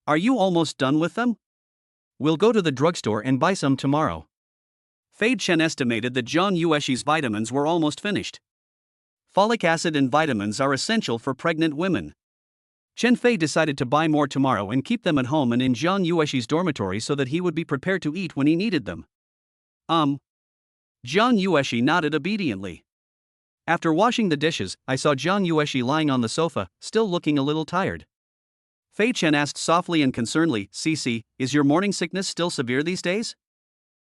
Are you almost done with them? We'll go to the drugstore and buy some tomorrow. Fei Chen estimated that Jiang Yueshi's vitamins were almost finished. Folic acid and vitamins are essential for pregnant women. Chen Fei decided to buy more tomorrow and keep them at home and in Jiang Yueshi's dormitory so that he would be prepared to eat when he needed them. Jiang Yueshi nodded obediently. After washing the dishes, I saw Jiang Yueshi lying on the sofa, still looking a little tired. Fei Chen asked softly and concernedly, Cici, is your morning sickness still severe these days?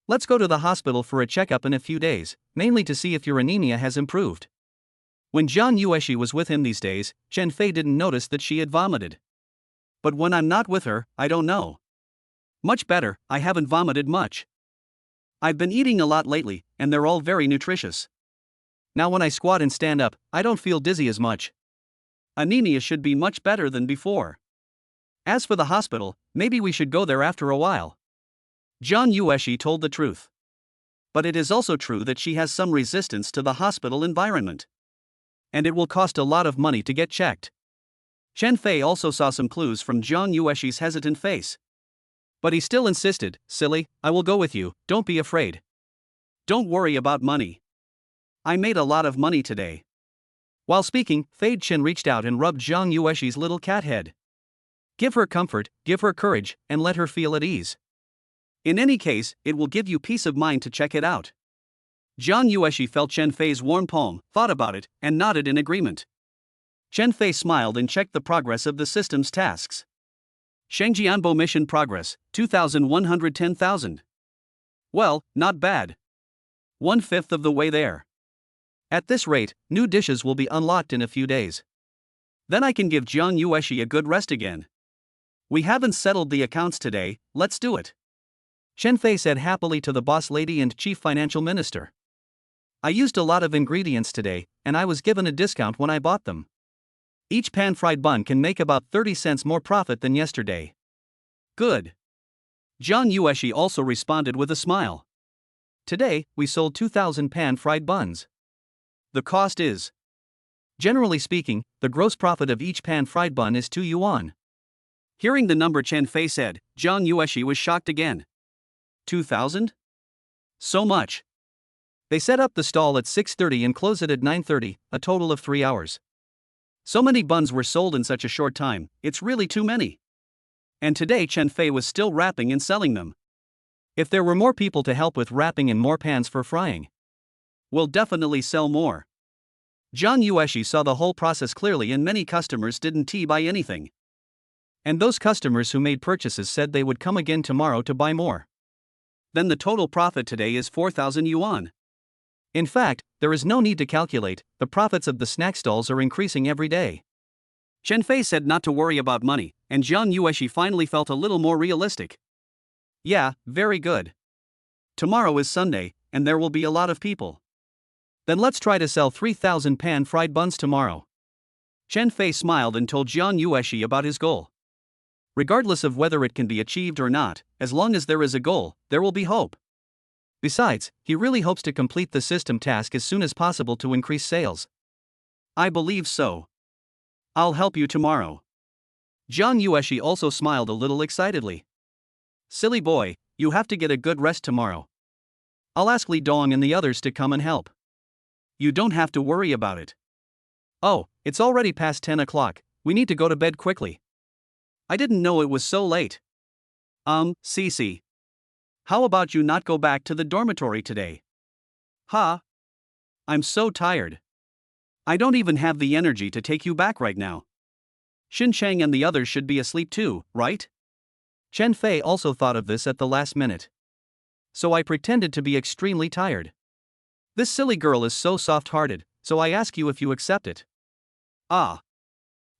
Let's go to the hospital for a checkup in a few days, mainly to see if your anemia has improved. When Jiang Yueshi was with him these days, Chen Fei didn't notice that she had vomited. But when I'm not with her, I don't know. Much better, I haven't vomited much. I've been eating a lot lately, and they're all very nutritious. Now when I squat and stand up, I don't feel dizzy as much. Anemia should be much better than before. As for the hospital, maybe we should go there after a while. Jiang Yueshi told the truth. But it is also true that she has some resistance to the hospital environment. And it will cost a lot of money to get checked. Chen Fei also saw some clues from Jiang Yueshi's hesitant face. But he still insisted, silly, I will go with you, don't be afraid. Don't worry about money. I made a lot of money today. While speaking, Fei Chen reached out and rubbed Jiang Yueshi's little cat head. Give her comfort, give her courage, and let her feel at ease. In any case, it will give you peace of mind to check it out. Jiang Yueshi felt Chen Fei's warm palm, thought about it, and nodded in agreement. Chen Fei smiled and checked the progress of the system's tasks. Shengjianbo mission progress, 2,110,000. Well, not bad. 1/5 of the way there. At this rate, new dishes will be unlocked in a few days. Then I can give Jiang Yueshi a good rest again. We haven't settled the accounts today, let's do it. Chen Fei said happily to the boss lady and chief financial minister. I used a lot of ingredients today, and I was given a discount when I bought them. Each pan-fried bun can make about 30 cents more profit than yesterday. Good. John Ueshi also responded with a smile. Today, we sold 2,000 pan-fried buns. The cost is. Generally speaking, the gross profit of each pan-fried bun is 2 yuan. Hearing the number Chen Fei said, John Ueshi was shocked again. 2,000? So much. They set up the stall at 6:30 and close it at 9:30, a total of 3 hours. So many buns were sold in such a short time, it's really too many. And today Chen Fei was still wrapping and selling them. If there were more people to help with wrapping and more pans for frying, we'll definitely sell more. John Ueshi saw the whole process clearly, and many customers didn't buy anything. And those customers who made purchases said they would come again tomorrow to buy more. Then the total profit today is 4,000 yuan. In fact, there is no need to calculate, the profits of the snack stalls are increasing every day. Chen Fei said not to worry about money, and John Ueshi finally felt a little more realistic. Yeah, very good. Tomorrow is Sunday, and there will be a lot of people. Then let's try to sell 3,000 pan-fried buns tomorrow. Chen Fei smiled and told John Ueshi about his goal. Regardless of whether it can be achieved or not, as long as there is a goal, there will be hope. Besides, he really hopes to complete the system task as soon as possible to increase sales. I believe so. I'll help you tomorrow. John Ueshi also smiled a little excitedly. Silly boy, you have to get a good rest tomorrow. I'll ask Li Dong and the others to come and help. You don't have to worry about it. Oh, it's already past 10 o'clock, we need to go to bed quickly. I didn't know it was so late. Cece. How about you not go back to the dormitory today? Huh? I'm so tired. I don't even have the energy to take you back right now. Xin Cheng and the others should be asleep too, right? Chen Fei also thought of this at the last minute. So I pretended to be extremely tired. This silly girl is so soft-hearted, so I ask you if you accept it. Ah.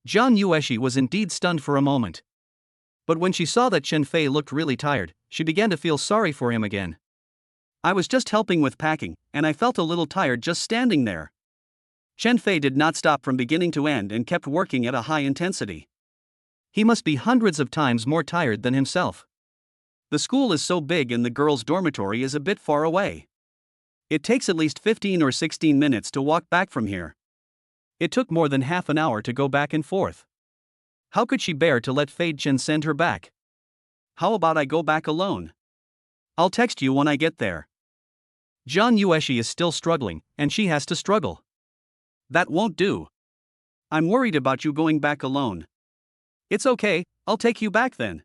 John Ueshi was indeed stunned for a moment. But when she saw that Chen Fei looked really tired, she began to feel sorry for him again. I was just helping with packing, and I felt a little tired just standing there. Chen Fei did not stop from beginning to end and kept working at a high intensity. He must be hundreds of times more tired than himself. The school is so big and the girls' dormitory is a bit far away. It takes at least 15 or 16 minutes to walk back from here. It took more than half an hour to go back and forth. How could she bear to let Fei Chen send her back? How about I go back alone? I'll text you when I get there. John Ueshi is still struggling, and she has to struggle. That won't do. I'm worried about you going back alone. It's okay, I'll take you back then.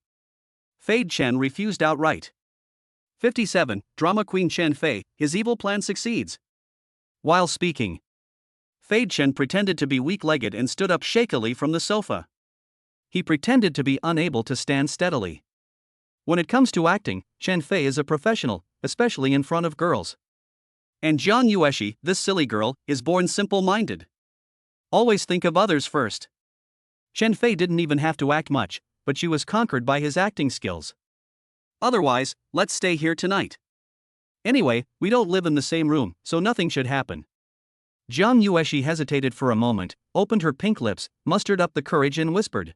Fei Chen refused outright. 57. Drama Queen Chen Fei, his evil plan succeeds. While speaking, Fei Chen pretended to be weak-legged and stood up shakily from the sofa. He pretended to be unable to stand steadily. When it comes to acting, Chen Fei is a professional, especially in front of girls. And John Ueshi, this silly girl, is born simple-minded. Always think of others first. Chen Fei didn't even have to act much, but she was conquered by his acting skills. Otherwise, let's stay here tonight. Anyway, we don't live in the same room, so nothing should happen. John Ueshi hesitated for a moment, opened her pink lips, mustered up the courage and whispered.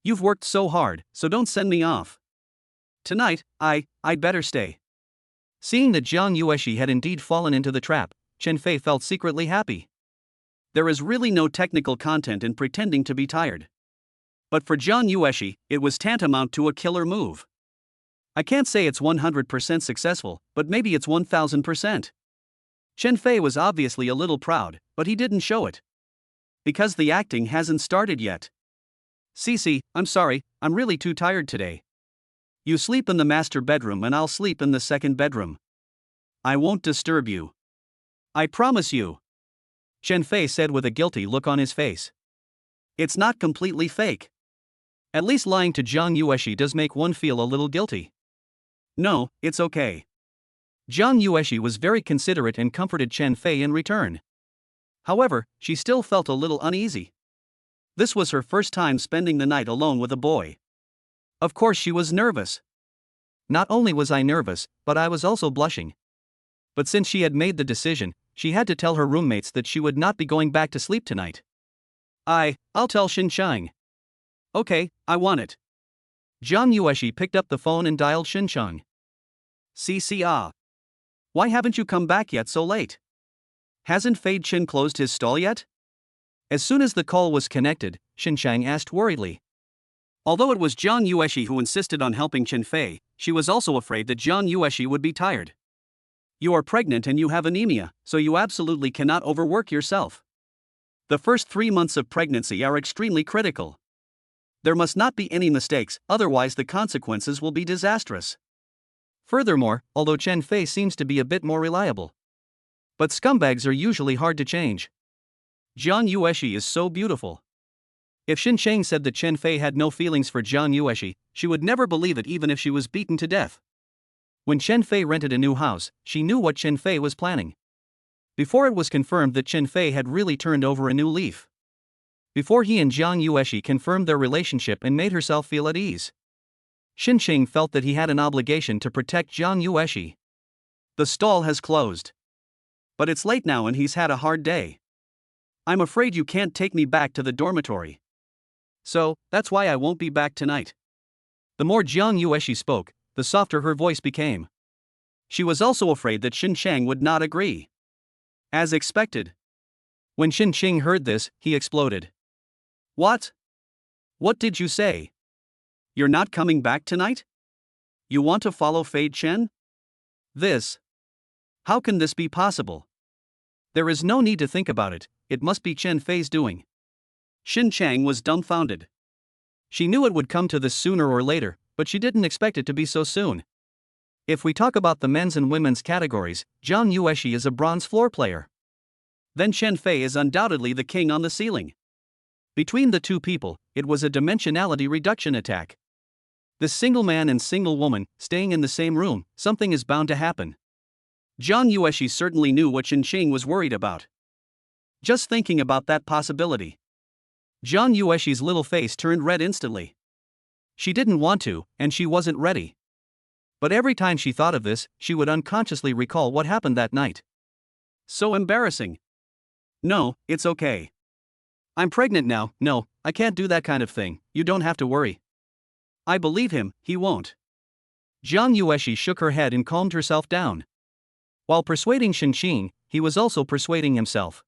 You've worked so hard, so don't send me off. Tonight, I'd better stay. Seeing that John Ueshi had indeed fallen into the trap, Chen Fei felt secretly happy. There is really no technical content in pretending to be tired. But for John Ueshi, it was tantamount to a killer move. I can't say it's 100% successful, but maybe it's 1000%. Chen Fei was obviously a little proud, but he didn't show it. Because the acting hasn't started yet. Cece, I'm sorry, I'm really too tired today. You sleep in the master bedroom and I'll sleep in the second bedroom. I won't disturb you. I promise you. Chen Fei said with a guilty look on his face. It's not completely fake. At least lying to John Ueshi does make one feel a little guilty. No, it's okay. John Ueshi was very considerate and comforted Chen Fei in return. However, she still felt a little uneasy. This was her first time spending the night alone with a boy. Of course she was nervous. Not only was I nervous, but I was also blushing. But since she had made the decision, she had to tell her roommates that she would not be going back to sleep tonight. I'll tell Xin Chang. Okay, I want it. Jiang Yueshi picked up the phone and dialed Xincheng. CCA. Why haven't you come back yet so late? Hasn't Fade Chen closed his stall yet? As soon as the call was connected, Xincheng asked worriedly. Although it was Jiang Yueshi who insisted on helping Chen Fei, she was also afraid that Jiang Yueshi would be tired. You are pregnant and you have anemia, so you absolutely cannot overwork yourself. The first 3 months of pregnancy are extremely critical. There must not be any mistakes, otherwise the consequences will be disastrous. Furthermore, although Chen Fei seems to be a bit more reliable, but scumbags are usually hard to change. Jiang Yueshi is so beautiful. If Xincheng said that Chen Fei had no feelings for Jiang Yueshi, she would never believe it even if she was beaten to death. When Chen Fei rented a new house, she knew what Chen Fei was planning. Before it was confirmed that Chen Fei had really turned over a new leaf. Before he and Jiang Yueshi confirmed their relationship and made herself feel at ease, Xincheng felt that he had an obligation to protect Jiang Yueshi. The stall has closed. But it's late now and he's had a hard day. I'm afraid you can't take me back to the dormitory. So, that's why I won't be back tonight. The more Jiang Yueshi spoke, the softer her voice became. She was also afraid that Xincheng would not agree. As expected. When Xincheng heard this, he exploded. What? What did you say? You're not coming back tonight? You want to follow Fade Chen? This. How can this be possible? There is no need to think about it, it must be Chen Fei's doing. Xincheng was dumbfounded. She knew it would come to this sooner or later, but she didn't expect it to be so soon. If we talk about the men's and women's categories, Jiang Yueshi is a bronze floor player. Then Chen Fei is undoubtedly the king on the ceiling. Between the two people, it was a dimensionality reduction attack. This single man and single woman, staying in the same room, something is bound to happen. Jiang Yueshi certainly knew what Xincheng was worried about. Just thinking about that possibility. Jiang Yueshi's little face turned red instantly. She didn't want to, and she wasn't ready. But every time she thought of this, she would unconsciously recall what happened that night. So embarrassing. No, it's okay. I'm pregnant now, no, I can't do that kind of thing, you don't have to worry. I believe him, he won't. Jiang Yueshi shook her head and calmed herself down. While persuading Xincheng, he was also persuading himself.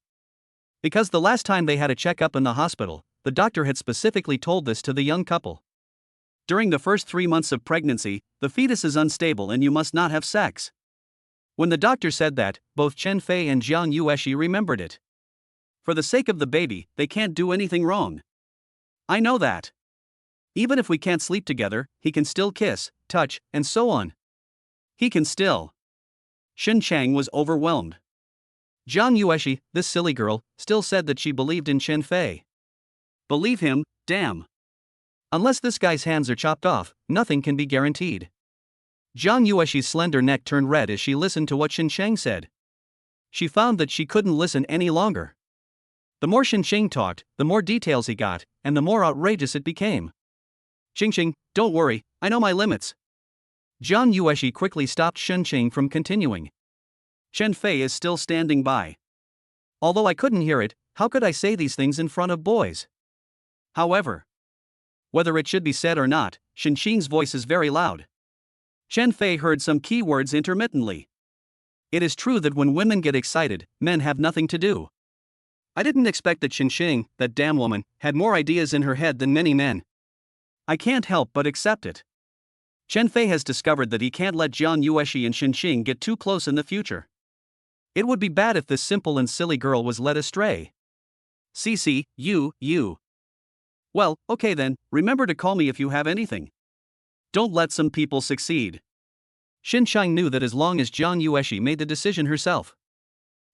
Because the last time they had a checkup in the hospital, the doctor had specifically told this to the young couple. During the first 3 months of pregnancy, the fetus is unstable and you must not have sex. When the doctor said that, both Chen Fei and Jiang Yueshi remembered it. For the sake of the baby, they can't do anything wrong. I know that. Even if we can't sleep together, he can still kiss, touch, and so on. He can still. Xincheng was overwhelmed. Jiang Yueshi, this silly girl, still said that she believed in Chen Fei. Believe him, damn. Unless this guy's hands are chopped off, nothing can be guaranteed. Jiang Yueshi's slender neck turned red as she listened to what Xincheng said. She found that she couldn't listen any longer. The more Xincheng talked, the more details he got, and the more outrageous it became. Xincheng, don't worry, I know my limits. Jiang Yueshi quickly stopped Xincheng from continuing. Chen Fei is still standing by. Although I couldn't hear it, how could I say these things in front of boys? However, whether it should be said or not, Xincheng's voice is very loud. Chen Fei heard some key words intermittently. It is true that when women get excited, men have nothing to do. I didn't expect that Xincheng, that damn woman, had more ideas in her head than many men. I can't help but accept it. Chen Fei has discovered that he can't let Jiang Yueshi and Xincheng get too close in the future. It would be bad if this simple and silly girl was led astray. CC, you. Well, okay then, remember to call me if you have anything. Don't let some people succeed. Xincheng knew that as long as Jiang Yueshi made the decision herself.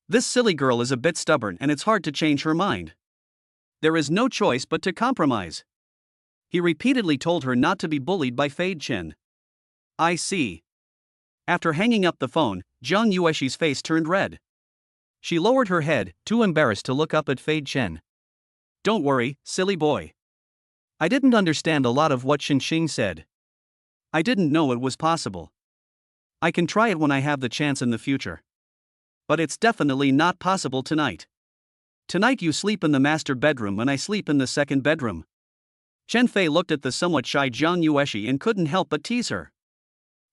This silly girl is a bit stubborn and it's hard to change her mind. There is no choice but to compromise. He repeatedly told her not to be bullied by Fade Chen. I see. After hanging up the phone, Jiang Yueshi's face turned red. She lowered her head, too embarrassed to look up at Fade Chen. Don't worry, silly boy. I didn't understand a lot of what Xincheng said. I didn't know it was possible. I can try it when I have the chance in the future. But it's definitely not possible tonight. Tonight you sleep in the master bedroom and I sleep in the second bedroom. Chen Fei looked at the somewhat shy Zhang Yueshi and couldn't help but tease her.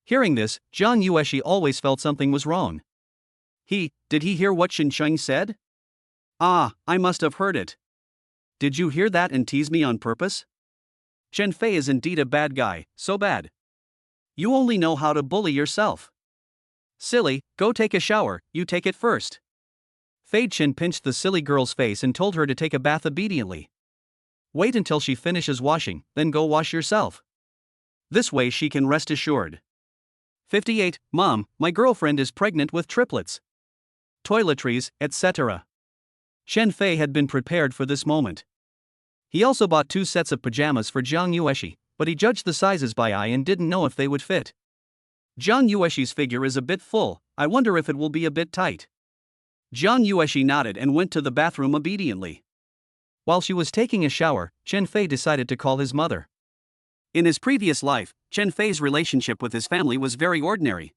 Hearing this, Zhang Yueshi always felt something was wrong. Did he hear what Shen Cheng said? Ah, I must have heard it. Did you hear that and tease me on purpose? Chen Fei is indeed a bad guy, so bad. You only know how to bully yourself. Silly, go take a shower, you take it first. Fei Chen pinched the silly girl's face and told her to take a bath obediently. Wait until she finishes washing, then go wash yourself. This way she can rest assured. 58. Mom, my girlfriend is pregnant with triplets. Toiletries, etc. Chen Fei had been prepared for this moment. He also bought 2 sets of pajamas for Zhang Yueshi, but he judged the sizes by eye and didn't know if they would fit. Zhang Yueshi's figure is a bit full, I wonder if it will be a bit tight. Zhang Yueshi nodded and went to the bathroom obediently. While she was taking a shower, Chen Fei decided to call his mother. In his previous life, Chen Fei's relationship with his family was very ordinary.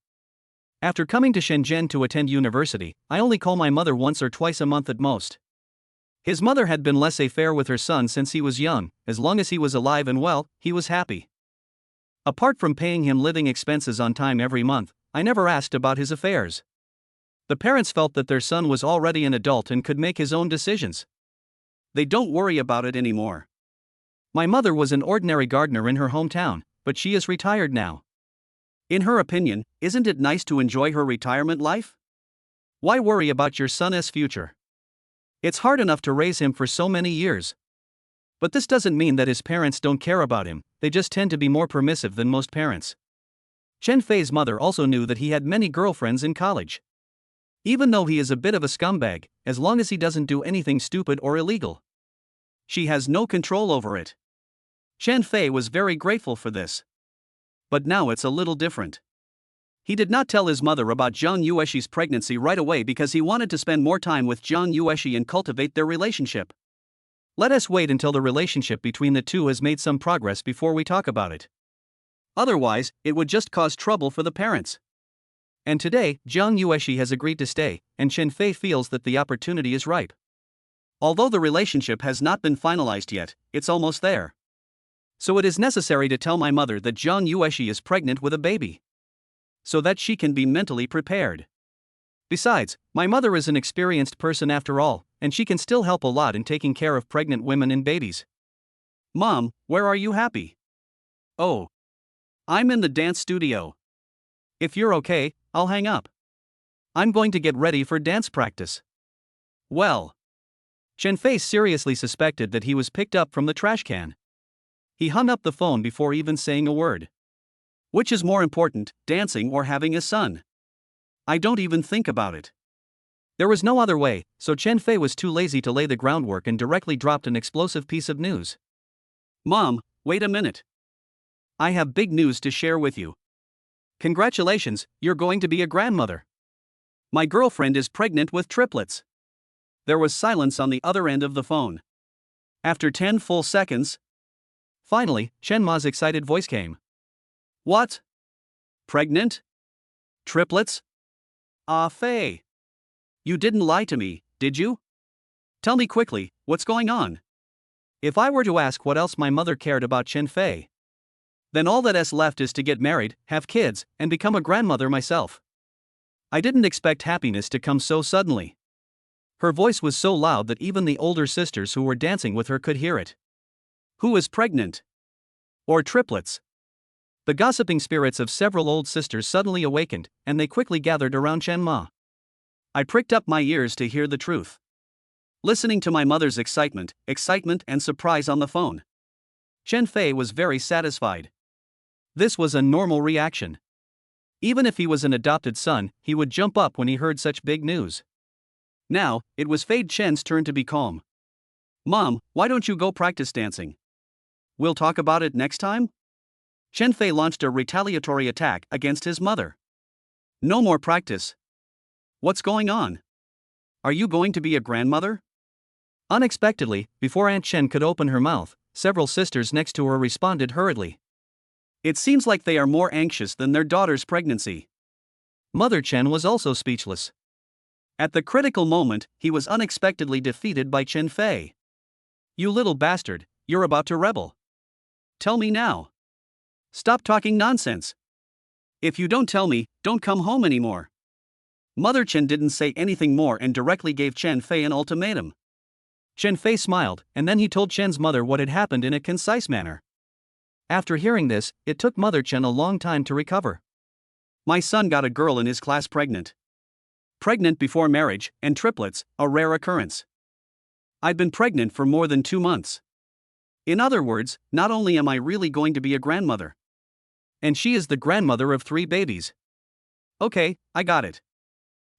After coming to Shenzhen to attend university, I only call my mother once or twice a month at most. His mother had been laissez-faire with her son since he was young. As long as he was alive and well, he was happy. Apart from paying him living expenses on time every month, I never asked about his affairs. The parents felt that their son was already an adult and could make his own decisions. They don't worry about it anymore. My mother was an ordinary gardener in her hometown, but she is retired now. In her opinion, isn't it nice to enjoy her retirement life? Why worry about your son's future? It's hard enough to raise him for so many years. But this doesn't mean that his parents don't care about him, they just tend to be more permissive than most parents. Chen Fei's mother also knew that he had many girlfriends in college. Even though he is a bit of a scumbag, as long as he doesn't do anything stupid or illegal, she has no control over it. Chen Fei was very grateful for this. But now it's a little different. He did not tell his mother about Zhang Yueshi's pregnancy right away because he wanted to spend more time with Zhang Yueshi and cultivate their relationship. Let us wait until the relationship between the two has made some progress before we talk about it. Otherwise, it would just cause trouble for the parents. And today, Zhang Yueshi has agreed to stay, and Chen Fei feels that the opportunity is ripe. Although the relationship has not been finalized yet, it's almost there. So it is necessary to tell my mother that Zhang Yueshi is pregnant with a baby, so that she can be mentally prepared. Besides, my mother is an experienced person after all, and she can still help a lot in taking care of pregnant women and babies. Mom, where are you happy? Oh. I'm in the dance studio. If you're okay, I'll hang up. I'm going to get ready for dance practice. Well. Chen Fei seriously suspected that he was picked up from the trash can. He hung up the phone before even saying a word. Which is more important, dancing or having a son? I don't even think about it. There was no other way, so Chen Fei was too lazy to lay the groundwork and directly dropped an explosive piece of news. Mom, wait a minute. I have big news to share with you. Congratulations, you're going to be a grandmother. My girlfriend is pregnant with triplets. There was silence on the other end of the phone. After 10 full seconds, finally, Chen Ma's excited voice came. What? Pregnant? Triplets? Ah, Fei. You didn't lie to me, did you? Tell me quickly, what's going on? If I were to ask what else my mother cared about Chen Fei, then all that's left is to get married, have kids, and become a grandmother myself. I didn't expect happiness to come so suddenly. Her voice was so loud that even the older sisters who were dancing with her could hear it. Who is pregnant? Or triplets? The gossiping spirits of several old sisters suddenly awakened, and they quickly gathered around Chen Ma. I pricked up my ears to hear the truth. Listening to my mother's excitement and surprise on the phone, Chen Fei was very satisfied. This was a normal reaction. Even if he was an adopted son, he would jump up when he heard such big news. Now, it was Fei Chen's turn to be calm. Mom, why don't you go practice dancing? We'll talk about it next time? Chen Fei launched a retaliatory attack against his mother. No more practice. What's going on? Are you going to be a grandmother? Unexpectedly, before Aunt Chen could open her mouth, several sisters next to her responded hurriedly. It seems like they are more anxious than their daughter's pregnancy. Mother Chen was also speechless. At the critical moment, he was unexpectedly defeated by Chen Fei. You little bastard, you're about to rebel. tell me now. Stop talking nonsense. If you don't tell me, don't come home anymore. Mother Chen didn't say anything more and directly gave Chen Fei an ultimatum. Chen Fei smiled, and then he told Chen's mother what had happened in a concise manner. After hearing this, it took Mother Chen a long time to recover. My son got a girl in his class pregnant. Pregnant before marriage, and triplets, a rare occurrence. I'd been pregnant for more than 2 months. In other words, not only am I really going to be a grandmother, and she is the grandmother of 3 babies. Okay, I got it.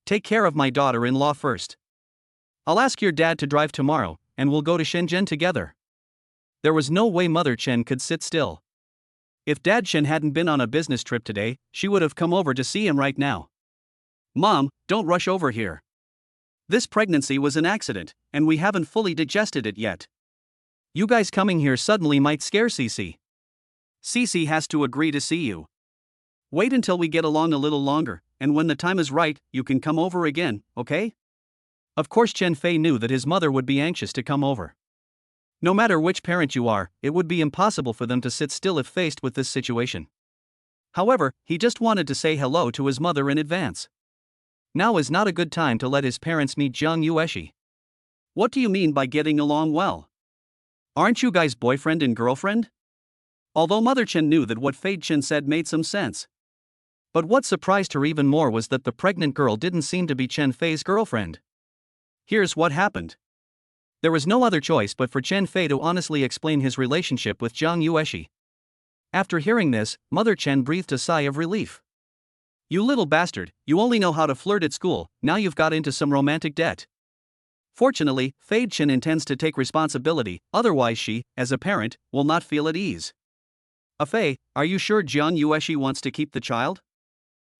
Take care of my daughter-in-law first. I'll ask your dad to drive tomorrow, and we'll go to Shenzhen together. There was no way Mother Chen could sit still. If Dad Chen hadn't been on a business trip today, she would have come over to see him right now. Mom, don't rush over here. This pregnancy was an accident, and we haven't fully digested it yet. You guys coming here suddenly might scare Cece. Cece has to agree to see you. Wait until we get along a little longer, and when the time is right, you can come over again, okay? Of course, Chen Fei knew that his mother would be anxious to come over. No matter which parent you are, it would be impossible for them to sit still if faced with this situation. However, he just wanted to say hello to his mother in advance. Now is not a good time to let his parents meet Jiang Yueshi. What do you mean by getting along well? Aren't you guys boyfriend and girlfriend? Although Mother Chen knew that what Fei Chen said made some sense. But what surprised her even more was that the pregnant girl didn't seem to be Chen Fei's girlfriend. Here's what happened. There was no other choice but for Chen Fei to honestly explain his relationship with Jiang Yueshi. After hearing this, Mother Chen breathed a sigh of relief. You little bastard, you only know how to flirt at school, now you've got into some romantic debt. Fortunately, Fei Chen intends to take responsibility, otherwise she, as a parent, will not feel at ease. Fei, are you sure Jiang Yueshi wants to keep the child?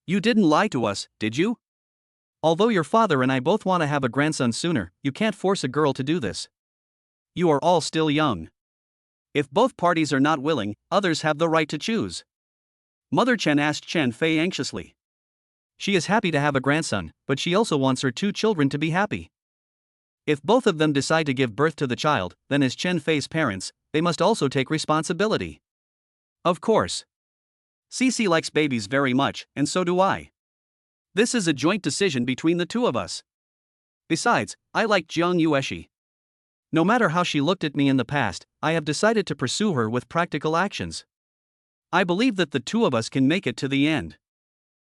You didn't lie to us, did you? Although your father and I both want to have a grandson sooner, you can't force a girl to do this. You are all still young. If both parties are not willing, others have the right to choose. Mother Chen asked Chen Fei anxiously. She is happy to have a grandson, but she also wants her 2 children to be happy. If both of them decide to give birth to the child, then as Chen Fei's parents, they must also take responsibility. Of course. Cece likes babies very much, and so do I. This is a joint decision between the 2 of us. Besides, I like Jiang Yueshi. No matter how she looked at me in the past, I have decided to pursue her with practical actions. I believe that the 2 of us can make it to the end.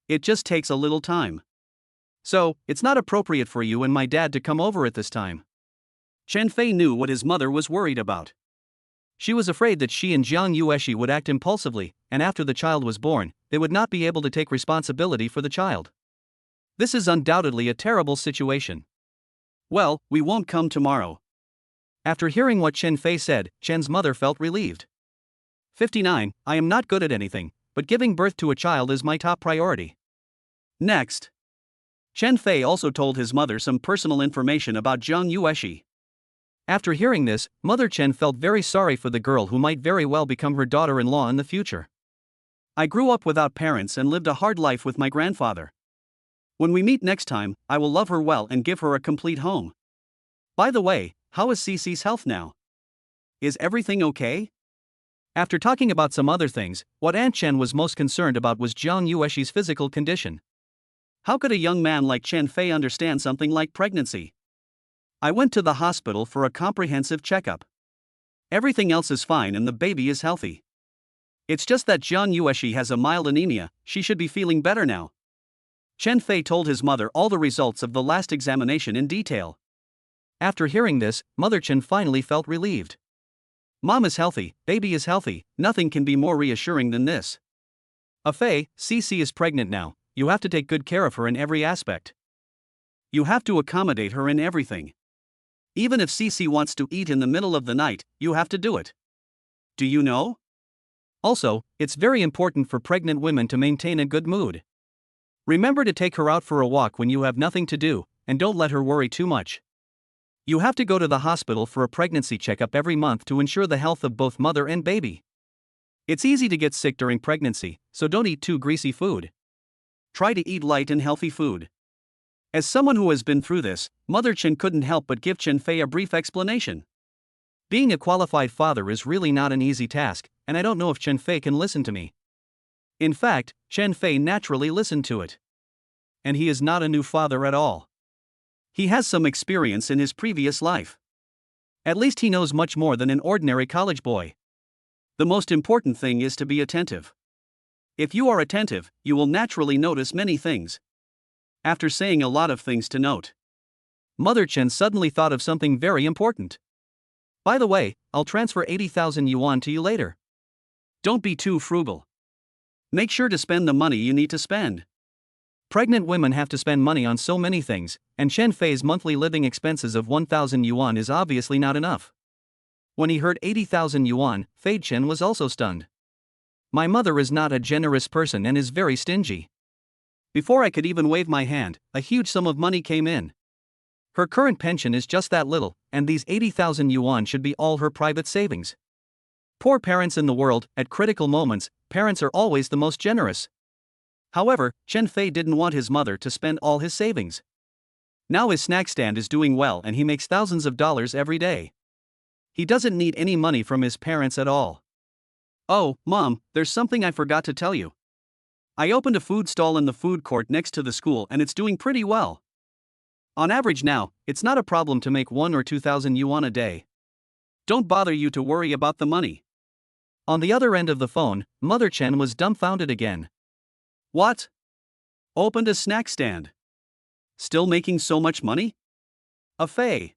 It just takes a little time. So, it's not appropriate for you and my dad to come over at this time. Chen Fei knew what his mother was worried about. She was afraid that she and Jiang Yueshi would act impulsively, and after the child was born, they would not be able to take responsibility for the child. This is undoubtedly a terrible situation. Well, we won't come tomorrow. After hearing what Chen Fei said, Chen's mother felt relieved. 59. I am not good at anything, but giving birth to a child is my top priority. Next. Chen Fei also told his mother some personal information about Jiang Yueshi. After hearing this, Mother Chen felt very sorry for the girl who might very well become her daughter-in-law in the future. I grew up without parents and lived a hard life with my grandfather. When we meet next time, I will love her well and give her a complete home. By the way, how is Cece's health now? Is everything okay? After talking about some other things, what Aunt Chen was most concerned about was Jiang Yueshi's physical condition. How could a young man like Chen Fei understand something like pregnancy? I went to the hospital for a comprehensive checkup. Everything else is fine and the baby is healthy. It's just that Jiang Yueshi has a mild anemia, she should be feeling better now. Chen Fei told his mother all the results of the last examination in detail. After hearing this, Mother Chen finally felt relieved. Mom is healthy, baby is healthy, nothing can be more reassuring than this. Fei, Cece is pregnant now, you have to take good care of her in every aspect. You have to accommodate her in everything. Even if Cece wants to eat in the middle of the night, you have to do it. Do you know? Also, it's very important for pregnant women to maintain a good mood. Remember to take her out for a walk when you have nothing to do, and don't let her worry too much. You have to go to the hospital for a pregnancy checkup every month to ensure the health of both mother and baby. It's easy to get sick during pregnancy, so don't eat too greasy food. Try to eat light and healthy food. As someone who has been through this, Mother Chen couldn't help but give Chen Fei a brief explanation. Being a qualified father is really not an easy task, and I don't know if Chen Fei can listen to me. In fact, Chen Fei naturally listened to it. And he is not a new father at all. He has some experience in his previous life. At least he knows much more than an ordinary college boy. The most important thing is to be attentive. If you are attentive, you will naturally notice many things. After saying a lot of things to note, Mother Chen suddenly thought of something very important. By the way, I'll transfer 80,000 yuan to you later. Don't be too frugal. Make sure to spend the money you need to spend. Pregnant women have to spend money on so many things, and Chen Fei's monthly living expenses of 1,000 yuan is obviously not enough. When he heard 80,000 yuan, Fei Chen was also stunned. My mother is not a generous person and is very stingy. Before I could even wave my hand, a huge sum of money came in. Her current pension is just that little, and these 80,000 yuan should be all her private savings. Poor parents in the world, at critical moments, parents are always the most generous. However, Chen Fei didn't want his mother to spend all his savings. Now his snack stand is doing well and he makes thousands of dollars every day. He doesn't need any money from his parents at all. Oh, Mom, there's something I forgot to tell you. I opened a food stall in the food court next to the school and it's doing pretty well. On average now, it's not a problem to make 1 or 2,000 yuan a day. Don't bother you to worry about the money. On the other end of the phone, Mother Chen was dumbfounded again. What? Opened a snack stand? Still making so much money? Fei.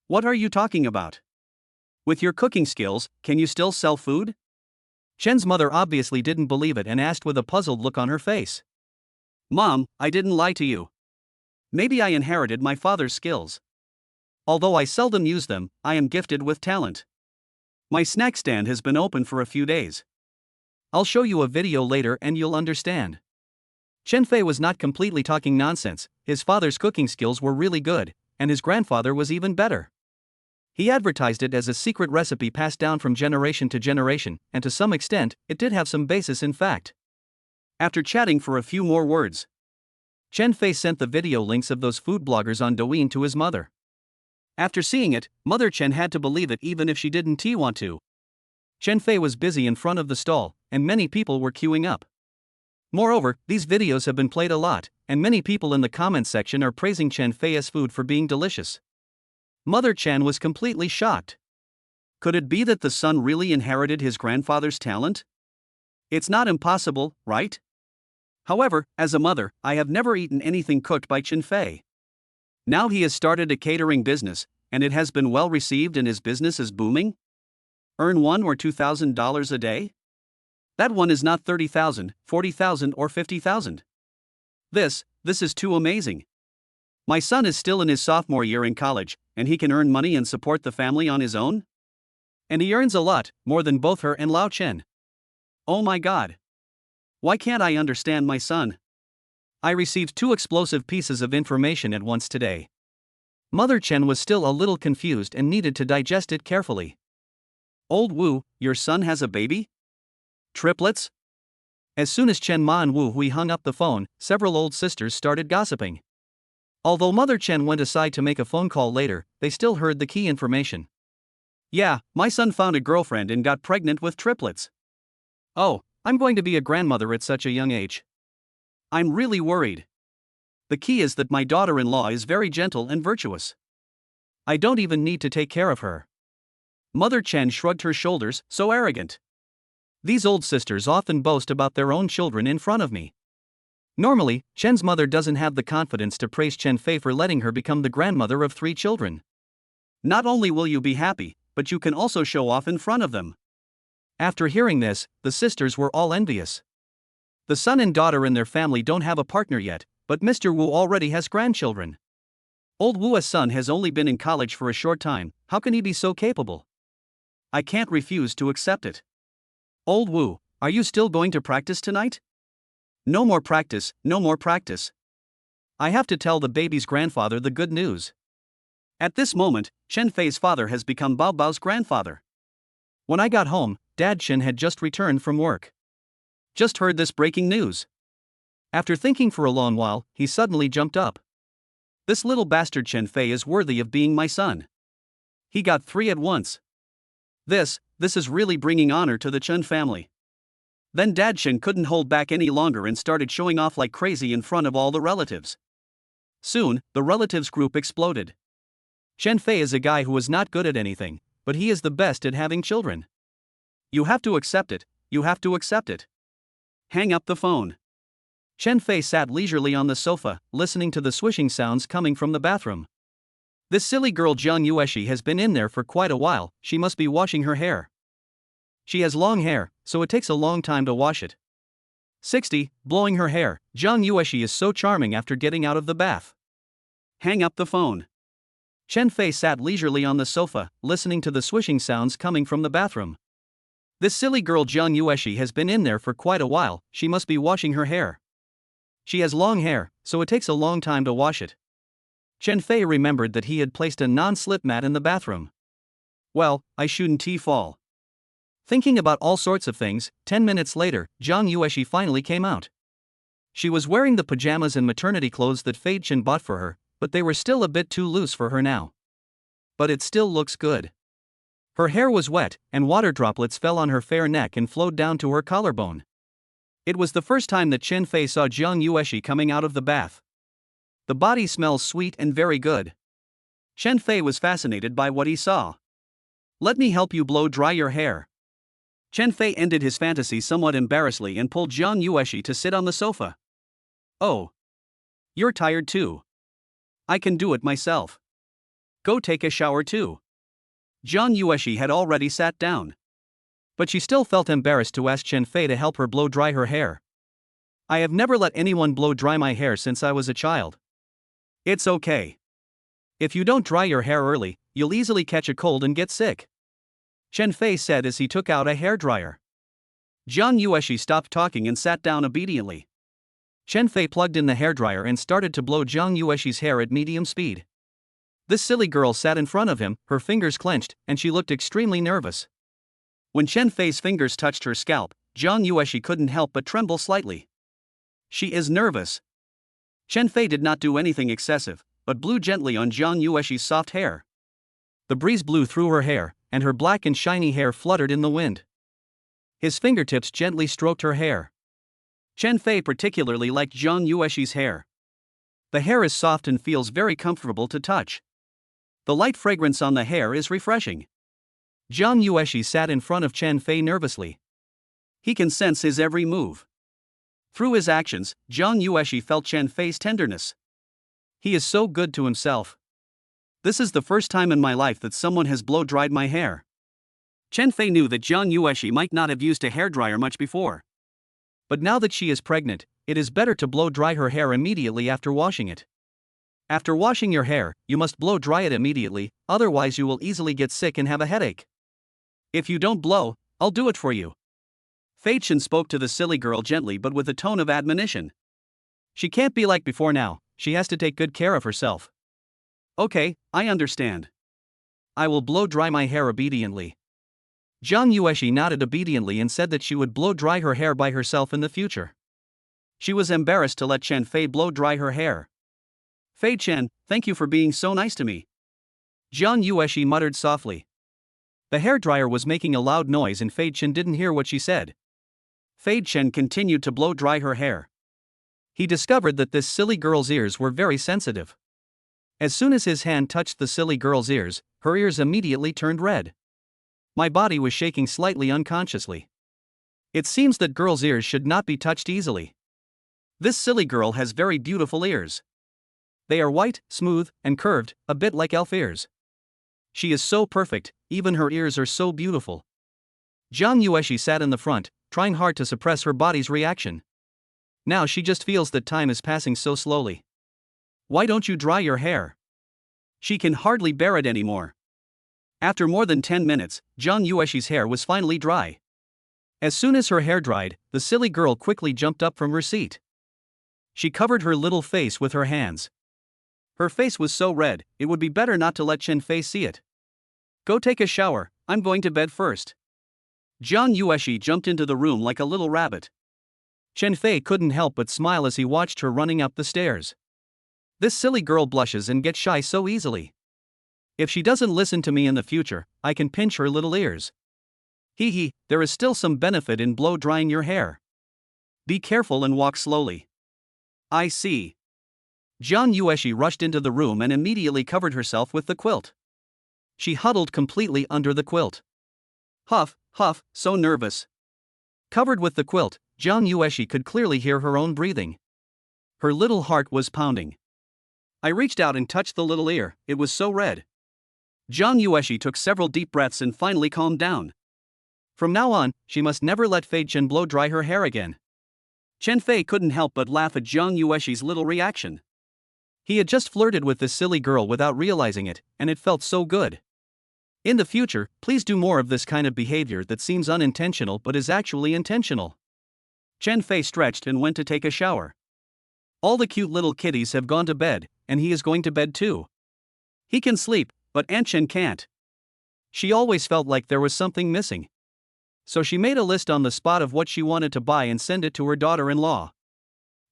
What are you talking about? With your cooking skills, can you still sell food? Chen's mother obviously didn't believe it and asked with a puzzled look on her face. Mom, I didn't lie to you. Maybe I inherited my father's skills. Although I seldom use them, I am gifted with talent. My snack stand has been open for a few days. I'll show you a video later and you'll understand. Chen Fei was not completely talking nonsense. His father's cooking skills were really good, and his grandfather was even better. He advertised it as a secret recipe passed down from generation to generation, and to some extent, it did have some basis in fact. After chatting for a few more words, Chen Fei sent the video links of those food bloggers on Douyin to his mother. After seeing it, Mother Chen had to believe it even if she didn't want to. Chen Fei was busy in front of the stall, and many people were queuing up. Moreover, these videos have been played a lot, and many people in the comments section are praising Chen Fei's food for being delicious. Mother Chen was completely shocked. Could it be that the son really inherited his grandfather's talent? It's not impossible, right? However, as a mother, I have never eaten anything cooked by Chen Fei. Now he has started a catering business, and it has been well received and his business is booming? Earn $1,000 or $2,000 a day? That one is not 30,000, 40,000 or 50,000. This is too amazing. My son is still in his sophomore year in college, and he can earn money and support the family on his own? And he earns a lot, more than both her and Lao Chen. Oh my God. Why can't I understand my son? I received 2 explosive pieces of information at once today. Mother Chen was still a little confused and needed to digest it carefully. Old Wu, your son has a baby? Triplets? As soon as Chen Ma and Wu Hui hung up the phone, several old sisters started gossiping. Although Mother Chen went aside to make a phone call later, they still heard the key information. Yeah, my son found a girlfriend and got pregnant with triplets. Oh, I'm going to be a grandmother at such a young age. I'm really worried. The key is that my daughter-in-law is very gentle and virtuous. I don't even need to take care of her. Mother Chen shrugged her shoulders, so arrogant. These old sisters often boast about their own children in front of me. Normally, Chen's mother doesn't have the confidence to praise Chen Fei for letting her become the grandmother of 3 children. Not only will you be happy, but you can also show off in front of them. After hearing this, the sisters were all envious. The son and daughter in their family don't have a partner yet, but Mr. Wu already has grandchildren. Old Wu's son has only been in college for a short time, how can he be so capable? I can't refuse to accept it. Old Wu, are you still going to practice tonight? No more practice, no more practice. I have to tell the baby's grandfather the good news. At this moment, Chen Fei's father has become Bao Bao's grandfather. When I got home, Dad Chen had just returned from work. Just heard this breaking news. After thinking for a long while, he suddenly jumped up. This little bastard Chen Fei is worthy of being my son. He got 3 at once. This is really bringing honor to the Chen family. Then Dad Chen couldn't hold back any longer and started showing off like crazy in front of all the relatives. Soon, the relatives group exploded. Chen Fei is a guy who is not good at anything, but he is the best at having children. You have to accept it, you have to accept it. Hang up the phone. Chen Fei sat leisurely on the sofa, listening to the swishing sounds coming from the bathroom. This silly girl Jiang Yueshi has been in there for quite a while, she must be washing her hair. She has long hair, so it takes a long time to wash it. 60. Blowing her hair, Jiang Yueshi is so charming after getting out of the bath. Hang up the phone. Chen Fei sat leisurely on the sofa, listening to the swishing sounds coming from the bathroom. This silly girl Jiang Yueshi has been in there for quite a while, she must be washing her hair. She has long hair, so it takes a long time to wash it. Chen Fei remembered that he had placed a non-slip mat in the bathroom. Well, I shouldn't fall. Thinking about all sorts of things, 10 minutes later, Jiang Yueshi finally came out. She was wearing the pajamas and maternity clothes that Fei Chen bought for her, but they were still a bit too loose for her now. But it still looks good. Her hair was wet, and water droplets fell on her fair neck and flowed down to her collarbone. It was the first time that Chen Fei saw Jiang Yueshi coming out of the bath. The body smells sweet and very good. Chen Fei was fascinated by what he saw. Let me help you blow dry your hair. Chen Fei ended his fantasy somewhat embarrassedly and pulled Jiang Yueshi to sit on the sofa. Oh. You're tired too. I can do it myself. Go take a shower too. Jiang Yueshi had already sat down. But she still felt embarrassed to ask Chen Fei to help her blow dry her hair. I have never let anyone blow dry my hair since I was a child. It's okay. If you don't dry your hair early, you'll easily catch a cold and get sick. Chen Fei said as he took out a hairdryer. Jiang Yueshi stopped talking and sat down obediently. Chen Fei plugged in the hairdryer and started to blow Jiang Yueshi's hair at medium speed. This silly girl sat in front of him, her fingers clenched, and she looked extremely nervous. When Chen Fei's fingers touched her scalp, Jiang Yueshi couldn't help but tremble slightly. She is nervous. Chen Fei did not do anything excessive, but blew gently on Jiang Yueshi's soft hair. The breeze blew through her hair, and her black and shiny hair fluttered in the wind. His fingertips gently stroked her hair. Chen Fei particularly liked Jiang Yueshi's hair. The hair is soft and feels very comfortable to touch. The light fragrance on the hair is refreshing. Jiang Yueshi sat in front of Chen Fei nervously. He can sense his every move. Through his actions, Jiang Yueshi felt Chen Fei's tenderness. He is so good to himself. This is the first time in my life that someone has blow-dried my hair. Chen Fei knew that Jiang Yueshi might not have used a hairdryer much before. But now that she is pregnant, it is better to blow-dry her hair immediately after washing it. After washing your hair, you must blow-dry it immediately, otherwise you will easily get sick and have a headache. If you don't blow, I'll do it for you. Fei Chen spoke to the silly girl gently but with a tone of admonition. She can't be like before now, she has to take good care of herself. Okay, I understand. I will blow dry my hair obediently. Jiang Yueshi nodded obediently and said that she would blow dry her hair by herself in the future. She was embarrassed to let Chen Fei blow dry her hair. Fei Chen, thank you for being so nice to me. Jiang Yueshi muttered softly. The hairdryer was making a loud noise and Fei Chen didn't hear what she said. Fei Chen continued to blow dry her hair. He discovered that this silly girl's ears were very sensitive. As soon as his hand touched the silly girl's ears, her ears immediately turned red. My body was shaking slightly unconsciously. It seems that girls' ears should not be touched easily. This silly girl has very beautiful ears. They are white, smooth, and curved, a bit like elf ears. She is so perfect, even her ears are so beautiful. Jiang Yueshi sat in the front, trying hard to suppress her body's reaction. Now she just feels that time is passing so slowly. Why don't you dry your hair? She can hardly bear it anymore. After more than 10 minutes, Jiang Yueshi's hair was finally dry. As soon as her hair dried, the silly girl quickly jumped up from her seat. She covered her little face with her hands. Her face was so red, it would be better not to let Chen Fei see it. Go take a shower, I'm going to bed first. Jiang Yueshi jumped into the room like a little rabbit. Chen Fei couldn't help but smile as he watched her running up the stairs. This silly girl blushes and gets shy so easily. If she doesn't listen to me in the future, I can pinch her little ears. Hee, there is still some benefit in blow drying your hair. Be careful and walk slowly. I see. Jiang Yueshi rushed into the room and immediately covered herself with the quilt. She huddled completely under the quilt. Huff, so nervous. Covered with the quilt, Jiang Yueshi could clearly hear her own breathing. Her little heart was pounding. I reached out and touched the little ear, it was so red. Jiang Yueshi took several deep breaths and finally calmed down. From now on, she must never let Fei Chen blow dry her hair again. Chen Fei couldn't help but laugh at Jiang Yueshi's little reaction. He had just flirted with this silly girl without realizing it, and it felt so good. In the future, please do more of this kind of behavior that seems unintentional but is actually intentional. Chen Fei stretched and went to take a shower. All the cute little kitties have gone to bed, and he is going to bed too. He can sleep, but Aunt Chen can't. She always felt like there was something missing. So she made a list on the spot of what she wanted to buy and send it to her daughter-in-law.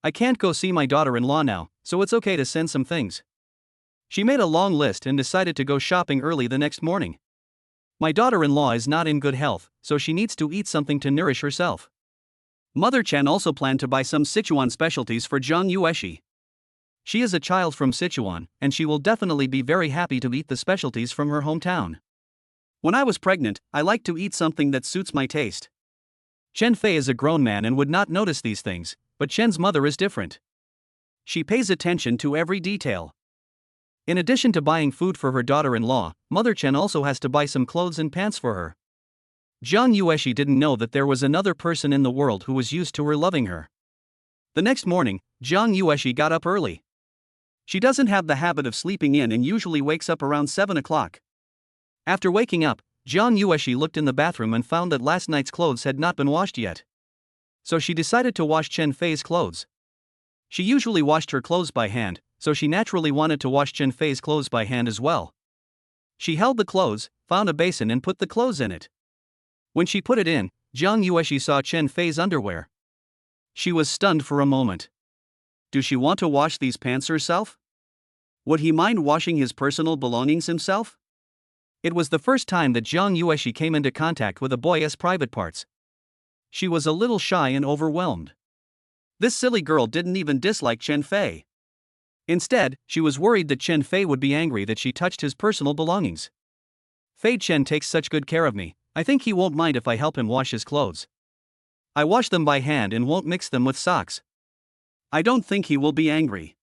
I can't go see my daughter-in-law now, so it's okay to send some things. She made a long list and decided to go shopping early the next morning. My daughter-in-law is not in good health, so she needs to eat something to nourish herself. Mother Chen also planned to buy some Sichuan specialties for Jiang Yueshi. She is a child from Sichuan, and she will definitely be very happy to eat the specialties from her hometown. When I was pregnant, I liked to eat something that suits my taste. Chen Fei is a grown man and would not notice these things, but Chen's mother is different. She pays attention to every detail. In addition to buying food for her daughter-in-law, Mother Chen also has to buy some clothes and pants for her. Jiang Yueshi didn't know that there was another person in the world who was used to her loving her. The next morning, Jiang Yueshi got up early. She doesn't have the habit of sleeping in and usually wakes up around 7 o'clock. After waking up, Jiang Yueshi looked in the bathroom and found that last night's clothes had not been washed yet. So she decided to wash Chen Fei's clothes. She usually washed her clothes by hand, so she naturally wanted to wash Chen Fei's clothes by hand as well. She held the clothes, found a basin and put the clothes in it. When she put it in, Jiang Yueshi saw Chen Fei's underwear. She was stunned for a moment. Do she want to wash these pants herself? Would he mind washing his personal belongings himself? It was the first time that Jiang Yueshi came into contact with a boy's private parts. She was a little shy and overwhelmed. This silly girl didn't even dislike Chen Fei. Instead, she was worried that Chen Fei would be angry that she touched his personal belongings. Fei Chen takes such good care of me, I think he won't mind if I help him wash his clothes. I wash them by hand and won't mix them with socks. I don't think he will be angry.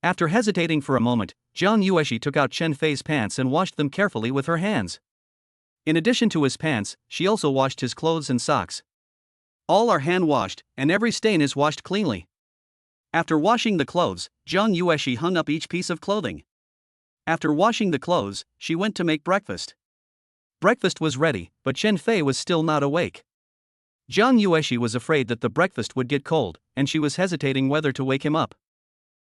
After hesitating for a moment, Jiang Yueshi took out Chen Fei's pants and washed them carefully with her hands. In addition to his pants, she also washed his clothes and socks. All are hand-washed, and every stain is washed cleanly. After washing the clothes, Jiang Yueshi hung up each piece of clothing. After washing the clothes, she went to make breakfast. Breakfast was ready, but Chen Fei was still not awake. Jiang Yueshi was afraid that the breakfast would get cold, and she was hesitating whether to wake him up.